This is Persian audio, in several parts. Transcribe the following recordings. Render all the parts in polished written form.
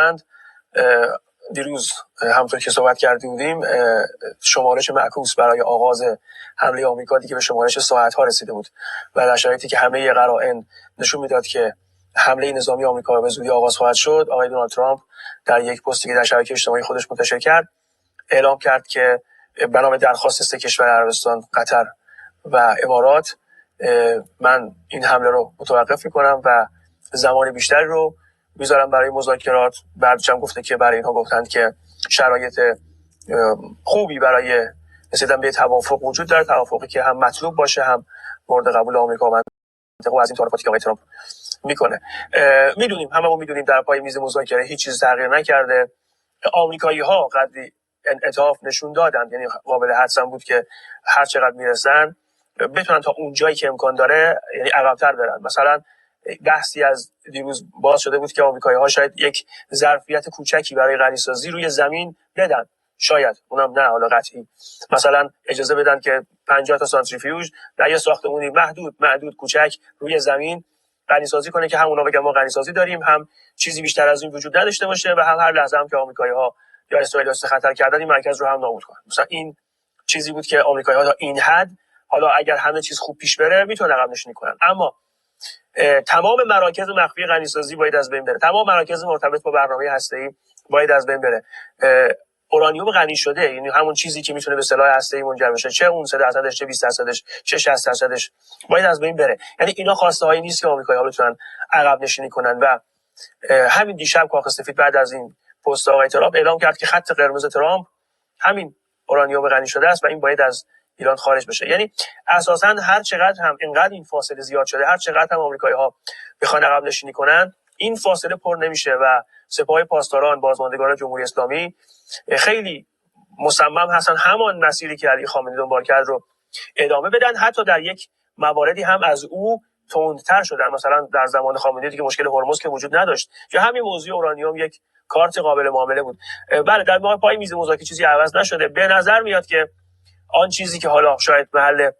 هستند. دیروز همونطور که صحبت کرده بودیم شمارش معکوس برای آغاز حمله آمریکا دیگه به شمارش ساعت‌ها رسیده بود و در شرایطی که همه قرائن نشون میداد که حمله نظامی آمریکا به زودی آغاز خواهد شد، آقای دونالد ترامپ در یک پستی که در شبکه اجتماعی خودش منتشر کرد اعلام کرد که بنا به درخواست 3 کشور عربستان، قطر و امارات من این حمله رو متوقف میکنم و زمان بیشتری رو میذارم برای مذاکرات. بعدش هم گفته که برای اینها گفتند که شرایط خوبی برای رسیدن به توافق وجود داره، توافقی که هم مطلوب باشه هم مورد قبول آمریکا و منطقه و از این تعارفاتی که آقای ترامپ میکنه. میدونیم، هممون میدونیم در پای میز مذاکره هیچ چیز تغییر نکرده. آمریکایی‌ها قدری انعطاف نشون دادن، یعنی قابل حدسم بود که هر چقدر میرسن بتونن تا اون جایی که امکان داره یعنی عقب‌تر برن. مثلا بحثی از دیروز باز شده بود که آمریکایی‌ها شاید یک ظرفیت کوچکی برای غنی‌سازی روی زمین بدن، شاید اونم نه حالا قطعی، مثلا اجازه بدن که 50 تا سانتریفیوژ در یه ساختمونی محدود کوچک روی زمین غنی‌سازی کنه که هم اونا بگن ما غنی‌سازی داریم، هم چیزی بیشتر از این وجود نداشته باشه و هم هر لحظه هم که آمریکایی‌ها یا اسرائیل خطر کردن این مرکز رو هم نابود کنن. مثلا این چیزی بود که آمریکایی‌ها تا این حد، حالا اگر همه چیز خوب پیش بره میتونن عقب نشینی کنن، اما تمام مراکز مخفی غنی‌سازی باید از بین بره، تمام مراکز مرتبط با برنامه هسته‌ای باید از بین بره. اورانیوم غنی شده، یعنی همون چیزی که میتونه به سلاح هسته‌ای منجر بشه، چه اون 3%، چه 20%، چه 60%، باید از بین بره. یعنی اینا خواسته هایی نیست که آمریکایی‌ها بتونن عقب نشینی کنن و همین دیشب کاخ سفید بعد از این پست آقای ترامپ اعلام کرد که خط قرمز ترامپ همین اورانیوم غنی شده است و این باید از ایران خارج بشه. یعنی اساساً هر چقدر هم اینقدر این فاصله زیاد شده، هر چقدر هم آمریکایی‌ها بخوان عقب نشینی کنن، این فاصله پر نمیشه و سپاه پاسداران بازماندگان جمهوری اسلامی خیلی مصمم هستن همان مسیری که علی خامنه‌ای دنبال کرد رو ادامه بدن، حتی در یک مواردی هم از او تندتر شدن. مثلا در زمان خامنه‌ای دیگه مشکل هرمز که وجود نداشت، یا همین موضوع اورانیوم یک کارت قابل معامله بود. بله، در واقع پای میز مذاکره چیزی عوض نشده. به نظر میاد که آن چیزی که حالا شاید محل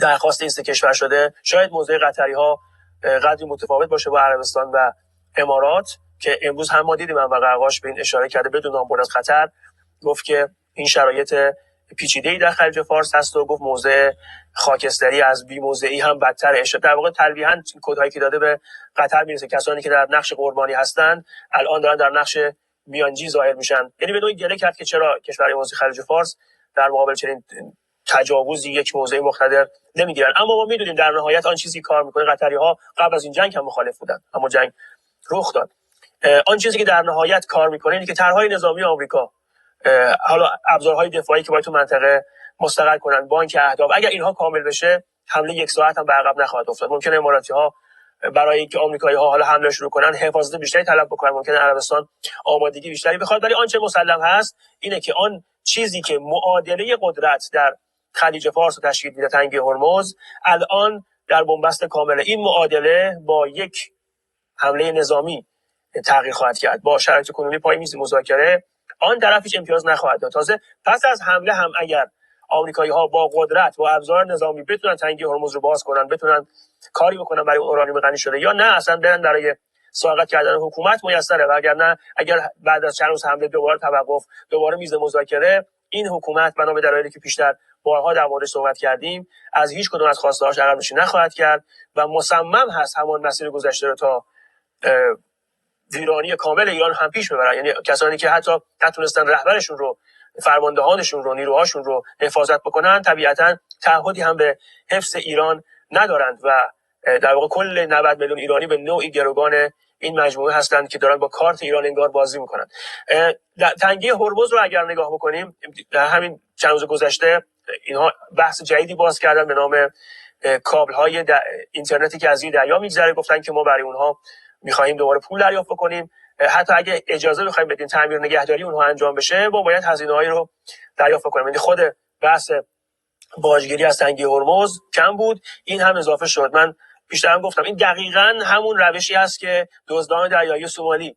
درخواست این 3 کشور شده، شاید موضع قطری‌ها قدری متفاوت باشه با عربستان و امارات، که امروز هم ما دیدیم و قرقاش به این اشاره کرده بدون نام برد از قطر، گفت که این شرایط پیچیده‌ای در خلیج فارس هست و گفت موضع خاکستری از بی موضعی هم بدتره. در واقع تلویحاً کدهایی که داده به قطر میرسه، کسانی که در نقش قربانی هستند الان دارن در نقش میانجی ظاهر میشن. یعنی به نوعی گله کرد که چرا کشورهای حوزه خلیج فارس در مقابل چنین تجاوزی یک موضع مقتدر نمیگیرن. اما ما میدونیم در نهایت آن چیزی کار میکنه، قطری‌ها قبل از این جنگ هم مخالف بودن اما جنگ رخ داد. آن چیزی که در نهایت کار میکنه اینه که طرحهای نظامی آمریکا، حالا ابزارهای دفاعی که باید تو منطقه مستقر کنن، بانک اهداف، اگر اینها کامل بشه حمله 1 ساعت هم به عقب نخواهد افتاد. ممکنه اماراتی‌ها برای اینکه آمریکایی‌ها حالا حمله شروع کنن حفاظت بیشتری طلب بکنن، ممکنه عربستان آمادگی بیشتری بخواد، ولی آنچه مسلم هست اینه که آن چیزی که معادله قدرت در خلیج فارس رو تشکیل میده، تنگه هرمز، الان در بنبست کامله. این معادله با یک حمله نظامی تغییر خواهد کرد. با شرایط کنونی پای میز مذاکره آن طرف هیچ امتیاز نخواهد داد. تازه پس از حمله هم اگر آمریکایی‌ها با قدرت و ابزار نظامی بتونن تنگه هرمز رو باز کنن، بتونن کاری بکنن برای اورانیوم غنی شده، یا نه اصلا برن برای ساقط کردن حکومت میسره، و اگر نه، اگر بعد از چند روز حمله دوباره توقف، دوباره میز مذاکره، این حکومت بنا به دلایلی که پیشتر بارها در موردش صحبت کردیم از هیچ کدوم از خواسته‌هاش عقب نشینی نخواهد کرد و مصمم هست همان مسیر گذشته رو تا ویرانی کامل ایران هم پیش ببرن. یعنی کسانی که حتی نتونستن رهبرشون رو، فرماندهانشون رو، نیروهاشون رو حفاظت بکنن، طبیعتاً تعهدی هم به حفظ ایران ندارند و در واقع کل 90 میلیون ایرانی به نوعی گروگان این مجموعه هستند که دارن با کارت ایران انگار بازی میکنن. تنگه هرمز رو اگر نگاه بکنیم، در همین چند روز گذشته اینها بحث جدیدی باز کردن به نام کابل‌های اینترنتی که از زیر دریا میگذره. گفتن که ما برای اونها می‌خوایم دوباره پول دریافت بکنیم، حتی اگه اجازه بخوایم بدیم تعمیر نگهداری اونها انجام بشه، ما باید هزینه‌هایی رو دریافت کنیم. یعنی خود بحث باجگیری از تنگه هرمز کم بود، این هم اضافه شد. من پیشتر هم گفتم این دقیقاً همون روشی است که دزدان دریایی سومالی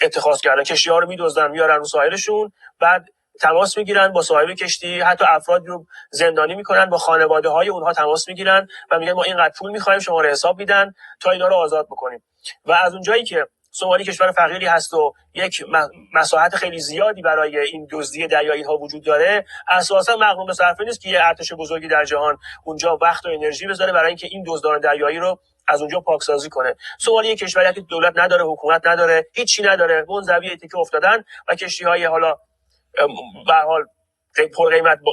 اتخاذ کردن. کشتی‌ها رو می‌دزدن، میارن رو ساحلشون، بعد تماس میگیرن با صاحب کشتی، حتی افرادی رو زندانی میکنن، با خانواده‌های اونها تماس میگیرن و میگن ما اینقدر پول می‌خوایم، شما رو حساب میدن تا اینا رو آزاد بکنیم. و از اونجایی که سومالی کشور فقیری هست و یک مساحت خیلی زیادی برای این دزدی دریایی ها وجود داره، اساسا مغروم به صرفه نیست که یه ارتش بزرگی در جهان اونجا وقت و انرژی بذاره برای اینکه این دزدان دریایی رو از اونجا پاکسازی کنه. سومالی یک کشوری که دولت نداره، حکومت نداره، هیچی نداره، منزوی تیکه افتادن و کشتی‌های حالا به هر حال پر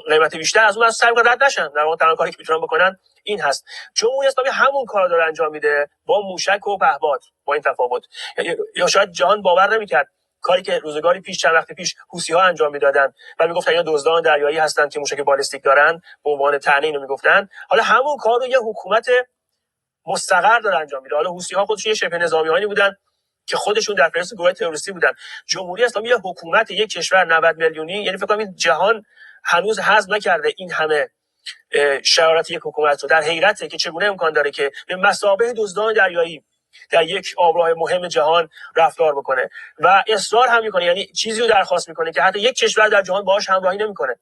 قیمت بیشتر از اون از سر رد نشن. در واقع تنها کاری که میتونن بکنن این هست. جمهوری اسلامی همون کارا داره انجام میده با موشک و پهپاد، با این تفاوت. یا شاید جهان باور نمیکرد کاری که روزگاری پیش، چند وقت پیش حوثی‌ها انجام میدادن و میگفتن اینا دزدان دریایی هستن که موشک بالستیک دارن، به عنوان طعنه اینو میگفتن. حالا همون کار رو یه حکومت مستقر داره انجام میده. حالا حوثی‌ها خودشون یه شبه نظامیانی بودن که خودشون در فهرست گروه تروریستی بودن. جمهوری اسلامی یه حکومت یک کشور 90 میلیونی، یعنی فکر کنم این جهان هنوز هضم نکرده این همه شرارت یک حکومت رو. در حیرته که چگونه امکان داره که به مثابه دزدان دریایی در یک آبراه مهم جهان رفتار بکنه و اصرار هم میکنه، یعنی چیزی رو درخواست میکنه که حتی یک کشور در جهان باهاش همراهی نمیکنه.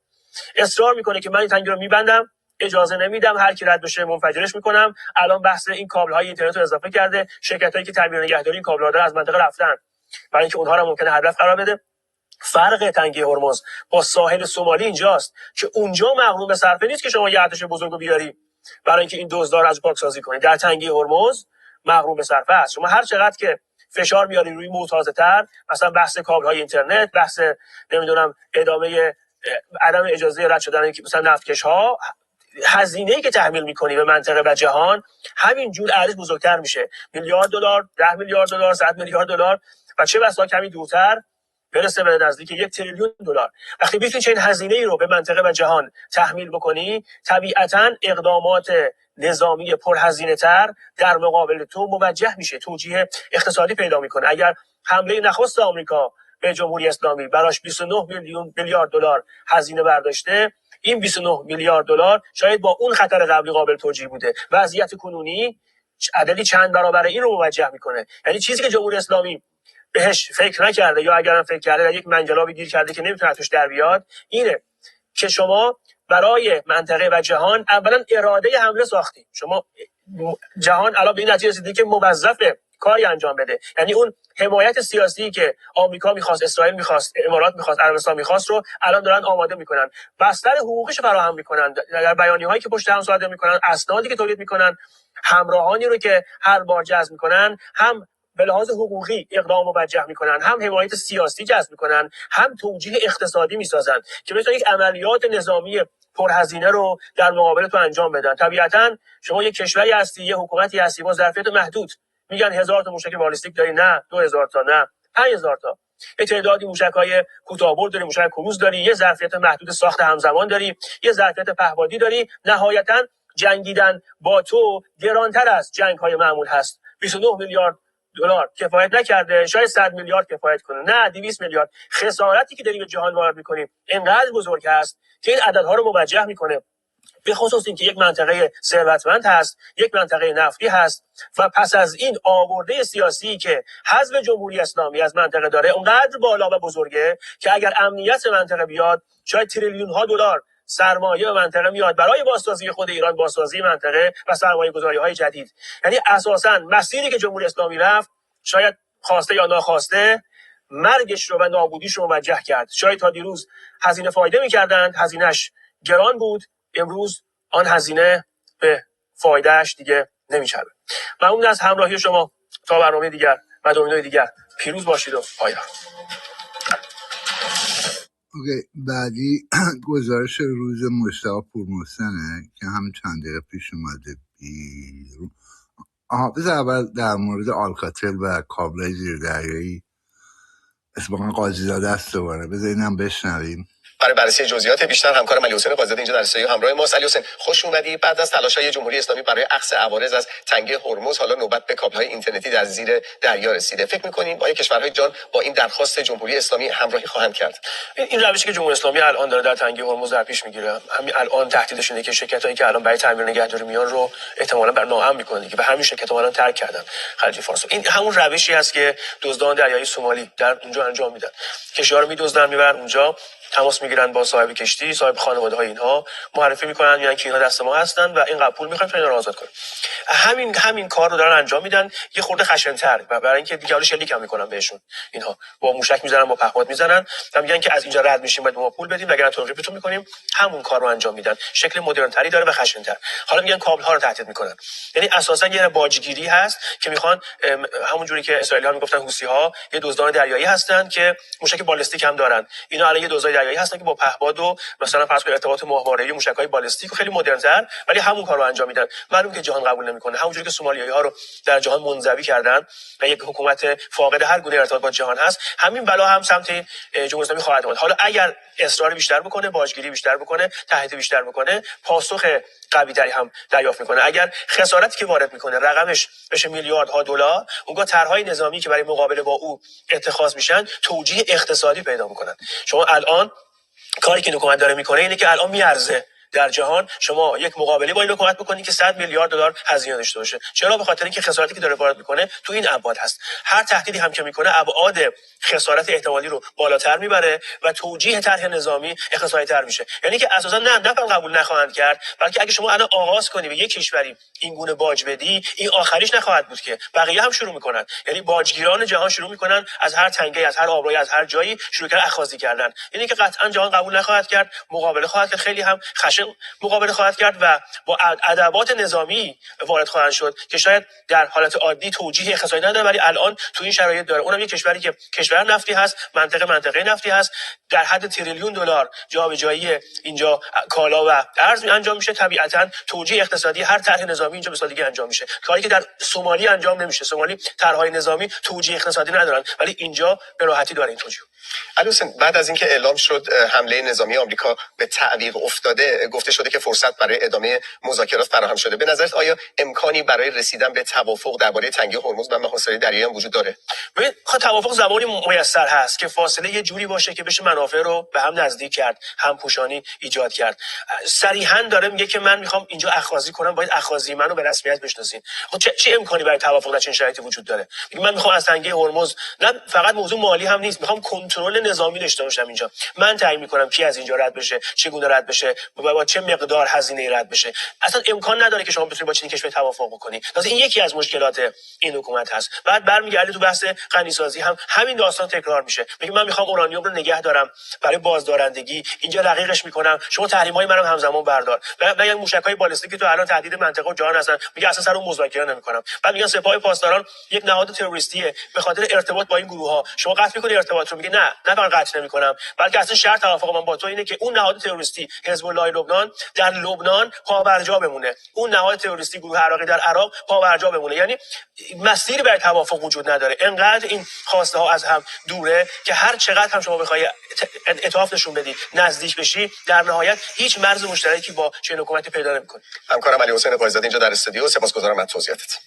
اصرار میکنه که من این تنگه رو میبندم، اجازه نمیدم، هر کی رد بشه منفجرش میکنم. الان بحث این کابل های اینترنت رو اضافه کرده، شرکتایی که تعمیر و نگهداری این کابل ها دارن از منطقه رفتن برای اینکه اونها رو ممکنه هدف قرار بده. فرق تنگه هرمز با ساحل سومالی اینجاست که اونجا مغروم به صرفه نیست که شما یه ارتش بزرگو بیاری برای اینکه این دزدار از پاکسازی کنید. در تنگه هرمز مغروم به صرفه است. شما هر چقدر که فشار میاری روی معتازه‌تر، مثلا بحث کابل های اینترنت، بحث نمیدونم ادامه عدم اجازه رد شدن مثلا نفتکش ها، هزینه‌ای که تحمیل می‌کنی به منطقه و جهان همینجور ارزش بزرگتر میشه. میلیارد دلار، 10 میلیارد دلار، 100 میلیارد دلار و چه بسا کمی دورتر برسه به نزدیک 1 تریلیون دلار. وقتی بتونی چنین هزینه‌ای رو به منطقه و جهان تحمیل بکنی، طبیعتاً اقدامات نظامی پرهزینه‌تر در مقابل تو موجه میشه، توجیه اقتصادی پیدا میکنه. اگر حمله نخست آمریکا به جمهوری اسلامی براش 29 میلیارد دلار هزینه برداشته، این 29 میلیارد دلار شاید با اون خطر قبلی قابل توجیه بوده. وضعیت کنونی عددی چند برابر این رو موجه میکنه. یعنی چیزی که جمهوری اسلامی بهش فکر نکرده یا اگرم فکر کرده در یک منجلابی گیر کرده که نمیتونه توش در بیاد، اینه که شما برای منطقه و جهان اولا اراده حمله ساختی. شما جهان الان به این نتیجه رسیده که موظفه کاری انجام بده. یعنی اون حمایت سیاسی که آمریکا میخواست، اسرائیل میخواست، امارات میخواست، عربستان میخواست رو الان دارن آماده میکنن، بستر حقوقیش فراهم میکنن، در بیانیه‌هایی که پشت هم صادر میکنن، اسنادی که تولید میکنن، همراهانی رو که هر بار جذب میکنن، هم به لحاظ حقوقی اقدام موجه میکنن، هم حمایت سیاسی جذب میکنن، هم توجیه اقتصادی میسازن که بتونن یک عملیات نظامی پرهزینه رو در مقابل تو انجام بدن. طبیعتاً شما یک کشوری هستی، یک حکومتی هستی با ظرفیت محدود. میگن 1000 تا موشک بالستیک داری، نه 2000 تا، نه 5000 تا. یه تعدادی موشک‌های کوتاه‌برد داری، موشک کروز داری، یه ظرفیت محدود ساخت همزمان داری، یه ظرفیت پهپادی داری. نهایتاً جنگیدن با تو گرانتر از جنگ‌های معمول هست. 29 میلیارد دلار کفایت نکرده، شاید 100 میلیارد کفایت کنه، نه 200 میلیارد. خسارتی که داری به جهان وارد می‌کنی اینقدر بزرگ است که این عددها رو موجه می‌کنه. به خصوص اینکه یک منطقه ثروتمند هست، یک منطقه نفتی هست و پس از این آورده سیاسی که حزب جمهوری اسلامی از منطقه داره اونقدر بالا و بزرگه که اگر امنیت منطقه بیاد شاید تریلیون ها دلار سرمایه به منطقه میاد برای بازسازی خود ایران، بازسازی منطقه و سرمایه گذاری های جدید. یعنی اساساً مسیری که جمهوری اسلامی رفت شاید خواسته یا ناخواسته مرگش رو و نابودیش رو موجه کرد. شاید تا دیروز هزینه فایده می‌کردند، هزینه‌اش گران بود، امروز آن هزینه به فایدهش دیگه نمی‌چربه. ممنون از همراهی شما. تا برنامه دیگر و دومینوی دیگر پیروز باشید و پایدار. اوکی، بعدی گزارش روز مشتاق پورمحسنه که هم چند دقیقه پیش اومده بیرون. بذار اول در مورد آلکاتل و کابل‌های زیردریایی اسم قاضی زاده است دوباره بذار اینم بشنویم. برای بررسی جزئیات بیشتر همکار علی حسین قاضی‌زاده اینجا در استودیو همراه ماست. علی حسین خوش اومدی. بعد از تلاش‌های جمهوری اسلامی برای اخذ عوارض از تنگه هرمز حالا نوبت به کابل‌های اینترنتی در زیر دریا رسیده. فکر می‌کنین با کشورهای جان با این درخواست جمهوری اسلامی همراهی خواهند کرد؟ این روشی که جمهوری اسلامی الان داره در تنگه هرمز در پیش میگیره، همین الان تهدیدش اینه که شرکتایی که الان برای تعمیر نگهداری میان رو احتمالاً بر ناامن می‌کنه که به همین شرکت‌ها الان ترک کردن خلیج فارس. این همون روشی است که دزدان دریایی سومالی در اونجا انجام میدن. کشتی‌ها رو می‌دزدن میبرن اونجا تماس میگیرن با صاحب کشتی، صاحب خانواده های اینها، معرفی میکنن میگن که اینها دست ما هستن و این پول میخوایم تا اینا رو آزاد کنیم. همین کار رو دارن انجام میدن، یه خورده خشن‌تر، و برای اینکه دیگه شلیک هم میکنن بهشون. اینها با موشک میزنن، با پهپاد میزنن و میگن که از اینجا رد میشیم باید به ما پول بدیم وگرنه توقیفتون میکنیم. همون کار رو انجام میدن، شکل مدرن تری داره و خشن‌تر. حالا میگن کابل ها رو تهدید میکنن، یعنی اساسا یه باجگیری هست که میخوان همون جوری که اسرائیلی ها میگفتن حوثی ها یه دزدان دریایی هستن که موشک بالستیک هم دارن، اینا الان یه دزدای دریایی هستن که با پهپاد و مثلا فرض کنید ارتباط ماهواره‌ای موشک‌های بالستیک و خیلی مدرن‌تر، ولی همون کارو انجام میدن. معلومه که جهان قبول نمیکنه، همونجوری که سومالیایی ها رو در جهان منزوی کردن و یک حکومت فاقد هر گونه ارتباط با جهان هست، همین بلا هم سمت جمهوری اسلامی خواهد اومد. حالا اگر اصرار بیشتر بکنه، باجگیری بیشتر بکنه، تهدید بیشتر بکنه، پاسخ قوی تری هم دریافت میکنه. اگر خسارتی که وارد میکنه رقمش بشه میلیاردها دلار، اونگاه طرحهای نظامی که برای مقابله با او اتخاذ میشن توجیه اقتصادی پیدا میکنن. شما الان کاری که حکومت داره میکنه اینه که الان میارزه در جهان شما یک مقابله با این حکومت بکنید که 100 میلیارد دلار هزینه داشته باشه. چرا؟ به خاطر اینکه خسارتی که داره وارد میکنه تو این ابعاد هست. هر تهدیدی هم که میکنه ابعاد خسارت احتمالی رو بالاتر میبره و توجیه طرح نظامی اقتصادی تر میشه. یعنی که اساسا نه قبول نخواهند کرد، بلکه اگه شما الان آغاز کنی به یک کشوری این گونه باج بدی، این آخریش نخواهد بود که بقیه هم شروع میکنن. یعنی باجگیران جهان شروع میکنن از هر تنگه، از هر آبروی، از هر جایی شروع کردن اخاذی کردن. یعنی که قطعا جهان قبول نخواهد کرد، مقابله خواهد کرد، خیلی هم خشن مقابله خواهد کرد و با ادوات نظامی وارد خواهند شد که شاید در حالت عادی توجیه اقتصادی نداره، ولی الان تو این شرایط داره. اونم یک کشوری که کشور نفتی هست، منطقه نفتی هست، در حد تریلیون دلار جابجایی اینجا کالا و ارز انجام میشه. طبیعتا توجیه اقتصادی هر طرح نظامی اینجا به سادگی انجام میشه، کاری که در سومالی انجام نمیشه. سومالی طرحهای نظامی توجیه اقتصادی ندارن، ولی اینجا به راحتی داره این توجیه. علی حسین، بعد از اینکه اعلام شد حمله نظامی آمریکا به تعویق افتاده، گفته شده که فرصت برای ادامه مذاکرات فراهم شده. به نظرت آیا امکانی برای رسیدن به توافق درباره تنگه هرمز و محاصره دریایی هم وجود داره؟ ببین، توافق زمانی میسر هست که فاصله یه جوری باشه که بشه منافع رو به هم نزدیک کرد، هم پوشانی ایجاد کرد. صریحا داره میگه که من میخوام اینجا اخاذی کنم، باید اخاذی منو به رسمیت بشناسین. خب چه امکانی برای توافق در چنین شرایطی وجود داره؟ میگه من میخوام از تنگه هرمز، نه فقط موضوع مالی هم نیست، میخوام کنترل نظامی داشته باشم اینجا. من تعیین میکنم کی از اینجا رد بشه، چگونه رد بشه، با چه مقدار هزینه رد بشه. اصلا امکان نداره که شما بتونید با چنین کشوری توافق بکنید. این یکی از مشکلات این حکومت هست. بعد برمیگرده تو بحث غنیسازی هم همین داستان تکرار میشه. میگه من میخوام اورانیوم رو نگه دارم برای بازدارندگی، اینجا رقیقش میکنم، شما تحریم‌های منم همزمان بردار. میگن موشک‌های بالستیکی تو الان تهدید منطقه و جهان هستن، میگه اصلا سر اون مذاکره نمیکنم. بعد میگن سپاه پاسداران یک نهاد تروریستیه، به خاطر ارتباط با این گروه‌ها شما قطع می‌کنی ارتباط رو. میگه نه فقط قطع نمی‌کنم، بلکه اصلا شرط توافق من با تو اینه که اون نهاد تروریستی حزب الله لبنان در لبنان پابرجا بمونه، اون نهاد تروریستی گروه عراقی در عراق پابرجا بمونه. یعنی مسیری برای توافق وجود نداره. انقدر این خواسته ها از هم دوره که هر چقدر هم شما بخوای اطاعت نشون بدی، نزدیک بشی، در نهایت هیچ مرز مشترکی با چنین حکومتی پیدا نمی‌کنی. همکارم علی حسین پایزاده اینجا در استودیو، سپاسگزارم از توضیحاتت.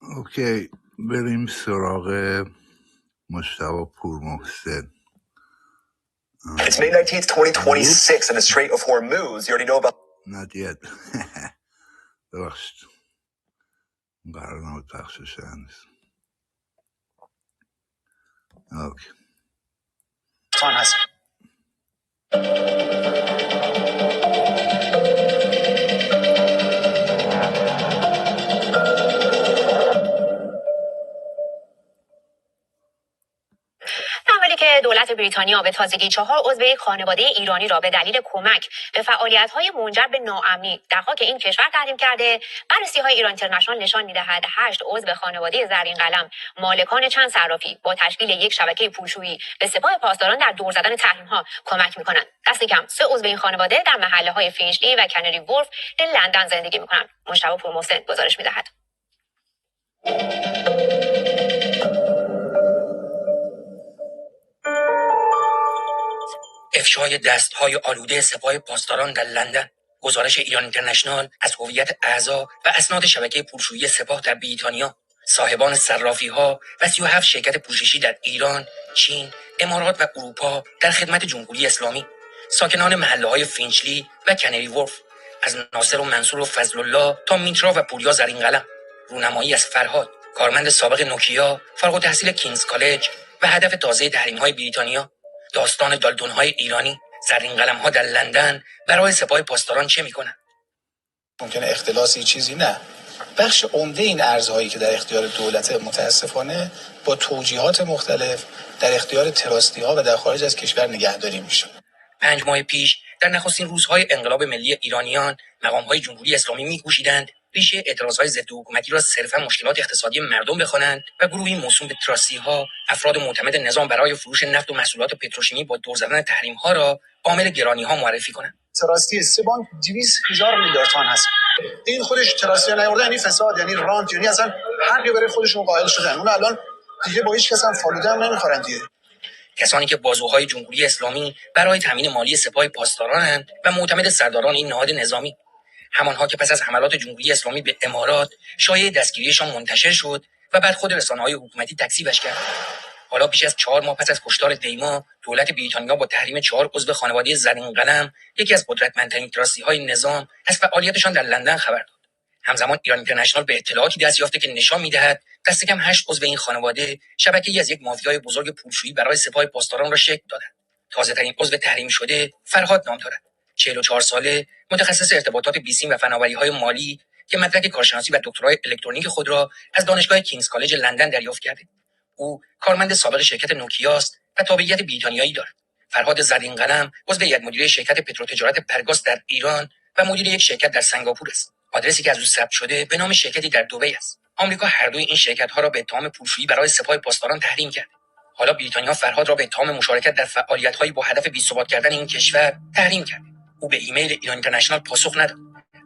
اوکی، بریم سراغ مجتبی پورمحسن. It's May 19th, 2026 in the Strait of Hormuz. You already know about... Not yet. ببخشید. قرار نبود پخشش هنوز. اوکی. Time has... که دولت بریتانیا به تازگی 4 عضو یک خانواده ایرانی را به دلیل کمک به فعالیت‌های منجر به ناامنی در خاک این کشور تحریم کرده، بررسی‌های ایران اینترنشنال نشان می‌دهد 8 عضو خانواده زرین قلم مالکان چند صرافی با تشکیل یک شبکه پولشویی به سپاه پاسداران در دور زدن تحریم‌ها کمک می‌کنند. دست کم 3 عضو این خانواده در محله‌های فینچلی و کنری وولف لندن زندگی می‌کنند. مجتبی پورمحسن گزارش می‌دهد. افشای دست‌های آلوده سپاه پاسداران در لندن. گزارش ایران اینترنشنال از هویت اعضا و اسناد شبکه پولشویی سپاه در بریتانیا. صاحبان صرافی‌ها و 37 شرکت پوششی در ایران، چین، امارات و اروپا در خدمت جمهوری اسلامی. ساکنان محله‌های فینچلی و کنری وولف، از ناصر و منصور و فضل الله تا میترا و پوریا زرین قلم. رونمایی از فرهاد، کارمند سابق نوکیا، فارغ التحصیل کینگز کالج و هدف تازه تحریم‌های بریتانیا. داستان دالتون‌های ایرانی، زرین قلم‌ها در لندن برای سپاه پاسداران چه می‌کنند؟ ممکنه اختلاسی چیزی نه. بخش عمده این ارزهایی که در اختیار دولت متاسفانه با توجیهات مختلف در اختیار تراستی‌ها و در خارج از کشور نگهداری میشه. 5 ماه پیش در نخستین روزهای انقلاب ملی ایرانیان مقام‌های جمهوری اسلامی می‌کوشیدند ریشه اعتراضهای ضد حکومتی را صرفاً مشکلات اقتصادی مردم بخوانند و گروهی موسوم به تراستی‌ها افراد معتمد نظام برای فروش نفت و محصولات پتروشیمی با دور زدن تحریم‌ها را عامل گرانی‌ها معرفی کنند. تراستی 3 بانک 200,000 میلیارد تومان هست. این خودش تراستی نیاوردن، یعنی فساد، یعنی رانت، یعنی اصلا حقی برای خودشون قائل شدن. اون الان دیگه با هیچ کس هم فالوده هم نمیخورن دیگه. کسانی که بازوهای جمهوری اسلامی برای تامین مالی سپاه پاسدارانند و معتمد سرداران این نهاد نظامی، همانها که پس از حملات جمهوری اسلامی به امارات شایعه دستگیریشان منتشر شد و بعد خود رسانه‌های حکومتی تکذیبش کرد. حالا بیش از 4 ماه پس از کشتار دیما، دولت بریتانیا با تحریم 4 عضو خانواده زرین قلم، یکی از قدرتمندترین تراستی‌های نظام، از فعالیتشان در لندن خبر داد. همزمان ایران اینترنشنال به اطلاعاتی دست یافته که نشان می‌دهد دست کم 8 عضو این خانواده شبکه‌ای از یک مافیای بزرگ پولشویی برای سپاه پاسداران را شکل دادند. تازه‌ترین عضو تحریم شده فرهاد نام دارد. 44 ساله، متخصص ارتباطات بیسیم و فناوری‌های مالی که مدرک کارشناسی و دکترای الکترونیک خود را از دانشگاه کینگز کالج لندن دریافت کرده. او کارمند سابق شرکت نوکیا است و تابعیت بریتانیایی دارد. فرهاد زرین قلم عضو هیئت مدیره شرکت پتروتجارت پرگاز در ایران و مدیر یک شرکت در سنگاپور است. آدرسی که از او ثبت شده به نام شرکتی در دبی است. آمریکا هر دوی این شرکت‌ها را به اتهام پولشویی برای سپاه پاسداران تحریم کرد. حالا بریتانیا فرهاد را به اتهام مشارکت در فعالیت‌هایی با هدف بی‌ثبات کردن این کشور تحریم کرد. او به ایمیل ایران اینترنشنال پاسخ نداد،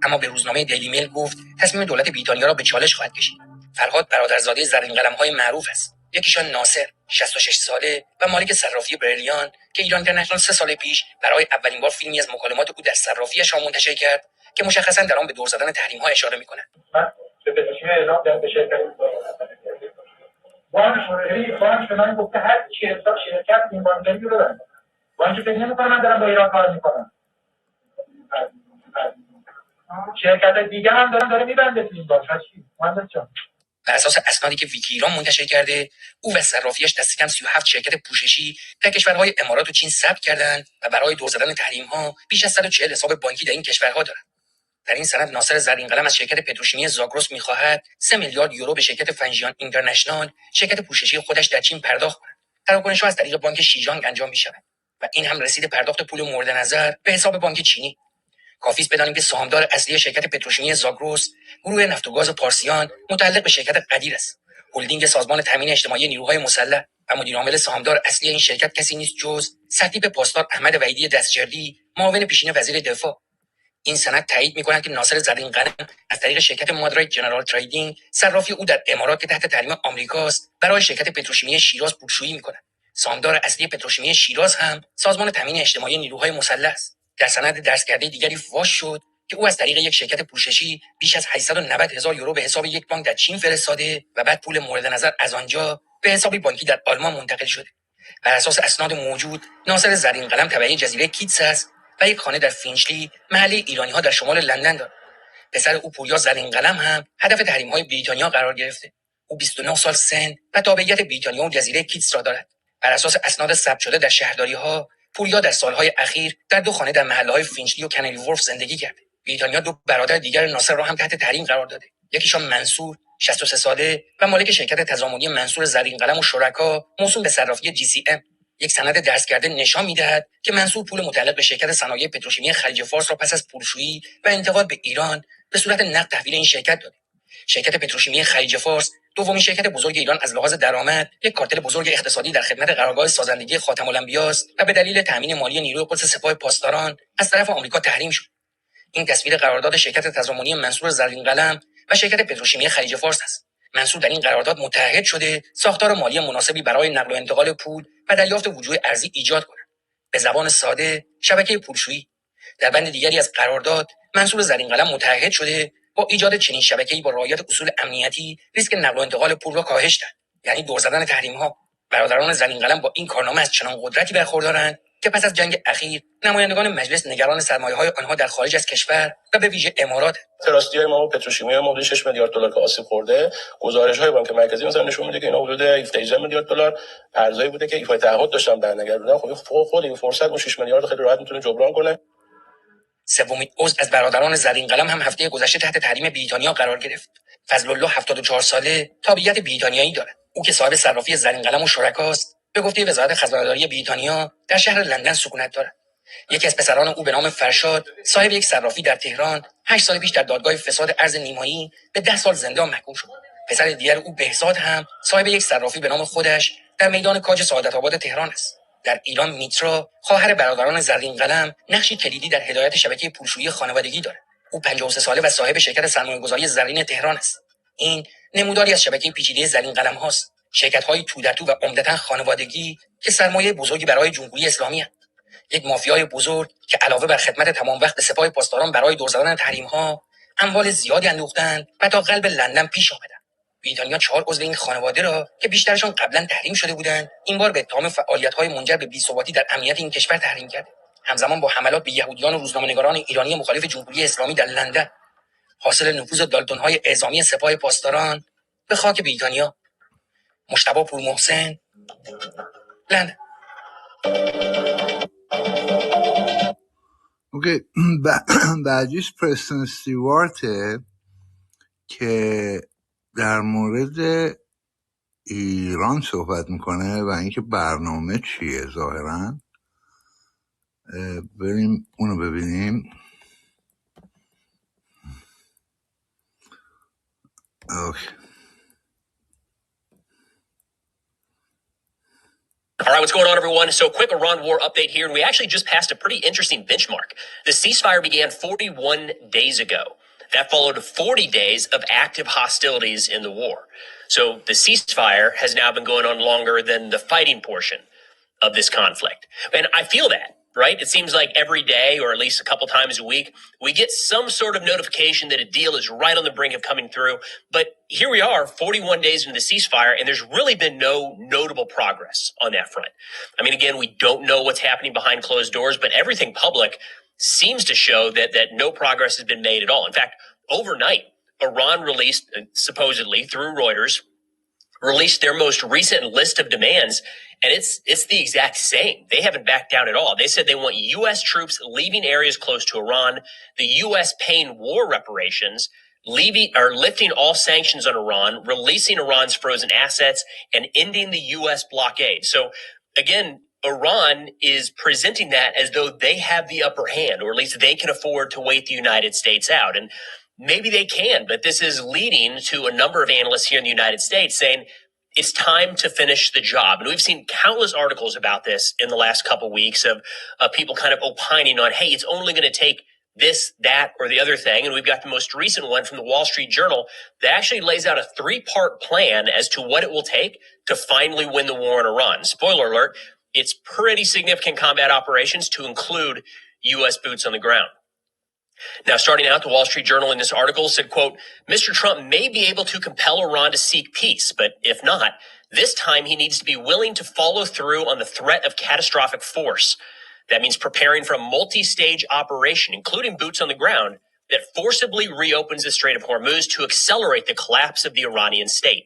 اما به روزنامه دیلی میل گفت تصمیم دولت بریتانیا را به چالش خواهد کشید. فرهاد برادرزاده زرین قلم‌های معروف است. یکیشان ناصر 66 ساله و مالک صرافی بریلیان که ایران اینترنشنال 3 سال پیش برای اولین بار فیلمی از مکالمات او در صرافی‌اش را منتشر کرد که مشخصاً در آن به دور زدن تحریم‌ها اشاره می‌کند. به پتروشیمی اعلام کرد به شرکت بانک به من گفته هر چی حساب شرکت این بانکداری رو دارن. بانک فکر نمی‌کنه من دارم با ایران کار می‌کنم. شرکت دیگه هم داره می‌بنده تو این بانک. مهندس جان، بر اساس اسنادی که ویکی ایران منتشر کرده، او و صرافیش دست کم 37 شرکت پوششی در کشورهای امارات و چین ثبت کردند و برای دور زدن تحریم‌ها بیش از 140 حساب بانکی در این کشورها دارند. در این سند ناصر زرین قلم از شرکت پتروشیمی زاگرس می‌خواهد 3 میلیارد یورو به شرکت فنژیان اینترنشنال، شرکت پوششی خودش در چین پرداخت کند. تراکنش‌ها از طریق بانک شیجانگ انجام می‌شود و این هم رسید پرداخت پول مورد نظر به حساب بانک چینی. کافی است بدانیم که سهامدار اصلی شرکت پتروشیمی زاگرس گروه نفت و گاز پارسیان متعلق به شرکت قدیر است. هلدینگ سازمان تامین اجتماعی نیروهای مسلح و مدیر عامل سهامدار اصلی این شرکت کسی نیست جز سرتیپ پاسدار احمد وحیدی دستجردی، معاون پیشین وزیر دفاع. این سند تایید می‌کند که ناصر زرین قلم از طریق شرکت مادرای جنرال تریدینگ، صرافی او در امارات که تحت تحریم آمریکاست، برای شرکت پتروشیمی شیراز پولشویی می‌کند. سهامدار اصلی پتروشیمی شیراز هم سازمان تامین اجتماعی نیروهای مسلح است. در سند درس‌کرده دیگری فاش شد که او از طریق یک شرکت پوششی بیش از 890,000 یورو به حساب یک بانک در چین فرستاده و بعد پول مورد نظر از آنجا به حسابی بانکی در آلمان منتقل شده. بر اساس اسناد موجود، ناصر زرین قلم تبعی جزیره کیتس است و یک خانه در فینچلی، محله ایرانی‌ها در شمال لندن دارد. پسر او پوریا زرین قلم هم هدف تحریم‌های بریتانیا قرار گرفته. او 29 سال سن و تابعیت بریتانیا و جزیره کیتس را دارد. بر اساس اسناد ثبت شده در شهرداری‌ها، پوریا در سالهای اخیر در 2 خانه در محله‌های فینچلی و کنلی ورف زندگی کرده. بریتانیا 2 برادر دیگر ناصر را هم تحت تحریم قرار داده. یکیشان منصور 63 ساله و مالک شرکت تضامنی منصور زرین قلم و شرکا موسوم به صرافی GCM. یک سند درس کرده نشان می‌دهد که منصور پول متعلق به شرکت صنایع پتروشیمی خلیج فارس را پس از پولشویی و انتقال به ایران به صورت نقد تحویل این شرکت داده. شرکت پتروشیمی خلیج فارس دومین شرکت بزرگ ایران از لحاظ درآمد، یک کارتل بزرگ اقتصادی در خدمت قرارگاه سازندگی خاتم الانبیا است و به دلیل تامین مالی نیروی قدس سپاه پاسداران از طرف آمریکا تحریم شد. این تصویر قرارداد شرکت تضامنی منصور زرین قلم و شرکت پتروشیمی خلیج فارس است. منصور در این قرارداد متعهد شده ساختار مالی مناسبی برای نقل و انتقال پول و دریافت وجوه ارزی ایجاد کند. به زبان ساده، شبکه پولشویی. در بند دیگری از قرارداد، منصور زرین قلم متعهد شده با ایجاد چنین شبکه‌ای با رعایت اصول امنیتی ریسک نقل و انتقال پول را کاهش دهد، یعنی دور زدن تحریم‌ها. برادران زرین قلم با این کارنامه از چنان قدرتی برخوردارند که پس از جنگ اخیر نمایندگان مجلس نگران سرمایه‌های آنها در خارج از کشور و به ویژه امارات. تراستی‌های ما و پتروشیمی ما حدود 6 میلیارد دلار که آسیب خورده، گزارش‌های بانک مرکزی مثلا نشون میده که اینا حدود 17 میلیارد دلار ارزایی بوده که ایفای تعهد داشتن برنگردوندن. خود این فرصت اون 6 میلیارد خیلی راحت میتونه جبران کنه. سومین عضو از برادران زرین قلم هم هفته گذشته تحت تحریم بریتانیا قرار گرفت. فضلالله 74 ساله تابعیت بریتانیایی دارد. او که صاحب صرافی زرین قلم و شرکاست، به گفته وزارت خزانه‌داری بریتانیا در شهر لندن سکونت دارد. یکی از پسران او به نام فرزاد صاحب یک صرافی در تهران 8 سال پیش در دادگاه فساد ارز نیمایی به 10 سال زندان محکوم شد. پسر دیگر او بهزاد هم صاحب یک صرافی به نام خودش در میدان کاج سعادت آباد تهران است. در ایران میترا خواهر برادران زرین قلم نقشی کلیدی در هدایت شبکه پولشویی خانوادگی دارد. او 53 ساله و صاحب شرکت سرمایه‌گذاری زرین تهران است. این نموداری از شبکه پیچیده زرین قلم هاست. شرکت‌های تو در تو و عمدتاً خانوادگی که سرمایه بزرگی برای جمهوری اسلامی هستند. یک مافیای بزرگ که علاوه بر خدمت تمام وقت به سپاه پاسداران برای دور زدن تحریم‌ها، اموال زیادی اندوختند و تا قلب لندن پیش آمدند. بریتانیا 4 عضو این خانواده را که بیشترشان قبلا تحریم شده بودند، این بار به اتهام فعالیت‌های منجر به بی‌ثباتی در امنیت این کشور تحریم کرد. همزمان با حملات به یهودیان و روزنامه‌نگاران ایرانی مخالف جمهوری اسلامی در لندن. حاصل نفوذ دالتون‌های اعزامی سپاه پاسداران به خاک بریتانیا. مجتبی پورمحسن، لندن. اوکی. بعدیش پرستون استیوارته که در مورد ایران صحبت میکنه و اینکه برنامه چیه. ظاهرا بریم اونو ببینیم. اوکی. All right, what's going on, everyone? So quick Iran war update here, and we actually just passed a pretty interesting benchmark. The ceasefire began 41 days ago. That followed 40 days of active hostilities in the war. So the ceasefire has now been going on longer than the fighting portion of this conflict. And I feel that, right? It seems like every day, or at least a couple times a week, we get some sort of notification that a deal is right on the brink of coming through. But here we are, 41 days into the ceasefire, and there's really been no notable progress on that front. I mean, again, we don't know what's happening behind closed doors, but everything public seems to show that no progress has been made at all. In fact, overnight, Iran released, supposedly through Reuters, released their most recent list of demands, and it's the exact same. They haven't backed down at all. They said they want U.S. troops leaving areas close to Iran, the U.S. paying war reparations, lifting all sanctions on Iran, releasing Iran's frozen assets, and ending the U.S. blockade. So, again, Iran is presenting that as though they have the upper hand, or at least they can afford to wait the United States out. And maybe they can, but this is leading to a number of analysts here in the United States saying it's time to finish the job. And we've seen countless articles about this in the last couple of weeks of people kind of opining on, hey, it's only going to take this, that, or the other thing. And we've got the most recent one from the Wall Street Journal that actually lays out a 3-part plan as to what it will take to finally win the war in Iran. Spoiler alert, it's pretty significant combat operations to include U.S. boots on the ground. Now, starting out, the Wall Street Journal in this article said, quote, Mr. Trump may be able to compel Iran to seek peace, but if not, this time he needs to be willing to follow through on the threat of catastrophic force. That means preparing for a multi-stage operation, including boots on the ground, that forcibly reopens the Strait of Hormuz to accelerate the collapse of the Iranian state.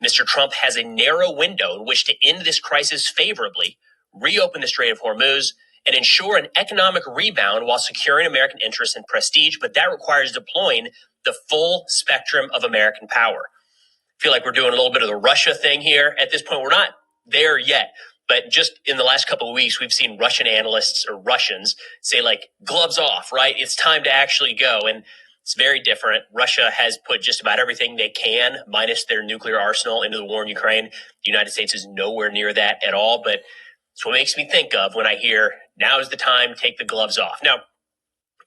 Mr. Trump has a narrow window in which to end this crisis favorably, reopen the Strait of Hormuz, and ensure an economic rebound while securing American interests and prestige, but that requires deploying the full spectrum of American power. I feel like we're doing a little bit of the Russia thing here. At this point, we're not there yet, but just in the last couple of weeks, we've seen Russian analysts or Russians say, like, gloves off, right? It's time to actually go. And it's very different. Russia has put just about everything they can, minus their nuclear arsenal, into the war in Ukraine. The United States is nowhere near that at all, but it's what makes me think of when I hear, now is the time, take the gloves off. Now,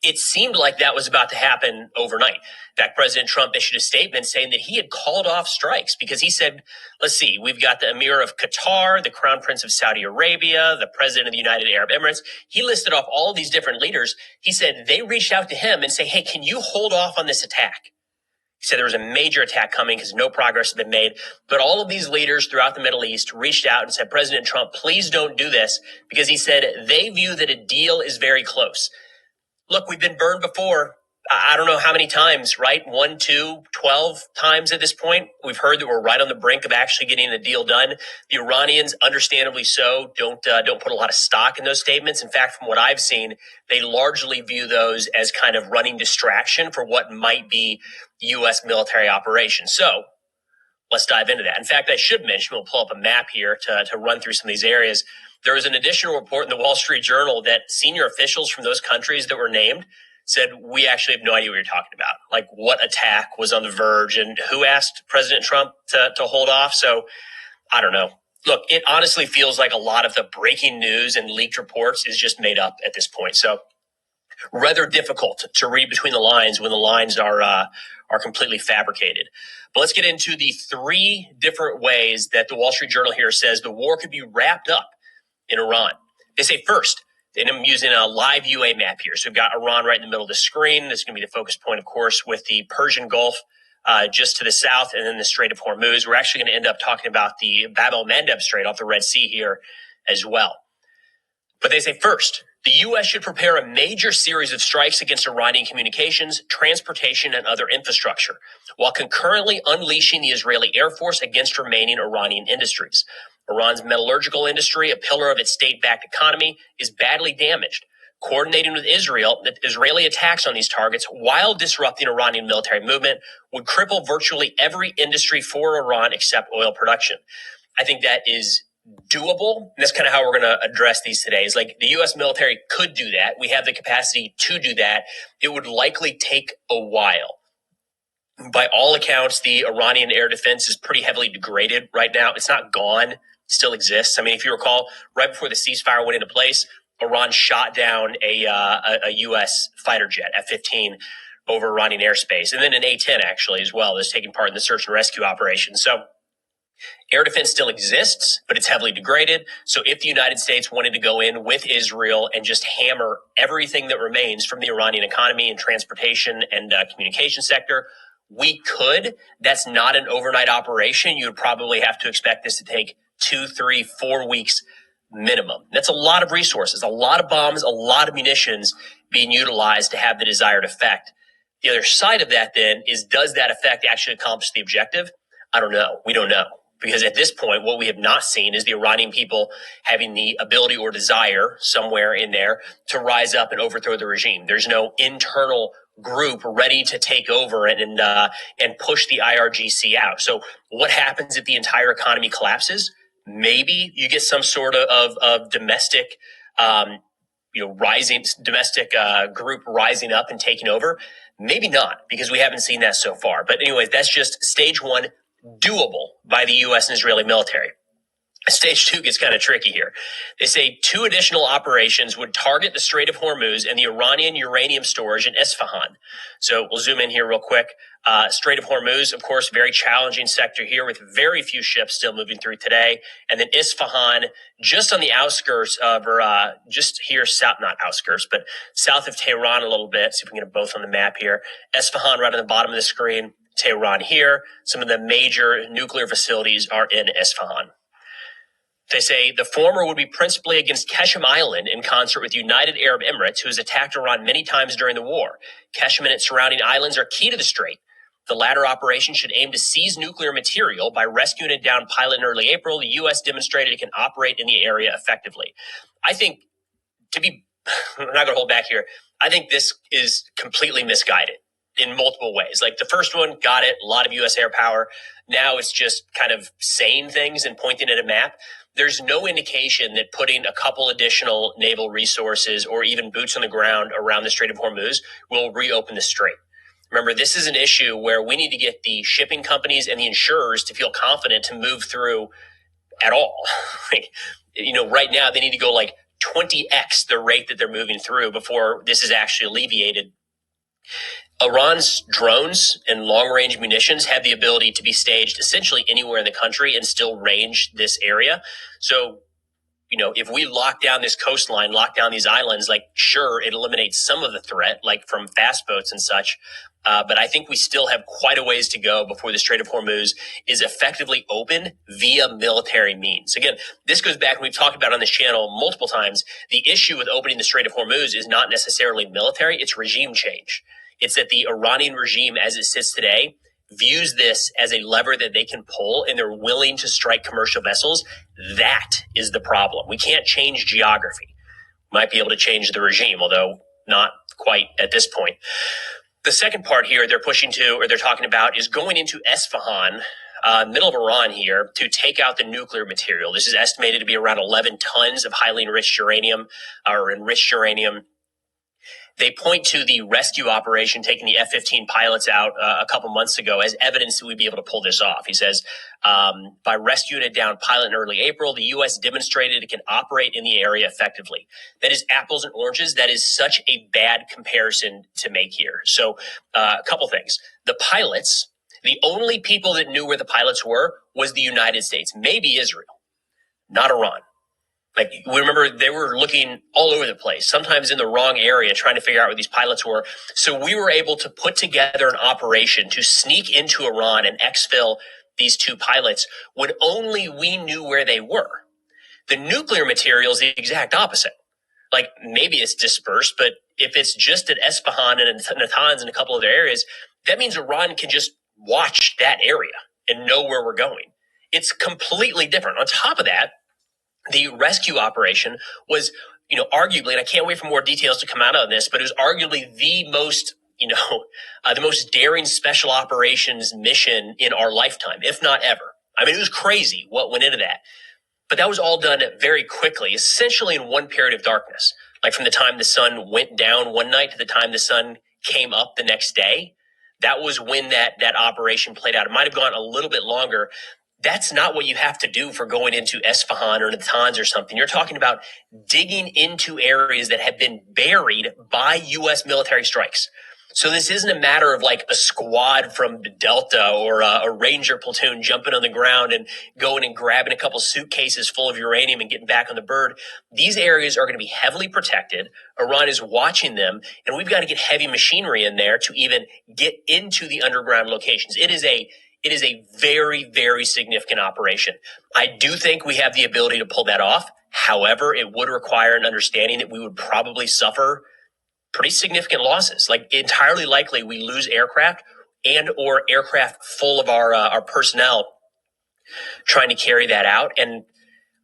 it seemed like that was about to happen overnight. In fact, President Trump issued a statement saying that he had called off strikes because he said, let's see, we've got the Emir of Qatar, the Crown Prince of Saudi Arabia, the President of the United Arab Emirates. He listed off all of these different leaders. He said they reached out to him and say, hey, can you hold off on this attack? He said there was a major attack coming because no progress had been made. But all of these leaders throughout the Middle East reached out and said, President Trump, please don't do this, because he said they view that a deal is very close. Look, we've been burned before. I don't know how many times, right? 1, 2, 12 times at this point. We've heard that we're right on the brink of actually getting the deal done. The Iranians, understandably so, don't put a lot of stock in those statements. In fact, from what I've seen, they largely view those as kind of running distraction for what might be U.S. military operations. So let's dive into that. In fact, I should mention, we'll pull up a map here to run through some of these areas. There was an additional report in the Wall Street Journal that senior officials from those countries that were named said, we actually have no idea what you're talking about. Like, what attack was on the verge and who asked President Trump to hold off? So I don't know. Look, it honestly feels like a lot of the breaking news and leaked reports is just made up at this point. So rather difficult to read between the lines when the lines are completely fabricated. But let's get into the 3 different ways that the Wall Street Journal here says the war could be wrapped up in Iran. They say first, and I'm using a live UA map here. So we've got Iran right in the middle of the screen. This is going to be the focus point, of course, with the Persian Gulf just to the south, and then the Strait of Hormuz. We're actually going to end up talking about the Bab el-Mandeb Strait off the Red Sea here as well. But they say first, the U.S. should prepare a major series of strikes against Iranian communications, transportation, and other infrastructure, while concurrently unleashing the Israeli Air Force against remaining Iranian industries. Iran's metallurgical industry, a pillar of its state-backed economy, is badly damaged. Coordinating with Israel, the Israeli attacks on these targets while disrupting Iranian military movement would cripple virtually every industry for Iran except oil production. I think that is doable. And that's kind of how we're going to address these today. Is like the U.S. military could do that. We have the capacity to do that. It would likely take a while. By all accounts, the Iranian air defense is pretty heavily degraded right now. It's not gone. It still exists. I mean, if you recall, right before the ceasefire went into place, Iran shot down a U.S. fighter jet, F-15, over Iranian airspace. And then an A-10, actually, as well, is taking part in the search and rescue operation. So air defense still exists, but it's heavily degraded. So if the United States wanted to go in with Israel and just hammer everything that remains from the Iranian economy and transportation and communication sector, we could. That's not an overnight operation. You would probably have to expect this to take 2, 3, 4 weeks minimum. That's a lot of resources, a lot of bombs, a lot of munitions being utilized to have the desired effect. The other side of that then is, does that effect actually accomplish the objective? I don't know. We don't know. Because at this point, what we have not seen is the Iranian people having the ability or desire somewhere in there to rise up and overthrow the regime. There's no internal group ready to take over and push the IRGC out. So what happens if the entire economy collapses? Maybe you get some sort of domestic, domestic group rising up and taking over. Maybe not, because we haven't seen that so far. But anyways, that's just stage 1, doable by the U.S. and Israeli military. Stage 2 gets kind of tricky here. They say 2 additional operations would target the Strait of Hormuz and the Iranian uranium storage in Isfahan. So we'll zoom in here real quick. Strait of Hormuz, of course, very challenging sector here with very few ships still moving through today. And then Isfahan, just on the outskirts of, or just here, not outskirts, but south of Tehran a little bit. See if we can get them both on the map here. Isfahan right on the bottom of the screen. Tehran here. Some of the major nuclear facilities are in Isfahan. They say the former would be principally against Qeshm Island in concert with United Arab Emirates, who has attacked Iran many times during the war. Qeshm and its surrounding islands are key to the strait. The latter operation should aim to seize nuclear material. By rescuing a downed pilot in early April, the U.S. demonstrated it can operate in the area effectively. I think, I'm not going to hold back here, I think this is completely misguided in multiple ways. Like the first one, got it, a lot of U.S. air power. Now it's just kind of saying things and pointing at a map. There's no indication that putting a couple additional naval resources or even boots on the ground around the Strait of Hormuz will reopen the strait. Remember, this is an issue where we need to get the shipping companies and the insurers to feel confident to move through at all. Right now they need to go like 20x the rate that they're moving through before this is actually alleviated. Iran's drones and long-range munitions have the ability to be staged essentially anywhere in the country and still range this area. So if we lock down this coastline, lock down these islands, like, sure, it eliminates some of the threat, like from fast boats and such. But I think we still have quite a ways to go before the Strait of Hormuz is effectively open via military means. Again, this goes back, and we've talked about on this channel multiple times. The issue with opening the Strait of Hormuz is not necessarily military, it's regime change. It's that the Iranian regime, as it sits today, views this as a lever that they can pull, and they're willing to strike commercial vessels. That is the problem. We can't change geography. We might be able to change the regime, although not quite at this point. The second part here they're pushing to, or they're talking about, is going into Esfahan, middle of Iran here, to take out the nuclear material. This is estimated to be around 11 tons of highly enriched uranium, or enriched uranium. They point to the rescue operation taking the F-15 pilots out a couple months ago as evidence that we'd be able to pull this off. He says, by rescuing a downed pilot in early April, the U.S. demonstrated it can operate in the area effectively. That is apples and oranges. That is such a bad comparison to make here. So a couple things. The pilots, the only people that knew where the pilots were was the United States, maybe Israel, not Iran. Like, we remember they were looking all over the place, sometimes in the wrong area, trying to figure out where these pilots were. So we were able to put together an operation to sneak into Iran and exfil these two pilots when only we knew where they were. The nuclear material is the exact opposite. Like, maybe it's dispersed, but if it's just at Esfahan and Natanz and a couple other areas, that means Iran can just watch that area and know where we're going. It's completely different. On top of that, the rescue operation was, arguably, and I can't wait for more details to come out on this, but it was arguably the most, the most daring special operations mission in our lifetime, if not ever. I mean, it was crazy what went into that. But that was all done very quickly, essentially in one period of darkness. Like, from the time the sun went down one night to the time the sun came up the next day. That was when that operation played out. It might have gone a little bit longer. That's not what you have to do for going into Esfahan or Natanz or something. You're talking about digging into areas that have been buried by U.S. military strikes. So this isn't a matter of like a squad from the Delta or a Ranger platoon jumping on the ground and going and grabbing a couple suitcases full of uranium and getting back on the bird. These areas are going to be heavily protected. Iran is watching them, and we've got to get heavy machinery in there to even get into the underground locations. It is a very, very significant operation. I do think we have the ability to pull that off. However, it would require an understanding that we would probably suffer pretty significant losses. Like, entirely likely we lose aircraft and or aircraft full of our personnel trying to carry that out. And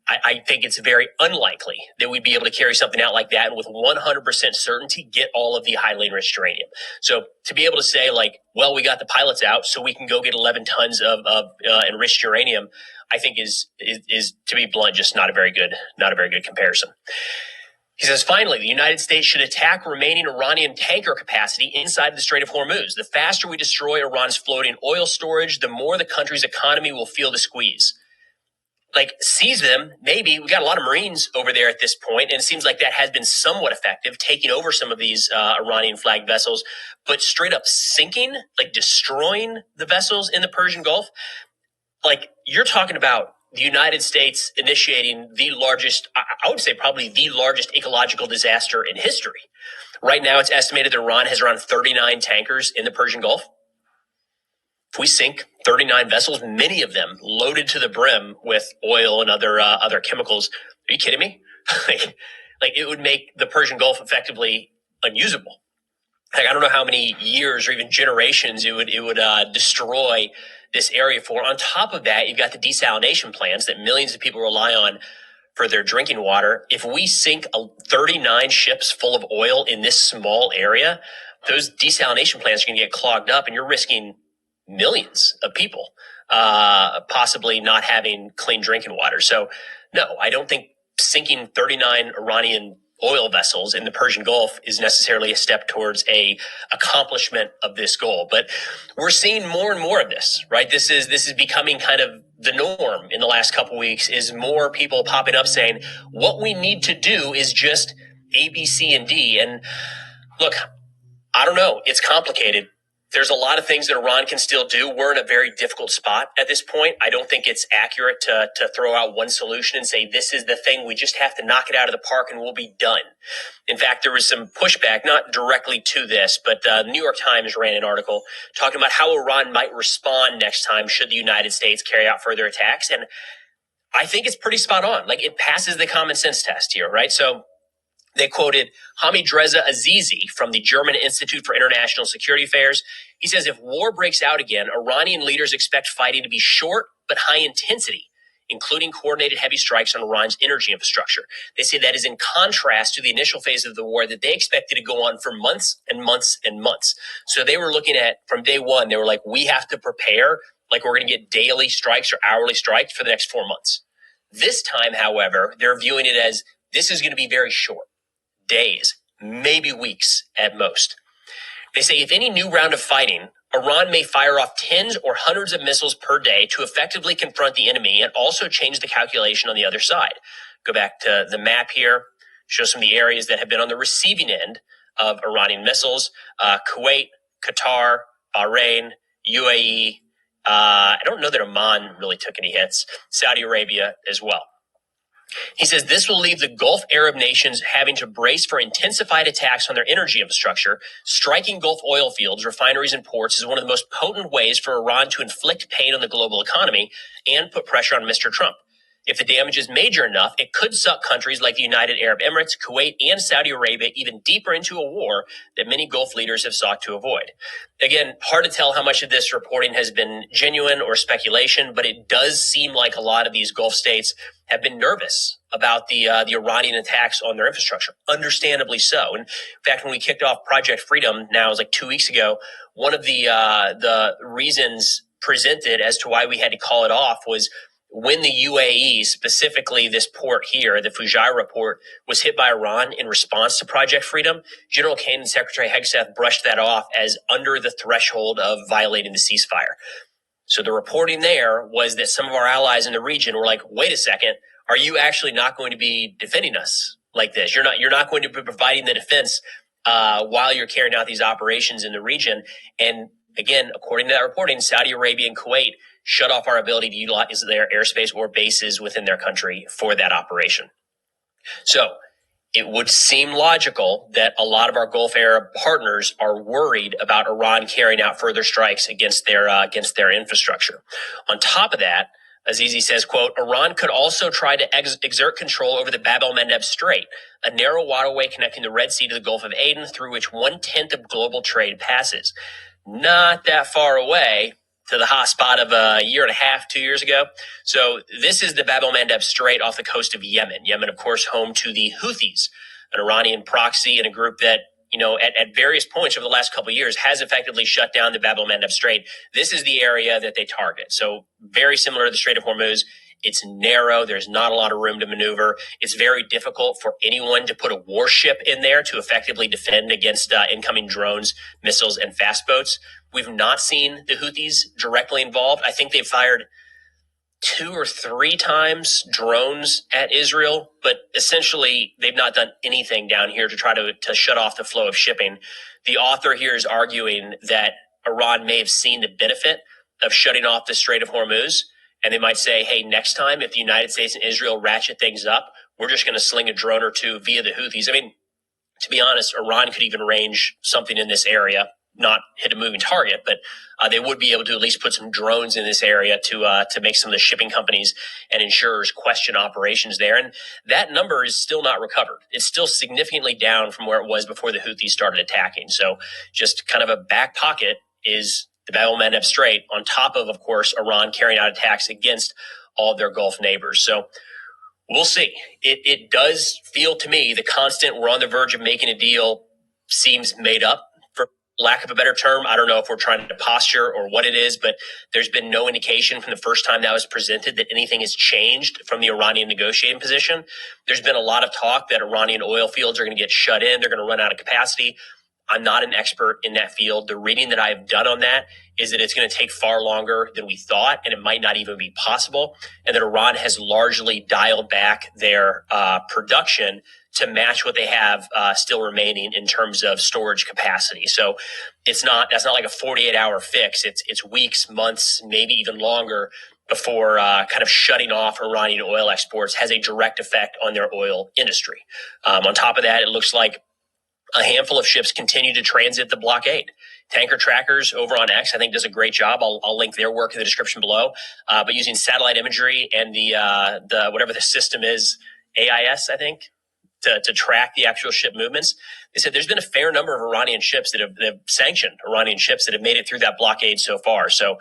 I think it's very unlikely that we'd be able to carry something out like that and with 100% certainty get all of the highly enriched uranium. So to be able to say, like, well, we got the pilots out so we can go get 11 tons of enriched uranium, I think is to be blunt, just not a very good comparison. He says, finally, the United States should attack remaining Iranian tanker capacity inside the Strait of Hormuz. The faster we destroy Iran's floating oil storage, the more the country's economy will feel the squeeze. Like, seize them, maybe. We got a lot of Marines over there at this point, and it seems like that has been somewhat effective, taking over some of these Iranian-flagged vessels. But straight up sinking, like destroying the vessels in the Persian Gulf, like, you're talking about the United States initiating the largest, I would say probably the largest ecological disaster in history. Right now, it's estimated that Iran has around 39 tankers in the Persian Gulf. If we sink 39 vessels, many of them loaded to the brim with oil and other chemicals, are you kidding me? like it would make the Persian Gulf effectively unusable. Like, I don't know how many years or even generations it would destroy this area for. On top of that, you've got the desalination plants that millions of people rely on for their drinking water. If we sink 39 ships full of oil in this small area, those desalination plants are going to get clogged up, and you're risking millions of people possibly not having clean drinking water. So, no, I don't think sinking 39 Iranian oil vessels in the Persian Gulf is necessarily a step towards a accomplishment of this goal. But we're seeing more and more of this, right? This is becoming kind of the norm in the last couple of weeks, is more people popping up saying, what we need to do is just A, B, C, and D. And look, I don't know. It's complicated. there's a lot of things that Iran can still do. We're in a very difficult spot at this point. I don't think it's accurate to throw out one solution and say, this is the thing. We just have to knock it out of the park and we'll be done. In fact, there was some pushback, not directly to this, but the New York Times ran an article talking about how Iran might respond next time should the United States carry out further attacks. And I think it's pretty spot on. Like, it passes the common sense test here, right? So they quoted Hamid Reza Azizi from the German Institute for International Security Affairs. He says, if war breaks out again, Iranian leaders expect fighting to be short but high intensity, including coordinated heavy strikes on Iran's energy infrastructure. They say that is in contrast to the initial phase of the war that they expected to go on for months and months and months. So they were looking at, from day one, they were like, we have to prepare like we're going to get daily strikes or hourly strikes for the next 4 months. This time, however, they're viewing it as this is going to be very short. Days, maybe weeks at most. They say if any new round of fighting, Iran may fire off tens or hundreds of missiles per day to effectively confront the enemy and also change the calculation on the other side. Go back to the map here, show some of the areas that have been on the receiving end of Iranian missiles. Kuwait, Qatar, Bahrain, UAE. I don't know that Oman really took any hits. Saudi Arabia as well. He says this will leave the Gulf Arab nations having to brace for intensified attacks on their energy infrastructure. Striking Gulf oil fields, refineries, and ports is one of the most potent ways for Iran to inflict pain on the global economy and put pressure on Mr. Trump. If the damage is major enough, it could suck countries like the United Arab Emirates, Kuwait, and Saudi Arabia even deeper into a war that many Gulf leaders have sought to avoid. Again, hard to tell how much of this reporting has been genuine or speculation, but it does seem like a lot of these Gulf states have been nervous about the Iranian attacks on their infrastructure. Understandably so. In fact, when we kicked off Project Freedom, now it was like 2 weeks ago, one of the reasons presented as to why we had to call it off was when the UAE, specifically this port here, the Fujairah port, was hit by Iran in response to Project Freedom, General Kane and Secretary Hegseth brushed that off as under the threshold of violating the ceasefire. So the reporting there was that some of our allies in the region were like, wait a second, are you actually not going to be defending us like this? You're not going to be providing the defense while you're carrying out these operations in the region. And again, according to that reporting, Saudi Arabia and Kuwait shut off our ability to utilize their airspace or bases within their country for that operation. So it would seem logical that a lot of our Gulf Arab partners are worried about Iran carrying out further strikes against their infrastructure. On top of that, Azizi says, quote, Iran could also try to exert control over the Bab el-Mandeb Strait, a narrow waterway connecting the Red Sea to the Gulf of Aden, through which 1/10 of global trade passes. Not that far away to the hot spot of a year and a half, 2 years ago. So this is the Bab el-Mandeb Strait off the coast of Yemen. Yemen, of course, home to the Houthis, an Iranian proxy and a group that, you know, at various points over the last couple of years has effectively shut down the Bab el-Mandeb Strait. This is the area that they target. So very similar to the Strait of Hormuz. It's narrow. There's not a lot of room to maneuver. It's very difficult for anyone to put a warship in there to effectively defend against incoming drones, missiles, and fast boats. We've not seen the Houthis directly involved. I think they've fired 2 or 3 times drones at Israel, but essentially they've not done anything down here to try to shut off the flow of shipping. The author here is arguing that Iran may have seen the benefit of shutting off the Strait of Hormuz, and they might say, hey, next time if the United States and Israel ratchet things up, we're just going to sling a drone or 2 via the Houthis. I mean, to be honest, Iran could even range something in this area, not hit a moving target, but they would be able to at least put some drones in this area to make some of the shipping companies and insurers question operations there. And that number is still not recovered. It's still significantly down from where it was before the Houthis started attacking. So just kind of a back pocket is the Bab el-Mandeb Strait, on top of course, Iran carrying out attacks against all of their Gulf neighbors. So we'll see. It does feel to me the constant we're on the verge of making a deal seems made up, for lack of a better term. I don't know if we're trying to posture or what it is, but there's been no indication from the first time that was presented that anything has changed from the Iranian negotiating position. There's been a lot of talk that Iranian oil fields are going to get shut in. They're going to run out of capacity. I'm not an expert in that field. The reading that I've done on that is that it's going to take far longer than we thought, and it might not even be possible, and that Iran has largely dialed back their production to match what they have still remaining in terms of storage capacity. So that's not like a 48-hour fix. It's weeks, months, maybe even longer before kind of shutting off Iranian oil exports has a direct effect on their oil industry. On top of that, it looks like a handful of ships continue to transit the blockade. Tanker Trackers over on X, I think, does a great job. I'll link their work in the description below. But using satellite imagery and the whatever the system is, AIS, I think, to track the actual ship movements. They said there's been a fair number of Iranian ships that have sanctioned Iranian ships that have made it through that blockade so far. So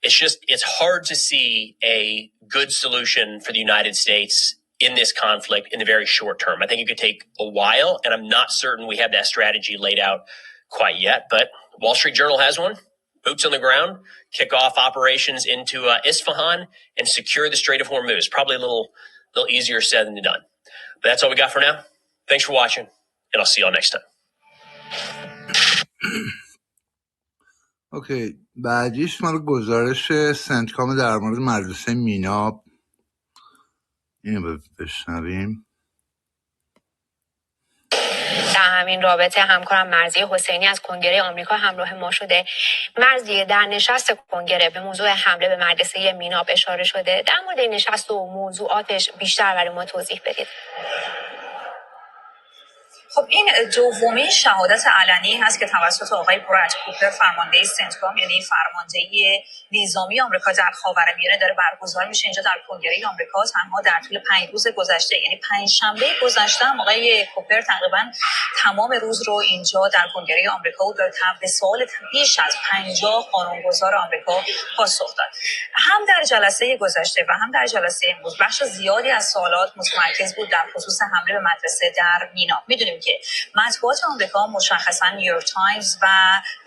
it's hard to see a good solution for the United States in this conflict in the very short term. I think it could take a while, and I'm not certain we have that strategy laid out quite yet. But Wall Street Journal has one. Boots on the ground, kick off operations into Isfahan and secure the Strait of Hormuz. Probably a little easier said than done. But that's all we got for now. Thanks for watching, and I'll see y'all next time. اوکی، بعدیش مال گزارش سنتکام در مورد مدرسه میناب. اینو بشنویم. در همین رابطه همکارم مرضی حسینی از کنگره آمریکا همراه ما شده. مرضی، در نشست کنگره به موضوع حمله به مدرسه میناب اشاره شده. در مورد این نشست و موضوعاتش بیشتر برای ما توضیح بدید. خب این دومین شهادت علنی هست که توسط آقای براد کوپر فرمانده سنتکام، یعنی فرمانده نظامی آمریکا در خاورمیانه، داره برگزار میشه اینجا در کنگره آمریکا. تنها در طول 5 روز گذشته، یعنی 5 شنبه گذشته هم آقای کوپر تقریبا تمام روز رو اینجا در کنگره آمریکا و به سوال بیش از 50 قانونگذار آمریکا پاسخ داد. هم در جلسه گذشته و هم در جلسه امروز بخش زیادی از سوالات متمرکز بود در خصوص حمله به مدرسه در میناب. میدونیم که مطبوعات آمریکا، مشخصا نیویورک تایمز و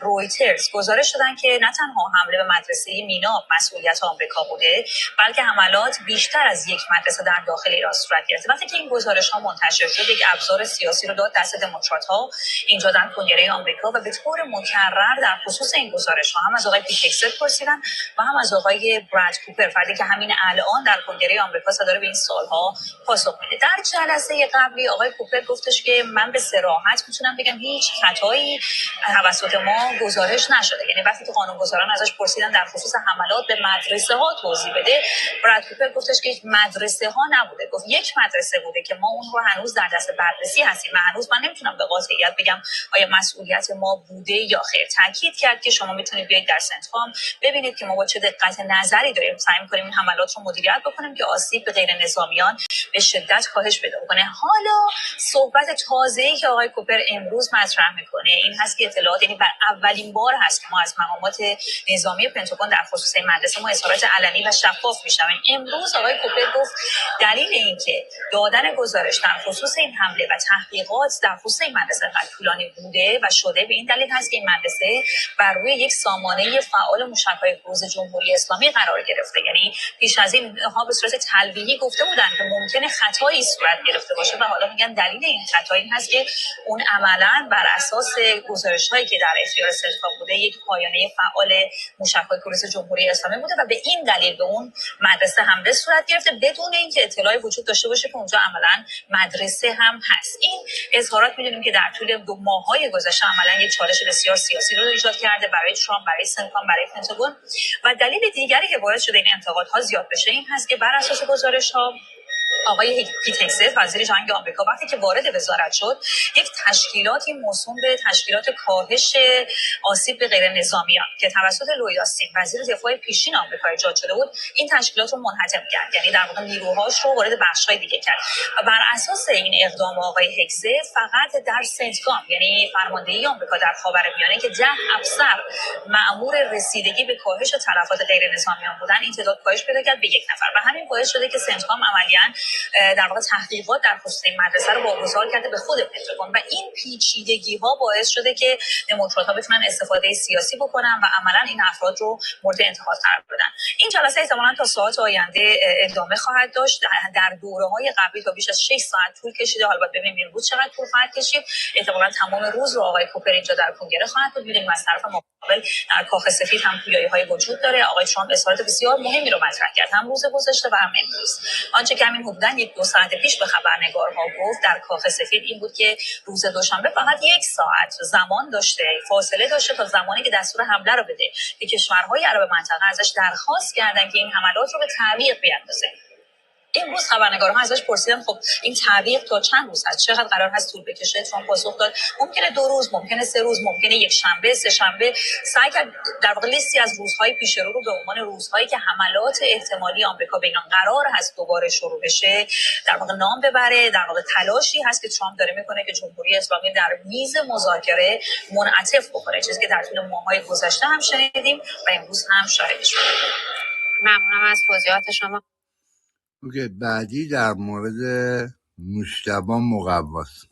رویترز، گزارش دادن که نه تنها حمله به مدرسه میناب مسئولیت آمریکا بوده، بلکه حملات بیشتر از یک مدرسه در داخل ایران صورت گرفته. وقتی که این گزارش ها منتشر شد، یک ابزار سیاسی رو داد دست دموکرات ها اینجا در کنگره آمریکا و به طور مکرر در خصوص این گزارش ها هم از آقای پیت پرسیدن و هم از آقای براد کوپر، فردی که همین الان در کنگره آمریکا داره به این سوال‌ها پاسخ میده. در جلسه قبلی آقای کوپر گفتش که من به صراحت میتونم بگم هیچ خطایی توسط ما گزارش نشده. یعنی وقتی که قانونگذاران ازش پرسیدن در خصوص حملات به مدرسه ها توضیح بده، براد کوپر گفتش که مدرسه ها نبوده. گفت یک مدرسه بوده که ما اون رو هنوز در دست بررسی هستیم و هنوز من نمیتونم به قاطعیت بگم آیا مسئولیت ما بوده یا خیر. تاکید کرد که شما میتونید بیاید در سنتکام ببینید که ما با چه دقت نظری داریم سعی می‌کنیم این حملات رو مدیریت بکنیم که آسیب به غیر نظامیان به شدت کاهش پیدا کنه. حالا صحبت تازه‌ای که آقای کوپر امروز مطرح میکنه این هست که اطلاعات، یعنی بر اولین بار هست که ما از مقامات نظامی پنتاگون در خصوص این مدرسه ما اظهارات علنی و شفاف میشنویم. امروز آقای کوپر گفت دلیل اینکه دادن گزارش در خصوص این حمله و تحقیقات در خصوص این مدرسه قد طولانی بوده و شده به این دلیل هست که این مدرسه بر روی یک سامانه فعال موشک‌های فروش جمهوری اسلامی قرار گرفته. یعنی پیش از این ها به صورت تلویحی گفته بودن که ممکنه خطایی صورت گرفته باشه و حالا میگن دلیل این خطا این هست که اون عملاً بر اساس گزارش‌هایی که در اختیار سنتکام بوده یک پایانه فعال موشک‌های فروش جمهوری اسلامی بوده و به این دلیل به اون مدرسه حمله صورت گرفته بدون اینکه اطلاعی وجود داشته باشه که اونجا عملاً مدرسه هم هست. این اظهارات می‌دونیم که در طول 2 ماه‌های گذشته عملاً یک چالش بسیار سیاسی رو ایجاد کرده برای ترامپ، برای سنتکام، برای پنتاگون. و دلیل دیگری که باعث شده این انتقادها زیاد بشه این هست که بر اساس گزارش‌ها آقای پیت وزیر جنگ آمریکا وقتی که وارد وزارت شد یک تشکیلاتی موسوم به تشکیلات کاهش آسیب به غیر نظامیان که توسط لوید آستین وزیر دفاع پیشین آمریکا ایجاد شده بود این تشکیلات رو منهدم کرد، یعنی در واقع نیروهاش رو وارد بخش‌های دیگه کرد. و بر اساس این اقدام آقای هگزه فقط در سنتکام، یعنی فرماندهی آمریکا در خاورمیانه که 10 افسر مأمور رسیدگی به کاهش تلفات غیر نظامیان بودن، این تعداد کاهش پیدا کرد به 1 نفر و همین باعث شده که سنتکام عملیاً در واقع تحقیقات در خصوص این مدرسه رو واگذار کرده به خود پنتاگون و این پیچیدگی ها باعث شده که دموکرات‌ها بتونن استفاده سیاسی بکنن و عملاً این افراد رو مورد انتقاد قرار بدن. این جلسه احتمالاً تا ساعات آینده ادامه خواهد داشت. در دوره‌های قبلی تا بیش از 6 ساعت طول کشیده. حالا ببینیم امروز چقدر طول خواهد کشید. احتمالاً تمام روز رو آقای کوپر اینجا در کنگره خواهد بود. می‌بینیم از طرف مقابل در کاخ سفید هم پویایی‌های وجود داره. آقای ترامپ اظهارات بسیار مهمی رو مطرح کرد هم روز گذشته و هم امروز. آنچه که همین حدوداً 1-2 ساعت پیش به خبرنگارها گفت در کاخ سفید این بود که روز دوشنبه فقط 1 ساعت زمان داشته، فاصله داشته تا زمانی که دستور حمله رو بده که کشورهای عرب منطقه ازش درخواست کردن که این حملات رو به تعویق بیاندازه. امروز خبرنگارها ازش پرسیدن خب این تعویق تا چند روز هست، چقدر قرار هست طول بکشه؟ ترامپ پاسخ داد ممکنه 2 روز، ممکنه 3 روز، ممکنه یک شنبه، سه شنبه. سعی کرد در واقع لیستی از روزهای پیش رو به عنوان روزهایی که حملات احتمالی آمریکا به ایران قرار هست دوباره شروع بشه در واقع نام ببره. در واقع تلاشی هست که ترامپ داره میکنه که جمهوری اسلامی در میز مذاکره منعطف بکنه، چیزی که در طول ماه‌های گذشته هم شنیدیم و امروز هم شاهدش شدیم. ممنونم از توضیحات شما. اوکی، بعدی در مورد مجتبی مقواست.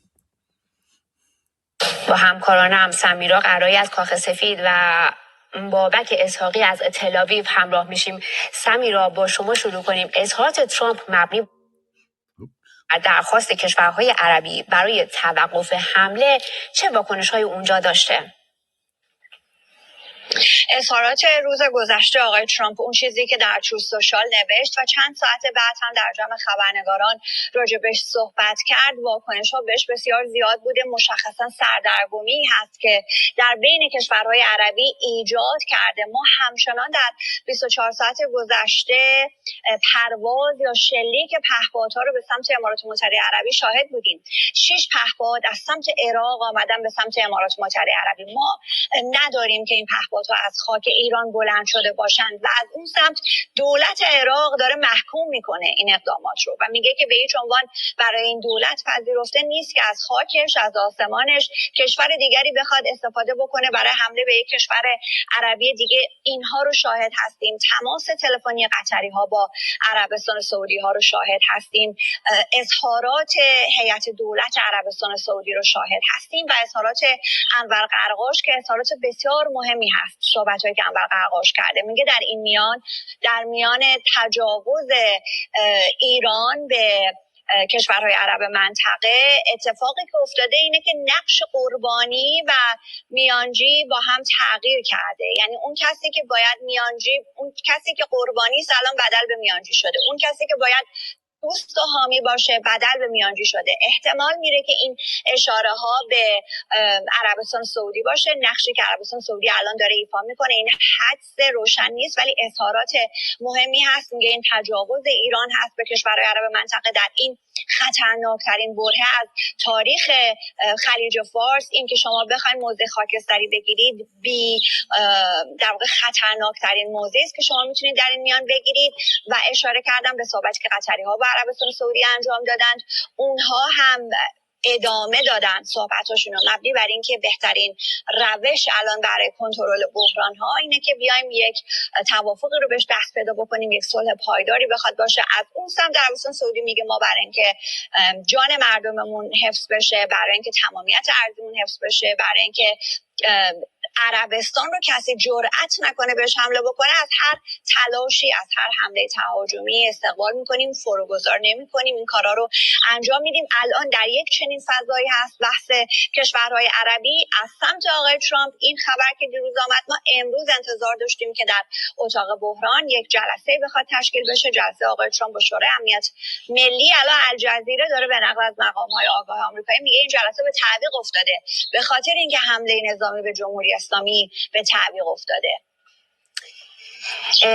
با همکارانم سمیرا قرایی از کاخ سفید و بابک اسحاقی از تل‌آویو همراه میشیم. سمیرا، با شما شروع کنیم. اظهارات ترامپ مبنی بر درخواست کشورهای عربی برای توقف حمله چه واکنش‌های اونجا داشته؟ اظهارات روز گذشته آقای ترامپ، اون چیزی که در تروث سوشال نوشت و چند ساعت بعد هم در جمع خبرنگاران راجبش صحبت کرد، واکنش‌ها بهش بسیار زیاد بوده. مشخصا سردرگمی هست که در بین کشورهای عربی ایجاد کرده. ما همچنان در 24 ساعت گذشته پرواز یا شلیک پهپادها رو به سمت امارات متحده عربی شاهد بودیم. 6 پهپاد از سمت عراق آمدن به سمت امارات متحده عربی. ما نداریم که این پهپادها از خاک ایران بلند شده باشند و از اون سمت دولت عراق داره محکوم میکنه این اقدامات رو و میگه که به هیچ عنوان برای این دولت پذیرفته نیست که از خاکش، از آسمانش کشور دیگری بخواد استفاده بکنه برای حمله به یک کشور عربی دیگه. اینها رو شاهد هستیم. تماس تلفنی قطری ها با عربستان سعودی ها رو شاهد هستیم. اظهارات هیئت دولت عربستان سعودی رو شاهد هستیم و اظهارات انور قرقاش که اظهارات بسیار مهمی هست. صحبت‌هایی که انور قرقاش کرده، میگه در میان تجاوز ایران به کشورهای عرب منطقه اتفاقی که افتاده اینه که نقش قربانی و میانجی با هم تغییر کرده. یعنی اون کسی که باید اون کسی که قربانی است الان بدل به میانجی شده. اون کسی که باید دوست و حامی باشه بدل به میانجی شده. احتمال میره که این اشاره ها به عربستان سعودی باشه. نقشی که عربستان سعودی الان داره ایفا میکنه این حدس روشن نیست ولی اظهارات مهمی هست. میگه این تجاوز ایران هست به کشورهای عرب منطقه در این خطرناکترین برهه از تاریخ خلیج فارس. این که شما بخواید موضع خاکستری بگیرید در واقع خطرناکترین موضعی است که شما میتونید در این میان بگیرید و اشاره کردم به صحبتی که قطری ها با عربستان سعودی انجام دادند. اونها هم ادامه دادن صحبتاشون رو مبنی بر این که بهترین روش الان برای کنترل بحران ها اینه که بیایم یک توافقی رو بهش دست پیدا بکنیم، یک صلح پایداری بخواد باشه. از اون سمت عربستان سعودی میگه ما برای اینکه جان مردممون حفظ بشه، برای اینکه تمامیت ارضیمون حفظ بشه، برای اینکه عربستان رو کسی جرئت نکنه بهش حمله بکنه، از هر تلاشی، از هر حمله تهاجمی استقبال میکنیم، فروگذار نمیکنیم، این کارا رو انجام میدیم. الان در یک چنین فضایی هست بحث کشورهای عربی از سمت آقای ترامپ. این خبر که دیروز آمد، ما امروز انتظار داشتیم که در اتاق بحران یک جلسه بخواد تشکیل بشه، جلسه آقای ترامپ با شورای امنیت ملی. الان الجزیره داره به نقل از مقام‌های آگاه آمریکایی میگه این جلسه به تعویق افتاده به خاطر اینکه حمله نظامی به جمهوری اسلامی به تعویق افتاده.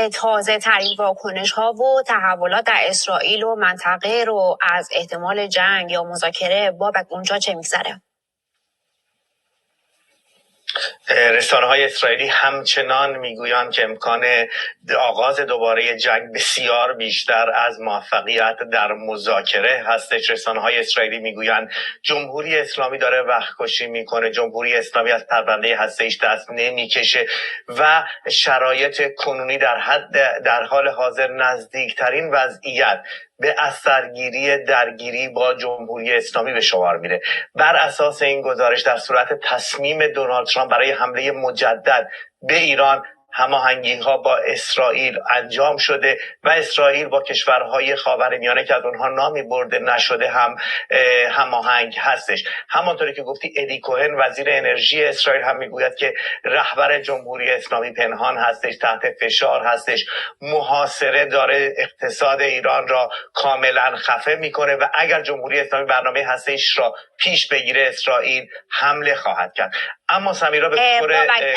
تازه ترین واکنش ها و تحولات در اسرائیل و منطقه رو از احتمال جنگ یا مذاکره بابک اونجا چه میگذره؟ رسانه‌های اسرائیلی همچنان میگویند که امکان آغاز دوباره جنگ بسیار بیشتر از موفقیت در مذاکره هستش. رسانه‌های اسرائیلی میگویند جمهوری اسلامی داره وقت کشی میکنه، جمهوری اسلامی از پرونده هسته‌ایش دست نمیکشه و شرایط کنونی در حال حاضر نزدیکترین وضعیت به اثرگیری درگیری با جمهوری اسلامی به شمار میره. بر اساس این گزارش در صورت تصمیم دونالد ترامپ برای حمله مجدد به ایران، هماهنگی‌ها با اسرائیل انجام شده و اسرائیل با کشورهای خاورمیانه که از اونها نامی برده نشده هم هماهنگ هستش. همانطوری که گفتی ادی کوهن وزیر انرژی اسرائیل هم میگوید که رهبر جمهوری اسلامی پنهان هستش، تحت فشار هستش، محاصره داره اقتصاد ایران را کاملا خفه میکنه و اگر جمهوری اسلامی برنامه هسته‌ایش را پیش بگیره اسرائیل حمله خواهد کرد. اما سمیرا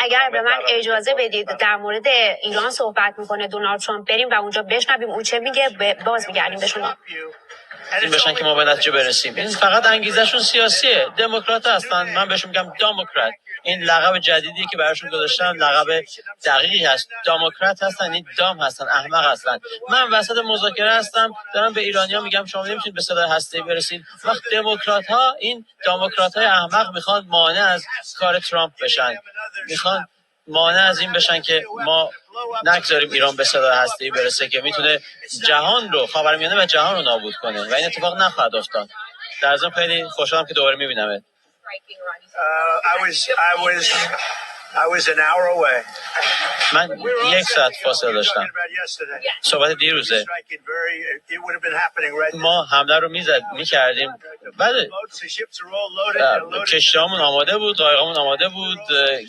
اگر به من اجازه بدید در مورد ایران صحبت میکنه دونالد ترامپ، بریم و اونجا بشنویم اون چه میگه، باز میگردیم به شما. این بشن که ما به نتیجه برسیم. این فقط انگیزشون سیاسیه. دموکرات هستن، من بهشون میگم دموکرات. این لقب جدیدی که براشون گذاشتن لقب دقیقی هست. دموکرات هستن، این دام هستن، احمق هستن. من وسط مذاکره هستم دارم به ایرانی‌ها میگم شما نمیتونید به سلاح هسته‌ای برسید. وقت دموکرات‌ها، این دموکرات‌های احمق میخوان مانع از کار ترامپ بشن، میخوان مانع از این بشن که ما نگذاریم ایران به سلاح هسته‌ای برسه که میتونه جهان رو، خاورمیانه و جهان رو نابود کنه و این اتفاق نخواهد افتاد. در ضمن خیلی خوشحالم که دوباره میبینمت. من 1 ساعت فاصله داشتم. صحبت دیروزه ما حمله رو میکردیم، بعد کشتیامون آماده بود، قایقامون آماده بود،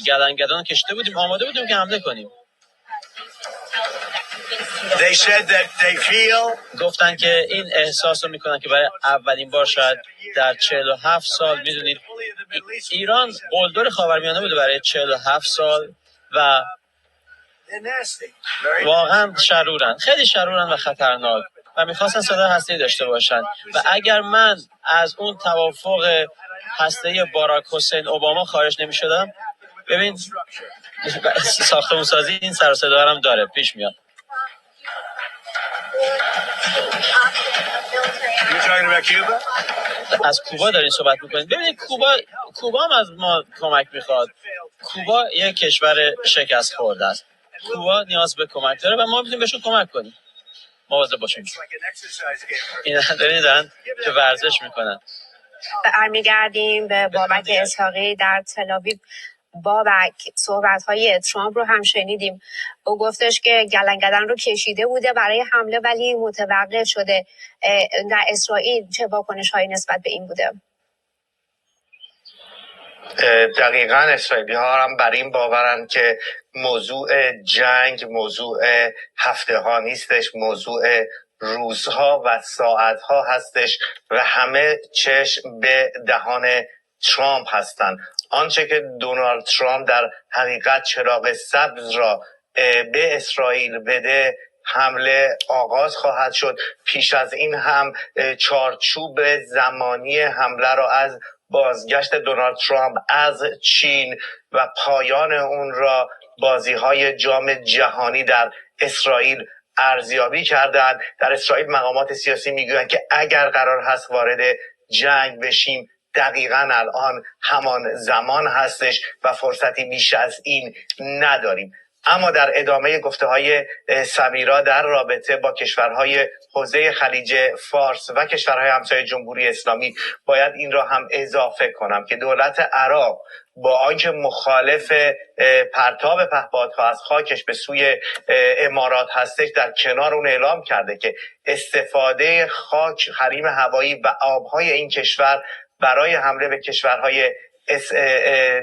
گدن کشته بودیم، آماده بودیم که حمله کنیم. گفتن که این احساس رو میکنن که برای اولین بار شاید در 47 سال، میدونید ایران قلدر خاورمیانه بوده برای 47 سال و واقعا شرورن، خیلی شرورن و خطرناک و میخواستن سلاح هسته‌ای داشته باشن و اگر من از اون توافق هسته‌ای باراک حسین اوباما خارج نمیشدم، ببین ساختمون سازی این سر و صدا هم داره پیش میاد. از کوبا دارین صحبت میکنید. ببینید کوبا هم از ما کمک میخواد. کوبا یک کشور شکست خورده است. کوبا نیاز به کمک داره و ما میتونیم بهشون کمک کنیم. مواظب باشیم. اینا دارن که ورزش میکنن. برمیگردیم به بابک اسحاقی در تل‌آویو. بابک، صحبت‌های ترامپ رو هم شنیدیم. او گفتش که گلنگدن رو کشیده بوده برای حمله ولی متوقف شده. در اسرائیل چه واکنش‌هایی نسبت به این بوده؟ دقیقاً اسرائیلی ها هم بر این باورن که موضوع جنگ موضوع هفته ها نیستش، موضوع روزها و ساعتها هستش و همه چشم به دهان ترامپ هستن. آنچه که دونالد ترامپ در حقیقت چراغ سبز را به اسرائیل بده، حمله آغاز خواهد شد. پیش از این هم چارچوب زمانی حمله را از بازگشت دونالد ترامپ از چین و پایان اون را بازی‌های جام جهانی در اسرائیل ارزیابی کردند. در اسرائیل مقامات سیاسی میگویند که اگر قرار هست وارد جنگ بشیم دقیقاً الان همان زمان هستش و فرصتی بیش از این نداریم. اما در ادامه گفته‌های سمیرا در رابطه با کشورهای حوزه خلیج فارس و کشورهای همسایه جمهوری اسلامی باید این را هم اضافه کنم که دولت عراق با آنکه مخالف پرتاب پهپادها از خاکش به سوی امارات هستش، در کنار اون اعلام کرده که استفاده خاک، حریم هوایی و آبهای این کشور برای حمله به کشورهای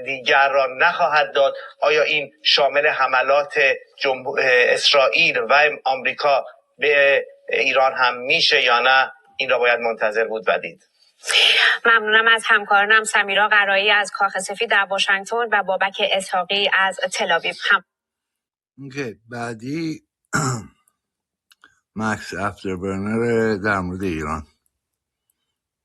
دیگر را نخواهد داد. آیا این شامل حملات اسرائیل و آمریکا به ایران هم میشه یا نه؟ این را باید منتظر بود و دید. ممنونم از همکارانم سمیرا قرایی از کاخ سفید در واشنگتن و بابک اسحاقی از تل‌آویو. بعدی مکس افتربرنر در مورد ایران.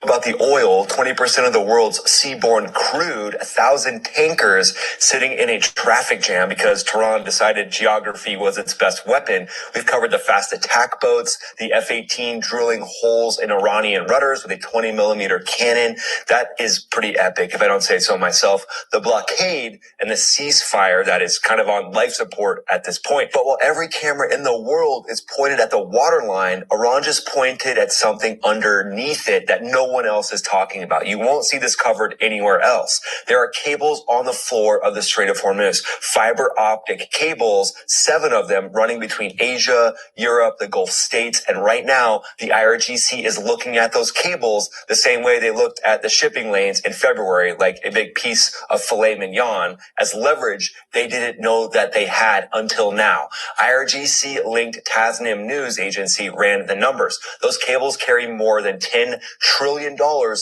About the oil, 20% of the world's seaborne crude, 1,000 tankers sitting in a traffic jam because Tehran decided geography was its best weapon. We've covered the fast attack boats, the F-18 drilling holes in Iranian rudders with a 20-millimeter cannon. That is pretty epic, if I don't say so myself. The blockade and the ceasefire that is kind of on life support at this point. But while every camera in the world is pointed at the waterline, Iran just pointed at something underneath it that no one else is talking about. You won't see this covered anywhere else. There are cables on the floor of the Strait of Hormuz, fiber optic cables, 7 of them running between Asia, Europe, the Gulf states. And right now, the IRGC is looking at those cables the same way they looked at the shipping lanes in February, like a big piece of filet mignon, as leverage they didn't know that they had until now. IRGC-linked Tasnim news agency ran the numbers. Those cables carry more than $10 trillion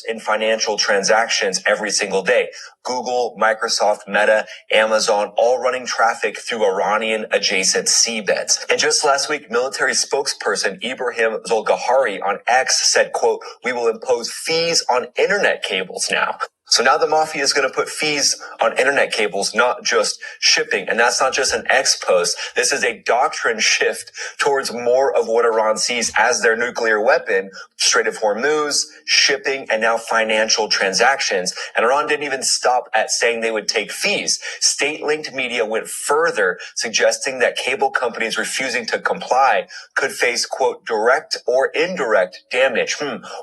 in financial transactions every single day. Google, Microsoft, Meta, Amazon, all running traffic through Iranian adjacent seabeds. And just last week, military spokesperson Ibrahim Zolghari on X said, quote, "We will impose fees on internet cables now." So now the mafia is going to put fees on internet cables, not just shipping. And that's not just an X post. This is a doctrine shift towards more of what Iran sees as their nuclear weapon, Strait of Hormuz, shipping, and now financial transactions. And Iran didn't even stop at saying they would take fees. State-linked media went further, suggesting that cable companies refusing to comply could face, quote, direct or indirect damage.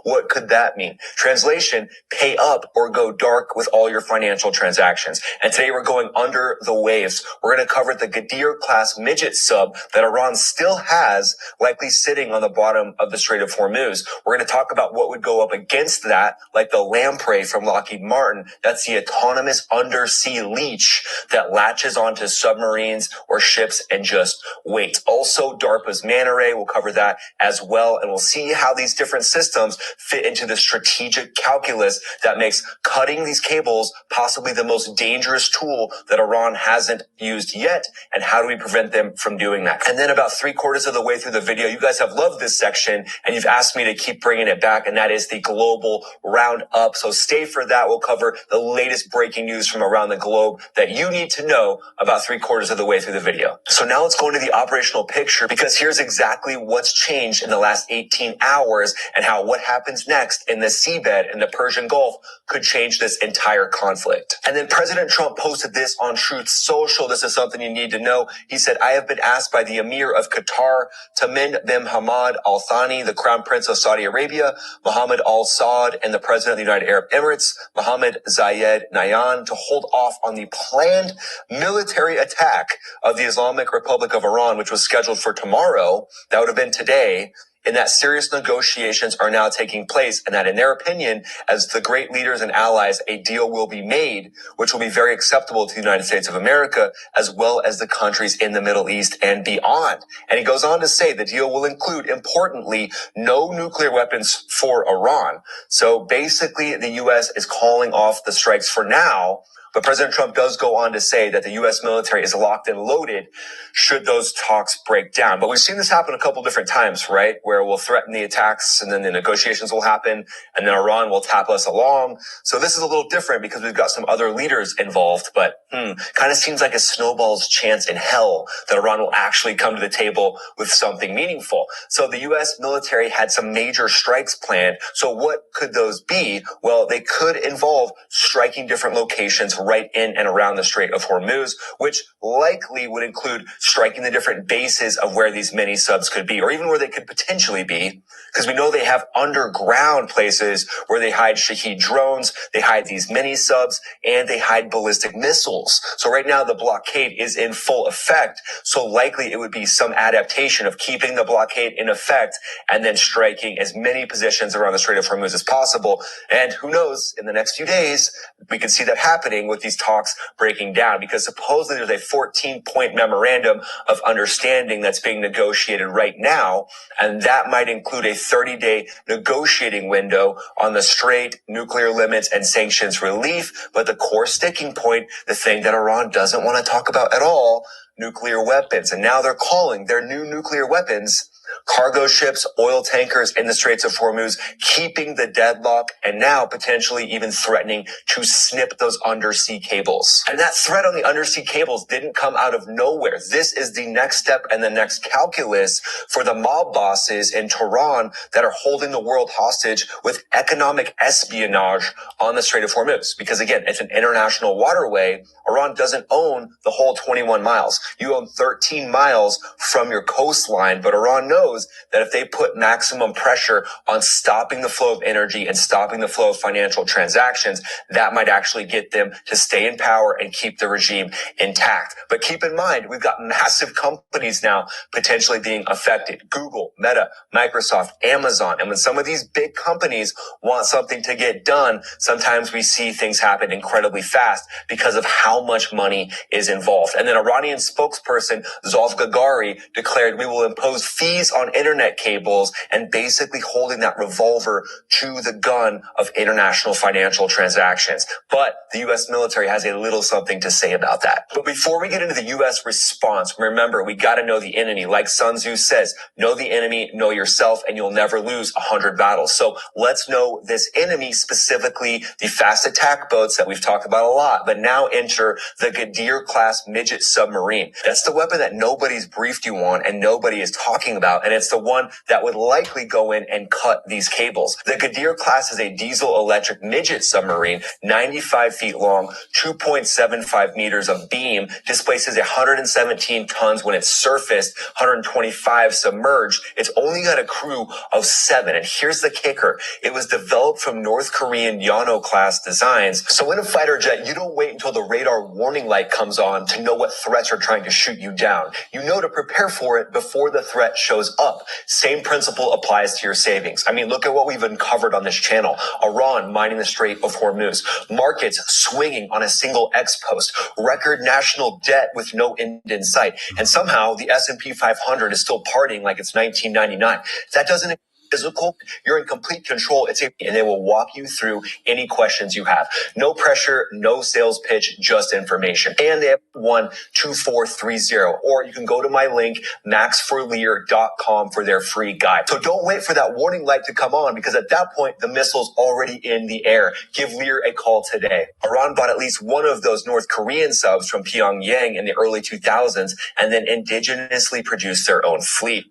What could that mean? Translation, pay up or go dark with all your financial transactions. And today we're going under the waves. We're going to cover the Gadir class midget sub that Iran still has, likely sitting on the bottom of the Strait of Hormuz. We're going to talk about what would go up against that, like the Lamprey from Lockheed Martin. That's the autonomous undersea leech that latches onto submarines or ships and just waits. Also, DARPA's Manta Ray, we'll cover that as well. And we'll see how these different systems fit into the strategic calculus that makes cutting these cables possibly the most dangerous tool that Iran hasn't used yet, and how do we prevent them from doing that? And then about 3/4 of the way through the video, you guys have loved this section and you've asked me to keep bringing it back, and that is the global roundup. So stay for that. We'll cover the latest breaking news from around the globe that you need to know about 3/4 of the way through the video. So now let's go into the operational picture, because here's exactly what's changed in the last 18 hours and how what happens next in the seabed in the Persian Gulf could change this entire conflict. And then President Trump posted this on Truth Social. This is something you need to know. He said, "I have been asked by the Emir of Qatar, Tamim bin Hamad Al Thani, the Crown Prince of Saudi Arabia, Mohammed Al Saud, and the President of the United Arab Emirates, Mohammed Zayed Nahyan, to hold off on the planned military attack of the Islamic Republic of Iran, which was scheduled for tomorrow. That would have been today. In that serious negotiations are now taking place, and that in their opinion, as the great leaders and allies, a deal will be made, which will be very acceptable to the United States of America, as well as the countries in the Middle East and beyond." And he goes on to say the deal will include, importantly, no nuclear weapons for Iran. So basically, the U.S. is calling off the strikes for now. But President Trump does go on to say that the U.S. military is locked and loaded should those talks break down. But we've seen this happen a couple different times, right? Where we'll threaten the attacks and then the negotiations will happen and then Iran will tap us along. So this is a little different because we've got some other leaders involved, but kind of seems like a snowball's chance in hell that Iran will actually come to the table with something meaningful. So the U.S. military had some major strikes planned. So what could those be? Well, they could involve striking different locations right in and around the Strait of Hormuz, which likely would include striking the different bases of where these mini subs could be, or even where they could potentially be, because we know they have underground places where they hide Shahed drones, they hide these mini subs, and they hide ballistic missiles. So right now the blockade is in full effect, so likely it would be some adaptation of keeping the blockade in effect and then striking as many positions around the Strait of Hormuz as possible. And who knows, in the next few days, we could see that happening with these talks breaking down, because supposedly there's a 14-point memorandum of understanding that's being negotiated right now, and that might include a 30-day negotiating window on the Strait, nuclear limits, and sanctions relief. But the core sticking point, the thing that Iran doesn't want to talk about at all, nuclear weapons. And now they're calling their new nuclear weapons Cargo ships, oil tankers in the Straits of Hormuz, keeping the deadlock and now potentially even threatening to snip those undersea cables. And that threat on the undersea cables didn't come out of nowhere. This is the next step and the next calculus for the mob bosses in Tehran that are holding the world hostage with economic espionage on the Strait of Hormuz. Because again, it's an international waterway. Iran doesn't own the whole 21 miles. You own 13 miles from your coastline, but Iran knows that if they put maximum pressure on stopping the flow of energy and stopping the flow of financial transactions, that might actually get them to stay in power and keep the regime intact. But keep in mind, we've got massive companies now potentially being affected. Google, Meta, Microsoft, Amazon. And when some of these big companies want something to get done, sometimes we see things happen incredibly fast because of how much money is involved. And then Iranian spokesperson Zolf Gagari declared, we will impose fees on internet cables, and basically holding that revolver to the gun of international financial transactions. But the U.S. military has a little something to say about that. But before we get into the U.S. response, remember, we got to know the enemy. Like Sun Tzu says, know the enemy, know yourself, and you'll never lose 100 battles. So let's know this enemy, specifically the fast attack boats that we've talked about a lot, but now enter the Ghadir class midget submarine. That's the weapon that nobody's briefed you on and nobody is talking about, and it's the one that would likely go in and cut these cables. The Ghadir class is a diesel-electric midget submarine, 95 feet long, 2.75 meters of beam, displaces 117 tons when it's surfaced, 125 submerged. It's only got a crew of 7, and here's the kicker. It was developed from North Korean Yano class designs. So in a fighter jet, you don't wait until the radar warning light comes on to know what threats are trying to shoot you down. You know to prepare for it before the threat shows up. Same principle applies to your savings. I mean, look at what we've uncovered on this channel. Iran mining the Strait of Hormuz. Markets swinging on a single X post. Record national debt with no end in sight. And somehow the S&P 500 is still partying like it's 1999. That doesn't physical, you're in complete control. And they will walk you through any questions you have. No pressure, no sales pitch, just information. And they have 12430. Or you can go to my link, maxforlear.com, for their free guide. So don't wait for that warning light to come on, because at that point, the missile's already in the air. Give Lear a call today. Iran bought at least one of those North Korean subs from Pyongyang in the early 2000s and then indigenously produced their own fleet.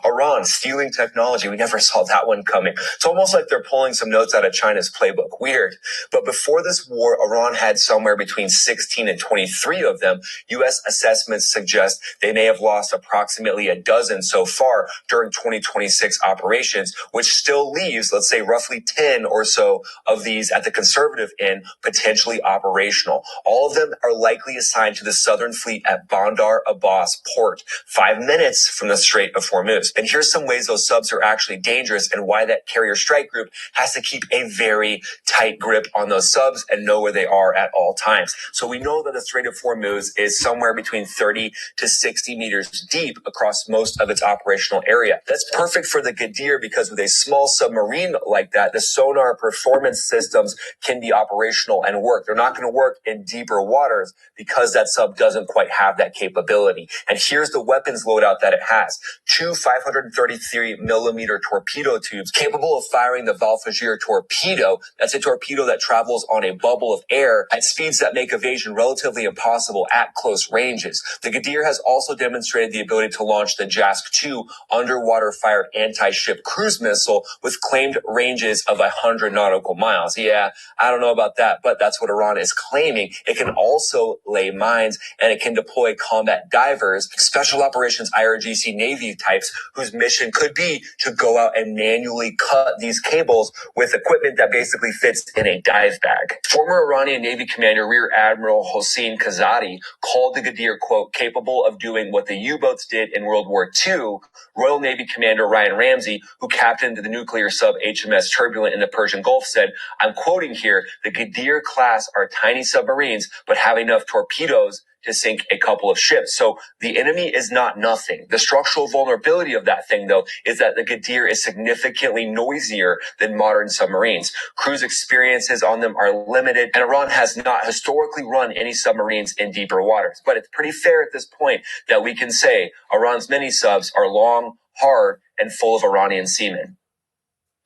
Iran stealing technology. We never saw that one coming. It's almost like they're pulling some notes out of China's playbook. Weird. But before this war, Iran had somewhere between 16 and 23 of them. U.S. assessments suggest they may have lost approximately a dozen so far during 2026 operations, which still leaves, let's say, roughly 10 or so of these at the conservative end potentially operational. All of them are likely assigned to the Southern Fleet at Bandar Abbas Port, 5 minutes from the Strait of Hormuz. And here's some ways those subs are actually dangerous and why that carrier strike group has to keep a very tight grip on those subs and know where they are at all times. So we know that the Strait of Hormuz is somewhere between 30 to 60 meters deep across most of its operational area. That's perfect for the Ghadir because with a small submarine like that, the sonar performance systems can be operational and work. They're not going to work in deeper waters because that sub doesn't quite have that capability. And here's the weapons loadout that it has. 2 533 millimeter torpedo tubes capable of firing the Valfajir torpedo. That's a torpedo that travels on a bubble of air at speeds that make evasion relatively impossible at close ranges. The Ghadir has also demonstrated the ability to launch the JASC-2 underwater-fired anti-ship cruise missile with claimed ranges of 100 nautical miles. Yeah, I don't know about that, but that's what Iran is claiming. It can also lay mines, and it can deploy combat divers, special operations IRGC Navy types, whose mission could be to go out and manually cut these cables with equipment that basically fits in a dive bag. Former Iranian Navy Commander Rear Admiral Hossein Kazadi called the Ghadir, quote, capable of doing what the U-boats did in World War II. Royal Navy Commander Ryan Ramsey, who captained the nuclear sub HMS Turbulent in the Persian Gulf, said, I'm quoting here, the Ghadir class are tiny submarines, but have enough torpedoes to sink a couple of ships. So the enemy is not nothing. The structural vulnerability of that thing, though, is that the Ghadir is significantly noisier than modern submarines. Cruise experiences on them are limited, and Iran has not historically run any submarines in deeper waters. But it's pretty fair at this point that we can say Iran's mini subs are long, hard, and full of Iranian seamen.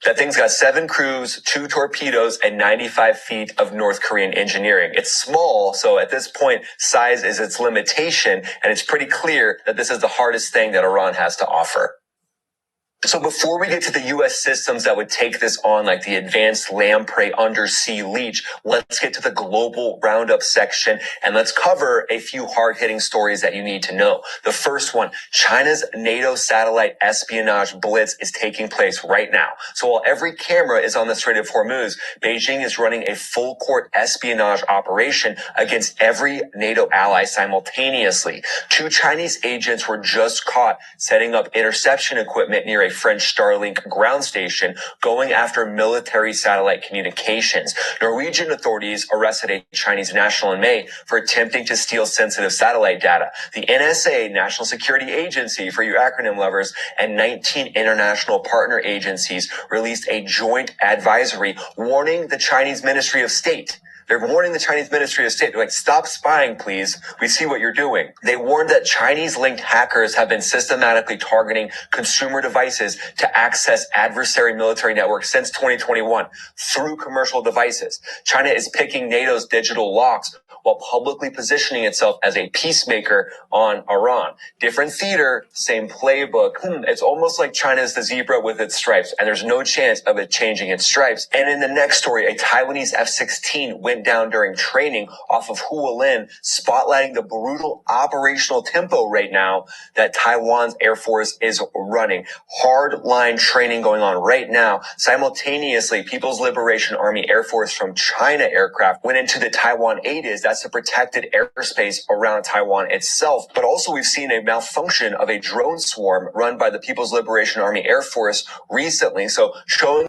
That thing's got 7 crews, 2 torpedoes, and 95 feet of North Korean engineering. It's small, so at this point, size is its limitation, and it's pretty clear that this is the hardest thing that Iran has to offer. So before we get to the U.S. systems that would take this on, like the advanced lamprey undersea leech, let's get to the global roundup section and let's cover a few hard-hitting stories that you need to know. The first one, China's NATO satellite espionage blitz is taking place right now. So while every camera is on the Strait of Hormuz, Beijing is running a full-court espionage operation against every NATO ally simultaneously. 2 Chinese agents were just caught setting up interception equipment near a French Starlink ground station going after military satellite communications. Norwegian authorities arrested a Chinese national in May for attempting to steal sensitive satellite data. The NSA, National Security Agency for you acronym lovers, and 19 international partner agencies released a joint advisory warning the Chinese Ministry of State. They're warning the Chinese Ministry of State. They're like, stop spying, please. We see what you're doing. They warned that Chinese-linked hackers have been systematically targeting consumer devices to access adversary military networks since 2021 through commercial devices. China is picking NATO's digital locks while publicly positioning itself as a peacemaker on Iran. Different theater, same playbook. It's almost like China's the zebra with its stripes, and there's no chance of it changing its stripes. And in the next story, a Taiwanese F-16 went down during training off of Hualien, spotlighting the brutal operational tempo right now that Taiwan's Air Force is running. Hard line training going on right now. Simultaneously, People's Liberation Army Air Force from China aircraft went into the Taiwan ADIZ, that's the protected airspace around Taiwan itself. But also we've seen a malfunction of a drone swarm run by the People's Liberation Army Air Force recently. So showing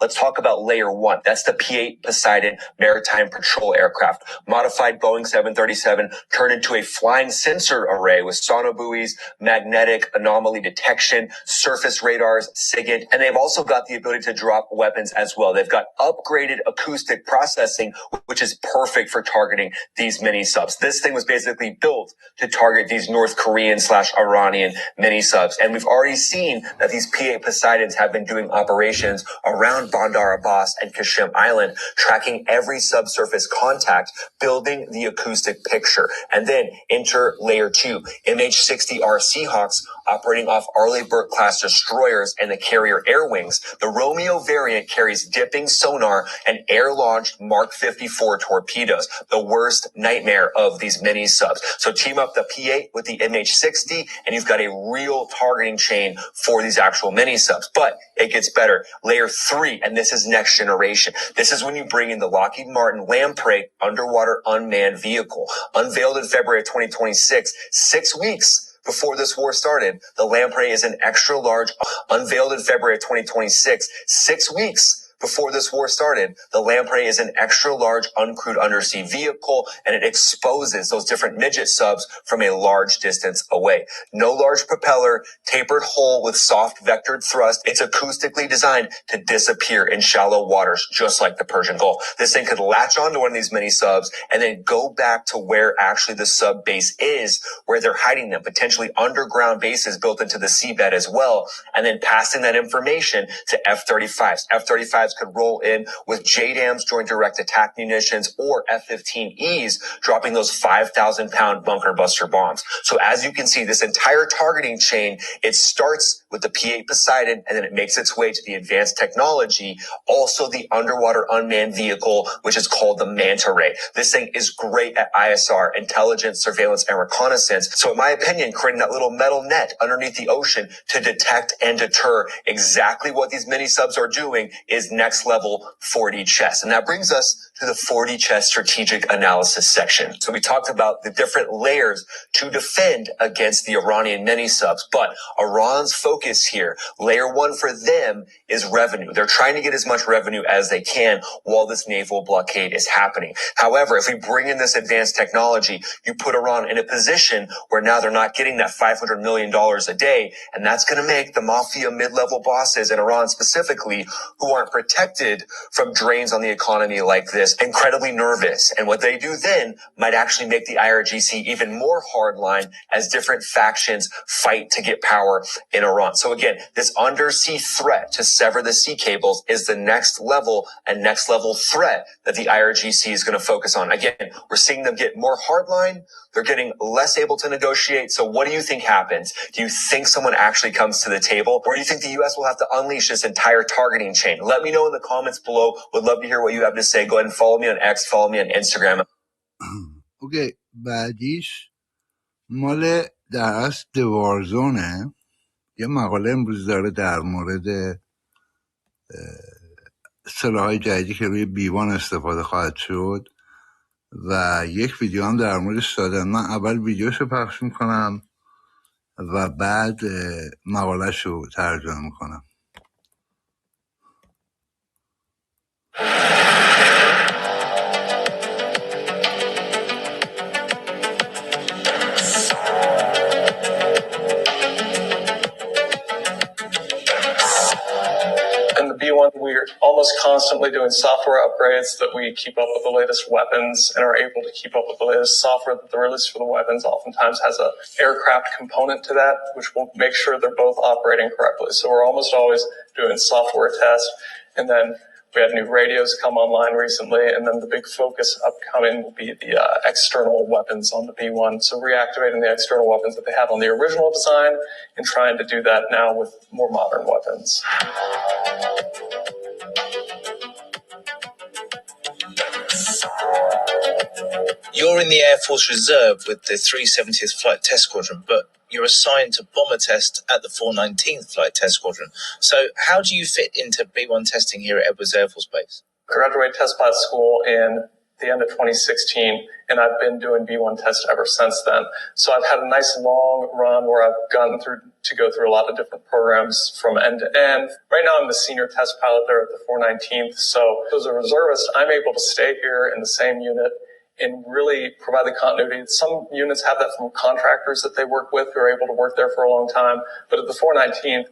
let's talk about Layer 1. That's the P-8 Poseidon maritime patrol aircraft. Modified Boeing 737 turned into a flying sensor array with sonobuoys, magnetic anomaly detection, surface radars, SIGINT, and they've also got the ability to drop weapons as well. They've got upgraded acoustic processing, which is perfect for targeting these mini-subs. This thing was basically built to target these North Korean / Iranian mini-subs. And we've already seen that these P-8 Poseidons have been doing operations around Bandar Abbas and Qashem Island, tracking every subsurface contact, building the acoustic picture. And then enter Layer 2, MH-60R Seahawks operating off Arleigh Burke-class destroyers and the carrier air wings. The Romeo variant carries dipping sonar and air-launched Mark 54 torpedoes, the worst nightmare of these mini-subs. So team up the P-8 with the MH-60, and you've got a real targeting chain for these actual mini-subs. But it gets better. Layer 3, and this is next generation. This is when you bring in the Lockheed Martin Lamprey underwater unmanned vehicle. Unveiled in February of 2026, 6 weeks before this war started, the Lamprey is an extra large, unveiled in February of 2026, 6 weeks before this war started, the Lamprey is an extra large uncrewed undersea vehicle, and it exposes those different midget subs from a large distance away. No large propeller, tapered hull with soft vectored thrust. It's acoustically designed to disappear in shallow waters, just like the Persian Gulf. This thing could latch onto one of these mini subs and then go back to where actually the sub base is, where they're hiding them, potentially underground bases built into the seabed as well, and then passing that information to F-35s. F-35s could roll in with JDAM's Joint Direct Attack Munitions or F-15Es, dropping those 5,000-pound bunker buster bombs. So as you can see, this entire targeting chain, it starts with the P-8 Poseidon, and then it makes its way to the advanced technology, also the underwater unmanned vehicle, which is called the Manta Ray. This thing is great at ISR, intelligence, surveillance, and reconnaissance. So in my opinion, creating that little metal net underneath the ocean to detect and deter exactly what these mini-subs are doing is next level 4D chess. And that brings us to the 4D chess strategic analysis section. So we talked about the different layers to defend against the Iranian mini-subs, but Iran's focus here, layer 1 for them, is revenue. They're trying to get as much revenue as they can while this naval blockade is happening. However, if we bring in this advanced technology, you put Iran in a position where now they're not getting that $500 million a day, and that's going to make the mafia mid-level bosses in Iran specifically, who aren't protected from drains on the economy like this, incredibly nervous. And what they do then might actually make the IRGC even more hardline as different factions fight to get power in Iran. So again, this undersea threat to sever the sea cables is the next level threat that the IRGC is going to focus on. Again, we're seeing them get more hardline. They're getting less able to negotiate. So what do you think happens? Do you think someone actually comes to the table? Or do you think the U.S. will have to unleash this entire targeting chain? Let me know in the comments below. Would love to hear what you have to say. Go ahead and follow me on X, follow me on Instagram. اوکی بعدیش مال در اصل دوارزونه. یه مقاله امروز داره در مورد سلاح‌های جدیدی که روی بیوان استفاده خواهد شد و یک ویدیو هم در موردش دادن. من اول ویدیوشو پخش میکنم و بعد مقالهشو ترجمه میکنم. In the B1, we're almost constantly doing software upgrades that we keep up with the latest weapons and are able to keep up with the latest software that the release for the weapons oftentimes has an aircraft component to that, which will make sure they're both operating correctly. So we're almost always doing software tests. And then we had new radios come online recently. And then the big focus upcoming will be the external weapons on the B1. So reactivating the external weapons that they have on the original design and trying to do that now with more modern weapons. You're in the Air Force Reserve with the 370th Flight Test Squadron, but you're assigned to bomber test at the 419th Flight Test Squadron. So how do you fit into B-1 testing here at Edwards Air Force Base? I graduated test pilot school in the end of 2016, and I've been doing B-1 tests ever since then. So I've had a nice long run where I've gotten through to go through a lot of different programs from end to end. Right now I'm the senior test pilot there at the 419th. So as a reservist, I'm able to stay here in the same unit and really provide the continuity. Some units have that from contractors that they work with who are able to work there for a long time. But at the 419th,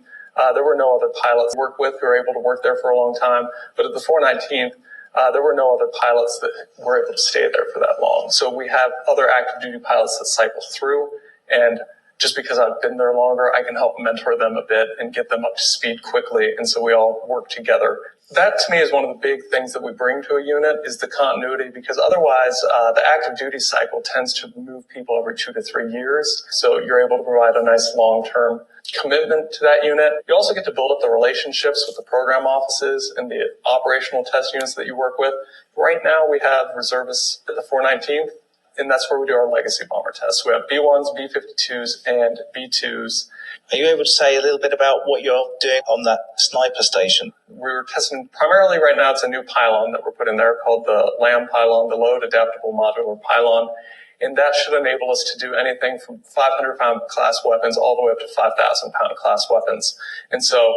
there were no other pilots to work with who are able to work there for a long time. But at the 419th, there were no other pilots that were able to stay there for that long. So we have other active duty pilots that cycle through, and just because I've been there longer, I can help mentor them a bit and get them up to speed quickly. And so we all work together. That to me is one of the big things that we bring to a unit is the continuity, because otherwise the active duty cycle tends to move people every 2 to 3 years. So you're able to provide a nice long-term commitment to that unit. You also get to build up the relationships with the program offices and the operational test units that you work with. Right now we have reservists at the 419th, and that's where we do our legacy bomber tests. We have B1s, B-52s, and B-2s. Are you able to say a little bit about what you're doing on that sniper station? We're testing primarily right now, it's a new pylon that we're putting there called the LAM pylon, the Load Adaptable Modular Pylon. And that should enable us to do anything from 500-pound class weapons all the way up to 5,000-pound class weapons. And so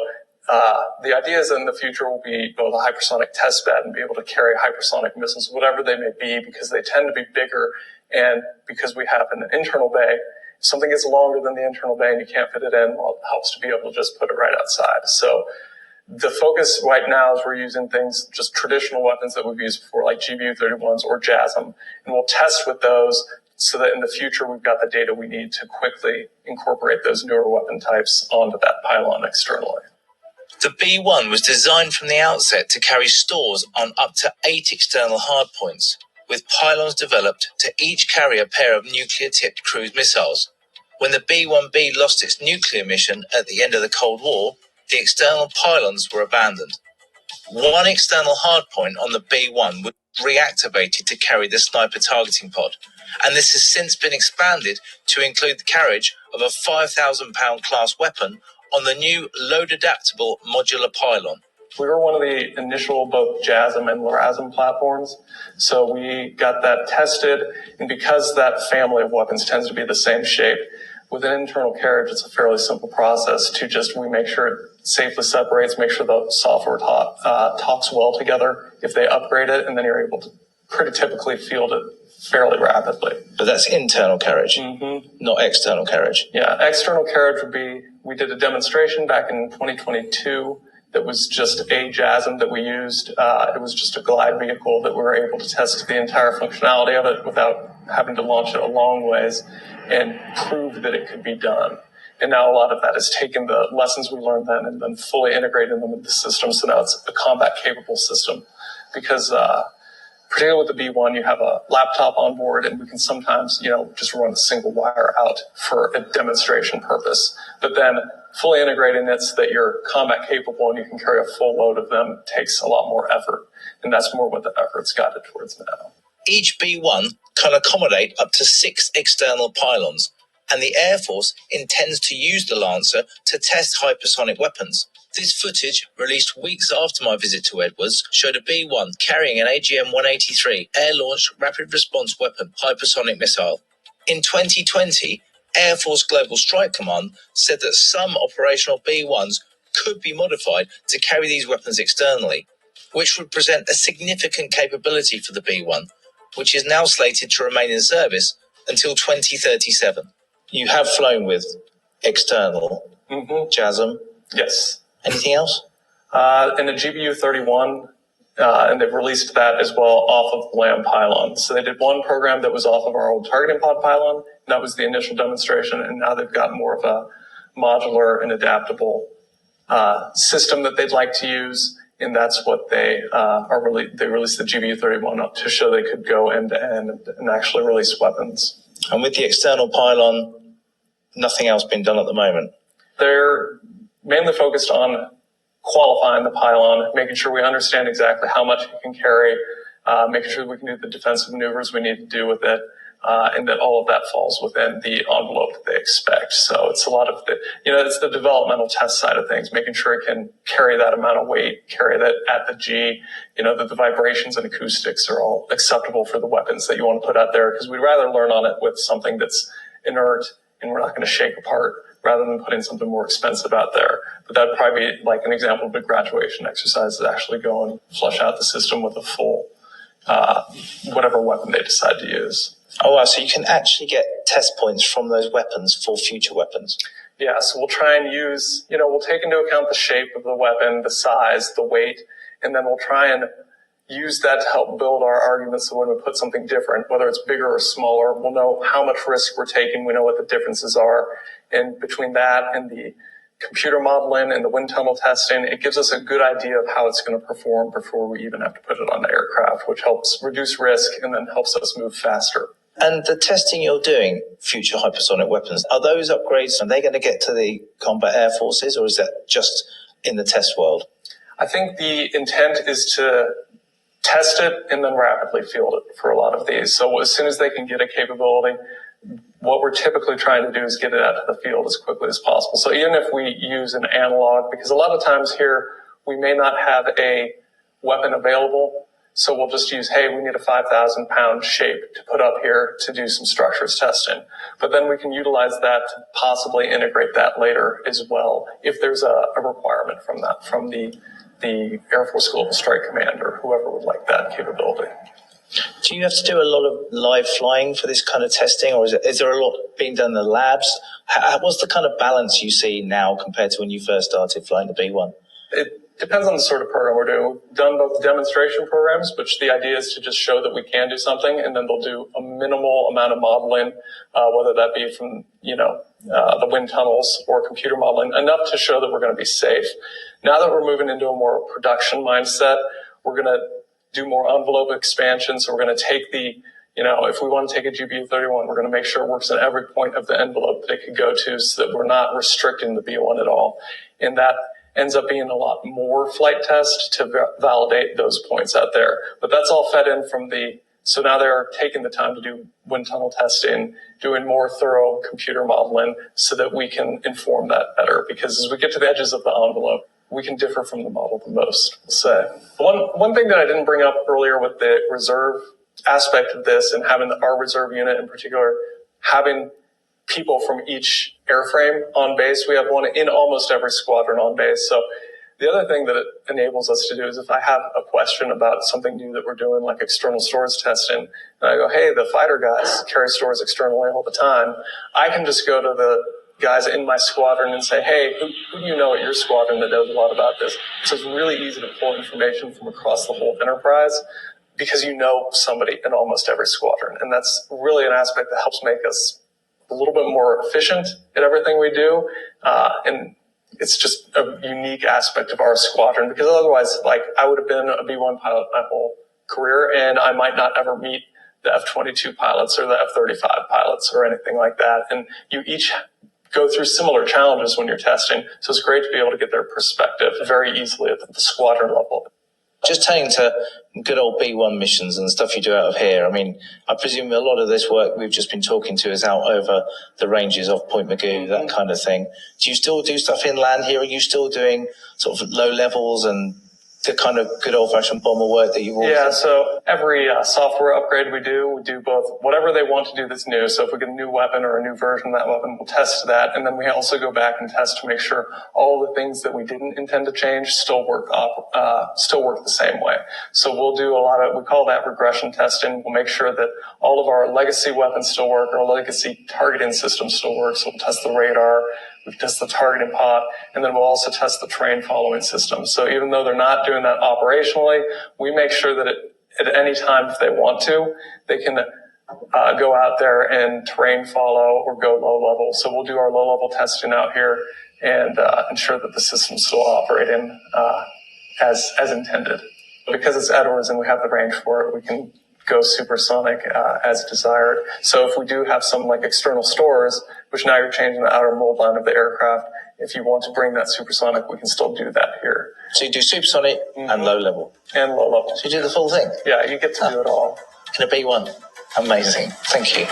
the idea is in the future will be both a hypersonic test bed and be able to carry hypersonic missiles, whatever they may be, because they tend to be bigger. And because we have an internal bay, if something gets longer than the internal bay and you can't fit it in, well, it helps to be able to just put it right outside. So the focus right now is we're using things, just traditional weapons that we've used before, like GBU-31s or JASM, and we'll test with those so that in the future we've got the data we need to quickly incorporate those newer weapon types onto that pylon externally. The B-1 was designed from the outset to carry stores on up to 8 external hardpoints, with pylons developed to each carry a pair of nuclear-tipped cruise missiles. When the B-1B lost its nuclear mission at the end of the Cold War, the external pylons were abandoned. One external hardpoint on the B-1 was reactivated to carry the sniper targeting pod, and this has since been expanded to include the carriage of a 5,000-pound class weapon on the new load-adaptable modular pylon. We were one of the initial both JASM and LRASM platforms, so we got that tested, and because that family of weapons tends to be the same shape, with an internal carriage, it's a fairly simple process to just, we make sure it safely separates, make sure the software talks well together if they upgrade it, and then you're able to pretty typically field it fairly rapidly. But that's internal carriage, not external carriage. Yeah, external carriage would be, we did a demonstration back in 2022 that was just a JASM that we used. It was just a glide vehicle that we were able to test the entire functionality of it without having to launch it a long ways and prove that it could be done. And now a lot of that has taken the lessons we learned then and then fully integrated them into the system. So now it's a combat capable system because, particularly with the B1, you have a laptop on board and we can sometimes, just run a single wire out for a demonstration purpose. But then fully integrating it so that you're combat capable and you can carry a full load of them takes a lot more effort. And that's more what the effort's guided towards now. Each B1 can accommodate up to 6 external pylons, and the Air Force intends to use the Lancer to test hypersonic weapons. This footage, released weeks after my visit to Edwards, showed a B-1 carrying an AGM-183 air-launched rapid response weapon hypersonic missile. In 2020, Air Force Global Strike Command said that some operational B-1s could be modified to carry these weapons externally, which would present a significant capability for the B-1, which is now slated to remain in service until 2037. You have flown with external JASM? Yes. Anything else? And the GBU-31, and they've released that as well off of the LAM pylon. So they did one program that was off of our old targeting pod pylon, and that was the initial demonstration, and now they've got more of a modular and adaptable system that they'd like to use, and that's what they they released the GBU-31 up to show they could go end-to-end and actually release weapons. And with the external pylon, nothing else been done at the moment? They're mainly focused on qualifying the pylon, making sure we understand exactly how much it can carry, making sure we can do the defensive maneuvers we need to do with it, and that all of that falls within the envelope that they expect. So it's a lot of it's the developmental test side of things, making sure it can carry that amount of weight, carry that at the G, that the vibrations and acoustics are all acceptable for the weapons that you want to put out there, because we'd rather learn on it with something that's inert and we're not going to shake apart, rather than putting something more expensive out there. But that'd probably be like an example of a graduation exercise to actually go and flush out the system with a full, whatever weapon they decide to use. Oh, wow. So you can actually get test points from those weapons for future weapons? Yeah, so we'll try and use, we'll take into account the shape of the weapon, the size, the weight, and then we'll try and use that to help build our arguments. So when we put something different, whether it's bigger or smaller, we'll know how much risk we're taking. We know what the differences are. And between that and the computer modeling and the wind tunnel testing, it gives us a good idea of how it's going to perform before we even have to put it on the aircraft, which helps reduce risk and then helps us move faster. And the testing you're doing, future hypersonic weapons, are those upgrades, are they going to get to the combat air forces, or is that just in the test world? I think the intent is to test it and then rapidly field it for a lot of these. So as soon as they can get a capability, what we're typically trying to do is get it out to the field as quickly as possible. So even if we use an analog, because a lot of times here we may not have a weapon available, so we'll just use, hey, we need a 5,000-pound shape to put up here to do some structures testing. But then we can utilize that to possibly integrate that later as well if there's a requirement from that, from the Air Force Global Strike Command or whoever would like that capability. Do you have to do a lot of live flying for this kind of testing, or is there a lot being done in the labs? What's the kind of balance you see now compared to when you first started flying the B-1? It depends on the sort of program we're doing. We've done both demonstration programs, which the idea is to just show that we can do something, and then they'll do a minimal amount of modeling, whether that be from, the wind tunnels or computer modeling, enough to show that we're going to be safe. Now that we're moving into a more production mindset, we're going to do more envelope expansion. So we're going to take the, if we want to take a GBU-31, we're going to make sure it works in every point of the envelope that it could go to so that we're not restricting the B-1 at all. And that ends up being a lot more flight test to validate those points out there. But that's all fed in from so now they're taking the time to do wind tunnel testing, doing more thorough computer modeling so that we can inform that better. Because as we get to the edges of the envelope, we can differ from the model the most, we'll say. One thing that I didn't bring up earlier with the reserve aspect of this and having our reserve unit in particular, having people from each airframe on base. We have one in almost every squadron on base. So the other thing that it enables us to do is if I have a question about something new that we're doing, like external stores testing, and I go, hey, the fighter guys carry stores externally all the time, I can just go to the guys in my squadron and say, hey, who do you know at your squadron that knows a lot about this? So it's really easy to pull information from across the whole enterprise because you know somebody in almost every squadron. And that's really an aspect that helps make us a little bit more efficient at everything we do. And it's just a unique aspect of our squadron because otherwise, like, I would have been a B-1 pilot my whole career and I might not ever meet the F-22 pilots or the F-35 pilots or anything like that. And you each go through similar challenges when you're testing. So it's great to be able to get their perspective very easily at the squadron level. Just taking to good old B1 missions and stuff you do out of here, I mean, I presume a lot of this work we've just been talking to is out over the ranges off Point Magoo, that kind of thing. Do you still do stuff inland here? Are you still doing sort of low levels and the kind of good old-fashioned bomber work that you've always done? So every software upgrade we do both whatever they want to do that's new. So if we get a new weapon or a new version of that weapon, we'll test that. And then we also go back and test to make sure all the things that we didn't intend to change still work the same way. So we'll do a lot of, we call that regression testing. We'll make sure that all of our legacy weapons still work, our legacy targeting system still works. So we'll test the radar, we test the targeting pod, and then we'll also test the terrain following system. So even though they're not doing that operationally, we make sure that at any time, if they want to, they can go out there and terrain follow or go low level. So we'll do our low level testing out here and ensure that the system's still operating as intended. Because it's Edwards and we have the range for it, we can go supersonic as desired. So if we do have some like external stores, which now you're changing the outer mold line of the aircraft, if you want to bring that supersonic, we can still do that here. So you do supersonic and low level? And low level. So you do the full thing? Yeah, you get to do it all. In a B1? Amazing. Thank you.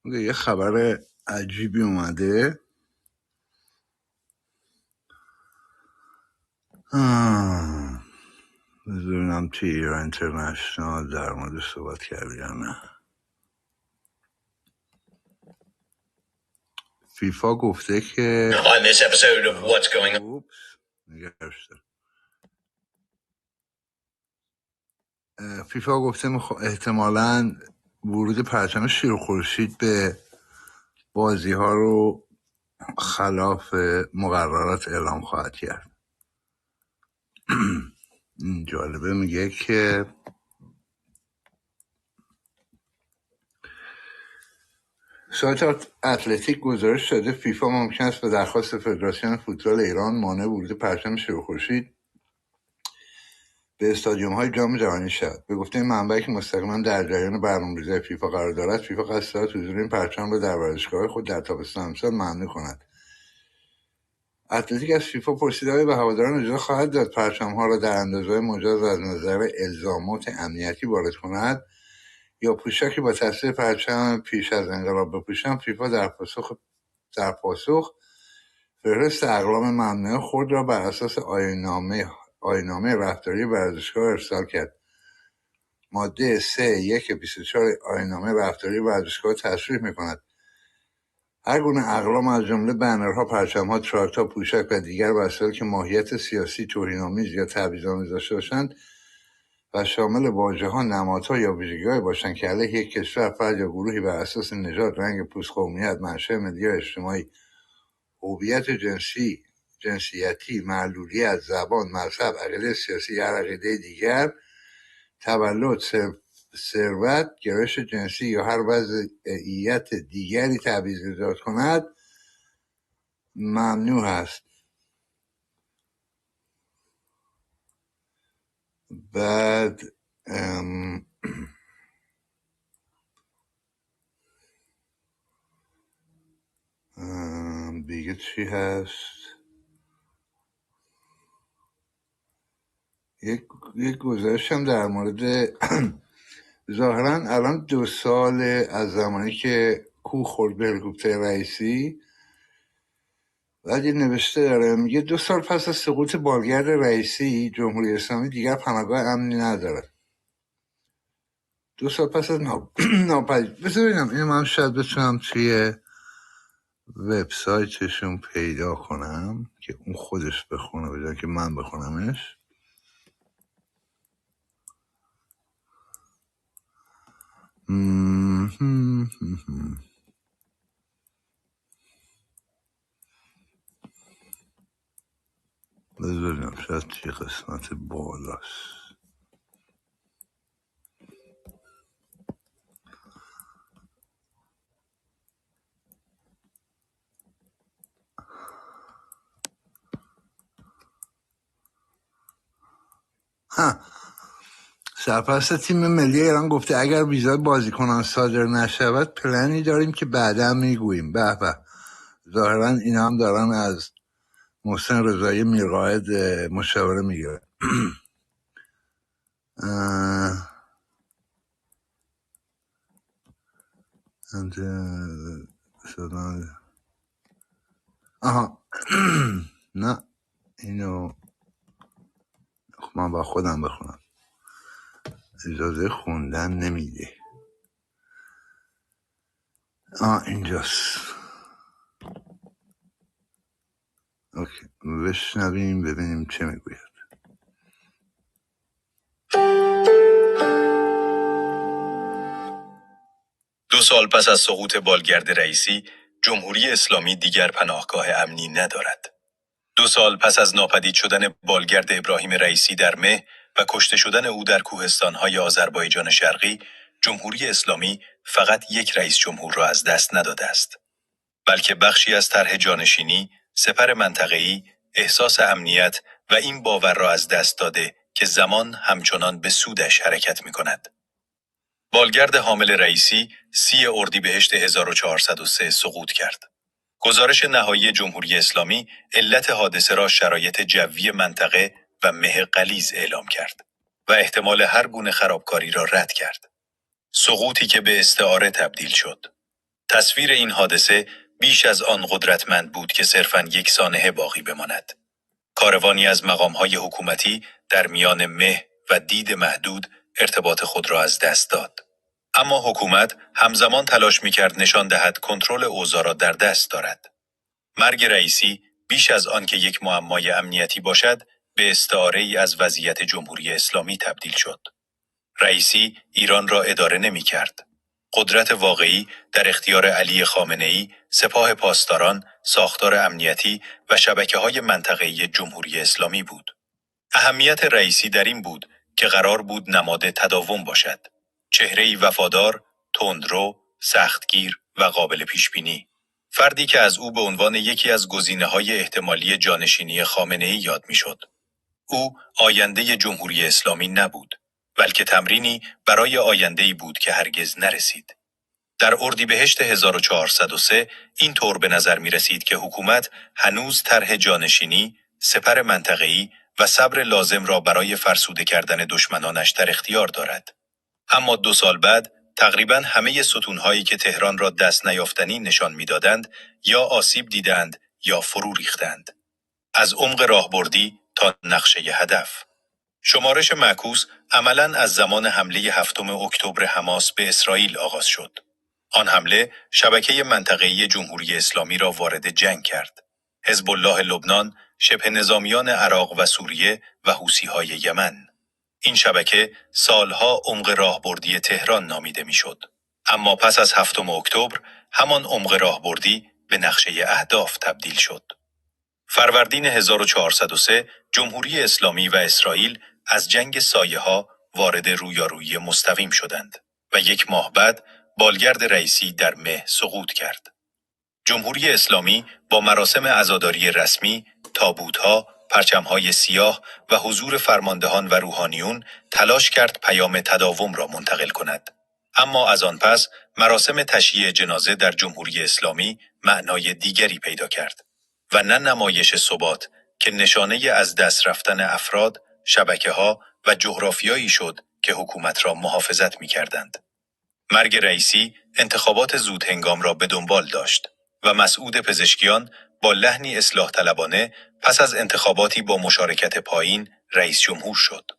یه خبر عجیبی اومده. بذارینم توی ایران اینترنشنال در مورد صحبت کردی یا نه. فیفا گفته که On this episode of What's Going On. فیفا گفته احتمالاً ورود پرچم شیر خورشید به بازی ها رو خلاف مقررات اعلام خواهد کرد. این جالبه، میگه که سایت اتلتیک گزارش داده فیفا ممکن است به درخواست فدراسیون فوتبال ایران مانع ورود پرچم شیر خورشید به استادیوم های جام جهانی شد. به گفته منبعی که مستقیما در جریان برنامه‌ریزی فیفا قرار دارد، فیفا قصد دارد حضور این پرچم را در ورزشگاه خود در تابستان امسال ممنوع کند. اتلتیک از فیفا پرسیده آیا به هواداران اجازه خواهد داد پرچم ها را در اندازه‌های مجاز از نظر الزامات امنیتی وارد کند یا پوشاکی با تصویر پرچم پیش از انقلاب بپوشند. فیفا در پاسخ فهرست اقلام ممنوعه خود را بر اساس آیین‌نامه رفتاری ورزشگاه ارسال کرد. ماده 3.1.24 آیین‌نامه رفتاری ورزشگاه تصریح می‌کند هر گونه اقلام از جمله بنرها، پرچم‌ها، تراکتورها، پوشک و دیگر وسایل که ماهیت سیاسی، توهین‌آمیز یا تبعیض‌آمیز داشته باشند و شامل واژه‌ها، نمادها یا ویژگی‌هایی باشند که علیه یک کشور، فرد یا گروهی بر اساس نژاد، رنگ پوست، قومیت، منشأ ملی یا اجتماعی، هویت جنسیتی، معلولیت، زبان، مذهب، عقیده سیاسی یا هر عقیده دیگر، تولد، ثروت، گرایش جنسی یا هر وضعیت دیگری تبعیض ایجاد کند ممنوع است. بعد دیگه چی هست؟ یک گزارش هم در مورد ظاهرا الان 2 سال از زمانی که کوه خورد به هلیکوپتر رئیسی. بعد یه نوشته داره، میگه 2 سال پس از سقوط بالگرد رئیسی جمهوری اسلامی دیگر پناهگاه امنی ندارد. 2 سال پس از ناپدید. بذار ببینم اینو من شاید بتونم توی وبسایتشون پیدا کنم که اون خودش بخونه بجای که من بخونمش. بذاریم شاید توی قسمت بالاست. سرپرست تیم ملی ایران گفته اگر ویزای بازیکنان صادر نشود پلنی داریم که بعدا میگوییم. به به، ظاهرا اینا هم دارن از محسن رضایی میرقائد مشاوره میگیره. آها نه اینو من با خودم بخونم، اجازه خوندن نمیده. اینجاست. اوکی، بشنویم ببینیم چه میگوید. 2 سال پس از سقوط بالگرد رئیسی، جمهوری اسلامی دیگر پناهگاه امنی ندارد. 2 سال پس از ناپدید شدن بالگرد ابراهیم رئیسی در مه و کشته شدن او در کوهستان‌های آذربایجان شرقی، جمهوری اسلامی فقط یک رئیس جمهور را از دست نداده است، بلکه بخشی از طرح جانشینی، سپر منطقه‌ای، احساس امنیت و این باور را از دست داده که زمان همچنان به سودش حرکت می‌کند. بالگرد حامل رئیسی 30 اردیبهشت 1403 سقوط کرد. گزارش نهایی جمهوری اسلامی علت حادثه را شرایط جوی منطقه و مه غلیظ اعلام کرد و احتمال هر گونه خرابکاری را رد کرد. سقوطی که به استعاره تبدیل شد. تصویر این حادثه بیش از آن قدرتمند بود که صرفاً یک سانحه باقی بماند. کاروانی از مقام‌های حکومتی در میان مه و دید محدود ارتباط خود را از دست داد. اما حکومت همزمان تلاش می‌کرد نشان دهد کنترل اوضاع را در دست دارد. مرگ رئیسی بیش از آن که یک معمای امنیتی باشد، به استعاره‌ای از وضعیت جمهوری اسلامی تبدیل شد. رئیسی ایران را اداره نمی‌کرد. قدرت واقعی در اختیار علی خامنه‌ای، سپاه پاسداران، ساختار امنیتی و شبکه‌های منطقه‌ای جمهوری اسلامی بود. اهمیت رئیسی در این بود که قرار بود نماد تداوم باشد. چهره‌ای وفادار، تندرو، سختگیر و قابل پیشبینی. فردی که از او به عنوان یکی از گزینه‌های احتمالی جانشینی خامنه‌ای یاد می‌شد. او آینده جمهوری اسلامی نبود، بلکه تمرینی برای آینده‌ای بود که هرگز نرسید. در اردیبهشت 1403 این طور به نظر می رسید که حکومت هنوز طرح جانشینی، سپر منطقه‌ای و صبر لازم را برای فرسوده کردن دشمنانش در اختیار دارد. اما 2 سال بعد تقریباً همه ستونهایی که تهران را دست نیافتنی نشان می‌دادند یا آسیب دیدند یا فرو ریختند. از عمق راهبردی تا نقشه هدف. شمارش معکوس عملاً از زمان حمله 7 اکتبر حماس به اسرائیل آغاز شد. آن حمله شبکه منطقه‌ای جمهوری اسلامی را وارد جنگ کرد. حزب الله لبنان، شبه نظامیان عراق و سوریه و حوثی‌های یمن. این شبکه سالها عمق راهبردی تهران نامیده میشد. اما پس از 7 اکتبر همان عمق راهبردی به نقشه اهداف تبدیل شد. فروردین 1403 جمهوری اسلامی و اسرائیل از جنگ سایه‌ها وارد رویارویی مستقیم شدند و 1 ماه بعد بالگرد رئیسی در مه سقوط کرد. جمهوری اسلامی با مراسم عزاداری رسمی، تابوت‌ها، پرچم‌های سیاه و حضور فرماندهان و روحانیون تلاش کرد پیام تداوم را منتقل کند. اما از آن پس مراسم تشییع جنازه در جمهوری اسلامی معنای دیگری پیدا کرد و نه نمایش ثبات که نشانه از دست رفتن افراد، شبکه‌ها و جغرافیایی شد که حکومت را محافظت می‌کردند. مرگ رئیسی انتخابات زود هنگام را به دنبال داشت و مسعود پزشکیان با لحنی اصلاح طلبانه پس از انتخاباتی با مشارکت پایین رئیس جمهور شد.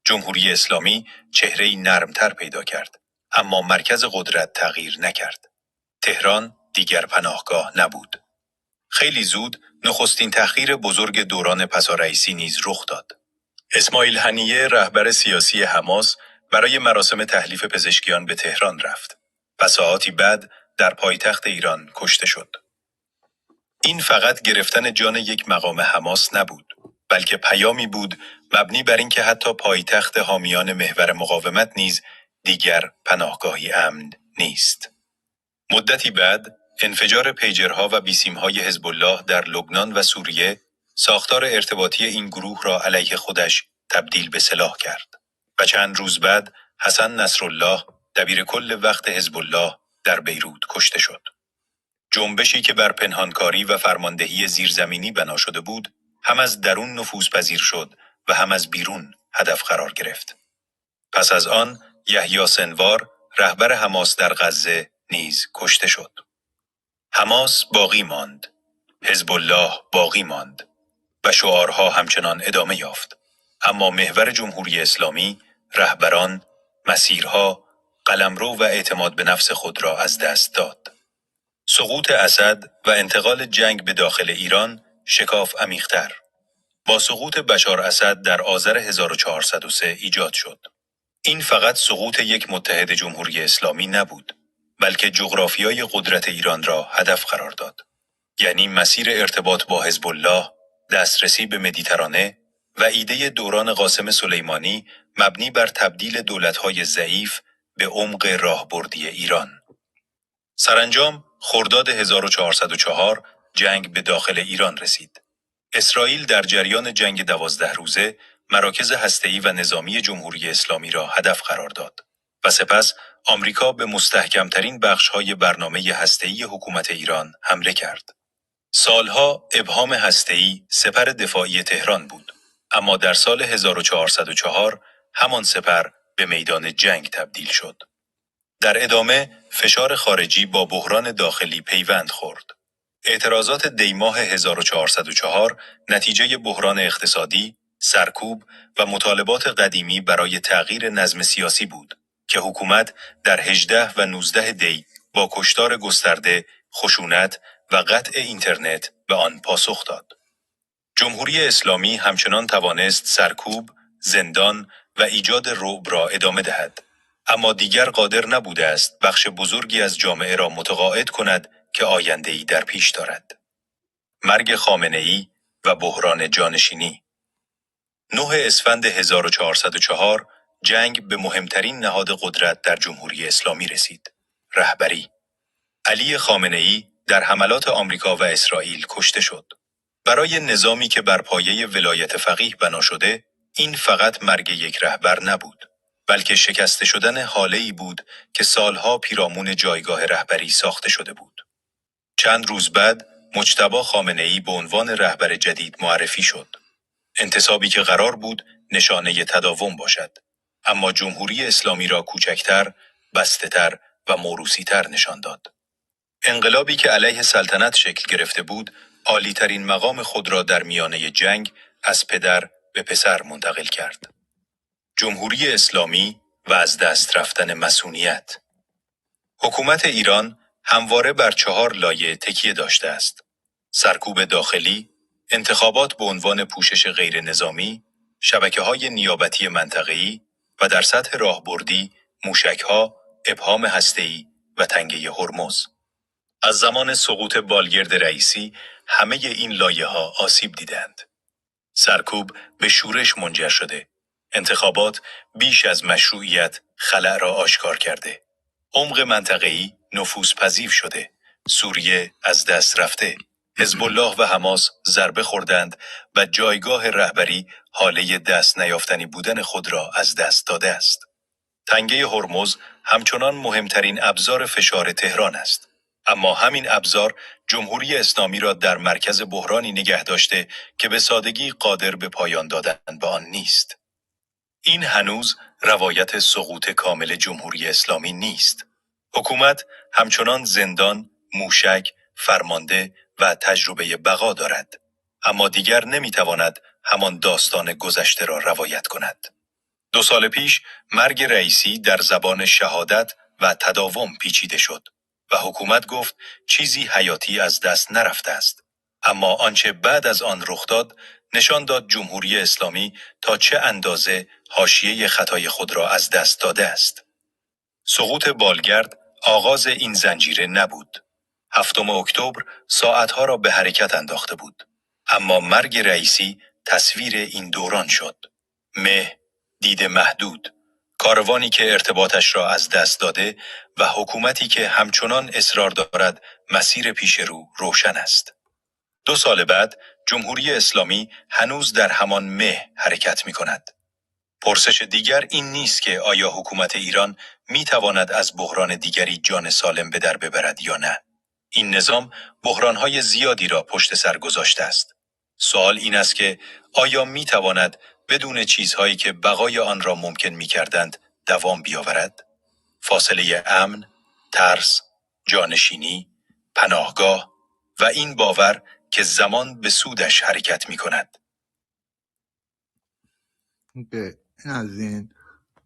جمهوری اسلامی چهره‌ای نرمتر پیدا کرد، اما مرکز قدرت تغییر نکرد. تهران دیگر پناهگاه نبود. خیلی زود نخستین تحقیر بزرگ دوران پسارئیسی نیز رخ داد. اسماعیل هنیه رهبر سیاسی حماس برای مراسم تحلیف پزشکیان به تهران رفت و ساعاتی بعد در پایتخت ایران کشته شد. این فقط گرفتن جان یک مقام حماس نبود، بلکه پیامی بود مبنی بر اینکه حتی پایتخت حامیان محور مقاومت نیز دیگر پناهگاهی امن نیست. مدتی بعد انفجار پیجرها و بیسیم‌های حزب الله در لبنان و سوریه ساختار ارتباطی این گروه را علیه خودش تبدیل به سلاح کرد و چند روز بعد حسن نصرالله دبیرکل وقت حزب الله در بیروت کشته شد. جنبشی که بر پنهانکاری و فرماندهی زیرزمینی بنا شده بود، هم از درون نفوذپذیر شد و هم از بیرون هدف قرار گرفت. پس از آن یحیی سنوار رهبر حماس در غزه نیز کشته شد. حماس باقی ماند، حزب الله باقی ماند و شعارها همچنان ادامه یافت. اما محور جمهوری اسلامی، رهبران، مسیرها، قلمرو و اعتماد به نفس خود را از دست داد. سقوط اسد و انتقال جنگ به داخل ایران شکاف عمیق‌تر با سقوط بشار اسد در آذر 1403 ایجاد شد. این فقط سقوط یک متحد جمهوری اسلامی نبود، بلکه جغرافیای قدرت ایران را هدف قرار داد. یعنی مسیر ارتباط با حزب الله، دسترسی به مدیترانه و ایده دوران قاسم سلیمانی مبنی بر تبدیل دولت‌های ضعیف به عمق راهبردی ایران. سرانجام خرداد 1404 جنگ به داخل ایران رسید. اسرائیل در جریان جنگ 12 روزه مراکز هسته‌ای و نظامی جمهوری اسلامی را هدف قرار داد و سپس آمریکا به مستحکم‌ترین بخش‌های برنامه هسته‌ای حکومت ایران حمله کرد. سالها ابهام هسته‌ای سپر دفاعی تهران بود، اما در سال 1404 همان سپر به میدان جنگ تبدیل شد. در ادامه فشار خارجی با بحران داخلی پیوند خورد. اعتراضات دیماه 1404 نتیجه بحران اقتصادی، سرکوب و مطالبات قدیمی برای تغییر نظم سیاسی بود که حکومت در 18 و 19 دی با کشتار گسترده، خشونت و قطع اینترنت به آن پاسخ داد. جمهوری اسلامی همچنان توانست سرکوب، زندان و ایجاد رعب را ادامه دهد، اما دیگر قادر نبوده است بخش بزرگی از جامعه را متقاعد کند که آینده‌ای در پیش دارد. مرگ خامنه‌ای و بحران جانشینی. 9 اسفند 1404 جنگ به مهمترین نهاد قدرت در جمهوری اسلامی رسید. رهبری. علی خامنه‌ای در حملات آمریکا و اسرائیل کشته شد. برای نظامی که بر پایه ولایت فقیه بنا شده، این فقط مرگ یک رهبر نبود، بلکه شکسته شدن حاله‌ای بود که سالها پیرامون جایگاه رهبری ساخته شده بود. چند روز بعد مجتبی خامنه‌ای به عنوان رهبر جدید معرفی شد. انتصابی که قرار بود نشانه تداوم باشد، اما جمهوری اسلامی را کوچکتر، بسته‌تر و موروثی‌تر نشان داد. انقلابی که علیه سلطنت شکل گرفته بود، عالی‌ترین مقام خود را در میانه جنگ از پدر به پسر منتقل کرد. جمهوری اسلامی و از دست رفتن مصونیت. حکومت ایران همواره بر 4 لایه تکیه داشته است: سرکوب داخلی، انتخابات به عنوان پوشش غیر نظامی، شبکه‌های نیابتی منطقه‌ای و در سطح راهبردی، موشک‌ها، ابهام هسته‌ای و تنگه هرمز. از زمان سقوط بالگرد رئیسی همه این لایه‌ها آسیب دیدند. سرکوب به شورش منجر شده، انتخابات بیش از مشروعیت خلأ را آشکار کرده، عمق منطقه‌ای نفوذپذیر شده، سوریه از دست رفته، حزب الله و حماس ضربه خوردند و جایگاه رهبری حاله دست نیافتنی بودن خود را از دست داده است. تنگه هرمز همچنان مهمترین ابزار فشار تهران است، اما همین ابزار جمهوری اسلامی را در مرکز بحرانی نگه داشته که به سادگی قادر به پایان دادن به آن نیست. این هنوز روایت سقوط کامل جمهوری اسلامی نیست. حکومت همچنان زندان، موشک، فرمانده و تجربه بقا دارد، اما دیگر نمیتواند همان داستان گذشته را روایت کند. 2 سال پیش مرگ رئیسی در زبان شهادت و تداوم پیچیده شد و حکومت گفت چیزی حیاتی از دست نرفته است، اما آنچه بعد از آن رخ داد نشان داد جمهوری اسلامی تا چه اندازه حاشیه خطای خود را از دست داده است. سقوط بالگرد آغاز این زنجیره نبود. 7 اکتبر ساعتها را به حرکت انداخته بود. اما مرگ رئیسی تصویر این دوران شد. دید محدود، کاروانی که ارتباطش را از دست داده و حکومتی که همچنان اصرار دارد مسیر پیش رو روشن است. 2 سال بعد جمهوری اسلامی هنوز در همان حرکت می کند. پرسش دیگر این نیست که آیا حکومت ایران می تواند از بحران دیگری جان سالم به در ببرد یا نه. این نظام بحرانهای زیادی را پشت سر گذاشته است. سوال این است که آیا می تواند بدون چیزهایی که بقای آن را ممکن می کردند دوام بیاورد؟ فاصله امن، ترس، جانشینی، پناهگاه و این باور که زمان به سودش حرکت می کند. این از این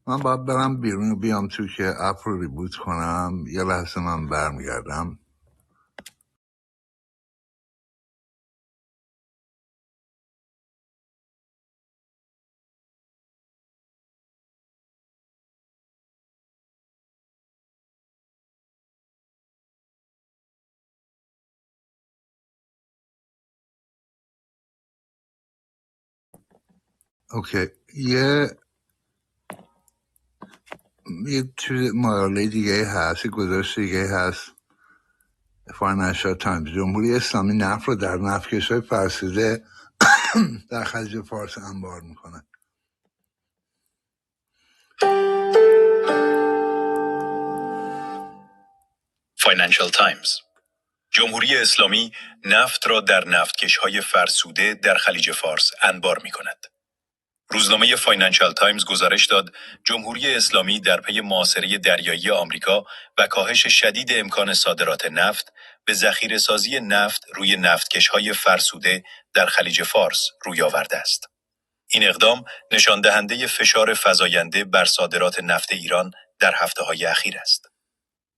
من باید برم بیرون و بیام تو که اپ رو ریبوت کنم. یه لحظه من برمیگردم. اوکی، یه چیز مقاله دیگه هست، یه گزارش دیگه هست. فاینانشال تایمز: جمهوری اسلامی نفت رو در نفتکش‌های فرسوده در خلیج فارس انبار میکنه. فاینانشال تایمز: جمهوری اسلامی نفت را در نفتکش‌های فرسوده در خلیج فارس انبار می‌کند. روزنامه فاینانشال تایمز گزارش داد جمهوری اسلامی در پی محاصره دریایی آمریکا و کاهش شدید امکان صادرات نفت به ذخیره‌سازی نفت روی نفتکش‌های فرسوده در خلیج فارس روی آورده است. این اقدام نشان دهنده فشار فزاینده بر صادرات نفت ایران در هفته‌های اخیر است.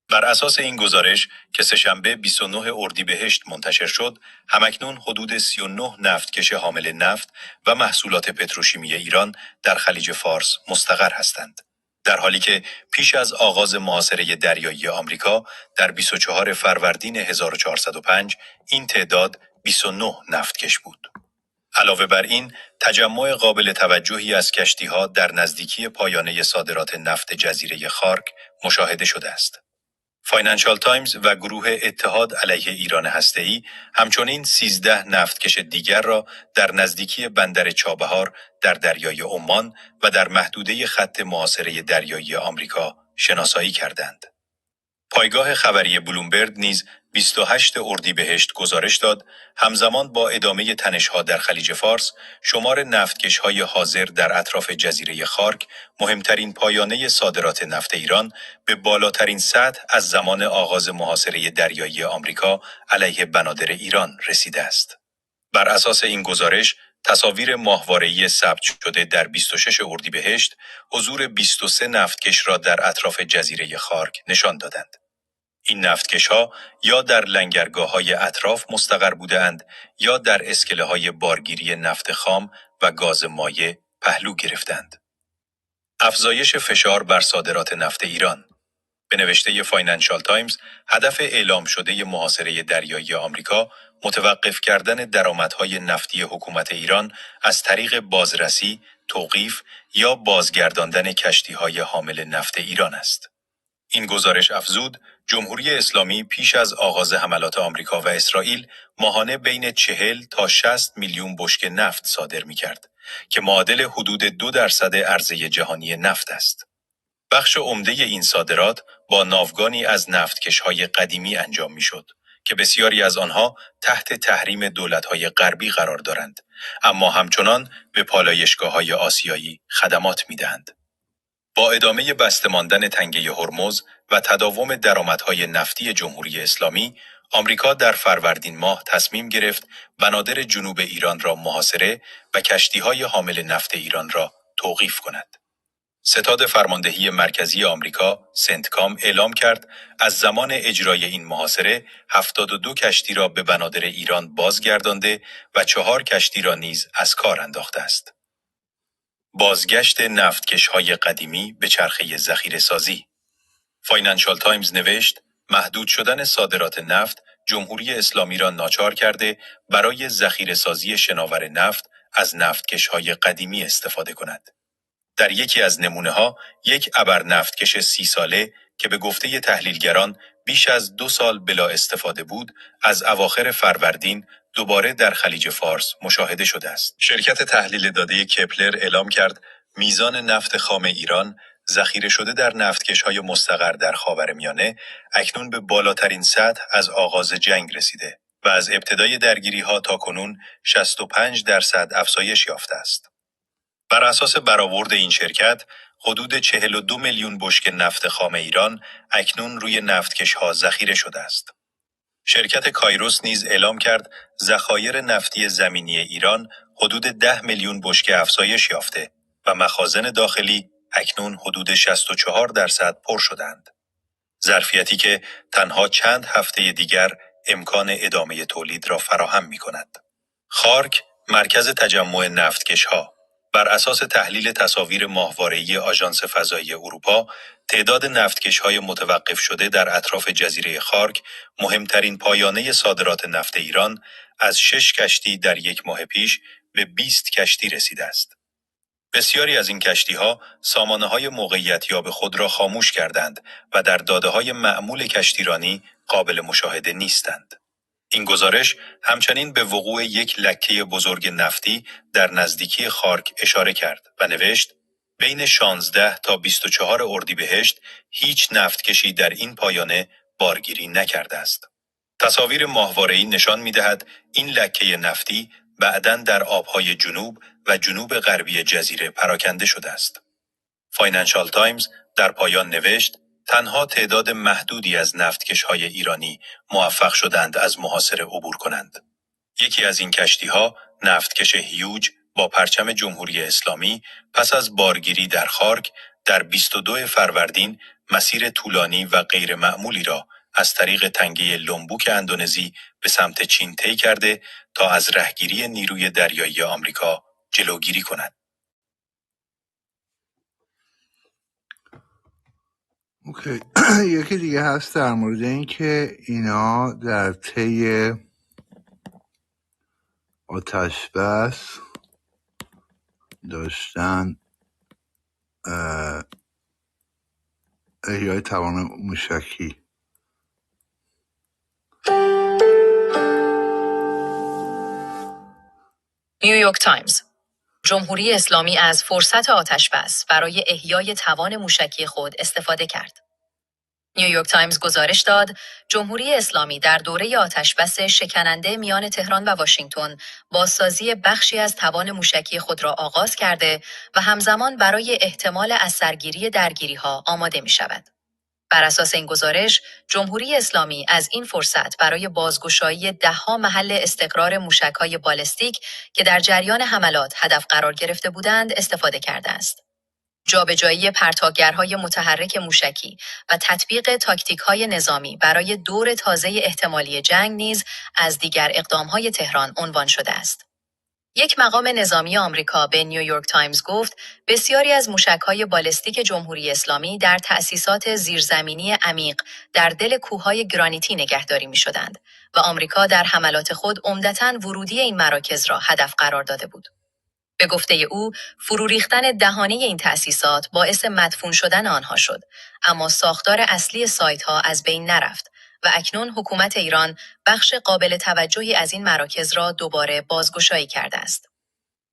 بر اساس این گزارش که سه‌شنبه 29 اردیبهشت منتشر شد، همکنون حدود 39 نفتکش حامل نفت و محصولات پتروشیمی ایران در خلیج فارس مستقر هستند. در حالی که پیش از آغاز محاصره دریایی آمریکا در 24 فروردین 1405 این تعداد 29 نفتکش بود. علاوه بر این، تجمع قابل توجهی از کشتی‌ها در نزدیکی پایانه صادرات نفت جزیره خارک مشاهده شده است. فاینانشال تایمز و گروه اتحاد علیه ایران هسته‌ای همچنین 13 نفتکش دیگر را در نزدیکی بندر چابهار در دریای عمان و در محدوده خط محاصره دریایی آمریکا شناسایی کردند. پایگاه خبری بلومبرگ نیز 28 اردیبهشت گزارش داد همزمان با ادامه تنش‌ها در خلیج فارس، شمار نفتکش‌های حاضر در اطراف جزیره خارک، مهمترین پایانه صادرات نفت ایران، به بالاترین سطح از زمان آغاز محاصره دریایی آمریکا علیه بنادر ایران رسیده است. بر اساس این گزارش، تصاویر ماهواره‌ای ثبت شده در 26 اردیبهشت حضور 23 نفتکش را در اطراف جزیره خارک نشان دادند. این نفتکش‌ها یا در لنگرگاه‌های اطراف مستقر بودند یا در اسکله‌های بارگیری نفت خام و گاز مایع پهلو گرفتند. افزایش فشار بر صادرات نفت ایران. به نوشته فاینانشال تایمز، هدف اعلام شده محاصره دریایی آمریکا متوقف کردن درآمدهای نفتی حکومت ایران از طریق بازرسی، توقیف یا بازگرداندن کشتی‌های حامل نفت ایران است. این گزارش افزود، جمهوری اسلامی پیش از آغاز حملات آمریکا و اسرائیل ماهانه بین 40 تا 60 میلیون بشکه نفت صادر می‌کرد که معادل حدود 2% عرضه جهانی نفت است. بخش عمده این صادرات با ناوگانی از نفتکش‌های قدیمی انجام می‌شد که بسیاری از آنها تحت تحریم دولت‌های غربی قرار دارند، اما همچنان به پالایشگاه‌های آسیایی خدمات می‌دهند. با ادامه بسته ماندن تنگه هرمز و تداوم درآمدهای نفتی جمهوری اسلامی، آمریکا در فروردین ماه تصمیم گرفت بنادر جنوب ایران را محاصره و کشتی‌های حامل نفت ایران را توقیف کند. ستاد فرماندهی مرکزی آمریکا سنتکام اعلام کرد از زمان اجرای این محاصره 72 کشتی را به بنادر ایران بازگردانده و 4 کشتی را نیز از کار انداخته است. بازگشت نفتکش‌های قدیمی به چرخه ذخیره‌سازی. فاینانشال تایمز نوشت محدود شدن صادرات نفت جمهوری اسلامی را ناچار کرده برای ذخیره‌سازی شناور نفت از نفتکش‌های قدیمی استفاده کند. در یکی از نمونه‌ها یک ابر نفتکش 30 ساله که به گفته تحلیلگران بیش از 2 سال بلا استفاده بود، از اواخر فروردین دوباره در خلیج فارس مشاهده شده است. شرکت تحلیل داده کپلر اعلام کرد میزان نفت خام ایران ذخیره شده در نفتکش‌های مستقر در خاورمیانه اکنون به بالاترین سطح از آغاز جنگ رسیده و از ابتدای درگیری‌ها تا کنون 65% افزایش یافته است. بر اساس برآورد این شرکت، حدود 42 میلیون بشکه نفت خام ایران اکنون روی نفتکش‌ها ذخیره شده است. شرکت کایروس نیز اعلام کرد ذخایر نفتی زمینی ایران حدود 10 میلیون بشکه افزایش یافته و مخازن داخلی اکنون حدود 64% پر شدند. ظرفیتی که تنها چند هفته دیگر امکان ادامه تولید را فراهم می‌کند. خارک، مرکز تجمع نفتکش‌ها. بر اساس تحلیل تصاویر ماهواره‌ای آژانس فضایی اروپا، تعداد نفتکش‌های متوقف شده در اطراف جزیره خارک، مهمترین پایانه صادرات نفت ایران، از 6 کشتی در یک ماه پیش به 20 کشتی رسیده است. بسیاری از این کشتی‌ها سامانه‌های موقعیتیاب خود را خاموش کردند و در داده‌های معمول کشتیرانی قابل مشاهده نیستند. این گزارش همچنین به وقوع یک لکه بزرگ نفتی در نزدیکی خارک اشاره کرد و نوشت بین 16 تا 24 اردیبهشت هیچ نفتکشی در این پایانه بارگیری نکرده است. تصاویر ماهواره‌ای نشان می‌دهد این لکه نفتی بعداً در آبهای جنوب و جنوب غربی جزیره پراکنده شده است. فاینانشال تایمز در پایان نوشت تنها تعداد محدودی از نفتکش‌های ایرانی موفق شدند از محاصره عبور کنند. یکی از این کشتی‌ها، نفتکش هیوج با پرچم جمهوری اسلامی، پس از بارگیری در خارک در 22 فروردین مسیر طولانی و غیر معمولی را از طریق تنگه لومبوک اندونزی به سمت چین طی کرده تا از رهگیری نیروی دریایی آمریکا جلوگیری کند. اوکی. یکی دیگه هست در مورد این که اینا در طی آتش بس داشتن احیای توان موشکی. نیویورک تایمز: جمهوری اسلامی از فرصت آتش بس برای احیای توان موشکی خود استفاده کرد. نیویورک تایمز گزارش داد جمهوری اسلامی در دوره آتش‌بس شکننده میان تهران و واشنگتن بازسازی بخشی از توان موشکی خود را آغاز کرده و همزمان برای احتمال اثرگیری درگیری‌ها آماده می‌شود. بر اساس این گزارش، جمهوری اسلامی از این فرصت برای بازگشایی ده‌ها محل استقرار موشک‌های بالستیک که در جریان حملات هدف قرار گرفته بودند استفاده کرده است. جابجایی پرتاگرهای متحرک موشکی و تطبیق تاکتیک‌های نظامی برای دور تازه احتمالی جنگ نیز از دیگر اقدام‌های تهران عنوان شده است. یک مقام نظامی آمریکا به نیویورک تایمز گفت بسیاری از موشک‌های بالستیک جمهوری اسلامی در تأسیسات زیرزمینی عمیق در دل کوههای گرانیتی نگهداری می‌شدند و آمریکا در حملات خود عمدتاً ورودی این مراکز را هدف قرار داده بود. به گفته او، فرو ریختن دهانه این تأسیسات باعث مدفون شدن آنها شد، اما ساختار اصلی سایت‌ها از بین نرفت و اکنون حکومت ایران بخش قابل توجهی از این مراکز را دوباره بازگشایی کرده است.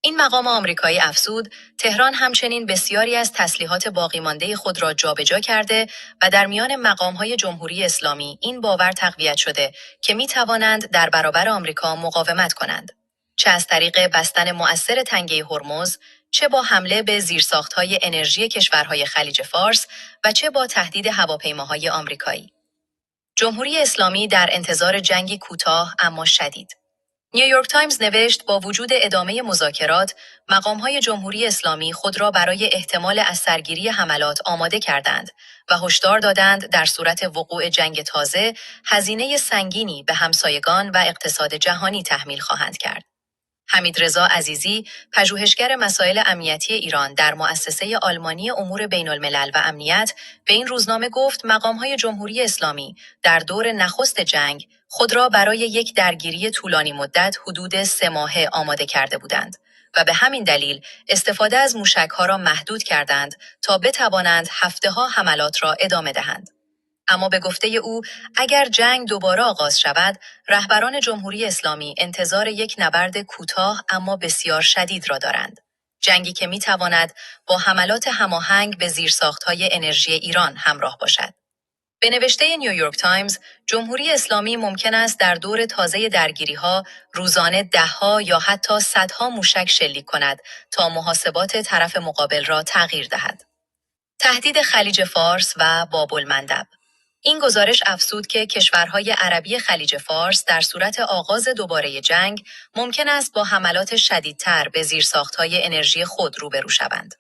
این مقام آمریکایی افزود، تهران همچنین بسیاری از تسلیحات باقی مانده خود را جابجا کرده و در میان مقام‌های جمهوری اسلامی این باور تقویت شده که می‌توانند در برابر آمریکا مقاومت کنند. چه از طریق بستن مؤثر تنگه هرمز، چه با حمله به زیرساخت‌های انرژی کشورهای خلیج فارس و چه با تهدید هواپیماهای آمریکایی. جمهوری اسلامی در انتظار جنگی کوتاه اما شدید. نیویورک تایمز نوشت با وجود ادامه مذاکرات، مقام‌های جمهوری اسلامی خود را برای احتمال از سرگیری حملات آماده کردند و هشدار دادند در صورت وقوع جنگ تازه، هزینه سنگینی به همسایگان و اقتصاد جهانی تحمیل خواهند کرد. حمیدرضا عزیزی، پژوهشگر مسائل امنیتی ایران در مؤسسه آلمانی امور بین‌الملل و امنیت، به این روزنامه گفت مقام‌های جمهوری اسلامی در دور نخست جنگ خود را برای یک درگیری طولانی مدت حدود 3 ماهه آماده کرده بودند و به همین دلیل استفاده از موشک‌ها را محدود کردند تا بتوانند هفته‌ها حملات را ادامه دهند. اما به گفته او اگر جنگ دوباره آغاز شود، رهبران جمهوری اسلامی انتظار یک نبرد کوتاه اما بسیار شدید را دارند. جنگی که می‌تواند با حملات هماهنگ به زیرساخت‌های انرژی ایران همراه باشد. به نوشته نیویورک تایمز، جمهوری اسلامی ممکن است در دور تازه درگیری‌ها روزانه ده‌ها یا حتی صدها موشک شلیک کند تا محاسبات طرف مقابل را تغییر دهد. تهدید خلیج فارس و باب‌المندب. این گزارش افزود که کشورهای عربی خلیج فارس در صورت آغاز دوباره جنگ ممکن است با حملات شدیدتر به زیرساخت‌های انرژی خود روبرو شوند.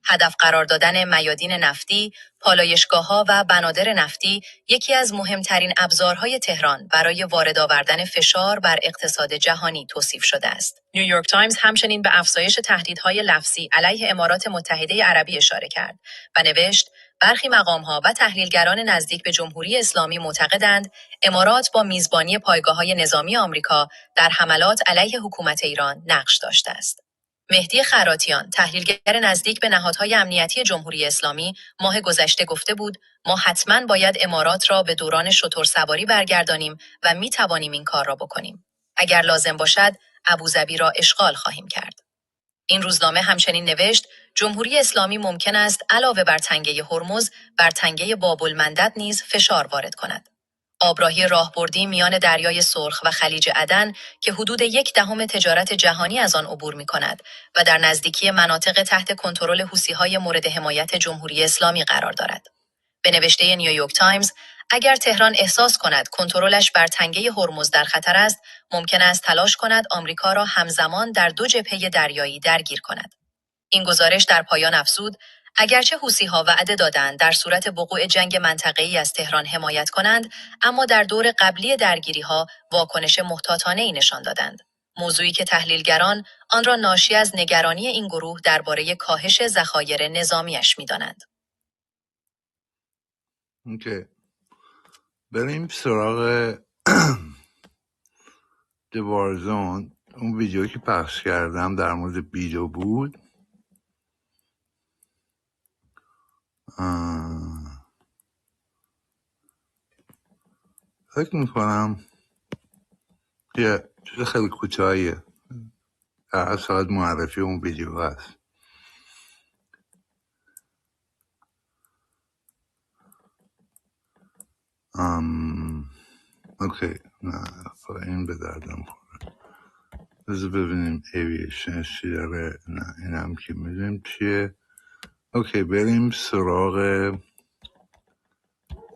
هدف قرار دادن میادین نفتی، پالایشگاه‌ها و بنادر نفتی یکی از مهمترین ابزارهای تهران برای وارد آوردن فشار بر اقتصاد جهانی توصیف شده است. نیویورک تایمز همچنین به افزایش تهدیدهای لفظی علیه امارات متحده عربی اشاره کرد و نوشت برخی مقام‌ها و تحلیلگران نزدیک به جمهوری اسلامی معتقدند امارات با میزبانی پایگاه‌های نظامی آمریکا در حملات علیه حکومت ایران نقش داشته است. مهدی خراتیان، تحلیلگر نزدیک به نهادهای امنیتی جمهوری اسلامی، ماه گذشته گفته بود ما حتماً باید امارات را به دوران شترسواری برگردانیم و می‌توانیم این کار را بکنیم. اگر لازم باشد، ابوظبی را اشغال خواهیم کرد. این روزنامه همچنین نوشت جمهوری اسلامی ممکن است علاوه بر تنگه هرمز بر تنگه باب‌المندب نیز فشار وارد کند. آبراهی راهبردی میان دریای سرخ و خلیج عدن که حدود 1/10 تجارت جهانی از آن عبور می‌کند و در نزدیکی مناطق تحت کنترل حوثی‌های مورد حمایت جمهوری اسلامی قرار دارد. به نوشته نیویورک تایمز، اگر تهران احساس کند کنترلش بر تنگه هرمز در خطر است، ممکن است تلاش کند آمریکا را همزمان در 2 جبهه دریایی درگیر کند. این گزارش در پایان افزود، اگرچه حوثی‌ها وعده دادند در صورت وقوع جنگ منطقه‌ای از تهران حمایت کنند، اما در دور قبلی درگیری‌ها واکنش محتاطانه‌ای نشان دادند. موضوعی که تحلیلگران آن را ناشی از نگرانی این گروه درباره کاهش ذخایر نظامیش می‌دانند. اوکی. بریم سراغ دوارزون. اون ویدیو که پخش کردم در مورد بیدو بود. فکر میکنم یه چیز خیلی کوتاهیه، در از فقط معرفی اون ویدیو هست. اوکی، نه این به دردم خوره. بذار ببینیم ایویشنش چی داره. نه این هم که میدونیم چیه. اوکی، بریم سراغ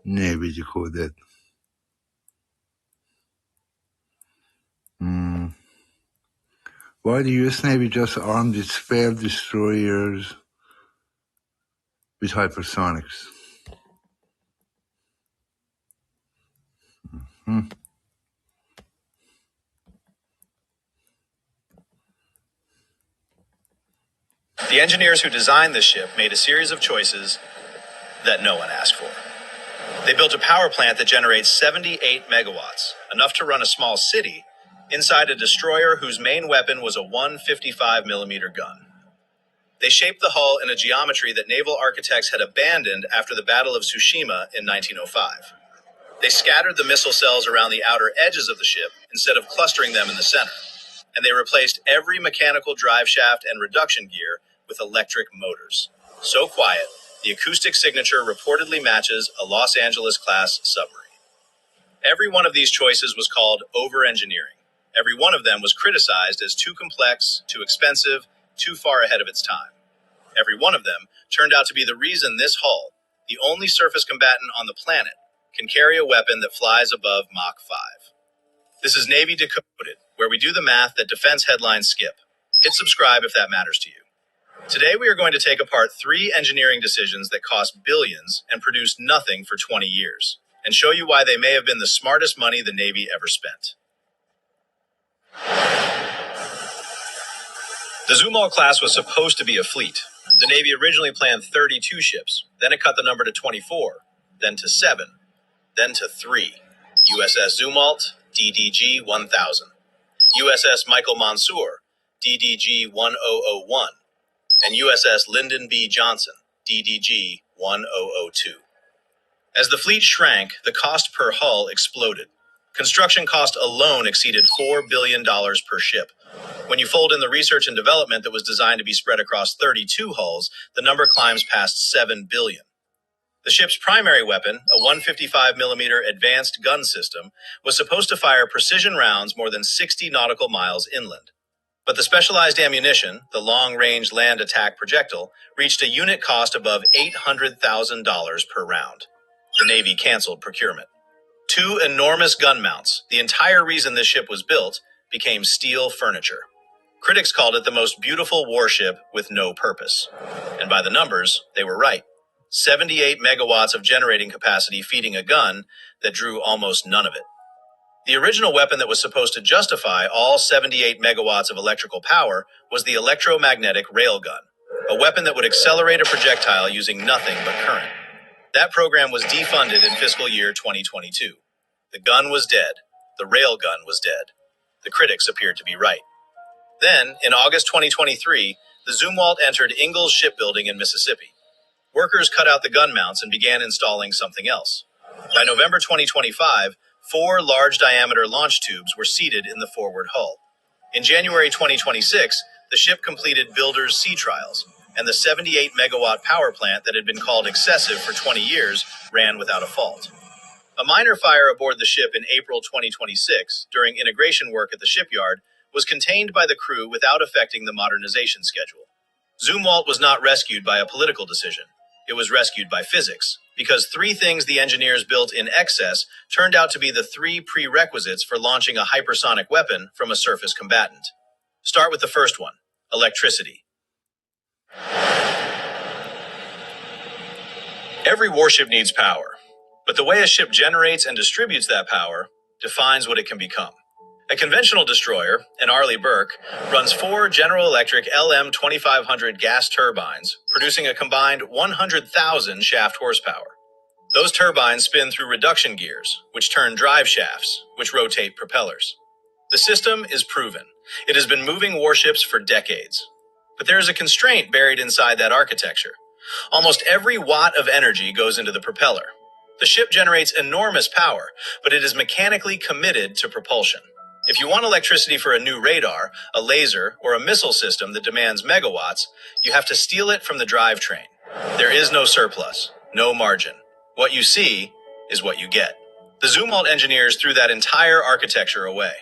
نیویدی کودت. Why the US Navy just armed its failed destroyers with hypersonics? The engineers who designed the ship made a series of choices that no one asked for. They built a power plant that generates 78 megawatts, enough to run a small city, inside a destroyer whose main weapon was a 155mm gun. They shaped the hull in a geometry that naval architects had abandoned after the Battle of Tsushima in 1905. They scattered the missile cells around the outer edges of the ship instead of clustering them in the center, and they replaced every mechanical drive shaft and reduction gear with electric motors. So quiet, the acoustic signature reportedly matches a Los Angeles-class submarine. Every one of these choices was called over-engineering. Every one of them was criticized as too complex, too expensive, too far ahead of its time. Every one of them turned out to be the reason this hull, the only surface combatant on the planet, can carry a weapon that flies above Mach 5. This is Navy Decoded, where we do the math that defense headlines skip. Hit subscribe if that matters to you. Today we are going to take apart 3 engineering decisions that cost billions and produced nothing for 20 years, and show you why they may have been the smartest money the Navy ever spent. The Zumwalt class was supposed to be a fleet. The Navy originally planned 32 ships, then it cut the number to 24, then to 7, then to 3. USS Zumwalt, DDG 1000. USS Michael Mansour, DDG 1001. And USS Lyndon B. Johnson, DDG 1002. As the fleet shrank, the cost per hull exploded. Construction cost alone exceeded $4 billion per ship. When you fold in the research and development that was designed to be spread across 32 hulls, the number climbs past $7 billion. The ship's primary weapon, a 155mm advanced gun system, was supposed to fire precision rounds more than 60 nautical miles inland. But the specialized ammunition, the long-range land attack projectile, reached a unit cost above $800,000 per round. The Navy canceled procurement. 2 enormous gun mounts, the entire reason this ship was built, became steel furniture. Critics called it the most beautiful warship with no purpose. And by the numbers, they were right. 78 megawatts of generating capacity feeding a gun that drew almost none of it. The original weapon that was supposed to justify all 78 megawatts of electrical power was the electromagnetic railgun, a weapon that would accelerate a projectile using nothing but current. That program was defunded in fiscal year 2022. The gun was dead. The railgun was dead. The critics appeared to be right. Then, in August 2023, the Zumwalt entered Ingalls Shipbuilding in Mississippi. Workers cut out the gun mounts and began installing something else. By November 2025, 4 large-diameter launch tubes were seated in the forward hull. In January 2026, the ship completed builder's sea trials, and the 78-megawatt power plant that had been called excessive for 20 years ran without a fault. A minor fire aboard the ship in April 2026, during integration work at the shipyard, was contained by the crew without affecting the modernization schedule. Zumwalt was not rescued by a political decision. It was rescued by physics, because 3 things the engineers built in excess turned out to be the 3 prerequisites for launching a hypersonic weapon from a surface combatant. Start with the first one, electricity. Every warship needs power, but the way a ship generates and distributes that power defines what it can become. A conventional destroyer, an Arleigh Burke, runs 4 General Electric LM2500 gas turbines, producing a combined 100,000 shaft horsepower. Those turbines spin through reduction gears, which turn drive shafts, which rotate propellers. The system is proven. It has been moving warships for decades. But there is a constraint buried inside that architecture. Almost every watt of energy goes into the propeller. The ship generates enormous power, but it is mechanically committed to propulsion. If you want electricity for a new radar, a laser, or a missile system that demands megawatts, you have to steal it from the drivetrain. There is no surplus, no margin. What you see is what you get. The Zumwalt engineers threw that entire architecture away.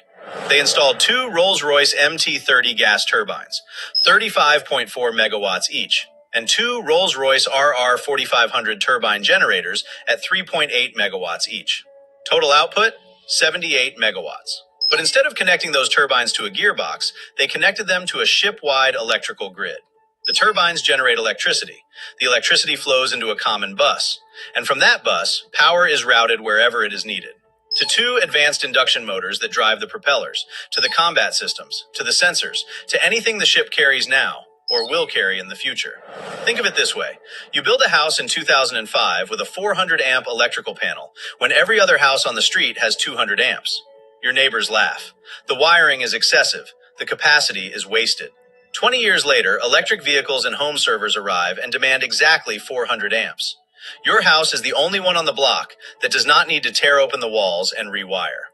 They installed 2 Rolls-Royce MT-30 gas turbines, 35.4 megawatts each, and 2 Rolls-Royce RR4500 turbine generators at 3.8 megawatts each. Total output, 78 megawatts. But instead of connecting those turbines to a gearbox, they connected them to a ship-wide electrical grid. The turbines generate electricity. The electricity flows into a common bus. And from that bus, power is routed wherever it is needed. To 2 advanced induction motors that drive the propellers, to the combat systems, to the sensors, to anything the ship carries now, or will carry in the future. Think of it this way. You build a house in 2005 with a 400-amp electrical panel, when every other house on the street has 200 amps. Your neighbors laugh. The wiring is excessive. The capacity is wasted. 20 years later, electric vehicles and home servers arrive and demand exactly 400 amps. Your house is the only one on the block that does not need to tear open the walls and rewire.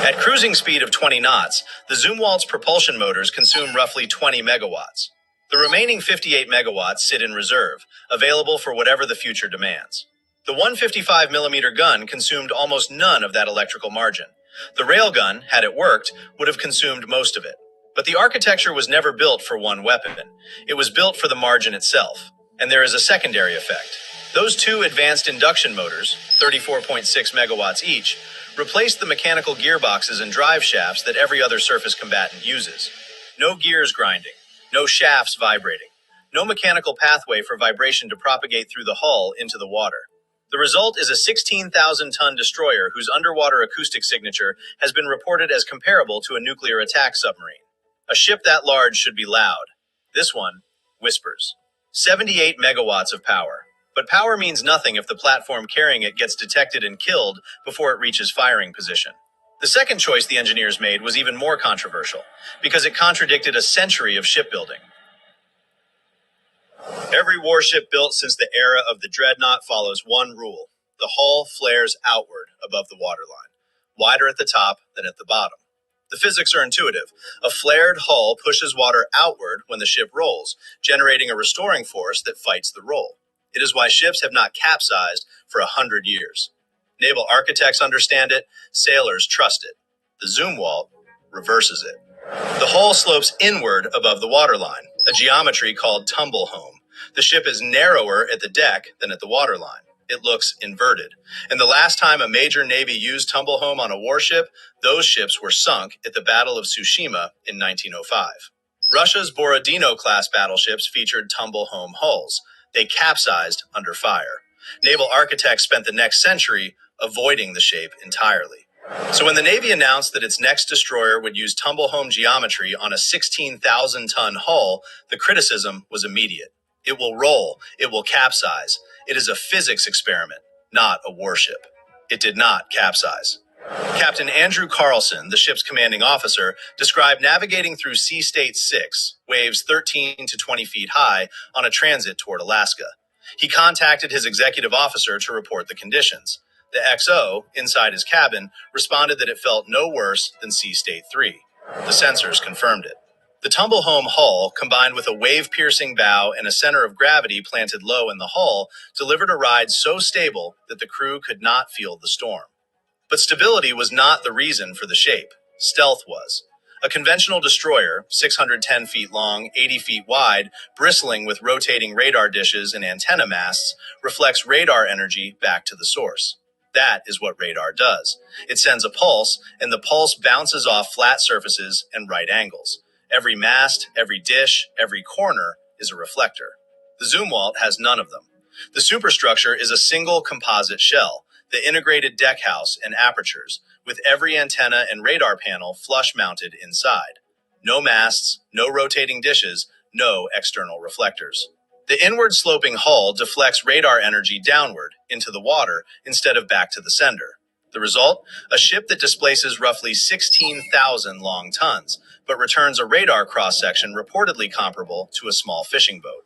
At cruising speed of 20 knots, the Zumwalt's propulsion motors consume roughly 20 megawatts. The remaining 58 megawatts sit in reserve, available for whatever the future demands. The 155mm gun consumed almost none of that electrical margin. The railgun, had it worked, would have consumed most of it. But the architecture was never built for one weapon. It was built for the margin itself. And there is a secondary effect. Those two advanced induction motors, 34.6 megawatts each, replaced the mechanical gearboxes and drive shafts that every other surface combatant uses. No gears grinding, no shafts vibrating, no mechanical pathway for vibration to propagate through the hull into the water. The result is a 16,000-ton destroyer whose underwater acoustic signature has been reported as comparable to a nuclear attack submarine. A ship that large should be loud. This one whispers. 78 megawatts of power. But power means nothing if the platform carrying it gets detected and killed before it reaches firing position. The second choice the engineers made was even more controversial, because it contradicted a century of shipbuilding. Every warship built since the era of the dreadnought follows one rule. The hull flares outward above the waterline, wider at the top than at the bottom. The physics are intuitive. A flared hull pushes water outward when the ship rolls, generating a restoring force that fights the roll. It is why ships have not capsized for 100 years. Naval architects understand it, sailors trust it. The Zumwalt reverses it. The hull slopes inward above the waterline, a geometry called tumble home. The ship is narrower at the deck than at the waterline. It looks inverted. And the last time a major navy used tumble home on a warship, those ships were sunk at the Battle of Tsushima in 1905. Russia's Borodino-class battleships featured tumble home hulls. They capsized under fire. Naval architects spent the next century avoiding the shape entirely. So when the Navy announced that its next destroyer would use tumble home geometry on a 16,000-ton hull, the criticism was immediate. It will roll. It will capsize. It is a physics experiment, not a warship. It did not capsize. Captain Andrew Carlson, the ship's commanding officer, described navigating through Sea State 6, waves 13 to 20 feet high, on a transit toward Alaska. He contacted his executive officer to report the conditions. The XO, inside his cabin, responded that it felt no worse than Sea State 3. The sensors confirmed it. The tumble-home hull, combined with a wave-piercing bow and a center of gravity planted low in the hull, delivered a ride so stable that the crew could not feel the storm. But stability was not the reason for the shape. Stealth was. A conventional destroyer, 610 feet long, 80 feet wide, bristling with rotating radar dishes and antenna masts, reflects radar energy back to the source. That is what radar does. It sends a pulse, and the pulse bounces off flat surfaces and right angles. Every mast, every dish, every corner is a reflector. The Zumwalt has none of them. The superstructure is a single composite shell, the integrated deck house and apertures, with every antenna and radar panel flush mounted inside. No masts, no rotating dishes, no external reflectors. The inward sloping hull deflects radar energy downward into the water instead of back to the sender. The result? A ship that displaces roughly 16,000 long tons, but returns a radar cross-section reportedly comparable to a small fishing boat.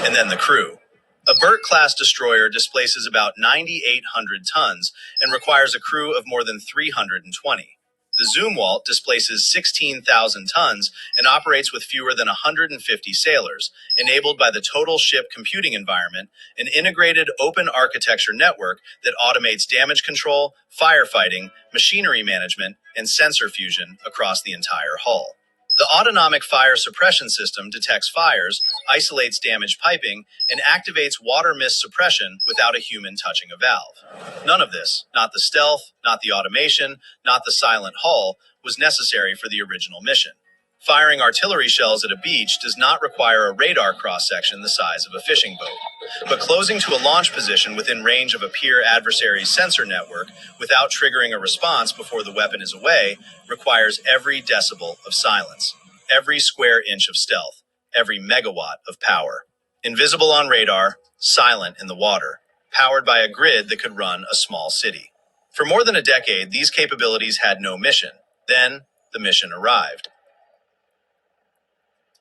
And then the crew. A Burt-class destroyer displaces about 9,800 tons and requires a crew of more than 320. The Zumwalt displaces 16,000 tons and operates with fewer than 150 sailors, enabled by the total ship computing environment, an integrated open architecture network that automates damage control, firefighting, machinery management, and sensor fusion across the entire hull. The autonomic fire suppression system detects fires, isolates damaged piping, and activates water mist suppression without a human touching a valve. None of this, not the stealth, not the automation, not the silent hull, was necessary for the original mission. Firing artillery shells at a beach does not require a radar cross-section the size of a fishing boat. But closing to a launch position within range of a peer adversary's sensor network without triggering a response before the weapon is away requires every decibel of silence, every square inch of stealth, every megawatt of power. Invisible on radar, silent in the water, powered by a grid that could run a small city. For more than a decade, these capabilities had no mission. Then, the mission arrived.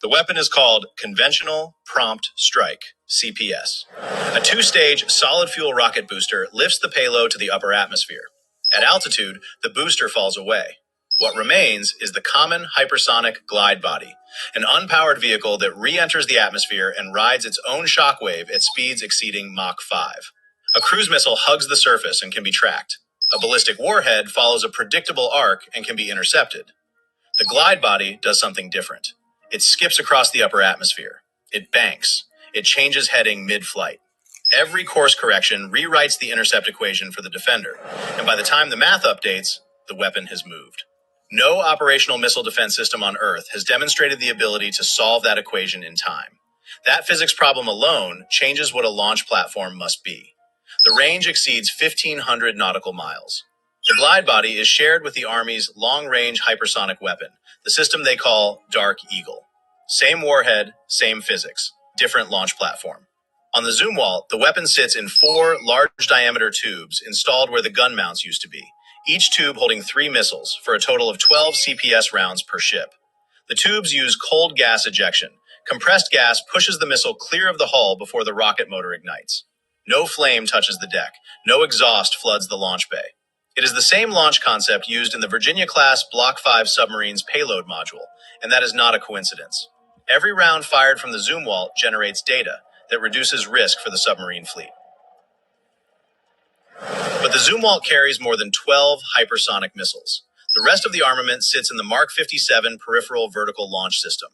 The weapon is called Conventional Prompt Strike, CPS. A two-stage solid-fuel rocket booster lifts the payload to the upper atmosphere. At altitude, the booster falls away. What remains is the common hypersonic glide body, an unpowered vehicle that re-enters the atmosphere and rides its own shockwave at speeds exceeding Mach 5. A cruise missile hugs the surface and can be tracked. A ballistic warhead follows a predictable arc and can be intercepted. The glide body does something different. It skips across the upper atmosphere. It banks. it changes heading mid-flight. Every course correction rewrites the intercept equation for the defender, and by the time the math updates, the weapon has moved. No operational missile defense system on Earth has demonstrated the ability to solve that equation in time. That physics problem alone changes what a launch platform must be. The range exceeds 1,500 nautical miles. The glide body is shared with the Army's long-range hypersonic weapon, the system they call Dark Eagle. Same warhead, same physics, different launch platform. On the Zumwalt, the weapon sits in 4 large-diameter tubes installed where the gun mounts used to be, each tube holding 3 missiles for a total of 12 CPS rounds per ship. The tubes use cold gas ejection. Compressed gas pushes the missile clear of the hull before the rocket motor ignites. No flame touches the deck. No exhaust floods the launch bay. It is the same launch concept used in the Virginia-class Block 5 submarine's payload module, and that is not a coincidence. Every round fired from the Zumwalt generates data that reduces risk for the submarine fleet. But the Zumwalt carries more than 12 hypersonic missiles. The rest of the armament sits in the Mark 57 peripheral vertical launch system.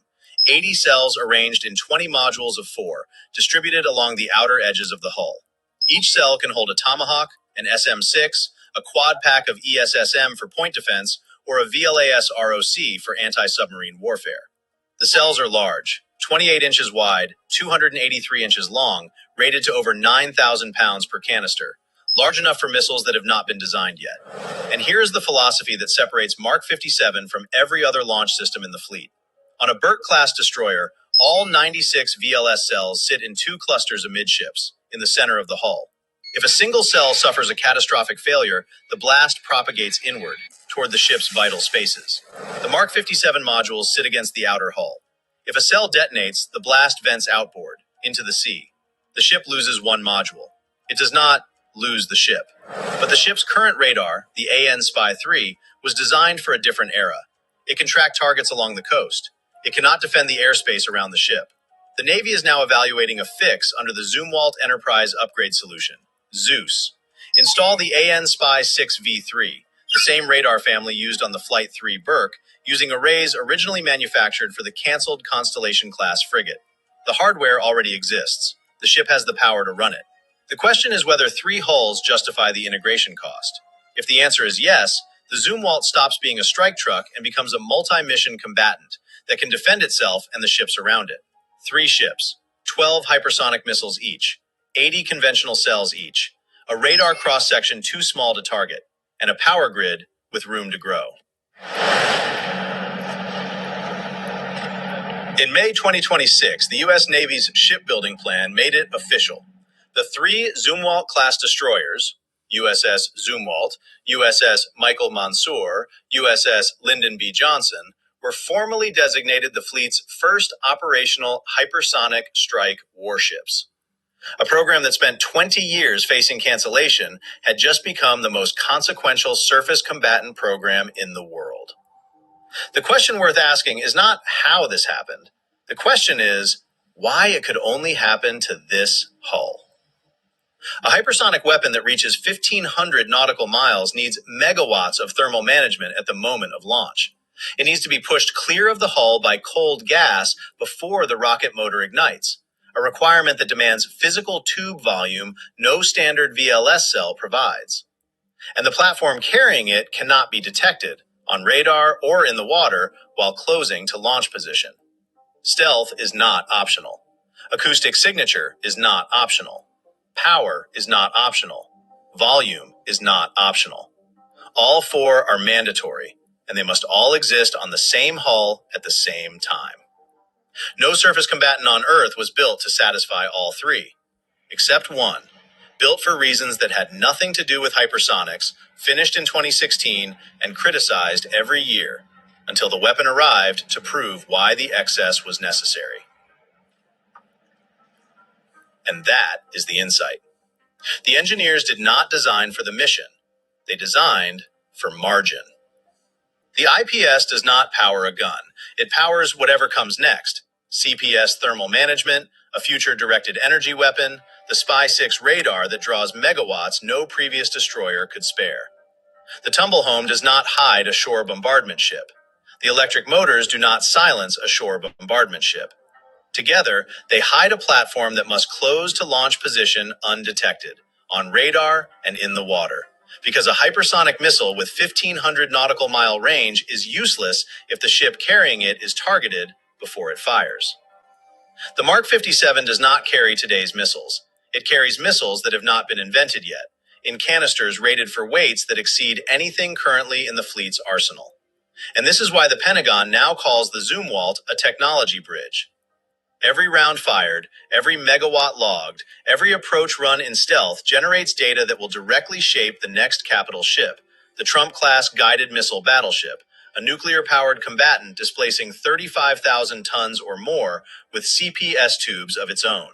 80 cells arranged in 20 modules of 4, distributed along the outer edges of the hull. Each cell can hold a Tomahawk, an SM-6, a quad pack of ESSM for point defense, or a VLAS ROC for anti-submarine warfare. The cells are large, 28 inches wide, 283 inches long, rated to over 9,000 pounds per canister, large enough for missiles that have not been designed yet. And here is the philosophy that separates Mark 57 from every other launch system in the fleet. On a Burt-class destroyer, all 96 VLS cells sit in 2 clusters amidships, in the center of the hull. If a single cell suffers a catastrophic failure, the blast propagates inward, toward the ship's vital spaces. The Mark 57 modules sit against the outer hull. If a cell detonates, the blast vents outboard, into the sea. The ship loses 1 module. It does not lose the ship. But the ship's current radar, the AN Spy-3, was designed for a different era. It can track targets along the coast. It cannot defend the airspace around the ship. The Navy is now evaluating a fix under the Zumwalt Enterprise Upgrade Solution, Zeus. Install the AN Spy-6 V3, the same radar family used on the Flight 3 Burke, using arrays originally manufactured for the canceled Constellation-class frigate. The hardware already exists. The ship has the power to run it. The question is whether 3 hulls justify the integration cost. If the answer is yes, the Zumwalt stops being a strike truck and becomes a multi-mission combatant that can defend itself and the ships around it. 3 ships, 12 hypersonic missiles each, 80 conventional cells each, a radar cross-section too small to target, and a power grid with room to grow. In May 2026, the U.S. Navy's shipbuilding plan made it official. The 3 Zumwalt-class destroyers, USS Zumwalt, USS Michael Mansour, USS Lyndon B. Johnson, were formally designated the fleet's first operational hypersonic strike warships. A program that spent 20 years facing cancellation had just become the most consequential surface combatant program in the world. The question worth asking is not how this happened. The question is why it could only happen to this hull. A hypersonic weapon that reaches 1,500 nautical miles needs megawatts of thermal management at the moment of launch. It needs to be pushed clear of the hull by cold gas before the rocket motor ignites, a requirement that demands physical tube volume no standard VLS cell provides. And the platform carrying it cannot be detected, on radar or in the water, while closing to launch position. Stealth is not optional. Acoustic signature is not optional. Power is not optional. Volume is not optional. All 4 are mandatory, and they must all exist on the same hull at the same time. No surface combatant on Earth was built to satisfy all 3, except one, built for reasons that had nothing to do with hypersonics, finished in 2016, and criticized every year, until the weapon arrived to prove why the excess was necessary. And that is the insight. The engineers did not design for the mission. They designed for margin. The IPS does not power a gun. It powers whatever comes next. CPS thermal management, a future directed energy weapon, the Spy-6 radar that draws megawatts no previous destroyer could spare. The tumblehome does not hide a shore bombardment ship. The electric motors do not silence a shore bombardment ship. Together, they hide a platform that must close to launch position undetected, on radar and in the water. Because a hypersonic missile with 1,500 nautical mile range is useless if the ship carrying it is targeted before it fires. The Mark 57 does not carry today's missiles. It carries missiles that have not been invented yet, in canisters rated for weights that exceed anything currently in the fleet's arsenal. And this is why the Pentagon now calls the Zumwalt a technology bridge. Every round fired, every megawatt logged, every approach run in stealth generates data that will directly shape the next capital ship, the Trump-class guided missile battleship, a nuclear-powered combatant displacing 35,000 tons or more with CPS tubes of its own.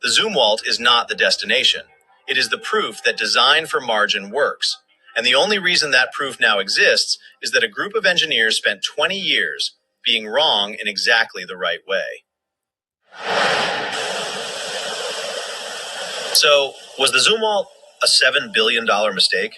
The Zumwalt is not the destination. It is the proof that design for margin works. And the only reason that proof now exists is that a group of engineers spent 20 years being wrong in exactly the right way. So, was the Zumwalt a $7 billion mistake?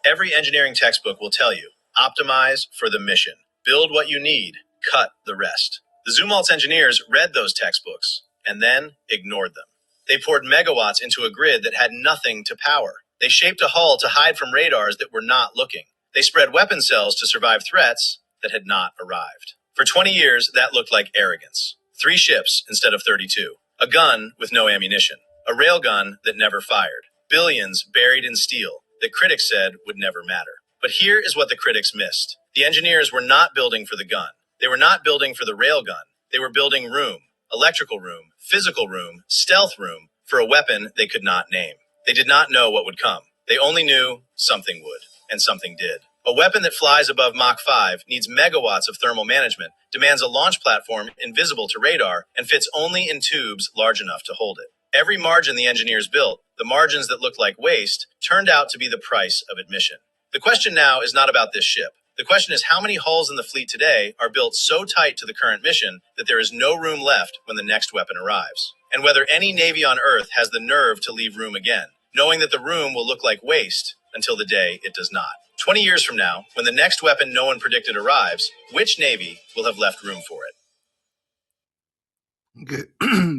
Every engineering textbook will tell you, optimize for the mission. Build what you need, cut the rest. The Zumwalt's engineers read those textbooks and then ignored them. They poured megawatts into a grid that had nothing to power. They shaped a hull to hide from radars that were not looking. They spread weapon cells to survive threats that had not arrived. For 20 years, that looked like arrogance. 3 ships instead of 32. A gun with no ammunition. A railgun that never fired. Billions buried in steel that critics said would never matter. But here is what the critics missed. The engineers were not building for the gun. They were not building for the railgun. They were building room, electrical room, physical room, stealth room for a weapon they could not name. They did not know what would come. They only knew something would, and something did. A weapon that flies above Mach 5 needs megawatts of thermal management, demands a launch platform invisible to radar, and fits only in tubes large enough to hold it. Every margin the engineers built, the margins that looked like waste, turned out to be the price of admission. The question now is not about this ship. The question is how many hulls in the fleet today are built so tight to the current mission that there is no room left when the next weapon arrives. And whether any Navy on Earth has the nerve to leave room again, knowing that the room will look like waste until the day it does not. 20 years from now, when the next weapon no one predicted arrives, which Navy will have left room for it?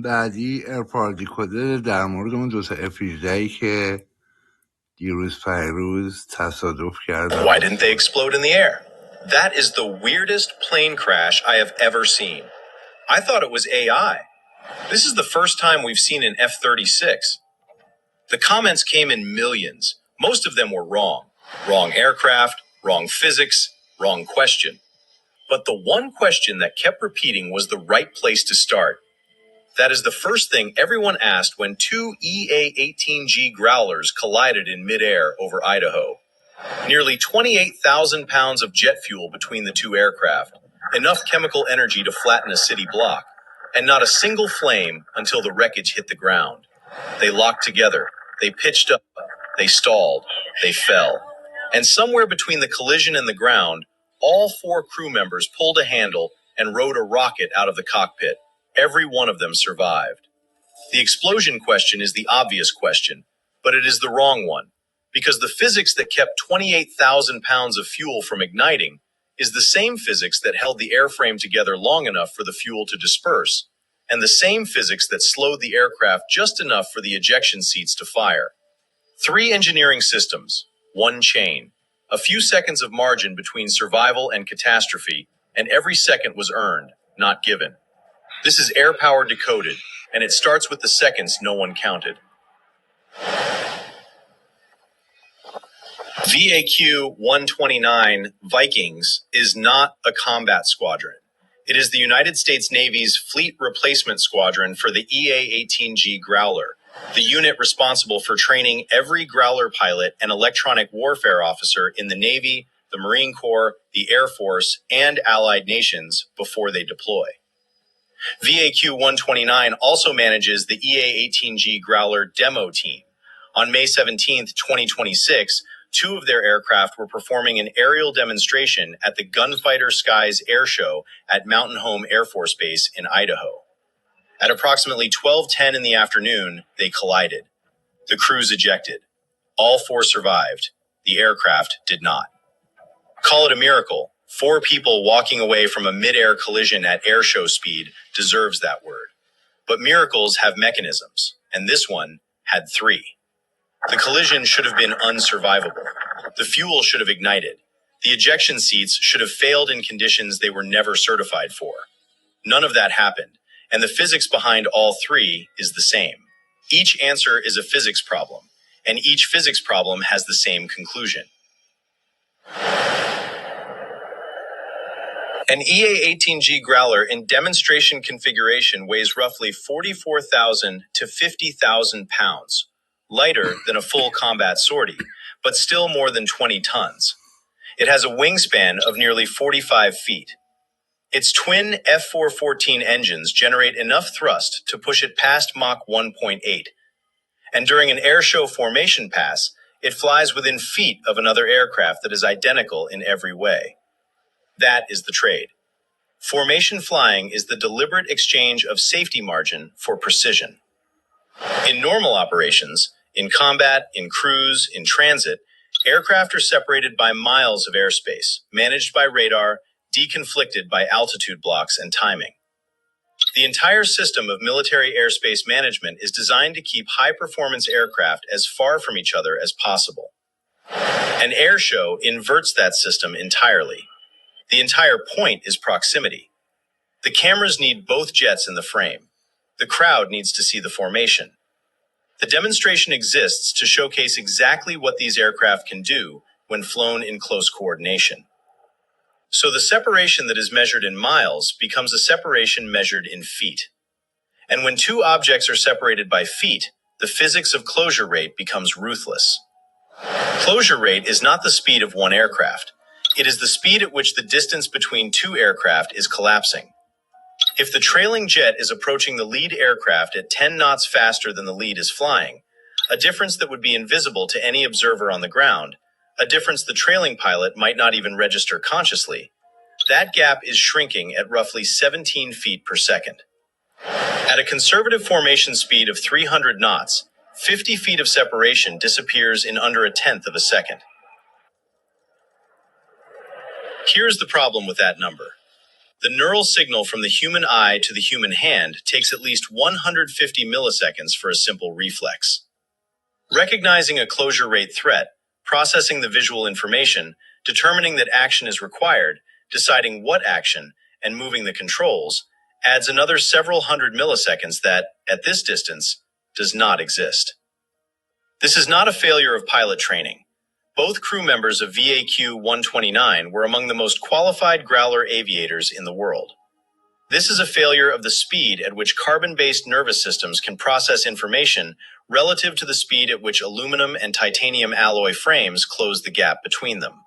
بعدی ارپاردیکودر در مورد اون 2 تا F-18 که دیروز فیروز تصادف کردن. Why didn't they explode in the air? That is the weirdest plane crash I have ever seen. I thought it was AI. This is the first time we've seen an F-36. The comments came in millions. Most of them were wrong. Wrong aircraft, wrong physics, wrong question. But the one question that kept repeating was the right place to start. That is the first thing everyone asked when 2 EA-18G Growlers collided in midair over Idaho. Nearly 28,000 pounds of jet fuel between the 2 aircraft, enough chemical energy to flatten a city block, and not a single flame until the wreckage hit the ground. They locked together, they pitched up, they stalled, they fell. And somewhere between the collision and the ground, all 4 crew members pulled a handle and rode a rocket out of the cockpit. Every one of them survived. The explosion question is the obvious question, but it is the wrong one, because the physics that kept 28,000 pounds of fuel from igniting is the same physics that held the airframe together long enough for the fuel to disperse, and the same physics that slowed the aircraft just enough for the ejection seats to fire. 3 engineering systems, 1 chain, a few seconds of margin between survival and catastrophe, and every second was earned, not given. This is air power decoded, and it starts with the seconds no one counted. VAQ-129 Vikings is not a combat squadron. It is the United States Navy's Fleet Replacement Squadron for the EA-18G Growler, the unit responsible for training every Growler pilot and electronic warfare officer in the Navy, the Marine Corps, the Air Force, and allied nations before they deploy. VAQ-129 also manages the EA-18G Growler demo team. On May 17, 2026, 2 of their aircraft were performing an aerial demonstration at the Gunfighter Skies Air Show at Mountain Home Air Force Base in Idaho. At approximately 12:10 in the afternoon, they collided. The crews ejected. All 4 survived. The aircraft did not. Call it a miracle, 4 people walking away from a mid-air collision at airshow speed deserves that word. But miracles have mechanisms, and this one had 3. The collision should have been unsurvivable. The fuel should have ignited. The ejection seats should have failed in conditions they were never certified for. None of that happened, and the physics behind all 3 is the same. Each answer is a physics problem, and each physics problem has the same conclusion. An EA-18G Growler in demonstration configuration weighs roughly 44,000 to 50,000 pounds, lighter than a full combat sortie, but still more than 20 tons. It has a wingspan of nearly 45 feet. Its twin F414 engines generate enough thrust to push it past Mach 1.8. And during an airshow formation pass, it flies within feet of another aircraft that is identical in every way. That is the trade. Formation flying is the deliberate exchange of safety margin for precision. In normal operations, in combat, in cruise, in transit, aircraft are separated by miles of airspace, managed by radar, deconflicted by altitude blocks and timing. The entire system of military airspace management is designed to keep high-performance aircraft as far from each other as possible. An airshow inverts that system entirely. The entire point is proximity. The cameras need both jets in the frame. The crowd needs to see the formation. The demonstration exists to showcase exactly what these aircraft can do when flown in close coordination. So the separation that is measured in miles becomes a separation measured in feet. And when 2 objects are separated by feet, the physics of closure rate becomes ruthless. Closure rate is not the speed of one aircraft. It is the speed at which the distance between 2 aircraft is collapsing. If the trailing jet is approaching the lead aircraft at 10 knots faster than the lead is flying, a difference that would be invisible to any observer on the ground, a difference the trailing pilot might not even register consciously, that gap is shrinking at roughly 17 feet per second. At a conservative formation speed of 300 knots, 50 feet of separation disappears in under 1/10 of a second. Here's the problem with that number. The neural signal from the human eye to the human hand takes at least 150 milliseconds for a simple reflex. Recognizing a closure rate threat, processing the visual information, determining that action is required, deciding what action, and moving the controls, adds another several hundred milliseconds that, at this distance, does not exist. This is not a failure of pilot training. Both crew members of VAQ-129 were among the most qualified Growler aviators in the world. This is a failure of the speed at which carbon-based nervous systems can process information relative to the speed at which aluminum and titanium alloy frames close the gap between them.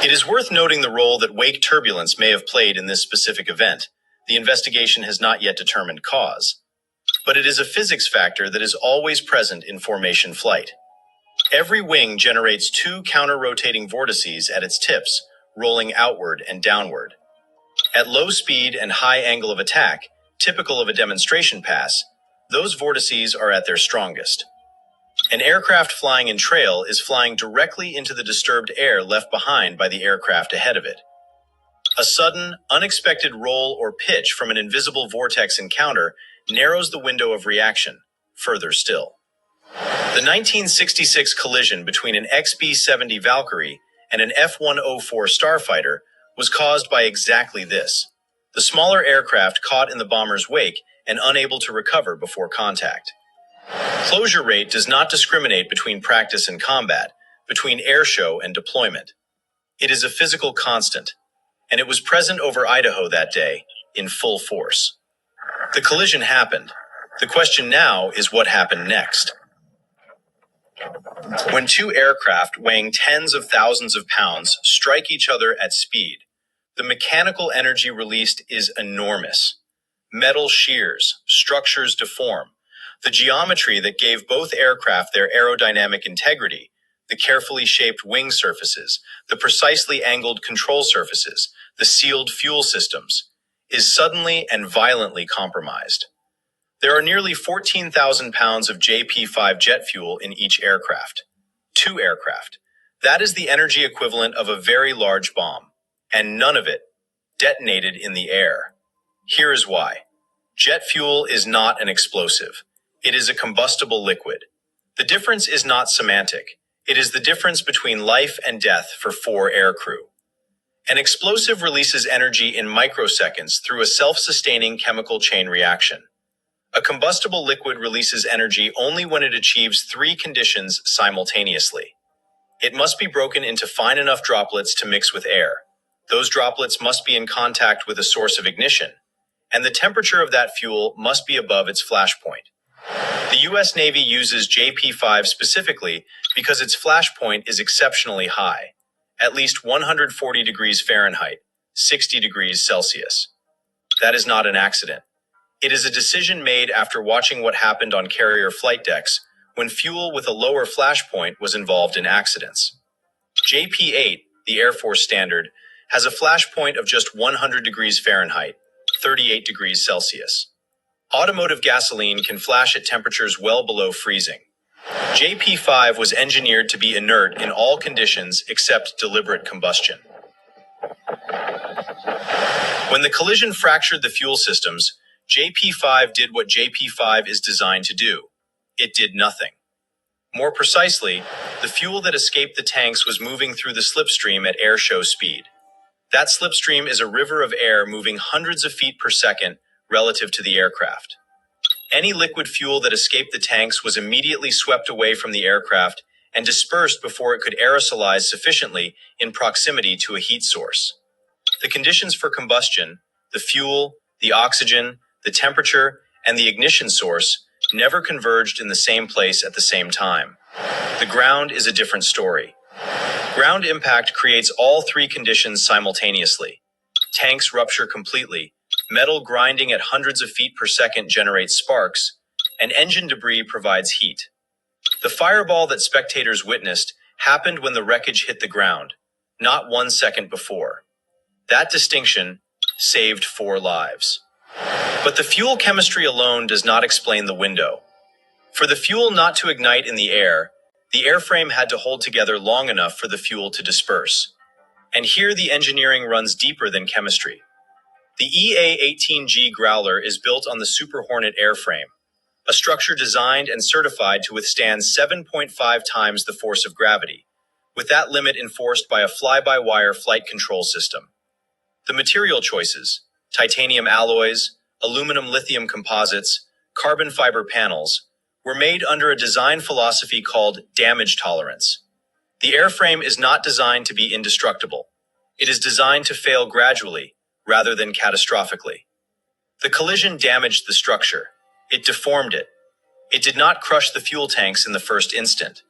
It is worth noting the role that wake turbulence may have played in this specific event. The investigation has not yet determined cause. But it is a physics factor that is always present in formation flight. Every wing generates 2 counter-rotating vortices at its tips, rolling outward and downward. At low speed and high angle of attack, typical of a demonstration pass, those vortices are at their strongest. An aircraft flying in trail is flying directly into the disturbed air left behind by the aircraft ahead of it. A sudden, unexpected roll or pitch from an invisible vortex encounter narrows the window of reaction, further still. The 1966 collision between an XB-70 Valkyrie and an F-104 Starfighter was caused by exactly this: the smaller aircraft caught in the bomber's wake and unable to recover before contact. Closure rate does not discriminate between practice and combat, between airshow and deployment. It is a physical constant, and it was present over Idaho that day in full force. The collision happened. The question now is what happened next. When 2 aircraft weighing tens of thousands of pounds strike each other at speed, the mechanical energy released is enormous. Metal shears, structures deform. The geometry that gave both aircraft their aerodynamic integrity, the carefully shaped wing surfaces, the precisely angled control surfaces, the sealed fuel systems, is suddenly and violently compromised. There are nearly 14,000 pounds of JP-5 jet fuel in each aircraft. 2 aircraft. That is the energy equivalent of a very large bomb. and none of it detonated in the air. Here is why. Jet fuel is not an explosive. It is a combustible liquid. The difference is not semantic. It is the difference between life and death for 4 aircrew. An explosive releases energy in microseconds through a self-sustaining chemical chain reaction. A combustible liquid releases energy only when it achieves 3 conditions simultaneously. It must be broken into fine enough droplets to mix with air. Those droplets must be in contact with a source of ignition, and the temperature of that fuel must be above its flash point. The U.S. Navy uses JP-5 specifically because its flash point is exceptionally high, at least 140 degrees Fahrenheit, 60 degrees Celsius. That is not an accident. It is a decision made after watching what happened on carrier flight decks when fuel with a lower flash point was involved in accidents. JP-8, the Air Force standard, has a flash point of just 100 degrees Fahrenheit, 38 degrees Celsius. Automotive gasoline can flash at temperatures well below freezing. JP-5 was engineered to be inert in all conditions except deliberate combustion. When the collision fractured the fuel systems, JP-5 did what JP-5 is designed to do. It did nothing. More precisely, the fuel that escaped the tanks was moving through the slipstream at air show speed. That slipstream is a river of air moving hundreds of feet per second relative to the aircraft. Any liquid fuel that escaped the tanks was immediately swept away from the aircraft and dispersed before it could aerosolize sufficiently in proximity to a heat source. The conditions for combustion, the fuel, the oxygen, the temperature, and the ignition source never converged in the same place at the same time. The ground is a different story. Ground impact creates all 3 conditions simultaneously. Tanks rupture completely, metal grinding at hundreds of feet per second generates sparks, and engine debris provides heat. The fireball that spectators witnessed happened when the wreckage hit the ground, not 1 second before. That distinction saved 4 lives. But the fuel chemistry alone does not explain the window. For the fuel not to ignite in the air, the airframe had to hold together long enough for the fuel to disperse. And here the engineering runs deeper than chemistry. The EA-18G Growler is built on the Super Hornet airframe, a structure designed and certified to withstand 7.5 times the force of gravity, with that limit enforced by a fly-by-wire flight control system. The material choices, titanium alloys, aluminum lithium composites, carbon fiber panels, were made under a design philosophy called damage tolerance. The airframe is not designed to be indestructible. It is designed to fail gradually, rather than catastrophically. The collision damaged the structure. It deformed it. It did not crush the fuel tanks in the first instant.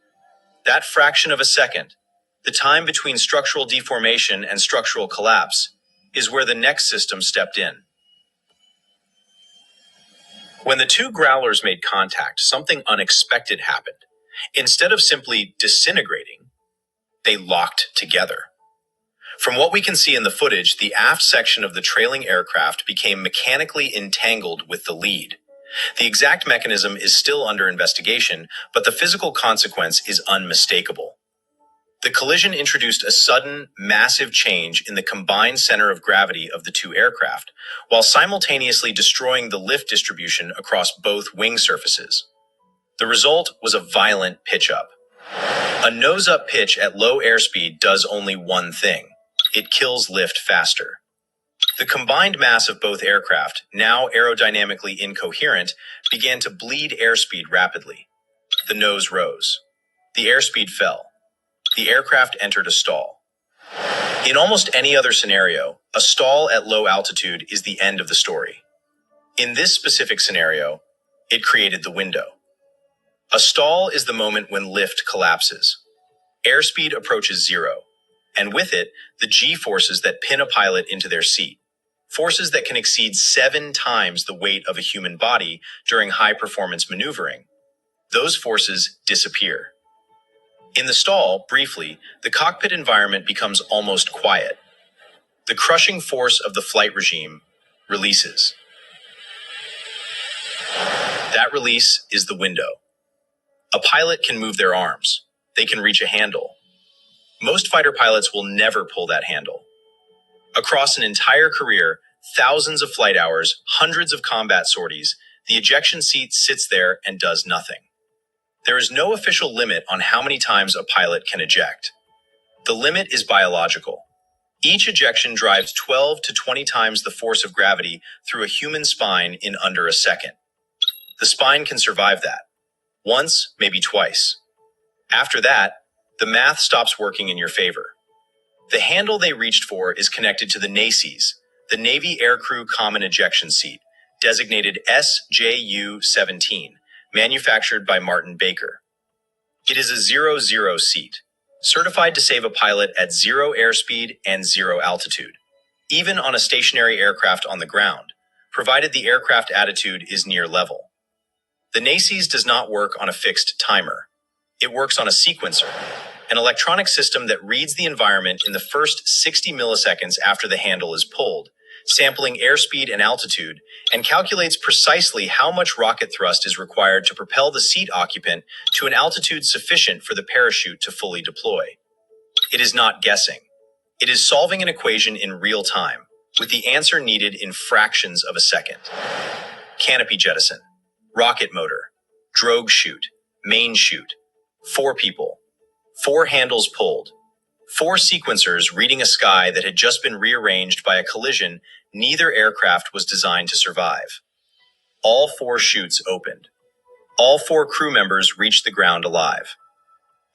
That fraction of a second, the time between structural deformation and structural collapse, is where the next system stepped in. When the 2 growlers made contact, something unexpected happened. Instead of simply disintegrating, they locked together. From what we can see in the footage, the aft section of the trailing aircraft became mechanically entangled with the lead. The exact mechanism is still under investigation, but the physical consequence is unmistakable. The collision introduced a sudden, massive change in the combined center of gravity of the 2 aircraft, while simultaneously destroying the lift distribution across both wing surfaces. The result was a violent pitch-up. A nose-up pitch at low airspeed does only one thing. It kills lift faster. The combined mass of both aircraft, now aerodynamically incoherent, began to bleed airspeed rapidly. The nose rose. The airspeed fell. The aircraft entered a stall. In almost any other scenario, a stall at low altitude is the end of the story. In this specific scenario, it created the window. A stall is the moment when lift collapses. Airspeed approaches 0, and with it, the G-forces that pin a pilot into their seat. Forces that can exceed 7 times the weight of a human body during high-performance maneuvering. Those forces disappear. In the stall, briefly, the cockpit environment becomes almost quiet. The crushing force of the flight regime releases. That release is the window. A pilot can move their arms. They can reach a handle. Most fighter pilots will never pull that handle. Across an entire career, thousands of flight hours, hundreds of combat sorties, the ejection seat sits there and does nothing. There is no official limit on how many times a pilot can eject. The limit is biological. Each ejection drives 12 to 20 times the force of gravity through a human spine in under a second. The spine can survive that. Once, maybe twice. After that, the math stops working in your favor. The handle they reached for is connected to the NACES, the Navy Aircrew Common Ejection Seat, designated SJU-17, manufactured by Martin Baker. It is a 0-0 seat, certified to save a pilot at 0 airspeed and 0 altitude, even on a stationary aircraft on the ground, provided the aircraft attitude is near level. The NACES does not work on a fixed timer. It works on a sequencer, an electronic system that reads the environment in the first 60 milliseconds after the handle is pulled, sampling airspeed and altitude, and calculates precisely how much rocket thrust is required to propel the seat occupant to an altitude sufficient for the parachute to fully deploy. It is not guessing. It is solving an equation in real time, with the answer needed in fractions of a second. Canopy jettison, rocket motor, drogue chute, main chute, 4 people, 4 handles pulled, 4 sequencers reading a sky that had just been rearranged by a collision neither aircraft was designed to survive. All 4 chutes opened. All 4 crew members reached the ground alive.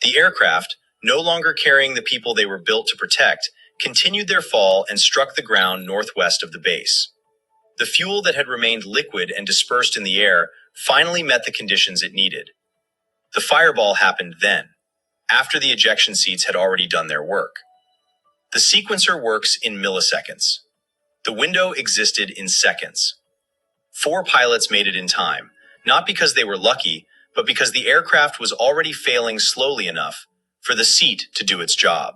The aircraft, no longer carrying the people they were built to protect, continued their fall and struck the ground northwest of the base. The fuel that had remained liquid and dispersed in the air finally met the conditions it needed. The fireball happened then, after the ejection seats had already done their work. The sequencer works in milliseconds. The window existed in seconds. 4 pilots made it in time, not because they were lucky, but because the aircraft was already failing slowly enough for the seat to do its job.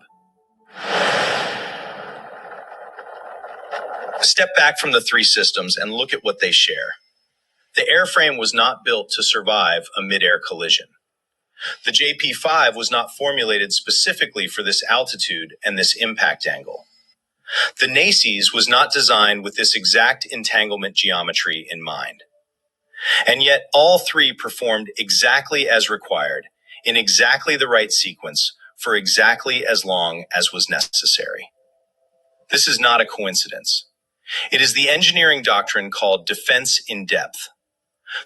Step back from the 3 systems and look at what they share. The airframe was not built to survive a mid-air collision. The JP-5 was not formulated specifically for this altitude and this impact angle. The NACES was not designed with this exact entanglement geometry in mind. And yet all 3 performed exactly as required, in exactly the right sequence, for exactly as long as was necessary. This is not a coincidence. It is the engineering doctrine called defense in depth.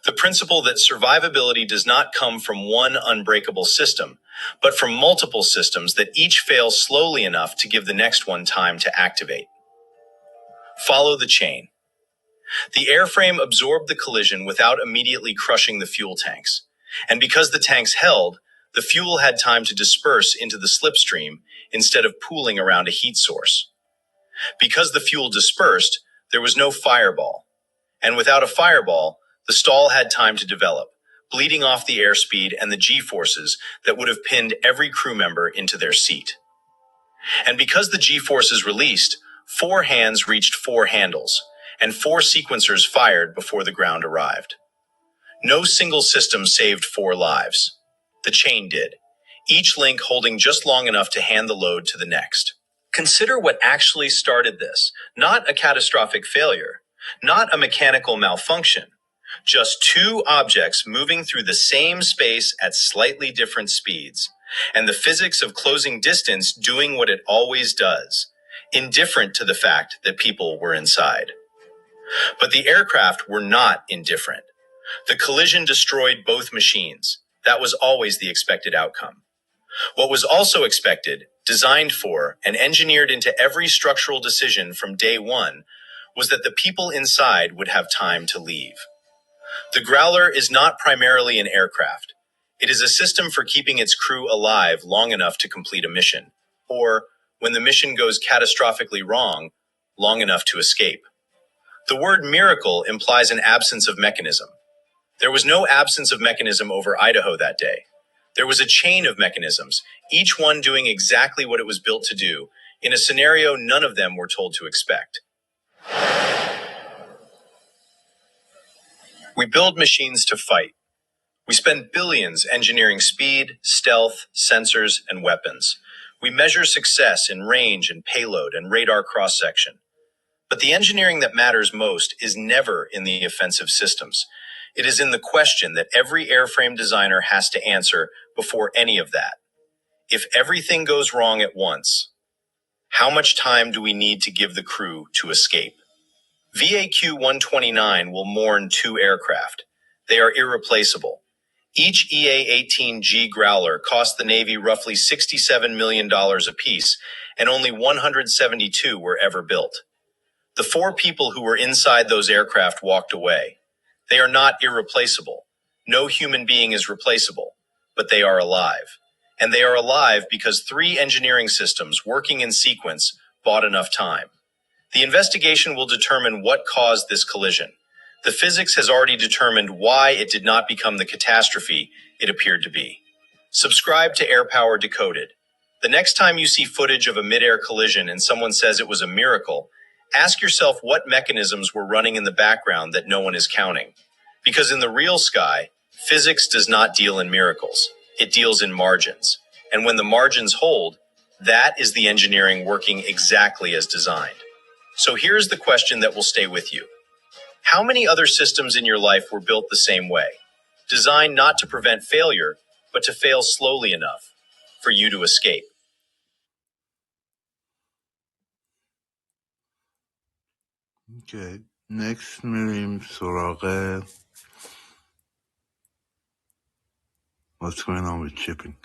The principle that survivability does not come from one unbreakable system, but from multiple systems that each fail slowly enough to give the next one time to activate. Follow the chain. The airframe absorbed the collision without immediately crushing the fuel tanks, and because the tanks held, the fuel had time to disperse into the slipstream instead of pooling around a heat source. Because the fuel dispersed, there was no fireball, and without a fireball, the stall had time to develop, bleeding off the airspeed and the G-forces that would have pinned every crew member into their seat. And because the G-forces released, 4 hands reached 4 handles, and 4 sequencers fired before the ground arrived. No single system saved 4 lives. The chain did, each link holding just long enough to hand the load to the next. Consider what actually started this, not a catastrophic failure, not a mechanical malfunction, just 2 objects moving through the same space at slightly different speeds, and the physics of closing distance doing what it always does, indifferent to the fact that people were inside. But the aircraft were not indifferent. The collision destroyed both machines. That was always the expected outcome. What was also expected, designed for, and engineered into every structural decision from day one was that the people inside would have time to leave. The Growler is not primarily an aircraft. It is a system for keeping its crew alive long enough to complete a mission, or, when the mission goes catastrophically wrong, long enough to escape. The word miracle implies an absence of mechanism. There was no absence of mechanism over Idaho that day. There was a chain of mechanisms, each one doing exactly what it was built to do, in a scenario none of them were told to expect. We build machines to fight. We spend billions engineering speed, stealth, sensors, and weapons. We measure success in range and payload and radar cross-section. But the engineering that matters most is never in the offensive systems. It is in the question that every airframe designer has to answer before any of that. If everything goes wrong at once, how much time do we need to give the crew to escape? VAQ-129 will mourn 2 aircraft. They are irreplaceable. Each EA-18G Growler cost the Navy roughly $67 million apiece, and only 172 were ever built. The 4 people who were inside those aircraft walked away. They are not irreplaceable. No human being is replaceable, but they are alive. And they are alive because 3 engineering systems working in sequence bought enough time. The investigation will determine what caused this collision. The physics has already determined why it did not become the catastrophe it appeared to be. Subscribe to Air Power Decoded. The next time you see footage of a mid-air collision and someone says it was a miracle, ask yourself what mechanisms were running in the background that no one is counting. Because in the real sky, physics does not deal in miracles. It deals in margins. And when the margins hold, that is the engineering working exactly as designed. So here's the question that will stay with you. How many other systems in your life were built the same way? Designed not to prevent failure, but to fail slowly enough for you to escape. Okay, next میریم سراغ What's going on with shipping.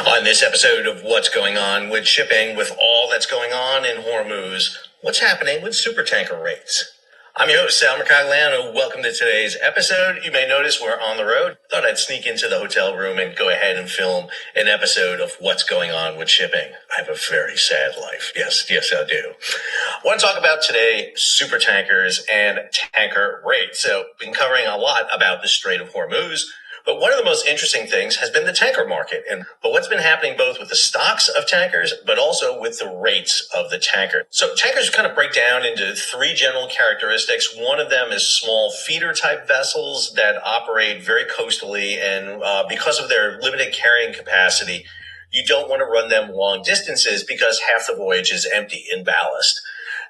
On this episode of What's Going On with Shipping, with all that's going on in Hormuz, what's happening with supertanker rates? I'm your host, Sal Mercagliano. Welcome to today's episode. You may notice we're on the road. Thought I'd sneak into the hotel room and go ahead and film an episode of What's Going On with Shipping. I have a very sad life. Yes, I do. I want to talk about today supertankers and tanker rates. So, been covering a lot about the Strait of Hormuz. But one of the most interesting things has been the tanker market. But what's been happening both with the stocks of tankers, but also with the rates of the tanker. So tankers kind of break down into 3 general characteristics. One of them is small feeder type vessels that operate very coastally. And because of their limited carrying capacity, you don't want to run them long distances because half the voyage is empty in ballast.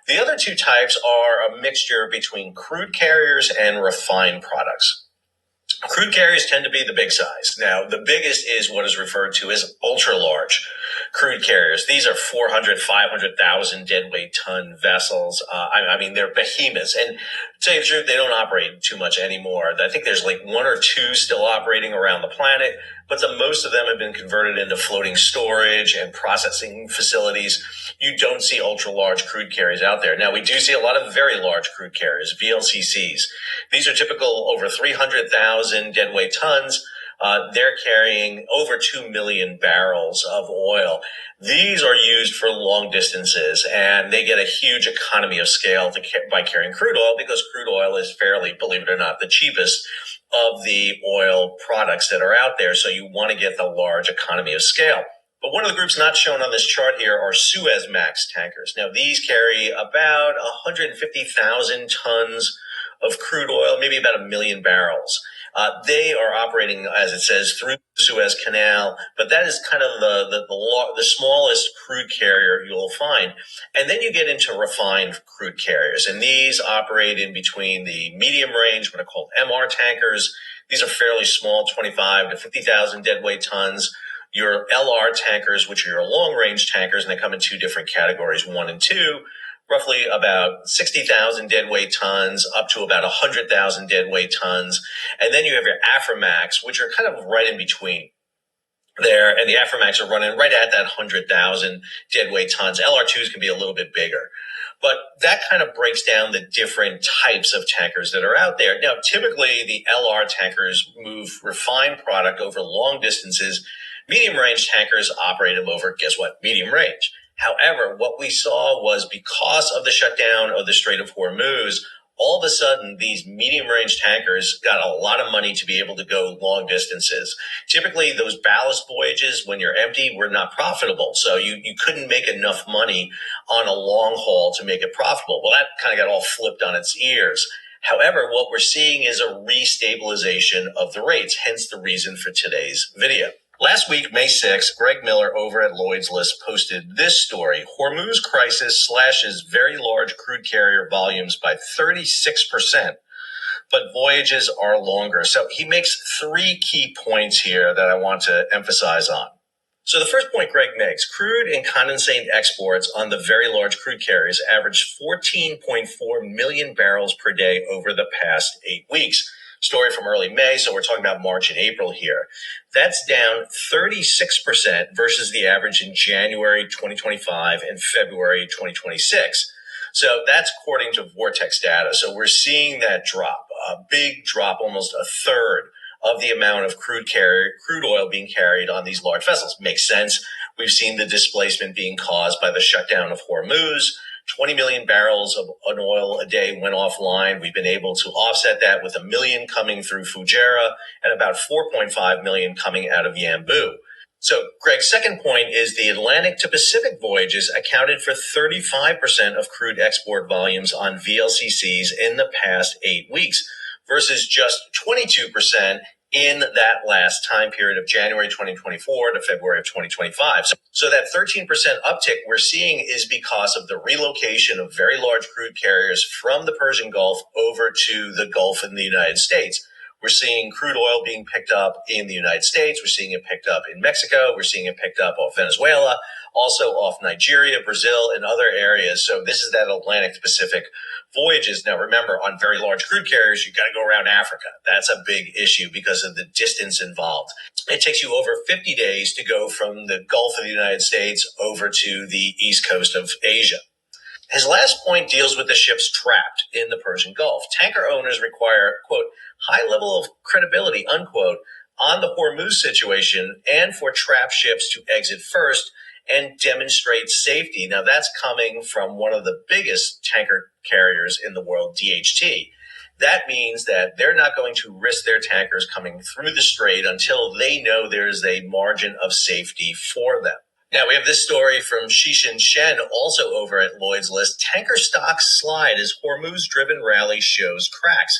The other 2 types are a mixture between crude carriers and refined products. Crude carriers tend to be the big size. Now, the biggest is what is referred to as ultra-large crude carriers. These are 400, 500,000 deadweight ton vessels. I mean, they're behemoths. And to tell you the truth, they don't operate too much anymore. I think there's like 1 or 2 still operating around the planet, but most of them have been converted into floating storage and processing facilities. You don't see ultra-large crude carriers out there. Now, we do see a lot of very large crude carriers, VLCCs. These are typical over 300,000 deadweight tons. They're carrying over 2 million barrels of oil. These are used for long distances, and they get a huge economy of scale by carrying crude oil because crude oil is fairly, believe it or not, the cheapest of the oil products that are out there. So you want to get the large economy of scale. But one of the groups not shown on this chart here are Suezmax tankers. Now, these carry about 150,000 tons of crude oil, maybe about 1 million barrels. They are operating, as it says, through the Suez Canal, but that is kind of the smallest crude carrier you'll find. And then you get into refined crude carriers, and these operate in between the medium range, what are called MR tankers. These are fairly small, 25 to 50,000 deadweight tons. Your LR tankers, which are your long-range tankers, and they come in 2 different categories, 1 and 2. Roughly about 60,000 deadweight tons up to about 100,000 deadweight tons. And then you have your Aframax, which are kind of right in between there. And the Aframax are running right at that 100,000 deadweight tons. LR2s can be a little bit bigger. But that kind of breaks down the different types of tankers that are out there. Now, typically, the LR tankers move refined product over long distances. Medium range tankers operate them over, guess what? Medium range. However, what we saw was because of the shutdown of the Strait of Hormuz, all of a sudden, these medium-range tankers got a lot of money to be able to go long distances. Typically, those ballast voyages, when you're empty, were not profitable. So you couldn't make enough money on a long haul to make it profitable. Well, that kind of got all flipped on its ears. However, what we're seeing is a restabilization of the rates, hence the reason for today's video. Last week, May 6th, Greg Miller over at Lloyd's List posted this story. Hormuz crisis slashes very large crude carrier volumes by 36%, but voyages are longer. So he makes three key points here that I want to emphasize on. So the first point Greg makes, crude and condensate exports on the very large crude carriers averaged 14.4 million barrels per day over the past 8 weeks. Story from early May, so we're talking about March and April here. That's down 36% versus the average in January 2025 and February 2026. So that's according to Vortex data. So we're seeing that drop, a big drop, almost a third of the amount of crude oil being carried on these large vessels. Makes sense. We've seen the displacement being caused by the shutdown of Hormuz. 20 million barrels of oil a day went offline. We've been able to offset that with 1 million coming through Fujairah and about 4.5 million coming out of Yanbu. So Greg's second point is the Atlantic to Pacific voyages accounted for 35% of crude export volumes on VLCCs in the past 8 weeks versus just 22% in that last time period of January 2024 to February of 2025. So that 13% uptick we're seeing is because of the relocation of very large crude carriers from the Persian Gulf over to the Gulf in the United States. We're seeing crude oil being picked up in the United States. We're seeing it picked up in Mexico. We're seeing it picked up off Venezuela, also off Nigeria, Brazil, and other areas. So this is that Atlantic to Pacific voyages. Now, remember, on very large crude carriers, you got to go around Africa. That's a big issue because of the distance involved. It takes you over 50 days to go from the Gulf of the United States over to the east coast of Asia. His last point deals with the ships trapped in the Persian Gulf. Tanker owners require, quote, high level of credibility, unquote, on the Hormuz situation and for trapped ships to exit first and demonstrate safety. Now, that's coming from one of the biggest tanker carriers in the world, DHT. That means that they're not going to risk their tankers coming through the strait until they know there's a margin of safety for them. Now, we have this story from Shishin Shen, also over at Lloyd's List. Tanker stocks slide as Hormuz-driven rally shows cracks.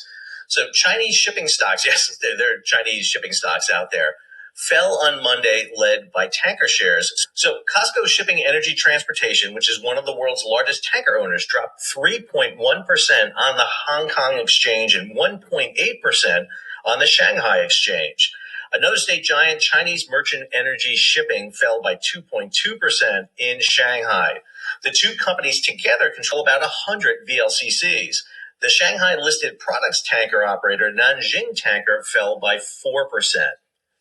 So Chinese shipping stocks, yes, there are Chinese shipping stocks out there, fell on Monday, led by tanker shares. So COSCO Shipping Energy Transportation, which is one of the world's largest tanker owners, dropped 3.1% on the Hong Kong exchange and 1.8% on the Shanghai exchange. Another state giant, Chinese Merchant Energy Shipping, fell by 2.2% in Shanghai. The two companies together control about 100 VLCCs. The Shanghai-listed products tanker operator, Nanjing Tanker, fell by 4%.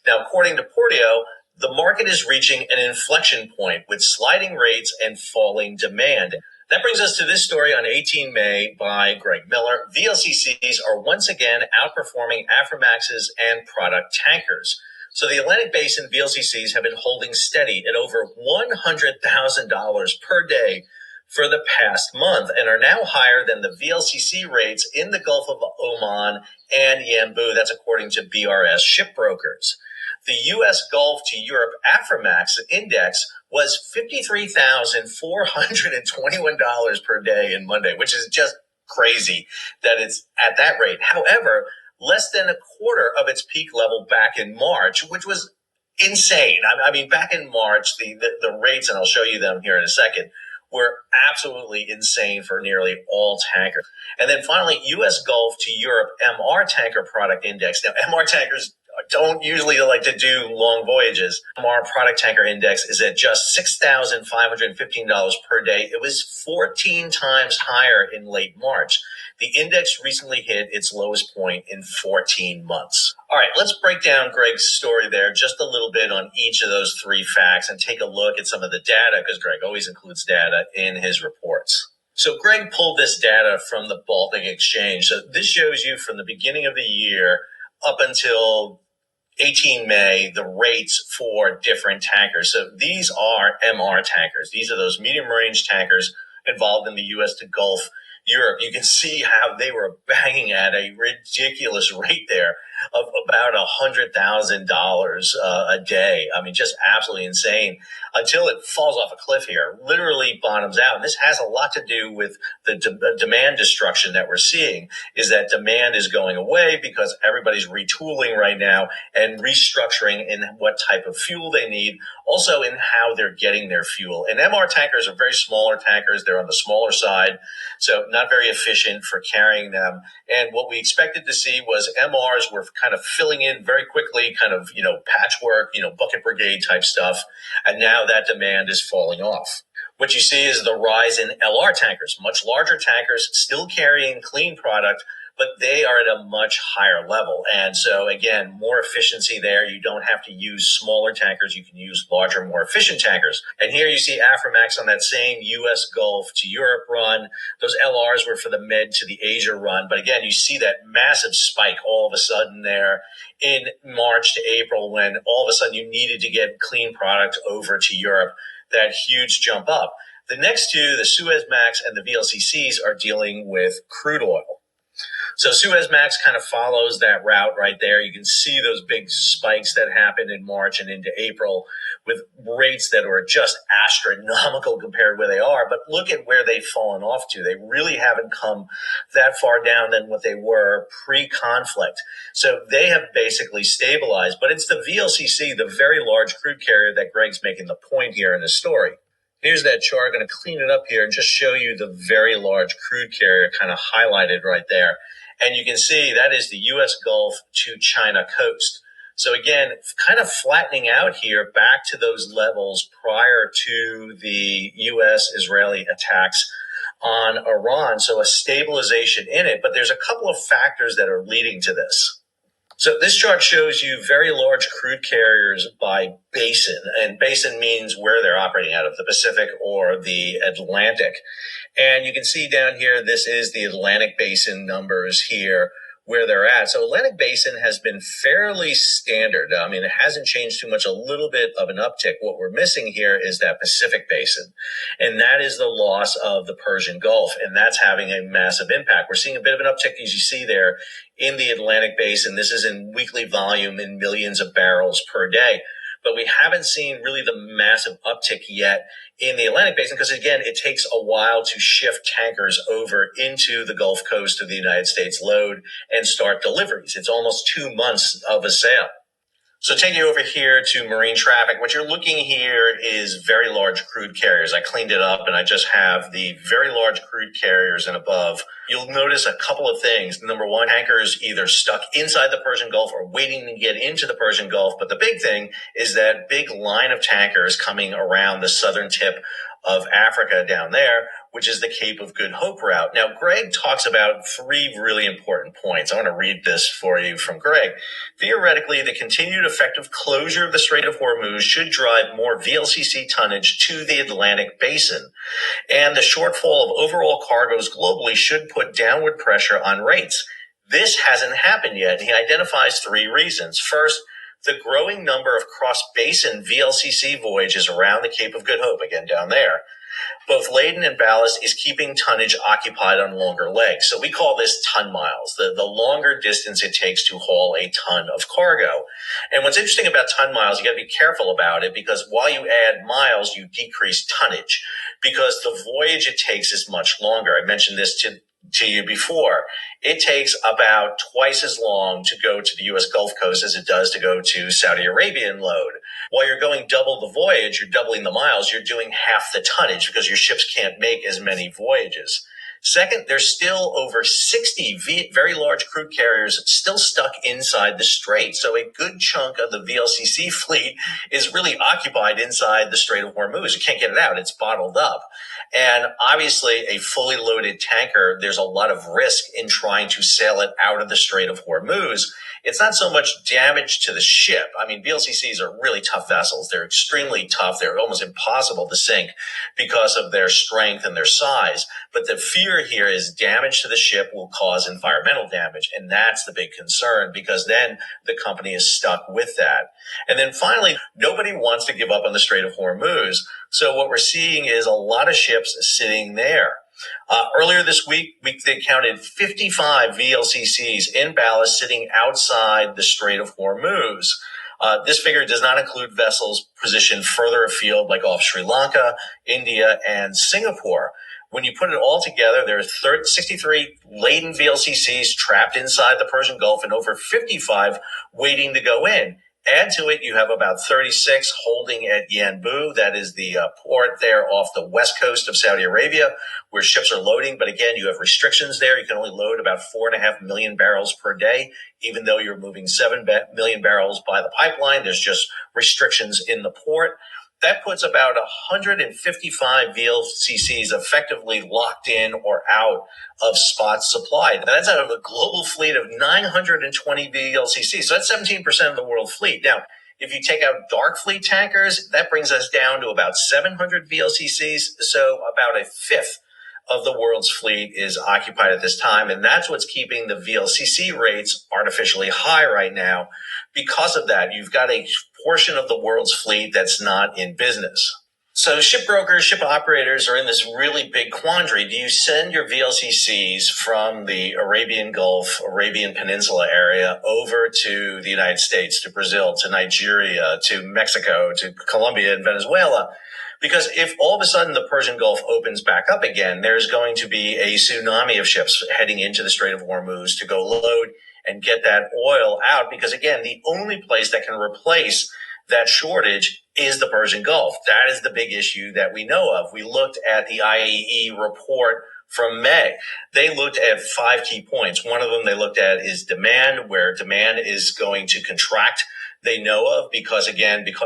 Now, according to Portio, the market is reaching an inflection point with sliding rates and falling demand. That brings us to this story on 18 May by Greg Miller. VLCCs are once again outperforming Aframaxes and product tankers. So the Atlantic Basin VLCCs have been holding steady at over $100,000 per day for the past month and are now higher than the VLCC rates in the Gulf of Oman and Yanbu. That's according to BRS shipbrokers. The U.S. Gulf to Europe Aframax index was $53,421 per day in Monday, which is just crazy that it's at that rate. However, less than a quarter of its peak level back in March, which was insane. I mean, back in March, the rates, and I'll show you them here in a second, were absolutely insane for nearly all tankers. And then finally, U.S. Gulf to Europe MR tanker product index. Now, MR tankers don't usually like to do long voyages. MR product tanker index is at just $6,515 per day. It was 14 times higher in late March. The index recently hit its lowest point in 14 months. All right, let's break down Greg's story there just a little bit on each of those three facts and take a look at some of the data, because Greg always includes data in his reports. So Greg pulled this data from the Baltic Exchange. So this shows you from the beginning of the year up until 18 May, the rates for different tankers. So these are MR tankers. These are those medium range tankers involved in the U.S. to Gulf Europe, you can see how they were banging at a ridiculous rate there of about $100,000 a day. I mean, just absolutely insane until it falls off a cliff here, literally bottoms out. And this has a lot to do with the demand destruction that we're seeing, is that demand is going away because everybody's retooling right now and restructuring in what type of fuel they need, also in how they're getting their fuel. And MR tankers are very smaller tankers. They're on the smaller side, so not very efficient for carrying them. And what we expected to see was MRs were kind of filling in very quickly, kind of, patchwork, bucket brigade type stuff. And now that demand is falling off. What you see is the rise in LR tankers, much larger tankers, still carrying clean product, but they are at a much higher level. And so, again, more efficiency there. You don't have to use smaller tankers. You can use larger, more efficient tankers. And here you see Aframax on that same U.S. Gulf to Europe run. Those LRs were for the Med to the Asia run. But again, you see that massive spike all of a sudden there in March to April, when all of a sudden you needed to get clean product over to Europe, that huge jump up. The next two, the Suezmax and the VLCCs, are dealing with crude oil. So Suezmax kind of follows that route right there. You can see those big spikes that happened in March and into April with rates that are just astronomical compared to where they are. But look at where they've fallen off to. They really haven't come that far down than what they were pre-conflict. So they have basically stabilized. But it's the VLCC, the very large crude carrier, that Greg's making the point here in the story. Here's that chart. I'm going to clean it up here and just show you the very large crude carrier kind of highlighted right there. And you can see that is the U.S. Gulf to China coast. So again, kind of flattening out here back to those levels prior to the U.S.-Israeli attacks on Iran. So a stabilization in it. But there's a couple of factors that are leading to this. So this chart shows you very large crude carriers by basin, and basin means where they're operating out of, the Pacific or the Atlantic. And you can see down here, this is the Atlantic Basin numbers here, where they're at. So Atlantic Basin has been fairly standard. I mean, it hasn't changed too much, a little bit of an uptick. What we're missing here is that Pacific Basin, and that is the loss of the Persian Gulf, and that's having a massive impact. We're seeing a bit of an uptick, as you see there, in the Atlantic Basin. This is in weekly volume in millions of barrels per day. But we haven't seen really the massive uptick yet in the Atlantic Basin because, again, it takes a while to shift tankers over into the Gulf Coast of the United States, load, and start deliveries. It's almost 2 months of a sail. So take you over here to marine traffic. What you're looking here is very large crude carriers. I cleaned it up and I just have the very large crude carriers and above. You'll notice a couple of things. Number one, tankers either stuck inside the Persian Gulf or waiting to get into the Persian Gulf. But the big thing is that big line of tankers coming around the southern tip of Africa down there, which is the Cape of Good Hope route. Now, Greg talks about 3 really important points. I want to read this for you from Greg. Theoretically, the continued effective closure of the Strait of Hormuz should drive more VLCC tonnage to the Atlantic Basin. And the shortfall of overall cargoes globally should put downward pressure on rates. This hasn't happened yet. He identifies 3 reasons. First, the growing number of cross-basin VLCC voyages around the Cape of Good Hope, again down there, both laden and ballast, is keeping tonnage occupied on longer legs. So we call this ton miles, the longer distance it takes to haul a ton of cargo. And what's interesting about ton miles, you got to be careful about it, because while you add miles, you decrease tonnage because the voyage it takes is much longer. I mentioned this to you before. It takes about twice as long to go to the U.S. Gulf Coast as it does to go to Saudi Arabia and load. While you're going double the voyage, you're doubling the miles, you're doing half the tonnage because your ships can't make as many voyages. Second, there's still over 60 very large crude carriers still stuck inside the strait. So a good chunk of the VLCC fleet is really occupied inside the Strait of Hormuz. You can't get it out. It's bottled up. And obviously, a fully loaded tanker, there's a lot of risk in trying to sail it out of the Strait of Hormuz. It's not so much damage to the ship. I mean, VLCCs are really tough vessels. They're extremely tough. They're almost impossible to sink because of their strength and their size. But the fear here is damage to the ship will cause environmental damage. And that's the big concern, because then the company is stuck with that. And then finally, nobody wants to give up on the Strait of Hormuz. So what we're seeing is a lot of ships sitting there. Earlier this week, they counted 55 VLCCs in ballast sitting outside the Strait of Hormuz. This figure does not include vessels positioned further afield, like off Sri Lanka, India, and Singapore. When you put it all together, there are 63 laden VLCCs trapped inside the Persian Gulf and over 55 waiting to go in. Add to it, you have about 36 holding at Yanbu. That is the port there off the west coast of Saudi Arabia, where ships are loading. But again, you have restrictions there. You can only load about 4.5 million barrels per day, even though you're moving 7 million barrels by the pipeline. There's just restrictions in the port. That puts about 155 VLCCs effectively locked in or out of spot supply. That's out of a global fleet of 920 VLCCs. So that's 17% of the world fleet. Now, if you take out dark fleet tankers, that brings us down to about 700 VLCCs. So about a fifth of the world's fleet is occupied at this time. And that's what's keeping the VLCC rates artificially high right now. Because of that, you've got a portion of the world's fleet that's not in business. So ship brokers, ship operators are in this really big quandary. Do you send your VLCCs from the Arabian Gulf, Arabian Peninsula area over to the United States, to Brazil, to Nigeria, to Mexico, to Colombia and Venezuela? Because if all of a sudden the Persian Gulf opens back up again, there's going to be a tsunami of ships heading into the Strait of Hormuz to go load and get that oil out. Because again, the only place that can replace that shortage is the Persian Gulf. That is the big issue that we know of. We looked at the IAE report from May. They looked at 5 key points. One of them they looked at is demand, where demand is going to contract. They know of because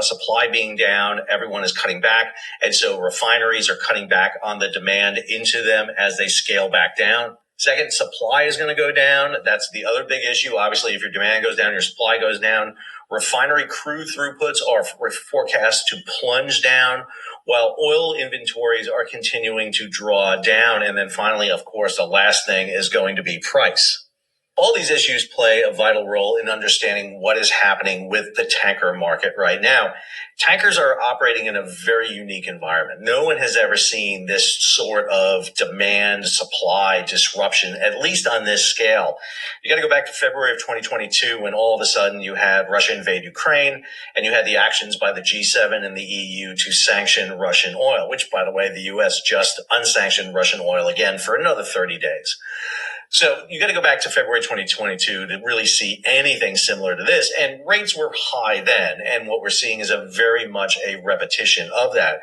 supply being down, everyone is cutting back. And so refineries are cutting back on the demand into them as they scale back down. Second, supply is going to go down. That's the other big issue. Obviously, if your demand goes down, your supply goes down. Refinery crude throughputs are forecast to plunge down, while oil inventories are continuing to draw down. And then finally, of course, the last thing is going to be price. All these issues play a vital role in understanding what is happening with the tanker market right now. Tankers are operating in a very unique environment. No one has ever seen this sort of demand supply disruption, at least on this scale. You got to go back to February of 2022 when all of a sudden you had Russia invade Ukraine and you had the actions by the G7 and the EU to sanction Russian oil, which, by the way, the U.S. just unsanctioned Russian oil again for another 30 days. So you got to go back to February 2022 to really see anything similar to this. And rates were high then. And what we're seeing is very much a repetition of that.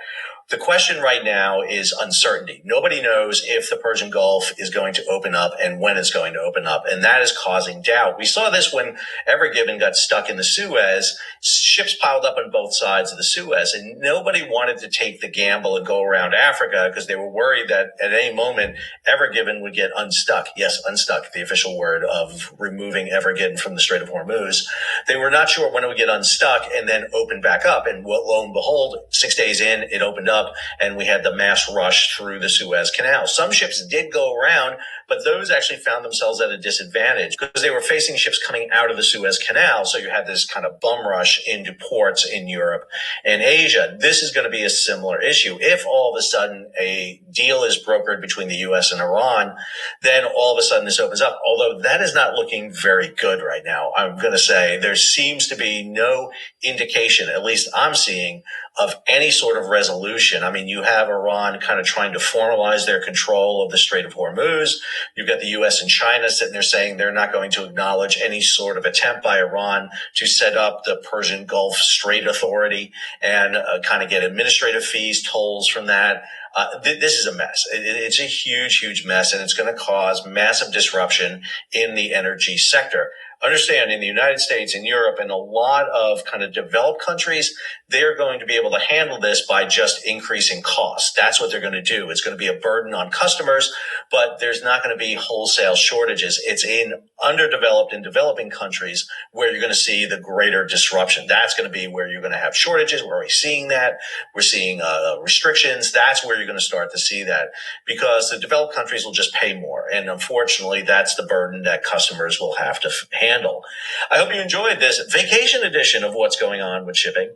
The question right now is uncertainty. Nobody knows if the Persian Gulf is going to open up and when it's going to open up. And that is causing doubt. We saw this when Ever Given got stuck in the Suez. Ships piled up on both sides of the Suez, and nobody wanted to take the gamble and go around Africa because they were worried that at any moment Ever Given would get unstuck. Yes, unstuck, the official word of removing Ever Given from the Strait of Hormuz. They were not sure when it would get unstuck and then open back up. And lo and behold, 6 days in, it opened up, and we had the mass rush through the Suez Canal. Some ships did go around, but those actually found themselves at a disadvantage because they were facing ships coming out of the Suez Canal. So you had this kind of bum rush into ports in Europe and Asia. This is going to be a similar issue. If all of a sudden a deal is brokered between the U.S. and Iran, then all of a sudden this opens up. Although that is not looking very good right now. I'm going to say there seems to be no indication, at least I'm seeing, of any sort of resolution. I mean, you have Iran kind of trying to formalize their control of the Strait of Hormuz. You've got the U.S. and China sitting there saying they're not going to acknowledge any sort of attempt by Iran to set up the Persian Gulf Strait Authority and kind of get administrative fees, tolls from that. This is a mess. It's a huge, huge mess, and it's going to cause massive disruption in the energy sector. Understand, in the United States, in Europe, and a lot of kind of developed countries, they're going to be able to handle this by just increasing costs. That's what they're going to do. It's going to be a burden on customers, but there's not going to be wholesale shortages. It's in underdeveloped and developing countries where you're going to see the greater disruption. That's going to be where you're going to have shortages. We're already seeing that. We're seeing restrictions. That's where you're going to start to see that, because the developed countries will just pay more. And unfortunately, that's the burden that customers will have to handle. I hope you enjoyed this vacation edition of What's Going On with Shipping.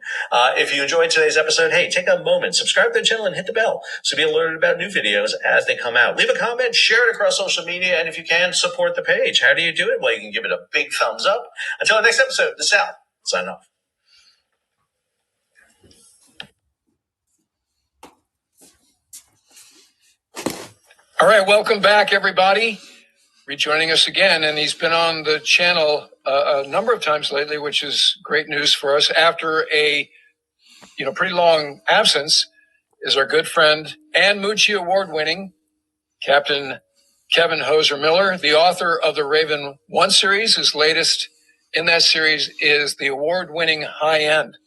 If you enjoyed today's episode, hey, take a moment, subscribe to the channel and hit the bell so be alerted about new videos as they come out. Leave a comment, share it across social media, and if you can, support the page. How do you do it? Well, you can give it a big thumbs up. Until the next episode, this is Al. Sign off. All right, welcome back, everybody. Rejoining us again, and he's been on the channel a number of times lately, which is great news for us. After a pretty long absence, is our good friend and Moochie Award-winning Captain Kevin Hoser Miller, the author of the Raven 1 series. His latest in that series is the award-winning High End.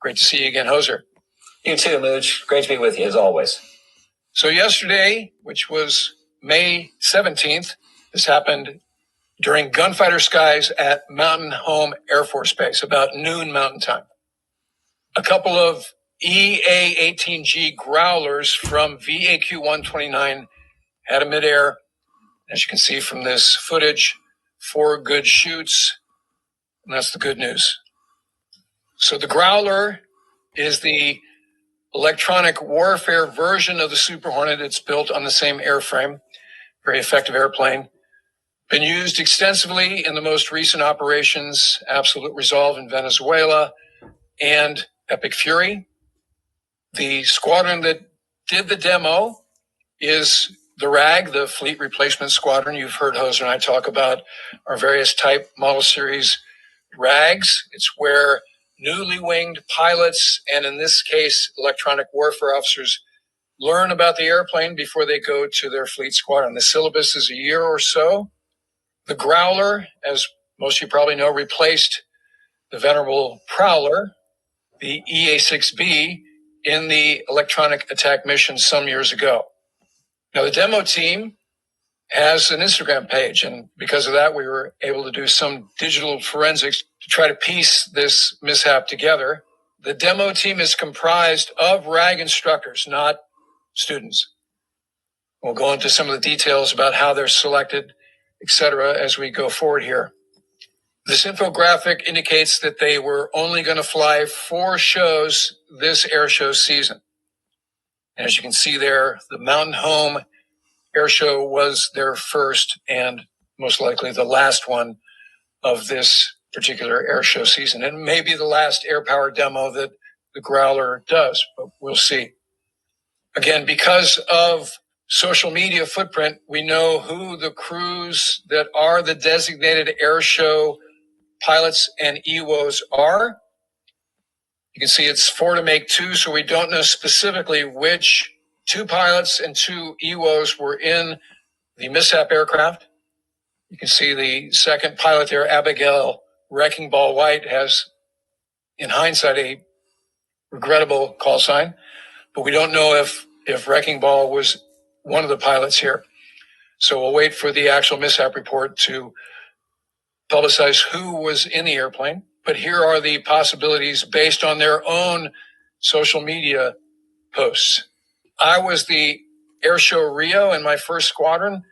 Great to see you again, Hoser. You too, Mooch. Great to be with you, as always. So yesterday, which was May 17th, this happened during gunfighter skies at Mountain Home Air Force Base, about noon Mountain Time. A couple of EA-18G Growlers from VAQ-129 had a midair, as you can see from this footage, 4 good shoots, and that's the good news. So the Growler is the electronic warfare version of the Super Hornet. It's built on the same airframe. Very effective airplane. Been used extensively in the most recent operations, Absolute Resolve in Venezuela and Epic Fury. The squadron that did the demo is the RAG, the Fleet Replacement Squadron. You've heard Hoser and I talk about our various type model series RAGs. It's where newly winged pilots, and in this case, electronic warfare officers, learn about the airplane before they go to their fleet squadron. The syllabus is a year or so. The Growler, as most of you probably know, replaced the venerable Prowler, the EA-6B, in the electronic attack mission some years ago. Now, the demo team has an Instagram page, and because of that, we were able to do some digital forensics to try to piece this mishap together. The demo team is comprised of RAG instructors, not students. We'll go into some of the details about how they're selected, etc., as we go forward here. This infographic indicates that they were only going to fly 4 shows this air show season. And as you can see there, the Mountain Home Air Show was their first and most likely the last one of this particular air show season. And maybe the last air power demo that the Growler does, but we'll see. Again, because of social media footprint, we know who the crews that are the designated air show pilots and EWOs are. You can see it's 4 to make 2, so we don't know specifically which 2 pilots and 2 EWOs were in the mishap aircraft. You can see the second pilot there, Abigail Wrecking Ball White, has, in hindsight, a regrettable call sign, but we don't know if Wrecking Ball was one of the pilots here. So we'll wait for the actual mishap report to publicize who was in the airplane. But here are the possibilities based on their own social media posts. I was the air show Rio in my first squadron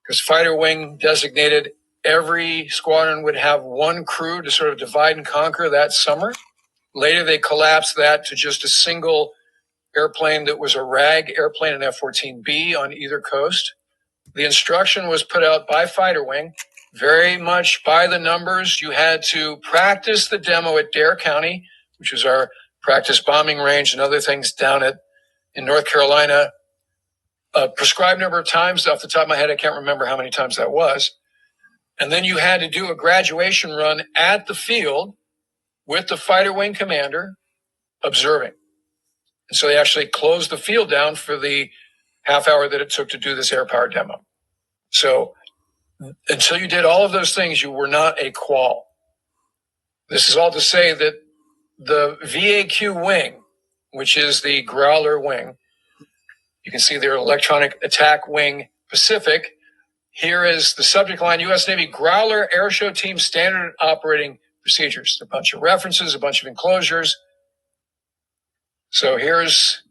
because Fighter Wing designated every squadron would have 1 crew to sort of divide and conquer that summer. Later, they collapsed that to just a single airplane that was a RAG airplane, an F-14B on either coast. The instruction was put out by Fighter Wing, very much by the numbers. You had to practice the demo at Dare County, which was our practice bombing range and other things down in North Carolina. A prescribed number of times, off the top of my head, I can't remember how many times that was. And then you had to do a graduation run at the field with the Fighter Wing commander observing. And so they actually closed the field down for the half hour that it took to do this air power demo. So until you did all of those things, you were not a qual. This is all to say that the VAQ wing, which is the Growler wing, you can see their electronic attack wing Pacific. Here is the subject line, U.S. Navy Growler Airshow Team Standard Operating Procedures. A bunch of references, a bunch of enclosures. So here's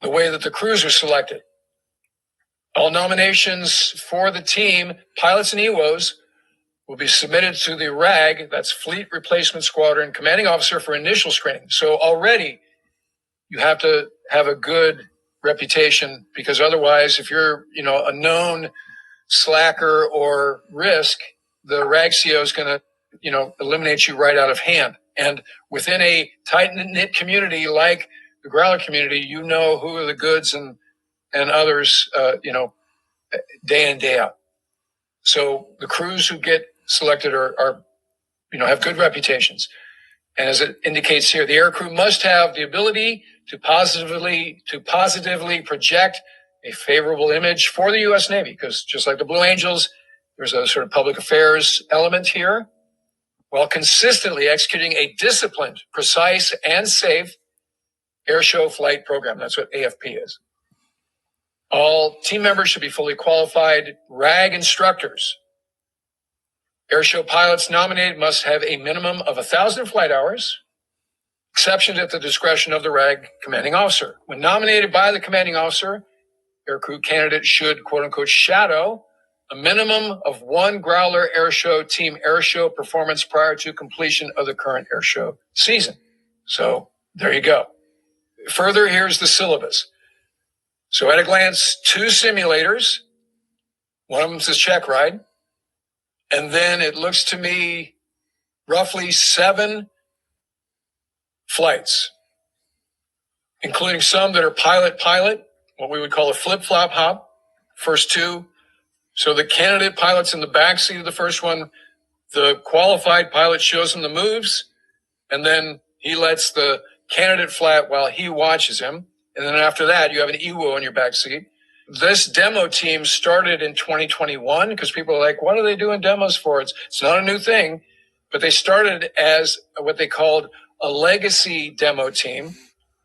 the way that the crews are selected. All nominations for the team, pilots and EWOs, will be submitted to the RAG, that's Fleet Replacement Squadron Commanding Officer, for initial screening. So already you have to have a good reputation, because otherwise, if you're, a known slacker or risk, the RAG CO is going to, eliminate you right out of hand. And within a tight-knit community like the Growler community, who are the goods and others, day in, day out. So the crews who get selected are have good reputations. And as it indicates here, the aircrew must have the ability to positively project a favorable image for the U.S. Navy, because just like the Blue Angels, there's a sort of public affairs element here, while consistently executing a disciplined, precise, and safe airshow flight program. That's what AFP is. All team members should be fully qualified RAG instructors. Airshow pilots nominated must have a minimum of 1,000 flight hours, exceptions at the discretion of the RAG commanding officer. When nominated by the commanding officer, aircrew candidate should, quote unquote, shadow a minimum of one Growler airshow team airshow performance prior to completion of the current airshow season. So there you go. Further, here's the syllabus. So at a glance, 2 simulators. One of them says check ride. And then it looks to me roughly 7 flights, including some that are pilot, what we would call a flip-flop hop, first 2. So the candidate pilot's in the back seat of the first one. The qualified pilot shows him the moves, and then he lets the candidate fly while he watches him. And then after that, you have an EWO in your back seat. This demo team started in 2021 because people are like, what are they doing demos for? It's not a new thing, but they started as what they called a legacy demo team,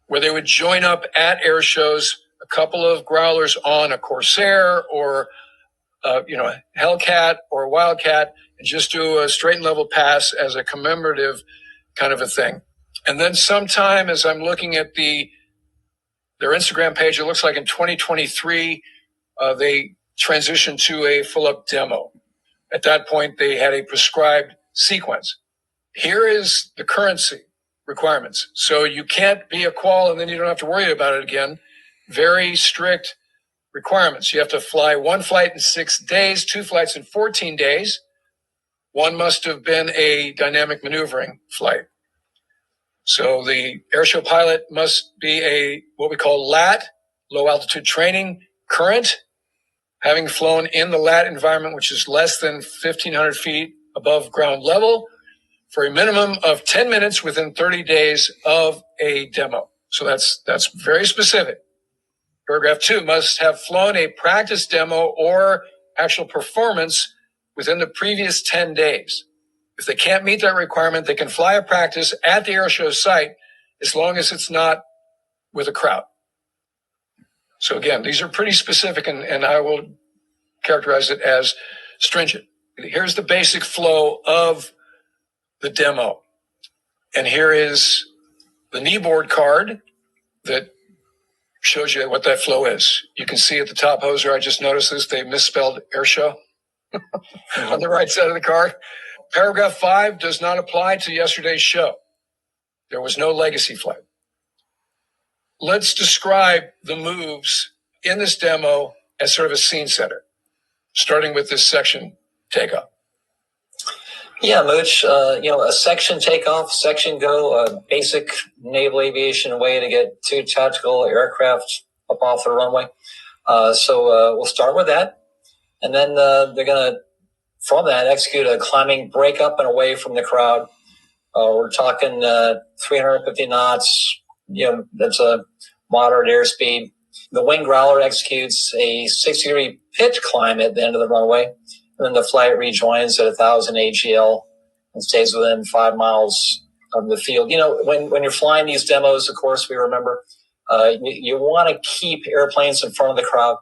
where they would join up at air shows, a couple of Growlers on a Corsair or Hellcat or Wildcat, and just do a straight and level pass as a commemorative kind of a thing. And then sometime as I'm looking at their Instagram page, it looks like in 2023, they transitioned to a full-up demo. At that point, they had a prescribed sequence. Here is the currency requirements. So you can't be a qual and then you don't have to worry about it again. Very strict requirements. You have to fly 1 flight in 6 days, 2 flights in 14 days. One must have been a dynamic maneuvering flight. So the airshow pilot must be what we call LAT, low altitude training current, having flown in the LAT environment, which is less than 1,500 feet above ground level, for a minimum of 10 minutes within 30 days of a demo. So that's very specific. Paragraph 2 must have flown a practice demo or actual performance within the previous 10 days. If they can't meet that requirement, they can fly a practice at the airshow site as long as it's not with a crowd. So again, these are pretty specific, and I will characterize it as stringent. Here's the basic flow of the demo. And here is the kneeboard card that shows you what that flow is. You can see at the top, Hoser, I just noticed this, they misspelled airshow on the right side of the card. Paragraph 5 does not apply to yesterday's show. There was no legacy flight. Let's describe the moves in this demo as sort of a scene setter, starting with this section takeoff. Yeah, Mooch, a section takeoff, section go, a basic naval aviation way to get 2 tactical aircraft up off the runway. So we'll start with that. And then they're going to, from that, execute a climbing break up and away from the crowd. We're talking 350 knots. That's a moderate airspeed. The wing Growler executes a 60-degree pitch climb at the end of the runway. And then the flight rejoins at 1,000 AGL and stays within 5 miles of the field. When you're flying these demos, of course, we remember, you want to keep airplanes in front of the crowd.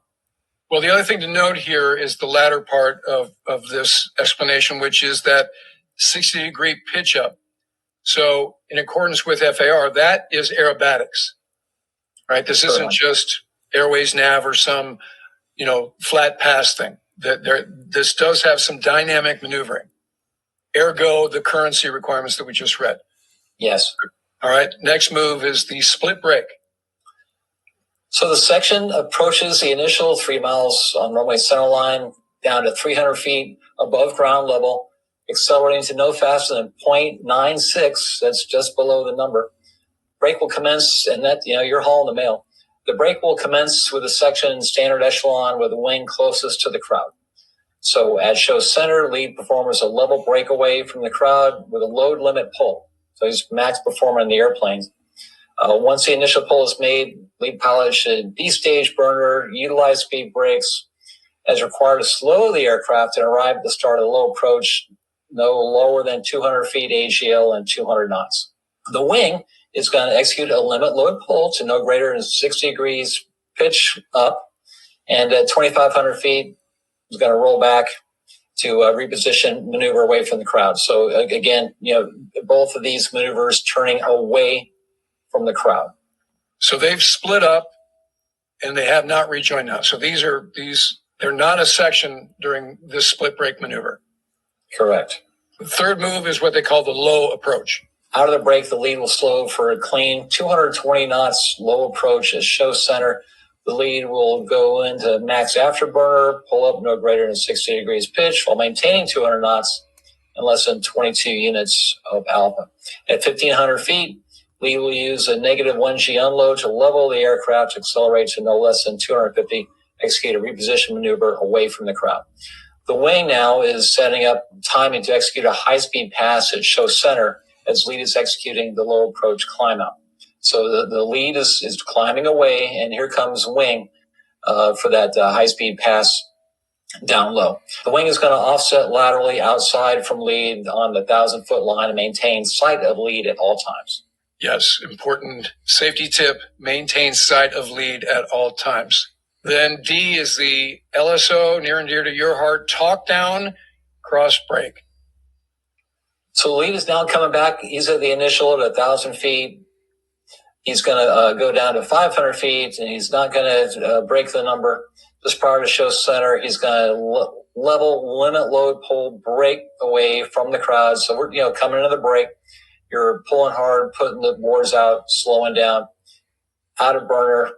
Well, the other thing to note here is the latter part of this explanation, which is that 60-degree pitch up. So in accordance with FAR, that is aerobatics, right? This isn't just Airways Nav or some, flat pass thing. This does have some dynamic maneuvering. ergo the currency requirements that we just read. Yes. All right. Next move is the split break. So the section approaches the initial 3 miles on runway center line down to 300 feet above ground level, accelerating to no faster than 0.96. That's just below the number. Break will commence, and that, you're hauling the mail. The break will commence with a section standard echelon with the wing closest to the crowd. So at show center, lead performer is a level breakaway from the crowd with a load limit pull. So he's max performer in the airplanes. Once the initial pull is made, lead pilot should destage burner, utilize speed brakes as required to slow the aircraft and arrive at the start of the low approach no lower than 200 feet AGL and 200 knots. The wing is going to execute a limit load pull to no greater than 60 degrees pitch up, and at 2,500 feet is going to roll back to reposition maneuver away from the crowd. So again, both of these maneuvers turning away from the crowd. So they've split up and they have not rejoined now. So they're not a section during this split break maneuver. Correct. The third move is what they call the low approach. Out of the break, the lead will slow for a clean 220 knots low approach at show center. The lead will go into max afterburner, pull up no greater than 60 degrees pitch while maintaining 200 knots and less than 22 units of alpha. At 1,500 feet, lead will use a negative 1G unload to level the aircraft, accelerate to no less than 250, execute a reposition maneuver away from the crowd. The wing now is setting up timing to execute a high-speed pass at show center as lead is executing the low approach climb out. So the lead is climbing away, and here comes wing for that high-speed pass down low. The wing is going to offset laterally outside from lead on the 1,000-foot line and maintain sight of lead at all times. Yes, important safety tip, maintain sight of lead at all times. Then D is the LSO, near and dear to your heart, talk down, cross break. So the lead is now coming back. He's at the initial at 1,000 feet. He's going to go down to 500 feet, and he's not going to break the number. Just prior to show center, he's going to level, limit, load, pull, break away from the crowd. So we're coming into the break. You're pulling hard, putting the boards out, slowing down, out of burner,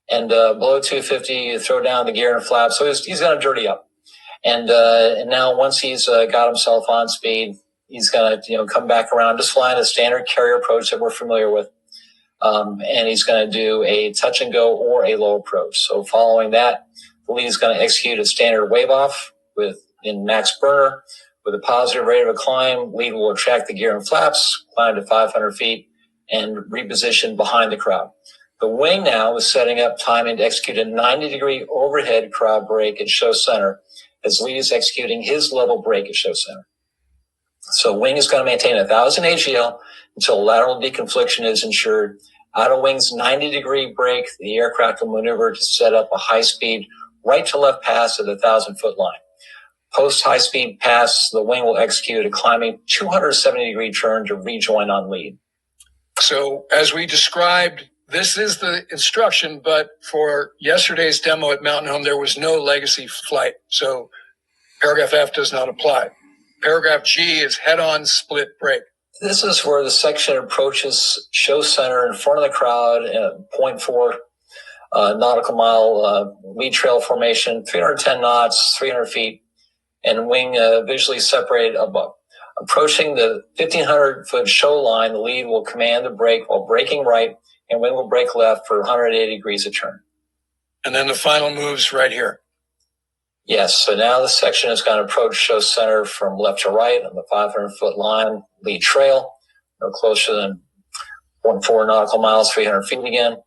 and below 250, you throw down the gear and flap. So he's going to dirty up. And now once he's got himself on speed, he's going to come back around, just flying a standard carrier approach that we're familiar with. And he's going to do a touch and go or a low approach. So following that, the lead is going to execute a standard wave off in max burner with a positive rate of a climb. Lead will retract the gear and flaps, climb to 500 feet, and reposition behind the crowd. The wing now is setting up timing to execute a 90-degree overhead crowd break at show center as lead is executing his level break at show center. So wing is going to maintain 1,000 AGL until lateral deconfliction is ensured. Out of wing's 90-degree break, the aircraft will maneuver to set up a high-speed right-to-left pass at the 1,000-foot line. Post high-speed pass, the wing will execute a climbing 270-degree turn to rejoin on lead. So as we described, this is the instruction, but for yesterday's demo at Mountain Home, there was no legacy flight. So paragraph F does not apply. Paragraph G is head-on split break. This is where the section approaches show center in front of the crowd at 0.4 nautical mile lead trail formation, 310 knots, 300 feet, and wing visually separated above. Approaching the 1,500-foot show line, the lead will command the brake while braking right, and wing will brake left for 180 degrees of turn. And then the final move's right here. Yes, so now the section is going to approach show center from left to right on the 500-foot line, lead trail, no closer than 0.4 nautical miles, 300 feet again.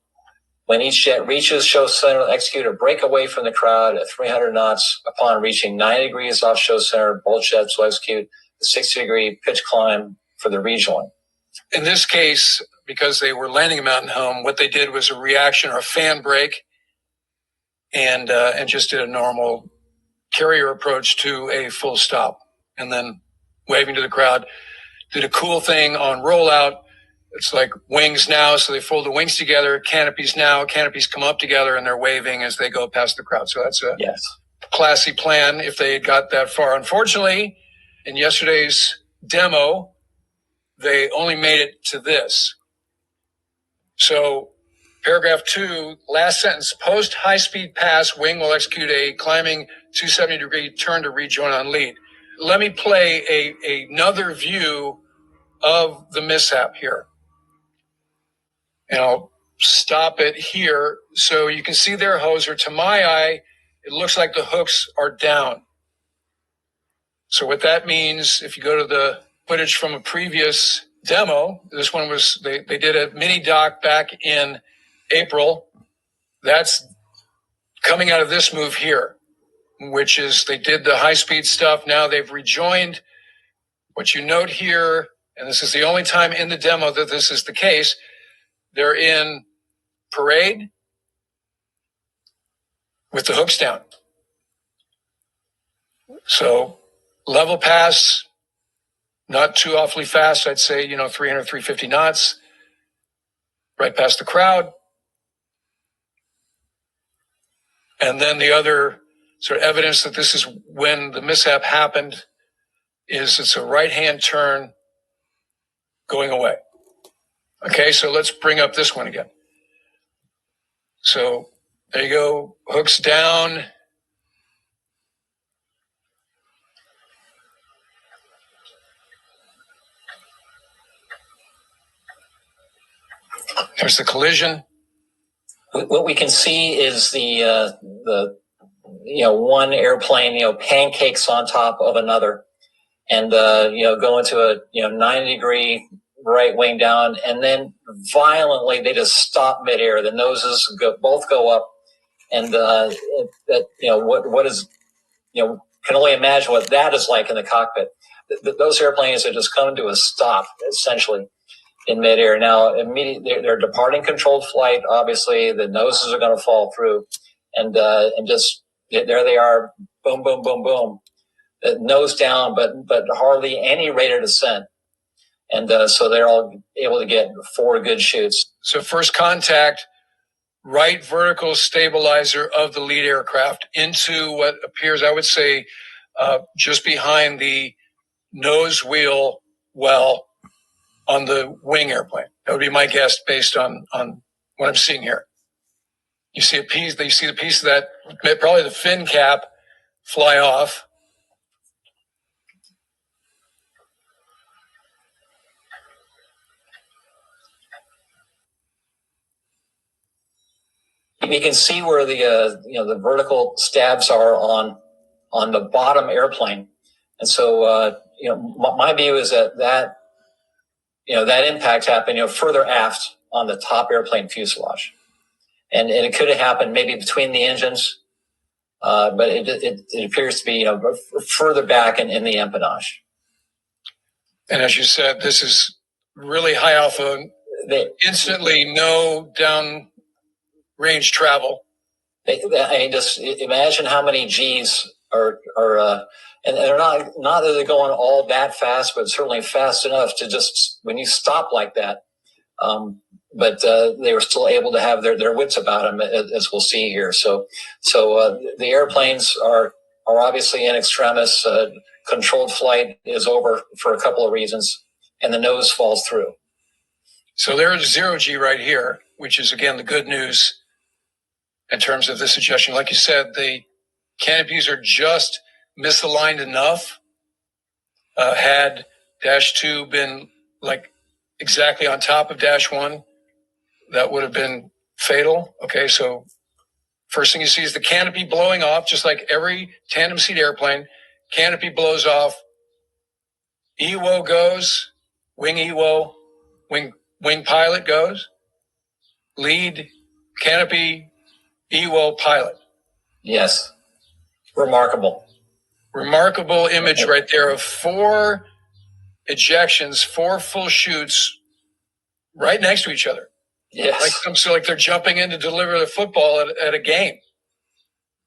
When each jet reaches show center, execute a breakaway from the crowd at 300 knots. Upon reaching 90 degrees off show center, both jets will execute a 60-degree pitch climb for the rejoin. In this case, because they were landing at Mountain Home, what they did was a reaction or a fan brake and just did a normal carrier approach to a full stop, and then waving to the crowd. Did a cool thing on rollout. It's like wings now, so they fold the wings together. Canopies now, canopies come up together, and they're waving as they go past the crowd. So that's a classy plan if they had got that far. Unfortunately, in yesterday's demo, they only made it to this. So paragraph 2, last sentence, post high-speed pass, wing will execute a climbing 270-degree turn to rejoin on lead. Let me play another view of the mishap here. And I'll stop it here. So you can see their hoser. To my eye, it looks like the hooks are down. So what that means, if you go to the footage from a previous demo, this one was, they did a mini dock back in April. That's coming out of this move here, which is they did the high-speed stuff. Now they've rejoined. What you note here, and this is the only time in the demo that this is the case, they're in parade with the hooks down. So level pass, not too awfully fast. I'd say, 300, 350 knots, right past the crowd. And then the other sort of evidence that this is when the mishap happened is it's a right-hand turn going away. Okay, so let's bring up this one again. So there you go, hooks down. There's the collision. What we can see is the one airplane, pancakes on top of another, and go into a 90-degree right wing down, and then violently they just stop midair. The noses both go up, and what is can only imagine what that is like in the cockpit. Those airplanes are just coming to a stop essentially in midair. Now, immediately they're departing controlled flight. Obviously, the noses are going to fall through, and just there they are, boom, boom, boom, boom, nose down, but hardly any rate of descent. And so they're all able to get 4 good shoots. So first contact, right vertical stabilizer of the lead aircraft into what appears, I would say, just behind the nose wheel well on the wing airplane. That would be my guess based on what I'm seeing here. You see the piece of that, probably the fin cap, fly off. You can see where the vertical stabs are on the bottom airplane, and so my view is that impact happened further aft on the top airplane fuselage, and it could have happened maybe between the engines, but it appears to be further back in the empennage. And as you said, this is really high alpha. Instantly no down range travel. Just imagine how many G's are and they're not that they're going all that fast, but certainly fast enough to just when you stop like that. But they were still able to have their wits about them, as we'll see here. So the airplanes are obviously in extremis. Controlled flight is over for a couple of reasons, and the nose falls through. So there's 0G right here, which is again the good news. In terms of the suggestion, like you said, the canopies are just misaligned enough. Had Dash 2 been like exactly on top of Dash 1, that would have been fatal. Okay, so first thing you see is the canopy blowing off, just like every tandem seat airplane. Canopy blows off. EWO goes. Wing EWO. Wing pilot goes. Lead, canopy, EWO pilot. Yes. Remarkable image right there of 4 ejections, 4 full shoots right next to each other. Yes. Like they're jumping in to deliver the football at a game,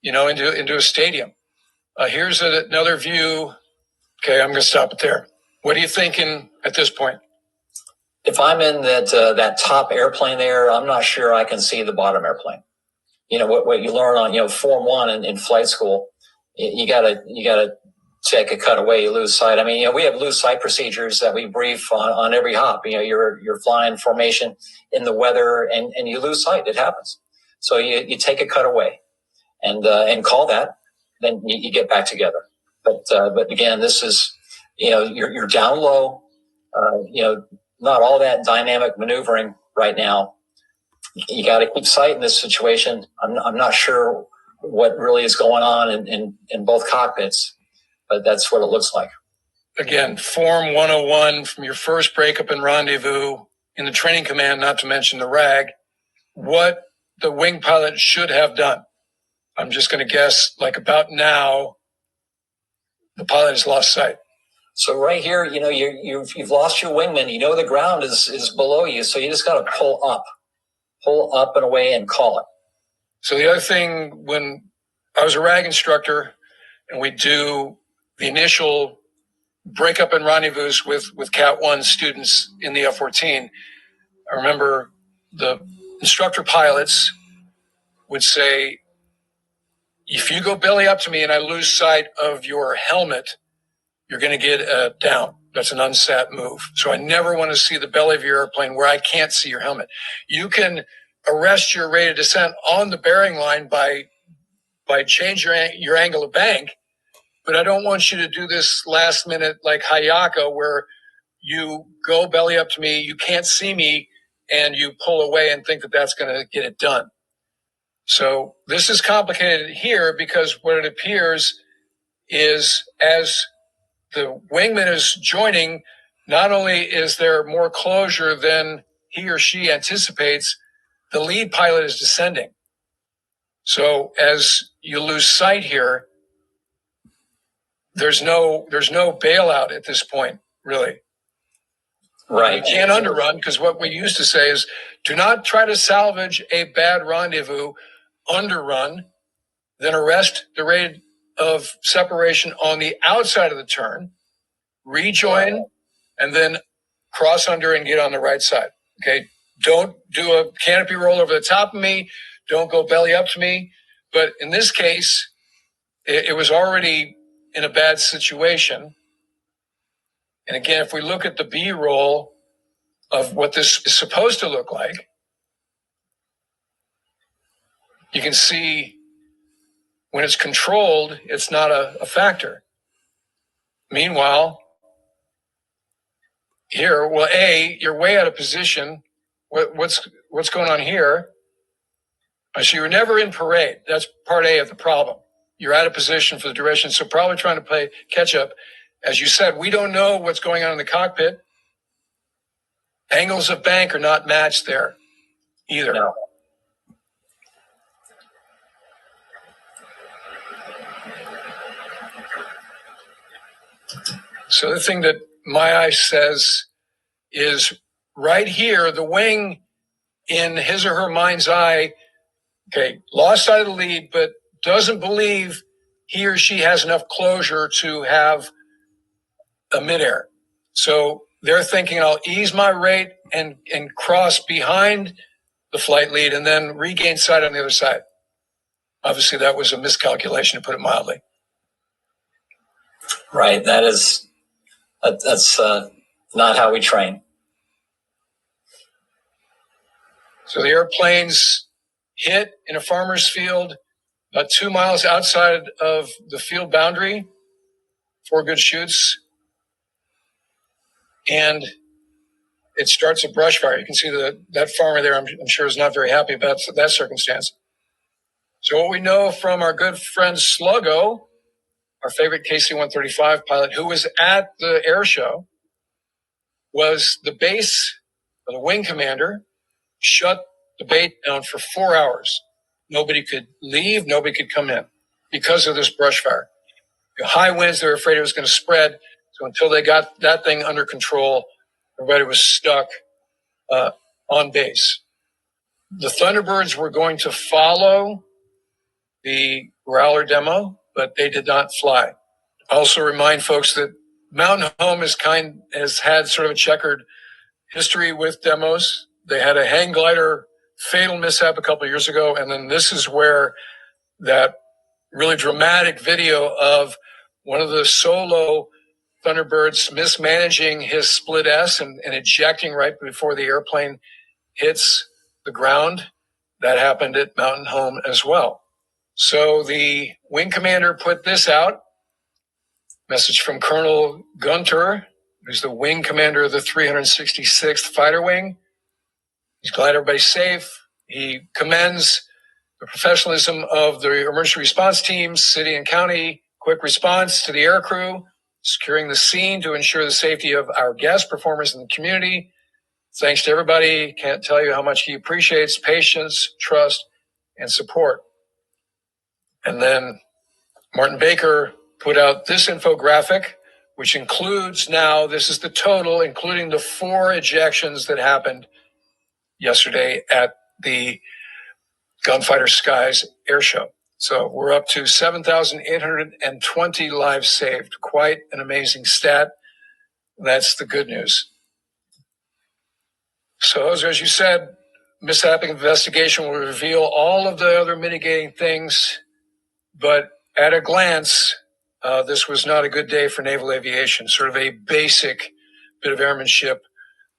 into a stadium. Here's another view. Okay, I'm going to stop it there. What are you thinking at this point? If I'm in that top airplane there, I'm not sure I can see the bottom airplane. What you learn on Form 1 in flight school, you gotta take a cutaway, you lose sight. I mean, we have lose sight procedures that we brief on every hop. You're flying formation in the weather and you lose sight. It happens. So you take a cutaway and call that, then you get back together. But again, this is, you're down low, not all that dynamic maneuvering right now. You got to keep sight in this situation. I'm not sure what really is going on in both cockpits, but that's what it looks like. Again, Form 101 from your first breakup and rendezvous in the training command, not to mention the RAG, what the wing pilot should have done. I'm just going to guess, like about now, the pilot has lost sight. So right here, you've lost your wingman. The ground is below you, so you just got to pull up and away and call it. So the other thing, when I was a RAG instructor and we do the initial breakup and rendezvous with Cat 1 students in the F-14, I remember the instructor pilots would say, if you go belly up to me and I lose sight of your helmet, you're going to get down. That's an unsat move. So I never want to see the belly of your airplane where I can't see your helmet. You can arrest your rate of descent on the bearing line by change your angle of bank, but I don't want you to do this last minute like Hayaka where you go belly up to me, you can't see me, and you pull away and think that that's going to get it done. So this is complicated here because what it appears is as the wingman is joining, not only is there more closure than he or she anticipates, the lead pilot is descending. So as you lose sight here, there's no bailout at this point, really. Right. You can't underrun because what we used to say is do not try to salvage a bad rendezvous, underrun, then arrest the rate of separation on the outside of the turn, rejoin, and then cross under and get on the right side. Okay. Don't do a canopy roll over the top of me. Don't go belly up to me. But in this case, it was already in a bad situation. And again, if we look at the B-roll of what this is supposed to look like, you can see when it's controlled, it's not a factor. Meanwhile, here, well, A, you're way out of position. What's going on here? So you're never in parade. That's part A of the problem. You're out of position for the duration, so probably trying to play catch up. As you said, we don't know what's going on in the cockpit. Angles of bank are not matched there either. No. So the thing that my eye says is right here, the wing in his or her mind's eye, okay, lost sight of the lead, but doesn't believe he or she has enough closure to have a midair. So they're thinking, I'll ease my rate and cross behind the flight lead and then regain sight on the other side. Obviously, that was a miscalculation, to put it mildly. Right. That's not how we train. So the airplanes hit in a farmer's field about 2 miles outside of the field boundary, 4 good shoots, and it starts a brush fire. You can see that farmer there, I'm sure, is not very happy about that circumstance. So what we know from our good friend Sluggo, our favorite KC-135 pilot, who was at the air show, was the base, or the wing commander, shut the bait down for 4 hours. Nobody could leave, nobody could come in because of this brush fire. The high winds, they were afraid it was going to spread. So until they got that thing under control, everybody was stuck on base. The Thunderbirds were going to follow the Growler demo, but they did not fly. I also remind folks that Mountain Home has had sort of a checkered history with demos. They had a hang glider fatal mishap a couple of years ago, and then this is where that really dramatic video of one of the solo Thunderbirds mismanaging his split S and ejecting right before the airplane hits the ground. That happened at Mountain Home as well. So the wing commander put this out. Message from Colonel Gunter, who's the wing commander of the 366th Fighter Wing. He's glad everybody's safe. He commends the professionalism of the emergency response teams, city and county, quick response to the aircrew, securing the scene to ensure the safety of our guests, performers, and the community. Thanks to everybody. Can't tell you how much he appreciates patience, trust, and support. And then Martin Baker put out this infographic, which includes now, this is the total, including the 4 ejections that happened yesterday at the Gunfighter Skies Air Show. So we're up to 7,820 lives saved. Quite an amazing stat. That's the good news. So as you said, mishap investigation will reveal all of the other mitigating things, but at a glance, this was not a good day for naval aviation, sort of a basic bit of airmanship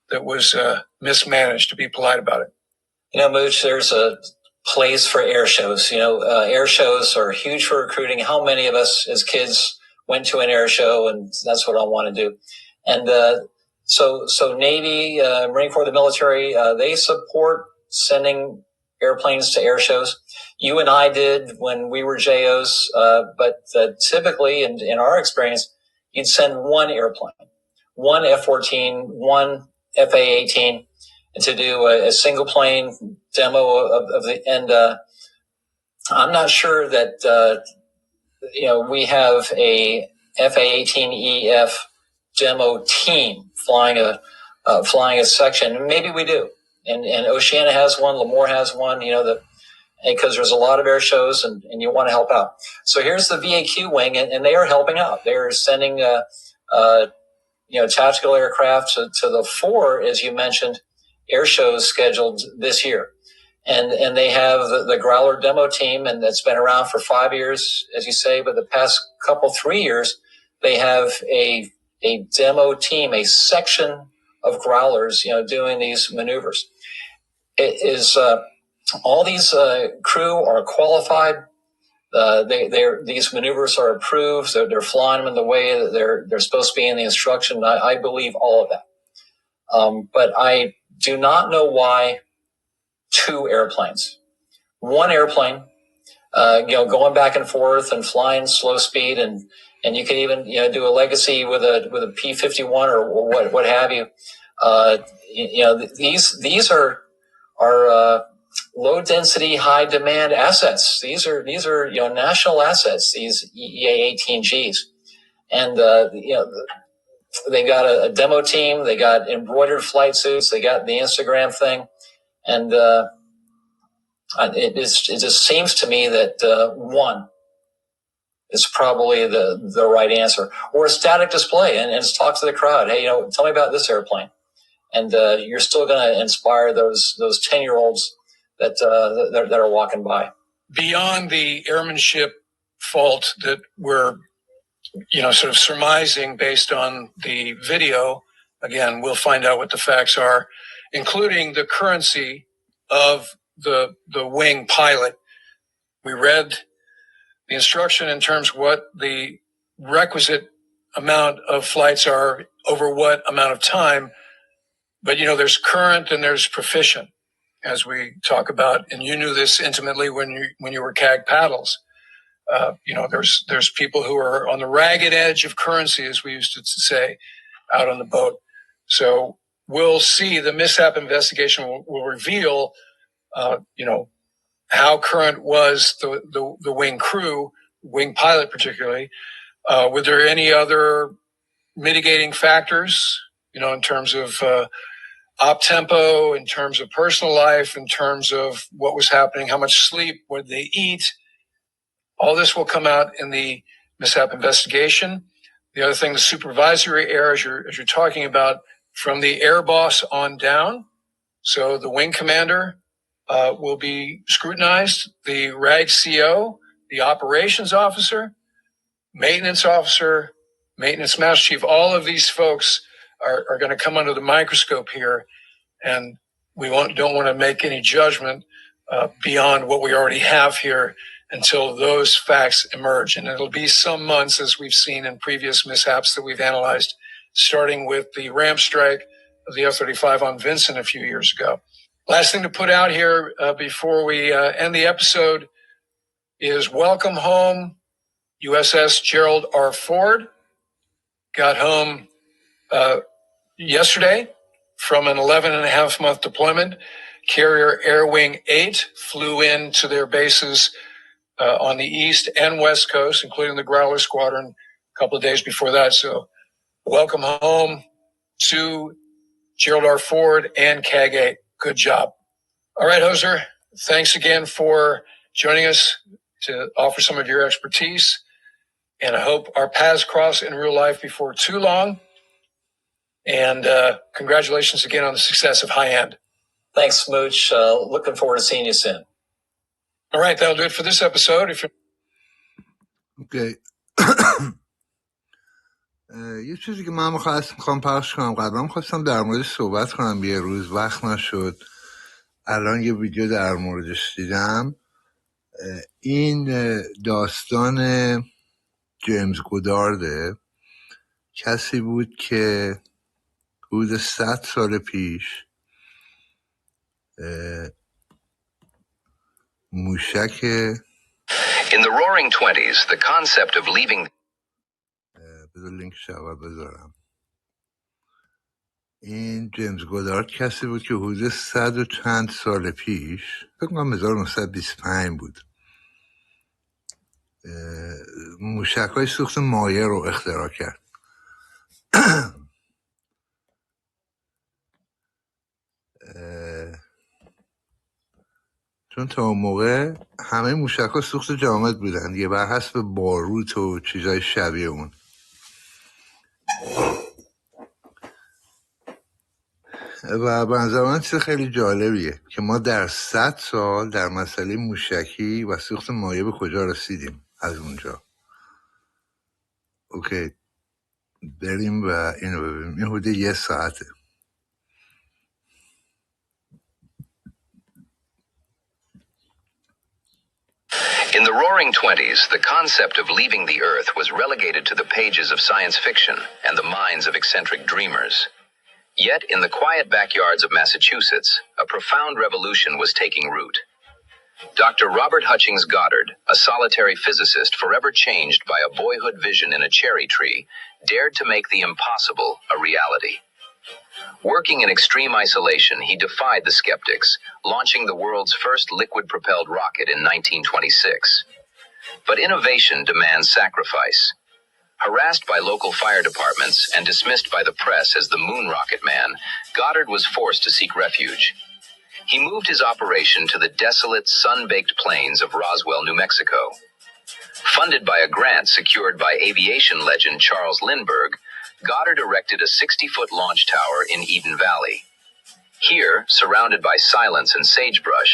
that was mismanaged, to be polite about it. You know, Mooch, there's a place for air shows. You know, air shows are huge for recruiting. How many of us as kids went to an air show and that's what I want to do? And so Navy, Marine Corps, the military, they support sending airplanes to air shows. You and I did when we were JOs, but typically, in our experience, you'd send one airplane, one F-14, one FA-18, to do a single plane demo of the, and I'm not sure that, we have a FA-18EF demo team flying a section. Maybe we do. And Oceana has one, Lemoore has one, because there's a lot of air shows and you want to help out. So here's the VAQ wing, and they are helping out. They're sending, tactical aircraft to the 4, as you mentioned, air shows scheduled this year. And they have the Growler demo team, and that's been around for 5 years, as you say, but the past 3 years, they have a demo team, a section of Growlers, doing these maneuvers. It is, all these crew are qualified. These maneuvers are approved. They're flying them in the way that they're supposed to be in the instruction. I believe all of that. But I do not know why 2 airplanes. One airplane, going back and forth and flying slow speed, and you can even do a legacy with a P-51 or what have you. These are low density, high demand assets. These are national assets. These EA-18Gs, and they got a demo team. They got embroidered flight suits. They got the Instagram thing, and it just seems to me that one is probably the right answer, or a static display, and just talk to the crowd. Hey, tell me about this airplane, and you're still going to inspire those 10-year-olds that are walking by. Beyond the airmanship fault that we're sort of surmising based on the video, again, we'll find out what the facts are, including the currency of the wing pilot. We read the instruction in terms of what the requisite amount of flights are over what amount of time. But, there's current and there's proficient, as we talk about. And you knew this intimately when you were CAG paddles. There's people who are on the ragged edge of currency, as we used to say, out on the boat. So we'll see. The mishap investigation will reveal, how current was the wing crew, wing pilot particularly. Were there any other mitigating factors, in terms of op tempo, in terms of personal life, in terms of what was happening, how much sleep, what did they eat? All this will come out in the mishap investigation. The other thing, the supervisory error, as you're talking about, from the air boss on down. So the wing commander will be scrutinized, the RAG CO, the operations officer, maintenance officer, maintenance master chief, all of these folks are going to come under the microscope here, and we don't want to make any judgment beyond what we already have here until those facts emerge. And it'll be some months, as we've seen in previous mishaps that we've analyzed, starting with the ramp strike of the F-35 on Vincent a few years ago. Last thing to put out here before we end the episode is welcome home, USS Gerald R. Ford. Got home yesterday from an 11.5-month deployment. Carrier Air Wing 8 flew in to their bases on the East and West Coast, including the Growler Squadron a couple of days before that. So welcome home to Gerald R. Ford and CAG 8. Good job. All right, Hoser, thanks again for joining us to offer some of your expertise. And I hope our paths cross in real life before too long. And congratulations again on the success of High End. Thanks, Smooch. Looking forward to seeing you soon. All right, that'll do it for this episode. Okay. یه چیزی که من میخوام پخش کنم، قبلا میخواستم در موردش صحبت کنم، یه روز وقت نشد. الان یه ویدیو در موردش دیدم. این داستان جیمز گودارده، کسی بود که حدود 100 سال پیش موشک In the roaring 20s, the concept of leaving بذار لینکش اول بذارم. این جیمز گودارد کسی بود که حدود 100 و چند سال پیش، فکر کنم 1925 بود، موشک‌های سوخت مایع رو اختراع کرد. چون تا اون موقع همه موشک‌ها سوخت جامد بودن دیگه، بر حسب باروت و چیزای شبیه اون. و به نظر من چیز خیلی جالبیه که ما در 100 سال در مسئله موشکی و سوخت مایع به کجا رسیدیم از اونجا. اوکی، بریم و اینو ببینیم. این حدود 1 ساعته. In the roaring 20s, the concept of leaving the Earth was relegated to the pages of science fiction and the minds of eccentric dreamers. Yet, in the quiet backyards of Massachusetts, a profound revolution was taking root. Dr. Robert Hutchings Goddard, a solitary physicist forever changed by a boyhood vision in a cherry tree, dared to make the impossible a reality. Working in extreme isolation, he defied the skeptics, launching the world's first liquid-propelled rocket in 1926. But innovation demands sacrifice. Harassed by local fire departments and dismissed by the press as the moon rocket man, Goddard was forced to seek refuge. He moved his operation to the desolate, sun-baked plains of Roswell, New Mexico. Funded by a grant secured by aviation legend Charles Lindbergh, Goddard erected a 60-foot launch tower in Eden Valley. Here, surrounded by silence and sagebrush,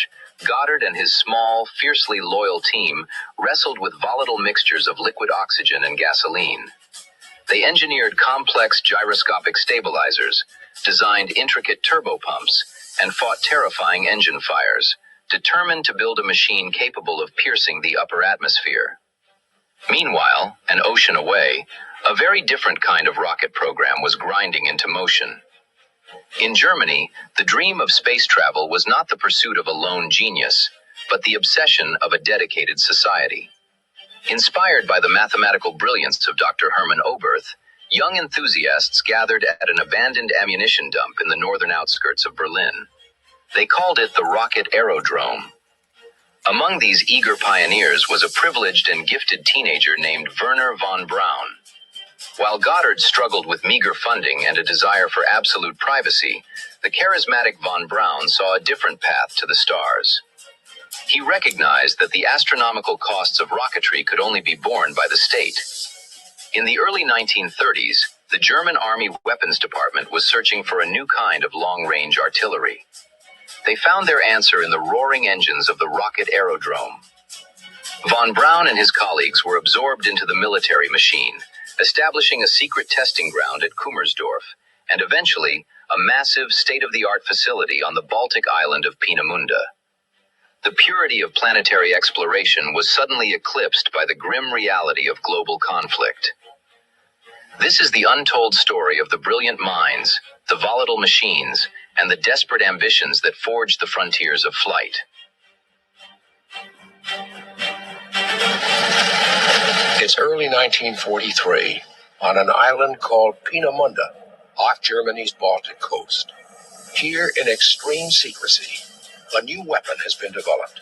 Goddard and his small, fiercely loyal team wrestled with volatile mixtures of liquid oxygen and gasoline. They engineered complex gyroscopic stabilizers, designed intricate turbopumps, and fought terrifying engine fires, determined to build a machine capable of piercing the upper atmosphere. Meanwhile, an ocean away, a very different kind of rocket program was grinding into motion. In Germany, the dream of space travel was not the pursuit of a lone genius, but the obsession of a dedicated society. Inspired by the mathematical brilliance of Dr. Hermann Oberth, young enthusiasts gathered at an abandoned ammunition dump in the northern outskirts of Berlin. They called it the Rocket Aerodrome. Among these eager pioneers was a privileged and gifted teenager named Werner von Braun. While Goddard struggled with meager funding and a desire for absolute privacy, the charismatic von Braun saw a different path to the stars. He recognized that the astronomical costs of rocketry could only be borne by the state. In the early 1930s, the German Army Weapons Department was searching for a new kind of long-range artillery. They found their answer in the roaring engines of the Rocket Aerodrome. Von Braun and his colleagues were absorbed into the military machine, establishing a secret testing ground at Kummersdorf, and eventually a massive state-of-the-art facility on the Baltic island of Peenemünde. The purity of planetary exploration was suddenly eclipsed by the grim reality of global conflict. This is the untold story of the brilliant minds, the volatile machines, and the desperate ambitions that forged the frontiers of flight. It's early 1943 on an island called Peenemünde, off Germany's Baltic coast. Here, in extreme secrecy, a new weapon has been developed.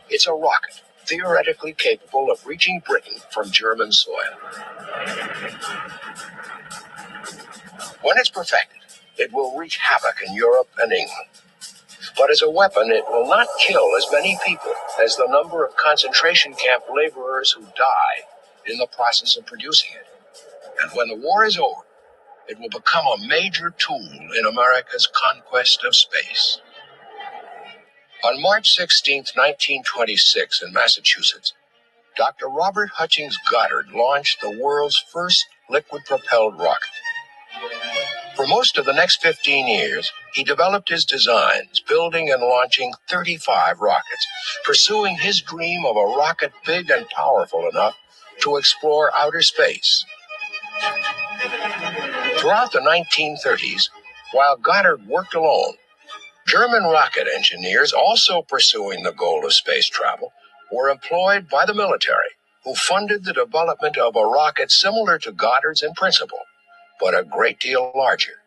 It's a rocket, theoretically capable of reaching Britain from German soil. When it's perfected, it will wreak havoc in Europe and England. But as a weapon, it will not kill as many people as the number of concentration camp laborers who die in the process of producing it. And when the war is over, it will become a major tool in America's conquest of space. On March 16, 1926, in Massachusetts, Dr. Robert Hutchings Goddard launched the world's first liquid-propelled rocket. For most of the next 15 years, he developed his designs, building and launching 35 rockets, pursuing his dream of a rocket big and powerful enough to explore outer space. Throughout the 1930s, while Goddard worked alone, German rocket engineers, also pursuing the goal of space travel, were employed by the military, who funded the development of a rocket similar to Goddard's in principle, but a great deal larger.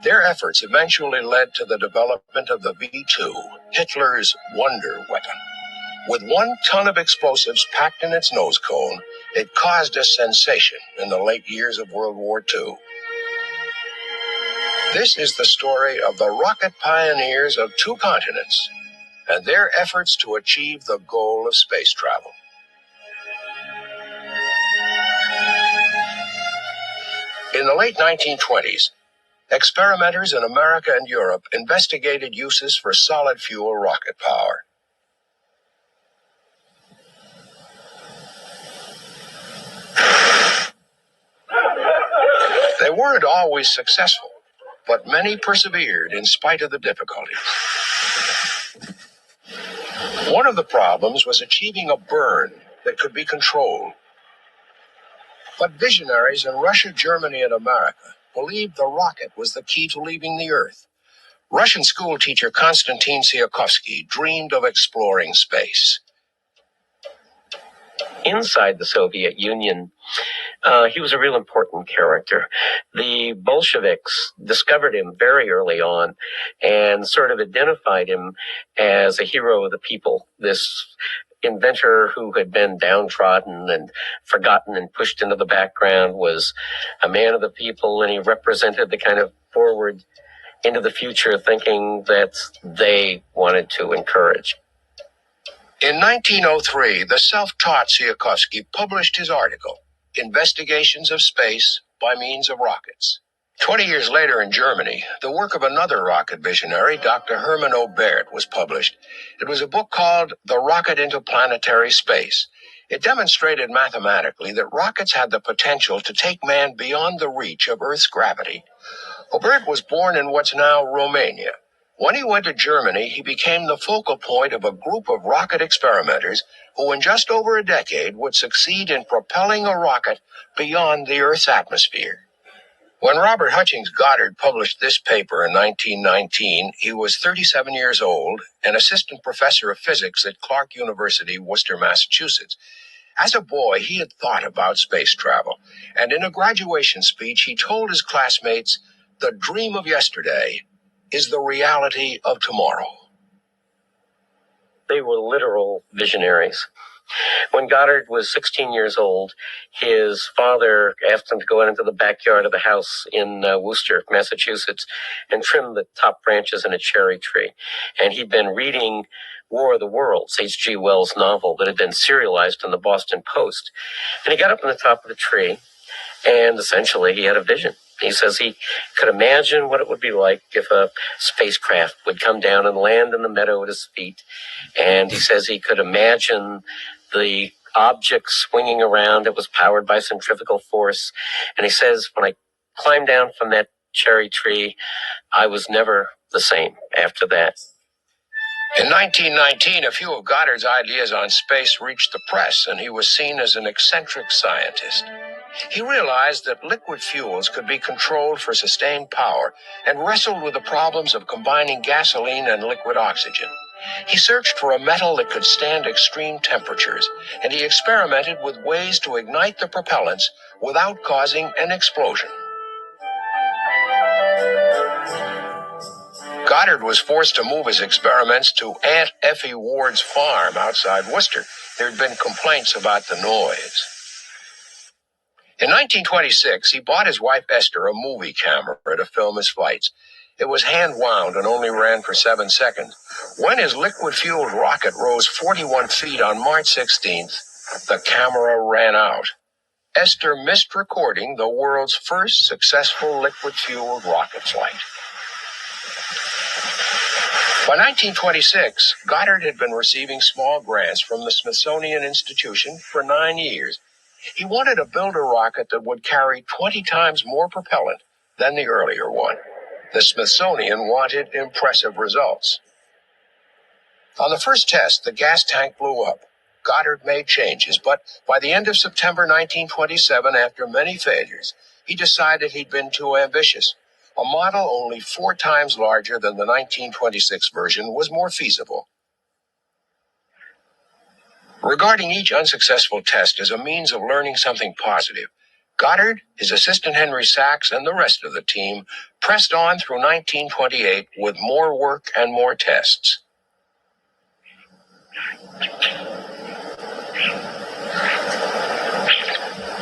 Their efforts eventually led to the development of the V-2, Hitler's wonder weapon. With 1 ton of explosives packed in its nose cone, it caused a sensation in the late years of World War II. This is the story of the rocket pioneers of 2 continents and their efforts to achieve the goal of space travel. In the late 1920s, experimenters in America and Europe investigated uses for solid fuel rocket power. They weren't always successful, but many persevered in spite of the difficulties. One of the problems was achieving a burn that could be controlled. But visionaries in Russia, Germany, and America believed the rocket was the key to leaving the Earth. Russian schoolteacher Konstantin Tsiolkovsky dreamed of exploring space. Inside the Soviet Union, he was a real important character. The Bolsheviks discovered him very early on and sort of identified him as a hero of the people, this inventor who had been downtrodden and forgotten and pushed into the background was a man of the people, and he represented the kind of forward into the future thinking that they wanted to encourage. In 1903, the self-taught Tsiolkovsky published his article, Investigations of Space by Means of Rockets. 20 years later in Germany, the work of another rocket visionary, Dr. Hermann Oberth, was published. It was a book called The Rocket into Planetary Space. It demonstrated mathematically that rockets had the potential to take man beyond the reach of Earth's gravity. Oberth was born in what's now Romania. When he went to Germany, he became the focal point of a group of rocket experimenters who in just over a decade would succeed in propelling a rocket beyond the Earth's atmosphere. When Robert Hutchings Goddard published this paper in 1919, he was 37 years old, an assistant professor of physics at Clark University, Worcester, Massachusetts. As a boy, he had thought about space travel, and in a graduation speech, he told his classmates, "The dream of yesterday is the reality of tomorrow." They were literal visionaries. When Goddard was 16 years old, his father asked him to go out into the backyard of the house in Worcester, Massachusetts, and trim the top branches in a cherry tree. And he'd been reading War of the Worlds, H.G. Wells' novel that had been serialized in the Boston Post. And he got up on the top of the tree, and essentially he had a vision. He says he could imagine what it would be like if a spacecraft would come down and land in the meadow at his feet. And he says he could imagine the object swinging around. It was powered by centrifugal force. And he says, when I climbed down from that cherry tree, I was never the same after that. In 1919, a few of Goddard's ideas on space reached the press, and he was seen as an eccentric scientist. He realized that liquid fuels could be controlled for sustained power and wrestled with the problems of combining gasoline and liquid oxygen. He searched for a metal that could stand extreme temperatures, and he experimented with ways to ignite the propellants without causing an explosion. Goddard was forced to move his experiments to Aunt Effie Ward's farm outside Worcester. There had been complaints about the noise. In 1926, he bought his wife Esther a movie camera to film his flights. It was hand-wound and only ran for 7 seconds. When his liquid-fueled rocket rose 41 feet on March 16th, the camera ran out. Esther missed recording the world's first successful liquid-fueled rocket flight. By 1926, Goddard had been receiving small grants from the Smithsonian Institution for 9 years. He wanted to build a rocket that would carry 20 times more propellant than the earlier one. The Smithsonian wanted impressive results. On the first test, the gas tank blew up. Goddard made changes, but by the end of September 1927, after many failures, he decided he'd been too ambitious. A model only 4 times larger than the 1926 version was more feasible. Regarding each unsuccessful test as a means of learning something positive, Goddard, his assistant Henry Sachs, and the rest of the team pressed on through 1928 with more work and more tests.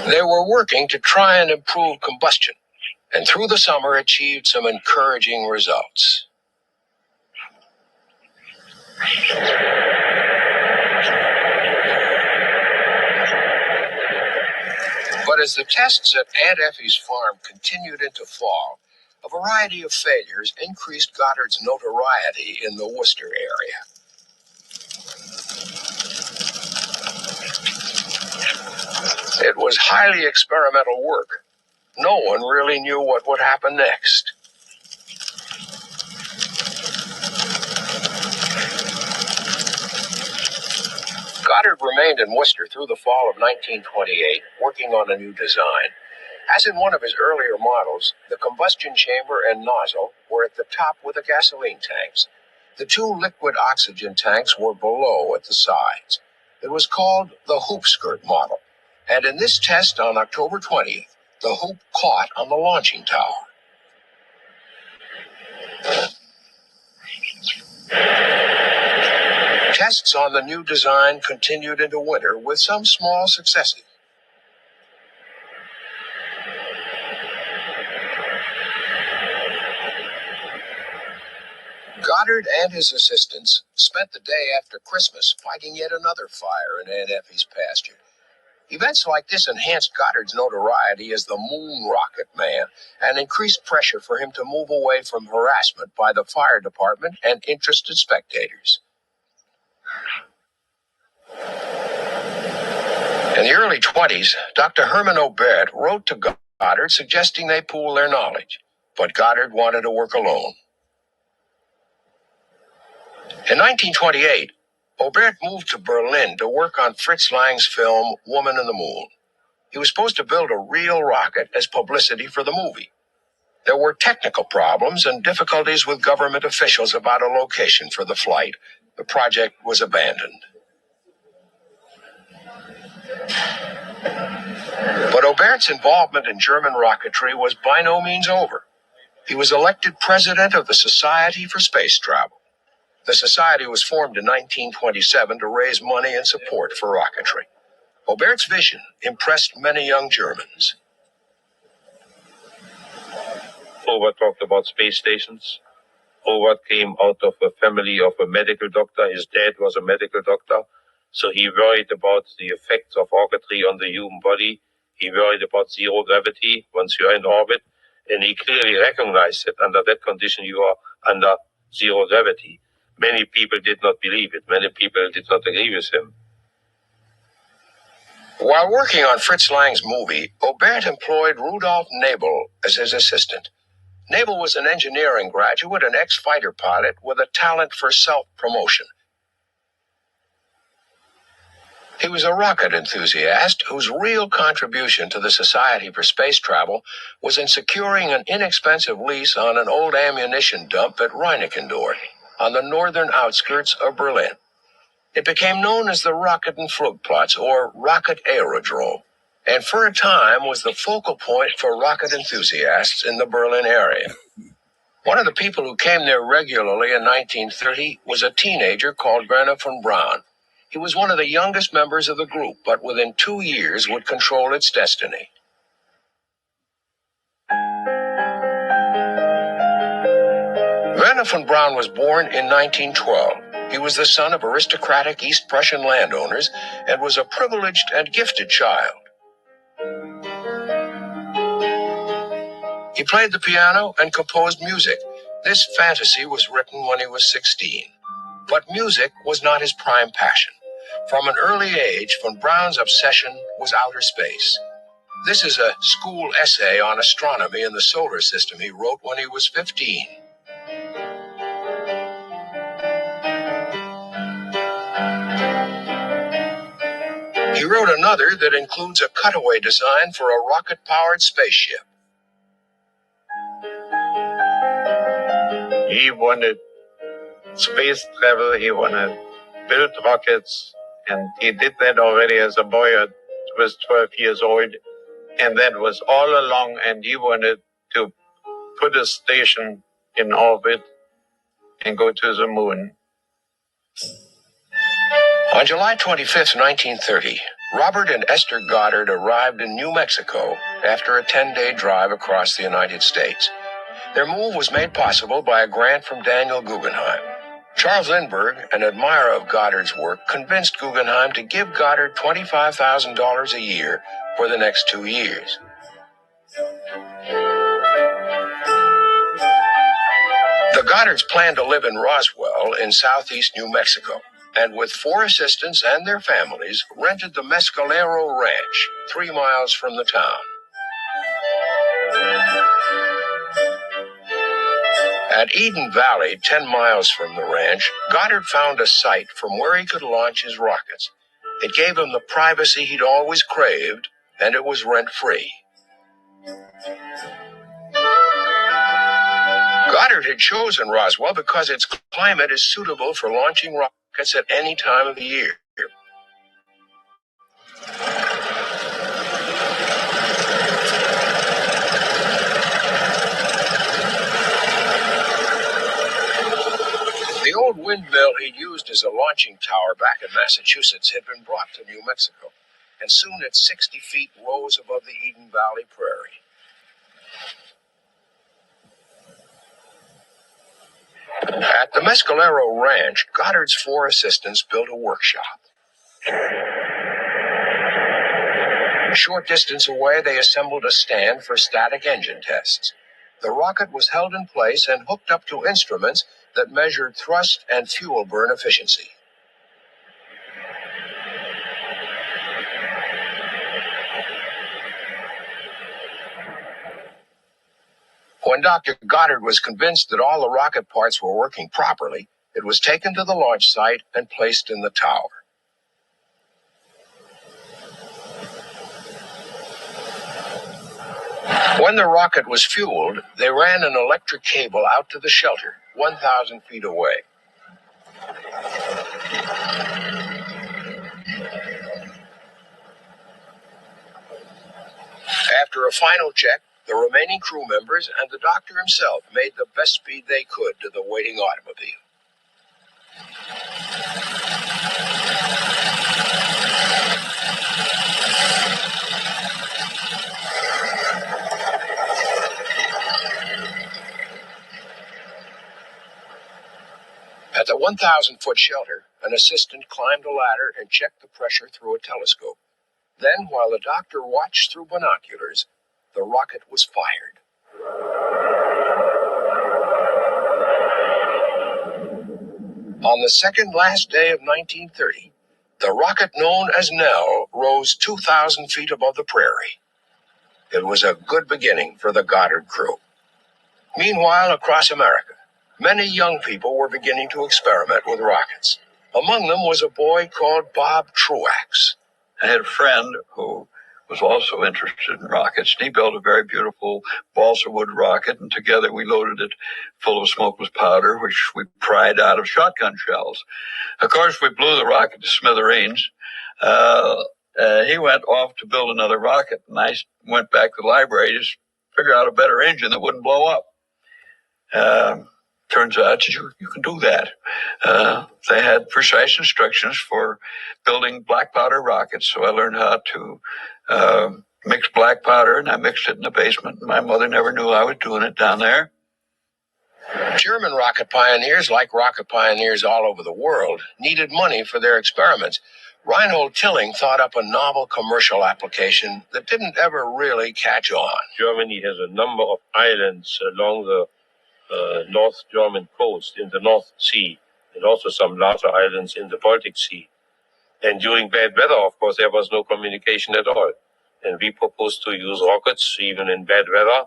They were working to try and improve combustion, and through the summer achieved some encouraging results. But as the tests at Aunt Effie's farm continued into fall, a variety of failures increased Goddard's notoriety in the Worcester area. It was highly experimental work. No one really knew what would happen next. Goddard remained in Worcester through the fall of 1928, working on a new design. As in one of his earlier models, the combustion chamber and nozzle were at the top with the gasoline tanks. The 2 liquid oxygen tanks were below at the sides. It was called the hoop skirt model, and in this test on October 20th, the hoop caught on the launching tower. Tests on the new design continued into winter with some small successes. Goddard and his assistants spent the day after Christmas fighting yet another fire in Aunt Effie's pasture. Events like this enhanced Goddard's notoriety as the Moon Rocket Man and increased pressure for him to move away from harassment by the fire department and interested spectators. In the early 20s, Dr. Herman Obert wrote to Goddard suggesting they pool their knowledge, but Goddard wanted to work alone. In 1928, Obert moved to Berlin to work on Fritz Lang's film Woman in the Moon. He was supposed to build a real rocket as publicity for the movie. There were technical problems and difficulties with government officials about a location for the flight. The project was abandoned. But Obert's involvement in German rocketry was by no means over. He was elected president of the Society for Space Travel. The society was formed in 1927 to raise money and support for rocketry. Obert's vision impressed many young Germans. Obert talked about space stations. Obert came out of a family of a medical doctor. His dad was a medical doctor. So he worried about the effects of rocketry on the human body. He worried about zero gravity once you are in orbit. And he clearly recognized that under that condition you are under zero gravity. Many people did not believe it. Many people did not agree with him. While working on Fritz Lang's movie, Aubert employed Rudolf Nabel as his assistant. Nabel was an engineering graduate and ex-fighter pilot with a talent for self-promotion. He was a rocket enthusiast whose real contribution to the Society for Space Travel was in securing an inexpensive lease on an old ammunition dump at Reinickendorf, on the northern outskirts of Berlin. It became known as the Rocket and Flugplatz, or Rocket Aerodrome, and for a time was the focal point for rocket enthusiasts in the Berlin area. One of the people who came there regularly in 1930 was a teenager called Werner von Braun. He was one of the youngest members of the group, but within 2 years would control its destiny. Werner von Braun was born in 1912. He was the son of aristocratic East Prussian landowners and was a privileged and gifted child. He played the piano and composed music. This fantasy was written when he was 16. But music was not his prime passion. From an early age, von Braun's obsession was outer space. This is a school essay on astronomy in the solar system he wrote when he was 15. He wrote another that includes a cutaway design for a rocket-powered spaceship. He wanted space travel, he wanted build rockets, and he did that already as a boy. He was 12 years old, and that was all along, and he wanted to put a station in orbit and go to the moon. On July 25, 1930, Robert and Esther Goddard arrived in New Mexico after a 10-day drive across the United States. Their move was made possible by a grant from Daniel Guggenheim. Charles Lindbergh, an admirer of Goddard's work, convinced Guggenheim to give Goddard $25,000 a year for the next 2 years. The Goddards planned to live in Roswell in southeast New Mexico, and with 4 assistants and their families, rented the Mescalero Ranch, 3 miles from the town. At Eden Valley, 10 miles from the ranch, Goddard found a site from where he could launch his rockets. It gave him the privacy he'd always craved, and it was rent-free. Goddard had chosen Roswell because its climate is suitable for launching rockets at any time of the year. The old windmill he'd used as a launching tower back in Massachusetts had been brought to New Mexico, and soon its 60 feet rose above the Eden Valley prairie. At the Mescalero Ranch, Goddard's 4 assistants built a workshop. A short distance away, they assembled a stand for static engine tests. The rocket was held in place and hooked up to instruments that measured thrust and fuel burn efficiency. When Dr. Goddard was convinced that all the rocket parts were working properly, it was taken to the launch site and placed in the tower. When the rocket was fueled, they ran an electric cable out to the shelter, 1,000 feet away. After a final check, the remaining crew members and the doctor himself made the best speed they could to the waiting automobile. At the 1,000-foot shelter, an assistant climbed a ladder and checked the pressure through a telescope. Then, while the doctor watched through binoculars, the rocket was fired. On the second last day of 1930, the rocket known as Nell rose 2,000 feet above the prairie. It was a good beginning for the Goddard crew. Meanwhile, across America, many young people were beginning to experiment with rockets. Among them was a boy called Bob Truax. I had a friend who was also interested in rockets. He built a very beautiful balsa wood rocket, and together we loaded it full of smokeless powder, which we pried out of shotgun shells. Of course, we blew the rocket to smithereens. He went off to build another rocket, and I went back to the library to figure out a better engine that wouldn't blow up. Turns out you can do that. They had precise instructions for building black powder rockets, so I learned how to mix black powder, and I mixed it in the basement. My mother never knew I was doing it down there. German rocket pioneers, like rocket pioneers all over the world, needed money for their experiments. Reinhold Tilling thought up a novel commercial application that didn't ever really catch on. Germany has a number of islands along the North German coast in the North Sea, and also some larger islands in the Baltic Sea. And during bad weather, of course, there was no communication at all. And we proposed to use rockets, even in bad weather,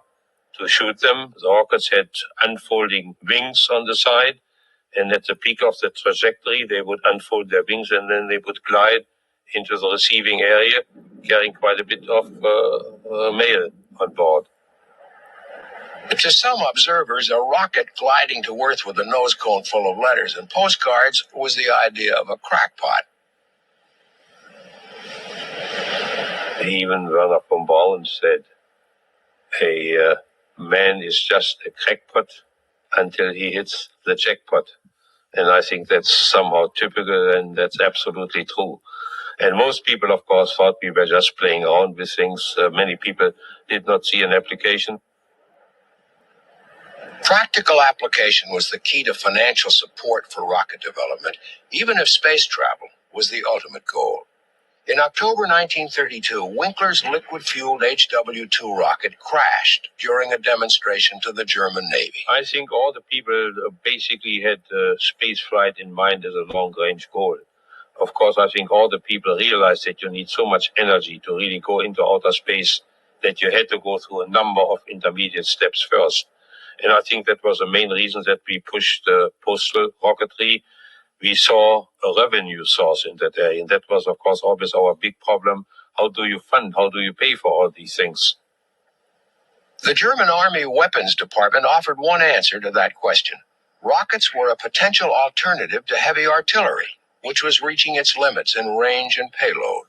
to shoot them. The rockets had unfolding wings on the side, and at the peak of the trajectory, they would unfold their wings, and then they would glide into the receiving area, carrying quite a bit of mail on board. To some observers, a rocket gliding to Earth with a nose cone full of letters and postcards was the idea of a crackpot. Even Werner von Braun said, a man is just a crackpot until he hits the jackpot. And I think that's somehow typical, and that's absolutely true. And most people, of course, thought we were just playing around with things. Many people did not see an application. Practical application was the key to financial support for rocket development, even if space travel was the ultimate goal. In October 1932, Winkler's liquid-fueled HW-2 rocket crashed during a demonstration to the German Navy. I think all the people basically had space flight in mind as a long-range goal. Of course, I think all the people realized that you need so much energy to really go into outer space that you had to go through a number of intermediate steps first. And I think that was the main reason that we pushed postal rocketry. We saw a revenue source in that area. And that was, of course, always our big problem. How do you fund? How do you pay for all these things? The German Army Weapons Department offered one answer to that question. Rockets were a potential alternative to heavy artillery, which was reaching its limits in range and payload.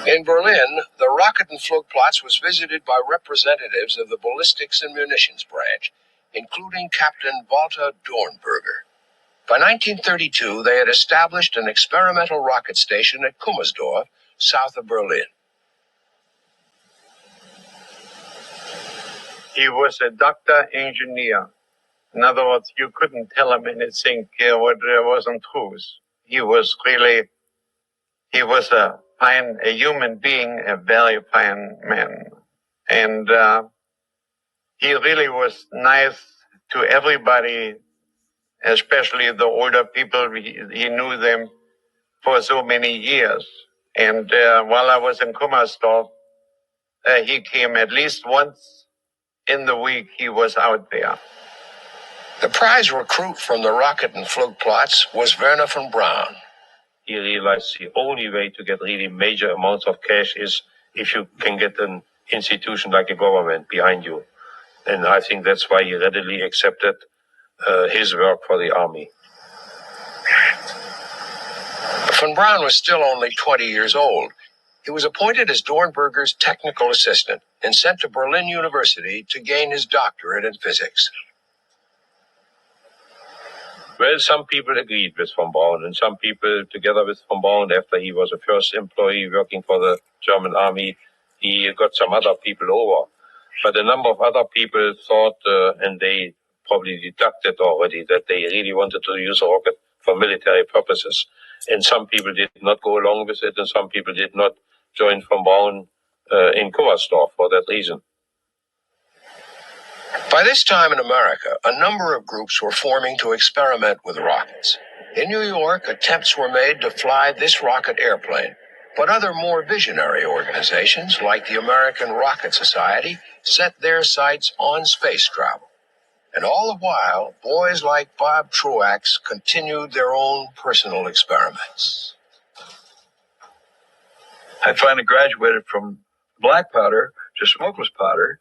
In Berlin, the Rocket and Flugplatz was visited by representatives of the Ballistics and Munitions Branch, including Captain Walter Dornberger. By 1932, they had established an experimental rocket station at Kummersdorf, south of Berlin. He was a doctor engineer. In other words, you couldn't tell him anything what wasn't truth. He was a human being, a very fine man. And he really was nice to everybody, especially the older people. He knew them for so many years. And while I was in Kummersdorf, he came at least once in the week. He was out there. The prize recruit from the Rocket and Flugplatz was Werner von Braun. He realized the only way to get really major amounts of cash is if you can get an institution like a government behind you. And I think that's why he readily accepted his work for the army. Von Braun was still only 20 years old. He was appointed as Dornberger's technical assistant and sent to Berlin University to gain his doctorate in physics. Well, some people agreed with von Braun, and some people, together with von Braun, after he was a first employee working for the German army, he got some other people over. But a number of other people thought, and they probably deducted already, that they really wanted to use a rocket for military purposes. And some people did not go along with it, and some people did not join von Braun in Kummersdorf for that reason. By this time in America, a number of groups were forming to experiment with rockets. In New York, attempts were made to fly this rocket airplane, but other more visionary organizations, like the American Rocket Society, set their sights on space travel. And all the while, boys like Bob Truax continued their own personal experiments. I finally graduated from black powder to smokeless powder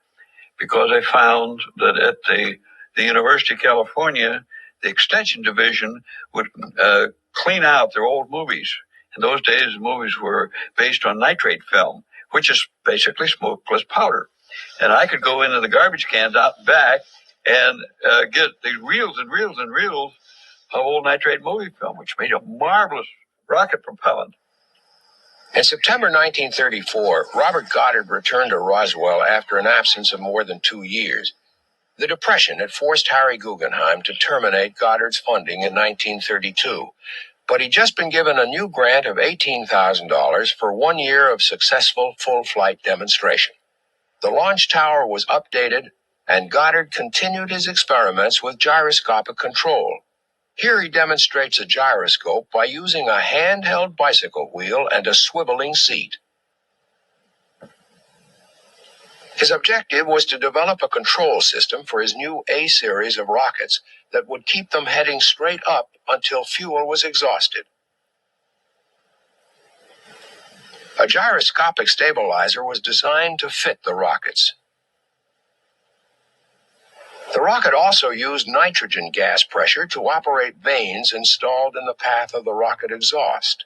because I found that at the University of California, the extension division would clean out their old movies. In those days, movies were based on nitrate film, which is basically smokeless powder. And I could go into the garbage cans out back and get these reels and reels and reels of old nitrate movie film, which made a marvelous rocket propellant. In September 1934, Robert Goddard returned to Roswell after an absence of more than 2 years. The Depression had forced Harry Guggenheim to terminate Goddard's funding in 1932, but he'd just been given a new grant of $18,000 for 1 year of successful full-flight demonstration. The launch tower was updated, and Goddard continued his experiments with gyroscopic control. Here he demonstrates a gyroscope by using a handheld bicycle wheel and a swiveling seat. His objective was to develop a control system for his new A series of rockets that would keep them heading straight up until fuel was exhausted. A gyroscopic stabilizer was designed to fit the rockets. The rocket also used nitrogen gas pressure to operate vanes installed in the path of the rocket exhaust.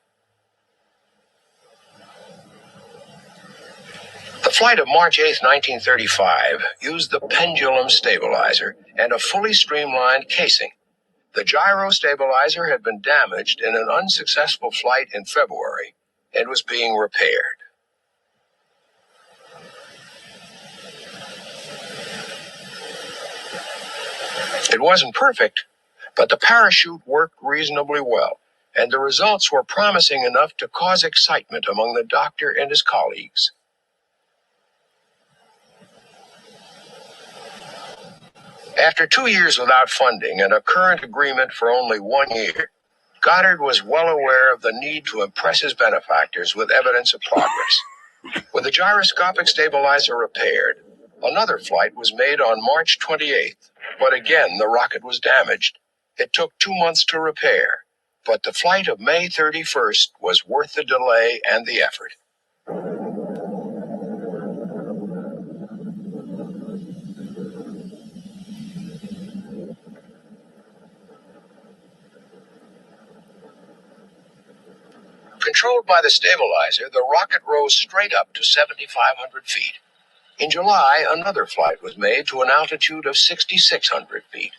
The flight of March 8, 1935, used the pendulum stabilizer and a fully streamlined casing. The gyro stabilizer had been damaged in an unsuccessful flight in February and was being repaired. It wasn't perfect, but the parachute worked reasonably well, and the results were promising enough to cause excitement among the doctor and his colleagues. After 2 years without funding and a current agreement for only 1 year, Goddard was well aware of the need to impress his benefactors with evidence of progress. With the gyroscopic stabilizer repaired, another flight was made on March 28th, but again the rocket was damaged. It took 2 months to repair, but the flight of May 31st was worth the delay and the effort. Controlled by the stabilizer, the rocket rose straight up to 7,500 feet. In July, another flight was made to an altitude of 6,600 feet.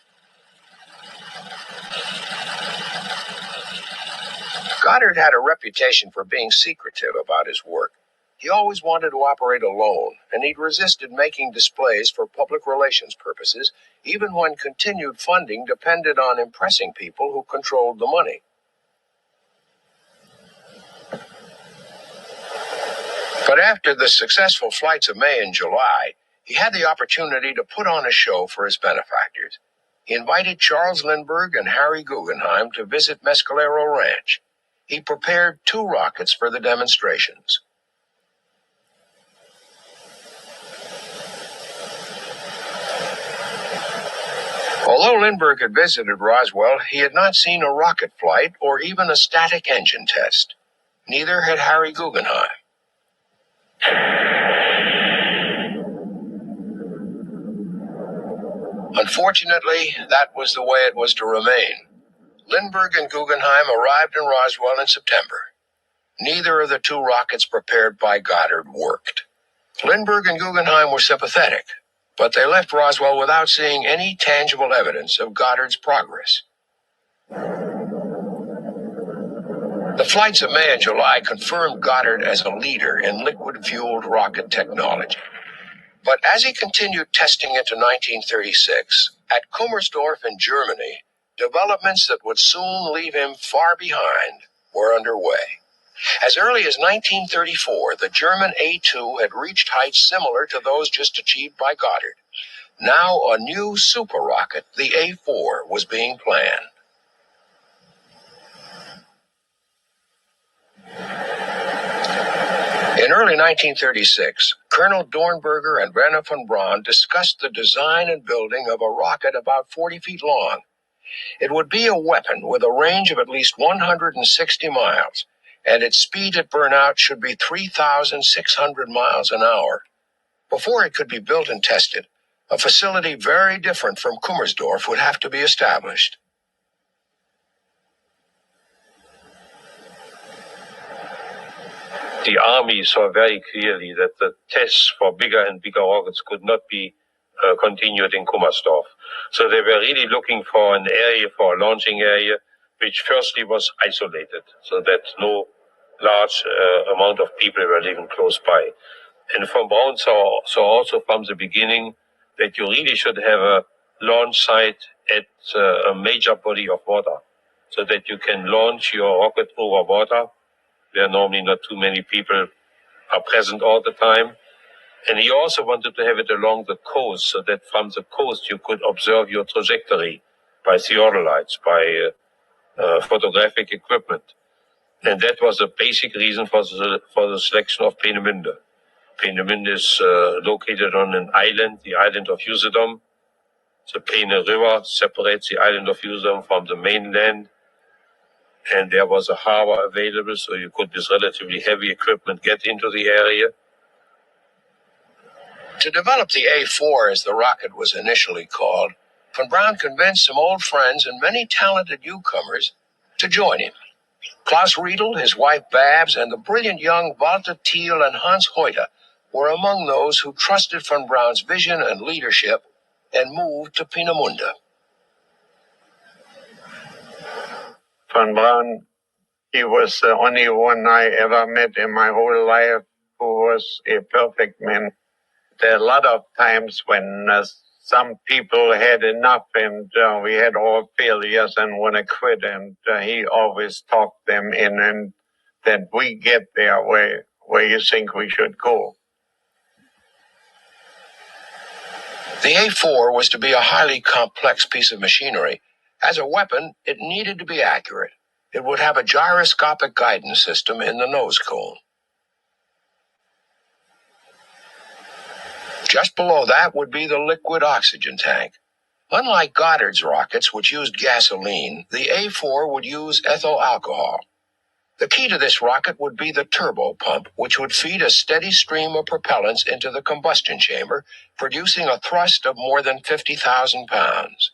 Goddard had a reputation for being secretive about his work. He always wanted to operate alone, and he'd resisted making displays for public relations purposes, even when continued funding depended on impressing people who controlled the money. But after the successful flights of May and July, he had the opportunity to put on a show for his benefactors. He invited Charles Lindbergh and Harry Guggenheim to visit Mescalero Ranch. He prepared 2 rockets for the demonstrations. Although Lindbergh had visited Roswell, he had not seen a rocket flight or even a static engine test. Neither had Harry Guggenheim. Unfortunately, that was the way it was to remain. Lindbergh and Guggenheim arrived in Roswell in September. Neither of the 2 rockets prepared by Goddard worked. Lindbergh and Guggenheim were sympathetic, but they left Roswell without seeing any tangible evidence of Goddard's progress. The flights of May and July confirmed Goddard as a leader in liquid-fueled rocket technology. But as he continued testing into 1936, at Kummersdorf in Germany, developments that would soon leave him far behind were underway. As early as 1934, the German A-2 had reached heights similar to those just achieved by Goddard. Now a new super rocket, the A4, was being planned. In early 1936, Colonel Dornberger and Werner von Braun discussed the design and building of a rocket about 40 feet long. It would be a weapon with a range of at least 160 miles, and its speed at burnout should be 3,600 miles an hour. Before it could be built and tested, a facility very different from Kummersdorf would have to be established. The army saw very clearly that the tests for bigger and bigger rockets could not be continued in Kummersdorf. So they were really looking for an area, for a launching area, which firstly was isolated, so that no large amount of people were living close by. And von Braun saw also from the beginning that you really should have a launch site at a major body of water, so that you can launch your rocket over water, where normally not too many people are present all the time. And he also wanted to have it along the coast, so that from the coast you could observe your trajectory by theodolites, by photographic equipment. And that was the basic reason for the selection of Peenemünde. Peenemünde is located on an island, the island of Usedom. The Peene River separates the island of Usedom from the mainland. And there was a harbor available, so you could, with relatively heavy equipment, get into the area. To develop the A4, as the rocket was initially called, von Braun convinced some old friends and many talented newcomers to join him. Klaus Riedel, his wife Babs, and the brilliant young Walter Thiel and Hans Hoyte were among those who trusted von Braun's vision and leadership and moved to Peenemünde. Von Braun, he was the only one I ever met in my whole life who was a perfect man. There are a lot of times when some people had enough and we had all failures and want to quit, and he always talked them in and that we get there where you think we should go. The A4 was to be a highly complex piece of machinery. As a weapon, it needed to be accurate. It would have a gyroscopic guidance system in the nose cone. Just below that would be the liquid oxygen tank. Unlike Goddard's rockets, which used gasoline, the A4 would use ethyl alcohol. The key to this rocket would be the turbo pump, which would feed a steady stream of propellants into the combustion chamber, producing a thrust of more than 50,000 pounds.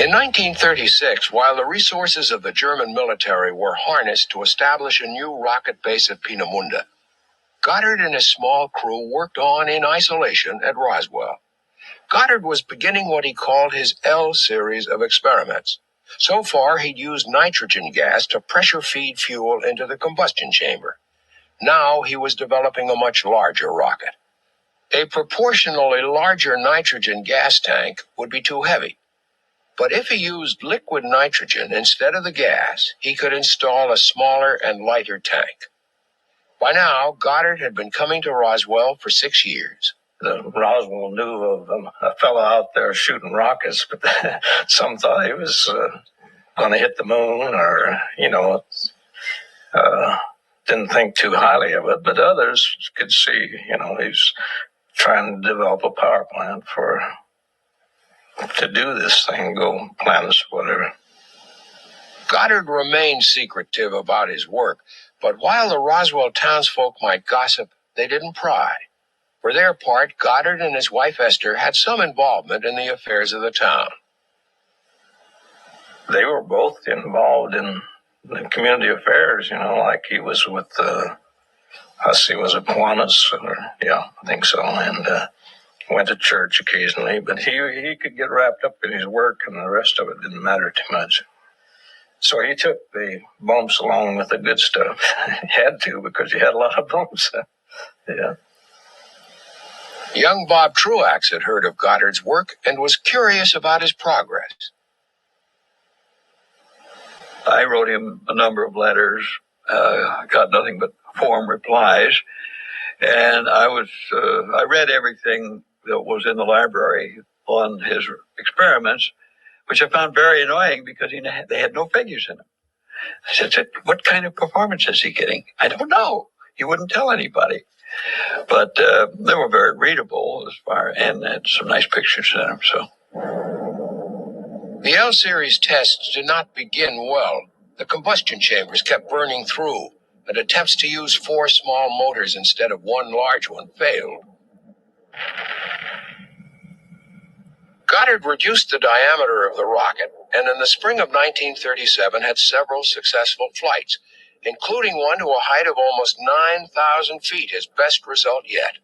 In 1936, while the resources of the German military were harnessed to establish a new rocket base at Peenemünde, Goddard and his small crew worked on in isolation at Roswell. Goddard was beginning what he called his L series of experiments. So far, he'd used nitrogen gas to pressure feed fuel into the combustion chamber. Now he was developing a much larger rocket. A proportionally larger nitrogen gas tank would be too heavy. But if he used liquid nitrogen instead of the gas, he could install a smaller and lighter tank. By now, Goddard had been coming to Roswell for 6 years. Roswell knew of a fellow out there shooting rockets, but some thought he was going to hit the moon or, didn't think too highly of it. But others could see, he's trying to develop a power plant to do this thing, go planets, whatever. Goddard remained secretive about his work, but while the Roswell townsfolk might gossip, they didn't pry. For their part, Goddard and his wife Esther had some involvement in the affairs of the town. They were both involved in the community affairs, like he was with, was it Kiwanis? I think so, and went to church occasionally, but he could get wrapped up in his work, and the rest of it didn't matter too much. So he took the bumps along with the good stuff. He had to, because he had a lot of bumps. Yeah. Young Bob Truax had heard of Goddard's work and was curious about his progress. I wrote him a number of letters. I got nothing but form replies. And I read everything that was in the library on his experiments, which I found very annoying because they had no figures in them. I said, what kind of performance is he getting? I don't know. He wouldn't tell anybody. But they were very readable and had some nice pictures in them. So The L-series tests did not begin well. The combustion chambers kept burning through, and attempts to use 4 small motors instead of 1 large one failed. Goddard reduced the diameter of the rocket, and in the spring of 1937 had several successful flights, including one to a height of almost 9,000 feet, his best result yet.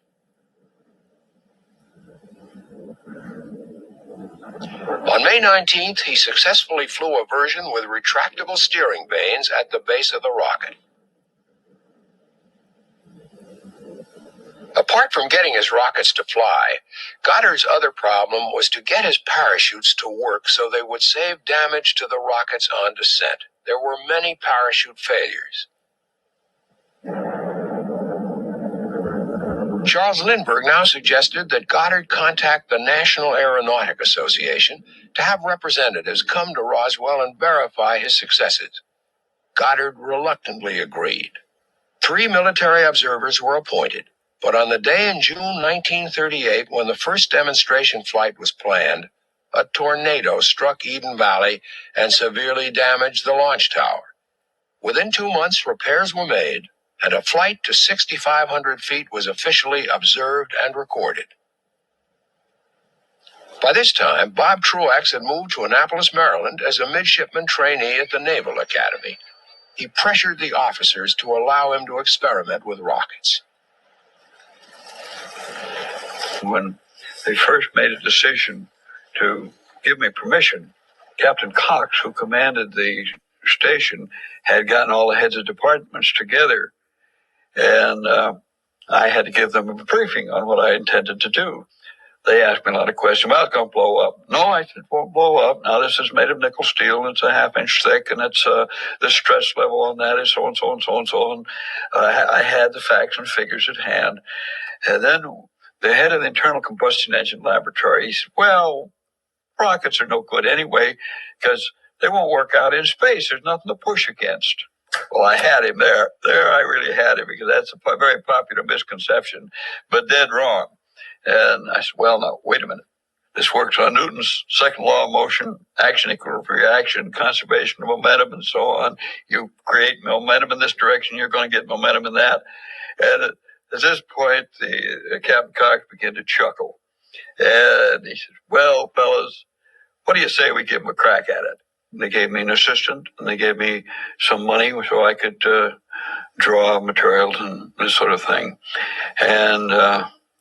On May 19th, he successfully flew a version with retractable steering vanes at the base of the rocket. Apart from getting his rockets to fly, Goddard's other problem was to get his parachutes to work so they would save damage to the rockets on descent. There were many parachute failures. Charles Lindbergh now suggested that Goddard contact the National Aeronautic Association to have representatives come to Roswell and verify his successes. Goddard reluctantly agreed. 3 military observers were appointed, but on the day in June 1938, when the first demonstration flight was planned, a tornado struck Eden Valley and severely damaged the launch tower. Within 2 months, repairs were made, and a flight to 6,500 feet was officially observed and recorded. By this time, Bob Truax had moved to Annapolis, Maryland as a midshipman trainee at the Naval Academy. He pressured the officers to allow him to experiment with rockets. When they first made a decision to give me permission, Captain Cox, who commanded the station, had gotten all the heads of departments together, and I had to give them a briefing on what I intended to do. They asked me a lot of questions. Well, it's going to blow up. No, I said, it won't blow up. Now, this is made of nickel steel, and it's a 1/2 inch thick, and it's the stress level on that is so and so and so and so. And I had the facts and figures at hand. And then the head of the internal combustion engine laboratory, he said, well, rockets are no good anyway because they won't work out in space. There's nothing to push against. Well, I had him there. There I really had him because that's a very popular misconception, but dead wrong. And I said, well, no, wait a minute. This works on Newton's second law of motion, action equal reaction, conservation of momentum, and so on. You create momentum in this direction, you're going to get momentum in that. And at this point, the Captain Cox began to chuckle. And he said, well, fellas, what do you say we give him a crack at it? And they gave me an assistant, and they gave me some money so I could draw materials and this sort of thing. And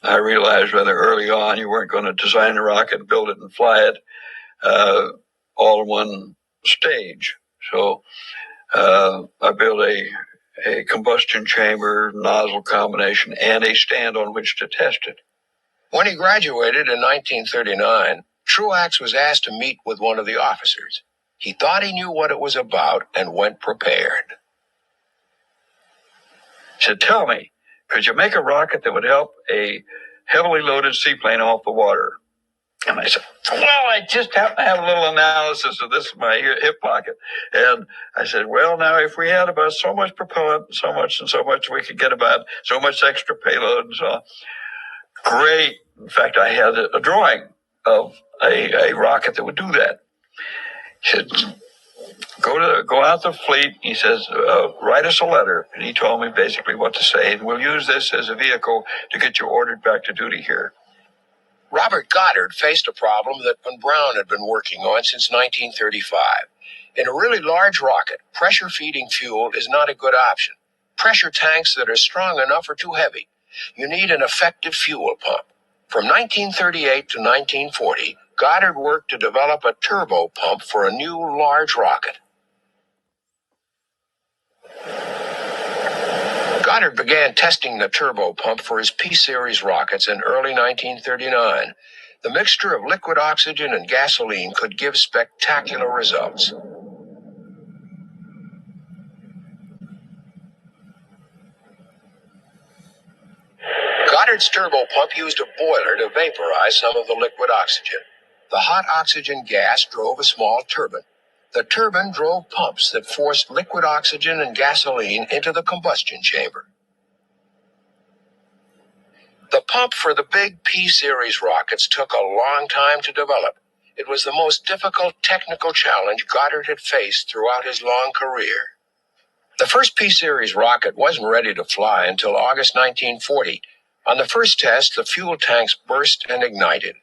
I realized rather early on you weren't going to design a rocket, build it, and fly it all in one stage. So I built a combustion chamber, nozzle combination, and a stand on which to test it. When he graduated in 1939, Truax was asked to meet with one of the officers. He thought he knew what it was about and went prepared. He said, tell me, could you make a rocket that would help a heavily loaded seaplane off the water? And I said, well, I just happen to have a little analysis of this in my hip pocket. And I said, well, now, if we had about so much propellant, so much and so much, we could get about so much extra payload and so on. Great. In fact, I had a drawing of a rocket that would do that. He said, go out to the fleet. He says, write us a letter. And he told me basically what to say. And we'll use this as a vehicle to get you ordered back to duty here. Robert Goddard faced a problem that Von Braun had been working on since 1935. In a really large rocket, pressure feeding fuel is not a good option. Pressure tanks that are strong enough are too heavy. You need an effective fuel pump. From 1938 to 1940, Goddard worked to develop a turbo pump for a new large rocket. Goddard began testing the turbo pump for his P-series rockets in early 1939. The mixture of liquid oxygen and gasoline could give spectacular results. Goddard's turbo pump used a boiler to vaporize some of the liquid oxygen. The hot oxygen gas drove a small turbine. The turbine drove pumps that forced liquid oxygen and gasoline into the combustion chamber. The pump for the big P-series rockets took a long time to develop. It was the most difficult technical challenge Goddard had faced throughout his long career. The first P-series rocket wasn't ready to fly until August 1940. On the first test, the fuel tanks burst and ignited.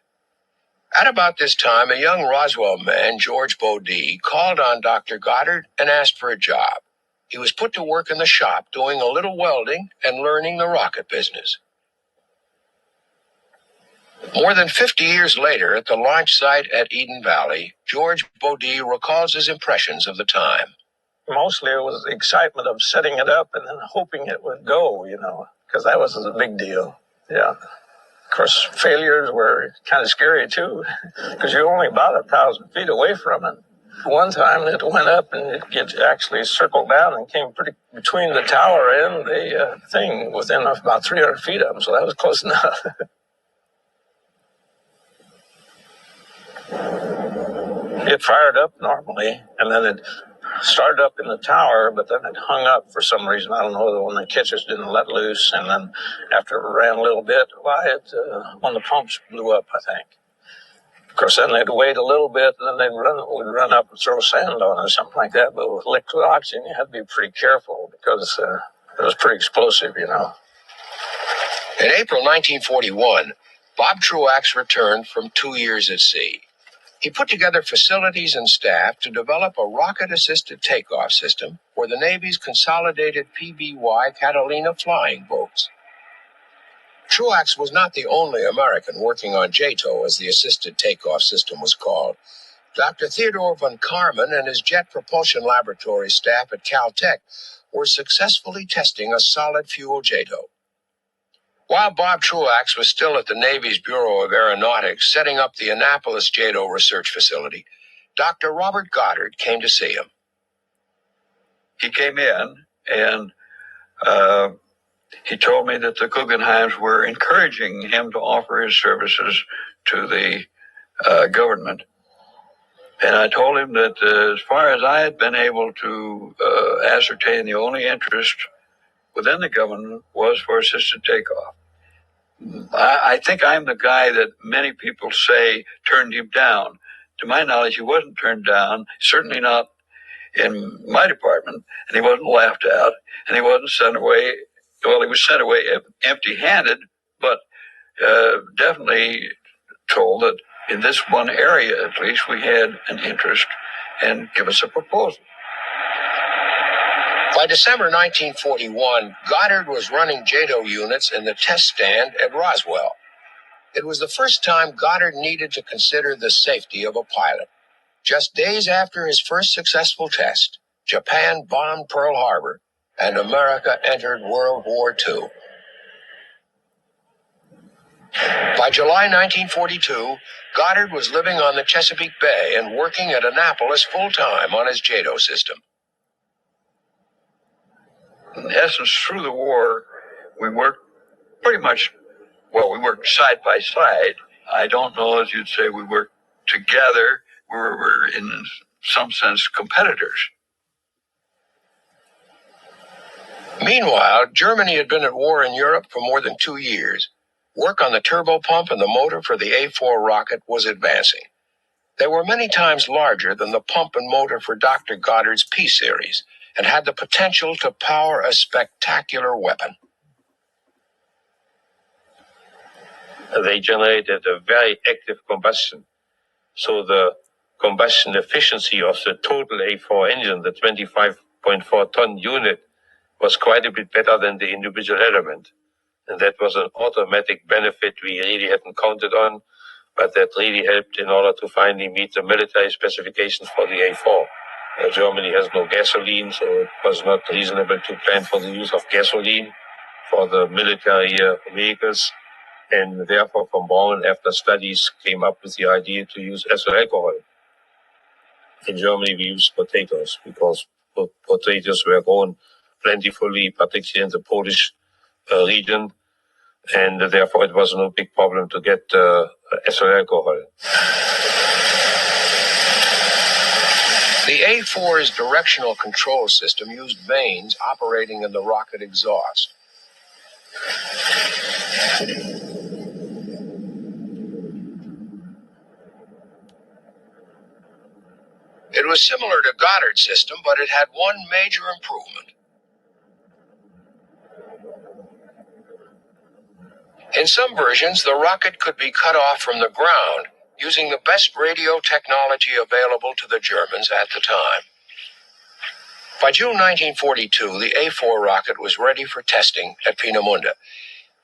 At about this time, a young Roswell man, George Bodie, called on Dr. Goddard and asked for a job. He was put to work in the shop doing a little welding and learning the rocket business. More than 50 years later, at the launch site at Eden Valley, George Bodie recalls his impressions of the time. Mostly it was the excitement of setting it up and then hoping it would go, because that was a big deal. Yeah. Of course, failures were kind of scary too, because you're only about 1,000 feet away from it. One time it went up and it actually circled down and came pretty between the tower and the thing within about 300 feet of them, so that was close enough. It fired up normally, and then it started up in the tower, but then it hung up for some reason. I don't know, when the catches didn't let loose, and then after it ran a little bit, one of the pumps blew up, I think. Of course, then they'd wait a little bit, and then would run up and throw sand on it or something like that. But with liquid oxygen, you had to be pretty careful because it was pretty explosive, In April 1941, Bob Truax returned from 2 years at sea. He put together facilities and staff to develop a rocket-assisted takeoff system for the Navy's consolidated PBY Catalina flying boats. Truax was not the only American working on JATO, as the assisted takeoff system was called. Dr. Theodore von Karman and his Jet Propulsion Laboratory staff at Caltech were successfully testing a solid-fuel JATO. While Bob Truax was still at the Navy's Bureau of Aeronautics setting up the Annapolis JATO research facility, Dr. Robert Goddard came to see him. He came in and he told me that the Guggenheims were encouraging him to offer his services to the government. And I told him that as far as I had been able to ascertain, the only interest within the government was for assisted takeoff. I think I'm the guy that many people say turned him down. To my knowledge, he wasn't turned down, certainly not in my department, and he wasn't laughed at, and he wasn't sent away. Well, he was sent away empty-handed, but definitely told that in this one area, at least, we had an interest, and give us a proposal. By December 1941, Goddard was running JATO units in the test stand at Roswell. It was the first time Goddard needed to consider the safety of a pilot. Just days after his first successful test, Japan bombed Pearl Harbor, and America entered World War II. By July 1942, Goddard was living on the Chesapeake Bay and working at Annapolis full-time on his JATO system. In essence, through the war, we worked pretty much, we worked side by side. I don't know, as you'd say, we worked together. We were in some sense, competitors. Meanwhile, Germany had been at war in Europe for more than 2 years. Work on the turbopump and the motor for the A-4 rocket was advancing. They were many times larger than the pump and motor for Dr. Goddard's P-series, and had the potential to power a spectacular weapon. They generated a very active combustion. So the combustion efficiency of the total A4 engine, the 25.4-ton unit, was quite a bit better than the individual element. And that was an automatic benefit we really hadn't counted on, but that really helped in order to finally meet the military specifications for the A4. Germany has no gasoline, so it was not reasonable to plan for the use of gasoline for the military vehicles. And therefore, von Braun, after studies, came up with the idea to use ethyl alcohol. In Germany, we used potatoes because potatoes were grown plentifully, particularly in the Polish region. and therefore it was no big problem to get ethyl alcohol. The A4's directional control system used vanes operating in the rocket exhaust. It was similar to Goddard's system, but it had one major improvement. In some versions, the rocket could be cut off from the ground using the best radio technology available to the Germans at the time. By June 1942, the A4 rocket was ready for testing at Peenemünde.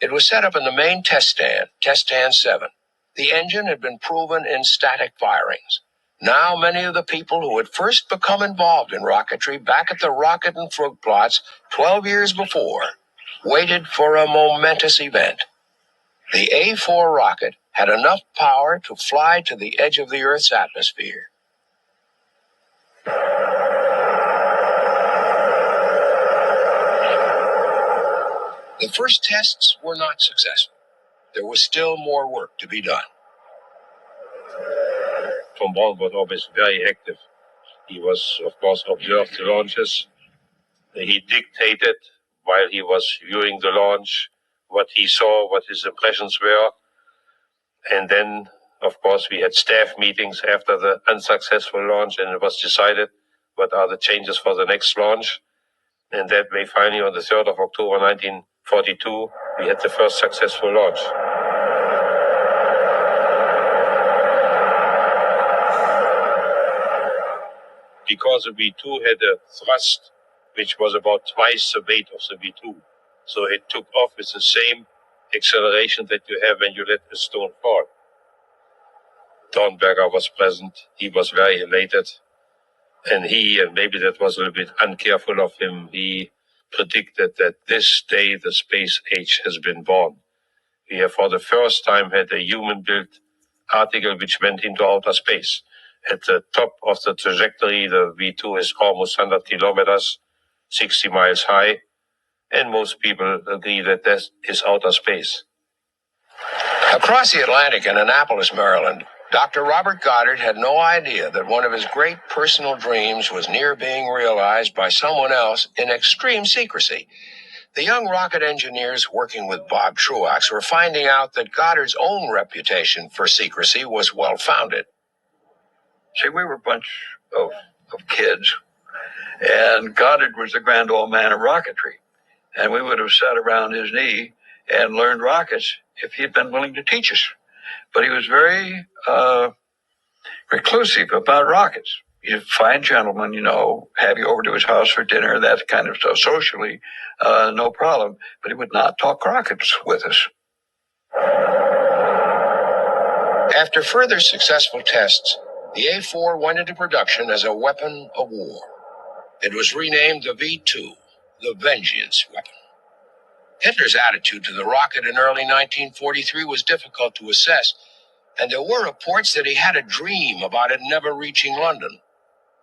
It was set up in the main test stand 7. The engine had been proven in static firings. Now many of the people who had first become involved in rocketry back at the Rocket and Flugplatz 12 years before waited for a momentous event. The A4 rocket had enough power to fly to the edge of the Earth's atmosphere. The first tests were not successful. There was still more work to be done. Von Braun was always very active. He was, of course, observed the launches. He dictated while he was viewing the launch what he saw, what his impressions were. And then, of course, we had staff meetings after the unsuccessful launch, and it was decided what are the changes for the next launch. And that way, finally, on the 3rd of October 1942, we had the first successful launch. Because the V2 had a thrust which was about twice the weight of the V2. So it took off with the same acceleration that you have when you let a stone fall. Dornberger was present. He was very elated. And maybe that was a little bit uncareful of him, he predicted that this day the space age has been born. We have for the first time had a human-built article which went into outer space. At the top of the trajectory, the V2 is almost 100 kilometers, 60 miles high, and most people agree that that is outer space. Across the Atlantic in Annapolis, Maryland, Dr. Robert Goddard had no idea that one of his great personal dreams was near being realized by someone else in extreme secrecy. The young rocket engineers working with Bob Truax were finding out that Goddard's own reputation for secrecy was well-founded. See, we were a bunch of kids, and Goddard was the grand old man of rocketry, and we would have sat around his knee and learned rockets if he'd been willing to teach us. But he was very reclusive about rockets. He's a fine gentleman, have you over to his house for dinner, that kind of stuff. Socially, no problem, but he would not talk rockets with us. After further successful tests, the A4 went into production as a weapon of war. It was renamed the V2, the Vengeance weapon. Hitler's attitude to the rocket in early 1943 was difficult to assess, and there were reports that he had a dream about it never reaching London.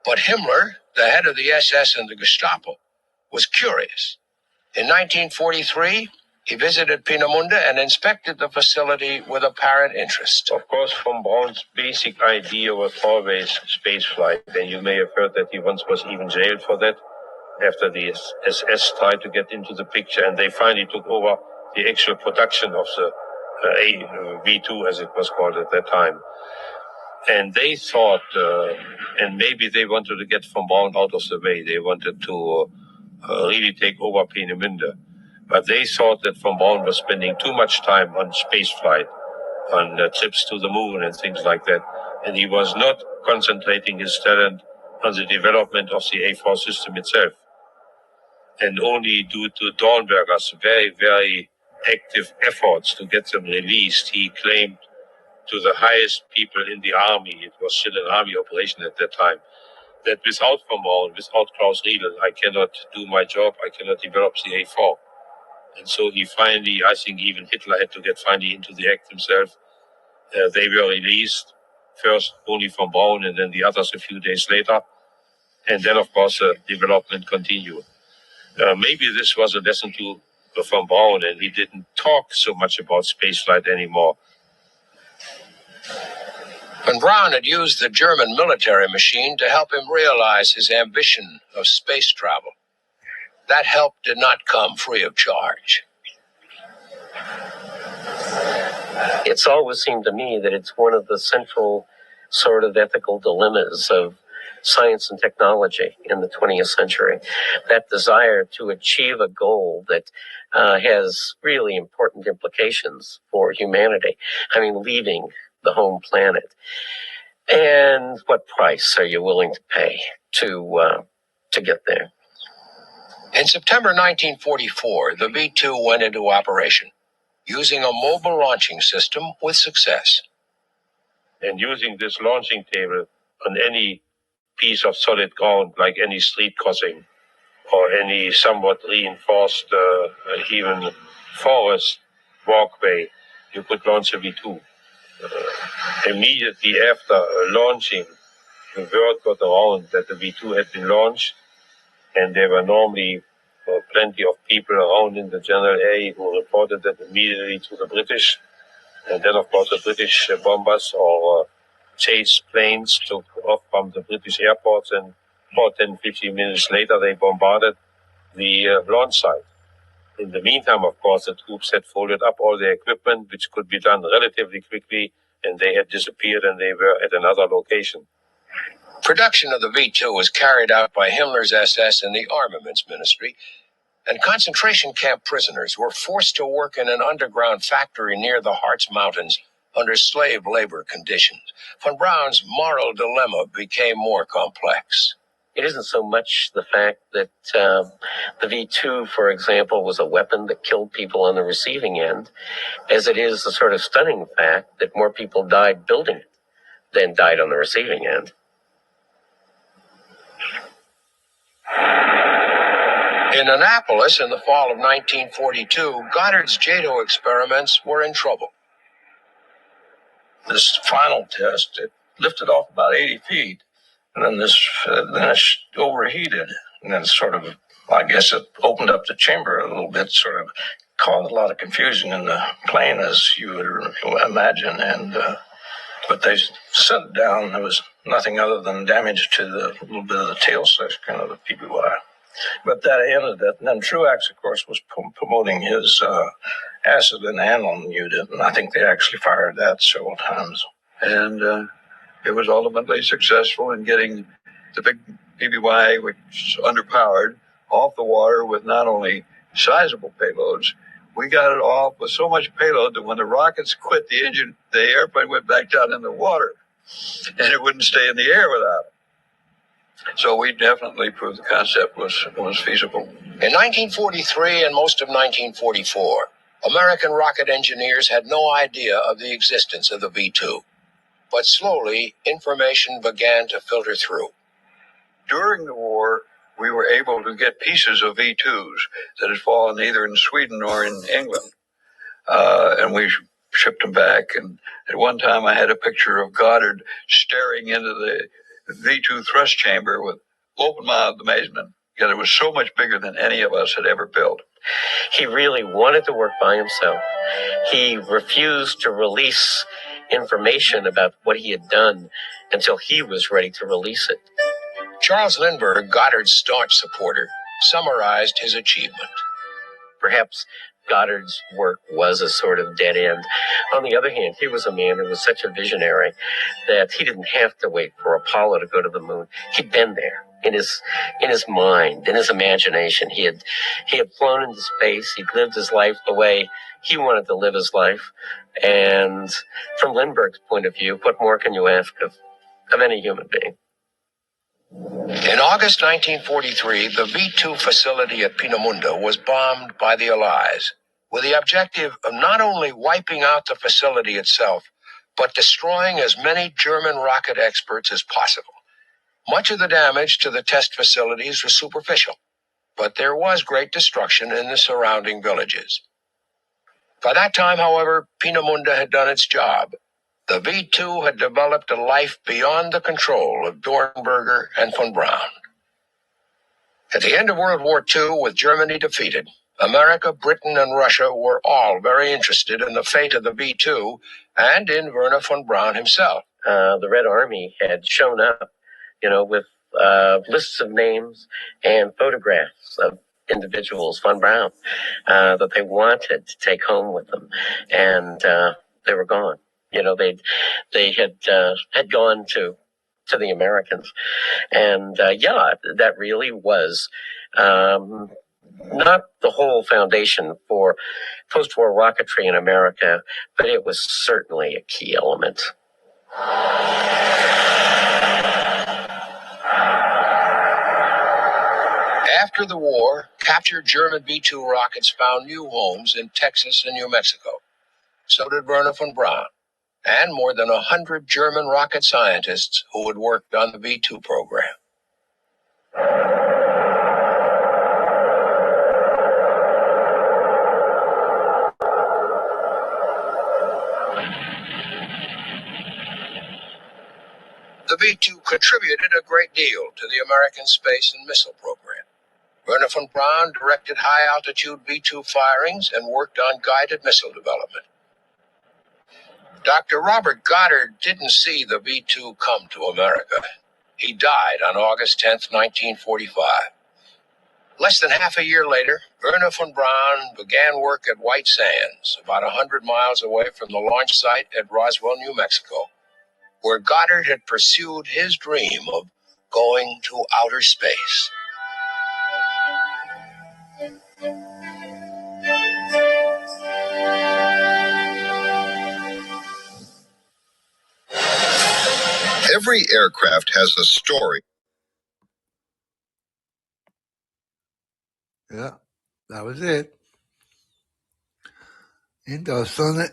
But Himmler, the head of the SS and the Gestapo, was curious. In 1943, he visited Peenemünde and inspected the facility with apparent interest. Of course, von Braun's basic idea was always spaceflight, and you may have heard that he once was even jailed for that after the SS tried to get into the picture, and they finally took over the actual production of the V2, as it was called at that time. And they thought, and maybe they wanted to get von Braun out of the way. They wanted to really take over Peenemünde. But they thought that von Braun was spending too much time on spaceflight, on trips to the moon and things like that. And he was not concentrating his talent on the development of the A4 system itself. And only due to Dornberger's very, very active efforts to get them released, he claimed to the highest people in the army, it was still an army operation at that time, that without von Braun, without Klaus Riedel, I cannot do my job, I cannot develop the A4. And so he finally, I think even Hitler had to get finally into the act himself. They were released, first only von Braun and then the others a few days later. And then, of course, the development continued. Maybe this was a lesson to von Braun, and he didn't talk so much about spaceflight anymore. Von Braun had used the German military machine to help him realize his ambition of space travel. That help did not come free of charge. It's always seemed to me that it's one of the central sort of ethical dilemmas of science and technology in the 20th century. That desire to achieve a goal that has really important implications for humanity. I mean, leaving the home planet. And what price are you willing to pay to get there? In September 1944, the V-2 went into operation, using a mobile launching system with success. And using this launching table on any piece of solid ground, like any street crossing or any somewhat reinforced, even forest walkway, you could launch a V-2. Immediately after launching, the word got around that the V-2 had been launched, and there were normally plenty of people around in the general area who reported that immediately to the British. And then, of course, the British bombers or chase planes took off from the British airports, and about 10-15 minutes later, they bombarded the launch site. In the meantime, of course, the troops had folded up all their equipment, which could be done relatively quickly, and they had disappeared and they were at another location. Production of the V-2 was carried out by Himmler's SS and the Armaments Ministry, and concentration camp prisoners were forced to work in an underground factory near the Harz Mountains under slave labor conditions. Von Braun's moral dilemma became more complex. It isn't so much the fact that the V-2, for example, was a weapon that killed people on the receiving end, as it is the sort of stunning fact that more people died building it than died on the receiving end. In Annapolis in the fall of 1942, Goddard's JATO experiments were in trouble. This final test, it lifted off about 80 feet, and then it overheated, and then sort of, I guess it opened up the chamber a little bit, sort of caused a lot of confusion in the plane, as you would imagine, and but they set it down. There was nothing other than damage to the little bit of the tail section of the PBY. But that ended it. And then Truax, of course, was promoting his acid and aniline unit, and I think they actually fired that several times. And it was ultimately successful in getting the big PBY, which is underpowered, off the water with not only sizable payloads, we got it off with so much payload that when the rockets quit the engine, the airplane went back down in the water, and it wouldn't stay in the air without it. So we definitely proved the concept was feasible. In 1943 and most of 1944, American rocket engineers had no idea of the existence of the V-2. But slowly, information began to filter through. During the war, we were able to get pieces of V-2s that had fallen either in Sweden or in England. And we shipped them back. And at one time, I had a picture of Goddard staring into the V-2 thrust chamber with open-mouthed amazement. Yet it was so much bigger than any of us had ever built. He really wanted to work by himself. He refused to release information about what he had done until he was ready to release it. Charles Lindbergh, Goddard's staunch supporter, summarized his achievement. Perhaps Goddard's work was a sort of dead end. On the other hand, he was a man who was such a visionary that he didn't have to wait for Apollo to go to the moon. He'd been there in his mind, in his imagination. He had flown into space. He'd lived his life the way he wanted to live his life. And from Lindbergh's point of view, what more can you ask of any human being? In August 1943, the V-2 facility at Peenemünde was bombed by the Allies, with the objective of not only wiping out the facility itself, but destroying as many German rocket experts as possible. Much of the damage to the test facilities was superficial, but there was great destruction in the surrounding villages. By that time, however, Peenemünde had done its job. The V-2 had developed a life beyond the control of Dornberger and von Braun. At the end of World War II, with Germany defeated, America, Britain, and Russia were all very interested in the fate of the B-2 and in Wernher von Braun himself. The Red Army had shown up, with lists of names and photographs of individuals, von Braun, that they wanted to take home with them, and they were gone. They had gone to the Americans, and that really was not the whole foundation for post-war rocketry in America, but it was certainly a key element. After the war, captured German B-2 rockets found new homes in Texas and New Mexico. So did Wernher von Braun, and more than 100 German rocket scientists who had worked on the B-2 program. The B-2 contributed a great deal to the American space and missile program. Wernher von Braun directed high-altitude B-2 firings and worked on guided missile development. Dr. Robert Goddard didn't see the B-2 come to America. He died on August 10, 1945. Less than half a year later, Wernher von Braun began work at White Sands, about 100 miles away from the launch site at Roswell, New Mexico, where Goddard had pursued his dream of going to outer space. Every aircraft has a story. Yeah, that was it. این داستان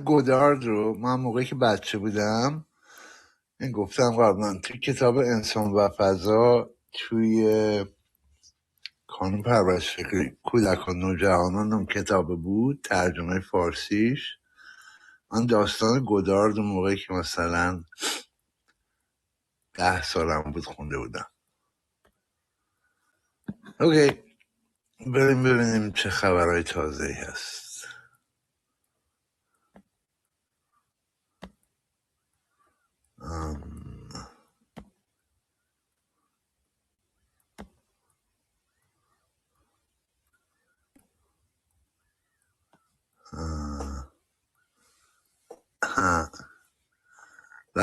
گودارد رو من موقعی که بچه بودم این گفتم قبلا توی کتاب انسان و فضا توی کانون پرورش فکری کودکان نوجوانان اون کتاب بود، ترجمه فارسیش. من داستان گودارد موقعی که مثلا 10 سالم بود خونده بودم. اوکی، بریم ببینیم چه خبرهای تازه‌ای هست.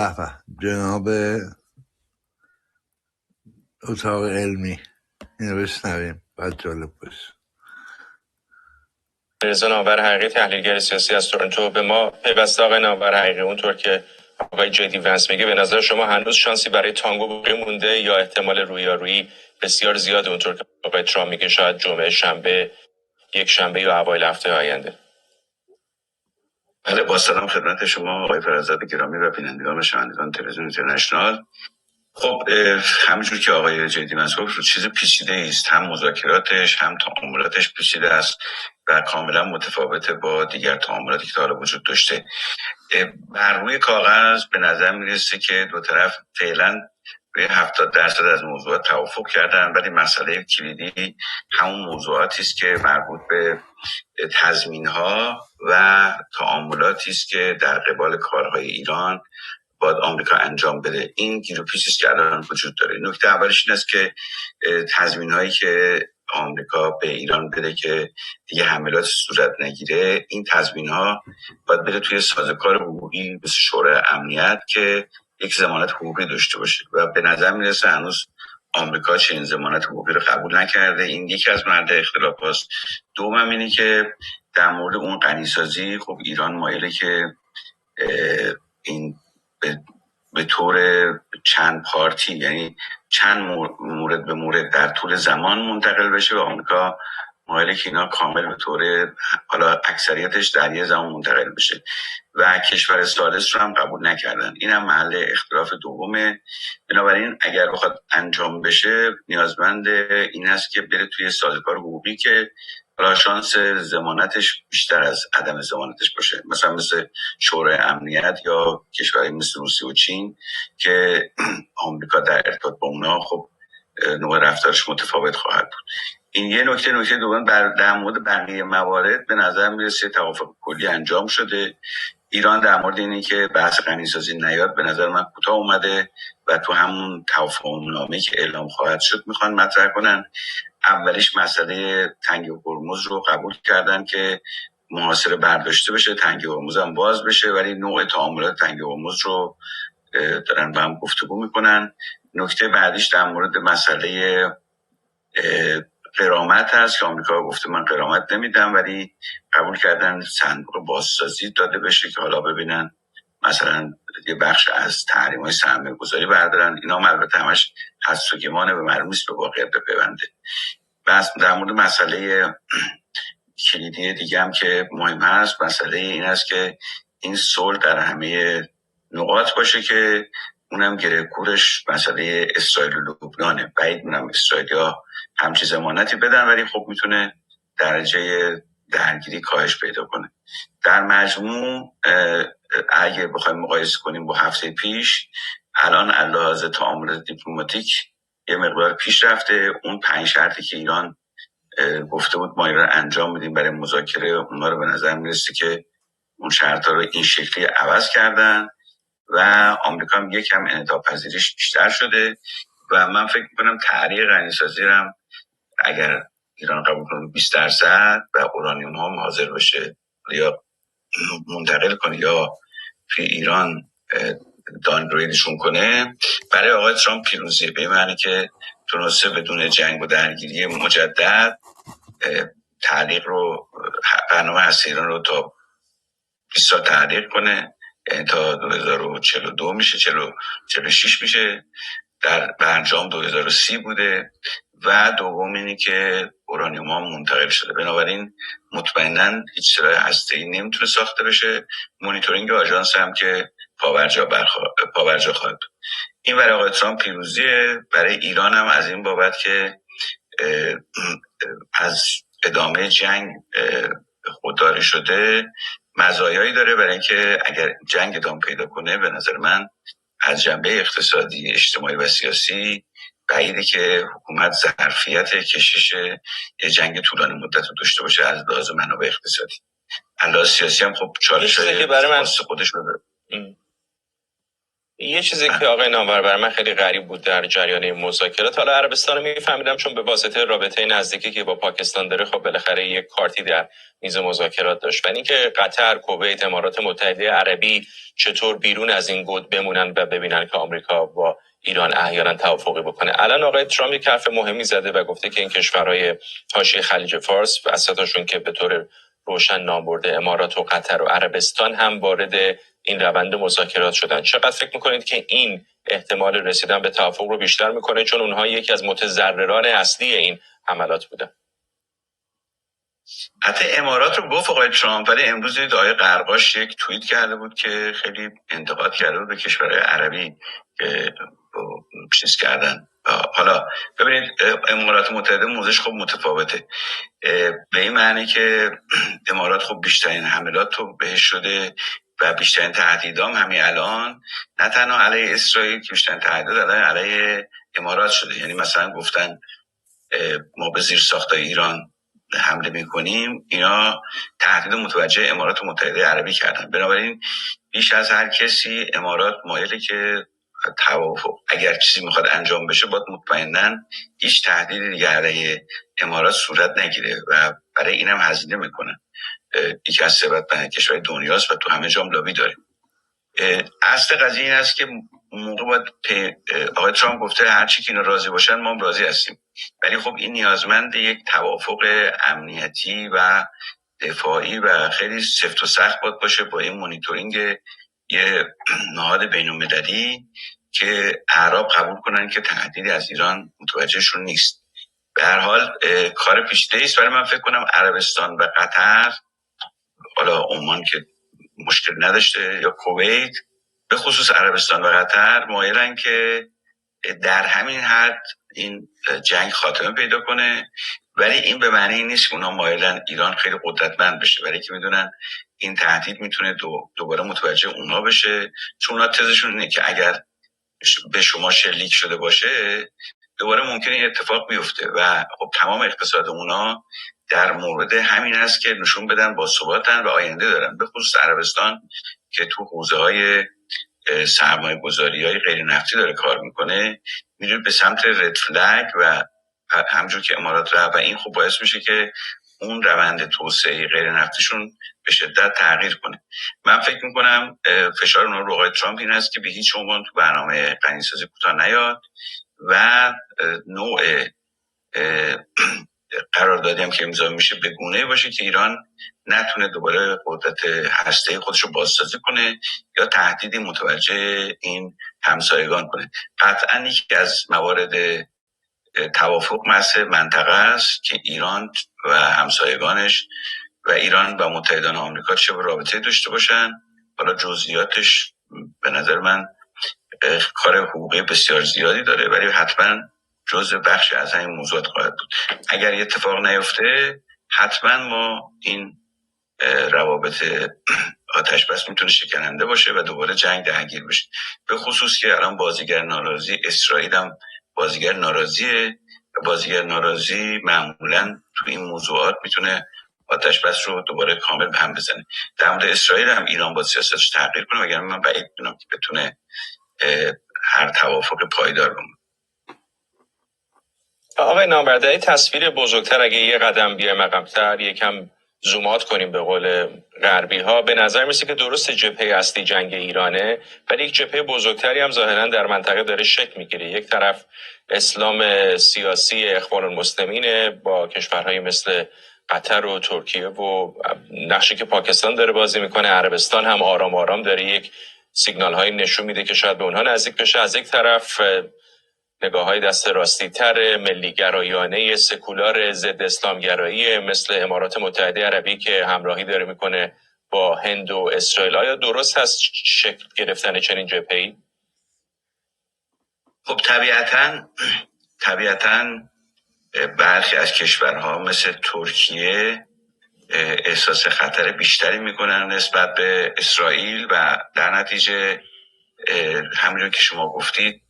به جناب اتاق علمی اینو بشنویم، بعد جالب باشه. رضا نامور حقیقی، تحلیلگر سیاسی از تورنتو، به ما پیوسته. آقای نامور حقیقی، اونطور که آقای جدی ونس میگه، به نظر شما هنوز شانسی برای تانگو باقی مونده یا احتمال رویارویی بسیار زیاده، اونطور که آقای ترامپ میگه شاید جمعه شنبه، یک شنبه یا اوایل هفته آینده؟ بله، با سلام خدمت شما آقای فرزاد گرامی و بینندگان و شنوندگان تلویزیون اینترنشنال. خب همونجور که آقای جدی ونس گفت، چیز پیچیده است، هم مذاکراتش هم تعاملاتش پیچیده است و کاملا متفاوته با دیگر تعاملاتی که تا حالا وجود داشته. بر روی کاغذ به نظر میرسه که دو طرف فعلا به 70% از موضوعات توافق کردن، ولی مسئله کلیدی همون موضوعاتی است که مربوط به تضمین‌ها و تعاملاتی است که در قبال کارهای ایران باید آمریکا انجام بده. این گیر و پیچی است که الان وجود داره. نکته اولش این است که تضمین‌هایی که آمریکا به ایران بده که دیگه حملات صورت نگیره، این تضمین‌ها باید بره توی سازوکار حقوقی مثل شورای امنیت که یک ضمانت حقوقی داشته باشه و به نظر میرسه هنوز آمریکا چنین ضمانت حقوقی رو قبول نکرده. این یکی از مرد اختلاف هست. دوم اینه که در مورد اون غنیسازی، خب ایران مایله که این به طور چند پارتی، یعنی چند مورد به مورد در طول زمان منتقل بشه و آمریکا مایله که اینا کامل به طور حالا اکثریتش در یه زمان منتقل بشه و کشور ثالث رو هم قبول نکردن. این هم محل اختلاف دومه. بنابراین اگر بخواد انجام بشه نیازمند این است که بره توی سازوکار حقوقی که حالا شانس ضمانتش بیشتر از عدم ضمانتش باشه، مثل شورای امنیت یا کشورهای مثل روسیه و چین که آمریکا در ارتباط با اونا خب نوع رفتارش متفاوت خواهد بود. این یه نکته دوم در مورد بقیه موارد به نظر میرسه توافق کلی انجام شده. ایران در مورد اینی که بحث غنیسازی نیاد به نظر من کوتاه اومده و تو همون توافقنامه‌ای که اعلام خواهد شد میخوان مطرح کنن. اولیش مسئله تنگه هرمز رو قبول کردن که محاصره برداشته بشه، تنگه هرمز هم باز بشه، ولی نوع تعاملات تنگه هرمز رو دارن با هم گفتگو میکنن. نکته بعدیش در مورد مسئله غرامت هست که آمریکا گفته من غرامت نمیدم، ولی قبول کردن صندوق بازسازی داده بشه که حالا ببینن مثلا یه بخش از تحریم‌های سرمایه‌گذاری بردارن. اینا البته همش حدس و گمانه و معلوم نیست به واقعیت بپیونده. بس در مورد مسئله کلیدی دیگه هم که مهم هست، مسئله این است که این صلح در همه نقاط باشه که اونم گره کورش مسئله اسرائیل و لبنانه. بعید می‌دونم اسرائیلیا همچین ضمانتی بدن، ولی خب میتونه درجه درگیری کاهش پیدا کنه. در مجموع اگه بخوایم مقایسه کنیم با هفته پیش، الان علاوه تعاملات دیپلماتیک یه مقدار پیش رفته. اون 5 شرطی که ایران گفته بود ما ایران انجام میدیم برای مذاکره، اونا رو به نظر میرسه که اون شرطا رو این شکلی عوض کردن و آمریکا هم یکم انعطاف پذیریش بیشتر شده و من فکر میکنم تحریق غنیسازی هم اگر ایران قبول کنه 20% و اورانیوم هم حاضر بشه یا منتقل کنه یا که ایران دانگریدشون کنه، برای آقای ترامپ پیروزیه، به معنی که تونسته بدون جنگ و درگیری مجدد تعلیق رو برنامه هسته ایران رو تا 20 سال تعلیق کنه، یعنی تا 2042 میشه، 46 میشه، در برجام 2030 بوده و دوم اینی که اورانیوم ها منتقل شده. بنابراین مطمئناً هیچ سلاح هسته‌ای نمیتونه ساخته بشه. مونیتورینگ آژانس هم که پاورجا خواهد. این برای آقای ترامپ پیروزیه. برای ایران هم از این بابت که از ادامه جنگ خودداری شده مزایایی داره، برای اینکه اگر جنگ ادامه پیدا کنه به نظر من از جنبه اقتصادی، اجتماعی و سیاسی بعیده که حکومت ظرفیت کشش یه جنگ طولانی مدت رو داشته باشه از لحاظ منابع اقتصادی. علاوه سیاسی هم خب چالش‌های خاص خودش داره. یه چیزی که آقای نامور برای من خیلی غریب بود در جریان مذاکرات، حالا عربستان رو میفهمیدم چون به واسطه رابطه نزدیکی که با پاکستان داره خب بالاخره یک کارتی در میز مذاکرات داشت، ولی اینکه قطر، کویت، امارات متحده عربی چطور بیرون از این گود بمونن و ببینن که آمریکا با ایران احیانا توافقی بکنه. الان آقای ترامپ یک حرف مهمی زده و گفته که این کشورهای حاشیه خلیج فارس وسطاشون که به طور روشن نام برده امارات و قطر و عربستان هم وارد این روند مذاکرات شدن. چقدر فکر میکنید که این احتمال رسیدن به توافق رو بیشتر میکنه، چون اونها یکی از متضرران اصلی این حملات بودن؟ حتی امارات رو گفت آقای ترامپ، ولی امروز دید آقای قرقاش یک توییت کرده بود که خیلی انتقاد کرده بود به کشورهای عربی که چیز کردن. حالا ببینید امارات متحده موضعش خب متفاوته، به این معنی که امارات خب بیشترین حملات رو بهش شده و بیشترین تهدیدام همین الان نه تنها علیه اسرائیل که بیشترین تهدید علیه امارات شده. یعنی مثلا گفتن ما به زیر ساختای ایران حمله میکنیم، اینا تهدید متوجه امارات متحده عربی کردن. بنابراین بیش از هر کسی امارات مایله که توافق اگر چیزی میخواد انجام بشه باید مطمئناً هیچ تهدیدی دیگه علیه امارات صورت نگیره و برای اینم هزینه میکنن. یکی از ثروتمندترین کشورهای دنیاست و تو همه جام لابی داره. اصل قضیه این است که موقع باید آقای ترامپ گفته هر چی که اینا راضی باشن ما هم راضی هستیم، ولی خب این نیازمند یک توافق امنیتی و دفاعی و خیلی سفت و سخت باشه با این مونیتورینگ یه نهاد بین‌المللی که اعراب قبول کنن که تهدیدی از ایران متوجهشون نیست. به هر حال کار پیچیده‌ای است، ولی من فکر کنم عربستان و قطر، حالا عمان که مشکل نداشته، یا کویت، به خصوص عربستان و قطر مایلن که در همین حد این جنگ خاتمه پیدا کنه، ولی این به معنی نیست که اونا مایلن ایران خیلی قدرتمند بشه، برای که میدونن این تهدید میتونه دوباره متوجه اونا بشه، چون اونا تزشون اینه که اگر به شما شلیک شده باشه دوباره ممکنه این اتفاق بیفته و خب تمام اقتصاد اونا در مورد همین است که نشون بدن با ثباتن و آینده دارن. به خصوص عربستان که تو حوزه‌های سرمایه گذاری های غیر نفتی داره کار میکنه، میره به سمت رد فلگ و همجور که امارات رفت و این خب باعث میشه که اون روند توسعه غیر نفتیشون به شدت تغییر کنه. من فکر میکنم فشار اون رو آقای ترامپ این است که به هیچ عنوان تو برنامه غنیسازی کوتاه نیاد و نوع قراردادی هم که امضا میشه به گونه‌ای باشه که ایران نتونه دوباره قدرت هسته خودش رو بازسازی کنه یا تهدیدی متوجه این همسایگان کنه. قطعا یکی از موارد توافق محض منطقه است که ایران و همسایگانش و ایران و متحدان آمریکا چه رابطه داشته باشن. حالا جزئیاتش به نظر من کار حقوقی بسیار زیادی داره، ولی حتما جزء بخشی از همین موضوعات خواهد بود. اگر اتفاق نیفته حتما ما این روابط آتش بس میتونه شکننده باشه و دوباره جنگ درگیر بشه. به خصوص که الان بازیگر ناراضی اسرائیل هم بازیگر ناراضیه و بازیگر ناراضی معمولا تو این موضوعات میتونه آتش بس رو دوباره کامل به هم بزنه. در مورد اسرائیل هم ایران با سیاستش تغییر کنه، وگرنه من بعید میدونم که بتونه هر توافق پایدار بمونه. آقای نامبرداری، تصویر بزرگتر اگه یه قدم بیایم عقب‌تر یکم زومات کنیم به قول غربی ها، به نظر میسه که درست جبهه اصلی جنگ ایرانه، ولی یک جبهه بزرگتری هم ظاهرا در منطقه داره شکل میگیره. یک طرف اسلام سیاسی اخوان المسلمین با کشورهای مثل قطر و ترکیه و نقشی که پاکستان داره بازی میکنه، عربستان هم آرام آرام داره یک سیگنال های نشون میده که شاید به اونها نزدیک بشه. از یک طرف نگاه های دست راستی تر ملی گرایانه سکولار ضد اسلامگرایی مثل امارات متحده عربی که همراهی داره میکنه با هند و اسرائیل. آیا درست هست شکل گرفتن چنین جبهه‌ای؟ خب طبیعتاً برخی از کشورها مثل ترکیه احساس خطر بیشتری میکنن نسبت به اسرائیل و در نتیجه همینجور که شما گفتید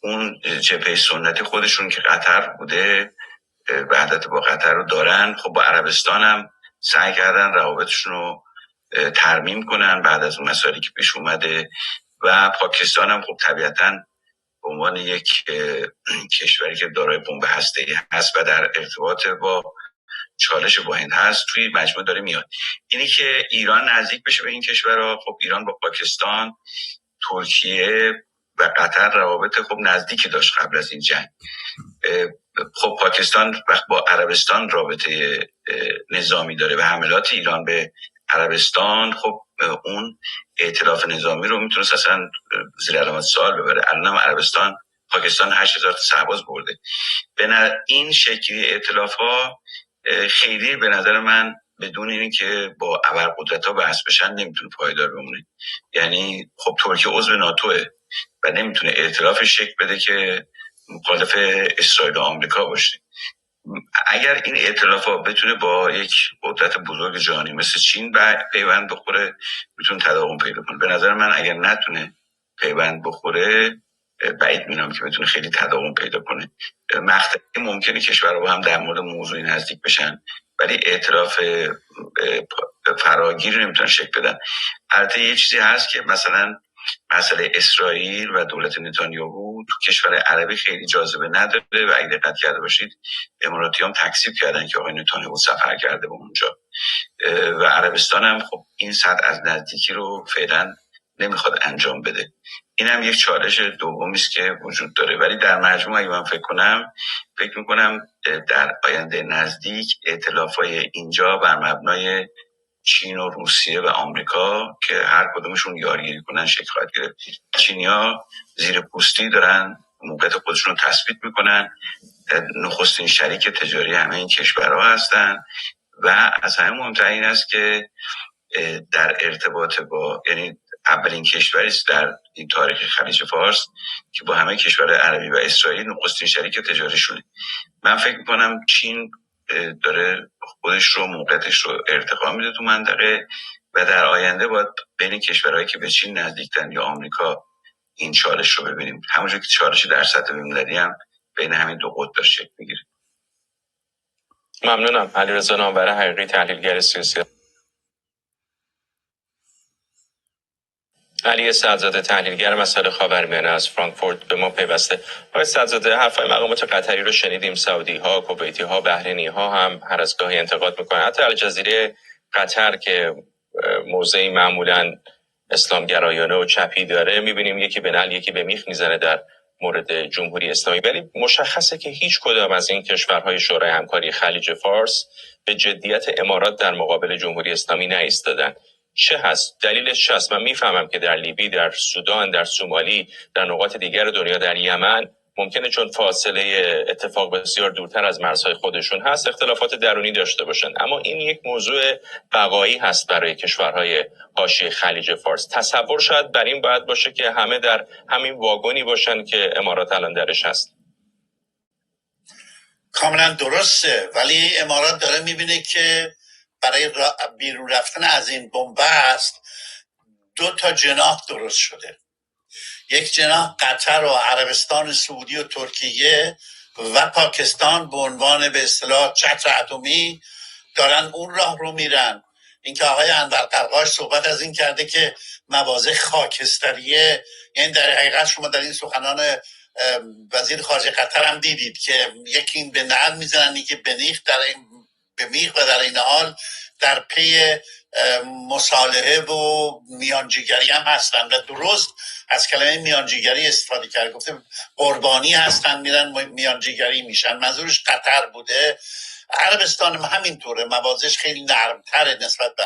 اون جبهه سنتی خودشون که قطر بوده وحدت با قطر رو دارن، خب با عربستان هم سعی کردن روابطشون رو ترمیم کنن بعد از اون مسائلی که پیش اومده و پاکستان هم خب طبیعتاً به عنوان یک کشوری که دارای بمب هسته‌ای هست و در ارتباط با چالش با هند هست توی مجموعه داره میاد. اینی که ایران نزدیک بشه به این کشورها، خب ایران با پاکستان، ترکیه و قطر روابط خب نزدیکی داشت قبل از این جنگ. خب پاکستان وقت با عربستان رابطه نظامی داره و حملات ایران به عربستان خب اون ائتلاف نظامی رو میتونست اصلا زیر علامت سوال ببره. الان هم عربستان پاکستان 8000 سرباز برده. این شکلی ائتلاف ها خیلی به نظر من بدون این که با ابرقدرت‌ها بحث بشن نمیتونه پایدار بمونه. یعنی خب ترکیه عضو ناتوه و نمیتونه ائتلاف شکل بده که مخالف اسرائیل و آمریکا باشه. اگر این ائتلاف‌ها بتونه با یک قدرت بزرگ جهانی مثل چین پیوند بخوره میتونه تداوم پیدا کنه. به نظر من اگر نتونه پیوند بخوره بعید میدونم که بتونه خیلی تداوم پیدا کنه. مقطعی ممکنه کشورها با هم در مورد موضوعی نزدیک بشن ولی ائتلاف فراگیر نمیتونن شکل بدن. البته یه چیزی هست که مثلا مسئله اسرائیل و دولت نتانیاهو تو کشور عربی خیلی جاذبه نداره و اگه دقت کرده باشید اماراتی‌ها هم تکذیب کردن که آقای نتانیاهو سفر کرده به اونجا و عربستان هم خب این سطح از نزدیکی رو فعلا نمیخواد انجام بده. این هم یک چالش دومی است که وجود داره، ولی در مجموع اگه من فکر میکنم در آینده نزدیک ائتلاف‌های اینجا بر مبنای چین و روسیه و آمریکا که هر کدومشون یارگیری کنن شکل خواهد گرفت. چینی‌ها زیر پوستی دارن موقعیت خودشون رو تثبیت میکنن، نخستین شریک تجاری همه این کشورها هستن و از همه مهمتر این است که در ارتباط با یعنی اولین کشوری است در این تاریخ خلیج فارس که با همه کشورهای عربی و اسرائیل نخستین شریک تجاریشونه. من فکر میکنم چین داره خودش رو موقعیتش رو ارتقا میده تو منطقه و در آینده باید بین کشورهایی که به چین نزدیکترن یا آمریکا این چالش رو ببینیم. همونجور که چالش در سطح بین‌المللی هم بین همین دو قطب شکل بگیره. ممنونم. علیرضا نامور حقیقی، تحلیلگر سیاسی. علی سعدزاده، تحلیلگر مسائل خاورمیانه از فرانکفورت به ما پیوسته. آقای سعدزاده، حرفای مقامات قطری رو شنیدیم. سعودی ها، کویتی ها، بحرینی ها هم هر از گاهی انتقاد میکنن. حتی الجزیره قطر که موضعی معمولاً اسلامگرایانه و چپی داره، میبینیم یکی به نعل یکی به میخ میزنه در مورد جمهوری اسلامی. ولی مشخصه که هیچ کدام از این کشورهای شورای همکاری خلیج فارس به جدیت امارات در مقابل جمهوری اسلامی نایستادن. چه هست؟ دلیلش چه هست؟ من میفهمم که در لیبی، در سودان، در سومالی، در نقاط دیگر دنیا، در یمن ممکنه چون فاصله اتفاق بسیار دورتر از مرزهای خودشون هست اختلافات درونی داشته باشن، اما این یک موضوع بقایی هست برای کشورهای حاشیه خلیج فارس. تصور شاید بر این باید باشه که همه در همین واگونی باشن که امارات الان درش هست. کاملا درسته، ولی امارات داره میبینه که برای بیرون رفتن از این بنبست 2 جناح درست شده. یک جناح قطر و عربستان سعودی و ترکیه و پاکستان به عنوان به اصطلاح چتر اتمی دارن اون راه رو میرن. اینکه آقای انور قرقاش صحبت از این کرده که مواضع خاکستریه، یعنی در حقیقت شما در این سخنان وزیر خارجه قطر هم دیدید که یکی این به نعل میزنن، یکی به میخ و در این حال در پی مصالحه و میانجیگری هم هستن و درست از کلمه میانجیگری استفاده کرده، گفته قربانی هستن میرن میانجیگری میشن، منظورش قطر بوده. عربستان هم همینطوره، موازش خیلی نرمتره نسبت به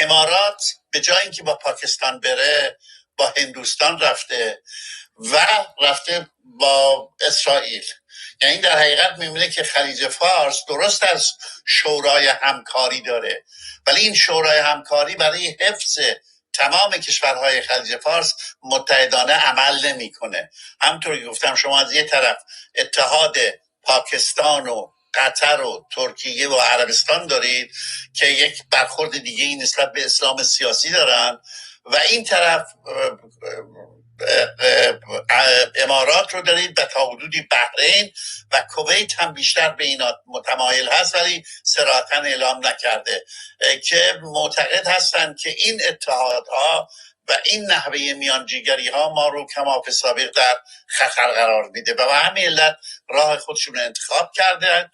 امارات به جای اینکه با پاکستان بره با هندوستان رفته و رفته با اسرائیل. یعنی در حقیقت میبینه که خلیج فارس درست از شورای همکاری داره، ولی این شورای همکاری برای حفظ تمام کشورهای خلیج فارس متحدانه عمل نمیکنه. همونطور که گفتم شما از یه طرف اتحاد پاکستان و قطر و ترکیه و عربستان دارید که یک برخورد دیگه ای نسبت به اسلام سیاسی دارن و این طرف امارات رو دارید و تا حدودی بحرین و کویت هم بیشتر به اینا متمایل هست ولی صراحتاً اعلام نکرده که معتقد هستند که این اتحادها و این نحوه میانجیگری ها ما رو کما فی سابق در خطر قرار میده و به همین علت راه خودشون انتخاب کردن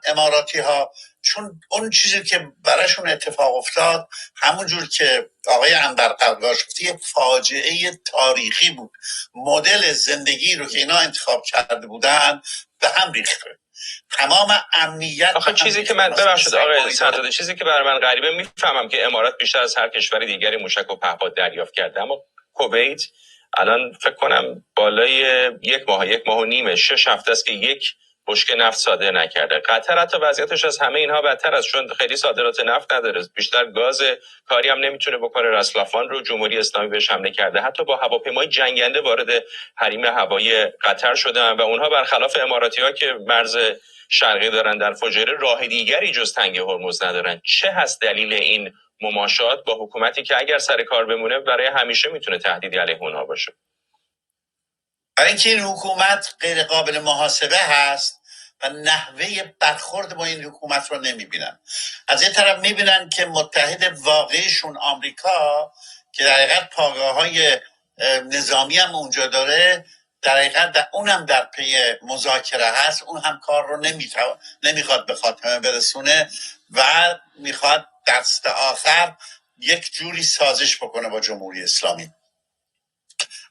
اماراتی ها، چون اون چیزی که براشون اتفاق افتاد همونجور که آقای انور قرقاش گفت فاجعه تاریخی بود. مدل زندگی رو که اینا انتخاب کرده بودن به هم ریخته. تمام امنیت آخه چیزی که من ببخشید آقای سعدزاده، چیزی که برای من غریبه، میفهمم که امارات بیشتر از هر کشور دیگری موشک و پهپاد دریافت کرده، اما کویت الان فکر کنم بالای یک ماه و نیم 6 هفته است که یک بشکه نفت صادر نکرده. قطر حتی وضعیتش از همه اینها بدتر است، چون خیلی صادرات نفت نداره، بیشتر گاز، کاری هم نمیتونه بکنه. رسلافان رو جمهوری اسلامی بهش حمله کرده، حتی با هواپیمای جنگنده وارد حریم هوایی قطر شدن و اونها برخلاف اماراتی‌ها که مرز شرقی دارن در فجایع راه دیگری جز تنگه هرمز ندارن. چه هست دلیل این مماشات با حکومتی که اگر سر کار بمونه برای همیشه میتونه تهدیدی علیه اونها باشه؟ برای اینکه این حکومت غیر قابل محاسبه هست و نحوه برخورد با این حکومت رو نمیبینن. از یه طرف میبینن که متحد واقعیشون آمریکا که در حقیقت پایگاه‌های نظامی هم اونجا داره، در حقیقت اونم در پی مذاکره هست، اون هم کار رو نمیخواد به خاتمه برسونه و میخواد دست آخر یک جوری سازش بکنه با جمهوری اسلامی.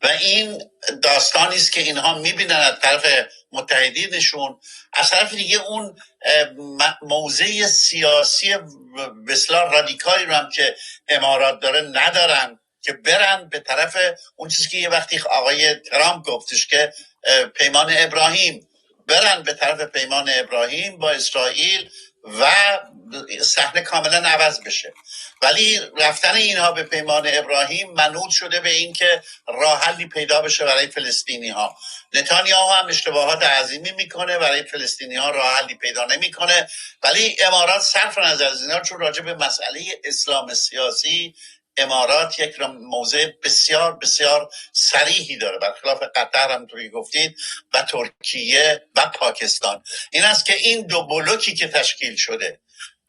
و این داستانی است که اینها میبینن از طرف متحدینشون، از طرف دیگه اون موضع سیاسی بسیار رادیکالی رو هم که امارات داره ندارن که برن به طرف اون چیزی که یه وقتی آقای ترامپ گفتش که پیمان ابراهیم، برن به طرف پیمان ابراهیم با اسرائیل و صحنه کاملا عوض بشه. ولی رفتن اینها به پیمان ابراهیم منوط شده به این که راه حلی پیدا بشه برای فلسطینی ها. نتانیاهو هم اشتباهات عظیمی میکنه، برای فلسطینی ها راه حلی پیدا نمیکنه، ولی امارات صرف نظر از اینا چون راجع به مسئله اسلام سیاسی امارات یک موضع بسیار بسیار صریحی داره، برخلاف قطر همونطوری گفتید و ترکیه و پاکستان. این است که این دو بلوکی که تشکیل شده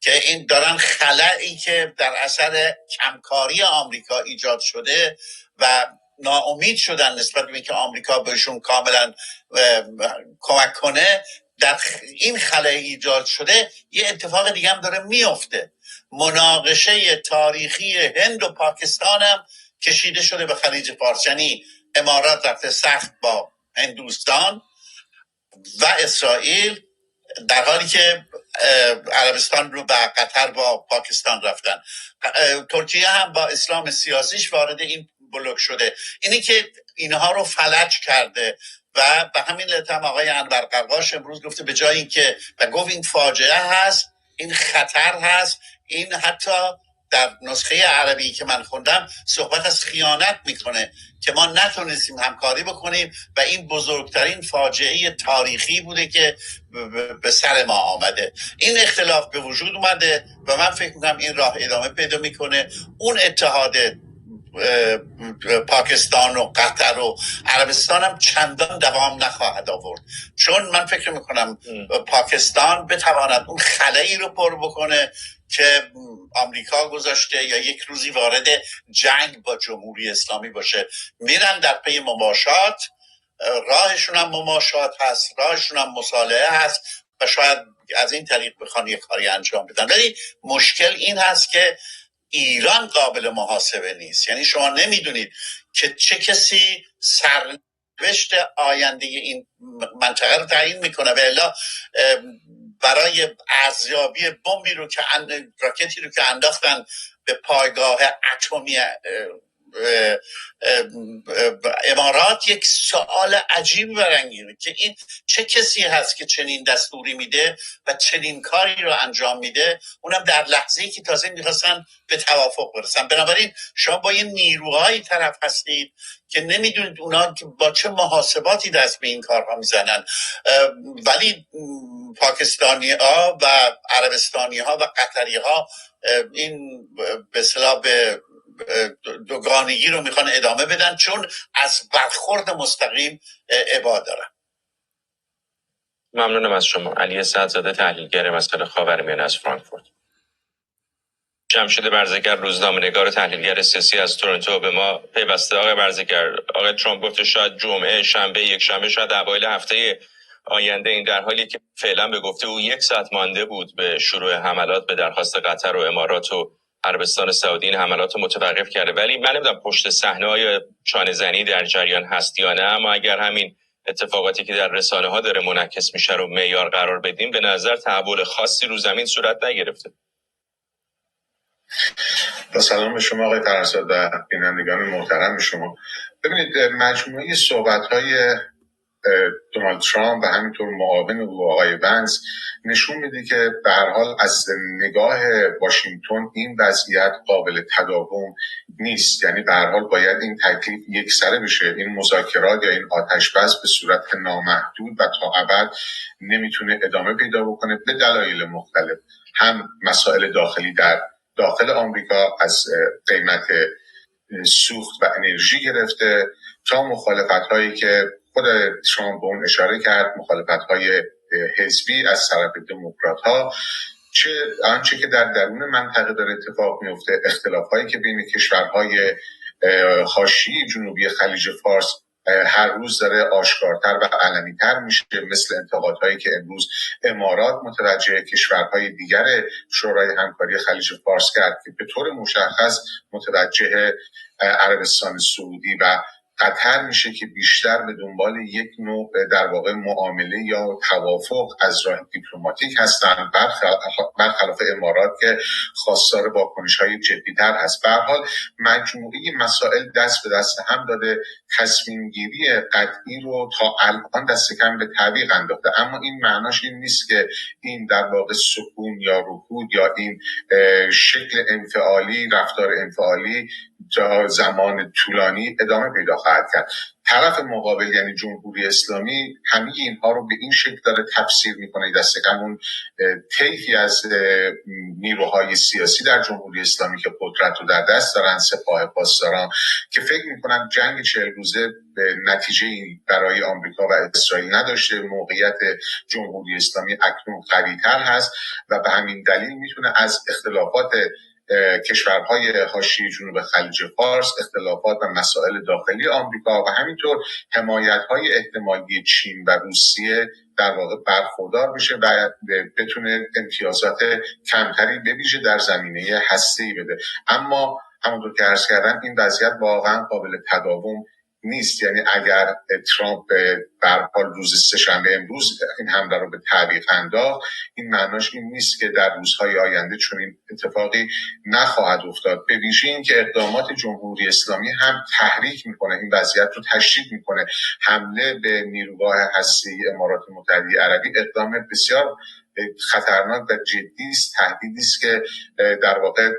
که این دارن خلایی که در اثر کمکاری آمریکا ایجاد شده و ناامید شدن نسبت به اینکه آمریکا بهشون کاملا کمک کنه، در این خلای ایجاد شده یه اتفاق دیگه هم داره میفته. مناقشه تاریخی هند و پاکستان هم کشیده شده به خلیج فارس، یعنی امارات رفته سخت با هندوستان و اسرائیل، در حالی که عربستان رو و قطر با پاکستان رفتن. ترکیه هم با اسلام سیاسیش وارد این بلوک شده. اینی که اینها رو فلج کرده و به همین علت هم آقای انور قرقاش امروز گفته به جای اینکه و گفت این فاجعه هست، این خطر هست، این حتی در نسخه عربی که من خوندم صحبت از خیانت میکنه که ما نتونستیم همکاری بکنیم و این بزرگترین فاجعه تاریخی بوده که به سر ما آمده. این اختلاف به وجود اومده و من فکر میکنم این راه ادامه پیدا میکنه. اون اتحاد پاکستان و قطر و عربستان هم چندان دوام نخواهد آورد، چون من فکر میکنم پاکستان بتواند اون خلایی رو پر بکنه که آمریکا گذاشته یا یک روزی وارد جنگ با جمهوری اسلامی باشه. میرن در پی مماشات، راهشون هم مماشات هست، راهشون هم مصالحه هست و شاید از این طریق بخوان یک کاری انجام بدن. ولی مشکل این هست که ایران قابل محاسبه نیست. یعنی شما نمیدونید که چه کسی سرنوشت آینده این منطقه رو تعیین میکنه و الا برای ارزیابی بمبی رو که راکتی رو که انداختن به پایگاه اتمی امارات یک سوال عجیب برانگیزه که این چه کسی هست که چنین دستوری میده و چنین کاری رو انجام میده، اونم در لحظه‌ای که تازه میخواستن به توافق برسن. بنابراین شما با یه نیروهایی طرف هستید که نمیدونید اونا با چه محاسباتی دست به این کارها میزنن. ولی پاکستانی ها و عربستانی ها و قطری ها این به اصطلاح به دوگانگی رو میخوان ادامه بدن، چون از برخورد مستقیم ابا دارن. ممنونم از شما. علی سعدزاده، تحلیلگر مسائل خاورمیانه از فرانکفورت. جمشید برزگر، روزنامه‌نگار و تحلیلگر سیاسی از تورنتو به ما پیوسته. آقای برزگر، آقای ترامپ گفته شاید جمعه، شنبه، یک شنبه، شاید اوایل هفته آینده، این در حالی که فعلا به گفته او 1 ساعت مانده بود به شروع حملات به درخواست قطر و امارات و عربستان سعودی این حملات رو متوقف کرده. ولی من نمیدونم پشت صحنه های چانه زنی در جریان هست یا نه، اما اگر همین اتفاقاتی که در رسانه ها داره منعکس میشه رو معیار قرار بدیم، به نظر تحول خاصی رو زمین صورت نگرفته. با سلام به شما آقای فرزاد و بینندگان محترم شما. ببینید، مجموعه صحبت‌های دونالد ترامپ و همینطور معاون او آقای ونس نشون میده که به هر حال از نگاه واشنگتن این وضعیت قابل تداوم نیست. یعنی به هر حال باید این تکلیف یکسره بشه. این مذاکرات یا این آتش بس به صورت نامحدود و تا ابد نمیتونه ادامه پیدا بکنه به دلایل مختلف. هم مسائل داخلی در داخل آمریکا از قیمت سوخت و انرژی گرفته تا مخالفت‌هایی که خود شما به اون اشاره کرد، مخالفت‌های حزبی از طرف دموکرات‌ها، چه آنچه که در درون منطقه داره اتفاق میفته، اختلاف‌هایی که بین کشورهای حاشیه جنوبی خلیج فارس هر روز داره آشکارتر و علنی‌تر میشه، مثل انتقادهایی که امروز امارات متوجه کشورهای دیگر شورای همکاری خلیج فارس کرد که به طور مشخص متوجه عربستان سعودی و قطر میشه که بیشتر به دنبال یک نوع در واقع معامله یا توافق از راه دیپلماتیک هستند، برخلاف امارات که خواستار واکنش‌های جدی‌تر هست. به هر حال مجموعه مسائل دست به دست هم داده، تصمیم گیری قطعی رو تا الان دست کم به تعویق انداخته. اما این معناش این نیست که این در واقع سکون یا رکود یا این شکل انفعالی، رفتار انفعالی تا زمان طولانی ادامه پیدا خواهد کرد. طرف مقابل یعنی جمهوری اسلامی همه اینها رو به این شکل داره تفسیر میکنه، دست کم اون طیفی از نیروهای سیاسی در جمهوری اسلامی که قدرت رو در دست دارن، سپاه پاسداران، که فکر میکنن جنگ 40 روزه به نتیجه برای آمریکا و اسرائیل نداشته، موقعیت جمهوری اسلامی اکنون قوی‌تر هست و به همین دلیل میتونه از اختلافات کشورهای حاشیه جنوب خلیج فارس، اختلافات و مسائل داخلی آمریکا و همینطور حمایت‌های احتمالی چین و روسیه در واقع برخوردار بشه و بتونه امتیازات کمتری به ویژه در زمینه هسته‌ای بده. اما همونطور که عرض کردم این وضعیت واقعا قابل تداوم نیست. یعنی اگر ترامپ به هر حال روز سه‌شنبه امروز این حمله رو به تعویق انداخت، این معناش این نیست که در روزهای آینده چنین اتفاقی نخواهد افتاد. به ویژه این که اقدامات جمهوری اسلامی هم تحریک میکنه، این وضعیت رو تشدید میکنه. حمله به نیروگاه هسته‌ای امارات متحده عربی اقدام بسیار خطرناک و جدی است، تهدیدی است که در واقع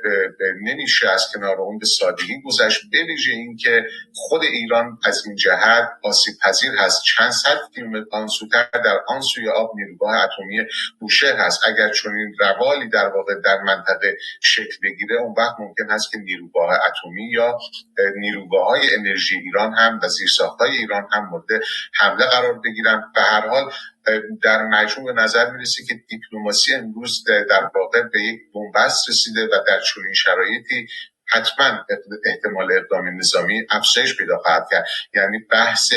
نمیشه از کنار اون به سادگی گذشت. به ویژه این که خود ایران از این جهت آسیب پذیر هست. چند صد کیلومتر آنسوتر در آن سوی آب نیروگاه اتمی بوشهر هست. اگر چنین روالی در واقع در منطقه شکل بگیره، اون وقت ممکن هست که نیروگاه اتمی یا نیروگاه‌های انرژی ایران هم و زیرساخت‌های ایران هم مورد حمله قرار بگیرن. به هر حال در مجموع به نظر میرسه که دیپلماسی امروز در واقع به یک بنبست رسیده و در چنین شرایطی حتما احتمال اقدام نظامی افزایش پیدا خواهد کرد. یعنی بحث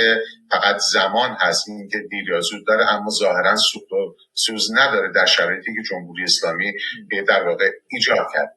فقط زمان هست، این که دیر یا زود داره، اما ظاهرا سوخت و سوز نداره در شرایطی که جمهوری اسلامی در واقع ایجاد کرد.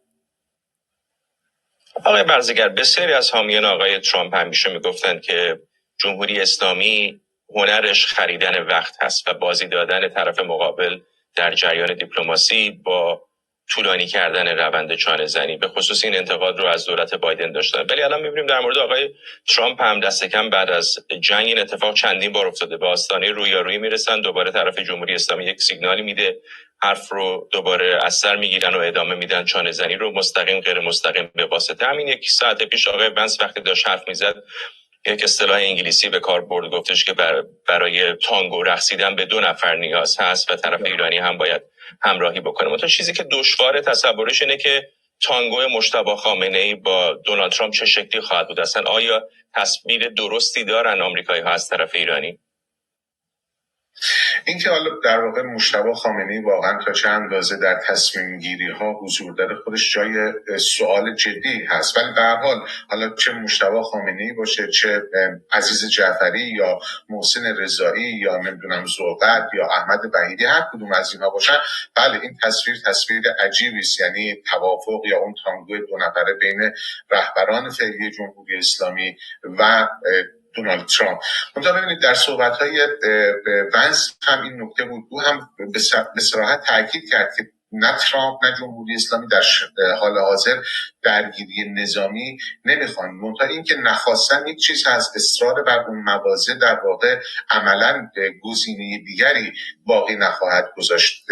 آقای برزگر، بسیاری از حامیان آقای ترامپ همیشه میگفتن که جمهوری اسلامی هنرش خریدن وقت هست و بازی دادن طرف مقابل در جریان دیپلماسی با طولانی کردن روند چانه زنی. به خصوص این انتقاد رو از دولت بایدن داشتن، ولی الان می‌بینیم در مورد آقای ترامپ هم دست کم بعد از جنگ این اتفاق چندین بار افتاده. به آستانه رویارویی میرسن، دوباره طرف جمهوری اسلامی یک سیگنالی میده، حرف رو دوباره از سر میگیرن و ادامه میدن چانه زنی رو، مستقیم غیر مستقیم. به واسطه همین یک ساعت پیش آقای ونس وقتی داشت حرف میزد یک اصطلاح انگلیسی به کار برد، گفتش که برای تانگو رقصیدن به 2 نفر نیاز هست و طرف ایرانی هم باید همراهی بکنه. مثلا چیزی که دشوار تصورش اینه که تانگو مجتبی خامنه‌ای با دونالد ترامپ چه شکلی خواهد بود. اصلا آیا تصویر درستی دارن آمریکایی‌ها از طرف ایرانی؟ این که حالا در واقع مجتبی خامنه‌ای واقعا تا چه اندازه در تصمیم گیری ها حضور داره خودش جای سوال جدی هست. ولی به هر حال حالا چه مجتبی خامنه‌ای باشه، چه عزیز جعفری یا محسن رضایی یا نمیدونم زوقت یا احمد وحیدی، هر کدوم از اینها باشن، بله این تصویر عجیبی است. یعنی توافق یا اون تانگو 2 نفره بین رهبران فعلی جمهوری اسلامی و دونالد ترامپ. منتها ببینید در صحبت‌های ونس هم این نکته بود، او هم به صراحت تاکید کرد که نه ترامپ نه جمهوری اسلامی در حال حاضر درگیری نظامی نمیخوان. منتها این که نخواستن یک چیز هست، اصرار بر اون مواضع در واقع عملاً گزینه دیگری باقی نخواهد گذاشت.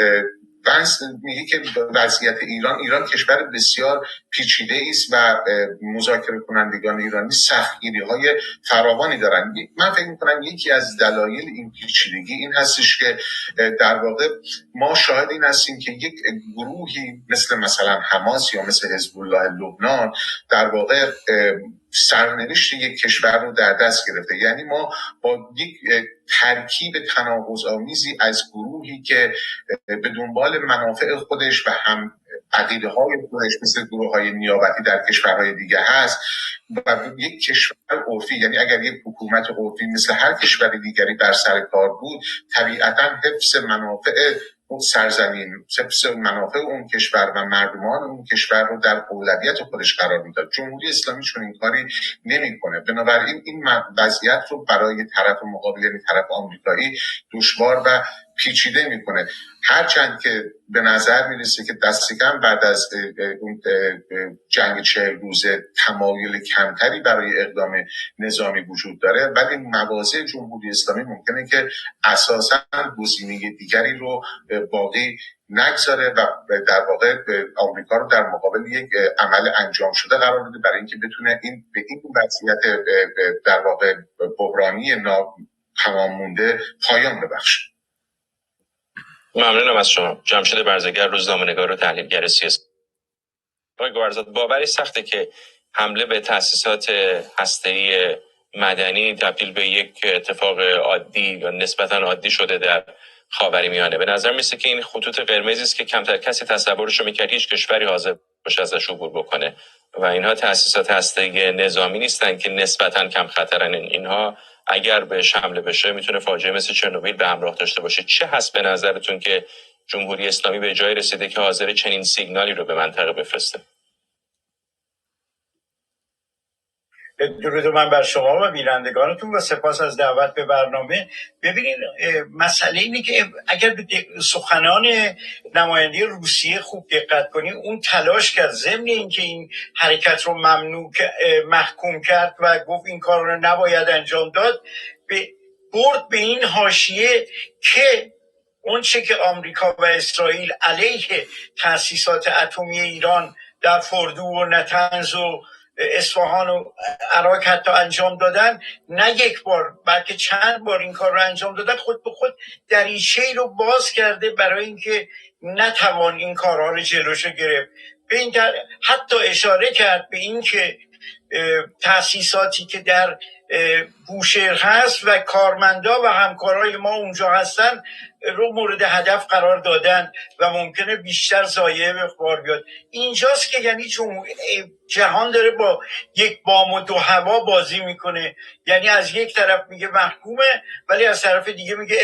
ونس میگه که وضعیت ایران کشور بسیار پیچیده است و مذاکره کنندگان ایرانی سختگیری‌های فراوانی دارن. من فکر می‌کنم یکی از دلایل این پیچیدگی این هستش که در واقع ما شاهد این هستیم که یک گروهی مثلا حماس یا مثل حزب الله لبنان در واقع سرنوشت یک کشور رو در دست گرفته. یعنی ما با یک ترکیب تناقض‌آمیزی از گروهی که به دنبال منافع خودش و هم عقیده های خودش مثل گروه های نیابتی در کشورهای دیگه هست و یک کشور عرفی، یعنی اگر یک حکومت عرفی مثل هر کشور دیگری بر سر کار بود، طبیعتاً حفظ منافع اون سرزمین، حفظ منافع اون کشور و مردمان اون کشور رو در اولویت خودش قرار میداد. جمهوری اسلامی چون این کاری نمیکنه. بنابراین این وضعیت رو برای طرف مقابل، یعنی طرف آمریکایی، دشوار و پیچیده میکنه. هرچند که به نظر میرسه که دست کم بعد از اون جنگ 40 روزه تمایل کمتری برای اقدام نظامی وجود داره، ولی مواضع جمهوری اسلامی ممکنه که اساساً گزینه دیگری رو باقی نگذاره و در واقع آمریکا رو در مقابل یک عمل انجام شده قرار بده برای اینکه بتونه به این وضعیت در واقع بحرانی تمام مونده پایان ببخشه. ممنونم از شما. جمشید برزگر، روزنامه‌نگار و تحلیلگر سیاسی. آقای فرزاد، باوری سخته که حمله به تأسیسات هسته‌ای مدنی تبدیل به یک اتفاق عادی یا نسبتاً عادی شده در خاورمیانه. به نظر میسه که این خطوط قرمزی است که کمتر کسی تصورش رو می‌کرد هیچ کشوری حاضر باشه ازش عبور بکنه و اینها تأسیسات هسته‌ای نظامی نیستن که نسبتاً کم خطرن. اینها اگر بهش حمله بشه میتونه فاجعه مثل چرنوبیل به همراه داشته باشه. چه هست به نظرتون که جمهوری اسلامی به جای رسیده که حاضر چنین سیگنالی رو به منطقه بفرسته؟ درود من بر شما و بینندگانتون و سپاس از دعوت به برنامه. ببینید مسئله اینه که اگر به سخنان نماینده روسیه خوب دقت کنید، اون تلاش کرد ضمن اینکه این حرکت رو محکوم کرد و گفت این کار رو نباید انجام داد، برد به این حاشیه که اون چه که آمریکا و اسرائیل علیه تأسیسات اتمی ایران در فردو و نتنز و اصفهان و عراق حتی انجام دادن، نه یک بار بلکه چند بار این کار رو انجام دادن، خود به خود دریچه‌ای رو باز کرده برای اینکه نتوان این کارها رو جلوشو گرفت. به این حتی اشاره کرد به این که تأسیساتی که در بوشهر هست و کارمندا و همکارای ما اونجا هستن رو مورد هدف قرار دادن و ممکنه بیشتر ضایعه به بار بیاد. اینجاست که یعنی جهان داره با یک بام و دو هوا بازی میکنه، یعنی از یک طرف میگه محکومه ولی از طرف دیگه میگه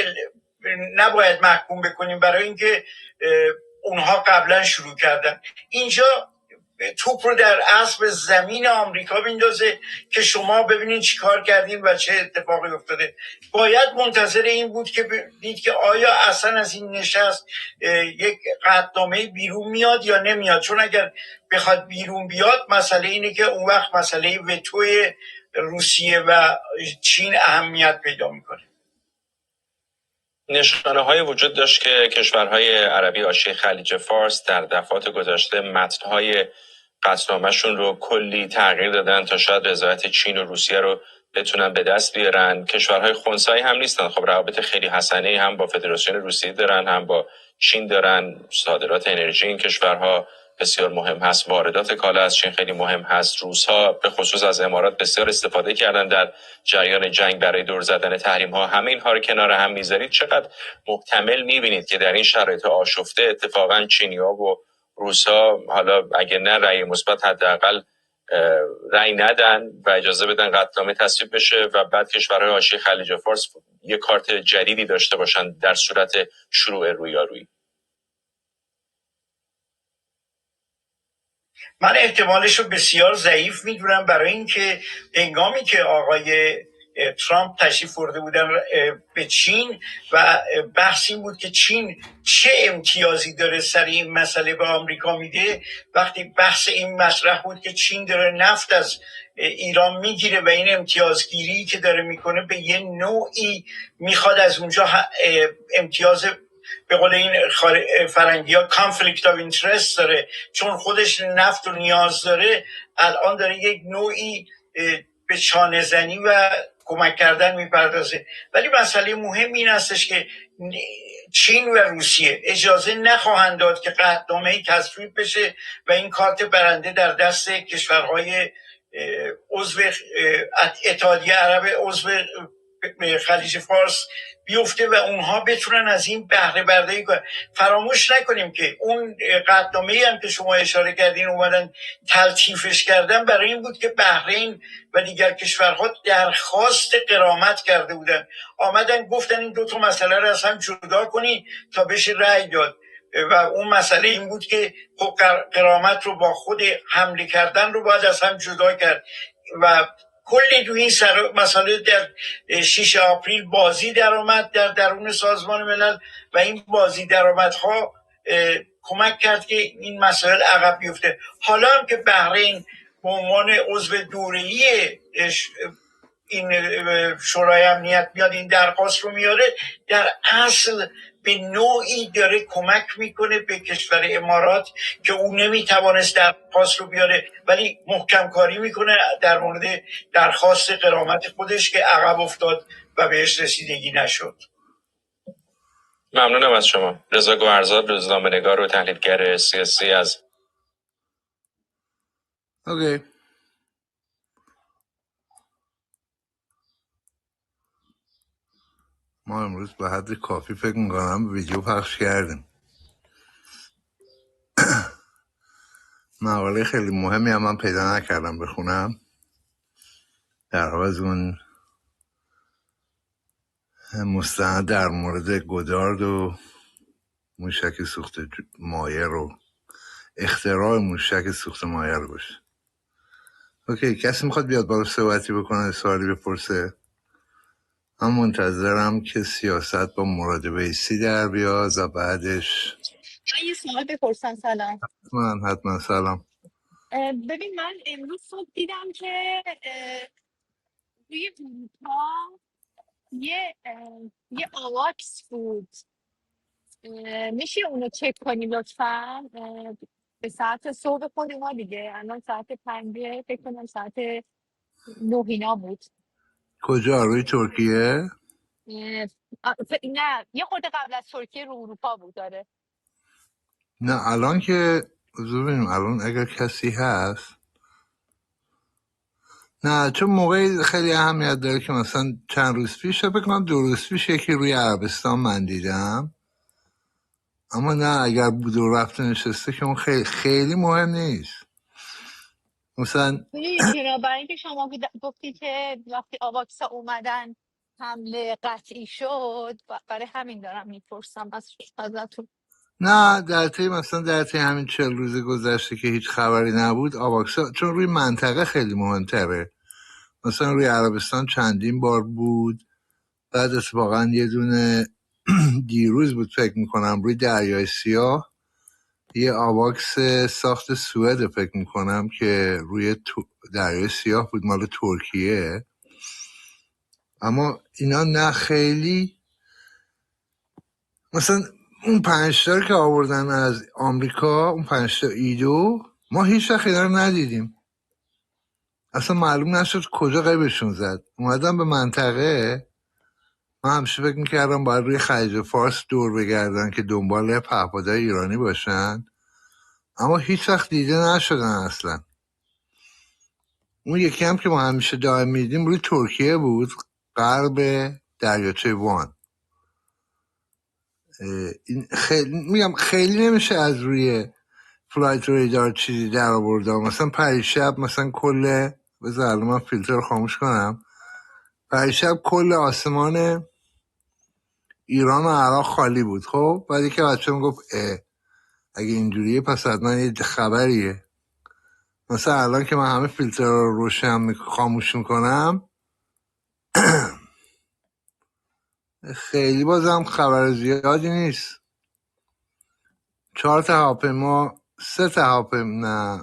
نباید محکوم بکنیم برای اینکه اونها قبلا شروع کردن. اینجا توپ رو در اسب زمین آمریکا میندازه که شما ببینید چی کار کردین و چه اتفاقی افتاده. باید منتظر این بود که دید که آیا اصلا از این نشست یک قطعنامه بیرون میاد یا نمیاد، چون اگر بخواد بیرون بیاد مسئله اینه که اون وقت مسئله وتوی روسیه و چین اهمیت پیدا میکنه. نشانه‌های وجود داشت که کشورهای عربی حاشیه خلیج فارس در دفعات گذشته متن‌های قطعنامه‌شون رو کلی تغییر دادن تا شاید رضایت چین و روسیه رو بتونن به دست بیارن. کشورهای خنثی هم نیستن، خب روابط خیلی حسنه هم با فدراسیون روسیه دارن هم با چین دارن. صادرات انرژی این کشورها بسیار مهم هست، واردات کالا از چین خیلی مهم هست. روس‌ها به خصوص از امارات بسیار استفاده کردن در جریان جنگ برای دور زدن تحریم‌ها. همه اینها رو کنار هم می‌ذارید، چقدر محتمل می‌بینید که در این شرایط آشفته اتفاقاً چینی‌ها و روس‌ها حالا اگه نه رأی مثبت حداقل رأی ندن و اجازه بدن قطعنامه تصویب بشه و بعد کشورهای حاشیه خلیج فارس یک کارت جدیدی داشته باشن در صورت شروع رویارویی؟ من احتمالش رو بسیار ضعیف میدونم، برای اینکه هنگامی که آقای ترامپ تشریف برده بودن به چین و بحث این بود که چین چه امتیازی داره سر این مسئله به آمریکا میده، وقتی بحث این مطرح بود که چین داره نفت از ایران میگیره و این امتیازگیری که داره میکنه به یه نوعی میخواد از اونجا امتیاز، به قول این فرنگی ها conflict of interest داره، چون خودش نفت رو نیاز داره، الان داره یک نوعی به چانه زنی و کمک کردن میپردازه. ولی مسئله مهم این هستش که چین و روسیه اجازه نخواهند داد که قطعنامه‌ای تصویب بشه و این کارت برنده در دست کشورهای عضو اتحادیه عرب، عضو خلیج فارس بیفته و اونها بتونن از این بهره برداری کنن. فراموش نکنیم که اون قطعنامه‌ای هم که شما اشاره کردین اومدن تلطیفش کردن برای این بود که بحرین و دیگر کشورها درخواست غرامت کرده بودن، آمدن گفتن این دو تا مسئله رو از هم جدا کنی تا بشه رأی داد و اون مسئله این بود که غرامت رو با خود حمله کردن رو باید از هم جدا کرد و کلی تو این مسئله در 6 آپریل بازی درآمد در درون سازمان ملل و این بازی درآمدها کمک کرد که این مسائل عقب بیفته. حالا هم که بحرین به عنوان عضو دوره‌ای این شورای امنیت میاد این درخواست رو میاره، در اصل به نوعی داره کمک میکنه به کشور امارات که اون نمیتوانست درخواست رو بیاره، ولی محکم کاری میکنه در مورد درخواست غرامت خودش که عقب افتاد و بهش رسیدگی نشد. ممنونم از شما. رضا گوهرزاد، روزنامه‌نگار و تحلیلگر سیاسی از اوکی. ما امروز به حد کافی فکر میکنم ویدیو پخش کردیم. مقاله خیلی مهمی هم من پیدا نکردم بخونم در حوض اون مستند در مورد گودارد و موشک سوخت مایع رو، اختراع موشک سوخت مایع رو باشه. اوکی، کسی میخواد بیاد بالا صحبتی بکنه، سوالی بپرسه؟ من منتظرم که سیاست با مراد ویسی در بیاد و بعدش من یه سوال بپرسم. سلام. حتما سلام. ببین من امروز صبح دیدم که روی اروپا یه آواکس بود. میشه اونو چک کنی لطفا؟ به ساعت صبح خود ما دیگه الان ساعت 5 فکر کنم ساعت 9 اینا بود. کجا؟ روی ترکیه؟ نه یه خورده قبل از ترکیه رو اروپا بود. داره نه الان که ببینیم الان اگر کسی هست. نه چون موقعی خیلی اهمیت داره که مثلا چند روز پیش بکنم 2 روز پیش یکی روی عربستان من دیدم، اما نه اگر بود و رفته نشسته که اون خیلی مهم نیست. مثلا چرا؟ برای اینکه شما گفتی که وقتی آواکسا اومدن حمله قطعی شد، برای همین دارم میپرسم ازتون. نه در طی مثلا در طی همین 40 روز گذشته که هیچ خبری نبود آواکسا، چون روی منطقه خیلی مهمتره. مثلا روی عربستان چندین بار بود، بعد اتفاقا یه دونه دیروز بود فکر میکنم روی دریای سیاه یه آواکس ساخت سوئد فکر میکنم که روی دریای سیاه بود مال ترکیه. اما اینا نه خیلی، مثلا اون 5 تا که آوردن از آمریکا، اون 5 تا ایدو ما هیچ وقت اینا رو ندیدیم، اصلا معلوم نشد کجا غیبشون زد. اومدن به منطقه، من همیشه فکر میکردم باید روی خلیج فارس دور بگردن که دنبال پهپادهای ایرانی باشن، اما هیچ وقت دیده نشدن اصلا. اون یکی هم که ما همیشه دائم میدیم روی ترکیه بود، غرب دریاچه وان. این خیلی میگم خیلی نمیشه از روی فلایت ریدار چیزی در آوردم. مثلا پریشب مثلا بذار الان من فیلتر رو خاموش کنم، پریشب کل آسمان ایران و عراق خالی بود. خب بعد که بچه هم گفت اگه اینجوریه پس حتما یه خبریه. مثلا الان که من همه فیلتر رو روشن خاموش میکنم خیلی بازم خبر زیادی نیست. 4 تا هواپیما 3 تا هواپیما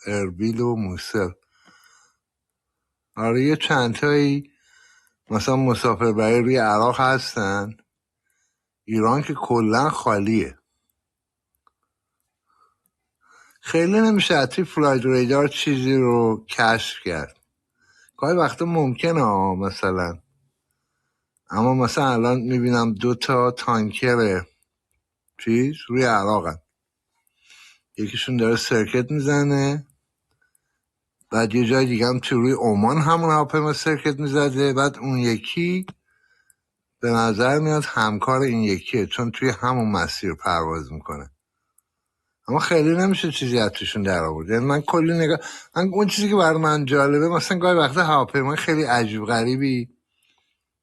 اربیل و موسل. آره یه چند تایی مثلا مسافربری روی عراق هستن. ایران که کلا خالیه. خیلی نمیشه حتی فلایت ریدار چیزی رو کشف کرد. گاهی وقتا ممکنه مثلا، اما مثلا الان میبینم 2 تا تانکر روی عراقن، یکیشون داره سرکت میزنه، بعد یه جای دیگه هم تو روی عمان همون هواپیما سرکت میزده، بعد اون یکی به نظر میاد همکار این یکیه چون توی همون مسیر پرواز میکنه. اما خیلی نمیشه چیزی از توشون در آورد. یعنی من کلی نگاه، اون چیزی که برای من جالبه مثلا گاهی وقتا هواپیمای خیلی عجیب غریبی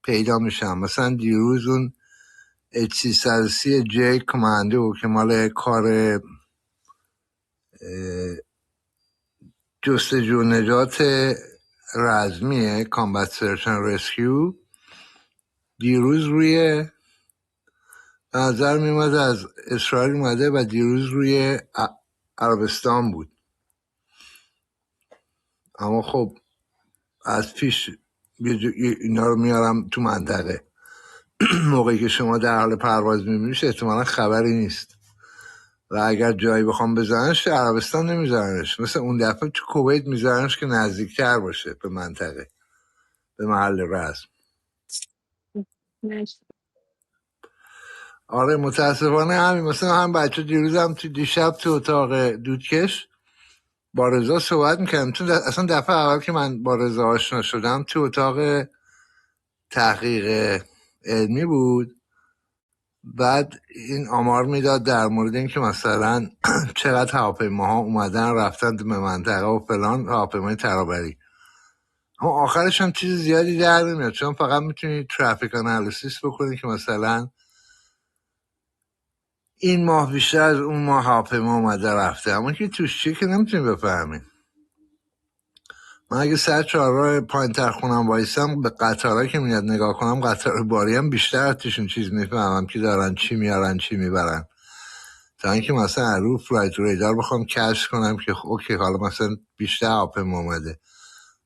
پیدا میشن. مثلا دیروز اون H330J کماندو که مال کار جستجو نجات رزمیه، کامبت سرچ اند رسکیو. دیروز روی نظر میومد از اسرائیل اومده و دیروز روی عربستان بود. اما خب از پیش اینا رو میارم تو منطقه. موقعی که شما در حال پرواز میبینیش احتمالا خبری نیست و اگر جایی بخوام بزننش تو عربستان نمیزننش، مثل اون دفعه تو کویت میزننش که نزدیکتر باشه به منطقه، به محل رزم. آره متاسفانه همین. مثلا هم بچه دیروز هم تو دیشب تو اتاق دودکش با رضا صحبت میکردم، چون اصلا دفعه اول که من با رضا آشنا شدم تو اتاق تحقیق علمی بود. بعد این آمار میداد در مورد این که مثلا چقدر هواپیماها اومدن رفتن به منطقه و فلان، هواپیمای ترابری. اما آخرش هم چیز زیادی در نمیاد، چون فقط میتونی ترافیک انالیسیس بکنی که مثلا این ماه بیشتر از اون ماه هواپیما اومده رفته، اما که توش چیه که نمیتونی بفهمی. من اگه سر چهارراه پایین تر خونم وایسم به قطارهایی که میاد نگاه کنم، قطار باری هم بیشتر از توشون چیز میفهمم که دارن چی میارن چی میبرن، تا اینکه مثلا رو فلایت ریدار بخوام کشف کنم که اوکی حالا مثلا بیشتر هواپیما اومده.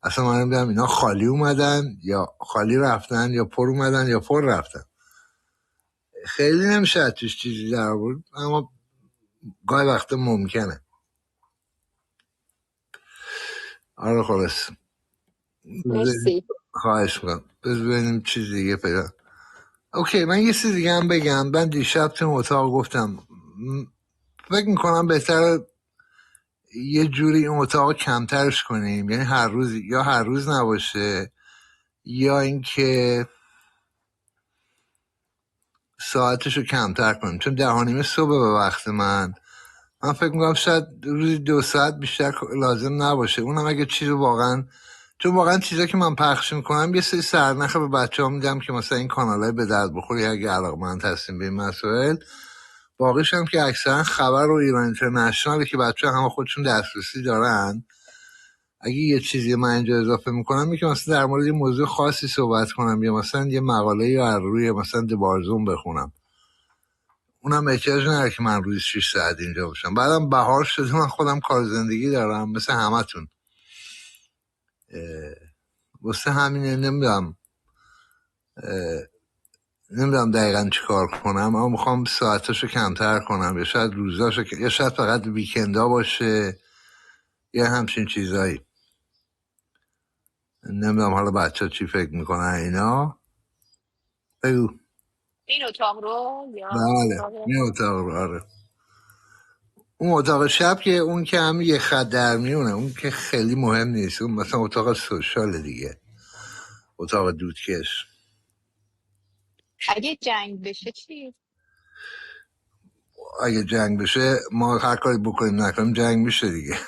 اصلا من نمیدونم اینا خالی اومدن یا خالی رفتن یا پر اومدن یا پر رفتن. خیلی نمیشه از توش چیزی در آورد، اما گاهی وقتا ممکنه. آره خلاص. مرسی. خواهش میکنم. بذار ببینیم چیز دیگه پیدا. اوکی من یه چیز دیگه هم بگم. من دیشب تو اتاق گفتم فکر میکنم بهتر یه جوری اون اتاق کمترش کنیم، یعنی هر روز یا هر روز نباشه یا اینکه ساعتش رو کمتر کنیم، چون 10:30 صبح به وقت من فکر میکنم شاید روزی 2 ساعت بیشتر لازم نباشه. اونم اگه چیز واقعا، چون واقعا چیزا که من پخش میکنم یه سری سرنخ به بچه ها میدم که مثلا این کانالای به درد بخوری اگه علاقمند هستیم به این مسائل. باقیش هم که اکثرا خبر و ایران اینترنشناله که بچه همه خودشون دسترسی دارن. اگه یه چیزی من اینجا اضافه میکنم میگم مثلا در مورد یه موضوع خاصی صحبت کنم یا مثلا یه مقاله یا روی مثلا دبارزون بخونم، اونم احتیاج نداره که من روز 6 ساعت اینجا باشم. بعدم بهار شده من خودم کار زندگی دارم مثل همتون، واسه همینه نمیدونم دقیقا چی کار کنم، اما میخوام ساعتاشو کمتر کنم یا شاید روزاشو یا شاید فقط ویکندا باشه یا همچین چیزایی. نمیدونم حالا بچه چی فکر میکنن اینا. بگو. این اتاق رو یا بله این اتاق رو. آره اون اتاق شب که اون که هم یه خط در میونه، اون که خیلی مهم نیست، اون مثلا اتاق سوشال دیگه، اتاق دودکش. اگه جنگ بشه چی؟ اگه جنگ بشه ما هر کاری بکنیم نکنیم جنگ میشه دیگه.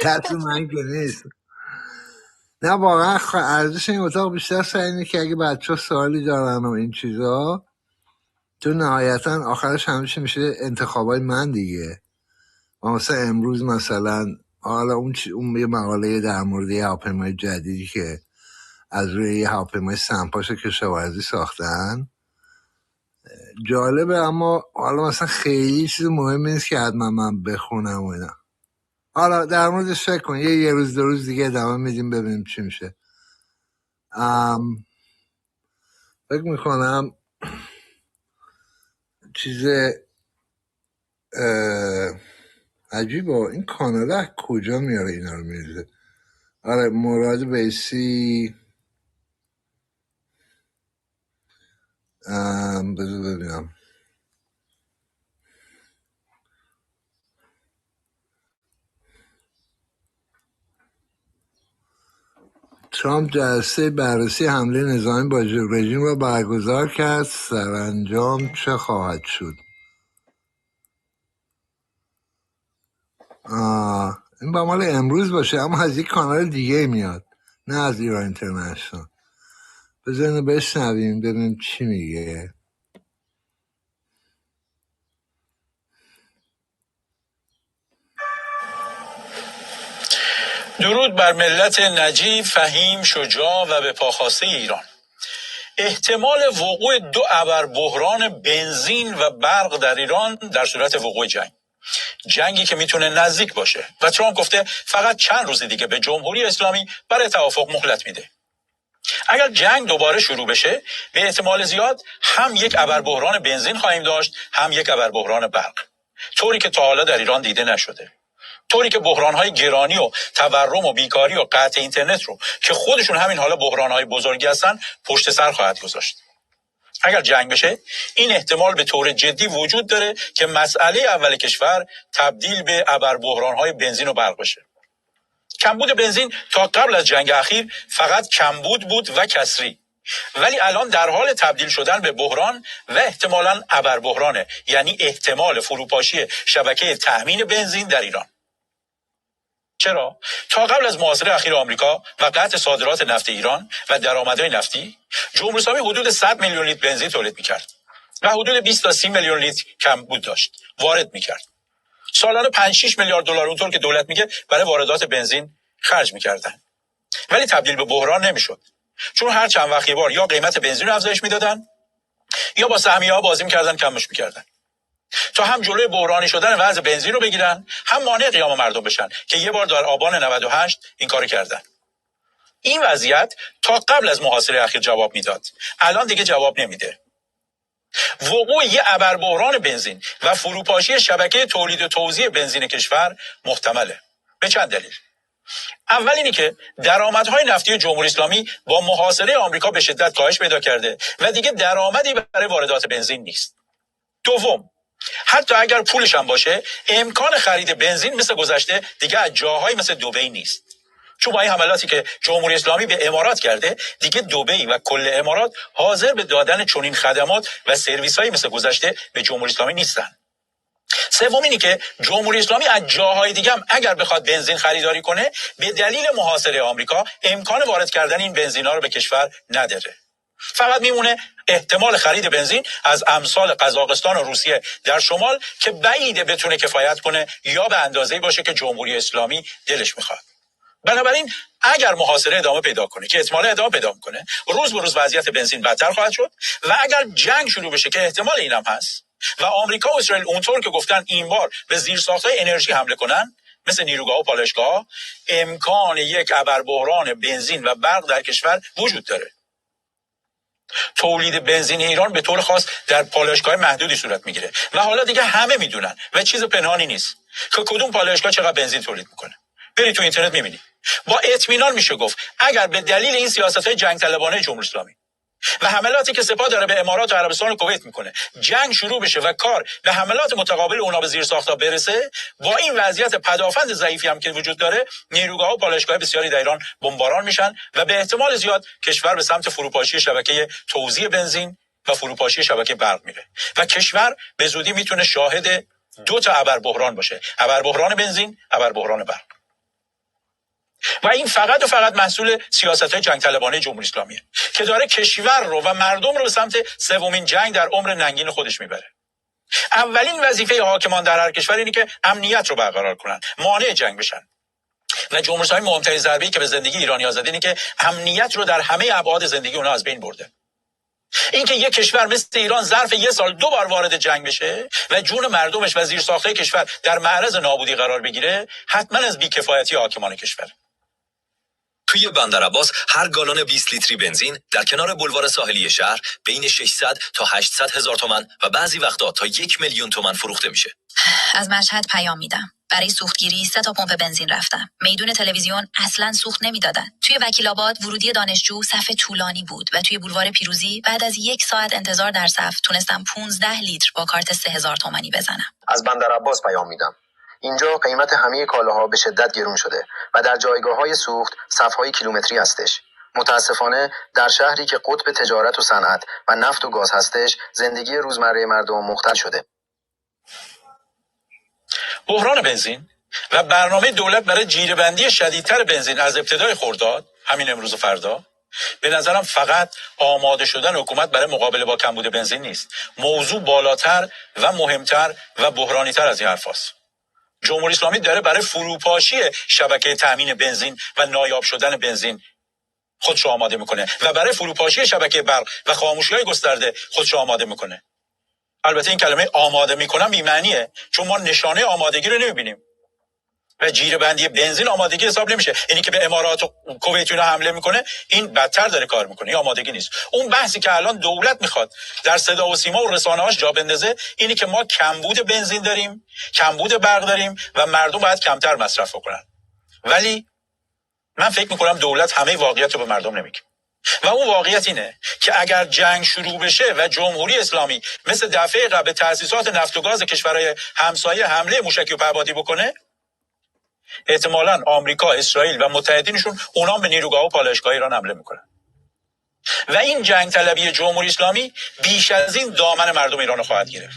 دست من که نیست. نه واقعا ارزش این اتاق بیشتر سر اینه که اگه بچه ها سوالی دارن و این چیزا، تو نهایتا آخرش همیشه میشه انتخابای من دیگه. مثلا امروز مثلا حالا اون یه مقاله در مورد یه هواپیمای جدیدی که از روی یه هواپیمای سمپاش کشاورزی ساختن جالبه، اما حالا مثلا خیلی چیز مهمی نیست که حتما من بخونم و اینا. حالا در موردش فکر کن، یه روز 2 روز دیگه ادامه میدیم ببینیم چی میشه. فکر میکنم چیز عجیبه این کانادا کجا میاره اینا رو میریزه. آره مراد بیسی. بذار ببینم. ترامپ جلسه بررسی حمله نظامی با رژیم را برگزار کرد، سرانجام چه خواهد شد؟ این با مال امروز باشه اما از یک کانال دیگه میاد، نه از ایران اینترنشنال. بذارین بشنویم ببینیم چی میگه. درود بر ملت نجیب، فهیم، شجاع و به پاخواسته ایران. احتمال وقوع 2 ابربحران بنزین و برق در ایران در صورت وقوع جنگی که میتونه نزدیک باشه و ترامپ گفته فقط چند روز دیگه به جمهوری اسلامی برای توافق مهلت میده. اگر جنگ دوباره شروع بشه به احتمال زیاد هم یک ابربحران بنزین خواهیم داشت، هم یک ابربحران برق، طوری که تا حالا در ایران دیده نشده، طوری که بحران‌های گرانی و تورم و بیکاری و قطع اینترنت رو که خودشون همین حالا بحران‌های بزرگی هستن پشت سر خواهد گذاشت. اگر جنگ بشه این احتمال به طور جدی وجود داره که مسئله اول کشور تبدیل به ابربحران‌های بنزین و برق بشه. کمبود بنزین تا قبل از جنگ اخیر فقط کمبود بود و کسری، ولی الان در حال تبدیل شدن به بحران و احتمالاً ابربحرانه، یعنی احتمال فروپاشی شبکه تامین بنزین در ایران. چرا؟ تا قبل از محاصره اخیر آمریکا و قطع صادرات نفت ایران و درآمدهای نفتی، جمهوری اسلامی حدود 100 میلیون لیتر بنزین تولید می‌کرد و حدود 20 تا 30 میلیون لیتر کمبود داشت، وارد می‌کرد. سالانه 5-6 میلیارد دلار اونطور که دولت میگه برای واردات بنزین خرج می‌کردن. ولی تبدیل به بحران نمی‌شد. چون هر چند وقت یه بار یا قیمت بنزین رو افزایش میدادن یا با سهمیه‌ها بازی می‌کردن کمش می‌کردن. تا هم جلوی بحرانی شدن وضع بنزین رو بگیرن، هم مانع قیام مردم بشن که یه بار در آبان 98 این کارو کردن. این وضعیت تا قبل از محاصره اخیر جواب میداد، الان دیگه جواب نمیده. وقوع یه ابربحران بنزین و فروپاشی شبکه تولید و توزیع بنزین کشور محتمله. به چند دلیل. اول اینی که درآمدهای نفتی جمهوری اسلامی با محاصره آمریکا به شدت کاهش پیدا کرده و دیگه درآمدی برای واردات بنزین نیست. دوم، حتی اگر پولش هم باشه امکان خرید بنزین مثل گذشته دیگه از جاهایی مثل دبی نیست. چون با این حملاتی که جمهوری اسلامی به امارات کرده دیگه دبی و کل امارات حاضر به دادن چنین خدمات و سرویس‌هایی مثل گذشته به جمهوری اسلامی نیستن. سوم اینی که جمهوری اسلامی از جاهای دیگه هم اگر بخواد بنزین خریداری کنه به دلیل محاصره آمریکا امکان وارد کردن این بنزینا رو به کشور نداره. فقط میمونه احتمال خرید بنزین از امثال قزاقستان و روسیه در شمال که بعیده بتونه کفایت کنه یا به اندازه‌ای باشه که جمهوری اسلامی دلش میخواد. بنابراین اگر محاصره ادامه پیدا کنه که احتمال ادامه پیدا میکنه، روز به روز وضعیت بنزین بدتر خواهد شد و اگر جنگ شروع بشه که احتمال اینم هست و آمریکا و اسرائیل اونطور که گفتن این بار به زیرساخت‌های انرژی حمله کنن مثل نیروگاه و پالایشگاه، امکان یک ابربحران بنزین و برق در کشور وجود داره. تولید بنزین ایران به طور خاص در پالایشگاه محدودی صورت میگیره و حالا دیگه همه میدونن و چیز پنهانی نیست که کدوم پالایشگاه چقدر بنزین تولید میکنه. برید تو اینترنت میبینید. با اطمینان میشه گفت اگر به دلیل این سیاست‌های جنگ طلبانه جمهوری اسلامی و حملاتی که سپاه داره به امارات و عربستان و کویت میکنه جنگ شروع بشه و کار به حملات متقابل اونا به زیر ساخت‌ها برسه، با این وضعیت پدافند ضعیفی هم که وجود داره نیروگاه و پالایشگاه بسیاری در ایران بمباران میشن و به احتمال زیاد کشور به سمت فروپاشی شبکه توزیع بنزین و فروپاشی شبکه برق میره و کشور به زودی میتونه شاهد 2 تا ابربحران باشه، ابربحران بنزین، ابربحران برق. و این فقط و فقط محصول سیاست‌های جنگ طلبانه جمهوری اسلامیه که داره کشور رو و مردم رو به سمت سومین جنگ در عمر ننگین خودش میبره. اولین وظیفه حاکمان در هر کشور اینه که امنیت رو برقرار کنن، مانع جنگ بشن. و جمهوری اسلامی مهمترین ضربه‌ای که به زندگی ایرانی‌ها زده اینه که امنیت رو در همه ابعاد زندگی اونها از بین برده. اینکه یک کشور مثل ایران ظرف 1 سال 2 بار وارد جنگ بشه و جون مردمش و زیرساخت‌های کشور در معرض نابودی قرار بگیره، حتما از بی‌کفایتی حاکمان کشور. توی بندر عباس هر گالن 20 لیتری بنزین در کنار بلوار ساحلی شهر بین 600 تا 800 هزار تومان و بعضی وقتا تا 1 میلیون تومان فروخته میشه. از مشهد پیام میدم. برای سوختگیری 3 تا پمپ بنزین رفتم. میدون تلویزیون اصلا سوخت نمیدادن. توی وکیل آباد ورودی دانشجو صف طولانی بود و توی بولوار پیروزی بعد از 1 ساعت انتظار در صف تونستم 15 لیتر با کارت 3000 تومانی بزنم. از بندر عباس پیام میدم. اینجا قیمت همه کالاها به شدت گرون شده و در جایگاه‌های سوخت صف‌های کیلومتری هستش. متاسفانه در شهری که قطب تجارت و صنعت و نفت و گاز هستش، زندگی روزمره مردم مختل شده. بحران بنزین و برنامه دولت برای جیره‌بندی شدیدتر بنزین از ابتدای خرداد، همین امروز و فردا، به نظرم فقط آماده شدن حکومت برای مقابله با کمبود بنزین نیست. موضوع بالاتر و مهمتر و بحرانی‌تر از این حرفاست. جمهوری اسلامی داره برای فروپاشی شبکه تامین بنزین و نایاب شدن بنزین خودش رو آماده میکنه و برای فروپاشی شبکه برق و خاموشی‌های گسترده خودش رو آماده میکنه. البته این کلمه آماده میکنم بی معنیه، چون ما نشانه آمادگی رو نمیبینیم و جیره بندی بنزین آمادگی حساب نمیشه. اینی که به امارات و کویت اینا حمله میکنه این بدتر داره کار میکنه، این آمادگی نیست. اون بحثی که الان دولت میخواد در صدا و سیما و رسانه‌هاش جا بندازه اینی که ما کمبود بنزین داریم، کمبود برق داریم و مردم باید کمتر مصرف کنن. ولی من فکر میکنم دولت همه واقعیت رو به مردم نمیگه و اون واقعیت اینه که اگر جنگ شروع بشه و جمهوری اسلامی مثل دفعه قبل تأسیسات نفت و گاز کشورهای همسایه حمله موشکی و پهپادی بکنه، احتمالاً آمریکا، اسرائیل و متحدینشون اونام به نیروگاه و پالایشگاه ایران حمله میکنن و این جنگ طلبی جمهوری اسلامی بیش از این دامن مردم ایران خواهد گرفت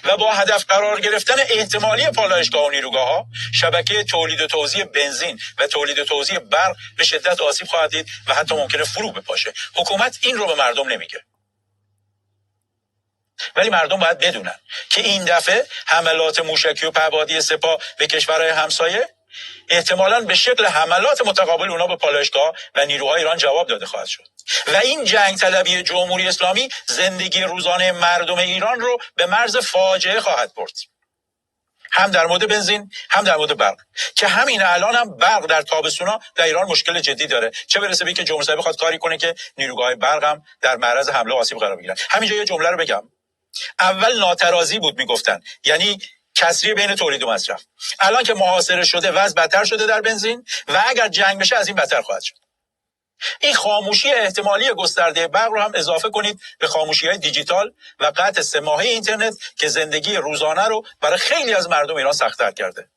و با هدف قرار گرفتن احتمالی پالایشگاه و نیروگاه‌ها شبکه تولید و توزیع بنزین و تولید و توزیع برق به شدت آسیب خواهد دید و حتی ممکنه فرو بپاشه. حکومت این رو به مردم نمیگه، ولی مردم باید بدونن که این دفعه حملات موشکی و پهپادی سپاه به کشورهای همسایه احتمالاً به شکل حملات متقابل اونا به پالایشگاه و نیروهای ایران جواب داده خواهد شد و این جنگ طلبی جمهوری اسلامی زندگی روزانه مردم ایران رو به مرز فاجعه خواهد برد، هم در مورد بنزین هم در مورد برق، که همین الان هم برق در تابستونا در ایران مشکل جدی داره، چه برسه به که جمهوری اسلامی بخواد کاری کنه که نیروگاه برق هم در معرض حمله و آسیب قرار بگیرن. همینجا یه جمله رو بگم. اول ناترازی بود میگفتن، یعنی کسری بین تولید و مصرف. الان که محاصره شده وضع بدتر شده در بنزین و اگر جنگ بشه از این بدتر خواهد شد. این خاموشی احتمالی گسترده برق رو هم اضافه کنید به خاموشی‌های دیجیتال و قطع 3 ماهه اینترنت که زندگی روزانه رو برای خیلی از مردم ایران سخت‌تر کرده.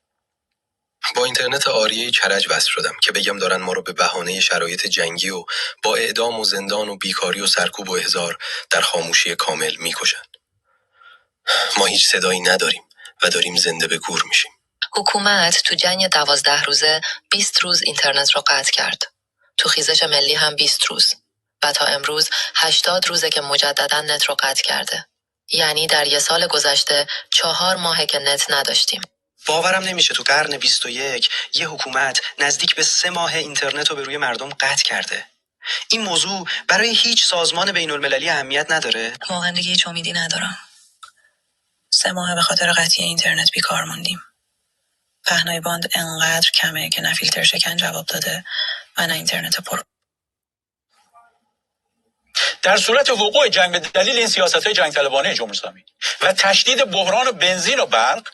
با اینترنت عاریه کرج وصل شدم که بگم دارن ما رو به بهانه شرایط جنگی و با اعدام و زندان و بیکاری و سرکوب و احضار در خاموشی کامل میکشن. ما هیچ صدایی نداریم و داریم زنده به گور میشیم. حکومت تو جنگ 12 روزه 20 روز اینترنت رو قطع کرد. تو خیزش ملی هم 20 روز. و تا امروز 80 روزه که مجددا نت رو قطع کرده. یعنی در 1 سال گذشته 4 ماهه که نت نداشتیم. باورم نمیشه تو قرن 21 یه حکومت نزدیک به 3 ماه اینترنت رو به روی مردم قطع کرده. این موضوع برای هیچ سازمان بین المللی اهمیت نداره؟ واقعا دیگه هیچ امیدی ندارم. 3 ماه به خاطر قطعی اینترنت بیکار موندیم. پهنای باند انقدر کمه که نه فیلتر شکن جواب داده و نه اینترنت پر. در صورت وقوع جنگ به دلیل این سیاست‌های جنگ طلبانه جمهوری اسلامی و تشدید بحران بنزین و برق،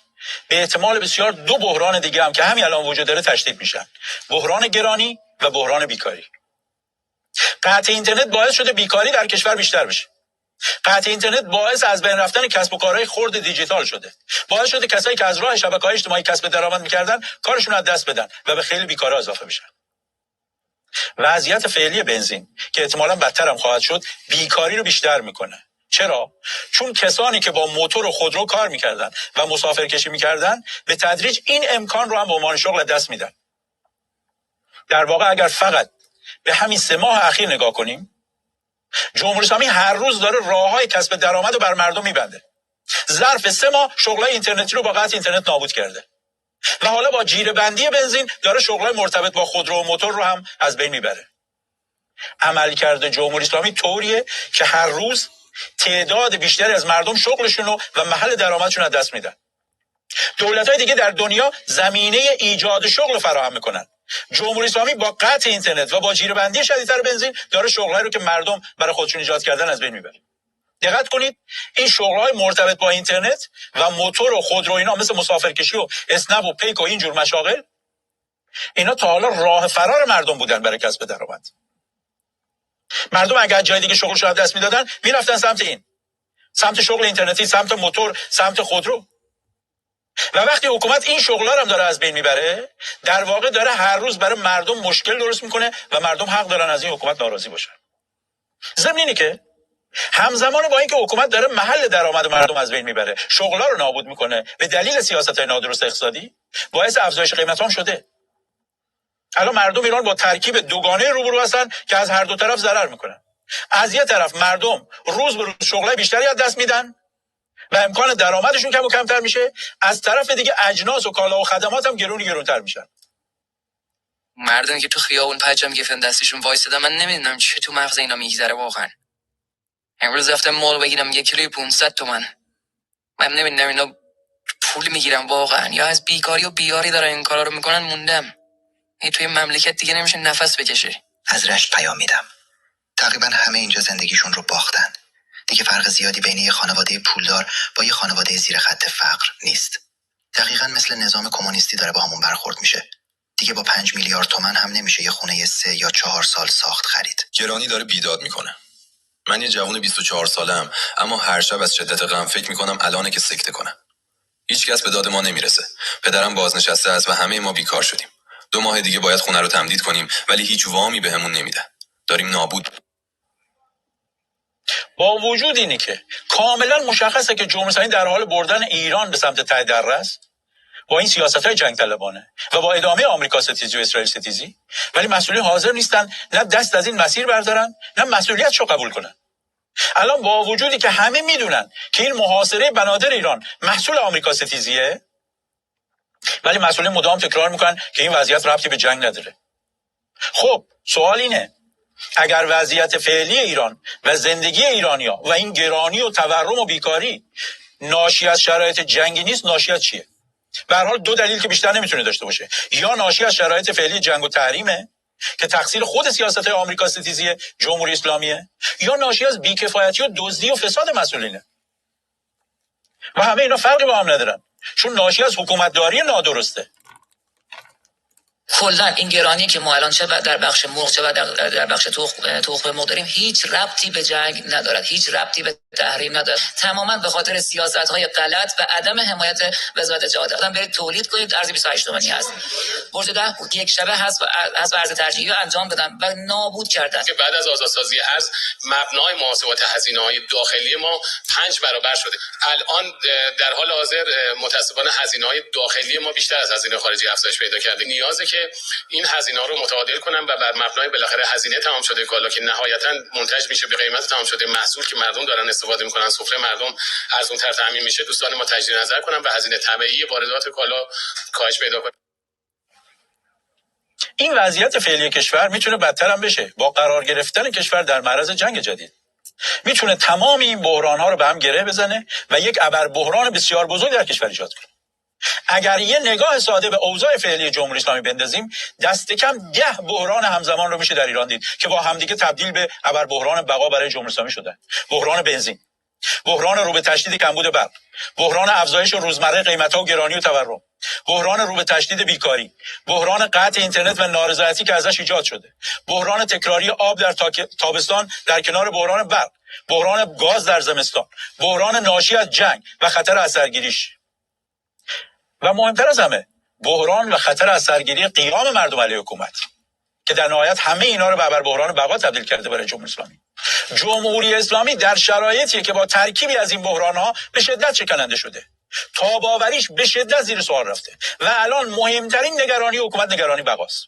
به احتمال بسیار 2 بحران دیگه هم که همین الان وجود داره تشدید میشن: بحران گرانی و بحران بیکاری. قطع اینترنت باعث شده بیکاری در کشور بیشتر بشه. قطع اینترنت باعث از بین رفتن کسب و کارهای خرد دیجیتال شده. باعث شده کسایی که از راه شبکه‌های اجتماعی کسب درآمد می‌کردن کارشون از دست بدن و به خیلی بیکارا اضافه بشن. وضعیت فعلی بنزین که احتمالاً بدتر هم خواهد شد بیکاری رو بیشتر میکنه. چرا؟ چون کسانی که با موتور و خودرو کار میکردن و مسافرکشی میکردن به تدریج این امکان رو هم به عنوان شغل دست میدن. در واقع اگر فقط به همین 3 ماه اخیر نگاه کنیم، جمهوری اسلامی هر روز داره راههای کسب درآمد رو بر مردم میبنده. ظرف 3 ماه شغلای اینترنتی رو با قطع اینترنت نابود کرده و حالا با جیره بندی بنزین داره شغلای مرتبط با خودرو و موتور رو هم از بین میبره. عملکرد جمهوری اسلامی طوریه که هر روز تعداد بیشتری از مردم شغلشون و محل درآمدشون از دست میدن. دولت‌های دیگه در دنیا زمینه ایجاد شغل فراهم میکنن. جمهوری اسلامی با قطع اینترنت و با جیره بندی شدیدتر بنزین داره شغلایی رو که مردم برای خودشون ایجاد کردن از بین میبره. دقت کنید، این شغل‌های مرتبط با اینترنت و موتور و خودرو اینا مثل مسافرکشی و اسنپ و پیک و اینجور مشاغل، اینا تا حالا راه فرار مردم بودن برای کسب درآمد. مردم اگر جای دیگه شغلشو از دست میدادن میرفتن سمت این، سمت شغل اینترنتی، سمت موتور، سمت خودرو. و وقتی حکومت این شغل‌ها رو هم داره از بین میبره، در واقع داره هر روز برای مردم مشکل درست میکنه و مردم حق دارن از این حکومت ناراضی باشن. ضمن اینه که همزمان با اینکه حکومت داره محل درآمد مردم از بین میبره، شغل‌ها رو نابود میکنه به دلیل سیاست‌های نادرست اقتصادی، باعث افزایش قیمت‌ها هم شده. الان مردم ایران با ترکیب دوگانه روبرو هستن که از هر دو طرف ضرر میکنن. از یه طرف مردم روز به روز شغلای بیشتری از دست میدن، و امکان درآمدشون کم و کمتر میشه. از طرف دیگه اجناس و کالا و خدمات هم گرونتر میشن. مردانی که تو خیابون پجم گرفتن دستشون وایسادن، من نمیدونم چه تو مغز اینا میگذره واقعا. امروز رفتم مال بگیرم 1 کیلوی 500 تومن. من نمیدونم اینا پول میگیرن واقعا یا از بیکاری و بیاری دارن این کارا رو میکنن. موندم توی مملکت دیگه نمیشه نفس بکشه. از رشت پیام میدم. تقریبا همه اینجا زندگیشون رو باختن. دیگه فرق زیادی بین یه خانواده پولدار با یه خانواده زیر خط فقر نیست. دقیقاً مثل نظام کمونیستی داره با همون برخورد میشه. دیگه با 5 میلیارد تومان هم نمیشه یه خونه 3 یا 4 سال ساخت خرید. گرانی داره بیداد میکنه. من یه جوان 24 ساله‌ام، اما هر شب از شدت غم فکر میکنم الانه که سکته کنم. هیچ کس به داد ما نمیرسه. پدرم بازنشسته است و همه ما بیکار شدیم. 2 ماه دیگه باید خونه رو تمدید کنیم ولی هیچ وامی بهمون نمیده. داریم نابود. با وجود اینه که کاملا مشخصه که جمهوری اسلامی در حال بردن ایران به سمت ته دره است با این سیاست‌های جنگ طلبانه و با ادامه آمریکا ستیزی و اسرائیل ستیزی، ولی مسئولین حاضر نیستن نه دست از این مسیر بردارن نه مسئولیتشو قبول کنن. الان با وجودی که همه میدونن که این محاصره بنادر ایران محصول آمریکا ستیزیه، ولی مسئولین مدام تکرار میکنن که این وضعیت ربطی به جنگ نداره. خب سوال اینه، اگر وضعیت فعلی ایران و زندگی ایرانیا و این گرانی و تورم و بیکاری ناشی از شرایط جنگی نیست، ناشی از چیه؟ به هر حال 2 دلیل که بیشتر نمیتونه داشته باشه. یا ناشی از شرایط فعلی جنگ و تحریمه که تقصیر خود سیاست‌های آمریکا ستیزی جمهوری اسلامیه، یا ناشی از بیکفایتی و دزدی و فساد مسئولینه. و همه اینا فرقی با هم ندارن، چون ناشی از حکومتداری نادرسته. کلا این گرانی که ما الان چه در بخش مرغ چه در بخش تخم مرغ داریم هیچ ربطی به جنگ ندارد، هیچ ربطی به تحریم ندارد. تماما به خاطر سیاست‌های غلط و عدم حمایت وزارت جهاد. آدم برید تولید کنید، ارز 28 تومانی هست. برج 10 یک شبه هست و از ارز ترجیحی انجام بدن و نابود کردن. که بعد از آزادسازی ارز مبنای محاسبات هزینه‌های داخلی ما 5 برابر شده. الان در حال حاضر متأسفانه هزینه‌های داخلی ما بیشتر از هزینه خارجی افزایش پیدا کرده. نیازه که این هزینه‌ها رو متعادل کنن و بر مبنای بالاخره هزینه تمام شده کالا که نهایتاً منتج میشه به قیمت تمام شده محصول که مردم دارن استفاده میکنن، سفره مردم ارزان‌تر تامین میشه. دوستان ما تجدید نظر کنن و هزینه طبیعی واردات کالا کاهش پیدا کنه. این وضعیت فعلی کشور میتونه بدتر هم بشه با قرار گرفتن کشور در معرض جنگ جدید. میتونه تمام این بحران‌ها رو به هم گره بزنه و یک ابر بحران بسیار بزرگ در کشور ایجاد کنه. اگر یه نگاه ساده به اوضاع فعلی جمهوری اسلامی بندازیم، دست کم 10 بحران همزمان رو میشه در ایران دید که با همدیگه تبدیل به ابر بحران بقا برای جمهوری اسلامی شدن. بحران بنزین، بحران رو به تشدید کمبود برق، بحران افزایش روزمره قیمت‌ها و گرانی و تورم، بحران رو به تشدید بیکاری، بحران قطع اینترنت و نارضایتی که ازش ایجاد شده، بحران تکراری آب در تابستان در کنار بحران برق، بحران گاز در زمستان، بحران ناشی از جنگ و خطر اثرگیریش، و مهمتر از همه بحران و خطر اثرگیری قیام مردم علیه حکومت که در نهایت همه اینا رو به ابر بحران بقا تبدیل کرده برای جمهوری اسلامی. جمهوری اسلامی در شرایطی که با ترکیبی از این بحران‌ها به شدت شکننده شده، تاب‌آوریش به شدت زیر سوال رفته و الان مهمترین نگرانی حکومت نگرانی بقاست.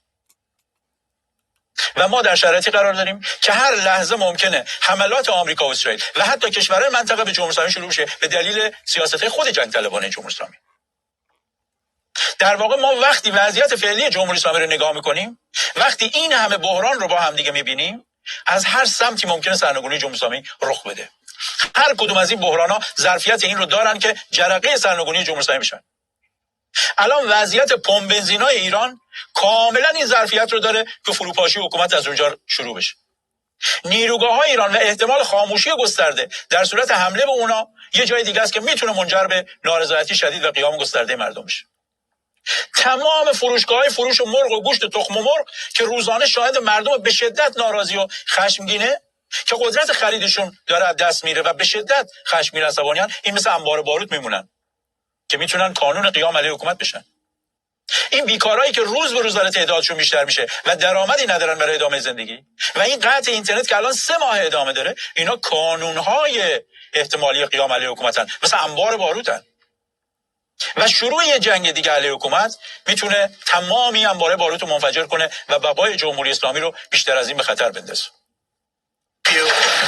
و ما در شرایطی قرار داریم که هر لحظه ممکنه حملات آمریکا و اسرائیل و حتی کشورهای منطقه به جمهوری اسلامی شروع بشه به دلیل سیاست‌های خود جنگ طلبانه جمهوری اسلامی. در واقع ما وقتی وضعیت فعلی جمهوری اسلامی رو نگاه می‌کنیم، وقتی این همه بحران رو با هم دیگه می‌بینیم، از هر سمتی ممکنه سرنگونی جمهوری اسلامی رخ بده. هر کدوم از این بحران‌ها ظرفیت این رو دارن که جرقه سرنگونی جمهوری اسلامی بشن. الان وضعیت پمپ بنزینای ایران کاملا این ظرفیت رو داره که فروپاشی حکومت از اونجا شروع بشه. نیروگاه‌های ایران و احتمال خاموشی گسترده در صورت حمله به اونا یه جای دیگه است که میتونه منجر به نارضایتی شدید و قیام گسترده مردم بشه. تمام فروشگاه‌های فروش مرغ و گوشت تخم مرغ که روزانه شاهد مردم به شدت ناراضی و خشمگینه که قدرت خریدشون داره از دست میره و به شدت خشمگین عصبانیان، این مثل انبار باروت میمونن که میتونن کانون قیام علیه حکومت بشن. این بیکارایی که روز به روز داره تعدادشون بیشتر میشه و درآمدی ندارن برای ادامه زندگی، و این قطع اینترنت که الان 3 ماه ادامه داره، اینا کانونهای احتمالی قیام علیه حکومتن، مثل انبار باروتن. و شروع یه جنگ دیگه علیه حکومت میتونه تمامی انبار باروت رو منفجر کنه و بقای جمهوری اسلامی رو بیشتر از این به خطر بندازه.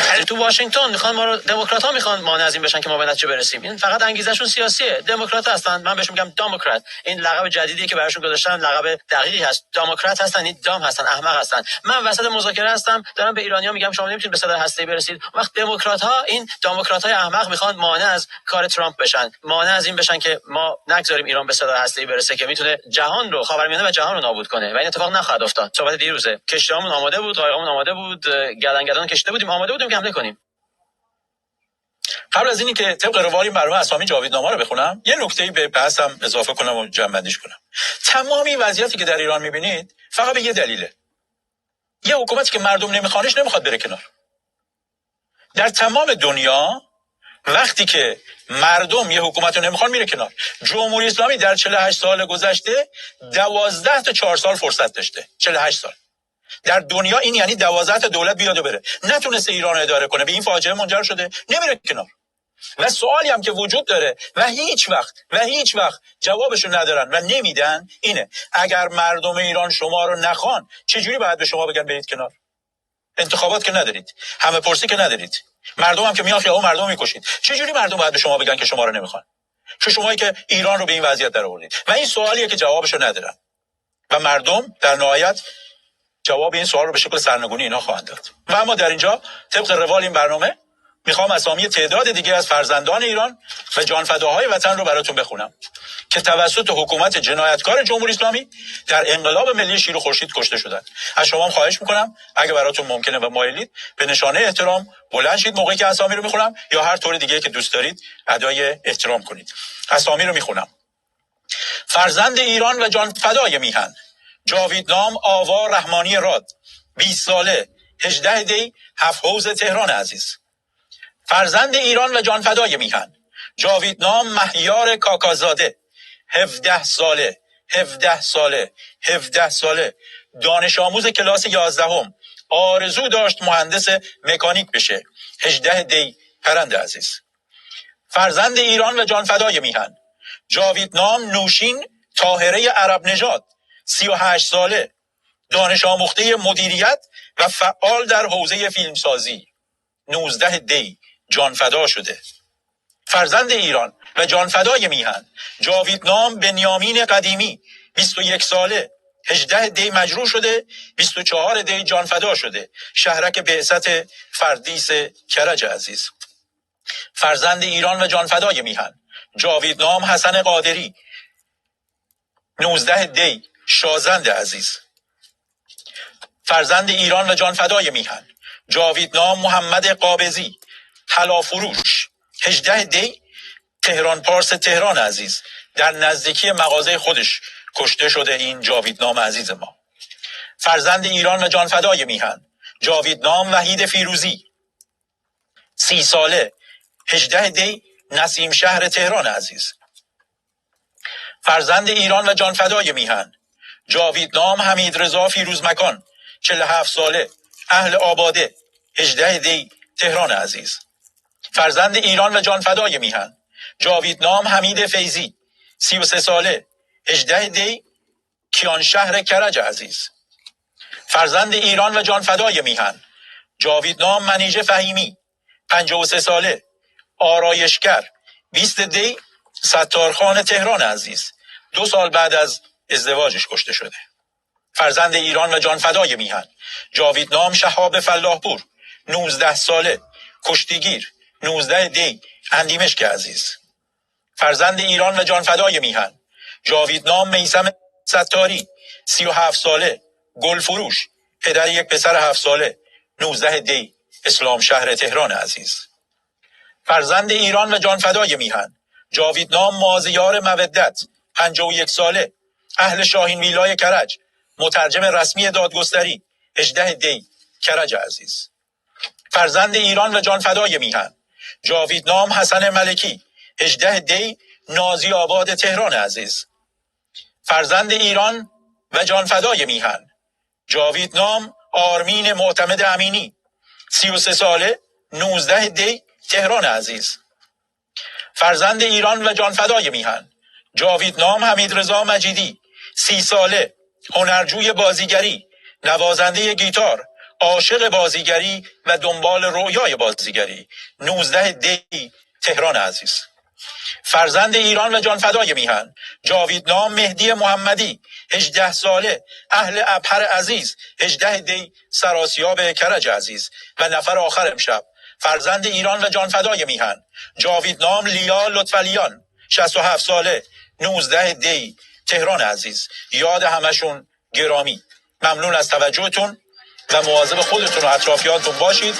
تو واشنگتن میخوان ما رو، دموکرات‌ها میخوان مانع از این بشن که ما به نتیجه برسیم. این فقط انگیزشون سیاسیه. دموکرات هستن، من بهشون میگم دموکرات. این لقب جدیدی که براشون گذاشتن لقب دقیقی هست. دموکرات هستن، این دام هستن، احمق هستن. من وسط مذاکره هستم دارم به ایرانی‌ها میگم شما نمیتونید به صدر هسته‌ای برسید. وقت دموکرات‌ها، این دموکرات‌های احمق میخوان مانع از کار ترامپ بشن، مانع از این بشن که ما نگذاریم ایران به صدر هسته‌ای برسه که میتونه جهان رو، خاورمیانه و جهان رو نابود کنه. و این اتفاق نخواهد افتاد. صحبت دیروزه، کشتیامون آماده بود، قایقامون آماده بود، گردن کشیده بودیم، آماده بودیم که حمله کنیم. قبل از اینی که طبق روال این برنامه اسامی جاویدنامه رو بخونم، یه نکته‌ای به بحثم اضافه کنم و جمع‌بندیش کنم. تمام این وضعیتی که در ایران می‌بینید فقط به یه دلیله. یه حکومتی که مردم نمیخوانش نمیخواد بره کنار. در تمام دنیا وقتی که مردم یه حکومت رو نمیخوان میره کنار. جمهوری اسلامی در 48 سال گذشته 12 تا 4 سال فرصت داشته. 48 سال. در دنیا این یعنی 12 تا دولت بیاد و بره. نتونسته ایران رو اداره کنه. به این فاجعه منجر شده. نمیره کنار. و سوالی هم که وجود داره و هیچ وقت جوابشو ندارن و نمیدن اینه: اگر مردم ایران شما رو نخوان چجوری باید به شما بگن برید کنار؟ انتخابات که ندارید، همه پرسی که ندارید، مردم هم که میان خیابون مردم میکشید، چجوری مردم باید به شما بگن که شما رو نمیخوان؟ چه شمایی که ایران رو به این وضعیت در آوردید. و این سوالیه که جوابشو ندارن و مردم در نهایت جواب این سوال رو به شکل سرنگونی اینا خواهند داد. و اما در اینجا طبق روال این برنامه میخوام اسامی تعداد دیگه از فرزندان ایران و جانفداهای وطن رو براتون بخونم که توسط حکومت جنایتکار جمهوری اسلامی در انقلاب ملی شیر و خورشید کشته شدند. از شما هم خواهش میکنم اگه براتون ممکنه و مایلید به نشانه احترام بلند شید موقعی که اسامی رو میخونم، یا هر طور دیگه که دوست دارید ادای احترام کنید. اسامی رو میخونم: فرزند ایران و جانفدای میهن: جاویدنام آوا رحمانی راد، 20 ساله، 18 دی، 7 حوض تهران عزیز. فرزند ایران و جانفدای میهن: جاویدنام مهیار کاکازاده، 17 ساله، دانش آموز کلاس 11م، آرزو داشت مهندس مکانیک بشه، 18 دی، پرند عزیز. فرزند ایران و جانفدای میهن: جاویدنام نوشین طاهره عرب نژاد، 38 ساله، دانش آموخته مدیریت و فعال در حوزه فیلمسازی، 19 دی، جانفدا شده. فرزند ایران و جانفدای میهن: جاویدنام بنیامین قدیمی، 21 ساله، 18 دی مجروح شده، 24 دی جانفدا شده، شهرک بعثت فردیس کرج عزیز. فرزند ایران و جانفدای میهن: جاویدنام حسن قادری، 19 دی، شازند عزیز. فرزند ایران و جانفدای میهن: جاویدنام محمد قابضی، طلا فروش، 18 دی، تهران پارس تهران عزیز. در نزدیکی مغازه خودش کشته شده این جاویدنام عزیز ما. فرزند ایران و جانفدای میهن: جاویدنام وحید فیروزی، 30 ساله، 18 دی، نسیم شهر تهران عزیز. فرزند ایران و جانفدای میهن: جاویدنام حمید رضا فیروز مکان، 47 ساله، اهل آباده، 18 دی، تهران عزیز. فرزند ایران و جانفدای میهن: جاویدنام حمید فیضی، 33 ساله، 18 دی، کیانشهر کرج عزیز. فرزند ایران و جانفدای میهن: جاویدنام منیژه فهیمی، 53 ساله، آرایشگر، 20 دی، ستارخان تهران عزیز. 2 سال بعد از ازدواجش کشته شده. فرزند ایران و جانفدای میهن: جاویدنام شهاب فلاحپور، 19 ساله، کشتیگیر، 19 دی، اندیمشک عزیز. فرزند ایران و جانفدای میهن: جاویدنام میثم ستاری، 37 ساله، گل فروش، پدر یک پسر 7 ساله، 19 دی، اسلام شهر تهران عزیز. فرزند ایران و جانفدای میهن: جاویدنام مازیار مودت، 51 ساله، اهل شاهین ویلای کرج، مترجم رسمی دادگستری، 18 دی، کرج عزیز. فرزند ایران و جانفدای میهن: جاویدنام حسن ملکی، 18 دی، نازی آباد تهران عزیز. فرزند ایران و جانفدای میهن: جاویدنام آرمین معتمد امینی، 33 ساله، 19 دی، تهران عزیز. فرزند ایران و جانفدای میهن: جاویدنام حمید رضا مجیدی، 30 ساله، هنرجوی بازیگری، نوازنده گیتار، عاشق بازیگری و دنبال رویای بازیگری. 19 دی تهران عزیز. فرزند ایران و جانفدای میهن، جاویدنام مهدی محمدی، 18 ساله، اهل ابهر عزیز، 18 دی سراسیاب کرج عزیز. و نفر آخر امشب، فرزند ایران و جانفدای میهن، جاویدنام لیا لطفالیان، 67 ساله، 19 دی تهران عزیز. یاد همشون گرامی. ممنون از توجهتون و مواظب خودتون و اطرافیانتون باشید.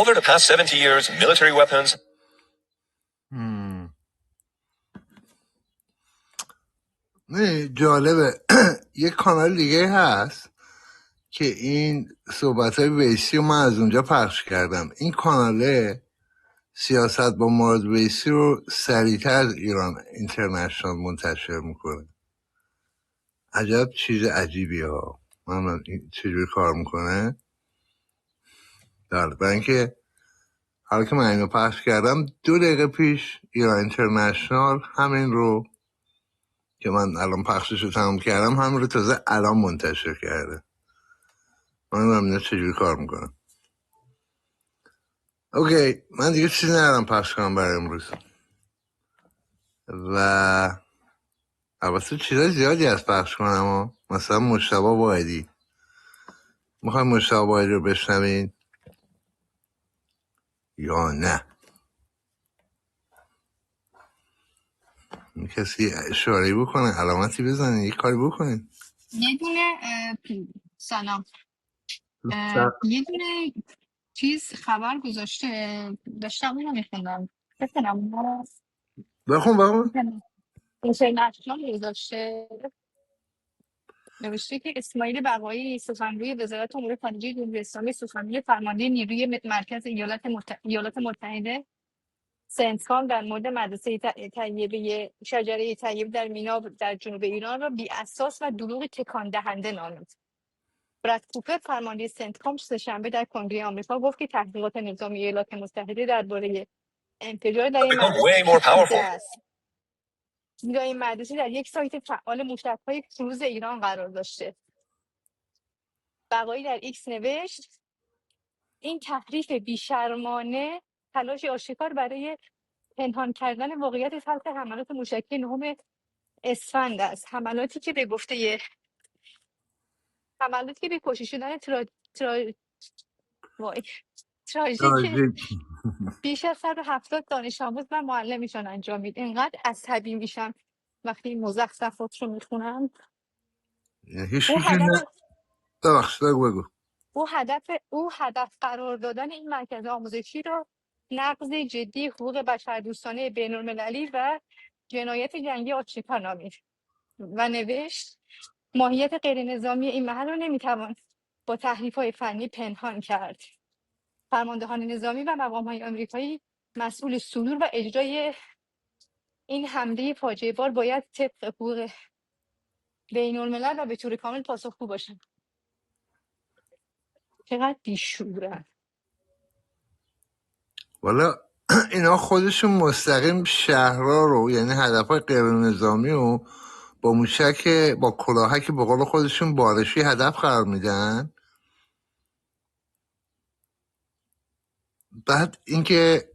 Over the past 70 years, military weapons. نه جالبه. یک کانال دیگه هست که این صحبت‌های ویسی رو من از اونجا پخش کردم. این کاناله سیاست با مراد ویسی رو سریعتر از ایران اینترنشنال منتشر میکنه. عجب چیز عجیبی ها. من چجوری کار میکنه؟ برای اینکه حالا که من اینو پخش کردم 2 دقیقه پیش ایران اینترنشنال همین رو که من الان پخشش رو تمام کردم همین رو تازه الان منتشر کرده. من نمیدونم چجوری کار میکنم. اوکی، من دیگه چیزی ندارم پخش کنم برای امروز و البته چیزای زیادی از پخش کنم مثلا مجتبی واحدی. میخوایم مجتبی واحدی رو بشنوین یا نه؟ کسی اشاره‌ای بکنه، علامتی بزنین، یه کاری بکنین. یه دونه سلام یه دونه چیز خبر گذاشته، داشتم اونو میخوندم بکنم بخون اینترنشنال گذاشته، نوشته که اسماعیل بقایی سخنگوی وزارت امور خارجه جمهوری اسلامی سخنگوی فرمانده نیروی مرکز ایالات متحده سنتکام در مورد مدرسه طیبه شجره طیب در مینا در جنوب ایران را بی اساس و دروغ تکان دهنده نامید. براد کوپر فرمانده سنتکام سه‌شنبه در کنگره آمریکا گفت که تحقیقات نظامی ایالات متحده درباره انفجار در این مدرسه پیچیده است. زیرا این مدرسه در یک سایت فعال موشک‌های کروز ایران قرار داشته. بقایی در ایکس نوشت این تحریف بیشرمانه تلاشی آشکار برای پنهان کردن واقعیت تلخ حملات موشکی 9 اسفند است. حملاتی که به کشته شدن تراژیک بیش از 170 دانش آموز و معلمشان انجامید. اینقدر عصبی میشم وقتی این مزخرفات رو میخونم. او هدف قرار دادن این مرکز آموزشی را نقض جدی حقوق بشردوستانه بین‌المللی و جنایت جنگی آشکار نامید و نوشت ماهیت غیر نظامی این محل را نمیتوان با تحریف‌های فنی پنهان کرد. فرماندهان نظامی و مقام‌های آمریکایی مسئول صدور و اجرای این حمله فاجعه بار باید طبق حقوق بین‌الملل و به طور کامل پاسخگو باشند. چقدر بیشوره. والا اینا خودشون مستقیم شهرها رو، یعنی هدفهای غیر نظامی و با موشک با کلاهک به قول خودشون بارشی هدف قرار میدن. بعد اینکه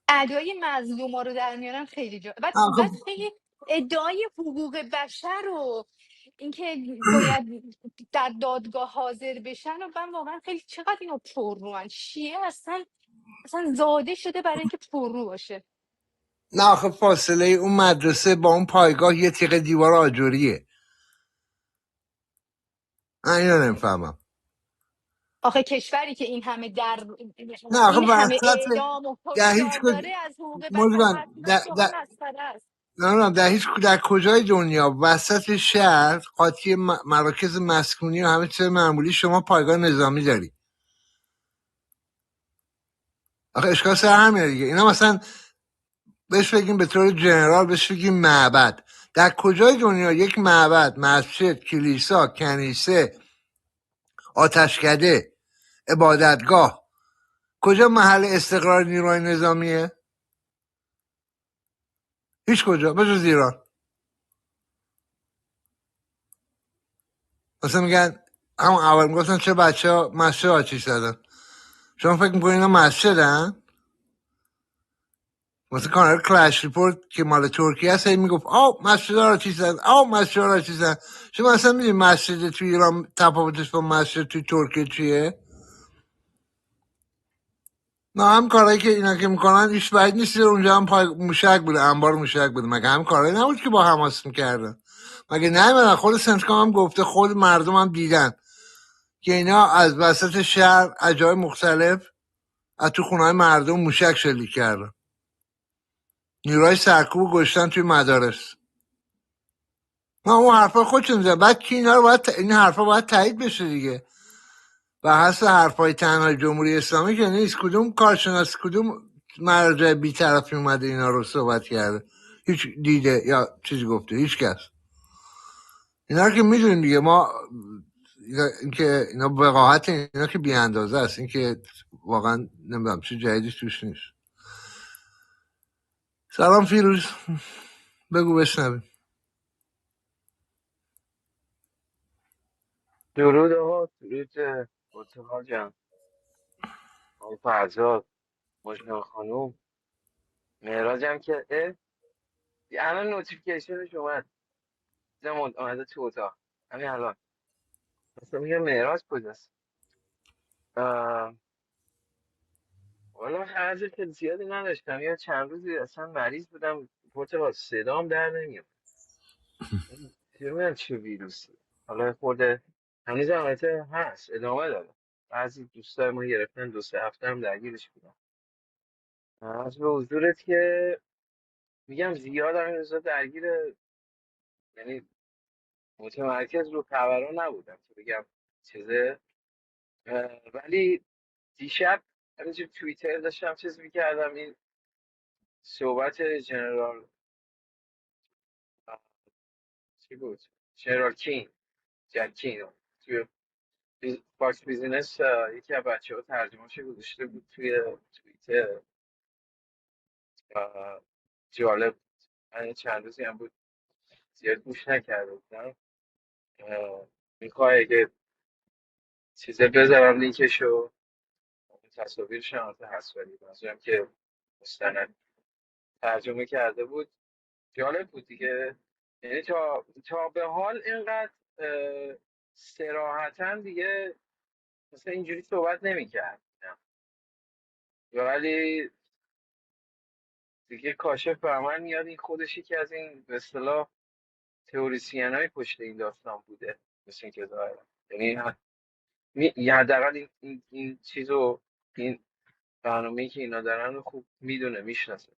ادعای مظلوما رو در میارن خیلی بعد خیلی ادعای حقوق بشر و اینکه باید در دادگاه حاضر بشن و من واقعا خیلی چقدر اینو پرروان شیعه اصلا زاده شده برای اینکه پررو باشه. نه آخه فاصله اون مدرسه با اون پایگاه یه تیغ دیوار آجوریه. اینو نمیفهمم. آخه کشوری که این همه نه آخه این همه وسط اعدام و در هیچ کشتار داره از حقوق بشر واقعا مسخره است. نه در کجای دنیا وسط شهر قاطی مراکز مسکونی و همه چیز معمولی شما پایگاه نظامی داری؟ آخه اشکال سر همینه دیگه. اینا مثلا بهش بگیم به طور جنرال بهش بگیم معبد. در کجای دنیا یک معبد، مسجد، کلیسا، کنیسه، آتشکده، عبادتگاه کجا محل استقرار نیروی نظامیه؟ هیچ کجا بجز ایران. مثلا میگن همون اول میگفتن چه بچه ها مسجد آتیش زدن. شما فکر میکنین اینا مسجدن؟ مثلا کانال کلش ریپورت که مال ترکیه هست میگفت مسجد آتیش زدن، مسجد آتیش زدن. شما اصلا میدونی مسجد توی ایران تفاوتش با مسجد توی ترکیه چیه؟ نه هم کارهایی که اینا که میکنن هیچ بعید نیست اونجا هم پای موشک بوده، انبار موشک بوده. مگه هم کارهایی نبود که با حماس میکردن؟ مگه نه خود سنتکام هم گفته، خود مردم هم دیدن که اینا از وسط شهر از جای مختلف از تو خونه‌های مردم موشک شلیک کردن، نیروهای سرکوب گشتن توی مدارس. ما اون حرفا خودشون میزنن. بعد که اینا رو این حرفا باید تایید بشه دیگه. و حسب حرفای تنهای جمهوری اسلامی که نیست. کدوم کارشناس، کدوم مرجع بی‌طرفی اومده اینا رو صحبت کرده؟ هیچ دیده یا چیزی گفته؟ هیچ کس. اینا رو که میدونیم دیگه. ما اینکه اینا وقاحت اینا که بی اندازه است، اینکه واقعا نمیدونم چه جدیدی توش نیست. سلام فیروز، بگو بشنویم. درود آقا، درود پرتقال جان، آقای فرزاد، مژگان خانوم، مهراجم که الان نوتیفیکیشنش اومد، دیدم اومده تو اتاق همین الان. اصلا میگم مهراج کجاست؟ والا خرج خیلی زیادی نداشتم، یا چند روزی اصلا مریض بودم، پرتقال صدام در نمیاد. نمیدونم چه ویروسی، حالا خورده هنوز هم البته هست، ادامه داره. بعضی دوستای ما گرفتن، 2-3 هفته هم درگیرش بودم. از به حضورت که میگم زیاد هم این روزا درگیر، یعنی متمرکز رو خبرها نبودم که بگم چیزه. ولی دیشب همینجور توییتر داشتم چیز میکردم، این صحبت جنرال چی بود؟ جنرال کین، جکین توی فاکس بیزینس، یکی از بچه ها ترجمهش گذاشته بود توی توییتر. جالب بود. من چند روزی هم بود زیاد گوش نکرده بودم. میخوای اگه چیزه بذارم لینکشو، تصاویرش هم هست، ولی منظورم که مستند ترجمه کرده بود. جالب بود دیگه. یعنی تا به حال اینقدر صراحتا دیگه مثلا اینجوری صحبت نمی‌کرد، ولی دیگه کاشف به عمل میاد این خودش یکی از این به اصطلاح تئوریسین‌های پشت این داستان بوده، مثل اینکه ظاهرا یعنی حداقل این چیزو، این برنامه‌ای که اینا دارن رو خوب میدونه، میشناسه.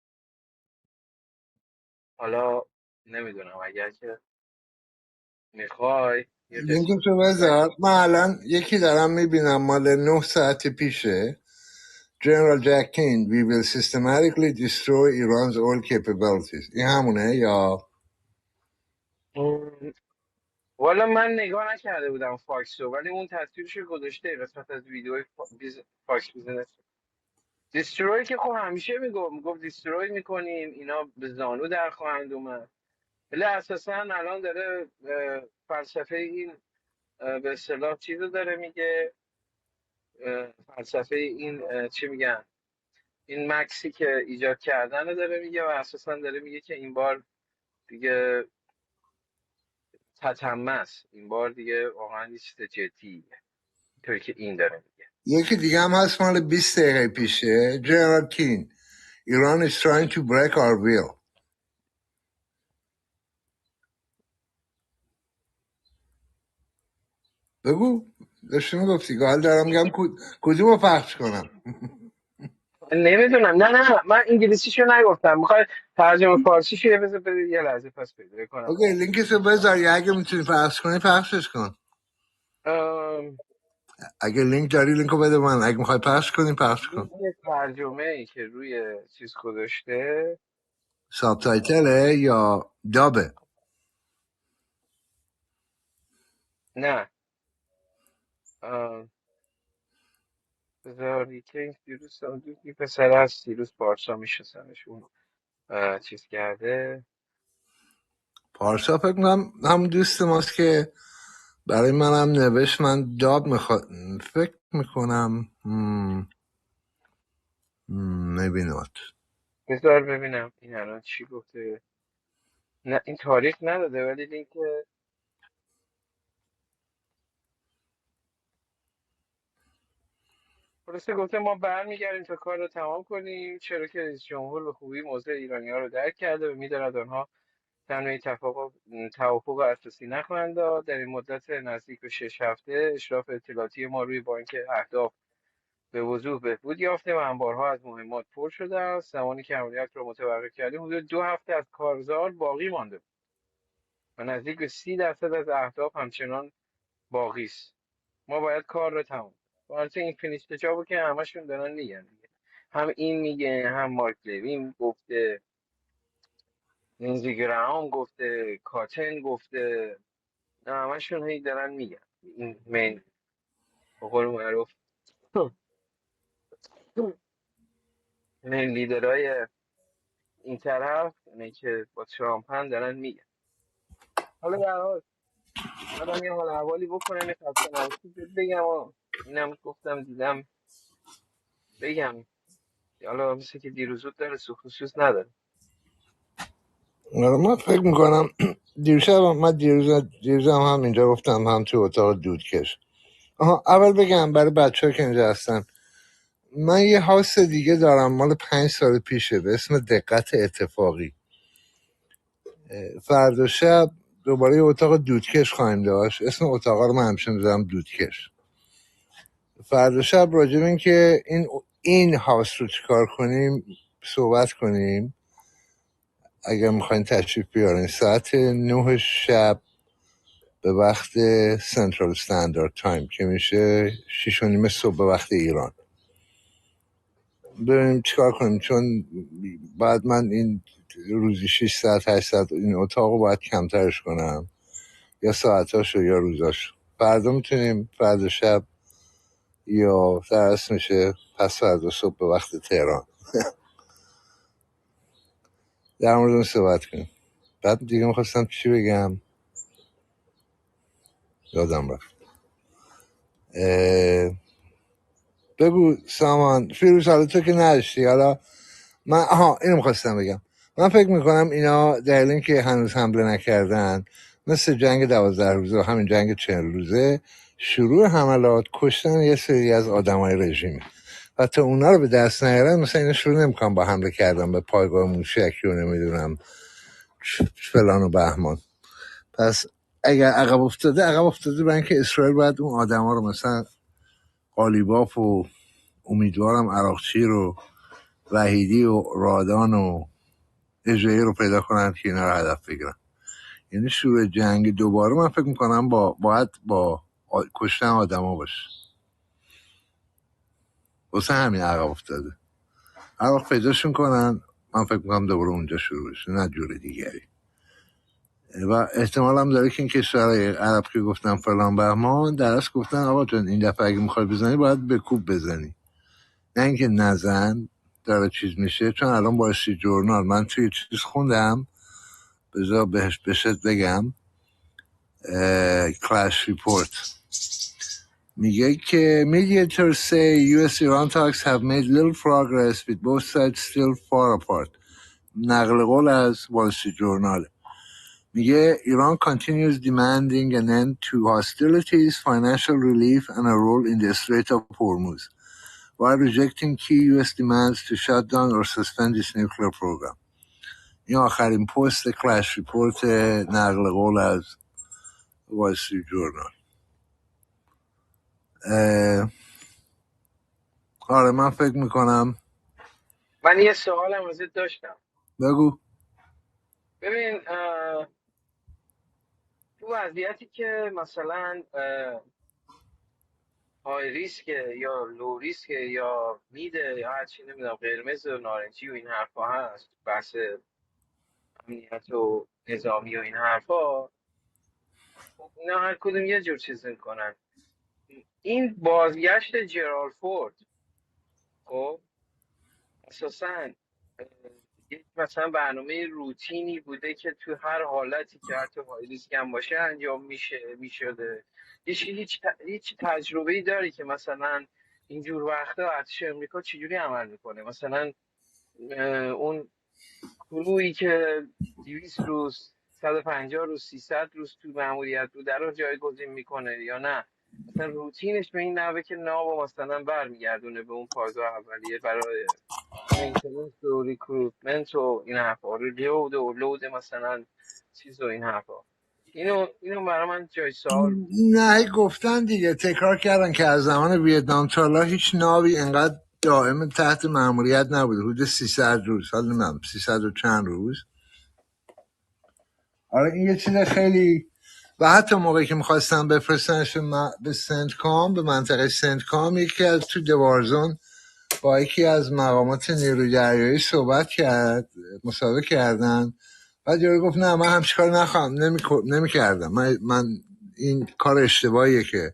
حالا نمیدونم اگر که میخوای یه قسمت لینکشو بذار. من الان یکی دارم میبینم مال 9 ساعت پیشه. General Jack King, we will systematically destroy Iran's oil capabilities. این همونه یا؟ والا من نگاه نکرده بودم فاکسو، ولی اون تصویرش گذاشته قسمت از ویدیوی فاکس بیزنس. دیستروی که خب همیشه میگفت دیستروی میکنیم، اینا به زانو در خواهند اومد. ولی اساسا الان داره فلسفه این به اصطلاح چیزو داره میگه، فلسفه این چی میگن، این مکسی که ایجاد کردن رو داره میگه، و اساسا داره میگه که این بار دیگه تتمه است، این بار دیگه واقعا یه چیز جدیه، طوری که این داره میگه. یکی دیگه هم هست مال 20 دقیقه پیشه. General King, Iran is trying to break our will. بگو، داشتی میگفتی که حال دارم میگم کدوم رو پخش کنم. نمیدونم، نه من انگلیسیشو نگفتم، میخوای ترجمه فارسیشو یه لحظه پس پیدا کنم. اوکی، لینکشو بذار، یا اگه میتونی پخش کنی پخشش کن. اگه لینک داری لینکو بده من، اگه میخوای پخش کنی پخش کن. یه ترجمه ای که روی چیز گذاشته، ساب تایتله یا دابه؟ نه بذار که این فیروز دوستی پسر از فیروز پارسا میشناسمش، اون چیز کرده. پارسا فکر کنم هم دوست ماست که برای منم نوشت. من داب فکر میکنم نبینات. بذار ببینم این الان چی گفته. نه این تاریخ نداده ولی لینک خلاصه گفته ما برمیگردیم تا کار رو تمام کنیم، چرا که رئیس جمهور به خوبی موضع ایرانی‌ها رو درک کرده و می‌داند آنها تنهایی توافق اساسی نخواهند داد. در این مدت نزدیک به 6 هفته اشراف اطلاعاتی ما روی بانک اهداف به وضوح بهبود یافته و انبارها از مهمات پر شده است. زمانی که عملیات را متوقف کردیم حدود 2 هفته از کارزار باقی مانده بود و نزدیک به 30% از اهداف همچنان باقی است. ما باید کار رو تمام کنیم. البته این فینیش جابو که همشون دارن میگن دیگه. هم این میگه، هم مارک لوین گفته، لینزی گرام گفته، کاتن گفته، همشون هی دارن میگن. این مین به قول معروف مین لیدرهای این طرف، اینه که با ترامپ هم دارن میگن. حالا در حال آدم یه حال احوالی بکنم، یه خسته نباشید بهت بگم و اینم گفتم دیدم بگم. حالا مثل که دیروز زود داره سوخت و سوز نداره. من فکر میکنم دیروزم هم اینجا گفتم، هم تو اتاق دودکش. اول بگم برای بچه ها که اینجا هستن، من یه هاوس دیگه دارم مال 5 سال پیشه به اسم دقت اتفاقی. فردا شب دوباره یه اتاق دودکش خواهیم داشت. اسم اتاق رو من همیشه میذارم دودکش. فردا شب راجع به این که این هاوس رو چیکار کنیم صحبت کنیم. اگر میخواین تشریف بیارین ساعت 9 شب به وقت سنترال استاندارد تایم که میشه 6:30 صبح به وقت ایران، بریم چیکار کنیم. چون بعد من این روزی 6 ساعت 8 ساعت این اتاق رو باید کمترش کنم، یا ساعتاشو یا روزاشو. فردا میتونیم فردا شب یا در اصل میشه پس فردا صبح به وقت تهران در مورد اون صحبت کنیم. بعد دیگه میخواستم چی بگم یادم رفت. بگو سامان. فیروز حالا تو که نداشتی، حالا من اینو میخواستم بگم. من فکر میکنم اینا در این که هنوز حمله نکردن، مثل جنگ 12 روزه و همین جنگ 40 روزه شروع حملات کشتن یه سری از آدمای رژیمی و تا اونا رو به دست نیارن مثلا اینا شروع نمیکنن با حمله کردن به پایگاه موشکی و نمیدونم فلان و بهمان. پس اگر عقب افتاده برای اینکه اسرائیل باید اون آدما رو مثلا قالیباف و امیدوارم عراقچی رو وحیدی و رادان و اجرایی رو پیدا کنن که اینا رو هدف بگیرن. یعنی شروع جنگ دوباره من فکر میکنم باید با کشتن آدما باشه. واسه همین عقب افتاده. عراق پیداشون کنن، من فکر میکنم دوباره اونجا شروع بشه، نه جور دیگری. و احتمال هم داره که این کشورهای عرب که گفتن فلان بهمان درست گفتن آقا جان این دفعه اگه میخوای بزنی باید به کوب بزنی، نه اینکه نزن داره چیز میشه. چون الان با جورنال من توی چیز خوندم، بذار بهشت بگم، کلاش ریپورت میگه که mediators say US Iran talks have made little progress with both sides still far apart. نقل قول از وال استریت جورنال. میگه Iran continues demanding an end to hostilities, financial relief and a role in the Strait of Hormuz while rejecting key US demands to shut down or suspend its nuclear program. این آخرین پست کلاش ریپورت نقل قول از وال استریت جورنال. آره من فکر میکنم. من یه سوالم ازت داشتم. بگو. ببین تو وضعیتی که مثلا های ریسکه یا لو ریسکه یا میده یا هرچی نمیدونم قرمز و نارنجی و این حرفا هست، بحث امنیت و نظامی و این حرفا، خب اینا هر کدوم یه جور چیز میکنن. این بازگشت جرال فورد خب اساسا یک مثلا برنامه روتینی بوده که تو هر حالتی که حتی های ریسک هم باشه انجام میشده. هیچ تجربه‌ای داری که مثلا اینجور وقتا ارتش امریکا چجوری عمل میکنه؟ مثلا اون گروهی که 200 روز 150 روز 300 روز تو مأموریت بوده رو جایگزین میکنه یا نه مثلا روتینش به این نحوه که ناو مثلا برمیگردونه به اون پایگاه اولیه برای مینتیننس و ریکروتمنت و این حرفا، لود و لود مثلا چیز و این حرفا. اینو برای من جای سوال بود. نه گفتن دیگه، تکرار کردن که از زمان ویتنام تا حالا هیچ ناوی انقدر دائم تحت مأموریت نبوده، حدود 300 روز، حالا نمیدونم 300 و چند روز. آره این یه چیز خیلی، و حتی موقعی که میخواستم بفرستنش به سنتکام، به منطقه سنتکام، یکی از تو دوارزون با یکی از مقامات نیروی دریایی صحبت کرد، مصاحبه کردن، بعد یارو گفت نه من همچین کار نمی‌کردم، من این کار اشتباهیه که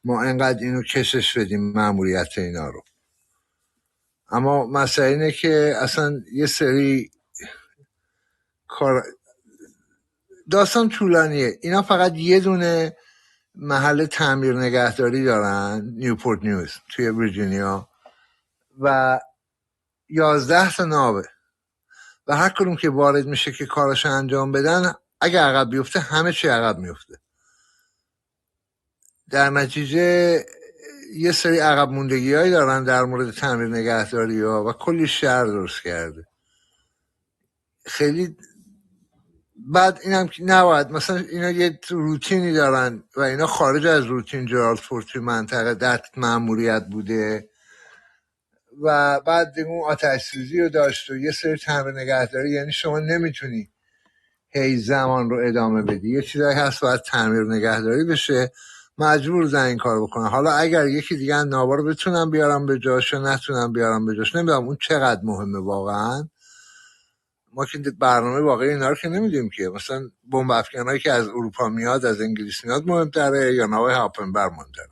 ما انقدر اینو کشش بدیم مأموریت اینا رو. اما مسئله اینه که اصلا یه سری کار داستان طولانیه. اینا فقط یه دونه محل تعمیر نگهداری دارن، نیوپورت نیوز توی ویرجینیا، و 11 تا ناوه و هر کدوم که وارد میشه که کارش انجام بدن، اگه عقب بیفته همه چی عقب میفته. در نتیجه یه سری عقب موندگی هایی دارن در مورد تعمیر نگهداری ها و کلی شر درست کرده. خیلی بعد اینم که نباید مثلا اینا یه روتینی دارن و اینا خارج از روتین جرالد فورد توی منطقه در مأموریت بوده و بعد اون آتش سوزی رو داشت و یه سری تعمیر نگهداری، یعنی شما نمیتونی هی زمان رو ادامه بدی، یه چیزایی هست باید تعمیر نگهداری بشه، مجبور زن این کار بکنه. حالا اگر یکی دیگه ناوا رو بتونم بیارم به جاش و نتونم بیارم به جاش، نمیدونم اون چقدر مهمه واقعا. ما که برنامه واقعی اینا رو که نمیدیم که مثلا بمب افکنایی که از اروپا میاد، از انگلیس میاد مهمتره یا ناو هاپنبرگ مهمتره،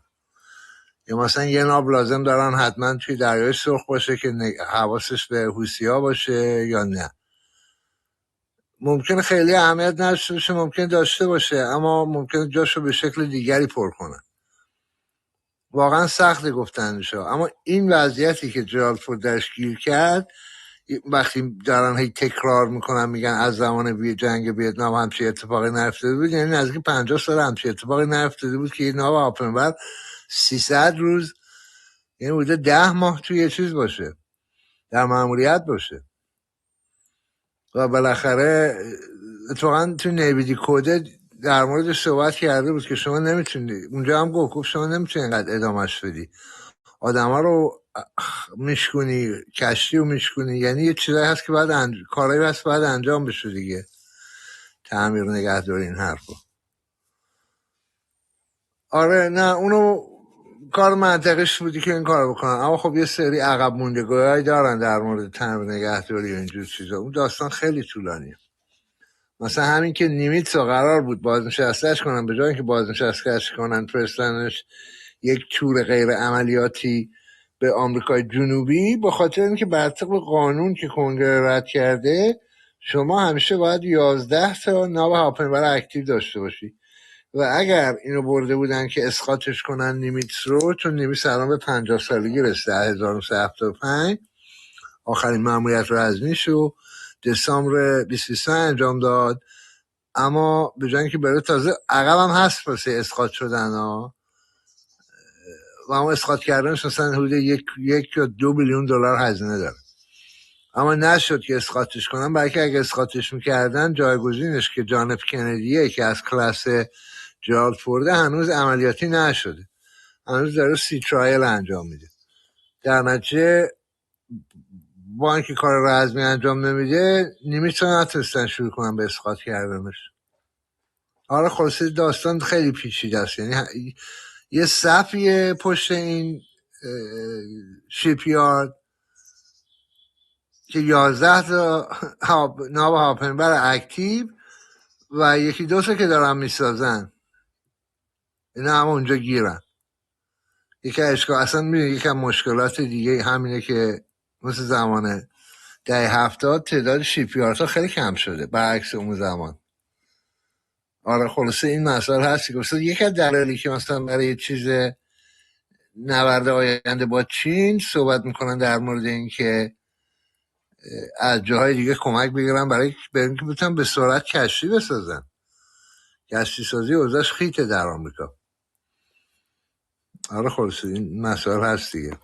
یا مثلا یه ناو لازم دارن حتما توی دریای سرخ باشه که حواسش به حوثی‌ها باشه یا نه. ممکنه خیلی اهمیت نداشته باشه، ممکنه داشته باشه، اما ممکنه جاشو به شکل دیگری پر کنه. واقعا سخت گفتنشه. اما این وضعیتی که جرالد فورد درش گیر کرد، وقتی دارن هی تکرار میکنن میگن از زمان جنگ ویتنام همچین اتفاقی نیفتاده بود، یعنی نزدیک 50 سال همچین اتفاقی نیفتاده بود که یه ناو هاپنبرگ 300 روز، یعنی بوده 10 ماه توی یه چیز باشه، در مأموریت باشه. و بالاخره اتفاقا تو نیویدی کوده در موردش صحبت کرده بود که شما نمیتونی، اونجا هم گفت شما نمیتونی اینقدر ادامهش بدی، آدما رو میشکنی، کشتی رو میشکنی، یعنی یه چیزایی هست که باید کارهایی هست باید انجام بشه دیگه، تعمیر و نگهداری این حرفا. آره نه اونو کار منطقش بودی که این کار بکنن، اما خب یه سری عقب موندگاهایی دارن در مورد تعمیر نگهداری و اینجور چیزا. اون داستان خیلی طولانیه. مثلا همین که نیمیتسا قرار بود بازنشسته‌اش کنن، به جای اینکه بازنشسته‌اش کنن فرستنش یک تور غیر عملیاتی به آمریکای جنوبی، با خاطر اینکه بر طبق قانون که کنگره رد کرده شما همیشه باید 11 تا ناو هاپنبرگ اکتیو داشته باشی. و اگر اینو برده بودن که اسقاطش کنن نیمیتس رو، چون نیمیتس الان به 50 سالگی رسیده، 1975 آخرین مأموریت رو از نیشو دسامبر 23 انجام داد، اما به جای اینکه بره تازه عقب هم هست واسه اسقاط شدن ها، و اما اسقاط کردنش مثلا حدود 1 یا 2 بیلیون دلار هزینه داره، اما نشد که اسقاطش کنن، بلکه اگه اسقاطش میکردن جایگزینش که جان اف کندیه که از کلاس جرالد فورد هنوز عملیاتی نشده، هنوز داره سی ترایل انجام میده. در نتیجه با اینکه کار رزمی انجام نمیده، نیمیتون نتونستن شروع کنن به اسقاط کردنش. آره خلاصه داستان خیلی پیچیده است، یعنی یه صفیه پشت این شیپیارد که 11 تا ناو هاپنبرگ اکتیو و یکی دو تا که دارن میسازن، اینا هم اونجا گیرن. یکی اشکال اصلا میدونی یکی از مشکلات دیگه همینه که مثل زمان دهه 70 تعداد شیپیاردها خیلی کم شده برعکس اون زمان. آره خلاصه این مسائل هستی که یکی از دلایلی که مثلا برای یه چیز نبرد آینده با چین صحبت میکنن در مورد این که از جاهای دیگه کمک بگیرن برای اینکه بتونن به سرعت کشتی بسازن. کشتی سازی اوضاعش خیته در آمریکا. آره خلاصه این مسائل هست دیگه،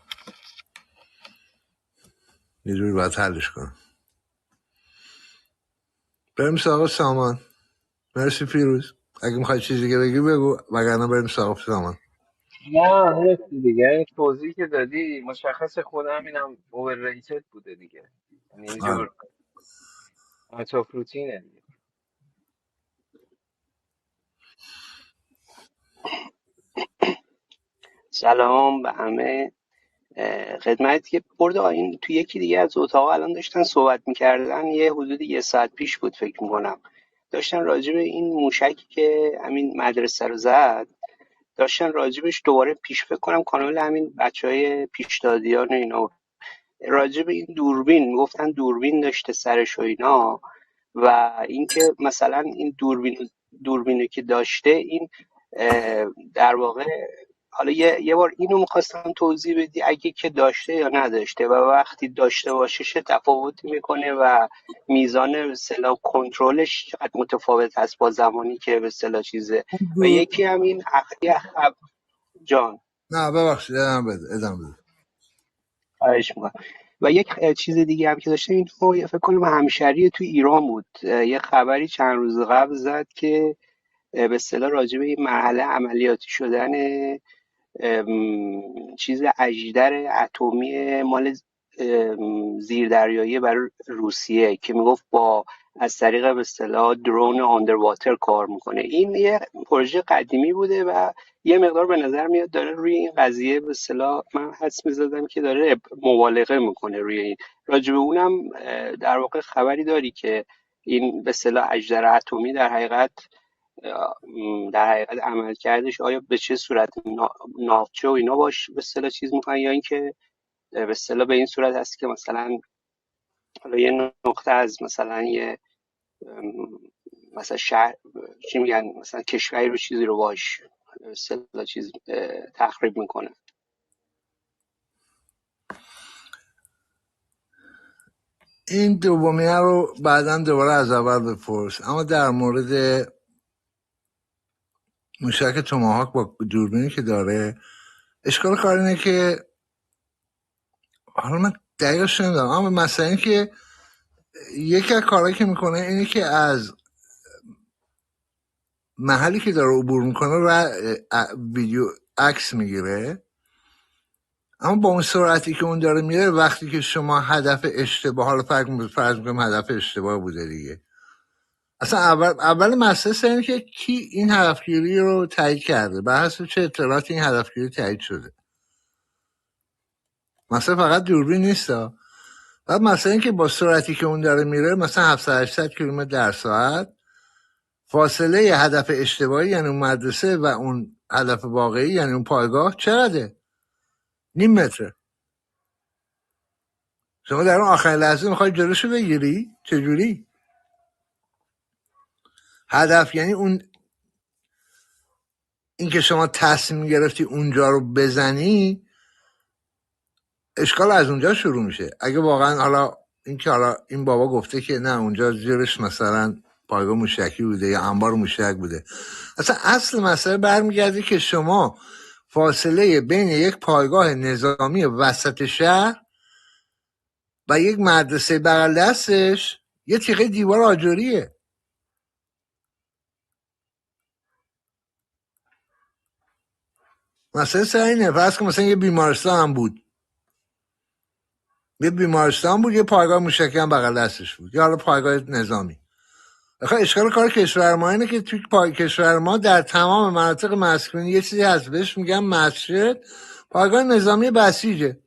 یه جوری باید حلش کنم. بریم سراغ سامان. مرسی فیروز، اگه میخوای چیزی دیگه بگی بگو، وگرنه بریم سراغ سامان. نه مرسی دیگه، این توضیحی که دادی مشخص خود همینم اوورریتد بوده دیگه، یعنی اینجور اتاف روتینه دیگه. سلام به همه. خدمتی که برده این تو یکی دیگه از اتاق الان داشتن صحبت میکردن، یه حدود 1 ساعت پیش بود فکر میکنم، داشتن راجع به این موشکی که همین مدرسه رو زد داشتن راجبش دوباره پیش فکر کنم کانال همین بچهای پیشدادیان و اینا راجع به این دوربین گفتن دوربین داشته سرش و اینا، و اینکه مثلا این دوربینی که داشته این در واقع حالا یه بار اینو میخواستم توضیح بدی اگه که داشته یا نداشته، و وقتی داشته باشه چه تفاوتی میکنه و میزان به اصطلاح کنترلش چقدر متفاوت هست با زمانی که به اصطلاح چیزه. و یکی هم این جان نه ببخشید ادامه بده. خواهش می‌کنم. و یک چیز دیگه هم که داشته این فکر کنم همشهری تو ایران بود، یه خبری چند روز قبل زد که به اصطلاح راجع به این مرحله عملیاتی شدن چیز اژدر اتمی مال زیردریایی برای روسیه که میگفت با از طریق به اصطلاح درون آندر واتر کار میکنه. این یه پروژه قدیمی بوده و یه مقدار به نظر میاد داره روی این قضیه به اصطلاح من حدس میزدم که داره مبالغه میکنه روی این. راجع به اونم در واقع خبری داری که این به اصطلاح اژدر اتمی در حقیقت عمل کردش آیا به چه صورت ناوچه و اینا باش به اصطلاح چیز میکنن، یا اینکه به اصطلاح به این صورت هست که مثلا حالا یه نقطه از مثلا یه مثلا شهر چی میگن مثلا کشوری رو چیزی رو باش به اصطلاح چیز تخریب میکنن. این دومیه رو بعدا دوباره از اول بپرس. اما در مورد موشک توماهاک با دوربینی که داره، اشکال کار اینه که حالا من دقیقش نمیدونم، اما مثلا این که یکی از کارهایی که میکنه اینه که از محلی که داره عبور میکنه و ویدیو عکس میگیره، اما با اون سرعتی که اون داره میره وقتی که شما هدف اشتباه، حالا فرض میکنیم هدف اشتباه بوده دیگه، اصلا اول مسئله اینه که کی این هدفگیری رو تایید کرده، بر حسب چه اطلاعاتی این هدفگیری تایید شده. مثلا فقط دوربین نیست بعد مثلا اینکه با سرعتی که اون داره میره مثلا 700-800 کیلومتر در ساعت، فاصله هدف اشتباهی یعنی اون مدرسه و اون هدف واقعی یعنی اون پایگاه چقدره؟ 0.5 متره. شما در اون آخرین لحظه میخوای جلوشو بگیری؟ چجوری؟ هدف یعنی اون اینکه شما تصمیم گرفتی اونجا رو بزنی، اشکال از اونجا شروع میشه. اگه واقعا حالا این بابا گفته که نه اونجا زیرش مثلا پایگاه موشکی بوده یا انبار موشک بوده، اصلا اصل مسئله برمیگرده که شما فاصله بین یک پایگاه نظامی وسط شهر و یک مدرسه بغل دستش یه تیغه دیوار آجریه. مسئله سر اینه. فرض کن مثلا یه بیمارستان هم بود، یه پایگاه موشکی هم بغل دستش بود، یا حالا پایگاه نظامی. اشکال کار کشور ما اینه که توی کشور ما در تمام مناطق مسکونی یه چیزی هست بهش میگن مسجد، پایگاه نظامی بسیجه.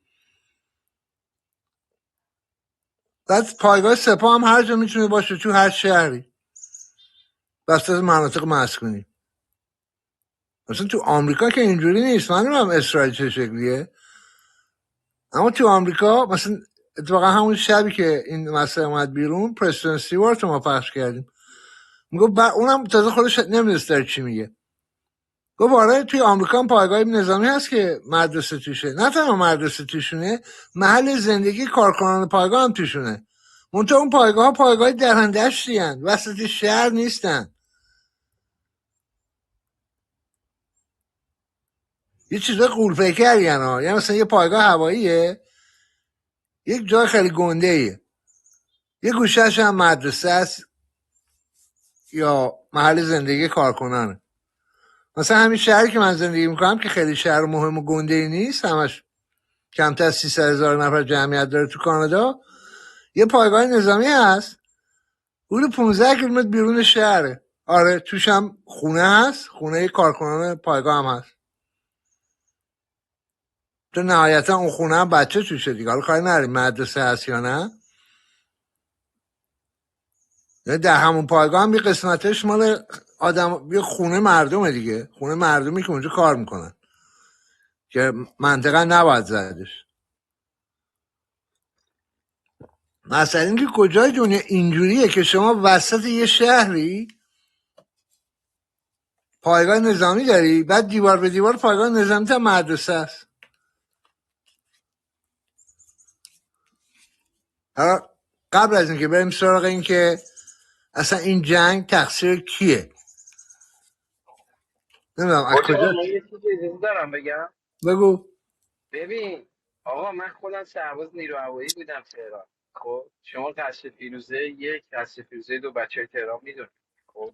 بعد پایگاه سپاه هم هر جا میتونه باشه، تو هر شهری بسته از مناطق مسکونی. مثلا تو آمریکا که اینجوری نیست. من نمیدونم اسرائیل چه شکلیه، اما تو آمریکا مثلا اتفاقا همون شبی که این مسئله اومد بیرون پرستون استیوارت ما پخش کردیم، میگفت اونم تازه خودش نمیدونست داره چی میگه. گفت آره توی آمریکا هم پایگاه نظامی هست که مدرسه توشه، نه تنها مدرسه توشونه، محل زندگی کارکنان پایگاه هم توشونه. منتها اون پایگاه ها پایگاه درندشتی هستند، وسط شهر نیستن. یه چیزای غول‌پیکری هستن، یعنی مثلا یه پایگاه هواییه، یک جای خیلی گنده ایه، یه گوشهش هم مدرسه است یا محل زندگی کارکنانه. مثلا همین شهری که من زندگی میکنم که خیلی شهر مهم و گنده ای نیست، همش کمتر از 300,000 نفر جمعیت داره تو کانادا، یه پایگاه نظامی هست حدود 15 کیلومتر بیرون شهره. آره توش هم خونه هست، خونه کارکنان پایگاه هم هست. تو نهایتا اون خونه هم بچه توشه دیگه، حالا کاری نداریم مدرسه هست یا نه. در همون پایگاه هم یه قسمتش مال آدم، یه خونه مردمه دیگه، خونه مردمی که اونجا کار میکنن که منطقا نباید زدش. مثلا اینکه کجای دنیا اینجوریه که شما وسط یه شهری پایگاه نظامی داری، بعد دیوار به دیوار پایگاه نظامی تا مدرسه است. حالا قبل از اینکه بریم سراغ این که اصلا این جنگ تقصیر کیه، نمیدونم از کجا. من یه چیزی اجازه دارم بگم. بگو. ببین آقا من خودم سرباز نیرو هوایی بودم تهران. خب شما قصر فیروزه یک، قصر فیروزه دو، بچه تهران میدونید. خب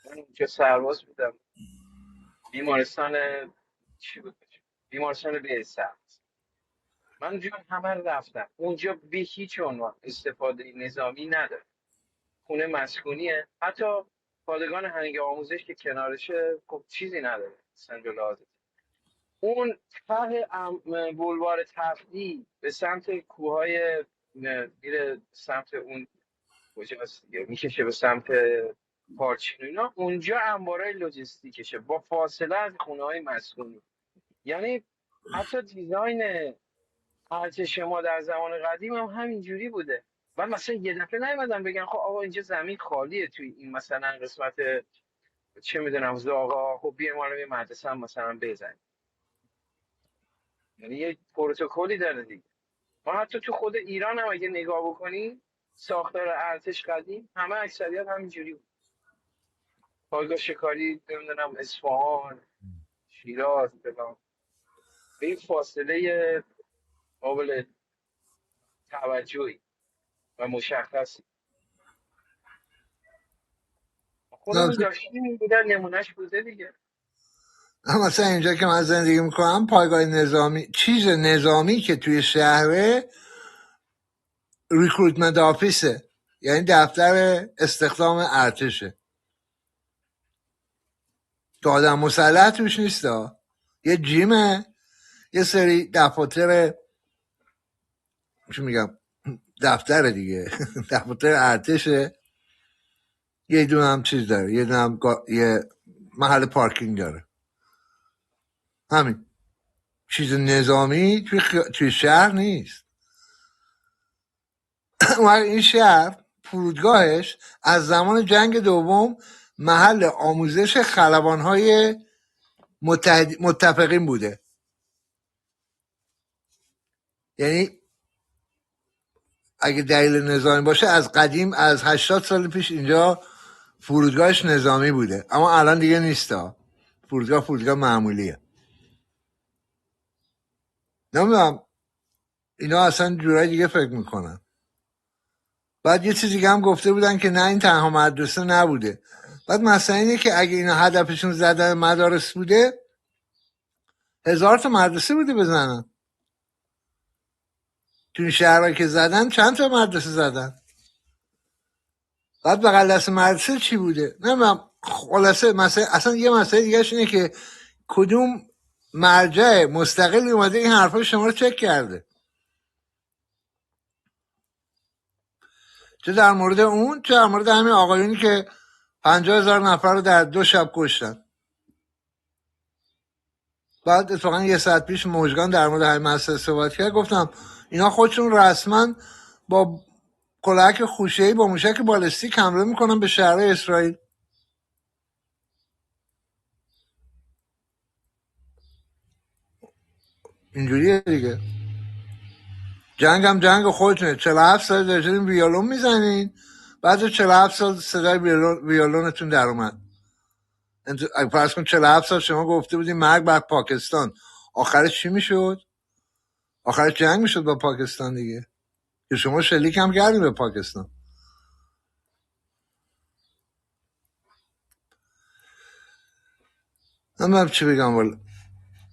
من اونجا سرباز بودم، بیمارستان چی بود؟ بیمارستان بهست. من اونجا همه رو رفتم. اونجا به هیچ عنوان استفاده نظامی نداره، خونه مسکونیه. حتی پادگان هنگ آموزش که کنارشه خب چیزی نداره سنج و لحاظه. اون ته بولوار تفتی به سمت کوههای میره سمت اون کجاست دیگه، میکشه به سمت پارچین و اینا، اونجا انبارای لوجستیکشه با فاصله از خونه های مسکونی. یعنی حتی دیزاین ارتش ما در زمان قدیم هم همینجوری بوده. و مثلا یه دفعه نیومدن بگن خب آقا اینجا زمین خالیه توی این مثلا قسمت چه میدونم زاغا، خب بیایم ما رو یه مدرسه هم مثلا بزنیم. یعنی یه پروتکلی داره دیگه. ما حتی تو خود ایران هم اگه نگاه بکنی ساختار ارتش قدیم همه اکثریت همینجوری بود. پایگاه شکاری نمیدونم اصفهان، شیراز، فلان، به این فاصله قابل توجهی و مشخصی خودمون داشتیم بودن، نمونهش بوده دیگه. مثلا اینجا که من زندگی میکنم پایگاه نظامی، چیز نظامی که توی شهره ریکروتمنت آفیسه، یعنی دفتر استخدام ارتشه. تو آدم مسلح توش نیست، یه جیمه، یه سری دفاتر، چی میگم، دفتر دیگه دفتر ارتشه، یه دونه هم چیز داره، یه دونه هم یه محل پارکینگ داره. همین چیز نظامی توی شهر نیست. این شهر فرودگاهش از زمان جنگ دوم محل آموزش خلبانهای متفقین بوده. یعنی اگه دلیل نظامی باشه از قدیم، از 80 سال پیش اینجا فرودگاهش نظامی بوده، اما الان دیگه نیسته. فرودگاه معمولیه. نمیدونم اینا اصلا جورای دیگه فکر میکنن. بعد یه چیزی هم گفته بودن که نه این تنها مدرسه نبوده. بعد مثلا اینه که اگه اینا هدفشون زدن مدارس بوده 1000 تا مدرسه بوده بزنن. تو این شهرهایی که زدن چند تا مدرسه زدن. بعد بغل دست مدرسه چی بوده نمیدونم. خلاصه مثلا اصلا یه مسئله دیگهش اینه که کدوم مرجع مستقلی اومده این حرفا شما رو چک کرده، چه در مورد اون چه در مورد همین آقایونی که 50,000 نفر رو در 2 شب کشتن. بعد اتفاقا 1 ساعت پیش مژگان در مورد همین مسئله صحبت کرد، گفتم اینا خودشون رسما با کلاهک خوشه‌ای با موشک بالستیک حمله میکنن به شهرهای اسرائیل. اینجوریه دیگه. جنگ هم جنگ خودتونه. 47 سال داشتین ویولون میزنین، بعد 47 سال صدای ویولونتون در اومد. فرض کن 47 سال شما گفته بودین مرگ بر پاکستان، آخرش چی میشد؟ آخرش جنگ میشد با پاکستان دیگه، که شما شلیک هم کردین به پاکستان. نمیدونم چی بگم والا.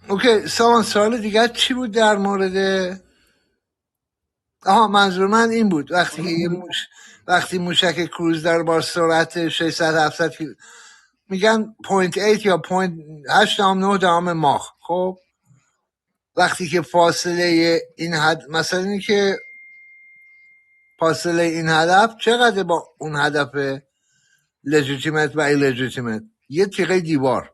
اوکی، سامان سوال دیگه چی بود در مورد منظور من این بود وقتی که وقتی موشک کروز داره با سرعت 600 700 میگن 0.8 یا 0.8 ماخ. خب وقتی که فاصله این حد، مثلا این که فاصله این هدف چقدر با اون هدف لژیتیمت و ایلژیتیمت، یه تیغه دیوار.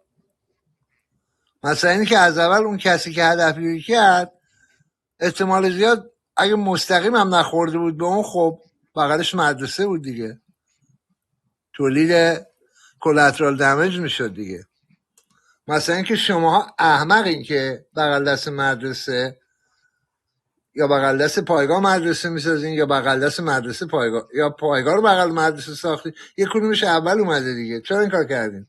مثلا این که از اول اون کسی که هدف گیری کرد احتمال زیاد اگه مستقیم هم نخورده بود به اون، خب بغلش مدرسه بود دیگه، تولید کلاترال دمیج میشد دیگه. مثلا اینکه شماها احمقین که بغل دست مدرسه یا بغل دست پایگاه مدرسه میسازین یا بغل دست مدرسه پایگاه، یا پایگاه رو بغل مدرسه ساختین، یه کدومش اول اومده دیگه. چرا این کار کردین؟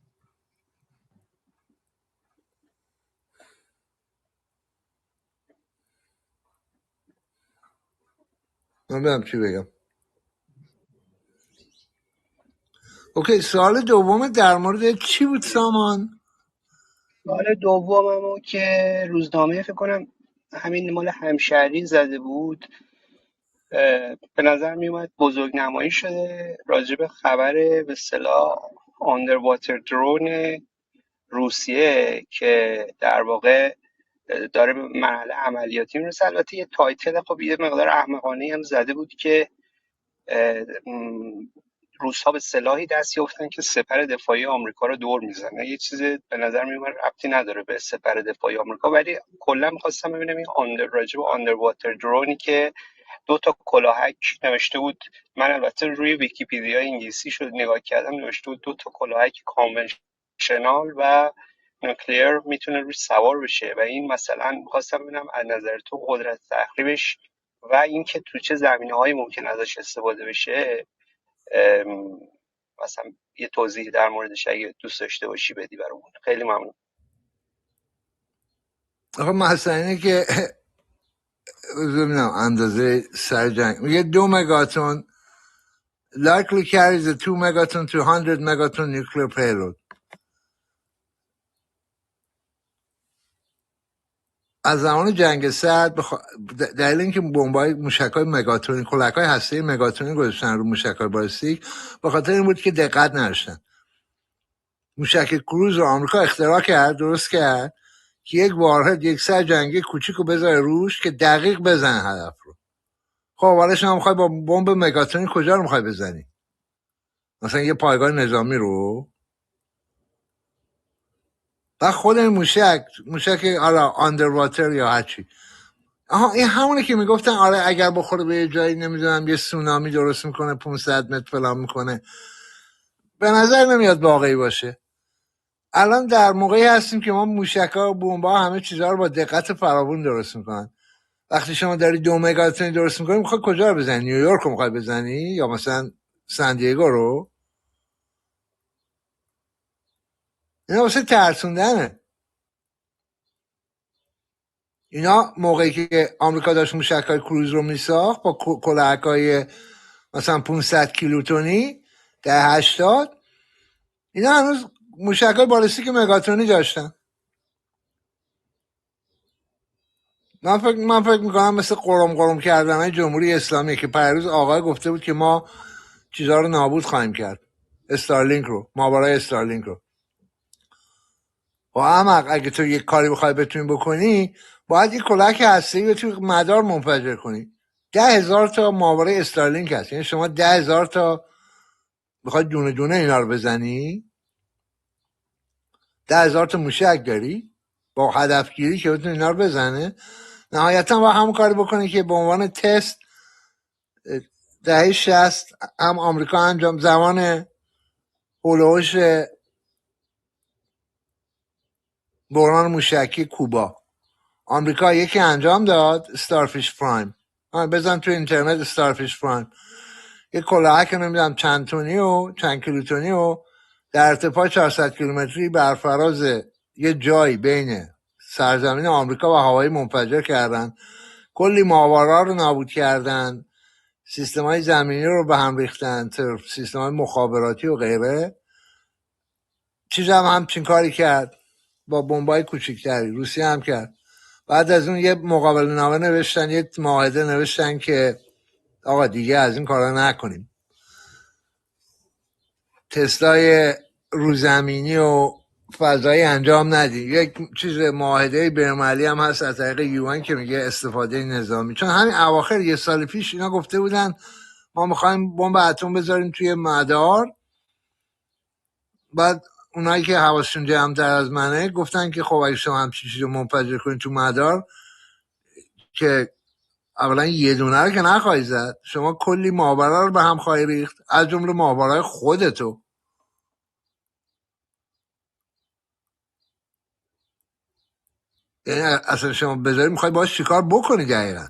من بدم چی بگم. اوکی، سوال دوم در مورد چی بود سامان؟ سوال دوممو که روزنامه فکر کنم همین مال همشهری زده بود، به نظر می اومد بزرگ نمایی شده راجع به خبر به اصطلاح آندر واتر درون روسیه که در واقع داره به مرحله عملیاتی میرسه. البته یه تایتل خب یه مقدار احمقانه هم زده بود که روس‌ها به سلاحی دست یافتن که سپر دفاعی آمریکا رو دور میزنه. یه چیز به نظر میومد ربطی نداره به سپر دفاعی آمریکا، ولی کلا می‌خواستم ببینم این راجع به آندر واتر درونی که دو تا کلاهک نوشته بود. من البته روی ویکی‌پدیا انگلیسی شد نگاه کردم، نوشته بود دو تا کلاهک کانونشنال و نوکلیر میتونه روش سوار بشه و این مثلا می‌خواستم ببینم از نظر تو قدرت تخریبش و اینکه تو چه زمینه‌هایی ممکن ازش استفاده بشه، مثلا یه توضیح در موردش اگه دوست داشته باشی بدی برامون. خیلی ممنون. آقا مثلا اینه که ببینم اندازه سر جنگ میگه 2 مگاتون likely carries a 2 megaton to 100 megaton nuclear payload. از زمان جنگ سرد دلیل اینکه بمبای موشک‌های مگاتونی، کلک‌های هسته‌ای مگاتونی گذاشتن رو موشک‌های بالستیک به خاطر این بود که دقت نداشتن. موشک کروز رو آمریکا اختراع کرد، درست کرد که یک وارهد، یک سر جنگی کوچیکو بذاره روش که دقیق بزنه هدف رو. خب حالا شما می‌خوای با بمب مگاتونی کجا رو می‌خوای بزنی؟ مثلا یه پایگاه نظامی رو؟ و خود این موشک حالا آندر واتر یا هرچی، این همونه که میگفتن آره اگر بخوره به یه جایی نمیدونم یه سونامی درست میکنه 500 متر فلان میکنه. به نظر نمیاد واقعی باشه. الان در موقعی هستیم که ما موشک‌ها و بمب‌ها همه چیزها رو با دقت فراوون درست میکنن. وقتی شما داری 2 مگاتن درست میکنی، میخوای کجا رو بزنی؟ نیویورک رو میخوای بزنی یا مثلا سن دیگو رو؟ اینا واسه ترسوندنه. اینا موقعی که آمریکا داشت موشک‌های کروز رو میساخت با کلاهک‌های مثلا 500 کیلوتنی در 80، اینا هنوز موشک‌های بالستیک مگاتونی داشتن. من فکر میکنم مثل قرم کردن جمهوری اسلامی که پیروز آقای گفته بود که ما چیزها رو نابود خواهیم کرد، استارلینک رو، ماورای استارلینک رو. و احمق اگه تو یک کاری بخوای بتونی بکنی، باید یک کلک هسته‌ای توی مدار منفجر کنی. 10,000 تا ماورای استارلینک هست، یعنی شما 10,000 تا بخوای دونه دونه اینا رو بزنی، 10,000 تا موشک داری با هدفگیری که بتونی اینا رو بزنه. نهایتا با همون کاری بکنه که به عنوان تست دهه 60 هم آمریکا انجام، زمان هولوش بحران موشکی کوبا، آمریکا یکی انجام داد، استارفیش پرایم. بزن تو اینترنت استارفیش پرایم، یه کلاهک نمیدونم چند تونی و چند کیلوتونی و در ارتفاع 400 کیلومتری بر فراز یه جایی بین سرزمین آمریکا و هوایی منفجر کردن، کلی ماورا رو نابود کردن، سیستم‌های زمینی رو به هم ریختن، سیستم‌های مخابراتی و غیره. چیز هم همچین کاری کرد با بمبای کوچیکتری، روسیه هم کرد. بعد از اون یه مقابله نامه نوشتن، یه معاهده نوشتن که آقا دیگه از این کارا نکنیم، تستای روزمینی و فضایی انجام ندیم. یک چیز معاهده بین‌المللی هم هست از طریق یوان که میگه استفاده نظامی. چون همین اواخر یه سال پیش اینا گفته بودن ما میخوایم بمب اتم بذاریم توی مدار، بعد اونایی که حواسشون جمع‌تر از منه گفتن که خب اگه شما همچین چیزی رو منفجر کنید تو مدار که اولا یه دونه رو که نخواهی زد، شما کلی ماورا رو به هم خواهی ریخت، از جمله ماورای خودتو. یعنی اصلا شما بذاری میخوای باش چیکار بکنی دقیقا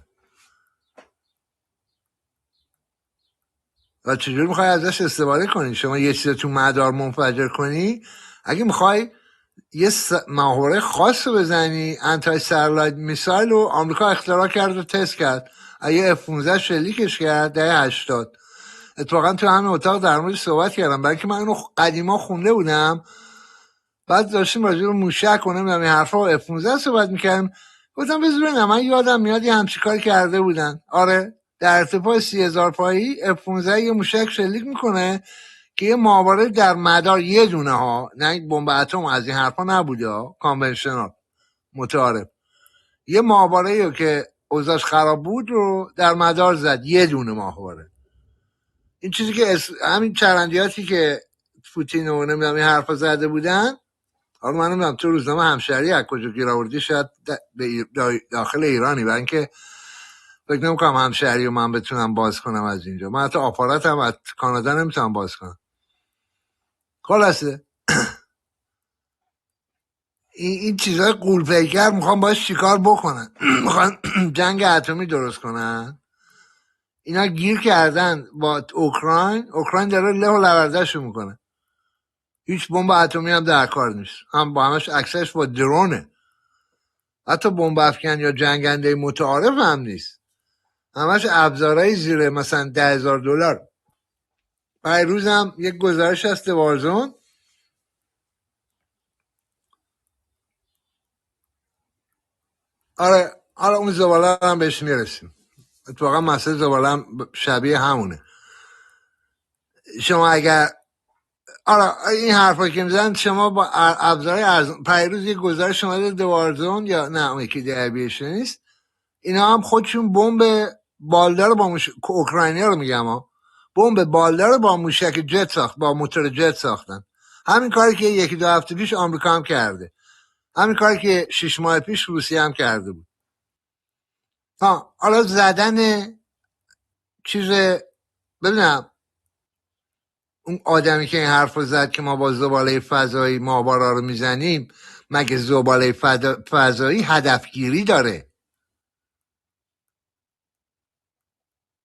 و چجوری میخوای ازش استفاده کنی. شما یه چیز تو مدار منفجر کنی، اگه میخوای یه محوره خاص رو بزنی، انتای سرلاید میسایل رو آمریکا اختراع کرد و تست کرد، اگه F-15 شلیکش کرد دهه 80. اتفاقا تو همین اتاق در موردش صحبت کردم، برای که من اینو قدیما خونده بودم، بعد داشتیم راجع به موشک و نمیدونم این حرفا و F-15 صحبت میکردیم، گفتم بذار ببینم، من یادم میاد یه همچین کاری کرده بودن. آره، در ارتفاع 30,000 پایی F-15 یه موشک شلیک میکنه که یه ماورا در مدار، یه دونه ها، نه بمب اتم از این حرفا نبوده ها، کانونشنال متعارف، یه ماورایی که اوضاعش خراب بود رو در مدار زد، یه دونه ماهواره. این چیزی که همین چرندیاتی که پوتین و نمیدونم این حرفا زده بودن، حالا من نمیدونم تو روزنامه همشهری از کجا گیر آوردی، شاید داخل ایرانی، برای اینکه فکر نمی‌کنم همشهری رو من بتونم باز کنم از اینجا، من حتی آپاراتم از کانادا نمیتونم باز کنم. خلاصه این چیزای قولپیکر میخوام باش چیکار بکنن میخوان جنگ اتمی درست کنن. اینا گیر کردن با اوکراین داره له و لوردهشو میکنه، هیچ بمب اتمی هم در کار نیست، هم با همش اکسش با درونه، حتی بمب افکن یا جنگنده متعارف هم نیست، همش ابزارهای زیر مثلا $10,000. فیروز هم یک گزارش هست وارزون، آره اون زباله هم بهش میرسیم، اتفاقا مسئله زباله هم شبیه همونه. شما اگر این حرفا که میزن شما با ابزارهای ارزان، پیروز یک گزارش اومده دوارزون یا نه اون یکی دیابیشن نیست، اینا هم خودشون بمب بالدار با اوکراینیا رو میگم ها، بمب بالدار با موشک جت ساخت، با موتور جت ساختن. همین کاری که یکی دو هفته پیش آمریکا هم کرده، همین کاری که 6 ماه پیش روسیه هم کرده بود. حالا زدن چیز، ببینم اون آدمی که این حرف رو زد که ما با زباله فضایی ماهوارا رو میزنیم، مگه زباله فضایی هدفگیری داره؟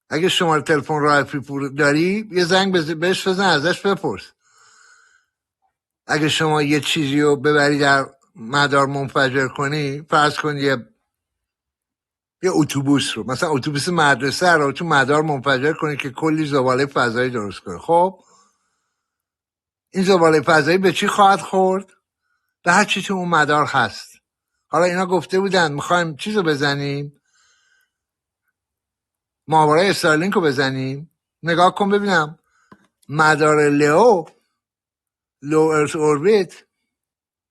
اگه شماره تلفن راه داری یه زنگ بهش بزن، ازش بپرس. اگه شما یه چیزی رو ببری در مدار منفجر کنی، فرض کن یه اتوبوس رو، مثلا اتوبوس مدرسه رو تو مدار منفجر کنی که کلی زباله فضایی درست کنه، خب این زباله فضایی به چی خواهد خورد؟ به هر چی تو اون مدار هست. حالا اینا گفته بودن میخوایم چیزو بزنیم، ماهواره استارلینک رو بزنیم. نگاه کن ببینم مدار لو ارث اوربیت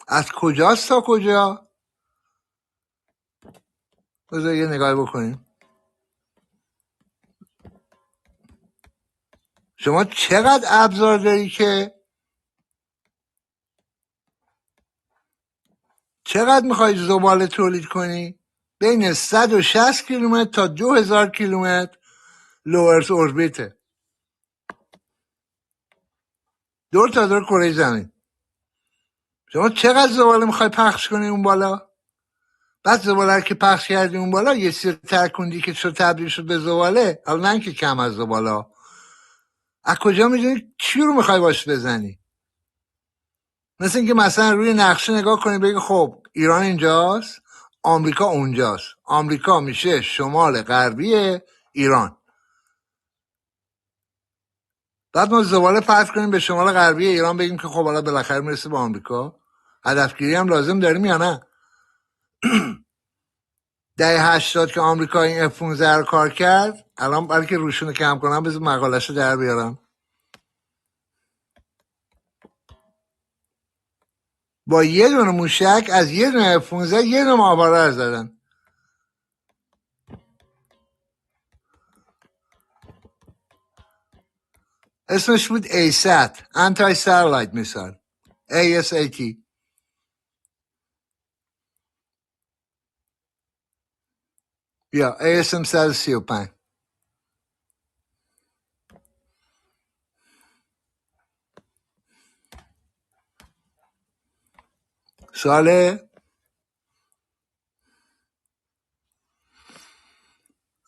از کجاست تا کجا. بذار یه نگاهی بکنیم. شما چقدر ابزار داری که چقدر میخوای زباله تولید کنی؟ بین 160 کیلومتر تا 2000 کیلومتر لوئرس اوربیته، دور تا دور کره زمین. شما چقدر زباله میخوای پخش کنی اون بالا؟ بعد زباله که پخش کردی اون بالا یه سری ترکوندی که شد تبدیل شد به زباله، حالا نه که کم از زباله، از کجا میدونی چی رو میخوای باش بزنی؟ مثل اینکه مثلا روی نقشه نگاه کنی بگی خب ایران اینجاست، آمریکا اونجاست، آمریکا میشه شمال غربی ایران، بعد ما زباله پرت کنیم به شمال غربی ایران بگیم که خب حالا بالاخره میرسه به آمریکا. هدفگیری هم لازم داریم یا نه؟ دهه 80 که آمریکا این F-15 رو کار کرد، الان برای که روشونو کم کنم بذار مقالهشو در بیارم، با یه دونه موشک از یه دونه F-15 یه دونه ماهواره رو زدن. اسمش بود ASAT Anti Satellite Missile ASAT. یا ASM 135. سال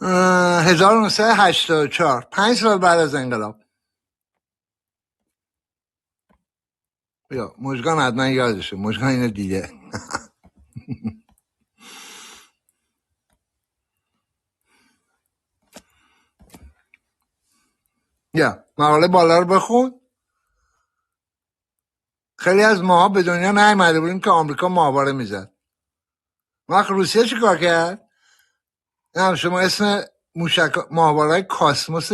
1984، 5 سال بعد از انقلاب. یا مژگان حتما یادشه، مژگان اینو دیده. یا مقاله بالا رو بخون. خیلی از ماها به دنیا نیامده بودیم که آمریکا ماهواره میزد. وقت روسیه چی کار کرد؟ نه شما اسم ماهواره‌های کاسموس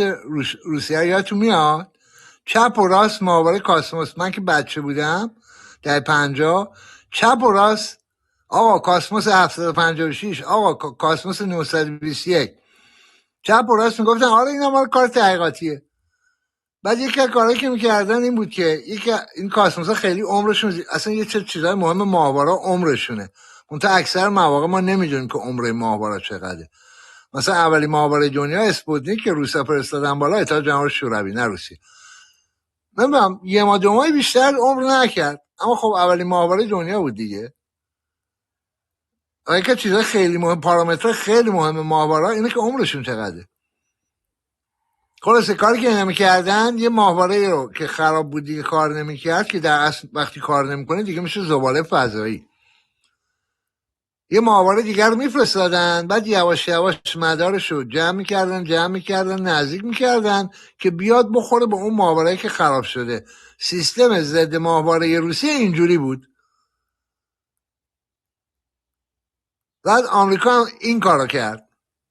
روسیه یادتون میاد؟ چپ و راست ماهواره کاسموس. من که بچه بودم در 50، چپ و راست آقا کاسموس 756، آقا کاسموس 921، چپ و راست میگفتن آره اینا مال کار تحقیقاتیه. بعد یکی از کارهایی که میکردن این بود که این کاسموس‌ها خیلی عمرشون اصلا یه چیزای مهم ماهواره عمرشونه، منتها اکثر مواقع ما نمیدونیم که عمر ماهواره چقدره. مثلا اولی ماهواره دنیا اسپوتنیک که روسا فرستادن بالا، اتحاد جماهیر شوروی نه روسیه، نمیدونم یه ما دو ماه بیشتر عمر نکرد، اما خب اولی ماهواره دنیا بود دیگه. که چیزای خیلی مهم، پارامتر خیلی مهم ماهواره اینه که عمرشون چقدره. خلاصه کاری که نمی‌کردن، یه ماهواره رو که خراب بود دیگه کار نمی‌کرد، که در اصل وقتی کار نمی‌کنه دیگه میشه زباله فضایی، یه ماهواره دیگر رو میفرستادن، بعد یواش یواش مدارش رو جمع میکردن نزدیک میکردن که بیاد بخوره به اون ماهواره که خراب شده. سیستم ضد ماهواره روسیه اینجوری بود. بعد آمریکا این کارو کرد.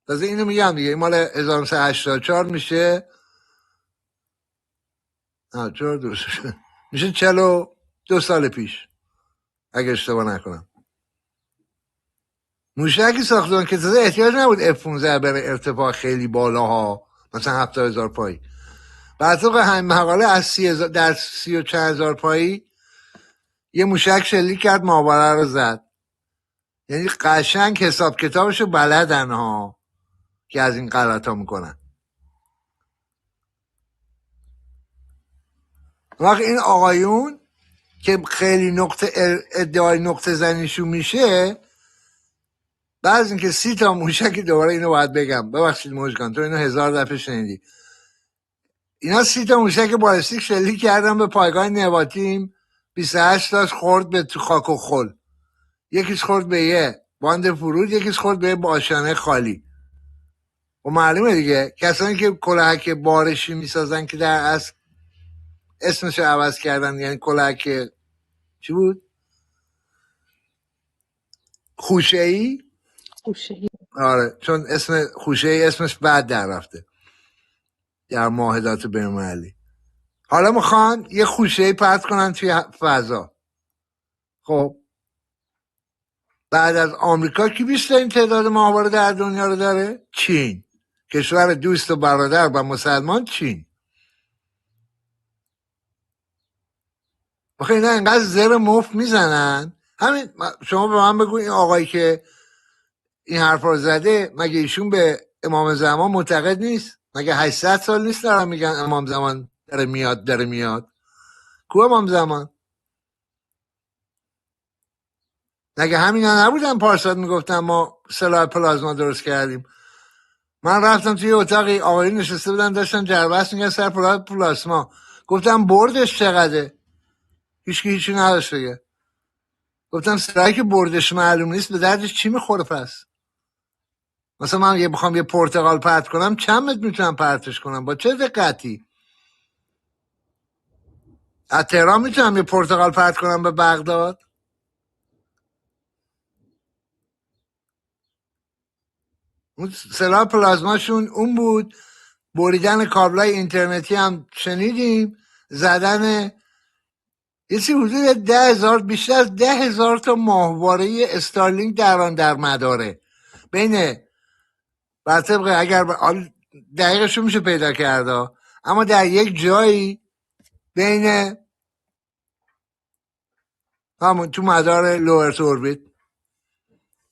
تازه اینو میگم دیگه، این مال 1984 میشه، میشه 42 سال پیش اگه اشتباه نکنم. موشکی ساختن که تازه احتیاج نبود F-15 بره ارتفاع خیلی بالاها، مثلا 70,000 پایی. بعد طبق همین مقاله از 30,000 در 30 و چند هزار پایی یه موشک شلیک کرد، ماهواره رو زد. یعنی قشنگ حساب کتابشو بلدن ها که از این غلطا میکنن. وقتی این آقایون که خیلی ادعای نقطه زنیشون میشه، بعد از اینکه 30 تا موشک، دوباره اینو باید بگم، ببخشید مژگان تو اینو 1000 دفعه شنیدی، اینا 30 تا موشک بالستیک شلیک کردن به پایگاه نواتیم، 28 تاش خورد به تو خاک و خل، یکیش خورد به یه باند فرود، یکیش خورد به باشانه خالی. و معلومه دیگه کسانی که کلاهک بارشی میسازن که در اصل اسمش عوض کردن، یعنی کلاهک چی بود؟ خوشه‌ای. آره چون اسم خوشه‌ای اسمش بعد در رفته در معاهدات بین‌المللی. حالا میخوان یه خوشه‌ای پرت کنن توی فضا. خب بعد از آمریکا کی بیشترین تعداد ماهواره در دنیا رو داره؟ چین، کشور دوست و برادر و مسلمان چین. آخه اینا اینقدر زر مفت میزنن. همین شما به من بگو این آقایی که این حرف رو زده مگه ایشون به امام زمان معتقد نیست؟ مگه 800 سال نیست دارن میگن امام زمان داره میاد؟ کو امام زمان؟ مگه همینا نبودن پارسال میگفتن ما سلاح پلازما درست کردیم؟ من رفتم توی اتاقی آقایون نشسته بودن داشتن جربست میگن سر پلاسما. گفتم بردش چقدره؟ هیچی نداشت بگه. گفتم سلاحی که بردش معلوم نیست به دردش چی میخوره پس؟ مثلا من بخوام یه پرتقال پرت کنم چند متر میتونم پرتش کنم؟ با چه دقتی؟ از تهران میتونم یه پرتقال پرت کنم به بغداد؟ اون سلاح پلازماشون اون بود. بریدن کابلای اینترنتی هم شنیدیم. زدن یه سی حدود 10,000 بیشتر از 10,000 تا ماهواره استارلینک در مداره بین بر طبق اگر دقیقشو میشه پیدا کرده، اما در یک جایی بین همون تو مدار لوئرت اوربیت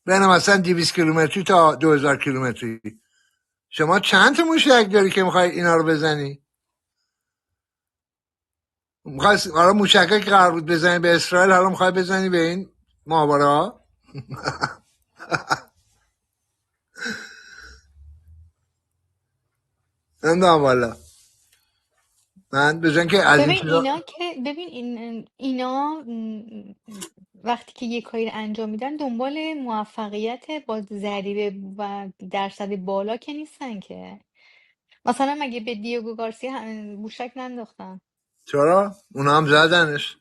بین مثلا 200 کیلومتری تا 2000 کیلومتری. شما چند تا موشک داری که میخوای اینا رو بزنی؟ میخوای حالا موشکایی که قرار بود بزنی به اسرائیل حالا میخوای بزنی به این ماهواره ها؟ نمیدونم والا. من بجن که از این ببین چیزا اینا که ببین اینا وقتی که یه کاری رو انجام میدن دنبال موفقیت با ضریب و درصد بالا که نیستن که. مثلا مگه به دیگو گارسیا موشک ننداختن؟ چرا؟ اونا هم زدنش.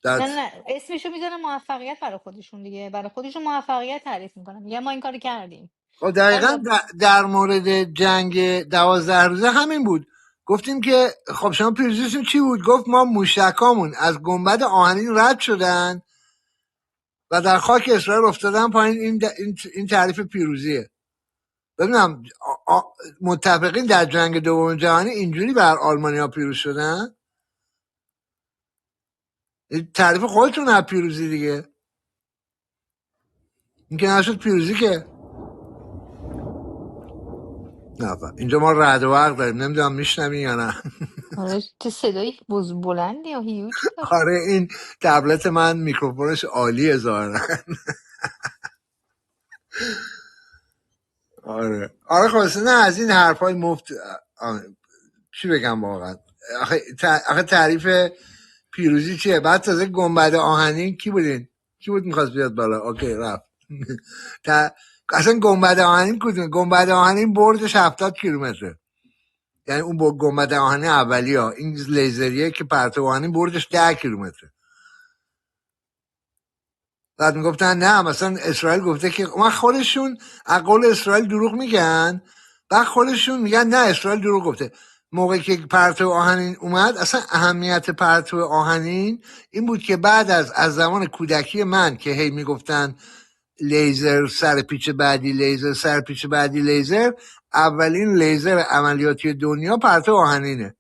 نه اسمشو میذارن موفقیت برای خودشون دیگه، برای خودشون موفقیت تعریف میکنن، میگن ما این کارو کردیم. خب باز دقیقا در مورد جنگ 12 روزه همین بود. گفتیم که خب شما پیروزیتون چی بود؟ گفت ما موشکامون از گنبد آهنین رد شدن و در خاک اسرائیل افتادن پایین. این تعریف پیروزیه. ببینم متفقین در جنگ دوم جهانی اینجوری بر آلمانیا پیروز شدن؟ این تعریف خودتون از پیروزی دیگه. این که نشد پیروزی که. نه اینجا ما رعد و برق داریم، نمیدونم میشنوی یا نه. آره چه صدایی بلندی یا هیوجی داشت. آره این تبلت من میکروفونش عالیه ظاهرا. آره خلاصه نه از این حرفای مفت. چی بگم واقعا؟ آخه تعریف پیروزی چیه؟ بعد تازه گنبد آهنین کی بود میخواست بیاد بالا؟ اوکی رفت. اصلا گنبد آهنین کدوم؟ گنبد آهنین بردش 70 کیلومتره. یعنی اون گنبد آهنین اولی ها، این لیزریه که پرتو آهنین بردش 10 کیلومتره. بعد میگفتن نه مثلا اسرائیل گفته که ما خودشون قول اسرائیل دروغ میگن، بعد خودشون میگن نه اسرائیل دروغ گفته. موقعی که پرتو آهنین اومد اصلا اهمیت پرتو آهنین این بود که بعد از زمان کودکی من که هی میگفتن لیزر سر پیچ بعدی لیزر سر پیچ بعدی لیزر، اولین لیزر عملیاتی دنیا پرتو آهنینه.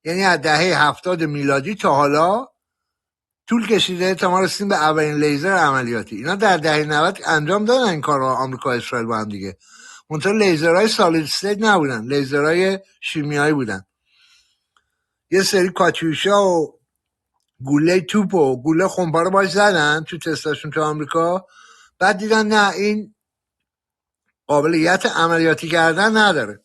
یعنی از دهه 70 میلادی تا حالا طول کشیده تا ما رسیدیم به اولین لیزر عملیاتی. اینا در دهه 90 انجام دادن این کار رو، آمریکا و اسرائیل با هم دیگه. منتها لیزرهای سالید استیت نبودن، لیزرهای شیمیایی بودن. یه سری کاتیوشا و گوله توپ و گوله خمپاره باش زدن تو تستاشون تو آمریکا. بعد دیدن نه این قابلیت عملیاتی کردن نداره.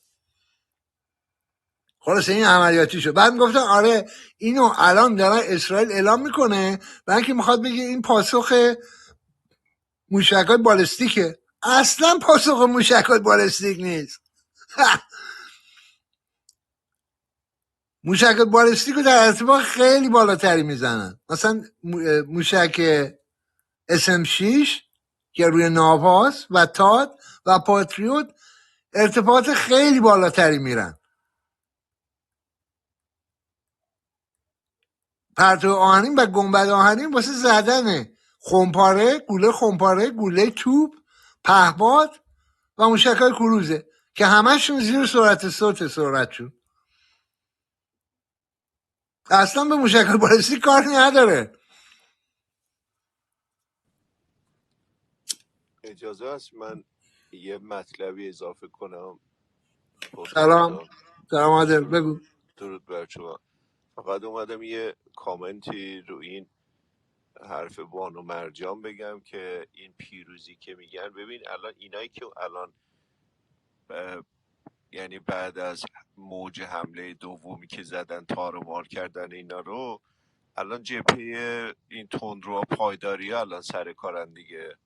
خلاص این عملیاتی شد. بعد گفتن آره اینو الان دارن اسرائیل اعلام میکنه برای اینکه میخواد بگه این پاسخ موشک‌های بالستیکه. اصلا پاسخ موشک‌های بالستیک نیست. موشک بالستیک رو در ارتفاع خیلی بالاتری میزنن. مثلا موشک SM6 که روی ناوهاست و تاد و پاتریوت ارتفاعات خیلی بالاتری میرن. پرتو آهنین و گنبد آهنین واسه زدن خمپاره گوله توپ پهپاد و موشک‌های کروزه که همشون زیر سرعت صوت سرعتشون. اصلا به موشک‌های بالستیک کار نداره. اجازه هست من یه مطلبی اضافه کنم؟ پرتقال سلام جان، سلام عادل درود بگو. درود بر شما. فقط اومدم یه کامنتی رو این حرف بانو مرجان بگم که این پیروزی که میگن، ببین الان اینایی که الان یعنی بعد از موج حمله دومی که زدن تار و مار کردن اینا رو، الان جبهه این تندروها پایداری ها الان سر کارن دیگه.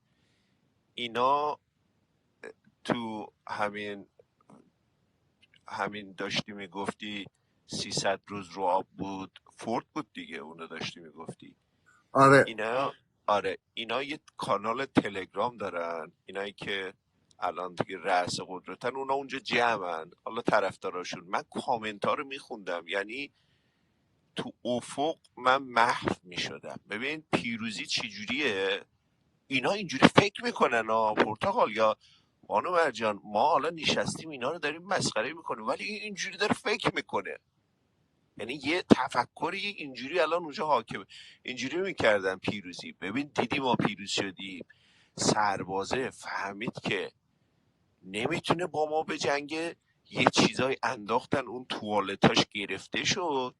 اینا تو همین داشتی میگفتی 300 روز رو آب بود، فورد بود دیگه، اونو داشتی میگفتی. آره آره اینا یه کانال تلگرام دارن، اینایی که الان دیگه رأس قدرتن، اونا اونجا جمعن. حالا طرفداراشون، من کامنت ها رو میخوندم، یعنی تو افق من محو میشدم. ببین پیروزی چجوریه، اینا اینجوری فکر میکنن پرتقال یا بانو مرجان، ما حالا نشستیم اینا رو داریم مسخره میکنیم، ولی این اینجوری داره فکر میکنه. یعنی یه تفکری اینجوری الان اونجا حاکمه. اینجوری میکردن پیروزی. ببین دیدی ما پیروز شدیم، سربازه فهمید که نمیتونه با ما بجنگه، یه چیزای انداختن اون توالتاش گرفته شد،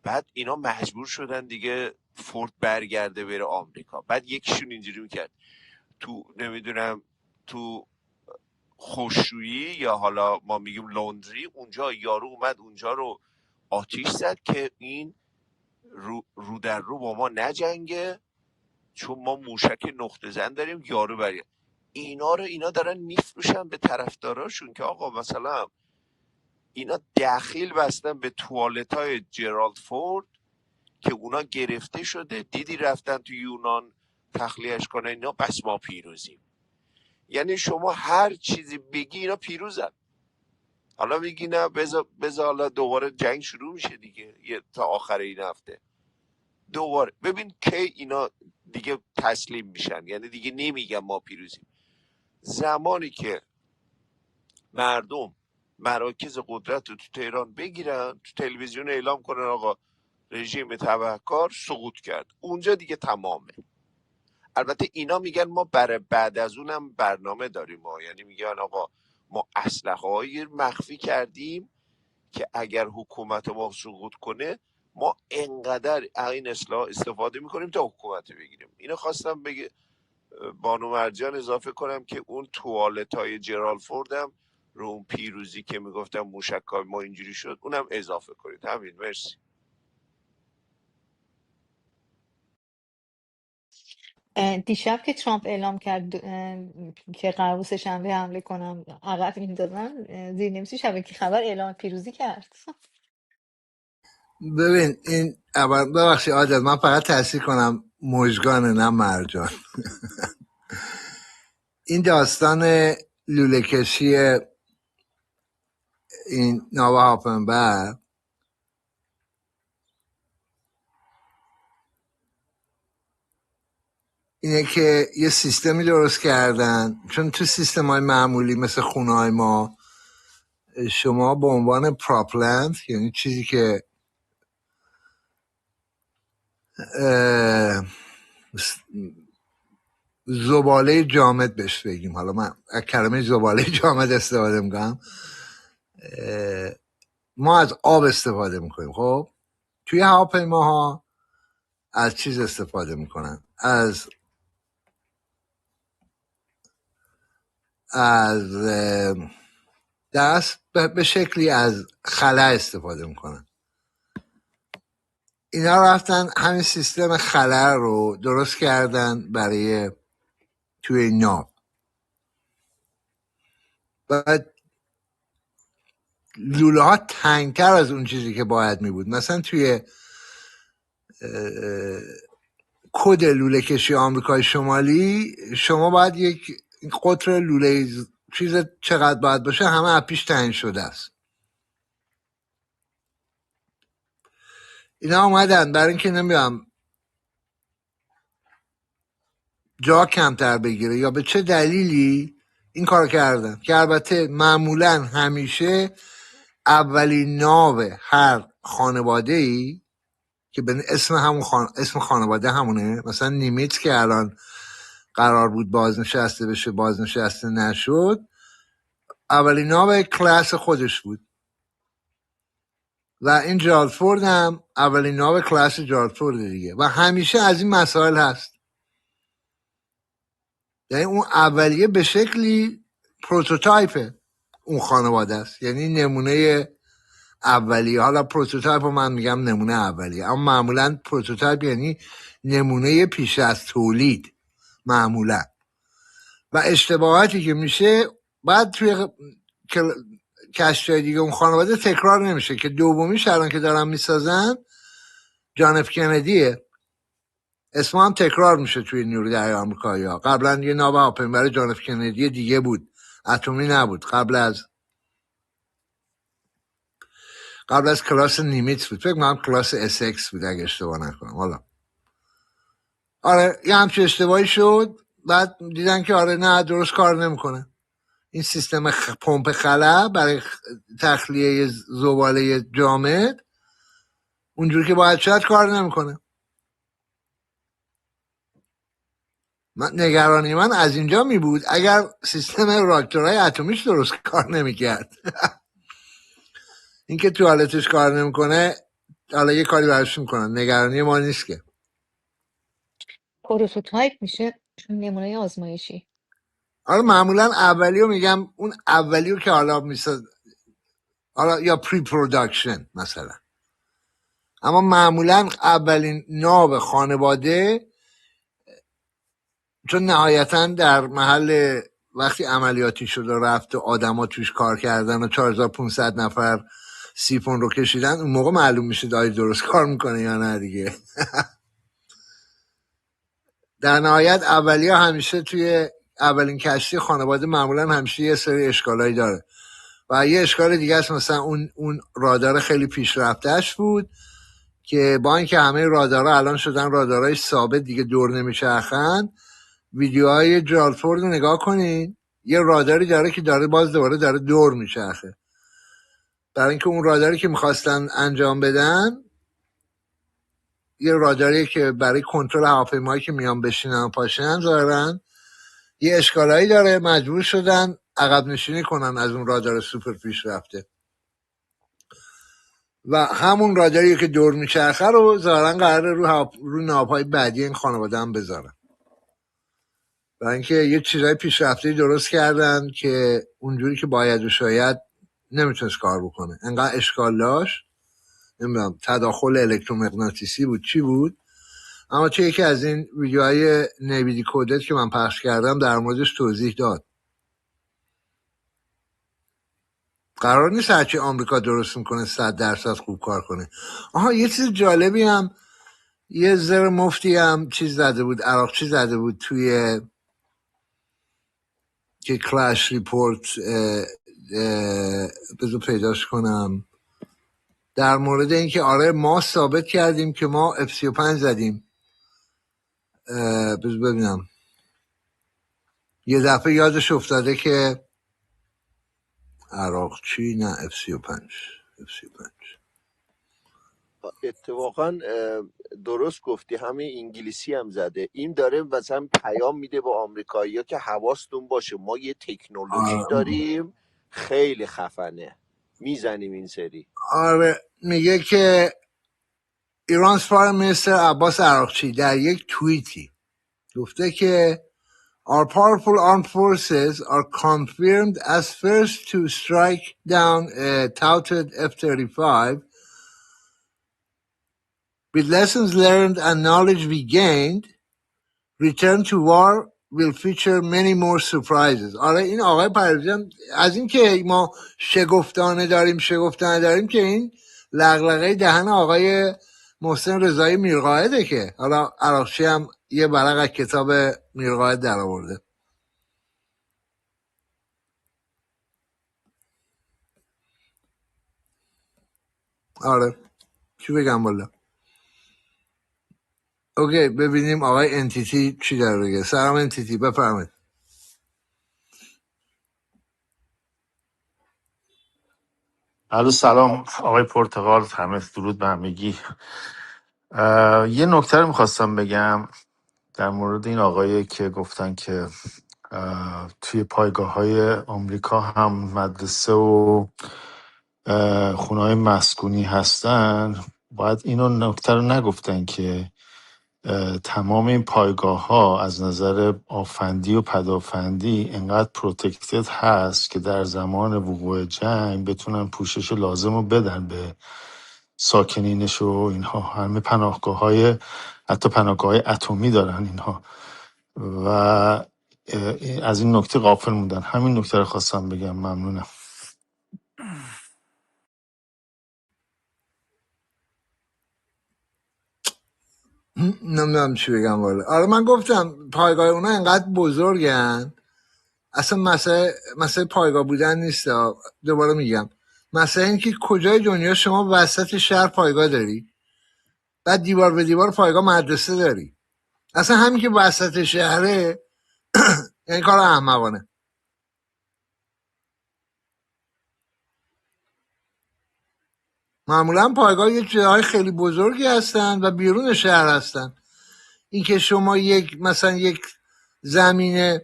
بعد اینا مجبور شدن دیگه فورد برگرده بره آمریکا. بعد یکیشون اینجوری میکرد تو نمیدونم تو خوشویی یا حالا ما میگیم لندری، اونجا یارو اومد اونجا رو آتیش زد که این رو در رو با ما نجنگه، چون ما موشک نقطه زن داریم، یارو برگرد. اینا دارن میفروشن به طرفداراشون که آقا مثلا اینا دخیل بستن به توالت های جرالد فورد که اونا گرفته شده، دیدی رفتن تو یونان تخلیهش کنن اینا، بس ما پیروزیم. یعنی شما هر چیزی بگی اینا پیروزن. حالا میگی نه بذار حالا دوباره جنگ شروع میشه دیگه، تا آخر این هفته دوباره. ببین کی اینا دیگه تسلیم میشن، یعنی دیگه نمیگن ما پیروزیم. زمانی که مردم مراکز قدرت رو تو تهران بگیرن، تو تلویزیون اعلام کنن آقا رژیم تبهکار سقوط کرد، اونجا دیگه تمامه. البته اینا میگن ما برای بعد از اونم برنامه داریم یعنی میگن آقا ما اسلحه‌ای مخفی کردیم که اگر حکومت ما سقوط کنه ما انقدر این اصلاح استفاده میکنیم تا حکومت بگیریم. اینو خواستم بگه بانو مرجان اضافه کنم که اون توالت های جرالفورد هم رو اون پیروزی که میگفتم موشکای ما اینجوری شد اونم اضافه کنید. همین، مرسی. دیشب که ترامپ اعلام کرد که قرار بود سه‌شنبه حمله کنم، عقب میندازن، زیرنویس شبکه خبر اعلام پیروزی کرد. ببین این اول ببخشید عادل، من فقط تصحیح کنم مژگانه نه مرجان. این داستان لوله کشی این ناوا هاپنبرگ اینه که یه سیستمی درست کردن، چون تو سیستم های معمولی مثل خونه های ما شما به عنوان پراپلند، یعنی چیزی که زباله جامد بهش بگیم، حالا من از کلمه زباله جامد استفاده میکنم، ما از آب استفاده میکنیم. خب توی هواپیماها از چیز استفاده میکنن، از دست به شکلی از خلا استفاده میکنن. اینا رفتن همین سیستم خلا رو درست کردن برای توی ناو. بعد لوله ها تنگتر از اون چیزی که باید می بود. مثلا توی کد لوله کشی آمریکای شمالی شما باید یک قطر لوله چیز چقدر باید باشه همه اپیش تعیین شده است. اینا اومدن برای اینکه نمیدونم جا کمتر بگیره یا به چه دلیلی این کار کردن، که البته معمولا همیشه اولین ناو هر خانواده‌ای که به اسم همون اسم خانواده همونه، مثلا نیمیتس که الان قرار بود بازنشسته بشه بازنشسته نشد، اولین نام کلاس خودش بود و این جالفورد هم اولین نام کلاس جالفورد دیگه و همیشه از این مسائل هست. یعنی اون اولیه به شکلی پروتوتایپ اون خانواده است، یعنی نمونه اولیه. حالا پروتوتایپ رو من میگم نمونه اولیه، اما معمولا پروتوتایپ یعنی نمونه پیش از تولید معمولا. و اشتباهاتی که میشه بعد توی کشتای دیگه اون خانواده تکرار نمیشه که دومیش الان که دارن میسازن جان اف کندیه، اسم هم تکرار میشه توی نیروی دریایی آمریکایی ها. قبلا یه ناب هواپیما جان اف کندی دیگه بود، اتمی نبود، قبل از کلاس نیمیتس بود، فکر کنم کلاس اسکس بود اگه اشتباه نکنم. حالا آره یه همچین اشتباهی شد، بعد دیدن که آره نه درست کار نمیکنه این سیستم پمپ خلا برای تخلیه زباله جامد اونجوری که باید شاید کار نمیکنه. نگرانی من از اینجا می بود اگر سیستم راکتورهای اتمیش درست کار نمیکرد. اینکه توالتش کار نمیکنه حالا یه کاری براش میکنن، نگرانی ما نیست که. پروتوتایپ میشه نمونه آزمایشی. حالا معمولا اولیو میگم، اون اولیو که حالا میسازن حالا یا پری پروداکشن مثلا، اما معمولا اولین ناب خانواده، چون نهایتا در محل وقتی عملیاتی شد و رفت و آدما توش کار کردن و 4500 نفر سیفون رو کشیدن، اون موقع معلوم میشه دایی درست کار میکنه یا نه دیگه. در نهایت اولیا همیشه توی اولین کشتی خانواده معمولا همیشه یه سری اشکالایی داره و یه اشکال دیگه است، مثلا اون رادار خیلی پیشرفته‌اش بود که با اینکه همه رادارها الان شدن رادارهای ثابت دیگه دور نمیچرخن، ویدیوهای جالفورد رو نگاه کنین یه راداری داره که داره باز دوباره داره دور میچرخه، برای اینکه اون راداری که میخواستن انجام بدن یه راداری که برای کنترل هواپیمایی که میان بشینن و پاشن دارن، یه اشکالایی داره، مجبور شدن عقب نشینی کنن از اون رادار سوپر پیش رفته و همون راداری که دور میچرخه رو ظاهرا قراره رو ناوهای بعدی این خانواده هم بذارن، برای اینکه یه چیزای پیشرفته درست کردن که اونجوری که باید و شاید نمیتونست کار بکنه، انقدر اشکال داشت، نمیدونم تداخل الکترومغناطیسی بود چی بود، اما توی یکی از این ویدیوهای نیویدی کودت که من پخش کردم در موردش توضیح داد. قرار نیست هرچی آمریکا درست میکنه 100% خوب کار کنه. آها یه چیز جالبی هم، یه زر مفتی هم چیز زده بود، عراقچی زده بود توی که کلاش ریپورت، بذار پیداش کنم، در مورد اینکه آره ما ثابت کردیم که ما F-35 زدیم. بذار ببینم، یه دفعه یادش افتاده که عراقچی نه F-35 اتفاقا درست گفتی، همه انگلیسی هم زده. این داره مثلا پیام میده به آمریکایی‌ها که حواستون باشه ما یه تکنولوژی داریم خیلی خفنه میزنیم این سری. آره میگه که ایران's foreign minister عباس عراقچی در یک توییتی گفته که Our powerful armed forces are confirmed as first to strike down a touted F-35. With lessons learned and knowledge we gained, return to war will feature many more surprises. آره این آقای پرویزی از این که ما شگفتانه داریم که این لغلقه دهن آقای محسن رضایی میرقائده که حالا عراقچی هم یه برق از کتاب میرقائد در آورده. آره چی بگم والا. اوکی ببینیم آقای انتیتی چی داره بگه. سلام انتیتی بفرمایید. الو سلام آقای پرتقال، همه درود به همگی. یه نکته رو میخواستم بگم. در مورد این آقایی که گفتن که توی پایگاه های آمریکا هم مدرسه و خونه های مسکونی هستن، باید اینو نکته رو نگفتن که تمام این پایگاه ها از نظر آفندی و پدافندی انقدر پروتکتد هست که در زمان وقوع جنگ بتونن پوشش لازم رو بدن به ساکنینش و اینها. همه پناهگاه های، حتی پناهگاه های اتمی دارن اینها و از این نکته غافل موندن. همین نکته رو خواستم بگم. ممنونم. نمیدونم چی بگم والا. آره من گفتم پایگاه اونا انقدر بزرگن، اصلا مسئله پایگاه بودن نیست. دوباره میگم مسئله این که کجای دنیا شما وسط شهر پایگاه داری، بعد دیوار به دیوار پایگاه مدرسه داری. اصلا همین که وسط شهره یعنی کار احمقانه. معمولا پایگاه یه جاهای خیلی بزرگی هستن و بیرون شهر هستن. این که شما مثلا یک زمین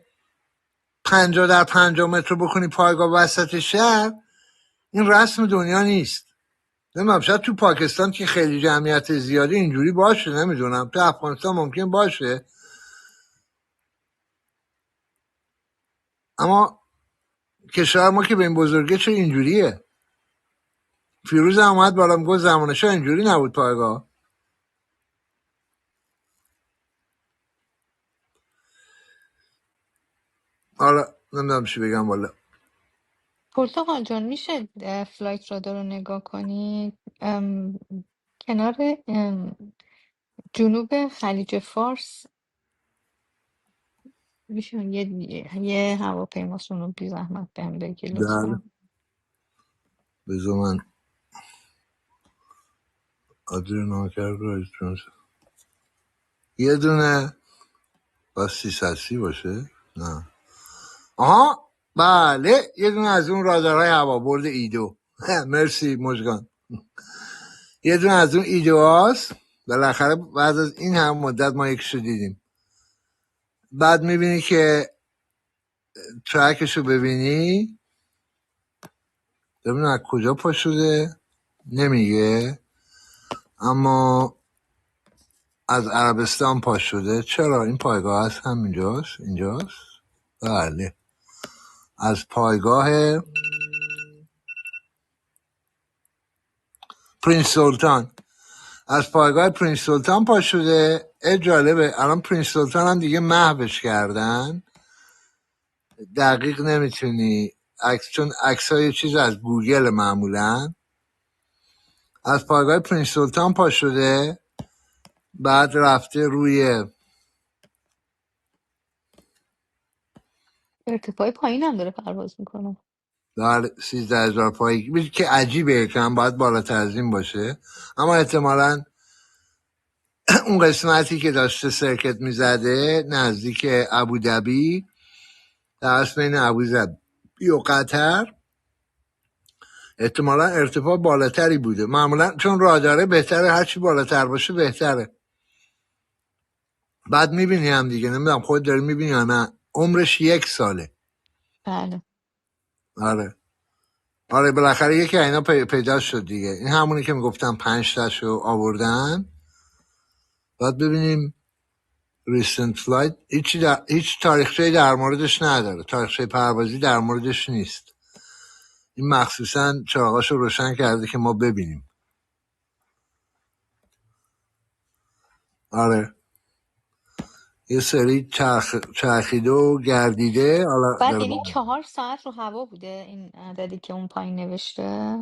50 در 50 متر بکنی پایگاه وسط شهر، این رسم دنیا نیست. نمیدونم، شاید تو پاکستان که خیلی جمعیت زیادی اینجوری باشه، نمیدونم تو افغانستان ممکن باشه، اما کشور ما که به این بزرگی چه اینجوریه. فیروز هم اومد بالا میگفت زمانش اینجوری نبود پایگاه. حالا نمیدونم چی بگم والا. پرتقال جان میشه فلایت رادار رو نگاه کنی؟ کنار جنوب خلیج فارس میشه یه هواپیماسون رو بی زحمت بهم بگی در لطفا. بذار من آدر ناکر رایز جونز یه دونه با 330 باشه. نه آها بله، یه دونه از اون رادارهای هوابرد ایدو. مرسی مژگان. یه دونه از اون ایدو هاست. بالاخره بعد از این هم مدت ما یکشو دیدیم. بعد میبینی که ترکشو ببینی، ببینی از کجا پا شده نمیگه، اما از عربستان پا شده. چرا این پایگاه هست اینجاست. بله، از پایگاه پرنس سلطان، از پایگاه پرنس سلطان پا شده. جالبه الان پرنس سلطان هم دیگه محوش کردن، دقیق نمیتونی چون عکسای چیز از گوگل معمولا. از پایگاه پرنس سلطان پا شده، بعد رفته روی ارتفاع پایین هم داره پرواز میکنه. در 13,000 پایی که عجیبه، که هم باید بالاتر از این باشه، اما احتمالاً اون قسمتی که داشته سرکت میزده نزدیک ابودبی، در اصل بین ابوظبی و قطر، احتمالاً ارتفاع بالاتری بوده. معمولا چون راداره بهتره هرچی بالاتر باشه بهتره. بعد میبینی هم دیگه، نمیدونم خود داری میبینی یا نه، عمرش 1 ساله. بله آره بالاخره یکی اینا پیدا شد دیگه. این همونی که میگفتم 5 تاشو آوردن. بعد ببینیم ریسنت فلایت هیچ تاریخچه‌ای در موردش نداره، تاریخچه پروازی در موردش نیست. این مخصوصا چراغاشو روشن کرده که ما ببینیم. آره یه سری چرخیده و گردیده، حالا بعد داره یعنی 4 ساعت رو هوا بوده این عددی که اون پایین نوشته.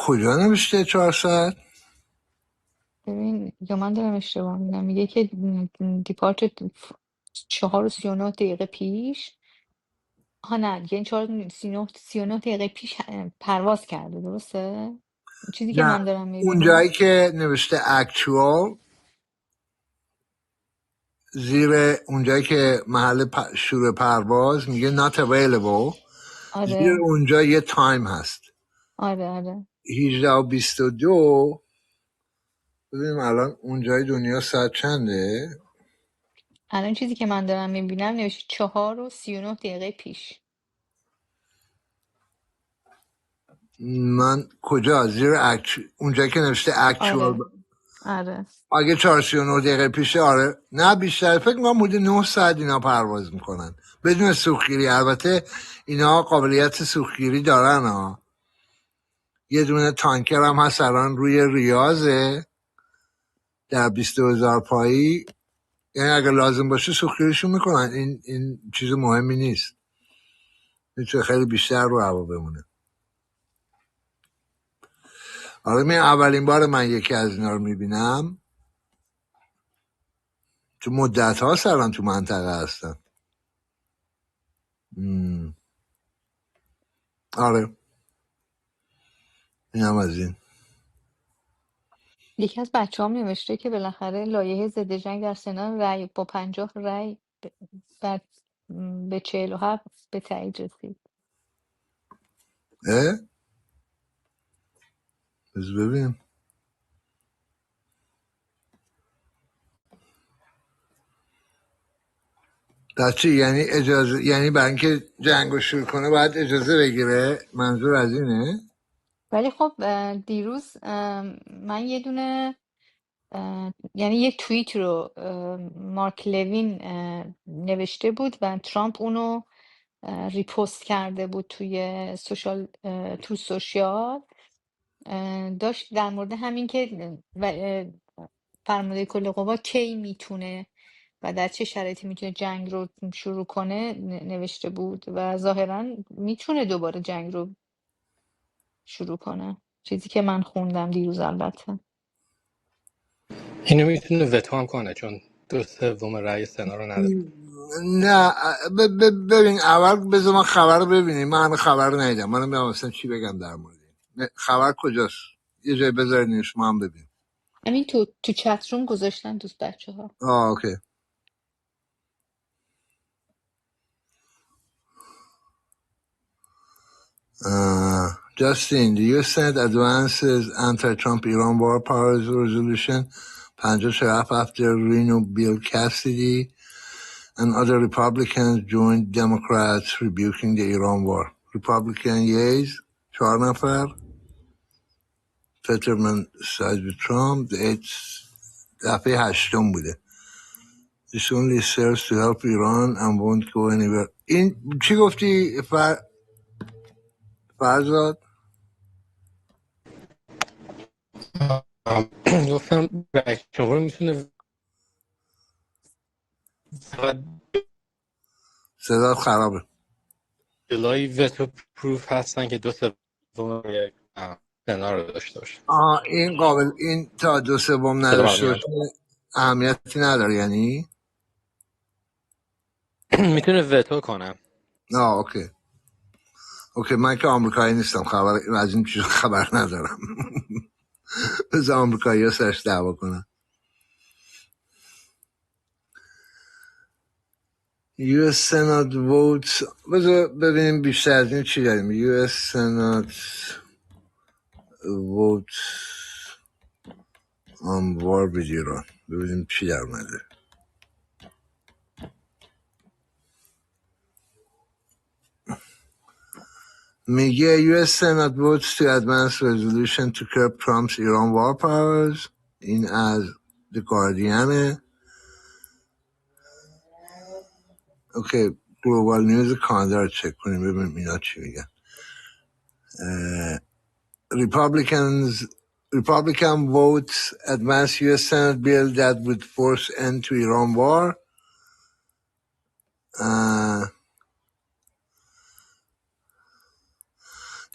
کجا نوشته 4 ساعت؟ ببین یا من دارم اشتباه میگم، میگه که دیپارت 4:39 پیش. نه دیگه این 4:39 دقیقه پیش پرواز کرده، درسته؟ چیزی که نه، من دارم اون میبینم. جایی که نوشته actual، زیر اونجایی که محل شروع پرواز میگه not available، زیر آره اونجا یه تایم هست. آره 18 و 22. ببینیم الان اونجای دنیا ساعت چنده. الان چیزی که من دارم میبینم نوشته 4 و 39 دقیقه پیش. من کجا زیر اونجایی که نوشته اکچوال آره اگه 4:39 دقیقه پیشه، آره نه بیشتر، فکر می‌کنم حدود 9 ساعت اینا پرواز میکنن بدون سوختگیری. البته اینا قابلیت سوختگیری دارن ها. یه دونه تانکر هم هست الان روی ریاضه در 22,000 پایی، یعنی اگه لازم باشه سوختگیریشون میکنن. این چیز مهمی نیست، میتونه خیلی بیشتر رو هوا بمونه. آره من اولین بار من یکی از اینا رو میبینم، تو مدت ها الان تو منطقه هستن. آره اینم از این. یکی از بچه هم نوشته که بالاخره لایحه ضد جنگ در سنا رأی با 50 رأی به 47 به تایید رسید. بذار ببینیم. در چی یعنی اجازه، یعنی برای اینکه جنگ رو شروع کنه باید اجازه بگیره، منظور از اینه؟ ولی خب دیروز من یه دونه یعنی یک توییت رو مارک لوین نوشته بود و ترامپ اونو ریپوست کرده بود توی سوشیال، داشت در مورد همین که فرمانده کل قوا کی میتونه و در چه شرایطی میتونه جنگ رو شروع کنه نوشته بود و ظاهرا میتونه دوباره جنگ رو شروع کنه، چیزی که من خوندم دیروز. البته اینو میتونه وتو هم کنه چون 2/3 رأی سنا رو نداره. نه ببین اول بذار من خبر رو ببینیم. من خبر رو ندیدم، منم میام مثلا چی بگم در مورد این. خبر کجاست؟ یه جای بذارینش ما هم ببینیم. همین تو چت روم گذاشتن دوست بچه ها. اوکی. Justin, the U.S. Senate advances anti-Trump Iran war powers resolution 50 after Reno Bill Cassidy and other Republicans joined Democrats rebuking the Iran war. Republican yeas 4 نفر. Fetterman sides with Trump. دفعه 8 بوده. This only serves to help Iran and won't go anywhere. این چی گفتی فرزاد؟ گفتم رئیس جمهور میتونه صدات خرابه. جلوی وتو پروف هستن که 2/3 سنا رو داشته باشه. این قابل، این تا 2/3 صدا نداشته میاد. باشه اهمیتی نداره یعنی؟ میتونه وتو کنه. اوکی من که آمریکایی نیستم، خبر از این چیز خبر ندارم. بذار آمریکایی ها سرش دعوا کنن. US Senate votes، بذار ببینیم بیشتر از این چی داریم. US Senate votes on war with Iran، ببینیم چی در اومده. میگه US Senate votes to advance resolution to curb Trump's Iran war powers. این از The Guardian. اوکی گلوبال نیوز کانادا رو چک کنیم ببینیم اینا چی میگن. Republican votes advance US Senate bill that would force end to Iran war.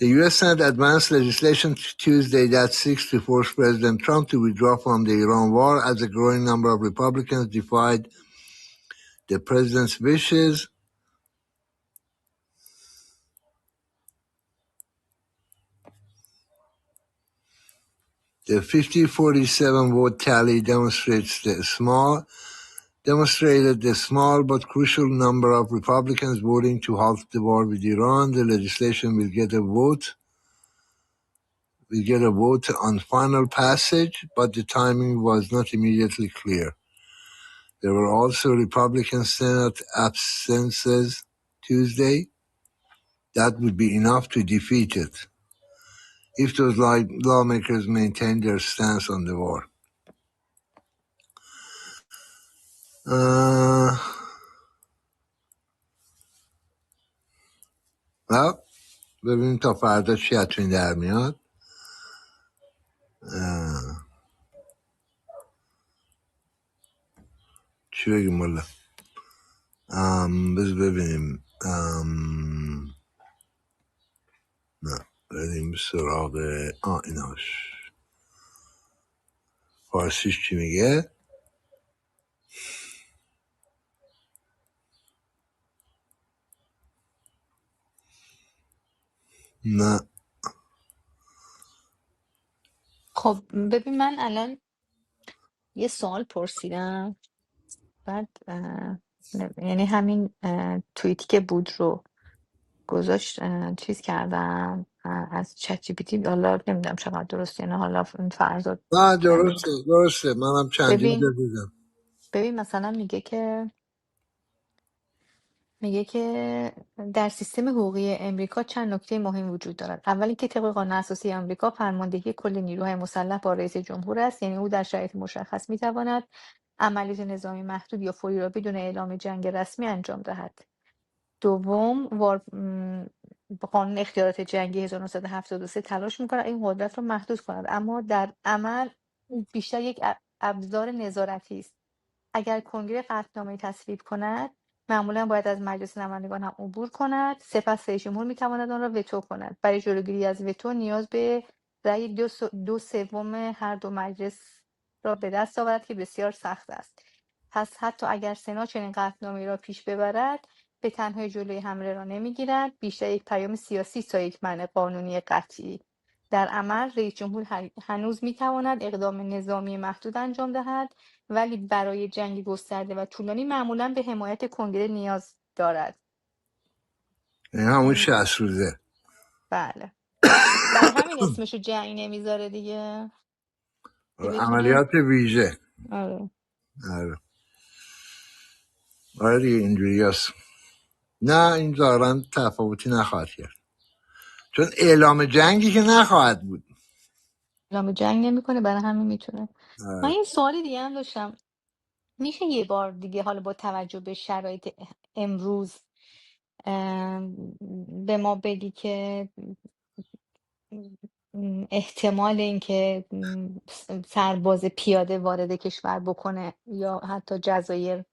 The US Senate advanced legislation Tuesday that seeks to force President Trump to withdraw from the Iran war as a growing number of Republicans defied the president's wishes. The 50-47 vote tally demonstrated the small but crucial number of Republicans voting to halt the war with Iran. The legislation will get a vote we get a vote on final passage, but the timing was not immediately clear. There were also Republican Senate absences Tuesday. That would be enough to defeat it if those lawmakers maintain their stance on the war. ببینیم تا فردا چی از تو این در میاد. چی بگیم والا؟ بذار ببینیم. نه بریم سراغ ایناش. فارسیش چی میگه؟ نه. خب ببین من الان یه سوال پرسیدم، بعد یعنی همین توییتی که بود رو گذاشت، چیز کردم از چت جی پی تی. حالا نمیدونم چقدر درسته، یعنی حالا فرزاد نه درسته منم چندین جا دیدم. ببین مثلا میگه که در سیستم حقوقی امریکا چند نکته مهم وجود دارد. اول اینکه طبق قانون اساسی آمریکا فرماندهی کل نیروهای مسلح با رئیس جمهور است، یعنی او در شرایط مشخص میتواند عملیات نظامی محدود یا فوری را بدون اعلام جنگ رسمی انجام دهد. دوم، قانون اختیارات جنگی 1973 تلاش می‌کند این قدرت را محدود کند، اما در عمل بیشتر یک ابزار نظارتی است. اگر کنگره قطعنامه تصویب کند، معمولا باید از مجلس نمایندگان هم عبور کند. سپس رئیس جمهور میتواند آن را وتو کند. برای جلوگیری از وتو نیاز به رأی دو سوم هر دو مجلس را به دست آورد که بسیار سخت است. پس حتی اگر سنا چنین قطعنامه‌ای را پیش ببرد، به تنهایی جلوی حمله را نمیگیرد، بیشتر یک پیام سیاسی تا یک معنی قانونی قطعی. در عمل رئیس جمهور هنوز میتواند اقدام نظامی محدود انجام دهد، ولی برای جنگ گسترده و طولانی معمولا به حمایت کنگره نیاز دارد. این همون 60 روزه. بله، برای همین اسمشو جنگ نمیذاره دیگه، عملیات ویژه. آره دیگه اینجوری هست. نه این ظاهرا تفاوتی نخواهد کرد، چون اعلام جنگی که نخواهد بود. اعلام جنگ نمیکنه، برای همین میتونه. من یه سوالی دیگه هم داشتم. میشه یه بار دیگه حالا با توجه به شرایط امروز به ما بگی که احتمال اینکه سرباز پیاده وارد کشور بکنه یا حتی جزایر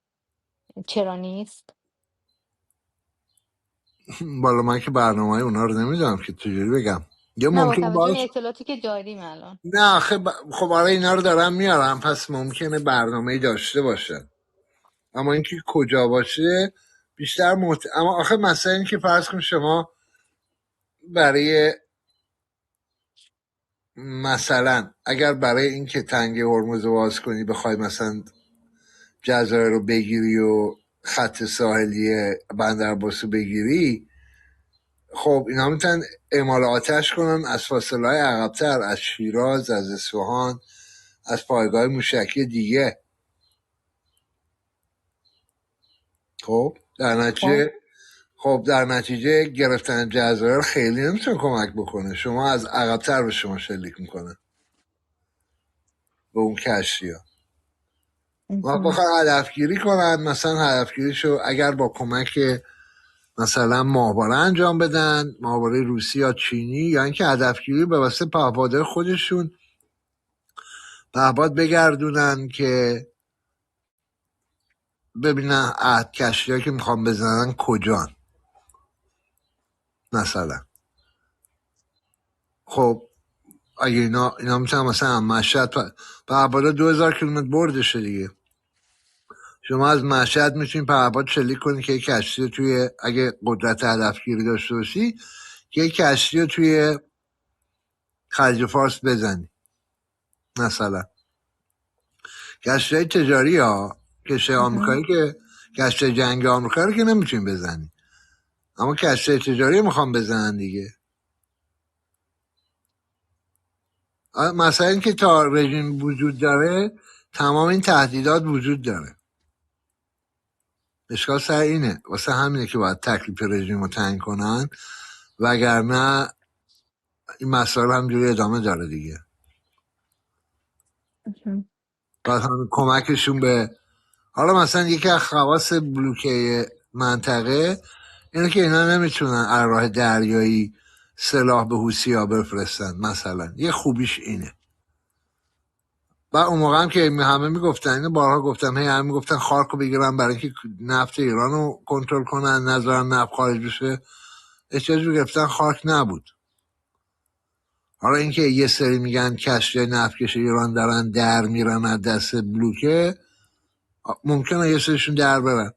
چرا نیست؟ بالا من که برنامه اونا رو نمیدونم که چجوری بگم. یا نه با ممکنه توجه به باش. اطلاعاتی که داریم الان. نه خب آره اینا رو دارم میارم، پس ممکنه برنامه‌ای داشته باشه، اما اینکه کجا باشه بیشتر اما آخه مثلا این که فرض کن شما برای مثلا اگر برای اینکه تنگه هرمز رو باز کنی بخوای مثلا جزایر رو بگیری و خط ساحلی بندرعباس رو بگیری، خب اینا میتونن اعمال آتش کنن از فاصله های عقب‌تر، از شیراز، از اصفهان، از پایگاه موشکی دیگه. خب در نتیجه گرفتن جزایر خیلی نمیتونه کمک بکنه. شما از عقب‌تر به شما شلیک میکنه به اون کشتی ها. ما بخواه هدفگیری کنن، مثلا هدفگیریشو اگر با کمک مثلا ماهواره انجام بدن، ماهواره روسی یا چینی، یا اینکه هدفگیری به واسه پهپادهای خودشون پهپاد بگردونن که ببینن کشتی ها که میخوان بزنن کجان مثلا. خب اگه اینا میتونن مثلا مشهد پهپاد 2000 کیلومتر بردشه دیگه، شما از مشهد میتونید پهپاد شلیک کنید که یک کشتی رو توی، اگه قدرت هدفگیری داشته باشی، که یک کشتی رو توی خلیج فارس بزنی مثلا. کشتی های تجاری ها، کشتی آمریکایی که کشتی جنگی آمریکا رو که نمیتونید بزنی، اما کشتی تجاری میخوام بزنن دیگه. مثلا اینکه تا رژیم وجود داره تمام این تهدیدات وجود داره. اشکال سر اینه، واسه همینه که باید تکلیف رژیم رو تعیین کنن، وگرنه این مسائل همجوری ادامه داره دیگه. باید همین کمکشون به، حالا مثلا یکی از خواص بلوکه منطقه اینه که اینا نمیتونن از راه دریایی سلاح به حوثی‌ها بفرستن مثلا، یه خوبیش اینه. و اون موقع هم که همه میگفتن، اینو بارها گفتم، همه میگفتن خارک رو بگیرن برای اینکه نفت ایران رو کنترل کنن، نذارن نفت خارج بشه. احتیاج به گرفتن خارک نبود. حالا اینکه یه سری میگن کشتی نفتکش ایران دارن در میرن از دست بلوکه، ممکنه یه سریشون در برن.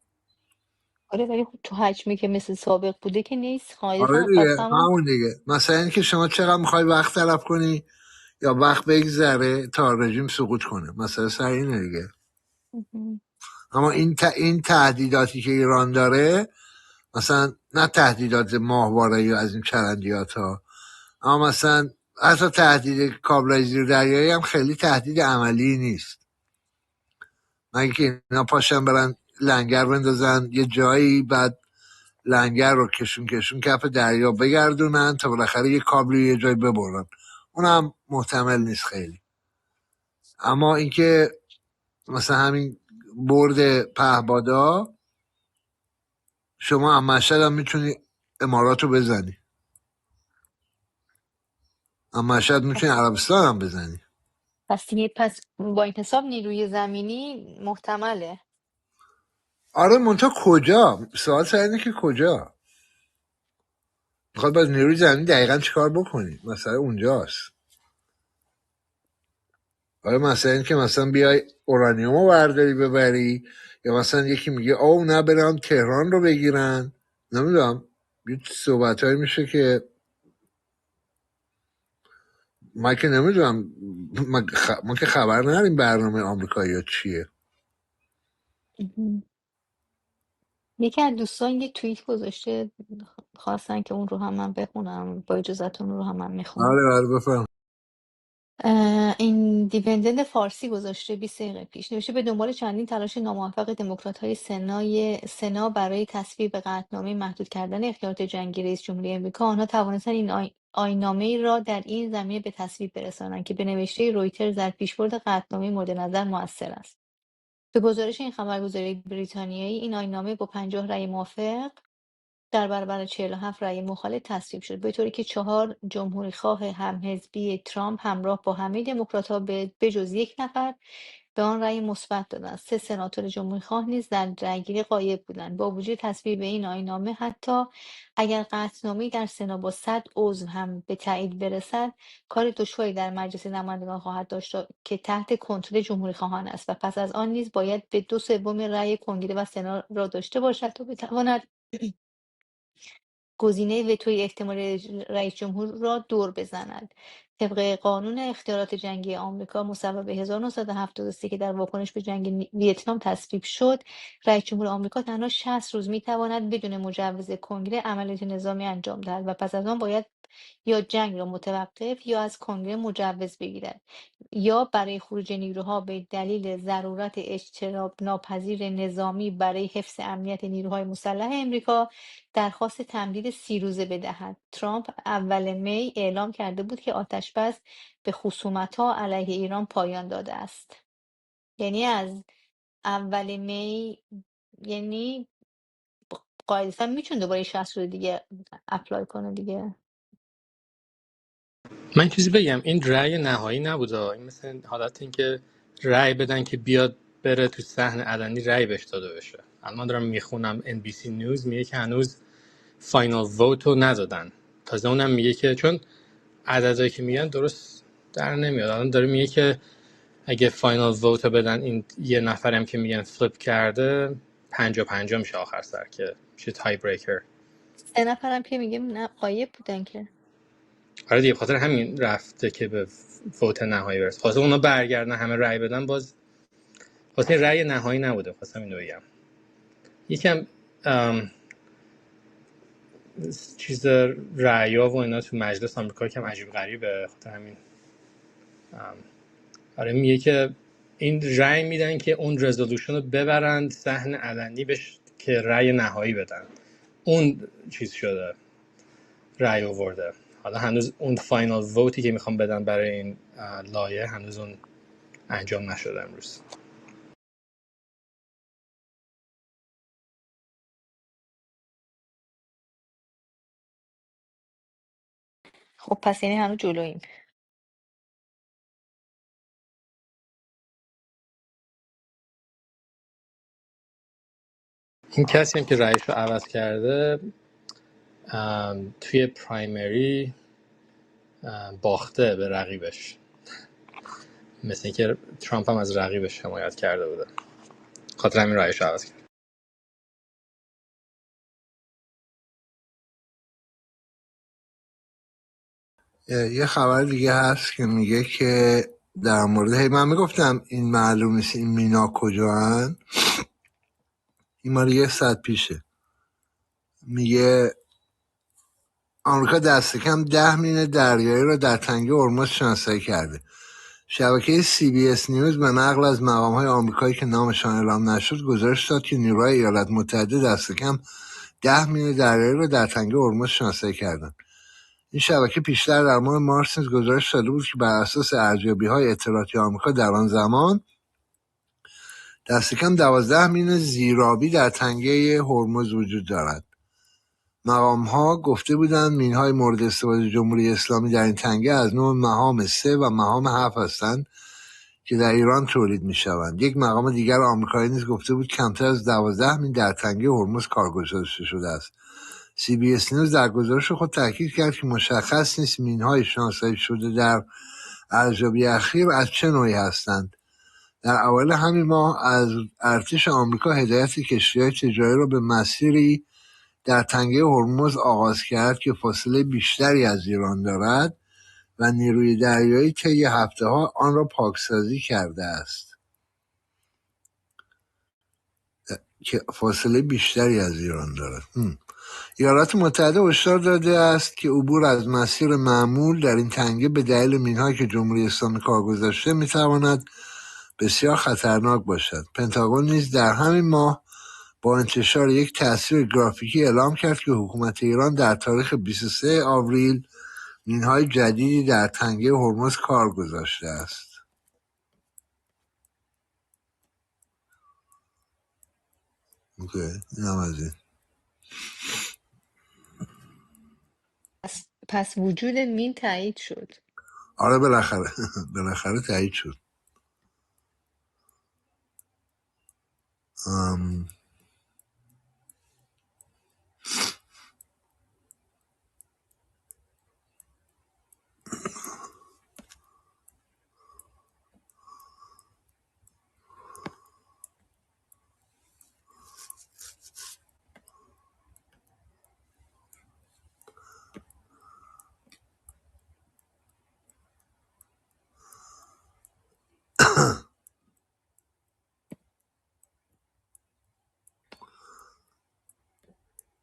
آره ولی خب تو حجمی که مثل سابق بوده که نیست، آره قاعدتا دیگه، پس همون. همون دیگه. مثلا اینکه شما چقدر میخوای وقت طلب کنی یا وقت بگذره تا رژیم سقوط کنه، مثلا سر اینه دیگه. اما این تهدیداتی که ایران داره، مثلا نه تهدیدات ماهواره یا از این چرندیات ها، اما مثلا حتی تهدید کابلای زیر دریایی هم خیلی تهدید عملی نیست، مگه که اینا پاشن برن لنگر بندازن یه جایی، بعد لنگر رو کشون کف دریا بگردونن تا بالاخره یه کابلی یه جایی ببرن. اونم محتمل نیست خیلی. اما اینکه مثلا همین برد پهبادا، شما هم مشهد هم میتونی امارات رو بزنی، اما مشهد میتونی عربستان هم بزنی. پس با این حساب نیروی زمینی محتمله. آره منتها کجا؟ سوال سر اینه که کجا میخواد باز نیروی زمینی دقیقا چیکار بکنی؟ مثلا اونجاست. آره مثلا این که مثلا بیای اورانیوم رو برداری ببری، یا مثلا یکی میگه او نه برم تهران رو بگیرن، نمیدونم، یه صحبت هایی میشه که من که نمیدونم، ما که خبر نداریم برنامه آمریکایی ها چیه. یکی از دوستان یه توییت گذاشته، خواستن که اون رو هم من بخونم، با اجازهتون رو هم من میخونم. آره بفهم. ایندیپندنت فارسی گذاشته 20 دقیقه پیش، نوشته به دنبال چندین تلاش ناموفق دموکرات‌های سنا برای تصویب قطعنامه محدود کردن اختیارات جنگی رئیس جمهوری آمریکا، آنها توانستند این آیین‌نامه‌ای را در این زمینه به تصویب برسانند که به نوشته رویترز در پیشبرد قطعنامه مورد نظر مؤثر است. به گزارش این خبرگزاری بریتانیایی، این آیین‌نامه با 50 رأی موافق در برابر 47 رأی مخالف تصویب شد، به طوری که 4 جمهوریخواه همحزبی ترامپ همراه با همه دموکرات‌ها به جز یک نفر به آن رأی مثبت دادند. 3 سناتور جمهوریخواه نیز در رأیگیری غایب بودند. با وجود تصویب این آیین‌نامه، حتی اگر قطعنامه‌ای در سنا با 100 عضو هم به تایید برسد، کار دشواری در مجلس نمایندگان خواهد داشت که تحت کنترل جمهوریخواهان است و پس از آن نیز باید به 2/3 رأی کنگره و سنا را داشته باشد تا بتواند گزینه وتوی احتمالی رئیس جمهور را دور بزند. طبق قانون اختیارات جنگی آمریکا مصوب 1973 که در واکنش به جنگ ویتنام تصویب شد، رئیس جمهور آمریکا تنها 60 روز میتواند بدون مجوز کنگره عملیات نظامی انجام دهد و پس از آن باید یا جنگ را متوقف یا از کنگره مجوز بگیرد، یا برای خروج نیروها به دلیل ضرورت اجتناب ناپذیر نظامی برای حفظ امنیت نیروهای مسلح امریکا درخواست تمدید 30 روزه بدهد. ترامپ اول می اعلام کرده بود که آتشبس به خصومت‌ها علیه ایران پایان داده است. یعنی از اول می، یعنی قاعدتا میتونه دوباره 60 روز دیگه اپلای کنه دیگه. من چیزی بگم، این رأی نهایی نبوده، این مثل حالت این که رأی بدن که بیاد بره تو صحن علنی رأی بهش داده بشه. الان من دارم میخونم NBC نیوز میگه که هنوز فاینال ووت رو ندادن. تازه اونم میگه که چون عددهایی که میگن درست در نمیاد، الان داره میگه که اگه فاینال ووت رو بدن، این یه نفرم که میگن فلیپ کرده 50-50 میشه آخر سر که میشه تای بریکر. 3 نفرم که میگه نه غایب بودن که. آره دیگه، بخاطر همین رفته که به فوت نهایی برسه. خواسته اونا برگردن همه رأی بدن، باز واسه رأی نهایی نبوده. خواستم اینو بگم. یکم چیز رأیا و اینا تو مجلس آمریکا کم عجیب غریبه، خاطر همین آره میگه که این رأی میدن که اون رزولوشن رو ببرند صحن علنی بش که رأی نهایی بدن. اون چیز شده، رأی آورده. حالا هنوز اون فاینال ووتی که میخوام بدن برای این لایه هنوز اون انجام نشده امروز. خب پس یعنی هنوز جلوییم. این کسی هم که رأیش رو عوض کرده توی پرایمری باخته به رقیبش، مثل اینکه ترامپ هم از رقیبش حمایت کرده بوده، خاطر همین رأیش رو عوض کرد. یه خبر دیگه هست که میگه که در مورد من میگفتم این معلوم نیست این مینا کجا هن. این مال یه ساعت پیشه. میگه آمریکا دست کم 10 مین دریایی را در تنگه هرمز شناسایی کرده. شبکه CBS نیوز به نقل از مقام‌های آمریکایی که نامشان اعلام نشد گزارش داد که نیروهای ایالات متحده دست کم 10 مین دریایی را در تنگه هرمز شناسایی کردند. این شبکه پیشتر در ماه مارس نیز گزارش داده بود که بر اساس ارزیابی‌های اطلاعاتی آمریکا در آن زمان دست کم 12 مین زیرآبی در تنگه هرمز وجود دارد. مقام‌ها گفته بودند مین‌های مورد استفاده جمهوری اسلامی در این تنگه از نوع مهام 3 و مهام 7 هستند که در ایران تولید می‌شوند. یک مقام دیگر آمریکایی نیز گفته بود کمتر از 12 مین در تنگه هرمز کار گذاشته شده است. CBS نیوز در گزارش خود تاکید کرد که مشخص نیست مین‌های شناسایی شده در ارزیابی اخیر از چه نوعی هستند. در اوایل همین ماه از ارتش آمریکا هدایت کشتی‌های تجاری را به مسیری در تنگه هرمز آغاز کرد که فاصله بیشتری از ایران دارد و نیروی دریایی طی هفته‌ها آن را پاکسازی کرده است. که فاصله بیشتری از ایران دارد. ایالات متحده هشدار داده است که عبور از مسیر معمول در این تنگه به دلیل مین‌هایی که جمهوری اسلامی کار گذاشته می‌تواند بسیار خطرناک باشد. پنتاگون نیز در همین ماه با انتشار یک تصویر گرافیکی اعلام کرد که حکومت ایران در تاریخ 23 آوریل مین‌های جدیدی در تنگه هرمز کار گذاشته است. اوکی، اینم از این. پس وجود مین تایید شد. آره بالاخره بالاخره تایید شد.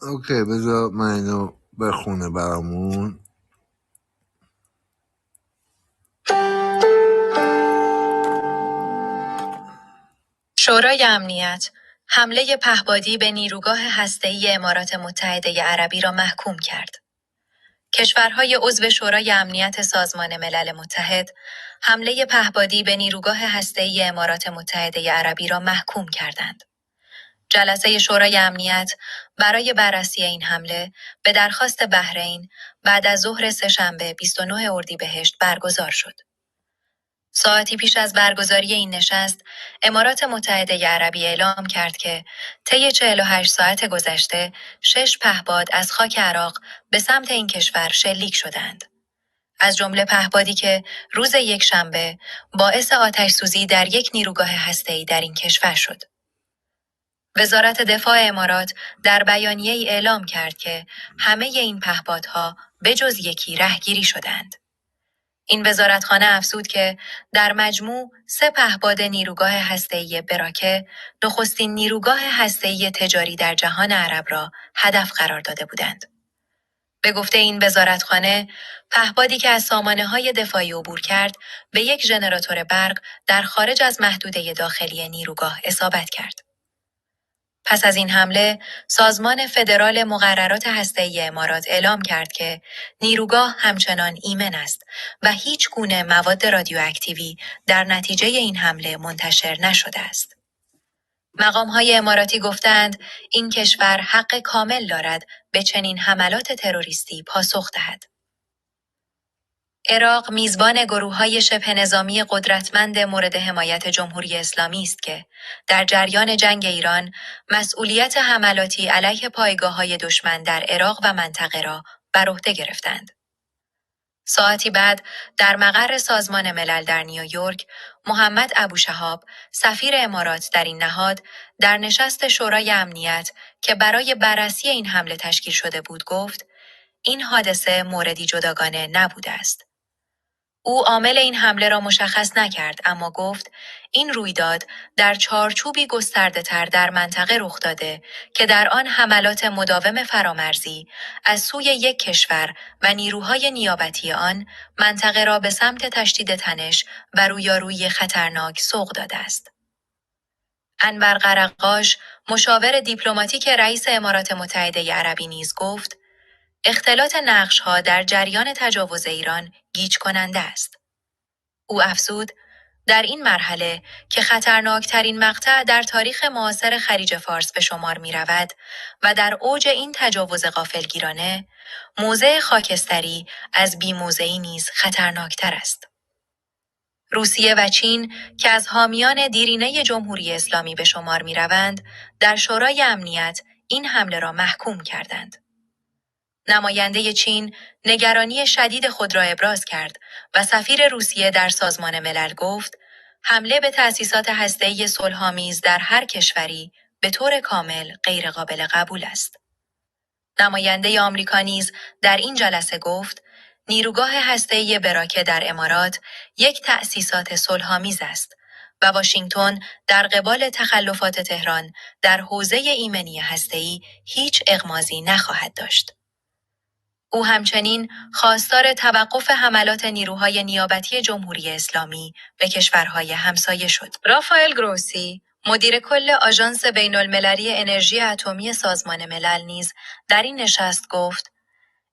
اوکی بذار من اینو بخونه برامون. شورای امنیت حمله پهپادی به نیروگاه هسته‌ای امارات متحده عربی را محکوم کرد. کشورهای عضو شورای امنیت سازمان ملل متحد حمله پهپادی به نیروگاه هسته‌ای امارات متحده عربی را محکوم کردند. جلسه شورای امنیت برای بررسی این حمله به درخواست بحرین بعد از ظهر سه‌شنبه 29 اردیبهشت برگزار شد. ساعتی پیش از برگزاری این نشست، امارات متحده عربی اعلام کرد که طی 48 ساعت گذشته 6 پهپاد از خاک عراق به سمت این کشور شلیک شدند. از جمله پهپادی که روز یکشنبه باعث آتش‌سوزی در یک نیروگاه هسته‌ای در این کشور شد. وزارت دفاع امارات در بیانیه‌ای اعلام کرد که همه این پهپادها بجز یکی رهگیری شدند. این وزارتخانه افزود که در مجموع 3 پهپاد نیروگاه هسته‌ای براکه، نخستین نیروگاه هسته‌ای تجاری در جهان عرب را هدف قرار داده بودند. به گفته این وزارتخانه، پهپادی که از سامانه‌های دفاعی عبور کرد، به یک ژنراتور برق در خارج از محدوده داخلی نیروگاه اصابت کرد. پس از این حمله، سازمان فدرال مقررات هسته‌ای امارات اعلام کرد که نیروگاه همچنان ایمن است و هیچ گونه مواد رادیواکتیوی در نتیجه این حمله منتشر نشده است. مقام‌های اماراتی گفتند این کشور حق کامل دارد به چنین حملات تروریستی پاسخ دهد. عراق میزبان گروه‌های شبه نظامی قدرتمند مورد حمایت جمهوری اسلامی است که در جریان جنگ ایران مسئولیت حملاتی علیه پایگاه‌های دشمن در عراق و منطقه را بر عهده گرفتند. ساعتی بعد در مقر سازمان ملل در نیویورک، محمد ابوشهاب، سفیر امارات در این نهاد، در نشست شورای امنیت که برای بررسی این حمله تشکیل شده بود گفت: این حادثه موردی جداگانه نبوده است. او عامل این حمله را مشخص نکرد، اما گفت این رویداد در چارچوبی گسترده‌تر در منطقه رخ داده که در آن حملات مداوم فرامرزی از سوی یک کشور و نیروهای نیابتی آن منطقه را به سمت تشدید تنش و رویارویی خطرناک سوق داده است. انور قرقاش، مشاور دیپلماتیک رئیس امارات متحده عربی نیز گفت اختلاط نقش‌ها در جریان تجاوز ایران گیج کننده است. او افزود در این مرحله که خطرناکترین مقطع در تاریخ معاصر خلیج فارس به شمار می رود و در اوج این تجاوز غافلگیرانه، موضع خاکستری از بی‌موضعی نیز خطرناکتر است. روسیه و چین که از حامیان دیرینه جمهوری اسلامی به شمار می روند، در شورای امنیت این حمله را محکوم کردند. نماینده چین نگرانی شدید خود را ابراز کرد و سفیر روسیه در سازمان ملل گفت حمله به تأسیسات هسته‌ای صلح‌آمیز در هر کشوری به طور کامل غیرقابل قبول است. نماینده آمریکا نیز در این جلسه گفت نیروگاه هسته‌ای براکه در امارات یک تأسیسات صلح‌آمیز است و واشنگتن در قبال تخلفات تهران در حوزه ایمنی هسته‌ای هیچ اغماضی نخواهد داشت. او همچنین خواستار توقف حملات نیروهای نیابتی جمهوری اسلامی به کشورهای همسایه شد. رافائل گروسی، مدیر کل آژانس بین‌المللی انرژی اتمی سازمان ملل نیز در این نشست گفت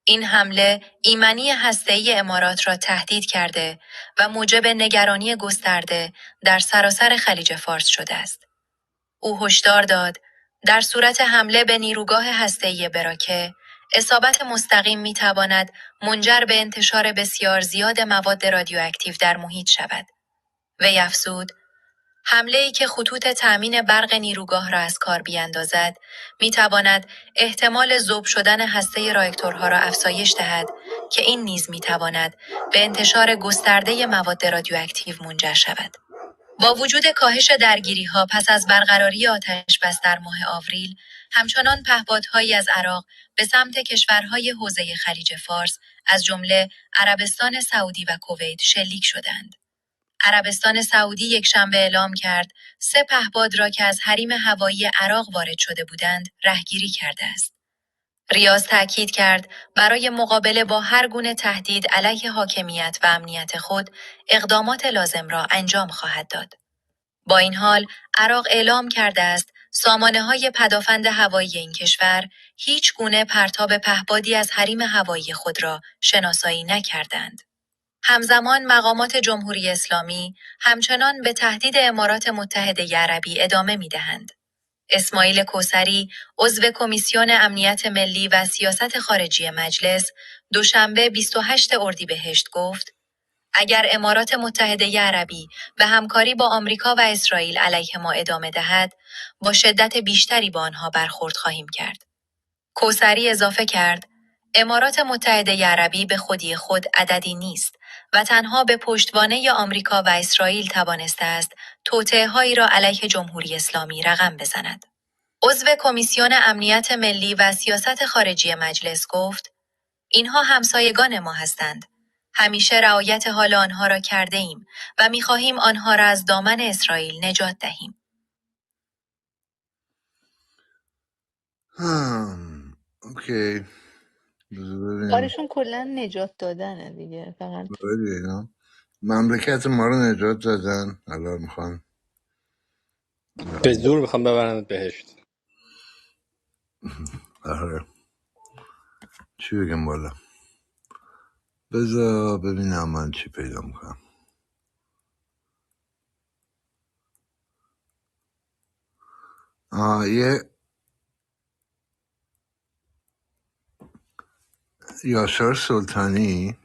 این حمله ایمنی هسته‌ای امارات را تهدید کرده و موجب نگرانی گسترده در سراسر خلیج فارس شده است. او هشدار داد در صورت حمله به نیروگاه هسته‌ای براکه اصابت مستقیم می‌تواند منجر به انتشار بسیار زیاد مواد رادیواکتیو در محیط شود. وی افزود حمله‌ای که خطوط تأمین برق نیروگاه را از کار بیاندازد می‌تواند احتمال ذوب شدن هسته راکتورها را افزایش دهد که این نیز می‌تواند به انتشار گسترده مواد رادیواکتیو منجر شود. با وجود کاهش درگیری‌ها پس از برقراری آتش‌بس در ماه آوریل، همچنان پهپادهایی از عراق به سمت کشورهای حوزه خلیج فارس از جمله عربستان سعودی و کویت شلیک شدند. عربستان سعودی یکشنبه اعلام کرد 3 پهپاد را که از حریم هوایی عراق وارد شده بودند رهگیری کرده است. ریاض تأکید کرد برای مقابله با هر گونه تهدید علیه حاکمیت و امنیت خود اقدامات لازم را انجام خواهد داد. با این حال عراق اعلام کرده است سامانه‌های پدافند هوایی این کشور هیچ گونه پرتاب پهپادی از حریم هوایی خود را شناسایی نکردند. همزمان مقامات جمهوری اسلامی همچنان به تهدید امارات متحده عربی ادامه می‌دهند. اسماعیل کوثری، عضو کمیسیون امنیت ملی و سیاست خارجی مجلس، دوشنبه 28 اردیبهشت گفت: اگر امارات متحده عربی به همکاری با آمریکا و اسرائیل علیه ما ادامه دهد، با شدت بیشتری با آنها برخورد خواهیم کرد. کوثری اضافه کرد: امارات متحده عربی به خودی خود عددی نیست و تنها به پشتوانه آمریکا و اسرائیل توانسته است توطئه‌هایی را علیه جمهوری اسلامی رقم بزند. عضو کمیسیون امنیت ملی و سیاست خارجی مجلس گفت: اینها همسایگان ما هستند. همیشه رعایت حال آنها را کرده ایم و می‌خواهیم آنها را از دامن اسرائیل نجات دهیم. اوکی. بذار ببینم. کارشون کلا نجات دادنه دیگه، فقط آره اینا مملکت ما رو نجات دادن، حالا میخوان. به زور میخوام ببرنت بهشت. آره چی بگم بالا. بذار ببینم من چی پیدا میکنم. یه یاشار سلطانی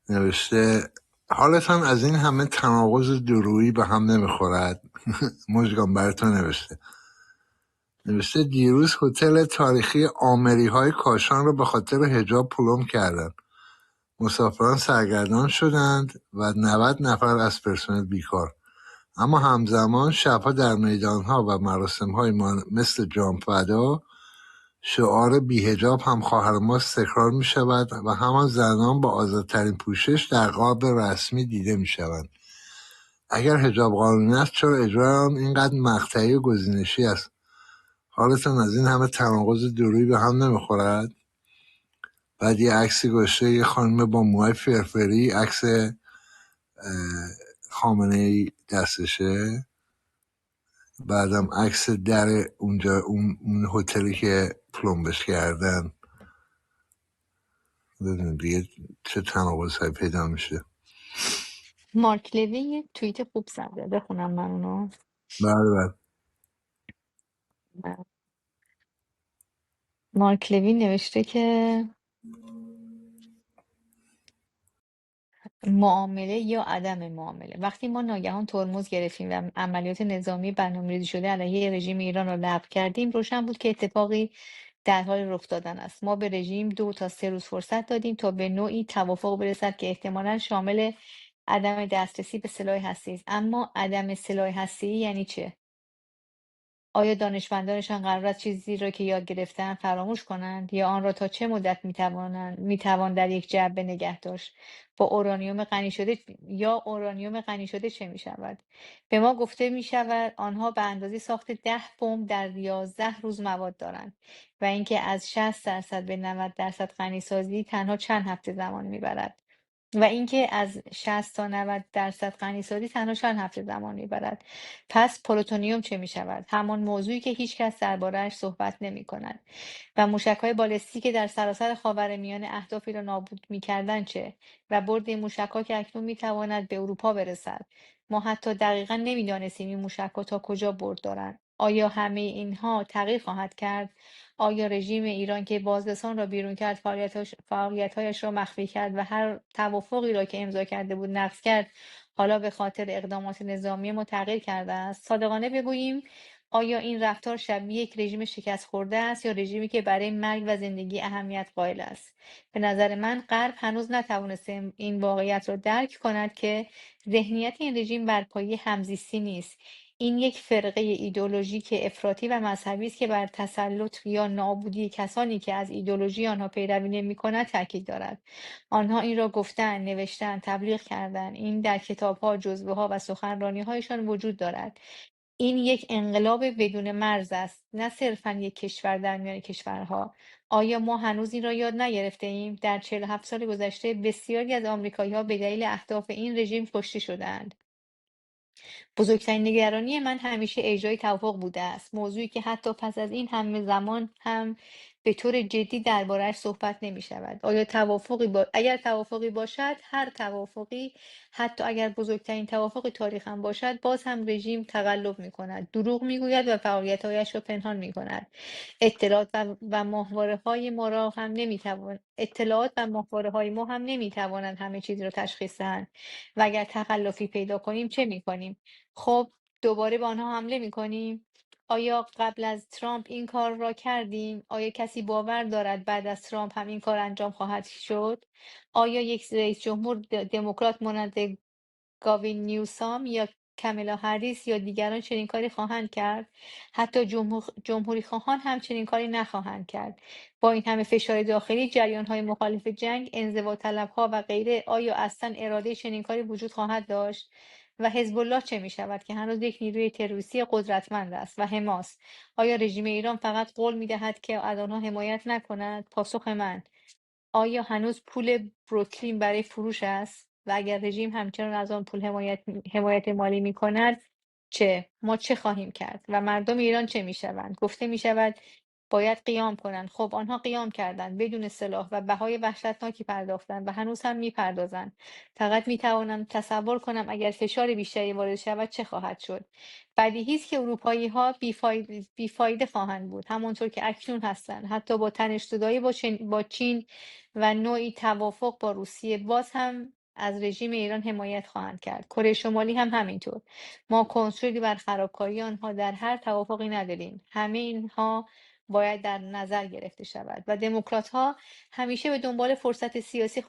نوشته حالتان از این همه تناقض درویی به هم نمیخورد. مژگان براتون نوشته دیروز هتل تاریخی آمری های کاشان رو به خاطر حجاب پلم کردند. مسافران سرگردان شدند و 90 نفر از پرسنل بیکار. اما همزمان شبها در میدانها و مراسم‌های مثل جام فدا شعار بی‌حجاب هم خواهر ماست تکرار می‌شود و همان زنان با آزادترین پوشش در قاب رسمی دیده می‌شوند. اگر حجاب قانونی است چرا اجرای آن اینقدر مقطعی و گزینشی است؟ حالتان از این همه تناقض درویی به هم نمیخورد؟ بعد یه عکسی گذاشته یه خانم با موهای فرفری، عکس خامنه‌ای دستشه، بعدم عکس در اونجا اون هتلی که پلمبش کردن. ببین دیگه چه تناقض پیدا میشه. مارک لوی یه توییت خوب زده، بخونم من اونو. بله. مارک لوی نوشته که معامله یا عدم معامله. وقتی ما ناگهان ترمز گرفتیم و عملیات نظامی برنامه‌ریزی شده علیه رژیم ایران را لغو کردیم، روشن بود که اتفاقی در حال رخ دادن است. ما به رژیم 2 تا 3 روز فرصت دادیم تا به نوعی توافق برسد که احتمالاً شامل عدم دسترسی به سلاح هسته‌ای است. اما عدم سلاح هسته‌ای یعنی چه؟ آیا دانشمندانشان قرار است چیزی را که یاد گرفته‌اند فراموش کنند یا آن را تا چه مدت میتوان در یک جعبه نگه داشت؟ با اورانیوم غنی شده یا اورانیوم غنی شده چه می‌شود؟ به ما گفته می‌شود آنها به اندازه ساخت 10 بمب در 11 روز مواد دارند و اینکه از 60% به 90% غنیسازی تنها چند هفته زمان می‌برد. و اینکه از 60 تا 90% غنیسازی تنها چند هفته زمان میبرد. پس پلوتونیوم چه میشود؟ همان موضوعی که هیچ کس درباره‌اش صحبت نمی کند. و موشک‌های بالستیک که در سراسر خاورمیانه اهدافی را نابود می‌کردند چه؟ و برد این موشک‌ها که اکنون می‌تواند به اروپا برسد. ما حتی دقیقا نمی‌دانستیم این موشک‌ها تا کجا برد دارند. آیا همه اینها تغییر خواهد کرد؟ آیا رژیم ایران که بازرسان را بیرون کرد، فعالیت‌هایش را مخفی کرد و هر توافقی را که امضا کرده بود نقض کرد، حالا به خاطر اقدامات نظامی ما تغییر کرده است؟ صادقانه بگوییم آیا این رفتار شبیه یک رژیم شکست خورده است یا رژیمی که برای مرگ و زندگی اهمیت قائل است؟ به نظر من غرب هنوز نتوانسته این واقعیت را درک کند که ذهنیت این رژیم بر پایه همزیستی نیست. این یک فرقه ایدئولوژیک افراطی و مذهبی است که بر تسلط یا نابودی کسانی که از ایدئولوژی آنها پیروی نمی‌کنند تاکید دارد. آنها این را گفتند، نوشتند، تبلیغ کردند. این در کتاب‌ها، جزوه‌ها و سخنرانی‌هایشان وجود دارد. این یک انقلاب بدون مرز است، نه صرفا یک کشور در میان کشورها. آیا ما هنوز این را یاد نگرفته‌ایم؟ در 47 سال گذشته بسیاری از آمریکایی‌ها به دلیل اهداف این رژیم کشته شده‌اند. بزرگترین نگرانی من همیشه اجرای توافق بوده است، موضوعی که حتی پس از این همه زمان هم به طور جدی درباره‌اش صحبت نمی شود. اگر توافقی باشد، هر توافقی، حتی اگر بزرگترین توافق تاریخ هم باشد، باز هم رژیم تقلب می کند، دروغ می گوید و فعالیت‌هایش را پنهان می کند. اطلاعات و ماهواره‌های ما هم نمی توانند همه چیز را تشخیص دهند و اگر تخلفی پیدا کنیم چه می کنیم؟ خب دوباره به آنها حمله می‌کنیم؟ آیا قبل از ترامپ این کار را کردیم؟ آیا کسی باور دارد بعد از ترامپ هم این کار انجام خواهد شد؟ آیا یک رئیس جمهور دموکرات مانند گاوین نیوسام یا کاملا هریس یا دیگران چنین کاری خواهند کرد؟ حتی جمهوری خواهان هم چنین کاری نخواهند کرد. با این همه فشار داخلی، جریان‌های مخالف جنگ، انزوا طلب‌ها و غیره، آیا اصلا اراده چنین کاری وجود خواهد داشت؟ و حزب الله چه می شود که هنوز یک نیروی تروریستی قدرتمند است و حماس؟ آیا رژیم ایران فقط قول می دهد که از آنها حمایت نکند؟ پاسخ من: آیا هنوز پول بروکلین برای فروش است؟ و اگر رژیم همچنان از آن پول حمایت مالی می کند ما چه خواهیم کرد؟ و مردم ایران چه می شوند؟ گفته می شود باید قیام کنند. خب آنها قیام کردند بدون سلاح و بهای وحشتناکی پرداختند و هنوز هم می پردازند. فقط می توانم تصور کنم اگر فشار بیشتری وارد شود چه خواهد شد. بدیهی است که اروپایی ها بیفایده خواهند بود، همانطور که اکنون هستند. حتی با تنش‌زدایی با چین و نوعی توافق با روسیه باز هم از رژیم ایران حمایت خواهند کرد. کره شمالی هم همینطور. ما کنترلی بر خرابکاری آنها در هر توافقی نداریم. همه اینها باید در نظر گرفته شود و دموکرات ها همیشه به دنبال فرصت سیاسی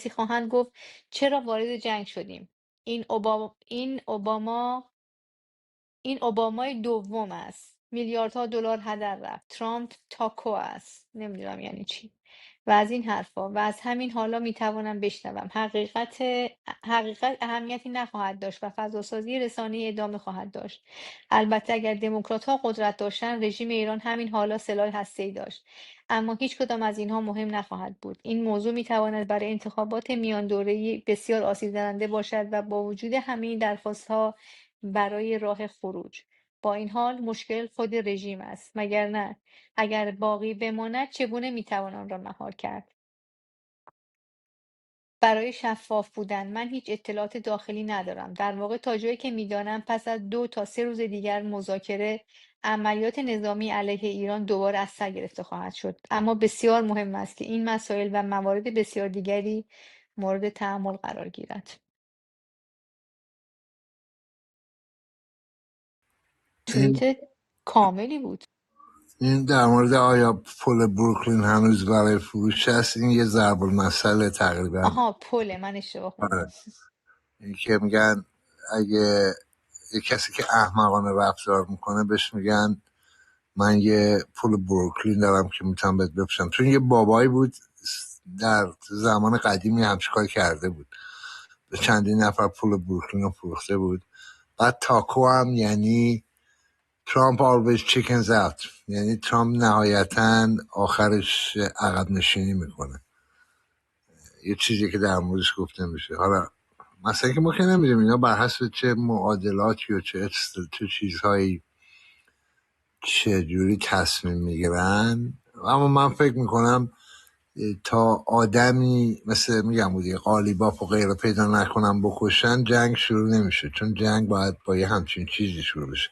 خواهند گفت چرا وارد جنگ شدیم. این اوبامای دوم است. میلیاردها دلار هدر رفت. ترامپ تاکو است. نمیدونم یعنی چی. و از این حرفا و از همین حالا میتوانم بشنوم حقیقت اهمیتی نخواهد داشت و فضاسازی رسانه‌ای ادامه خواهد داشت. البته اگر دموکرات‌ها قدرت داشتن، رژیم ایران همین حالا سلاح هسته‌ای داشت. اما هیچ کدام از اینها مهم نخواهد بود. این موضوع میتواند برای انتخابات میان دوره‌ای بسیار آسیب زننده باشد و با وجود همه این درخواست‌ها برای راه خروج. با این حال مشکل خود رژیم است، مگر نه؟ اگر باقی بماند چگونه میتوان آن را مهار کرد؟ برای شفاف بودن من هیچ اطلاعات داخلی ندارم. در واقع تا جایی که میدانم پس از 2 تا 3 روز دیگر مذاکره عملیات نظامی علیه ایران دوباره از سر گرفته خواهد شد. اما بسیار مهم است که این مسائل و موارد بسیار دیگری مورد تأمل قرار گیرد. این توییت کاملی بود. این در مورد آیا پل بروکلین هنوز برای فروش هست، این یه ضرب المثل تقریبا. آها پل من اشتباه خوندم. این که میگن اگه یه کسی که احمقانه رفتار میکنه بهش میگن من یه پول بروکلین دارم که میتونم بهت بپوشم. چون یه بابایی بود در زمان قدیمی همچین کار کرده بود، به چندین نفر پول بروکلین رو فروخته بود. بعد تاکو هم یعنی ترامپ always chickens out، یعنی ترامپ نهایتا آخرش عقب نشینی میکنه. یه چیزی که در موردش گفته میشه. حالا مثلا که ما که نمیدونیم اینا بر حسب چه معادلاتی و چه چیزهایی چجوری تصمیم میگیرن. اما من فکر میکنم تا آدمی مثل میگم بودی قالیباف و غیره پیدا نکنم بکشن جنگ شروع نمیشه، چون جنگ باید با یه همچین چیزی شروع بشه.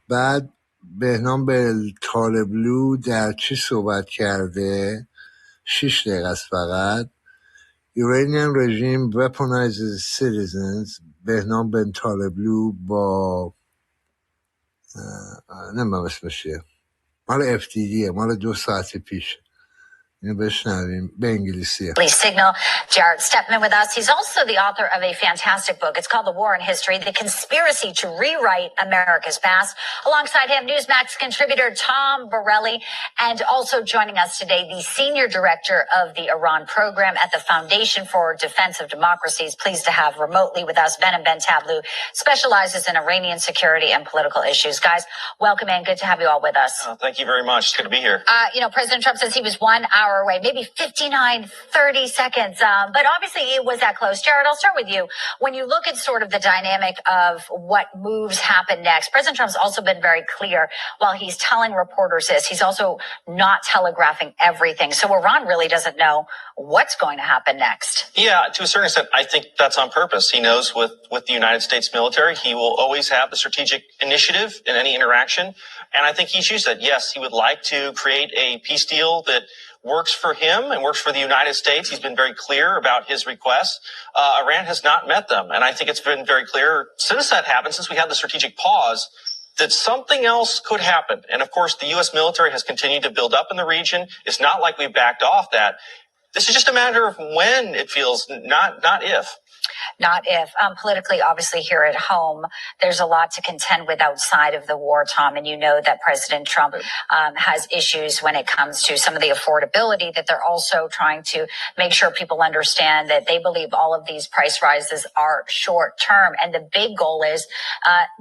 بعد بهنام به طالبلو در چی صحبت کرده؟ 6 دقیقه است فقط. Iranian regime weaponizes citizens. بهنام بن طالبلو با نمیدونم اسمش چیه، مال FTDه، مال 2 ساعت پیش. اینو بشنویم به انگلیسیه. Please signal Jared Stepman with us. He's also the author of a fantastic book. It's called The War in History, The Conspiracy to Rewrite America's Past. Alongside him, Newsmax contributor Tom Borelli, and also joining us today, the senior director of the Iran program at the Foundation for Defense of Democracies. Pleased to have remotely with us Behnam Bentablu, specializes in Iranian security and political issues. Guys, welcome in. Good to have you all with us. Thank you very much. It's good to be here. President Trump says he was 1 hour away, maybe 59, 30 seconds. But obviously it was that close. Jared, I'll start with you. When you look at sort of the dynamic of what moves happen next, President Trump's also been very clear while he's telling reporters this, he's also not telegraphing everything. So Iran really doesn't know what's going to happen next. Yeah, to a certain extent, I think that's on purpose. He knows with the United States military, he will always have the strategic initiative in any interaction. And I think he's used that. Yes, he would like to create a peace deal that works for him and works for the United States. He's been very clear about his requests. Iran has not met them. And I think it's been very clear since that happened, since we had the strategic pause, that something else could happen. And of course, the U.S. military has continued to build up in the region. It's not like we've backed off that. This is just a matter of when it feels, not if. Not if. Politically, obviously, here at home, there's a lot to contend with outside of the war, Tom. And you know that President Trump has issues when it comes to some of the affordability, that they're also trying to make sure people understand that they believe all of these price rises are short term. And the big goal is,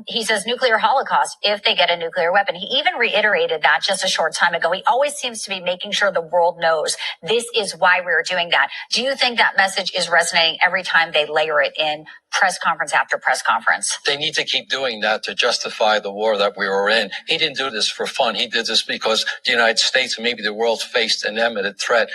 he says, nuclear holocaust if they get a nuclear weapon. He even reiterated that just a short time ago. He always seems to be making sure the world knows this is why we're doing that. Do you think that message is resonating every time they layer it in press conference after press conference? They need to keep doing that to justify the war that we were in. He didn't do this for fun. He did this because the United States and maybe the world faced an imminent threat.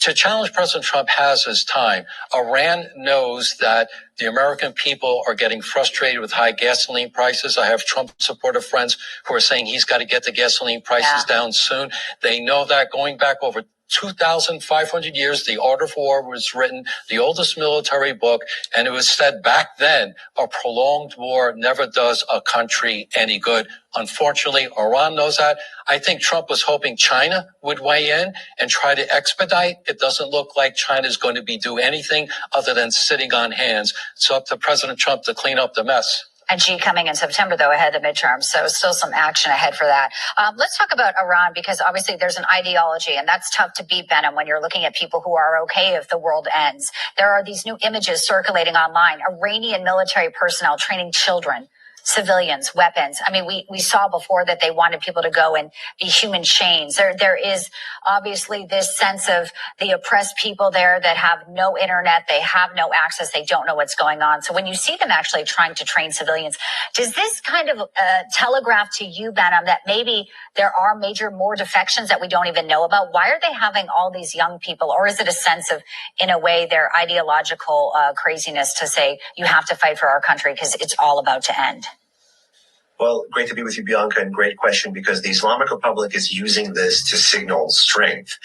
To challenge President Trump has his time. Iran knows that the American people are getting frustrated with high gasoline prices. I have Trump supportive friends who are saying he's got to get the gasoline prices down soon. They know that going back over 2,500 years, the Art of War was written, the oldest military book, and it was said back then, a prolonged war never does a country any good. Unfortunately, Iran knows that. I think Trump was hoping China would weigh in and try to expedite. It doesn't look like China is going to be do anything other than sitting on hands. It's up to President Trump to clean up the mess. And G coming in September, though, ahead of the midterms. So still some action ahead for that. Let's talk about Iran, because obviously there's an ideology, and that's tough to beat, Benham, when you're looking at people who are okay if the world ends. There are these new images circulating online, Iranian military personnel training children, civilians, weapons. I mean, we saw before that they wanted people to go and be human chains. There is obviously this sense of the oppressed people there that have no internet, they have no access, they don't know what's going on. So when you see them actually trying to train civilians, does this kind of telegraph to you, Benham, that maybe there are more defections that we don't even know about? Why are they having all these young people? Or is it a sense of, in a way, their ideological craziness to say, you have to fight for our country because it's all about to end? Well, great to be with you, Bianca, and great question, because the Islamic Republic is using this to signal strength.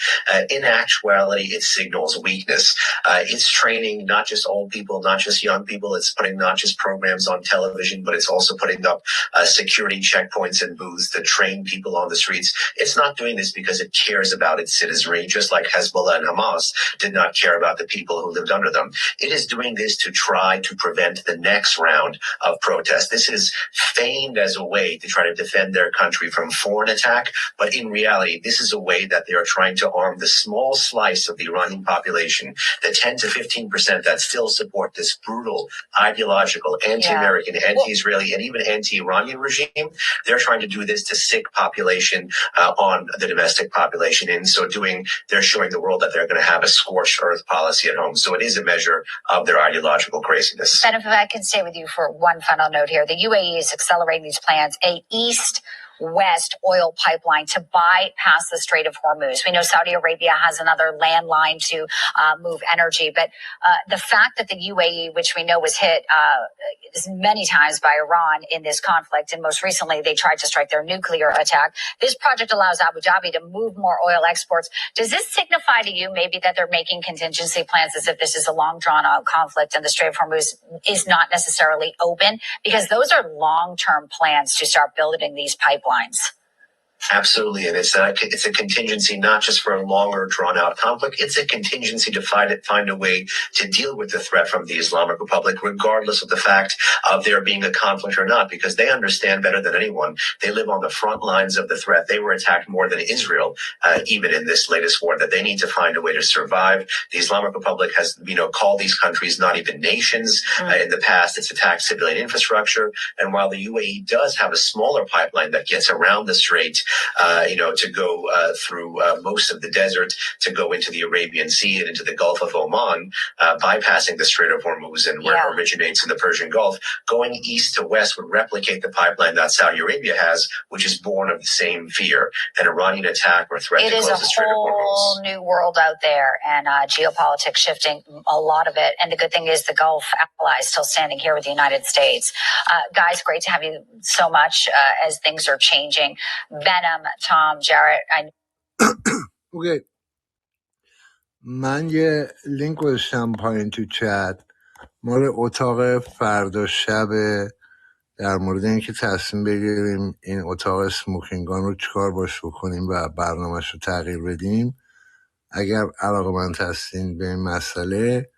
In actuality, it signals weakness. It's training not just old people, not just young people. It's putting not just programs on television, but it's also putting up security checkpoints and booths to train people on the streets. It's not doing this because it cares about its citizenry, just like Hezbollah and Hamas did not care about the people who lived under them. It is doing this to try to prevent the next round of protest. This is feigned as a way to try to defend their country from foreign attack, but in reality, this is a way that they are trying to arm the small slice of the Iranian population, the 10 to 15% that still support this brutal, ideological, anti-American, anti-Israeli, and even anti-Iranian regime. They're trying to do this to sick population on the domestic population. In so doing, they're showing the world that they're going to have a scorched earth policy at home. So it is a measure of their ideological craziness. And if I can stay with you for one final note here, the UAE is accelerating these plans, a east-west oil pipeline to bypass the Strait of Hormuz. We know Saudi Arabia has another landline to move energy, but the fact that the UAE, which we know was hit many times by Iran in this conflict, and most recently they tried to strike their nuclear attack, this project allows Abu Dhabi to move more oil exports. Does this signify to you maybe that they're making contingency plans as if this is a long drawn-out conflict and the Strait of Hormuz is not necessarily open? Because those are long-term plans to start building these pipelines. Absolutely, and it's a contingency not just for a longer, drawn-out conflict. It's a contingency to find a way to deal with the threat from the Islamic Republic, regardless of the fact of there being a conflict or not, because they understand better than anyone. They live on the front lines of the threat. They were attacked more than Israel, even in this latest war. That they need to find a way to survive. The Islamic Republic has, called these countries not even nations. In the past, it's attacked civilian infrastructure, and while the UAE does have a smaller pipeline that gets around the strait, to go through most of the desert, to go into the Arabian Sea and into the Gulf of Oman, bypassing the Strait of Hormuz and where it originates in the Persian Gulf. Going east to west would replicate the pipeline that Saudi Arabia has, which is born of the same fear, an Iranian attack or threat to close the Strait of Hormuz. It is a whole new world out there, and geopolitics shifting a lot of it. And the good thing is the Gulf ally is still standing here with the United States. Guys, great to have you so much as things are changing. Benham, Tom, Jarrett. اوکی. من یه لینک گذاشتم پایین تو چت مال اتاق فردا شب در مورد اینکه تصمیم بگیریم این اتاق اسموکینگان رو چیکار باش بکنیم و برنامه‌اش رو تغییر بدیم. اگر علاقه‌مند هستین به این مسئله،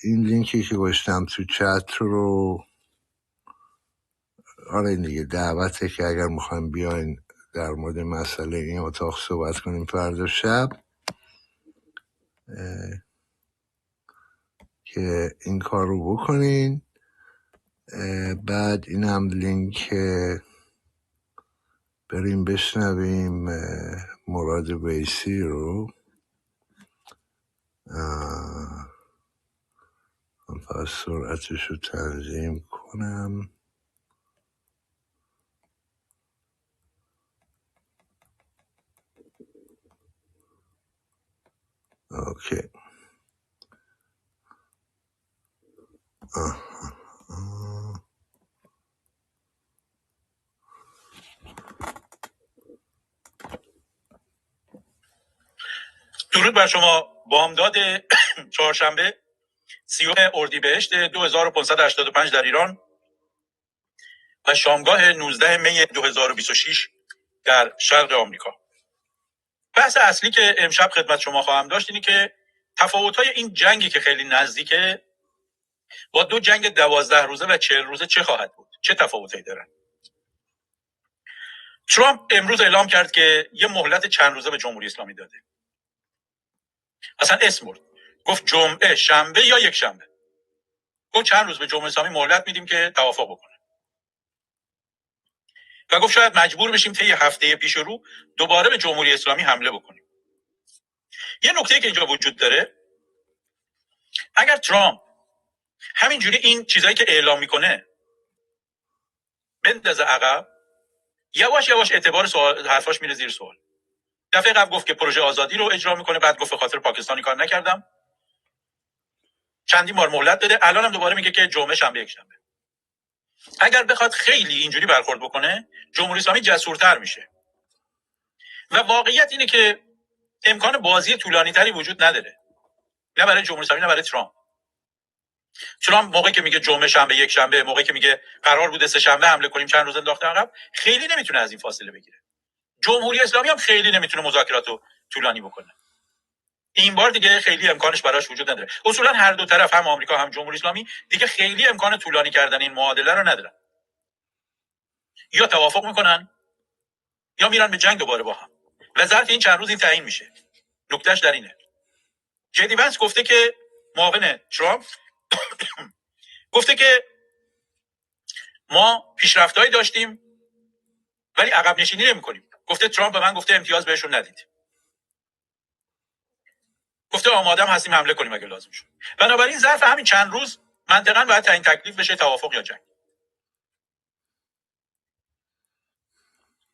این لینکی که گذاشتم تو چت رو، آره دیگه دعوته که اگر میخوایم بیاین در مورد مسئله این اتاق صحبت کنیم فردا شب، که این کار رو بکنین. بعد این هم لینک، بریم بشنویم مراد ویسی رو. من فقط سرعتش رو تنظیم کنم. اوکی. درود بر شما. بامداد چهارشنبه 30 اردیبهشت 2585 در ایران و شامگاه 19 می 2026 در شرق آمریکا. بحث اصلی که امشب خدمت شما خواهم داشت اینه که تفاوت‌های این جنگی که خیلی نزدیکه با 2 جنگ 12 روزه و 40 روزه چه خواهد بود؟ چه تفاوتایی دارن؟ ترامپ امروز اعلام کرد که یه مهلت چند روزه به جمهوری اسلامی داده. اصلا اسم برد. گفت جمعه، شنبه یا یک شنبه. گفت چند روز به جمهوری اسلامی مهلت میدیم که توافق بکنه. و گفت شاید مجبور بشیم طی هفته پیش رو دوباره به جمهوری اسلامی حمله بکنیم. یه نکته که اینجا وجود داره، اگر ترامپ همینجوری این چیزایی که اعلام میکنه بندازه عقب، یواش یواش اعتبار حرفاش میره زیر سوال. دفعه قبل گفت که پروژه آزادی رو اجرا میکنه، بعد گفت به خاطر پاکستانی کار نکردم. چندین بار مهلت داده، الان هم دوباره میگه که جمعه، شنبه، یک شنبه. اگر بخواد خیلی اینجوری برخورد بکنه، جمهوری اسلامی جسورتر میشه. و واقعیت اینه که امکان بازی طولانی تری وجود نداره، نه برای جمهوری اسلامی نه برای ترامپ. ترامپ موقعی که میگه جمعه، شنبه، یک شنبه، موقعی که میگه قرار بوده سه شنبه حمله کنیم چند روز انداخته عقب، خیلی نمیتونه از این فاصله بگیره. جمهوری اسلامی هم خیلی نمیتونه مذاکراتو طولانی بکنه. این بار دیگه خیلی امکانش براش وجود نداره. اصولا هر دو طرف، هم آمریکا هم جمهوری اسلامی، دیگه خیلی امکان طولانی کردن این معادله رو ندارن. یا توافق میکنن یا میرن به جنگ دوباره با هم. و ظرف این چند روز این تعیین میشه. نکتهش در اینه. جدی ونس گفته که، معاون ترامپ گفته که ما پیشرفتایی داشتیم ولی عقب نشینی نمی‌کنیم. گفته ترامپ به من گفته امتیاز بهشون ندید. گفته آماده هستیم حمله کنیم اگه لازم شد. بنابراین ظرف همین چند روز منطقاً باید تعیین تکلیف بشه، توافق یا جنگ.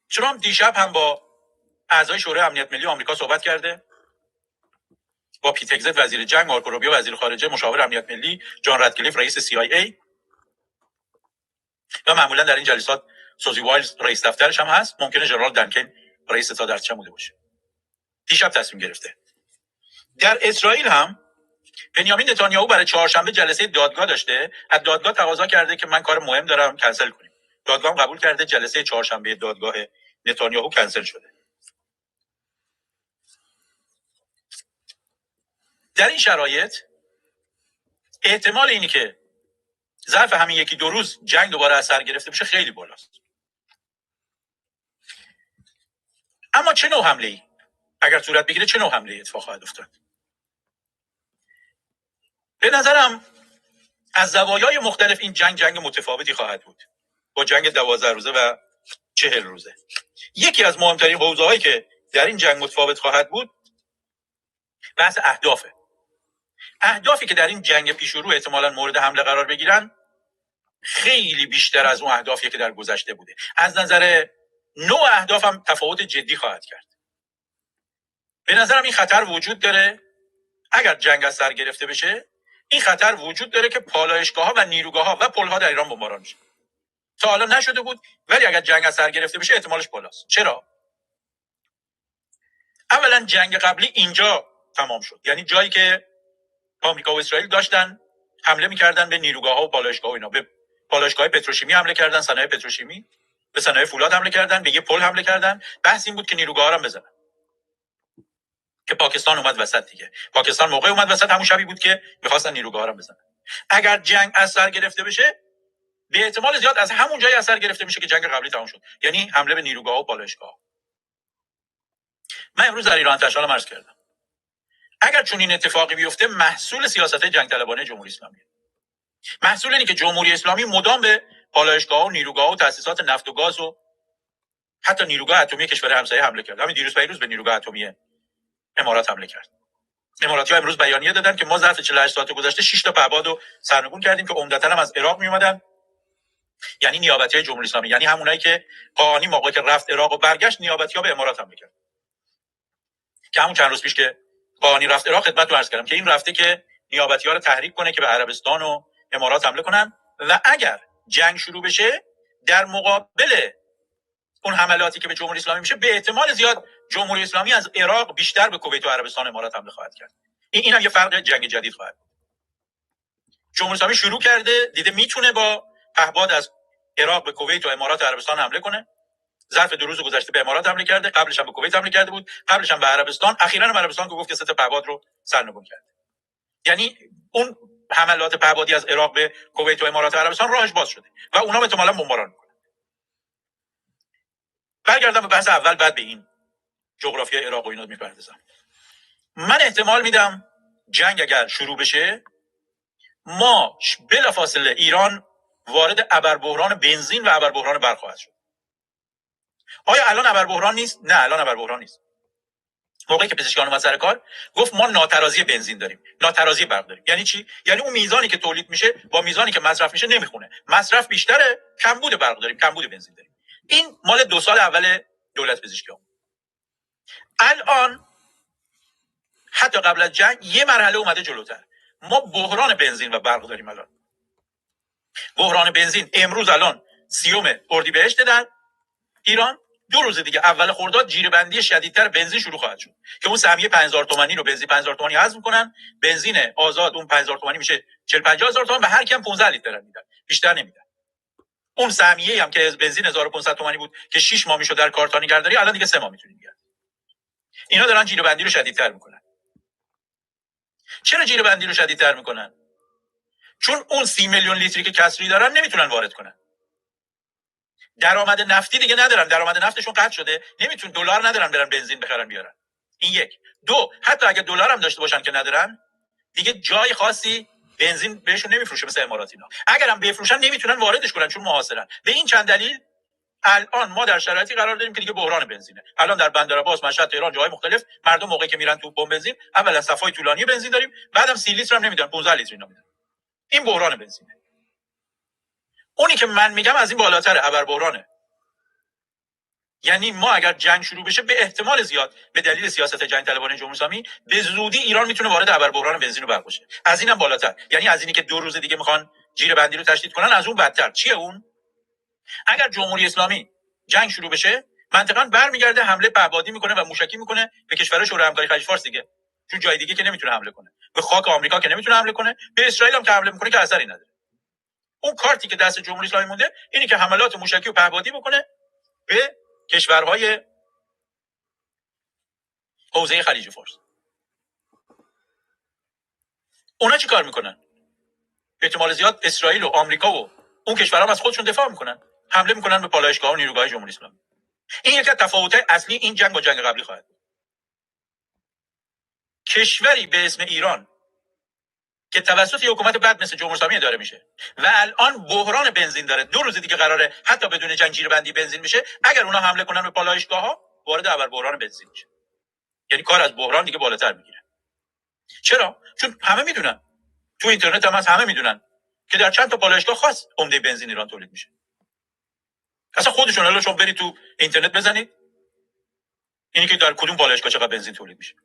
ترامپ دیشب هم با اعضای شورای امنیت ملی آمریکا صحبت کرده. با پیت هگزت وزیر جنگ، مارکو روبیو وزیر خارجه، مشاور امنیت ملی، جان رادکلیف رئیس CIA و معمولا در این جلسات سوزی وایلز رئیس دفترش هم هست. ممکنه ژنرال دنکن رئیس ستاد ارتش بوده باشه. دیشب تصمیم گرفته. در اسرائیل هم بنیامین نتانیاهو برای چهارشنبه جلسه دادگاه داشته. از دادگاه تقاضا کرده که من کار مهم دارم، کنسل کنیم. دادگاه هم قبول کرده. جلسه چهارشنبه دادگاه نتانیاهو کنسل شده. در این شرایط احتمال اینی که ظرف همین یکی دو روز جنگ دوباره از سر گرفته بشه خیلی بالاست. اما چه نوع حمله‌ای اگر صورت بگیره، چه نوع حمله‌ای اتفاق خواهد افتاد؟ به نظرم از زوایای مختلف این جنگ متفاوتی خواهد بود با جنگ 12 روزه و 40 روزه. یکی از مهمترین حوزه‌هایی که در این جنگ متفاوت خواهد بود بحث اهدافی که در این جنگ پیشرو احتمالاً مورد حمله قرار بگیرن خیلی بیشتر از اون اهدافی که در گذشته بوده. از نظر نوع اهداف هم تفاوت جدی خواهد کرد. به نظرم این خطر وجود داره اگر جنگ از سر گرفته بشه، این خطر وجود داره که پالایشگاه‌ها و نیروگاه‌ها و پل‌ها در ایران بمباران میشه. تا حالا نشده بود، ولی اگر جنگ از سر گرفته بشه احتمالش بالاست. چرا؟ اولا جنگ قبلی اینجا تمام شد. یعنی جایی که آمریکا و اسرائیل داشتن حمله می‌کردن به نیروگاه‌ها و پالایشگاه‌ها، اینا به پالایشگاه پتروشیمی حمله کردن، صنایع پتروشیمی، به صنایع فولاد حمله کردن، به یه پل حمله کردن. بحث این بود که نیروگاه‌ها رو بزنن. که پاکستان اومد وسط دیگه. پاکستان موقع اومد وسط همون شبی بود که می‌خواستن نیروگاها رو بزنن. اگر جنگ از سر گرفته بشه به احتمال زیاد از همون جای اثر گرفته میشه که جنگ قبلی تموم شد، یعنی حمله به نیروگاه و پالایشگاه. من امروز در ایران تشال عرض کردم اگر چون این اتفاقی بیفته محصول سیاست جنگ طلبانه جمهوری اسلامی، محصول اینه که جمهوری اسلامی مدام به پالایشگاه و نیروگاه و تأسیسات نفت و گاز و حتی نیروگاه اتمی کشور همسایه حمله کرد. همین دیروز به نیروگاه اتمی امارات حمله کرد. اماراتی‌ها امروز بیانیه دادن که ما ظرف 48 ساعت گذشته 6 تا پهپاد رو سرنگون کردیم که عمدتاً هم از عراق میومدن، یعنی نیابتی‌های جمهوری اسلامی، یعنی همونایی که قانی موقعی که رفت عراق و برگشت نیابتی‌ها به امارات حمله کردن. که همون چند روز پیش که قانی رفت عراق خدمتتون عرض کردم که این رفته که نیابتی‌ها رو تحریک کنه که به عربستان و امارات حمله کنن و اگر جنگ شروع بشه در مقابل اون حملاتی که به جمهوری اسلامی میشه به احتمال زیاد جمهوری اسلامی از عراق بیشتر به کویت و عربستان و امارات حمله خواهد کرد. این هم یه فرق جنگ جدید خواهد. جمهوری اسلامی شروع کرده، دیده میتونه با پهپاد از عراق به کویت و امارات و عربستان حمله کنه. ظرف 2 روز گذشته به امارات حمله کرده، قبلش هم به کویت حمله کرده بود، قبلش هم به عربستان، اخیراً هم عربستان که گفت که 3 تا پهپاد رو سرنگون کرد. یعنی اون حملات پهپادی از عراق به کویت و امارات و عربستان راهش باز شده و اونها احتمالاً بمباران میکنن. برگردم به بحث اول، بعد به این جغرافیای عراق و اینا میپردازم. من احتمال میدم جنگ اگر شروع بشه ما بلافاصله ایران وارد ابربحران بنزین و ابربحران برق خواهد شد. آیا الان ابربحران نیست؟ نه، الان ابربحران نیست. موقعی که پزشکان اومد سر کار گفت ما ناترازی بنزین داریم، ناترازی برق داریم. یعنی چی؟ یعنی اون میزانی که تولید میشه با میزانی که مصرف میشه نمیخونه. مصرف بیشتره، کمبود برق داریم، کمبود بنزین داریم. این مال 2 سال اول دولت پزشکیان. الان حتی قبل از جنگ یه مرحله اومده جلوتر. ما بحران بنزین و برق داریم الان. بحران بنزین امروز الان 30 اردیبهشت در ایران، 2 روز دیگه اول خرداد جیره‌بندی شدیدتر بنزین شروع خواهد شد که اون سهمیه 5000 تومانی رو بنزین 5000 تومانی حذف می‌کنن، بنزین آزاد اون 5000 تومانی میشه 40 50000 تومان، به هر کیم 15 لیتر میدن، بیشتر نمیدن. اون سهمیه هم که بنزین 1500 تومانی بود که 6 ماه میشد در کارت نگهداری، الان دیگه 3 ماه میتونید نگهداری. اینا دارن جیره‌بندی رو شدیدتر میکنن. چرا جیره‌بندی رو شدیدتر میکنن؟ چون اون 30 میلیون لیتری که کسری دارن نمیتونن وارد کنن. درآمد نفتی دیگه ندارن، درآمد نفتشون قطع شده، نمیتونن، دلار ندارن برن بنزین بخرن بیارن. این یک. 2، حتی اگه دلار هم داشته باشن که ندارن، دیگه جای خاصی بنزین بهشون نمیفروشه مثل امارات اینا. اگر هم بفروشن نمیتونن واردش کنن چون محاصرن. به این چند دلیل الان ما در شرایطی قرار داریم که دیگه بحران بنزینه. الان در بندرعباس، مشهد، تهران، جاهای مختلف مردم موقعی که میرن تو پمپ بنزین اولا صفای طولانی بنزین داریم، بعدم 30 لیتر هم نمیدن، 15 لیتر اینا میدن. این بحران بنزینه. اونی که من میگم از این بالاتره، ابر بحرانه. یعنی ما اگر جنگ شروع بشه به احتمال زیاد به دلیل سیاست جنگ طلبانه جمهوری اسلامی به زودی ایران میتونه وارد ابر بحران بنزین و برق بشه. از اینم بالاتر، یعنی از اینی که 2 روز دیگه میخوان جیره‌بندی رو تشدید کنن، از اون بدتر. چیه اون؟ اگر جمهوری اسلامی جنگ شروع بشه منطقاً برمیگرده حمله پهپادی میکنه و موشکی میکنه به کشورهای شورای همکاری خلیج فارس دیگه، چون جای دیگه که نمیتونه حمله کنه. به خاک آمریکا که نمیتونه حمله کنه، به اسرائیل هم که حمله میکنه که اثری نداره. اون کارتی که دست جمهوری اسلامی مونده اینی که حملات موشکی و پهپادی بکنه به کشورهای حوزه خلیج فارس. اونا چی کار میکنن؟ احتمال زیاد اسرائیل و آمریکا و اون کشورها از خودشون دفاع میکنن، حمله میکنن به پالایشگاه و نیروگاه جمهوری اسلامی. این یکی از تفاوت‌های اصلی این جنگ با جنگ قبلی خواهد بود. کشوری به اسم ایران که توسط یک حکومت بد مثل جمهوری اسلامی اداره میشه و الان بحران بنزین داره، 2 روز دیگه قراره حتی بدون جنگ جیره‌بندی بنزین بشه، اگر اونا حمله کنن به پالایشگاه‌ها وارد ابر بحران بنزین میشه. یعنی کار از بحران دیگه بالاتر میگیره. چرا؟ چون همه میدونن، تو اینترنت هم همه میدونن که در چند تا پالایشگاه خاص عمده بنزین ایران تولید میشه. اصلا خودشون الان شما برید تو اینترنت بزنید اینی که در کدوم پالایشگاه چقدر بنزین تولید میشه.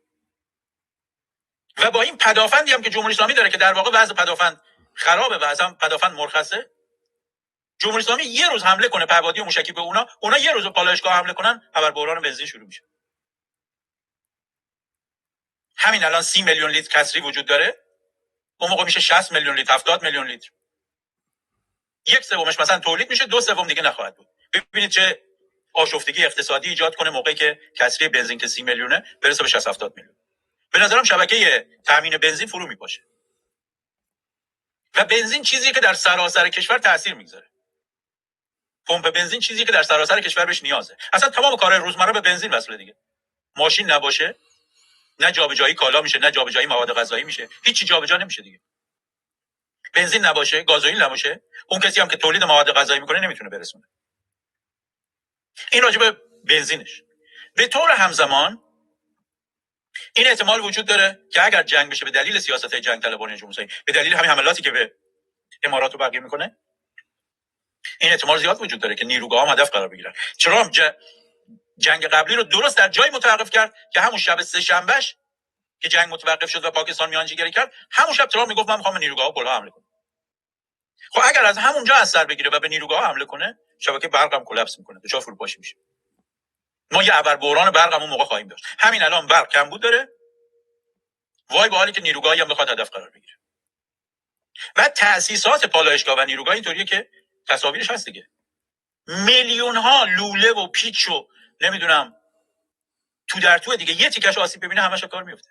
و با این پدافندی هم که جمهوری اسلامی داره که در واقع وضع پدافند خرابه و اصلا پدافند مرخصه، جمهوری اسلامی یه روز حمله کنه پهپادی و موشکی به اونا یه روز به پالایشگاه حمله کنن، ابر بحران بنزین شروع میشه. همین الان 30 میلیون لیتر کسری وجود داره، اون موقع میشه 60 میلیون لیتر، 70 میلیون لیتر. 1/3 مثلا تولید میشه، 2/3 دیگه نخواهد بود. ببینید چه آشفتگی اقتصادی ایجاد کنه موقعی که کسری بنزین که 30 میلیونه برسه به 60 70 میلیون. به نظرم شبکه تامین بنزین فرو میپاشه و بنزین چیزیه که در سراسر کشور تاثیر میگذاره. پمپ بنزین چیزیه که در سراسر کشور بهش نیازه. اصلا تمام کارهای روزمره به بنزین وصله دیگه. ماشین نباشه نه جابجایی کالا میشه، نه جابجایی مواد غذایی میشه، هیچی جابجا نمیشه دیگه. بنزین نباشه، گازوئیل نباشه، اون کسی هم که تولید مواد غذایی میکنه نمیتونه برسونه. این راجع به بنزینش. به طور همزمان این احتمال وجود داره که اگر جنگ بشه به دلیل سیاست‌های جنگ طلبانه جمهوری اسلامی، به دلیل همین حملاتی که به امارات و بقیه میکنه، این احتمال زیاد وجود داره که نیروگاه‌ها هم هدف قرار بگیرن. چرا جنگ قبلی رو درست در جایی متوقف کرد که همون شب سه شنبهش که جنگ متوقف شد و پاکستان میانجیگری کرد، همون شب ترامپ میگفت من میخوام به نیروگاه‌ها پلها حمله کنم. خب اگر از همونجا اثر بگیره و به نیروگاه‌ها حمله کنه، شبکه برق هم کلاپس میکنه، دچار فروپاشی میشه. ما یه ابر بحران برق هم اون موقع خواهیم داشت. همین الان برق کمبود داره، وای به حالی که نیروگاهی هم بخواد هدف قرار بگیره. و تأسیسات پالایشگاه و نیروگاه اینطوریه که تصاویرش هست دیگه. میلیون ها لوله و پیچ و نمیدونم تو در تو دیگه، یه تیکش آسیب ببینه همش کار میفته.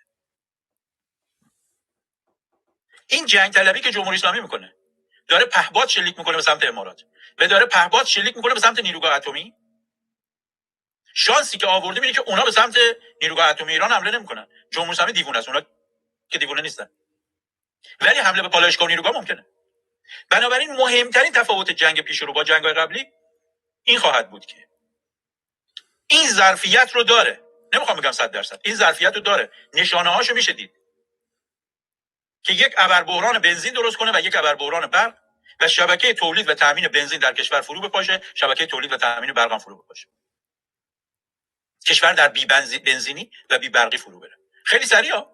این جنگ طلبی که جمهوری اسلامی میکنه، داره پهپاد شلیک میکنه به سمت امارات و داره پهپاد شلیک میکنه به سمت نیروگاه اتمی. شانسی که آورده اینه که اونا به سمت نیروگاه اتمی ایران حمله نمیکنن. جمهوری اسلامی دیوونه است، اونا که دیوونه نیستن، ولی حمله به پالایشگاه و نیروگاه ممکنه. بنابراین مهمترین تفاوت جنگ پیش رو با جنگ‌های قبلی این خواهد بود که این ظرفیت رو داره، نمیخوام بگم 100%، این ظرفیت رو داره، نشانه هاشو میشه دید که یک ابر بحران بنزین درست کنه و یک ابر بحران برق و شبکه تولید و تامین بنزین در کشور فرو بپاشه، شبکه تولید و تامین برق هم فرو بپاشه. کشور در بی بنزینی و بی برقی فرو بره. خیلی سریع،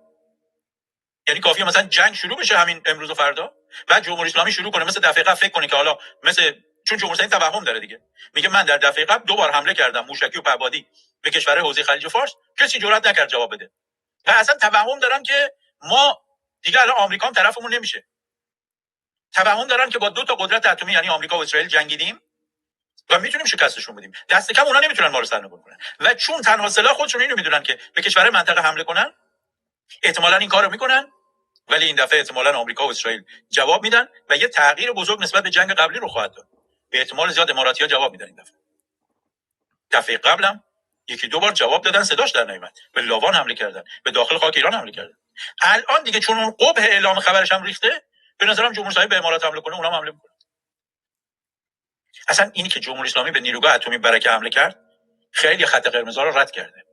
یعنی کافیه مثلا جنگ شروع بشه همین امروز و فردا، بعد جمهوری اسلامی شروع کنه مثل دفعه قبل فکر کنه که حالا چون جمهوری اسلامی توهم داره دیگه، میگه من در دفعه قبل 2 بار حمله کردم موشکی و پهپادی به کشورهای حوزه خلیج فارس، کسی جرئت نکرد جواب بده. و اصلا توهم دارن که ما دیگه الان آمریکا هم طرفمون نمیشه. توهم دارن که با 2 تا قدرت اتمی یعنی آمریکا و اسرائیل جنگیدیم و میتونیم شکستشون بدیم. دست کم اونا نمیتونن ما رو سرنگون کنن. و چون تنها سلاح خودشون اینو میدونن که به کشورهای منطقه حمله کنن، احتمالاً این کارو میکنن. ولی این دفعه احتمالاً آمریکا و اسرائیل جواب میدن و یه تغییر بزرگ نسبت به جنگ قبلی رو خواهد داد. به احتمال زیاد اماراتی‌ها جواب میدن این دفعه. دفعه قبلم 1-2 بار جواب دادن، صداش در نمیاد. به لاوان حمله کردن، به داخل خاک ایران حمله کردن. الان دیگه چون اون قبح اعلام خبرش هم ریخته، به نظرم جمهوری اسلامی به امارات حمله کنه، اونها هم حمله میکنن. اصلا اینی که جمهوری اسلامی به نیروگاه اتمی برکه حمله کرد، خیلی خط قرمزها رو رد کرده.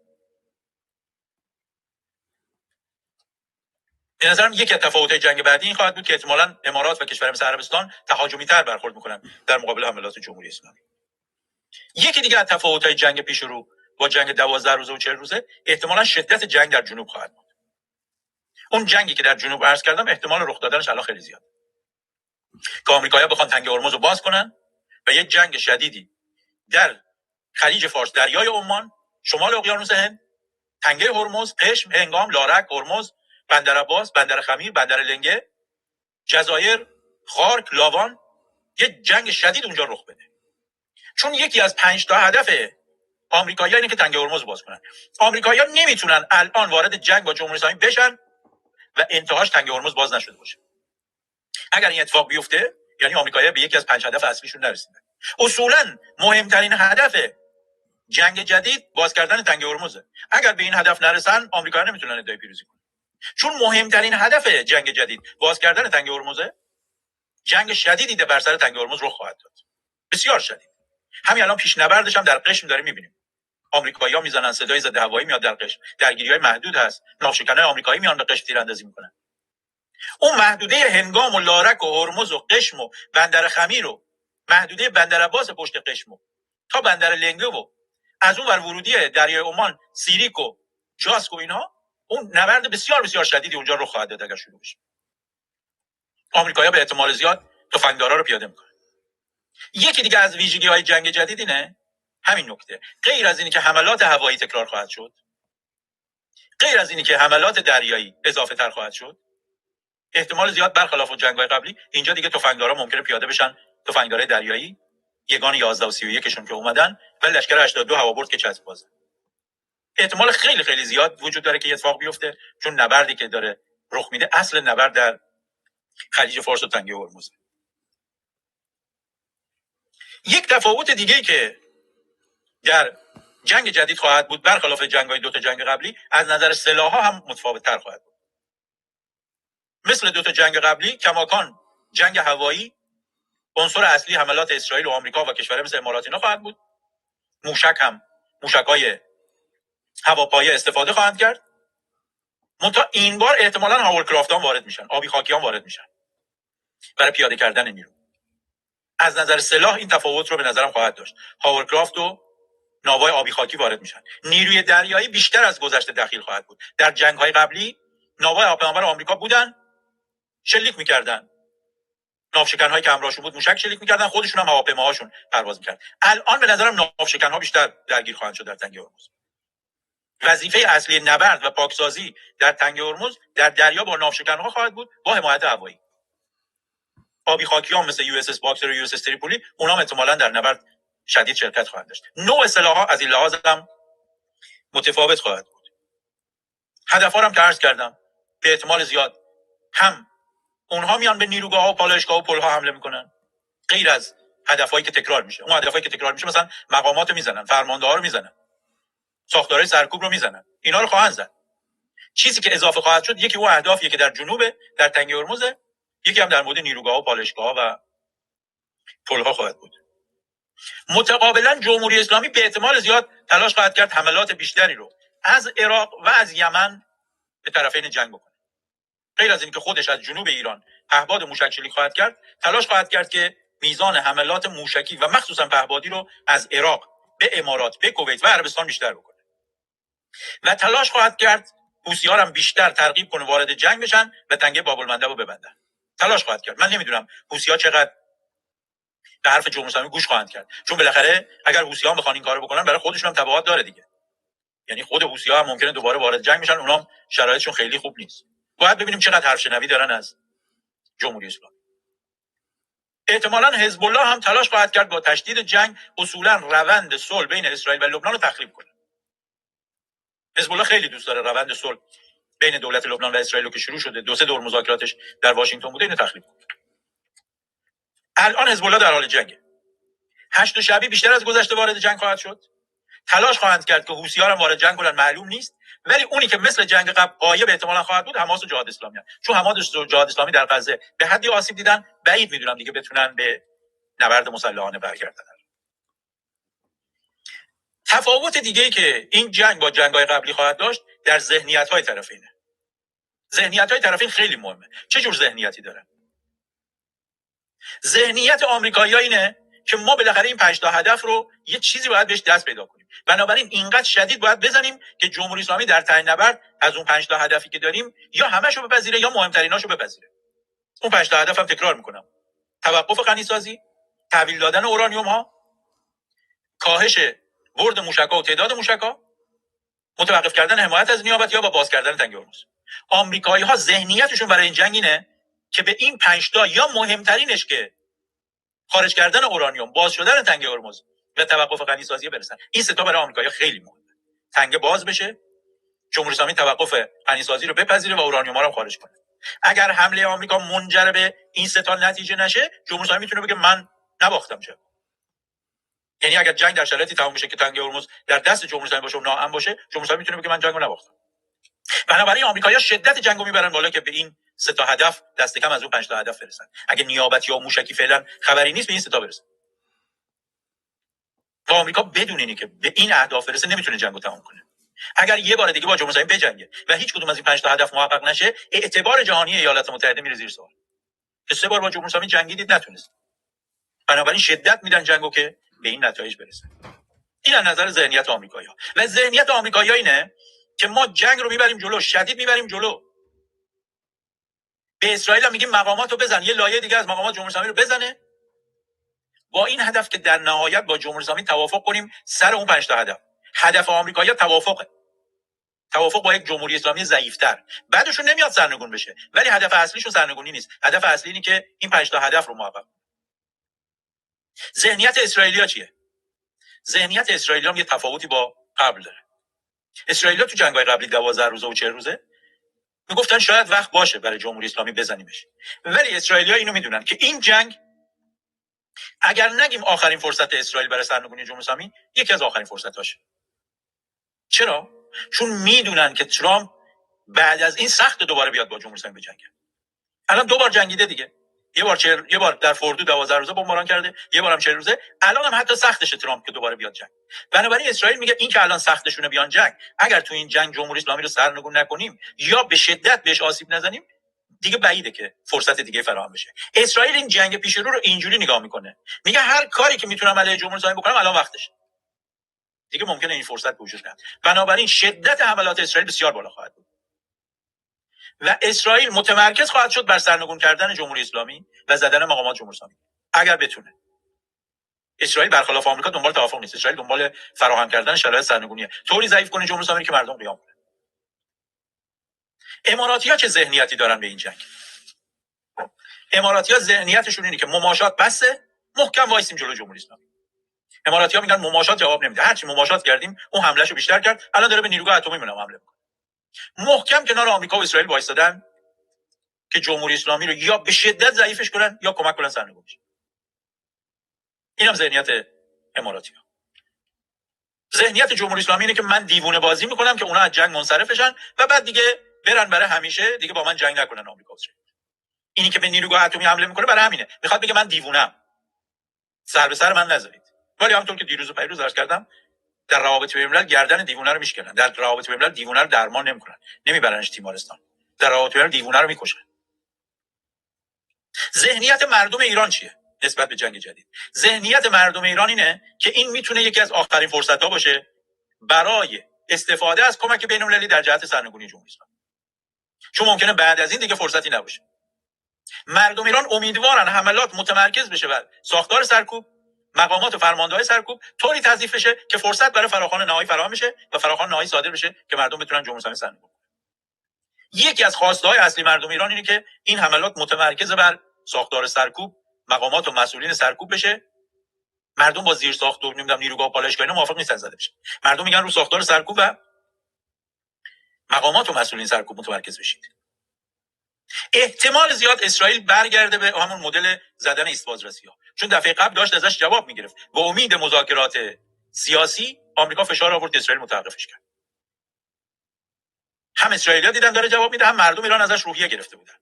به نظرم یکی از تفاوت‌های جنگ بعدی این خواهد بود که احتمالاً امارات و کشورهای مثل عربستان تهاجمی‌تر برخورد می‌کنن در مقابل حملات جمهوری اسلامی. یکی دیگه از تفاوت‌های جنگ پیش رو با جنگ 12 روزه و 40 روزه احتمالاً شدت جنگ در جنوب خواهد بود. اون جنگی که در جنوب عرض کردم احتمال رخ دادنش الان خیلی زیاد. که آمریکایی‌ها بخوان تنگه هرمز رو باز کنن و یک جنگ شدیدی در خلیج فارس، دریای عمان، شمال اقیانوس هند، تنگه هرمز، قشم، هنگام، لارک، هرمز، بندر عباس، بندر خمیر، بندر لنگه، جزایر، خارک، لاوان، یه جنگ شدید اونجا رخ بده. چون یکی از 5 تا هدف آمریکایی‌ها اینه که تنگه هرمز باز کنن. آمریکایی‌ها نمیتونن الان وارد جنگ با جمهوری اسلامی بشن و انتهاش تنگه هرمز باز نشده باشه. اگر این اتفاق بیفته، یعنی آمریکایی‌ها به یکی از 5 هدف اصلیشون نرسیدن. اصولاً مهمترین هدف جنگ جدید باز کردن تنگه هرمزه. اگر به این هدف نرسن، آمریکایی‌ها نمیتونن ادعای پیروزی کنن. چون مهمترین هدف جنگ جدید باز کردن تنگه هرمزه، جنگ شدیدی بر سر تنگه هرمز رخ خواهد داد. بسیار شدید. همین الان پیشنبردش هم در قشم داریم می‌بینیم. آمریکایی‌ها میزنن، صدای ضد هوایی میاد در قشم. درگیری‌های محدود هست. ناوشکنای آمریکایی میان به قشم تیراندازی میکنن. اون محدوده هنگام و لارک و هرمز و قشم و بندر خمیر و محدوده بندر عباس پشت قشم و تا بندر لنگه و از اون ور ورودی دریای عمان، سیریک و جاسک و اینها، اون نبرد بسیار بسیار شدیدی اونجا رخ خواهد داد اگر شروع بشه. آمریکایی‌ها به احتمال زیاد تفنگدارا رو پیاده میکنن. یکی دیگه از ویژگی‌های جنگ جدید اینه، همین نکته. غیر از اینی که حملات هوایی تکرار خواهد شد، غیر از اینی که حملات دریایی اضافه تر خواهد شد، احتمال زیاد برخلاف جنگ‌های قبلی اینجا دیگه تفنگدارا ممکنه پیاده بشن، تفنگدارای دریایی، یگان 11 و 31 شون که اومدن و لشکر 82 هوابرد که چسب بازه. احتمال خیلی خیلی زیاد وجود داره که یه اتفاق بیفته، چون نبردی که داره رخ میده اصل نبرد در خلیج فارس و تنگه هرمز. یک تفاوت دیگه که در جنگ جدید خواهد بود برخلاف جنگ‌های دو تا جنگ قبلی، از نظر سلاح‌ها هم متفاوت‌تر خواهد بود. مثل دو تا جنگ قبلی کماکان جنگ هوایی عنصر اصلی حملات اسرائیل و آمریکا و کشورهای مثل امارات اینا خواهد بود. موشک هم موشک‌های هواپایه استفاده خواهند کرد. منتها این بار احتمالاً هاورکرافت‌ها وارد میشن، آبی خاکیان وارد میشن برای پیاده کردن نیرو. از نظر سلاح این تفاوت رو به نظرم خواهد داشت. هاورکرافت و ناوای آبی خاکی وارد میشن. نیروی دریایی بیشتر از گذشته دخیل خواهد بود. در جنگ‌های قبلی ناوای هواپیمابر آمریکا بودن، شلیک می‌کردن. ناوشکن‌هایی که همراهشون بود موشک شلیک می‌کردن، خودشون هم هواپیماهاشون پرواز می‌کردن. الان به نظرم ناوشکن‌ها بیشتر درگیر خواهند شد در تنگه هرمز. وظیفه اصلی نبرد و پاکسازی در تنگه هرمز در دریا با ناوشکن‌ها خواهد بود با حمایت هوایی. آبی خاکیان مثل یو اس اس باکسر و یو اس اس تریپولی اونام احتمالاً در نبرد شدید شرکت خواهند داشت. نوع سلاح‌ها از این لحاظ هم متفاوت خواهد بود. هدف‌ها هم که عرض کردم به احتمال زیاد هم اونها میان به نیروگاه‌ها و پالایشگاه‌ها و پل‌ها حمله میکنن، غیر از هدف‌هایی که تکرار میشه. اون هدف‌هایی که تکرار میشه مثلا مقامات رو میزنن، فرمانده‌ها رو میزنن، ساختارهای سرکوب رو میزنن، اینا رو خواهند زد. چیزی که اضافه خواهد شد یکی اون اهدافیه که در جنوب در تنگه هرمز، یکی هم در مورد نیروگاه‌ها و پالایشگاه‌ها و پل‌ها خواهد بود. متقابلا جمهوری اسلامی به احتمال زیاد تلاش خواهد کرد حملات بیشتری رو از عراق و از یمن به طرفین جنگ بکنه. غیر از اینکه خودش از جنوب ایران پهپاد موشک شلیک خواهد کرد، تلاش خواهد کرد که میزان حملات موشکی و مخصوصا پهپادی رو از عراق به امارات، به کویت و عربستان بیشتر بکنه. و تلاش خواهد کرد حوثی‌ها هم بیشتر ترغیب کنه وارد جنگ بشن و تنگه باب المندب رو ببندن. تلاش خواهد کرد. من نمیدونم حوثی‌ها چقدر به حرف جمهوری اسلامی گوش خواهند کرد، چون بالاخره اگر حوثی‌ها بخوان این کارو بکنن برای خودشون هم تبعات داره دیگه. یعنی خود حوثی‌ها هم ممکنه دوباره وارد جنگ بشن، اونام شرایطشون خیلی خوب نیست. باید ببینیم چقدر حرف شنوی دارن از جمهوری اسلامی. احتمالاً حزب الله هم تلاش خواهد کرد با تشدید جنگ اصولاً روند صلح بین اسرائیل و لبنان رو تخریب کنه. حزب الله خیلی دوست داره روند صلح بین دولت لبنان و اسرائیل که شروع شده، دو سه دور مذاکراتش در واشنگتن بوده، اینو تخریب کنه. الان حزب الله در حال جنگه. هشت شعبی بیشتر از گذشته وارد جنگ خواهد شد. تلاش خواهند کرد که حوثی‌ها هم وارد جنگ کنن، معلوم نیست، ولی اونی که مثل جنگ قبل غایب احتمالاً خواهد بود حماس و جهاد اسلامی هست. چون حماس و جهاد اسلامی در غزه به حدی آسیب دیدن، بعید میدونم دیگه بتونن به نبرد مسلحانه برگردن. تفاوت دیگه‌ای که این جنگ با جنگ‌های قبلی خواهد داشت در ذهنیت‌های طرفینه. ذهنیت‌های طرفین خیلی مهمه. چه جور ذهنیتی دارن؟ ذهنیت آمریکایی‌ها اینه که ما بالاخره این 5 تا هدف رو یه چیزی باید بهش دست پیدا کنیم. بنابراین اینقدر شدید باید بزنیم که جمهوری اسلامی در تعیین نبرد از اون 5 تا هدفی که داریم یا همه‌شو بپذیره یا مهمتریناشو بپذیره. اون 5 تا هدف هم تکرار می‌کنم: توقف غنیسازی، تحویل دادن اورانیوم‌ها، کاهش برد موشک‌ها و تعداد موشک‌ها، متوقف کردن حمایت از نیابتی‌ها و باز کردن تنگه هرمز. آمریکایی‌ها ذهنیتشون برای این جنگ اینه که به این 5 تا یا مهمترینش که خارج کردن اورانیوم، باز شدن تنگه هرمز و توقف غنیسازی برسن. این سه تا برای آمریکایی‌ها خیلی مهمه. تنگه باز بشه، جمهوری اسلامی توقف غنیسازی رو بپذیره و اورانیوم‌ها رو خارج کنه. اگر حمله آمریکا منجر به این سه تا نتیجه نشه، جمهوری اسلامی میتونه بگه من نباختم چه. یعنی اگر جنگ در شرایطی تمام بشه که تنگه هرمز در دست جمهوری اسلامی باشه و ناامن باشه، جمهوری اسلامی میتونه بگه من جنگو نباختم. بنابراین آمریکایی‌ها شدت جنگو میبرن بالا که به این سه تا هدف دست کم از اون 5 تا هدف برسن. اگه نیابتی یا موشکی فعلا خبری نیست، به این سه تا برسن. و آمریکا بدون اینی که به این اهداف برسه نمیتونه جنگو تمام کنه. اگر یه بار دیگه با جمهوری اسلامی بجنگه و هیچ کدوم از این 5 تا هدف محقق نشه، اعتبار جهانی ایالات متحده میره زیر سوال. که 3 بار با جمهوری اسلامی جنگیدید نتونست. بنابراین شدت میدن جنگو که به این نتایج برسه. این از نظر ذهنیت آمریکایی‌ها. و ذهنیت آمریکایی‌ها اینه که ما جنگ رو میبریم جلو، شدید میبریم جلو. به اسرائیل هم میگیم مقاماتو بزن، یه لایه دیگه از مقامات جمهوری اسلامی رو بزنه، با این هدف که در نهایت با جمهوری اسلامی توافق کنیم سر اون 5 تا هدف. هدف آمریکایی‌ها توافقه. توافق با یک جمهوری اسلامی ضعیف‌تر. بعدشون نمیاد سرنگون بشه، ولی هدف اصلیشون سرنگونی نیست. هدف اصلی اینه که این 5 تا هدف رو محقق. ذهنیت اسرائیلی‌ها چیه؟ ذهنیت اسرائیلی‌ها یه تفاوتی با قبل داره. اسرائیل تو جنگ‌های قبلی 12 روزه و 40 روزه میگفتن شاید وقت باشه برای جمهوری اسلامی بزنیمش، ولی اسرائیلی‌ها اینو میدونن که این جنگ اگر نگیم آخرین فرصت اسرائیل برای سرنگونی جمهوری اسلامی، یکی از آخرین فرصتاشه. چرا؟ چون میدونن که ترامپ بعد از این سخت دوباره بیاد با جمهوری اسلامی بجنگه. الان 2 بار جنگیده دیگه. یه بار در فردو 12 روزه بمباران کرده، یه بارم 40 روزه. الان هم حتی سختشه ترامپ که دوباره بیاد جنگ. بنابراین اسرائیل میگه این که الان سختشونه بیان جنگ، اگر تو این جنگ جمهوری اسلامی رو سرنگون نکنیم یا به شدت بهش آسیب نزنیم، دیگه بعیده که فرصت دیگه فراهم بشه. اسرائیل این جنگ پیش رو اینجوری نگاه میکنه، میگه هر کاری که میتونم علیه جمهوری اسلامی بکنم الان وقتشه. دیگه ممکنه این فرصت به وجود نیاد. بنابراین شدت حملات اسرائیل بسیار بالا خواهد بود و اسرائیل متمرکز خواهد شد بر سرنگون کردن جمهوری اسلامی و زدن مقامات جمهوری اسلامی اگر بتونه. اسرائیل برخلاف آمریکا دنبال توافق نیست. اسرائیل دنبال فراهم کردن شرایط سرنگونیه، طوری ضعیف کنه جمهوری اسلامی که مردم قیام کنن. اماراتی‌ها چه ذهنیتی دارن به این جنگ؟ اماراتی‌ها ذهنیتشون اینه که مماشات بسه، محکم وایسیم جلوی جمهوری اسلامی. اماراتی‌ها میگن مماشات جواب نمیده، هرچی مماشات کردیم اون حملهشو بیشتر کرد، الان داره به نیروگاه اتمی مونم حمله میکنه. محکم کنار آمریکا و اسرائیل وایسادن که جمهوری اسلامی رو یا به شدت ضعیفش کنن یا کمک کنن سرنگون بشه. اینم ذهنیت اماراتی‌ها. ذهنیت جمهوری اسلامی اینه که من دیوونه بازی میکنم که اونا از جنگ منصرف بشن و بعد دیگه برن برای همیشه دیگه با من جنگ نکنن آمریکا و اسرائیل. اینی که به نیروگاه اتمی حمله میکنه برای همینه، میخواد بگه من دیوونه‌ام، سر به سر من نذارید. ولی همونطور که دیروز و پیروز عرض کردم، در روابط بین‌الملل گردن دیوونه رو میشکنن، در روابط بین‌الملل دیوونه رو درمان نمیکنن، نمیبرنش تیمارستان، در روابط بین‌الملل دیوونه رو میکشن. ذهنیت مردم ایران چیه نسبت به جنگ جدید؟ ذهنیت مردم ایران اینه که این میتونه یکی از آخرین فرصت‌ها باشه برای استفاده از کمک بین‌المللی در جهت سرنگونی جمهوری اسلامی، چون ممکنه بعد از این دیگه فرصتی نباشه. مردم ایران امیدوارن حملات متمرکز بشه بر ساختار سرکوب، مقامات و فرمانده‌های سرکوب، طوری تضعیف بشه که فرصت برای فراخوان نهایی فراهم بشه و فراخوان نهایی صادر بشه که مردم بتونن جمهوری اسلامی سرنگون کنن. یکی از خواسته‌های اصلی مردم ایران اینه که این حملات متمرکز بر ساختار سرکوب، مقامات و مسئولین سرکوب بشه. مردم با زیر ساخت و نمیدونم نیروگاه پالایشگاهی موافق نیستن زده بشه. مردم میگن رو ساختار سرکوب و مقامات و مسئولین سرکوب متمرکز بشید. احتمال زیاد اسرائیل برگرده به همون مدل زدن ایست بازرسی‌ها، چون دفعه قبل داشت ازش جواب میگرفت. با امید مذاکرات سیاسی آمریکا فشار آورد اسرائیل متوقفش کرد. هم اسرائیلی‌ها دیدن داره جواب میده، هم مردم ایران ازش روحیه گرفته بودن.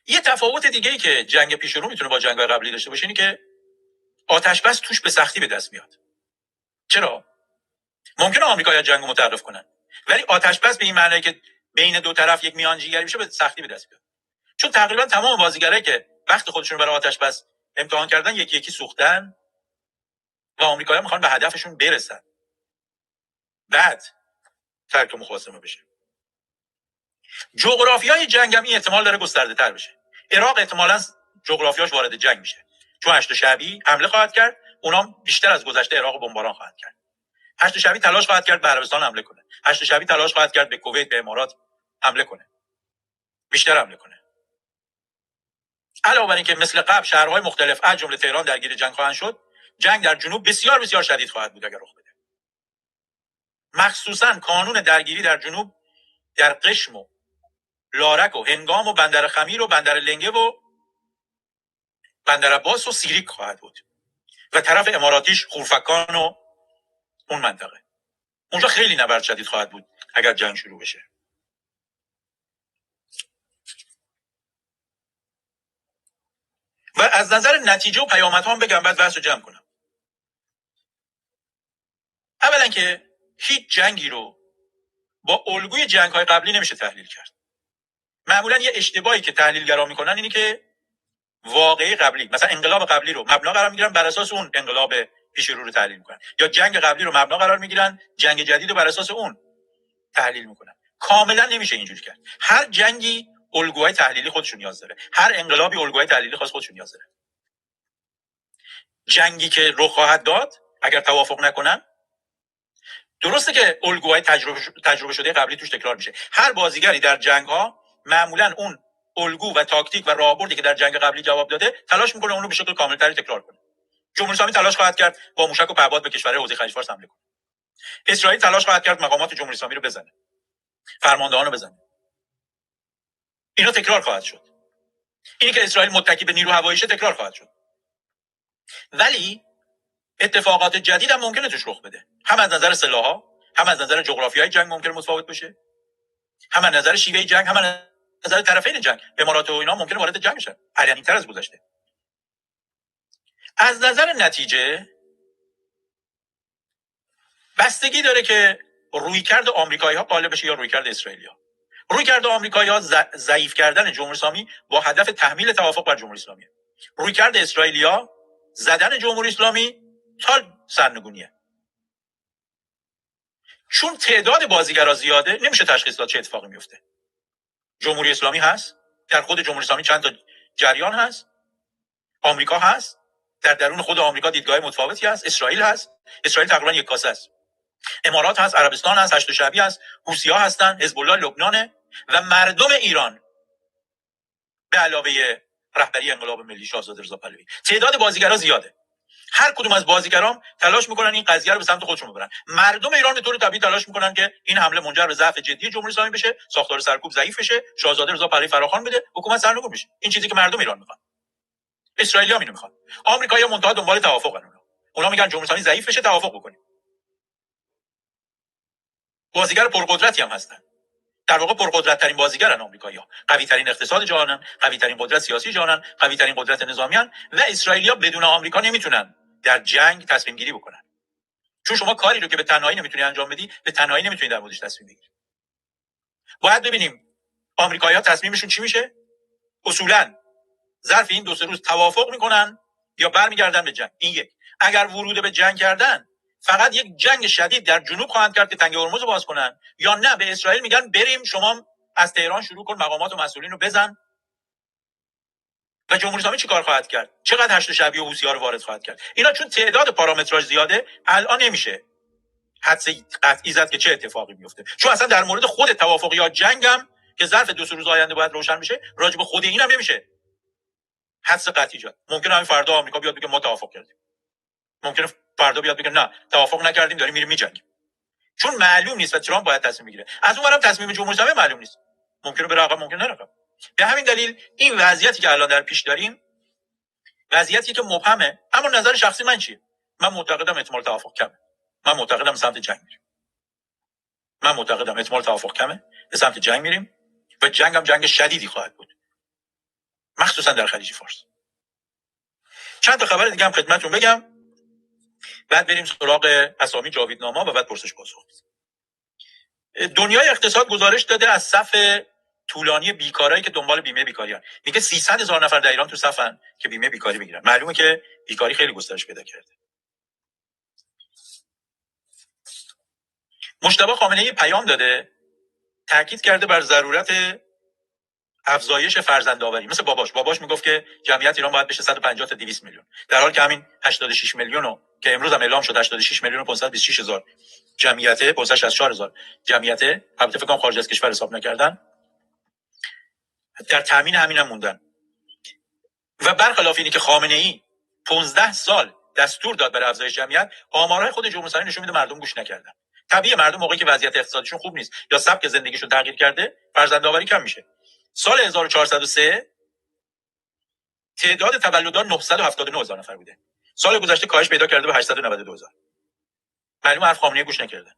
یه تفاوت دیگه‌ای که جنگ پیش رو میتونه با جنگ‌های قبلی داشته باشه اینه که آتش بس توش به سختی به دست میاد. چرا؟ ممکنه آمریکایی‌ها جنگو متوقف کنن، ولی آتش بس به این معنی که بین دو طرف یک میانجیگری بشه به سختی به دست میاد. چون تقریبا تمام بازیگرایی که وقت خودشون برای آتش بس امتحان کردن یکی یکی سوختن و آمریکایی‌ها میخوان به هدفشون برسن. بعد ترک مخاصمه بشه. جغرافیای جنگ هم این احتمال داره گسترده‌تر بشه. عراق احتمالاً جغرافیاش وارد جنگ میشه. چون هشت شعبی حمله خواهد کرد، اونام بیشتر از گذشته عراق بمباران خواهد کرد. هشت شعبی تلاش خواهد کرد به عربستان حمله کنه. هشت شعبی تلاش خواهد کرد به کویت، به امارات حمله کنه. بیشتر حمله کنه. علاوه بر اینکه مثل قبل شهرهای مختلف از جمله تهران درگیر جنگ خواهند شد، جنگ در جنوب بسیار بسیار شدید خواهد بود اگر رخ بده. مخصوصاً کانون درگیری در جنوب در قشم و لارک و هنگام و بندر خمیر و بندر لنگه و بندر عباس و سیریک خواهد بود و طرف اماراتیش خورفکان و اون منطقه. اونجا خیلی نبرد شدید خواهد بود اگر جنگ شروع بشه. و از نظر نتیجه و پیامدها هم بگم، بعد بحث رو جمع کنم. اولا که هیچ جنگی رو با الگوی جنگ‌های قبلی نمیشه تحلیل کرد. معمولا یه اشتباهی که تحلیلگرا میکنن اینی که واقعه قبلی، مثلا انقلاب قبلی رو مبنا قرار میگیرن، بر اساس اون انقلاب پیش رو تحلیل میکنن، یا جنگ قبلی رو مبنا قرار میگیرن، جنگ جدید رو بر اساس اون تحلیل میکنن. کاملا نمیشه اینجوری کرد. هر جنگی الگوهای تحلیلی خودشون نیاز داره، هر انقلابی الگوهای تحلیلی خاص خودشون نیاز داره. جنگی که رخ خواهد داد اگر توافق نکنن، درسته که الگوهای تجربه شده قبلی توش تکرار میشه. هر بازیگری در جنگ‌ها معمولا اون الگو و تاکتیک و راهبردی که در جنگ قبلی جواب داده تلاش میکنه اون رو به شکل کامل‌تری تکرار کنه. جمهوری اسلامی تلاش خواهد کرد با موشک و پهپاد به کشورهای حوزه خلیج فارس حمله کنه. اسرائیل تلاش خواهد کرد مقامات جمهوری اسلامی رو بزنه، فرماندهان رو بزنه. اینا تکرار خواهد شد. اینی که اسرائیل متکی به نیرو هواییشه تکرار خواهد شد. ولی اتفاقات جدید هم ممکنه توش رخ بده. هم از نظر سلاح‌ها، هم از نظر جغرافیای جنگ ممکنه متفاوت بشه، هم از نظر شیوه جنگ، هم از نظر طرفین جنگ. امارات و اینا ممکنه وارد جنگ بشن، علنی‌تر از گذشته. از نظر نتیجه بستگی داره که رویکرد آمریکایی‌ها غالب بشه یا رویکرد اسرائیلی‌ها. رویکرد آمریکایی‌ها ضعیف کردن جمهوری اسلامی با هدف تحمیل توافق بر جمهوری اسلامی. رویکرد اسرائیلی‌ها زدن جمهوری اسلامی تا سرنگونیه. چون تعداد بازیگرا زیاده نمیشه تشخیص داد چه اتفاقی میفته. جمهوری اسلامی هست، در خود جمهوری اسلامی چند تا جریان هست، آمریکا هست، در درون خود آمریکا دیدگاه متفاوتی هست، اسرائیل هست، اسرائیل تقریبا یک کاسه است، امارات هست، عربستان هست، هشت شعبی هست، حوثی‌ها هستن، حزب الله لبنان و مردم ایران به علاوه رهبری انقلاب ملی شاهزاده رضا پهلوی. تعداد بازیگرا زیاده. هر کدوم از بازیگرام تلاش میکنن این قضیه رو به سمت خودشون ببرن. مردم ایران به طور طبیعی تلاش میکنن که این حمله منجر به ضعف جدی جمهوری اسلامی بشه، ساختار سرکوب ضعیف بشه، شاهزاده رضا پهلوی فراخوان بده، حکومت سرنگون بشه. این چیزی که مردم ایران میخوان. اسرائیلی‌ها اینو میخوان. آمریکایی‌ها منتها دنبال توافقن. اونا میگن جمهوری اسلامی ضعیف بشه، توافق بکنیم. بازیگر پرقدرتی هم هستن. در واقع پرقدرت‌ترین بازیگرن آمریکایی‌ها. قوی‌ترین اقتصاد جهانن، قوی‌ترین قدرت سیاسی جهانن، قوی‌ترین قدرت نظامیان و اسرائیلی‌ها بدون آمریکا نمیتونن در جنگ تصمیم گیری بکنن. چون شما کاری رو که به تنهایی نمیتونی انجام بدی، به تنهایی نمیتونی در موردش تصمیم بگیری. باید ببینیم آمریکایی‌ها تصمیمشون چی میشه؟ اصولاً ظرف این 2-3 روز توافق میکنن یا برمیگردن به جنگ. این یک. اگر ورود به جنگ کردن، فقط یک جنگ شدید در جنوب خواهند کرد که تنگه هرمز رو باز کنن، یا نه به اسرائیل میگن بریم شما از تهران شروع کن، مقامات و مسئولین رو بزن. و جمهوری اسلامی چیکار خواهد کرد؟ چقدر هشت شعبی و حوثی‌ها رو وارد خواهد کرد؟ اینا چون تعداد پارامترها زیاده، الان نمیشه حدس قطعی زد که چه اتفاقی میفته. چون اصلا در مورد خود توافق یا جنگ هم که ظرف 2-3 روز آینده باید روشن بشه، راجع به خود اینم نمیشه حدس قطعی زد. ممکنه همین فردا آمریکا بیاد بگه ما توافق کردیم. ممکنه فردا بیاد بگه نه توافق نکردیم، داریم میریم میجنگیم. چون معلوم نیست و ترامپ باید تصمیم بگیره. از اونورم تصمیم جمهوری اسلامی معلوم نیست. ممکنه بره عقب، ممکنه نره عقب. به همین دلیل این وضعیتی که الان در پیش داریم وضعیتی که مبهمه. اما نظر شخصی من چیه؟ من معتقدم احتمال توافق کمه. من معتقدم سمت جنگ میریم. من معتقدم احتمال توافق کمه، به سمت جنگ میریم و جنگ هم جنگ شدیدی خواهد بود. مخصوصا در خلیج فارس. چند تا خبر دیگه هم خدمتتون بگم. بعد بریم سراغ اسامی جاویدنامه‌ها و بعد پرسش پاسخ. دنیای اقتصاد گزارش داده از صف طولانی بیکارایی که دنبال بیمه بیکاری هستند. میگه 300,000 نفر در ایران تو صفن که بیمه بیکاری بگیرن. معلومه که بیکاری خیلی گسترش پیدا کرده. مجتبی خامنه‌ای پیام داده، تاکید کرده بر ضرورت افزایش فرزندآوری. مثل باباش میگفت که جمعیت ایران باید بشه 150 تا 200 میلیون، در حالی که همین 86 میلیونو که امروز هم اعلام شد 86 میلیون و 526 هزار جمعیت، 564 هزار جمعیت، البته فکر کنم خارج از کشور حساب نکردن، در تامین همینم موندن. و برخلاف اینی که خامنه‌ای 15 سال دستور داد برای افزایش جمعیت، آمارهای خود جمهوری اسلامی نشون میده مردم گوش نکردن. طبیعیه مردم موقعی که وضعیت اقتصادیشون خوب نیست یا سبک زندگیشون تغییر کرده، فرزندآوری کم میشه. سال 1403 تعداد تولدات 979,000 نفر بوده. سال گذشته کاهش پیدا کرده به 892,000. معلومه حرف خامنه‌ای گوش نکردن.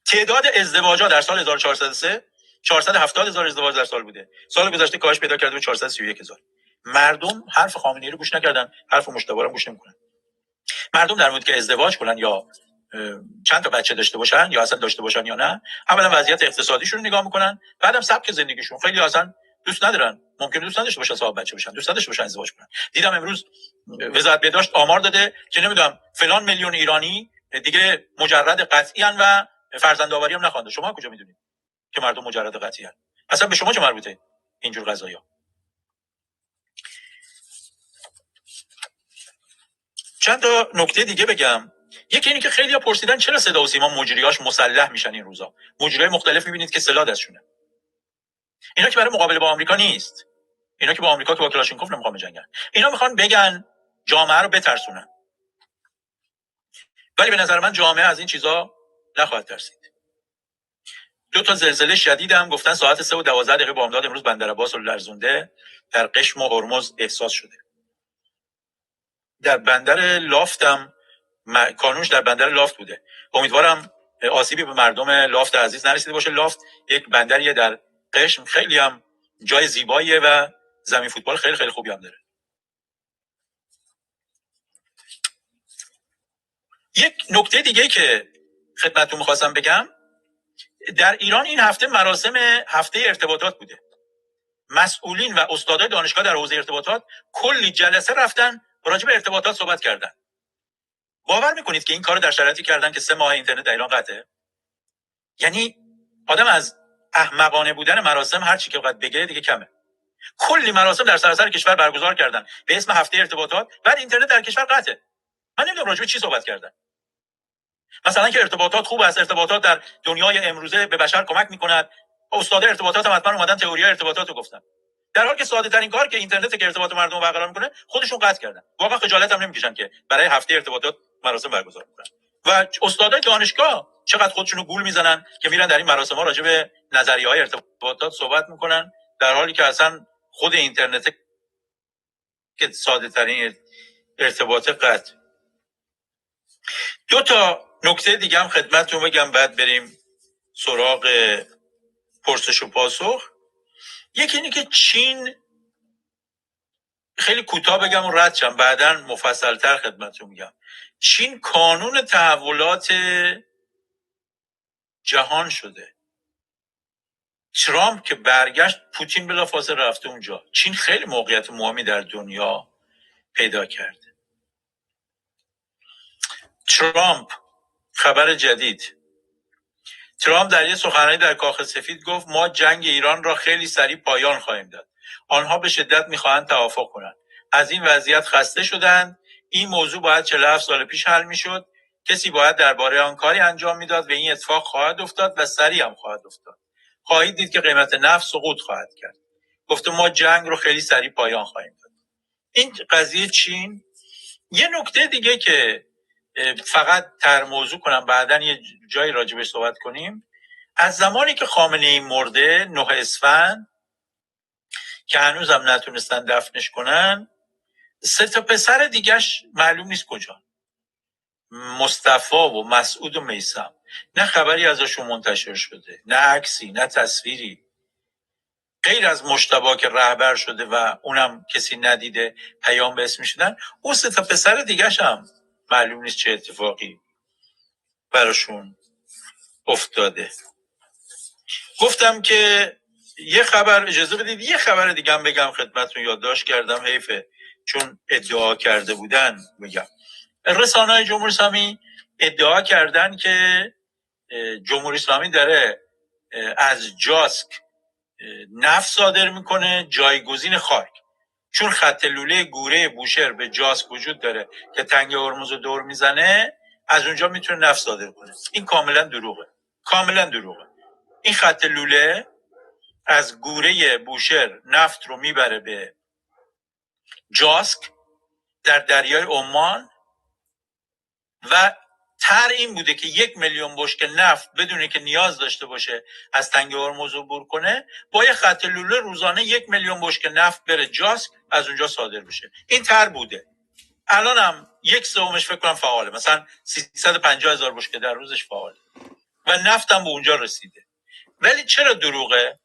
تعداد ازدواجات در سال 1403 470,000 ازدواج در سال بوده. سال گذشته کاهش پیدا کرده به 431,000. مردم حرف خامنه‌ای رو گوش نکردن، حرف مجتبی رو گوش نمی‌کنن. مردم در مورد که ازدواج کنن یا چند تا بچه داشته باشن یا اصلا داشته باشن یا نه، اولا وضعیت اقتصادیشون رو نگاه میکنن، بعدم سبک زندگیشون. خیلی اصلا دوست ندارن، ممکنه دوست نداشته باشن صاحب بچه بشن، دوست نداشته باشن ازدواج کنن. دیدم امروز وزارت بهداشت آمار داده که نمیدونم فلان میلیون ایرانی دیگه مجرد قطعی ان و فرزندآوری هم نخوانده. شما کجا میدونید که مردم مجرد قطعی ان؟ اصلا به شما چه مربوطه اینجور قضایا؟ چند تا نکته دیگه بگم. یکی اینی که خیلی‌ها پرسیدن چرا صدا و سیما مجریاش مسلح میشن این روزا. مجریای مختلف میبینید که سلاح دستشونه. اینا که برای مقابله با آمریکا نیست. اینا که با آمریکا که با کلاشینکوف نمیخوان بجنگن. اینا میخوان بگن جامعه رو بترسونن. ولی به نظر من جامعه از این چیزا نخواهد ترسید. 2 زلزله شدید هم گفتن ساعت 3:12 بامداد امروز بندرعباس رو لرزونده، در قشم و هرمز احساس شده. در بندر لافتم کانونش در بندر لافت بوده. امیدوارم آسیبی به مردم لافت عزیز نرسیده باشه. لافت یک بندریه در قشم، خیلی هم جای زیباییه و زمین فوتبال خیلی خیلی خوبی هم داره. یک نکته دیگه که خدمتتون می‌خواستم بگم، در ایران این هفته مراسم هفته ارتباطات بوده. مسئولین و استادای دانشگاه در حوزه ارتباطات کلی جلسه رفتن راجع به ارتباطات صحبت کردن. باور میکنید که این کارو در شرایطی کردن که 3 ماه اینترنت در ایران قطعه؟ یعنی آدم از احمقانه بودن مراسم هر چی که وقت بگه دیگه کمه. کلی مراسم در سراسر کشور برگزار کردن به اسم هفته ارتباطات، بعد اینترنت در کشور قطعه. من نمیدونم راجع به چی صحبت کردن. مثلا که ارتباطات خوب است، ارتباطات در دنیای امروزه به بشر کمک میکند. استاد ارتباطات هم حتما اومدن تئوری ارتباطات رو گفتن، در حالی که ساده ترین کار که اینترنت که ارتباط مردم رو برقرار میکنه خودشون قطع کردن. واقعا خجالت هم نمیکشن که برای هفته ارتباطات مراسم برگزار کنن. و استادای دانشگاه چقدر خودشونو گول میزنن که میرن در این مراسم ها راجع به نظریه‌های ارتباطات صحبت میکنن، در حالی که اصلا خود اینترنت که ساده ترین ارتباط قطع. 2 نکته دیگه هم خدمتتون بگم بعد بریم سراغ پرسش و پاسخ. یکی اینه که چین، خیلی کوتاه بگم و رد شم بعداً مفصل‌تر خدمتتون میگم. چین کانون تحولات جهان شده. ترامپ که برگشت، پوتین بلافاصله رفته اونجا. چین خیلی موقعیت مهمی در دنیا پیدا کرده. ترامپ، خبر جدید. ترامپ در یک سخنرانی در کاخ سفید گفت ما جنگ ایران را خیلی سریع پایان خواهیم داد. آنها به شدت میخواهند توافق کنند. از این وضعیت خسته شدند. این موضوع باید 47 سال پیش حل میشد. کسی باید درباره آن کاری انجام میداد و این اتفاق خواهد افتاد و سریع هم خواهد افتاد. خواهید دید که قیمت نفت سقوط خواهد کرد. گفته ما جنگ رو خیلی سریع پایان خواهیم داد. این قضیه چین. یه نکته دیگه که فقط تر موضوع کنم بعداً یه جایی راجبش صحبت کنیم. از زمانی که خامنه‌ای مرده 9 اسفند که هنوزم نتونستن دفنش کنن، 3 پسر دیگه‌ش معلوم نیست کجا. مصطفی و مسعود و میثم، نه خبری ازشون منتشر شده، نه عکسی، نه تصویری، غیر از مجتبی که رهبر شده و اونم کسی ندیده پیام به اسمش دادن. اون 3 پسر دیگه‌ش هم معلوم نیست چه اتفاقی براشون افتاده. گفتم که یه خبر، اجازه بدید یه خبر دیگه هم بگم خدمتتون، یادداشت کردم حیفه چون ادعا کرده بودن میگم. رسانه‌های جمهوری اسلامی ادعا کردن که جمهوری اسلامی داره از جاسک نفت صادر میکنه جایگزین خاک، چون خط لوله گوره بوشهر به جاسک وجود داره که تنگه هرمز رو دور میزنه، از اونجا میتونه نفت صادر کنه. این کاملا دروغه، کاملا دروغه. این خط لوله از گوره بوشهر نفت رو میبره به جاسک در دریای عمان و طرح این بوده که 1 میلیون بشکه نفت بدونه که نیاز داشته باشه از تنگه هرمز عبور کنه، با یه خط لوله روزانه 1 میلیون بشکه نفت بره جاسک، از اونجا صادر بشه. این طرح بوده. الان هم 1/3 فکر کنم فعاله، مثلا 350,000 بشکه در روزش فعاله و نفت هم به اونجا رسیده. ولی چرا دروغه؟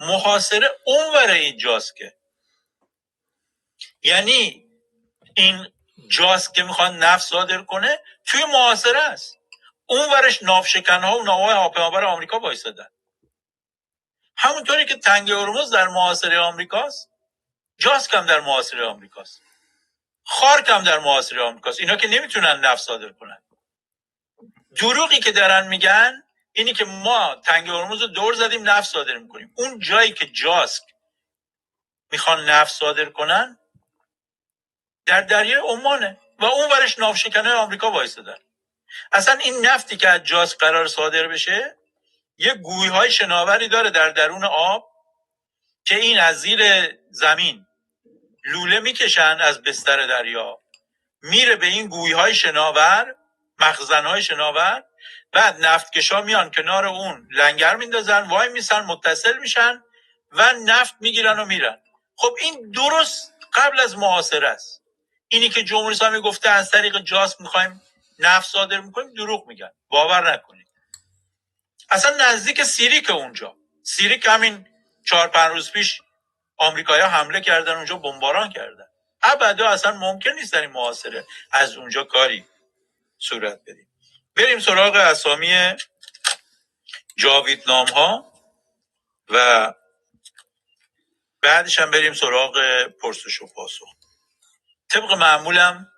محاصره اونور این جاسکه. یعنی این جاسک که میخوان نفت صادر کنه توی محاصره است. اونورش ناوشکن‌ها و ناوهای هواپیمابر آمریکا وایسادن. همونطوری که تنگه هرمز در محاصره آمریکاست، جاسک هم در محاصره آمریکاست. خارک هم در محاصره آمریکاست. اینا که نمیتونن نفت صادر کنن. دروغی که دارن میگن اینی که ما تنگه هرمز رو دور زدیم نفت صادر میکنیم. اون جایی که جاسک میخوان نفت صادر کنن در دریای عمانه و اون ورش ناوشکنه آمریکا وایسادن. اصلا این نفتی که از جاسک قرار صادر بشه یه گوی‌های شناوری داره در درون آب که این از زیر زمین لوله میکشن از بستر دریا، میره به این گوی‌های شناور مخزن‌های شناور. بعد نفتکشا میان کنار اون لنگر میندازن، وای میسن، متصل میشن و نفت میگیرن و میرن. خب این درست قبل از محاصره است. اینی که جمهوری اسلامی گفته از طریق جاس میخوایم نفت صادر میکنیم، دروغ میگن، باور نکنید. اصلا نزدیک سیریک اونجا، سیریک همین 4-5 روز پیش آمریکایی‌ها حمله کردن اونجا، بمباران کردن. ابدا اصلا ممکن نیست در این محاصره از اونجا کاری صورت بده. بریم سراغ اسامی جاویدنام ها و بعدش هم بریم سراغ پرسش و پاسخ. طبق معمولم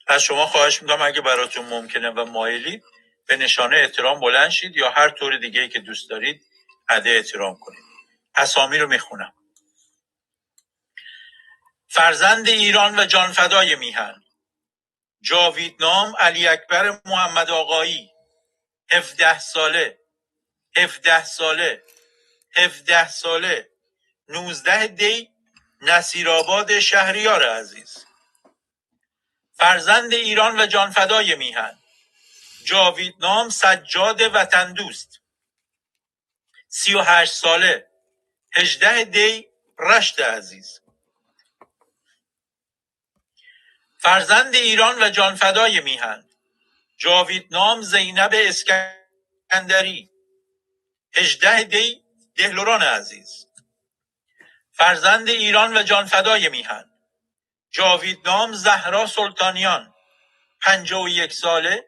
از شما خواهش میکنم اگه براتون ممکنه و مایلید به نشانه احترام بلند شید یا هر طور دیگه‌ای که دوست دارید ادا احترام کنید. اسامی رو میخونم. فرزند ایران و جانفدای میهن: جاویدنام علی اکبر محمد آقایی، 17 ساله 17 ساله 17 ساله 19 دی، نصیرآباد شهریار عزیز. فرزند ایران و جانفدای میهن: جاویدنام سجاد وطن دوست، 38 ساله 18 دی، رشت عزیز. فرزند ایران و جانفدای میهن: جاویدنام زینب اسکندری، 18 دی، دهلوران عزیز. فرزند ایران و جانفدای میهن: جاویدنام زهرا سلطانیان، 51 ساله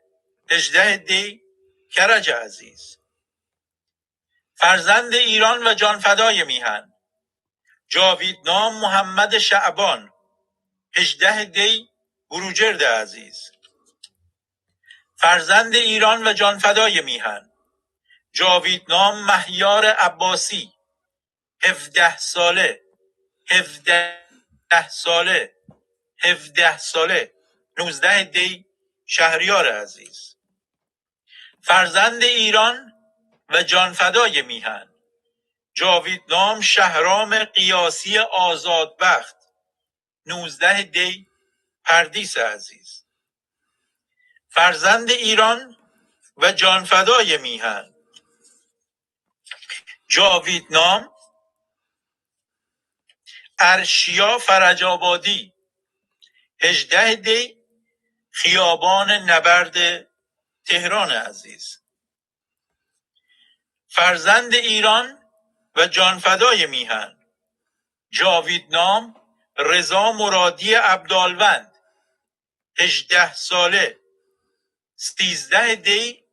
18 دی، کرج عزیز. فرزند ایران و جانفدای میهن: جاویدنام محمد شعبان، 18 دی، بروجرد عزیز. فرزند ایران و جانفدای میهن: جاویدنام مهیار عباسی، 17 ساله 17 ساله 17 ساله 19 دی، شهریار عزیز. فرزند ایران و جانفدای میهن: جاویدنام شهرام قیاسی آزادبخت، 19 دی، پردیس عزیز. فرزند ایران و جانفدای میهن: جاویدنام ارشیا فرج آبادی، 18 دی، خیابان نبرد تهران عزیز. فرزند ایران و جانفدای میهن: جاویدنام رضا مرادی عبدالوند، 18 ساله 13 دی،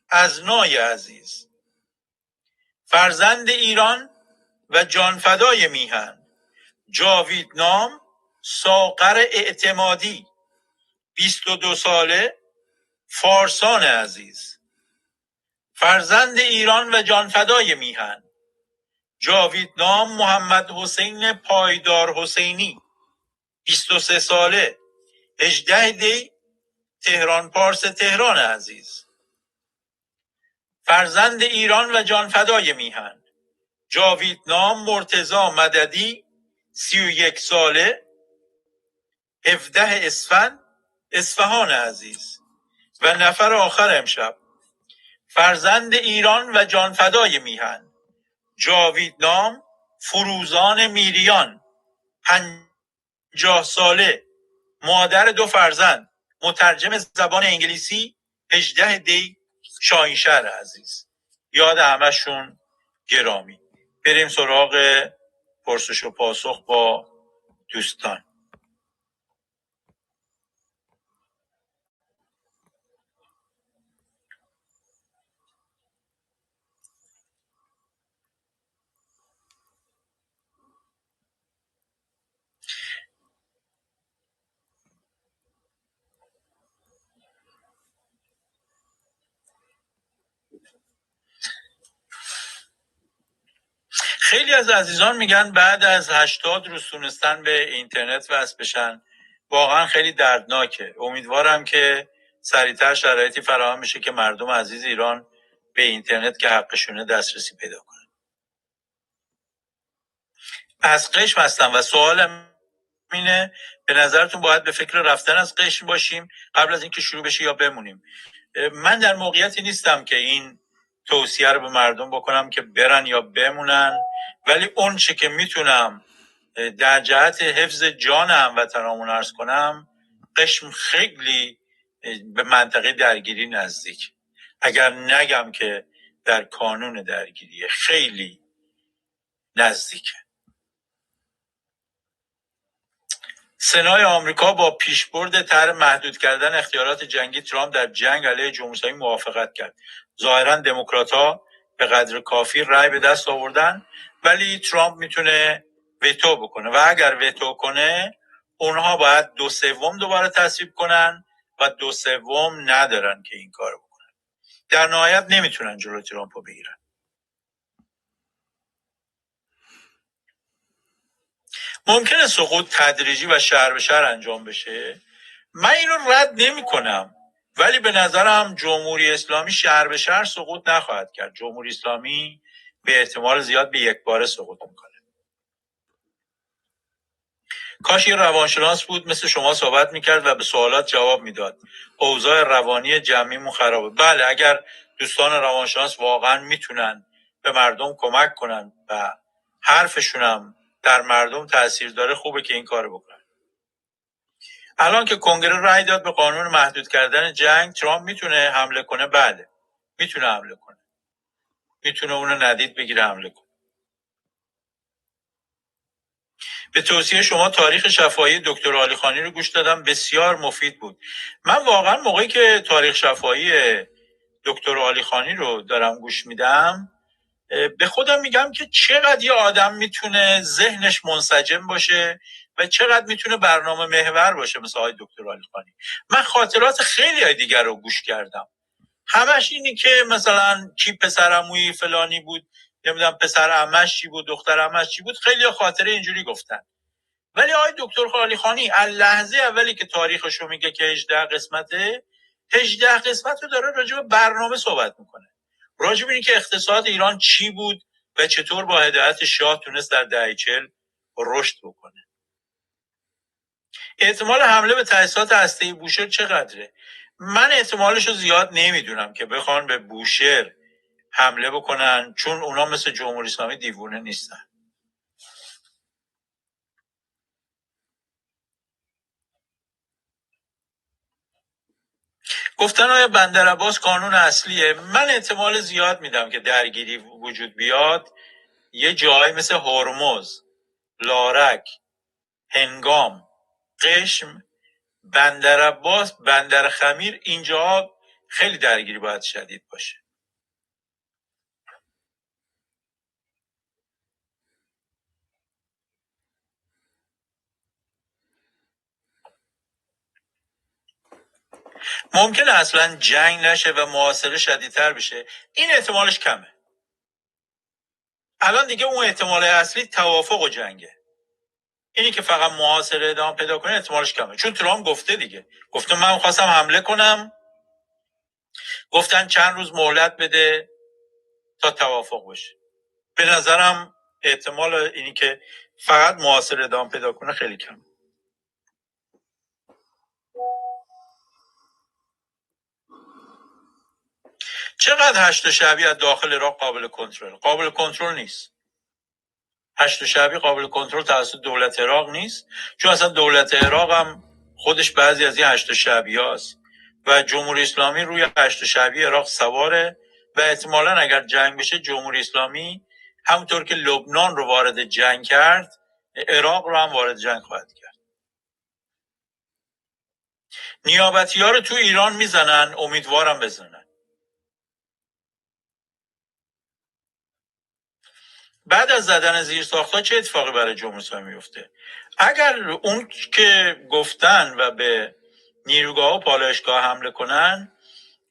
ازنای عزیز. فرزند ایران و جانفدای میهن: جاویدنام ساغر اعتمادی، 22 ساله، فارسان عزیز. فرزند ایران و جانفدای میهن: جاویدنام محمد حسین پایدار حسینی، 23 ساله 18 دی، تهران پارس تهران عزیز. فرزند ایران و جانفدای میهن: جاویدنام مرتضی مددی، 31 ساله 17 اسفند، اصفهان عزیز. و نفر آخر امشب: فرزند ایران و جانفدای میهن: جاویدنام فروزان میریان، 50 ساله، مادر 2 فرزند، مترجم زبان انگلیسی، 18 دی، شاهینشهر عزیز. یاد همشون گرامی. بریم سراغ پرسش و پاسخ با دوستان. خیلی از عزیزان میگن بعد از 80 روز تونستن به اینترنت وصل بشن. واقعا خیلی دردناکه. امیدوارم که سریعتر شرایطی فراهم بشه که مردم عزیز ایران به اینترنت که حقشونه دسترسی پیدا کنن. از قشم هستم و سوالم اینه، به نظرتون باید به فکر رفتن از قشم باشیم قبل از اینکه شروع بشه یا بمونیم؟ من در موقعیتی نیستم که این توصیه رو به مردم بکنم که برن یا بمونن، ولی اون چه که میتونم در جهت حفظ جان هموطنامون عرض کنم، قشم خیلی به منطقه درگیری نزدیک، اگر نگم که در کانون درگیری خیلی نزدیکه. سنای آمریکا با پیشبرد طرح محدود کردن اختیارات جنگی ترامپ در جنگ علیه جمهوری اسلامی موافقت کرد. ظاهرا دموکرات‌ها به قدر کافی رأی به دست آوردن، ولی ترامپ میتونه وتو بکنه و اگر وتو کنه اونها باید 2/3 دوباره تصویب کنن و 2/3 ندارن که این کارو بکنن. در نهایت نمیتونن جلوی ترامپ رو بگیرن. ممکنه سقوط تدریجی و شهر به شهر انجام بشه. من اینو رد نمی کنم، ولی به نظرم جمهوری اسلامی شهر به شهر سقوط نخواهد کرد. جمهوری اسلامی به احتمال زیاد به یک باره سقوط میکنه. کاش یه روانشناس بود مثل شما صحبت میکرد و به سوالات جواب میداد. اوضاع روانی جمعیمون خرابه. بله، اگر دوستان روانشناس واقعا میتونن به مردم کمک کنن و حرفشون هم در مردم تاثیر داره، خوبه که این کارو بکنن. الان که کنگره رای داد به قانون محدود کردن جنگ، ترامپ میتونه حمله کنه؟ بله، میتونه حمله کنه. میتونه اونو ندید بگیره حمله کنه. به توصیه شما تاریخ شفاهی دکتر عالیخانی رو گوش دادم، بسیار مفید بود. من واقعا موقعی که تاریخ شفاهی دکتر عالیخانی رو دارم گوش میدم، به خودم میگم که چقدر یه آدم میتونه ذهنش منسجم باشه و چقدر میتونه برنامه محور باشه مثل آقای دکتر عالیخانی. من خاطرات خیلی دیگر رو گوش کردم، همش اینی که مثلا کی پسر عموی فلانی بود، نمیدونم پسر عمش چی بود، دختر عمش چی بود، خیلی خاطره اینجوری گفتن. ولی آقای دکتر عالیخانی از لحظه اولی که تاریخشو میگه که 18 قسمته، 18 قسمت رو داره راجع به برنامه صحبت میکنه، راجع به اینکه اقتصاد ایران چی بود و چطور با هدایت شاه تونست در دهه 40 رشد بکنه. احتمال حمله به تأسیسات هسته‌ای بوشهر چقدره؟ من احتمالش رو زیاد نمیدونم که بخوان به بوشهر حمله بکنن، چون اونا مثل جمهوری اسلامی دیوونه نیستن. گفتن آیا بندر عباس قانون اصلیه؟ من احتمال زیاد میدم که درگیری وجود بیاد یه جایی مثل هرمز، لارک، هنگام، قشم، بندر عباس، بندر خمیر، اینجا خیلی درگیری باید شدید باشه. ممکنه اصلا جنگ نشه و محاصره شدیدتر بشه. این احتمالش کمه. الان دیگه اون احتمال اصلی توافق و جنگه. اینی که فقط محاصره ادامه پیدا کنه احتمالش کمه، چون ترامپ گفته دیگه، گفته من خواستم حمله کنم، گفتن چند روز مهلت بده تا توافق بشه. به نظرم احتمال اینی که فقط محاصره ادامه پیدا کنه خیلی کمه. چقدر هشت شعبی از داخل عراق قابل کنترل؟ قابل کنترل نیست. هشت شعبی قابل کنترل توسط دولت عراق نیست، چون اصلا دولت عراق هم خودش بعضی از این هشت شعبی هاست و جمهوری اسلامی روی هشت شعبی عراق سواره و احتمالاً اگر جنگ بشه جمهوری اسلامی همونطور که لبنان رو وارد جنگ کرد، عراق رو هم وارد جنگ خواهد کرد. نیابتی ها رو تو ایران میزنن، امیدوارم بزنن. بعد از زدن زیر ساخت‌ها چه اتفاقی برای جمهوری اسلامی میفته؟ اگر اون که گفتن و به نیروگاه و پالایشگاه حمله کنن،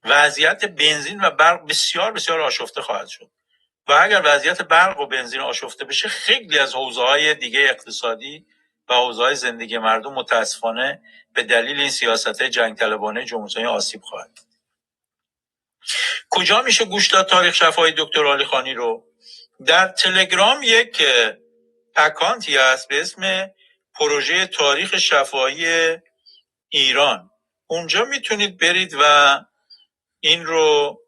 وضعیت بنزین و برق بسیار بسیار آشفته خواهد شد و اگر وضعیت برق و بنزین آشفته بشه، خیلی از حوزه‌های دیگه اقتصادی و حوزه‌های زندگی مردم متاسفانه به دلیل این سیاست‌های جنگ طلبانه جمهوری اسلامی آسیب خواهد. کجا میشه گوش داد تاریخ شفاهی دکتر عالیخانی رو؟ در تلگرام یک اکانتی هست به اسم پروژه تاریخ شفاهی ایران. اونجا میتونید برید و این رو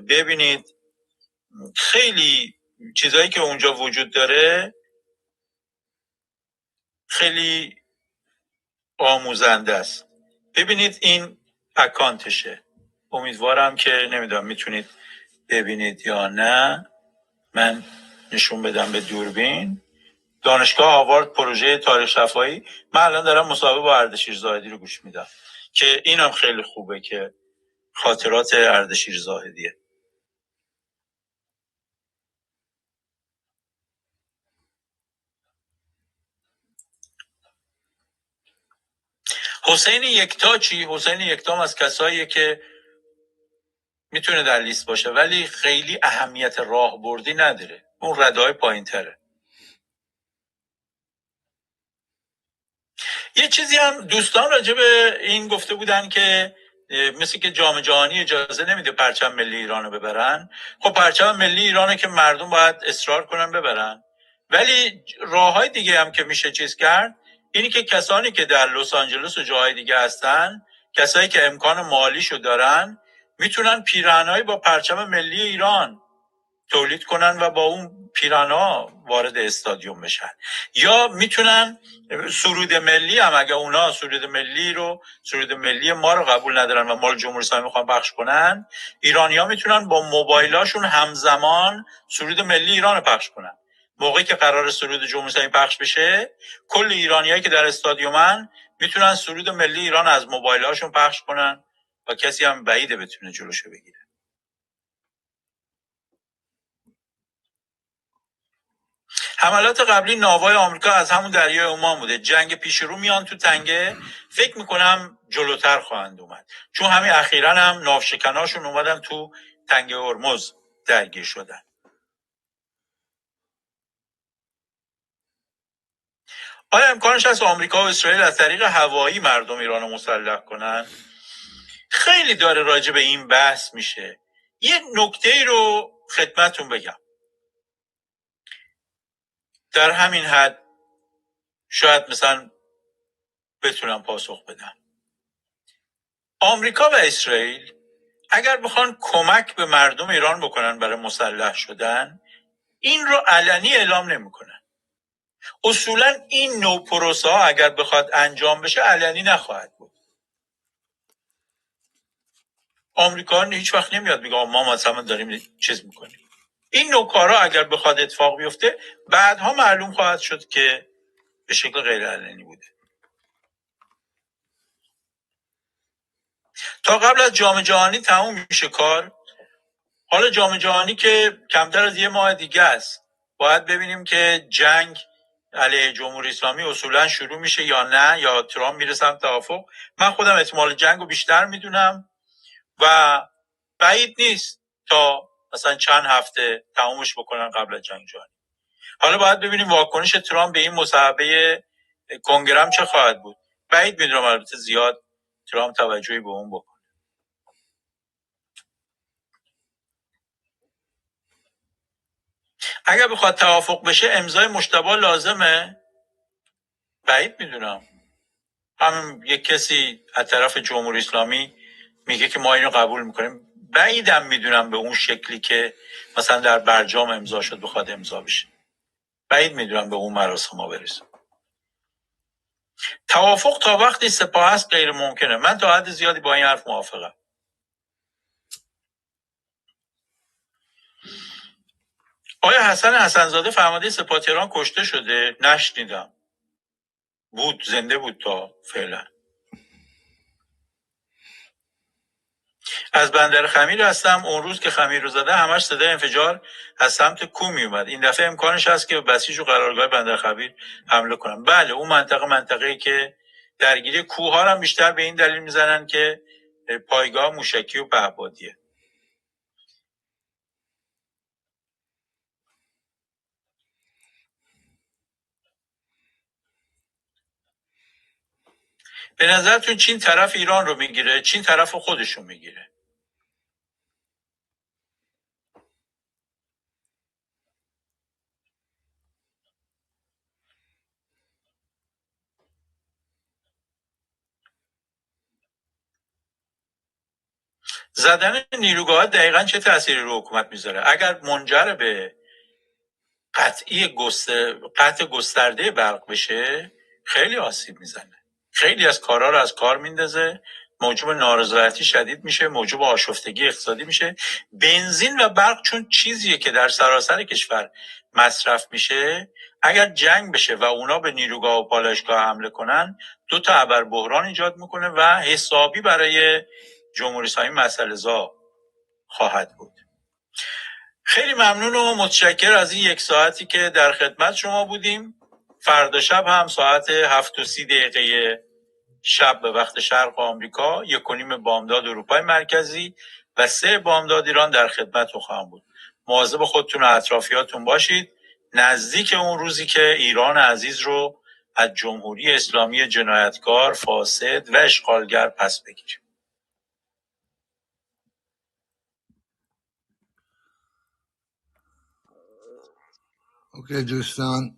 ببینید. خیلی چیزایی که اونجا وجود داره خیلی آموزنده است. ببینید این اکانتشه. امیدوارم که نمیدونم میتونید ببینید یا نه. من نشون بدم به دوربین. دانشگاه هاوارد پروژه تاریخ شفاهی. من الان دارم مصاحبه با اردشیر زاهدی رو گوش میدم که اینم خیلی خوبه که خاطرات اردشیر زاهدیه. حسین یکتا چی؟ حسین یکتا از کساییه که میتونه در لیست باشه ولی خیلی اهمیت راهبردی نداره. اون ردای پایین تره. یه چیزی هم دوستان راجع به این گفته بودن که مثل که جام جهانی اجازه نمیده پرچم ملی ایرانو ببرن. خب پرچم ملی ایرانه که مردم باید اصرار کنن ببرن. ولی راههای دیگه هم که میشه چیز کرد اینی که کسانی که در لس آنجلس و جاهای دیگه هستن، کسایی که امکان مالیشو دارن، میتونن پیراهنایی با پرچم ملی ایران تولید کنن و با اون پیرانا وارد استادیوم بشن. یا میتونن سرود ملی هم، اگه اونا سرود ملی ما رو قبول ندارن و مال جمهوری اسلامی میخوان پخش کنن، ایرانی‌ها میتونن با موبایلاشون همزمان سرود ملی ایران رو پخش کنن. موقعی که قرار سرود جمهوری اسلامی پخش بشه، کل ایرانیایی که در استادیومن میتونن سرود ملی ایران از موبایلاشون پخش کنن و کسی هم بعیده بتونه جلوشو بگیره. حملات قبلی ناوای آمریکا از همون دریای عمان بوده. جنگ پیش رو میان تو تنگه. فکر میکنم جلوتر خواهند اومد، چون همین اخیراً هم ناوشکناشون اومدن تو تنگه هرمز درگیر شدن. آیا امکانش هست آمریکا و اسرائیل از طریق هوایی مردم ایران رو مسلح کنن؟ خیلی داره راجع به این بحث میشه. یه نکته ای رو خدمتون بگم در همین حد شاید مثلا بتونم پاسخ بدم. آمریکا و اسرائیل اگر بخوان کمک به مردم ایران بکنن برای مسلح شدن، این رو علنی اعلام نمیکنن. اصولا این نوع پروسه ها اگر بخواد انجام بشه علنی نخواهد بود. آمریکا هیچ وقت نمیاد میگه ما مثلا داریم چیز میکنیم. این نوع کارا اگر بخواد اتفاق بیفته بعدها معلوم خواهد شد که به شکل غیر علنی بوده. تا قبل از جام جهانی تموم میشه کار. حالا جام جهانی که کمتر از یه ماه دیگه است، باید ببینیم که جنگ علیه جمهوری اسلامی اصولا شروع میشه یا نه، یا ترامپ میره سمت توافق. من خودم احتمال جنگ رو بیشتر میدونم و بعید نیست تا مثلا چند هفته تمومش بکنن قبل از جنگ جهانی. حالا باید ببینیم واکنش ترامپ به این مصاحبه کنگره چه خواهد بود. بعید میدونم البته زیاد ترامپ توجهی به اون بکنه. اگر بخواد توافق بشه امضای مجتبی لازمه؟ بعید میدونم. همین یک کسی از طرف جمهوری اسلامی میگه که ما اینو قبول میکنیم. بعیدم میدونم به اون شکلی که مثلا در برجام امضا شد بخواد امضا بشه. بعید میدونم به اون مراسم ها برسه. توافق تا وقتی سپاه هست غیر ممکنه. من تا حد زیادی با این حرف موافقم. آیا حسن حسنزاده فرمانده سپاه تهران کشته شده؟ نشنیدم. بود، زنده بود تا فعلا. از بندر خمیر هستم. اون روز که خمیر رو زده همش صدای انفجار از سمت کو می اومد. این دفعه امکانش هست که بسیج و قرارگاه بندر خمیر حمله کنن. بله، اون منطقه‌ای که درگیری کوه ها هم بیشتر به این دلیل میزنن که پایگاه موشکی و پهپادیه. به نظرتون چین طرف ایران رو میگیره؟ چین طرف خودشون میگیره. زدن نیروگاه دقیقا چه تأثیری رو حکومت میذاره؟ اگر منجر به قطع گسترده برق بشه خیلی آسیب میزنه، خیلی از کارها رو از کار میندازه، موجب نارضایتی شدید میشه، موجب آشفتگی اقتصادی میشه. بنزین و برق چون چیزیه که در سراسر کشور مصرف میشه، اگر جنگ بشه و اونا به نیروگاه و پالایشگاه حمله کنن، 2 تا ابر بحران ایجاد میکنه و حسابی برای جمهوری اسلامی مسئله زا خواهد بود. خیلی ممنون و متشکر از این 1 ساعتی که در خدمت شما بودیم. فردا شب هم ساعت 7:30 شب به وقت شرق آمریکا، 1:30 بامداد اروپای مرکزی و 3 بامداد ایران در خدمتتون خواهم بود. مواظب خودتون و اطرافیاتون باشید. نزدیک اون روزی که ایران عزیز رو از جمهوری اسلامی جنایتکار، فاسد و اشغالگر پس بگیریم. اوکی دوستان،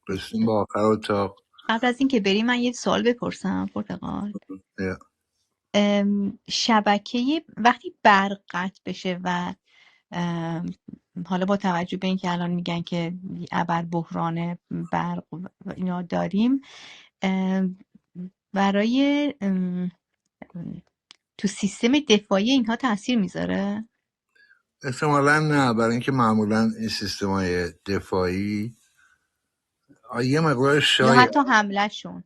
رسیم با آخر اتاق. قبل از اینکه بریم من یه سوال بپرسم پرتقال. شبکه وقتی برق قطع بشه و حالا با توجه به اینکه الان میگن که ابر بحران برق و اینا داریم، برای تو سیستم دفاعی اینها تاثیر میذاره؟ احتمالا نه، برای اینکه معمولا این سیستم های دفاعی یه مقدار یا شاید حتی حملهشون؟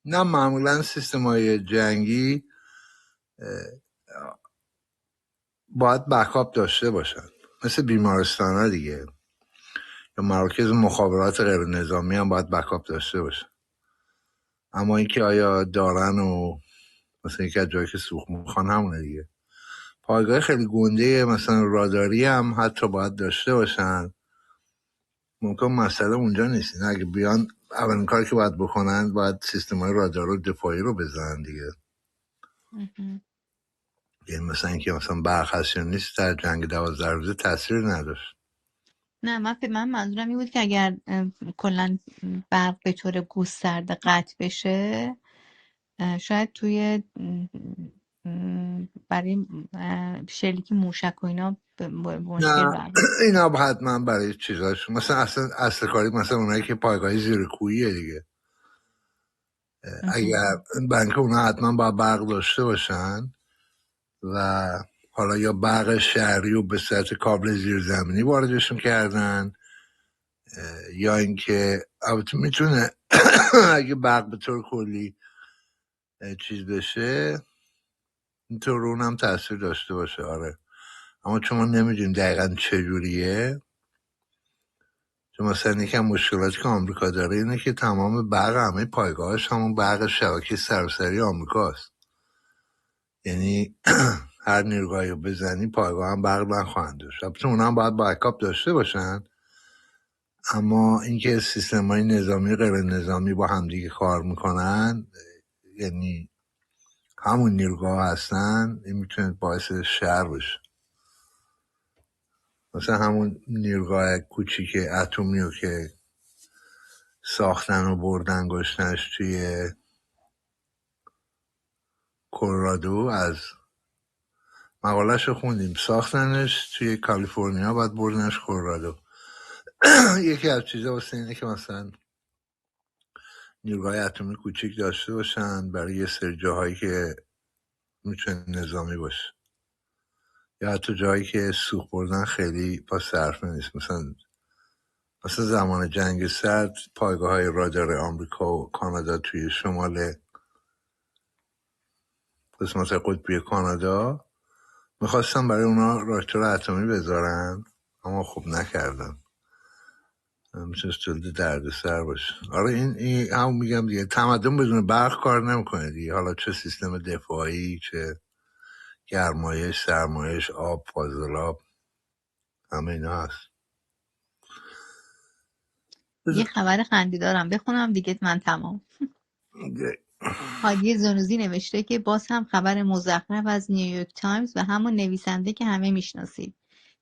نه، معمولا سیستم های جنگی باید بکاپ داشته باشن، مثل بیمارستان ها دیگه، یا مراکز مخابرات غیر نظامی هم باید بکاپ داشته باشن. اما اینکه آیا دارن و مثلا یکی از جایی که سوخت میخوان همونه دیگه. پایگاه خیلی گنده مثلا راداری هم حتی باید داشته باشن. ممکن مسئله اونجا نیست، نه اگه بیان اولین کاری که باید بکنن باید سیستم های رادار و دفاعی رو بزنن دیگه. یعنی مثلا اینکه مثلا برق هست یا نیست در جنگ 12 روزه تاثیر نداشت. نه من منظورم این بود که اگر کلا برق به طور گسترده قطع بشه، شاید توی برای شلیک موشک و اینا به مشکل نه برمیخوره. اینا حتما برای چیزاشون، مثلا اصل کاری مثلا اونایی که پایگاه زیر کوییه دیگه، اگر بنک اونا حتما باید برق داشته باشن و حالا یا برق شهری و به صورت کابل زیرزمینی واردشون کردن، یا اینکه البته میتونه اگه برق به طور کلی چیز بشه اینطور اونم تاثیر داشته باشه. آره، اما چون ما نمیدونیم دقیقا چجوریه، چون مثلا یکم مشکلاتی که آمریکا داره اینه که تمام برق همه پایگاهاش همون برق شبکه سراسری آمریکاست. یعنی هر نیروگاهی رو بزنی پایگاه هم برق نخواهند داشت. البته اونا هم باید بکاپ داشته باشن، اما اینکه سیستم های نظامی غیر نظامی با همدیگه کار میکنن، یعنی همون نیروگاه هستن، این میتونه باعث شر بشه. مثلا همون نیروگاه کوچیک اتمی رو که ساختن و بردن گشتنش توی کلرادو، از مقالهش رو خوندیم، ساختنش توی کالیفرنیا بعد بردنش کلرادو. یکی از چیزا واسه اینه که مثلا نیروگاه اتمی کوچیک داشته باشن برای یه سری جاهایی که میتونه نظامی باشه، یا حتی جایی که سوخت بردن خیلی پاس صرفه نیست. مثلا زمان جنگ سرد پایگاه های رادار آمریکا و کانادا توی شمال قسمت قطبی کانادا میخواستن برای اونا راکتور اتمی بذارن، اما خب نکردن، میتونست جلد درد سر باشه. آره این همون میگم دیگه، تمدن بدون برق کار نمیکنه دیگه، حالا چه سیستم دفاعی، چه گرمایش، سرمایش، آب، فاضلاب، همه اینا هست. یه خبر خنده‌دارم بخونم دیگه من تمام. هادی زنوزی نوشته که باز هم خبر مزخرف از نیویورک تایمز و همون نویسنده که همه میشناسید.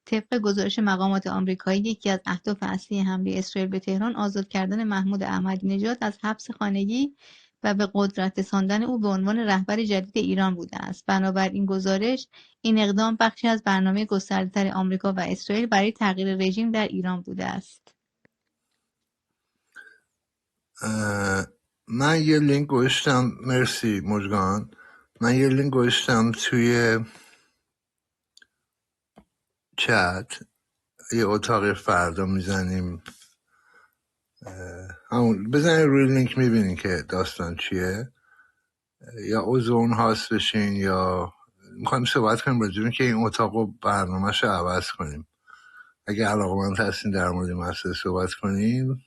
طبق گزارش مقامات آمریکایی، یکی از اهداف اصلی حمله اسرائیل به تهران آزاد کردن محمود احمدی نژاد از حبس خانگی و به قدرت رساندن او به عنوان رهبر جدید ایران بوده است. بنابراین گزارش این اقدام بخشی از برنامه گسترده‌تر آمریکا و اسرائیل برای تغییر رژیم در ایران بوده است. من یه لینک گوشتم، مرسی مژگان، من یه لینک گوشتم توی چت، یه اتاق فردا میزنیم، همون بزنید روی لینک میبینین که داستان چیه، یا اوزون هاست بشین یا میخوایم صحبت کنیم راجع به که این اتاق رو برنامه‌شو عوض کنیم. اگه علاقه‌مند هستین در مورد مسئله صحبت کنیم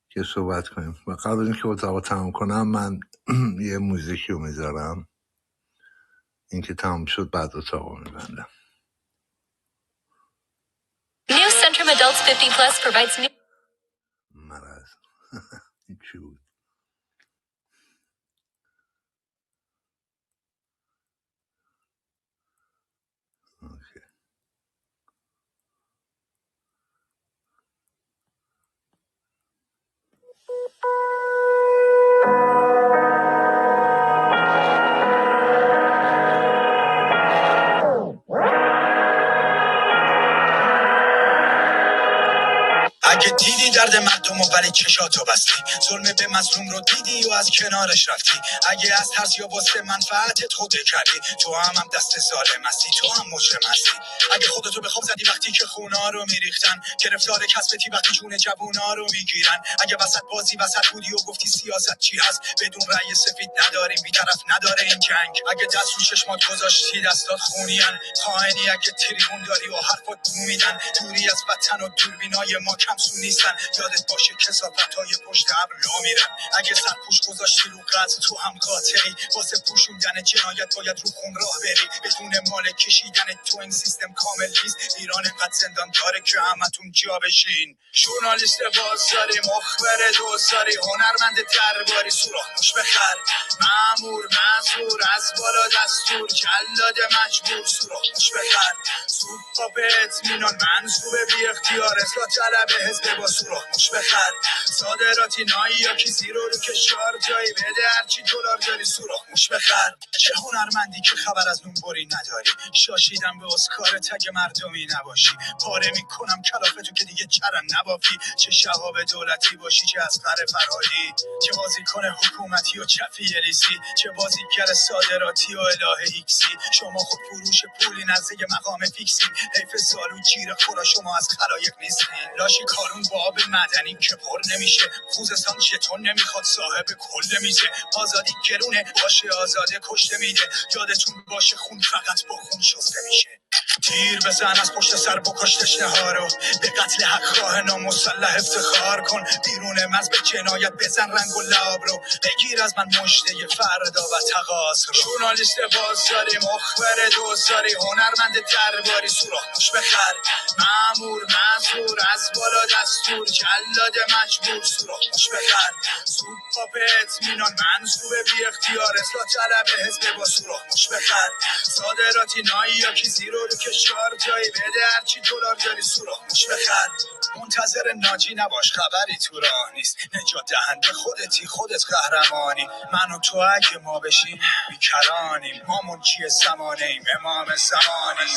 که صحبت کنیم. و قبل اینکه اتاق رو تمام کنم من یه موزیکی رو میذارم، این که تمام شد بعد اتاق رو میبندم. New Centrum Adults 50 Plus provides new. مرض این چی بود؟ اگه دیدی درد مردم و ولی چشاتو بستی، ظلم به مظلوم رو دیدی و از کنارش رفتی، اگه از ترس یا واسه منفعتت خوده کردی، تو هم دست ظالم هستی، تو هم مجرم هستی. اگه خودتو به خواب زدی وقتی که خونا رو میریختن، گرفتار کسبتی وقتی جون جوونا رو میگیرن، اگه وسط بازی وسط بودی و گفتی سیاست چی هست، بدون رأی سفید نداریم بی‌طرف نداره این جنگ، اگه دست رو چشمات گذاشتی دستات خونیان، خائنی اگه تریبون داری و حرفات بو میدن، دوری از وطن و دوربینای ما کمسون نیستن، یادت باشه کثافت‌های پشت ابر لا میرن، اگه سرپوش گذاشتی رو قتل تو هم قاتلی، واسه پوشوندن جنایت باید رو خون راه بری، بدون مال کشیدن تو این سیستم کامل نیست، ایران اینقدر زندان داره که همتون جا بشین. ژورنالیست بازاری، مخبر دوزاری، هنرمند درباری، سوراخ موش بخر، مأمور مزدور از بالا دستور، جلاد مجبور، سوراخ موش بخر، سوپا به اطمینان منصوب بی اختیار، اصلاح طلب حزب با سوراخ موش بخر، صادراتی نایی یا کسی رو کشار جایی بده هرچی دلار داری، سوراخ موش بخر. چه هنرمندی که خبر از نونبری نداری، شاشیدم به اسکار تگ مردمی نباشی، پاره میکنم کلافتو که دیگه چرم نبافی، چه شهاب دولتی باشی چه از قره فرهادی، چه بازیکن حکومتی و چفی الیسی، چه بازیگر صادراتی و اله ایکسی، شما خود فروش پولی نزدیک مقام فیکسین، حیف سالو جیر خورا شما از خلایق نیستین، لاشی کارون با آب مدنی که پر نمیشه، خوزستان شتون نمیخواد صاحب کل میزه، آزادی گرونه باشه آزاده کشته میده، یادتون باشه خون فقط با خون شسته میشه، تیر بزن از پشت سر بکش تشنه ها رو، به قتل حق خواه نامسلح افتخار کن، بیرون مز به جنایت بزن رنگ و لاب رو، بگیر از من مژده فردا و تقاص رو. ژورنالیست بازاری، مخبر دوزاری، هنرمند درباری، سوراخ موش بخر، مأمور مزدور از بالا دستور، جلاد مجبور، سوراخ موش بخر، سوپا به اطمینان منصوب بی اختیار، اصلاح طلب حزب با سوراخ موش بخر، صادراتی نایی یا کسی رو کشار جایی بده هرچی دلار داری، سوراخ موش بخر. منتظر ناجی نباش خبری تو راه نیست، نجات دهنده خودتی، خودت قهرمانی، من و تو اگه ما بشیم بیکرانیم، ما منچی زمانه ایم، امام زمانی.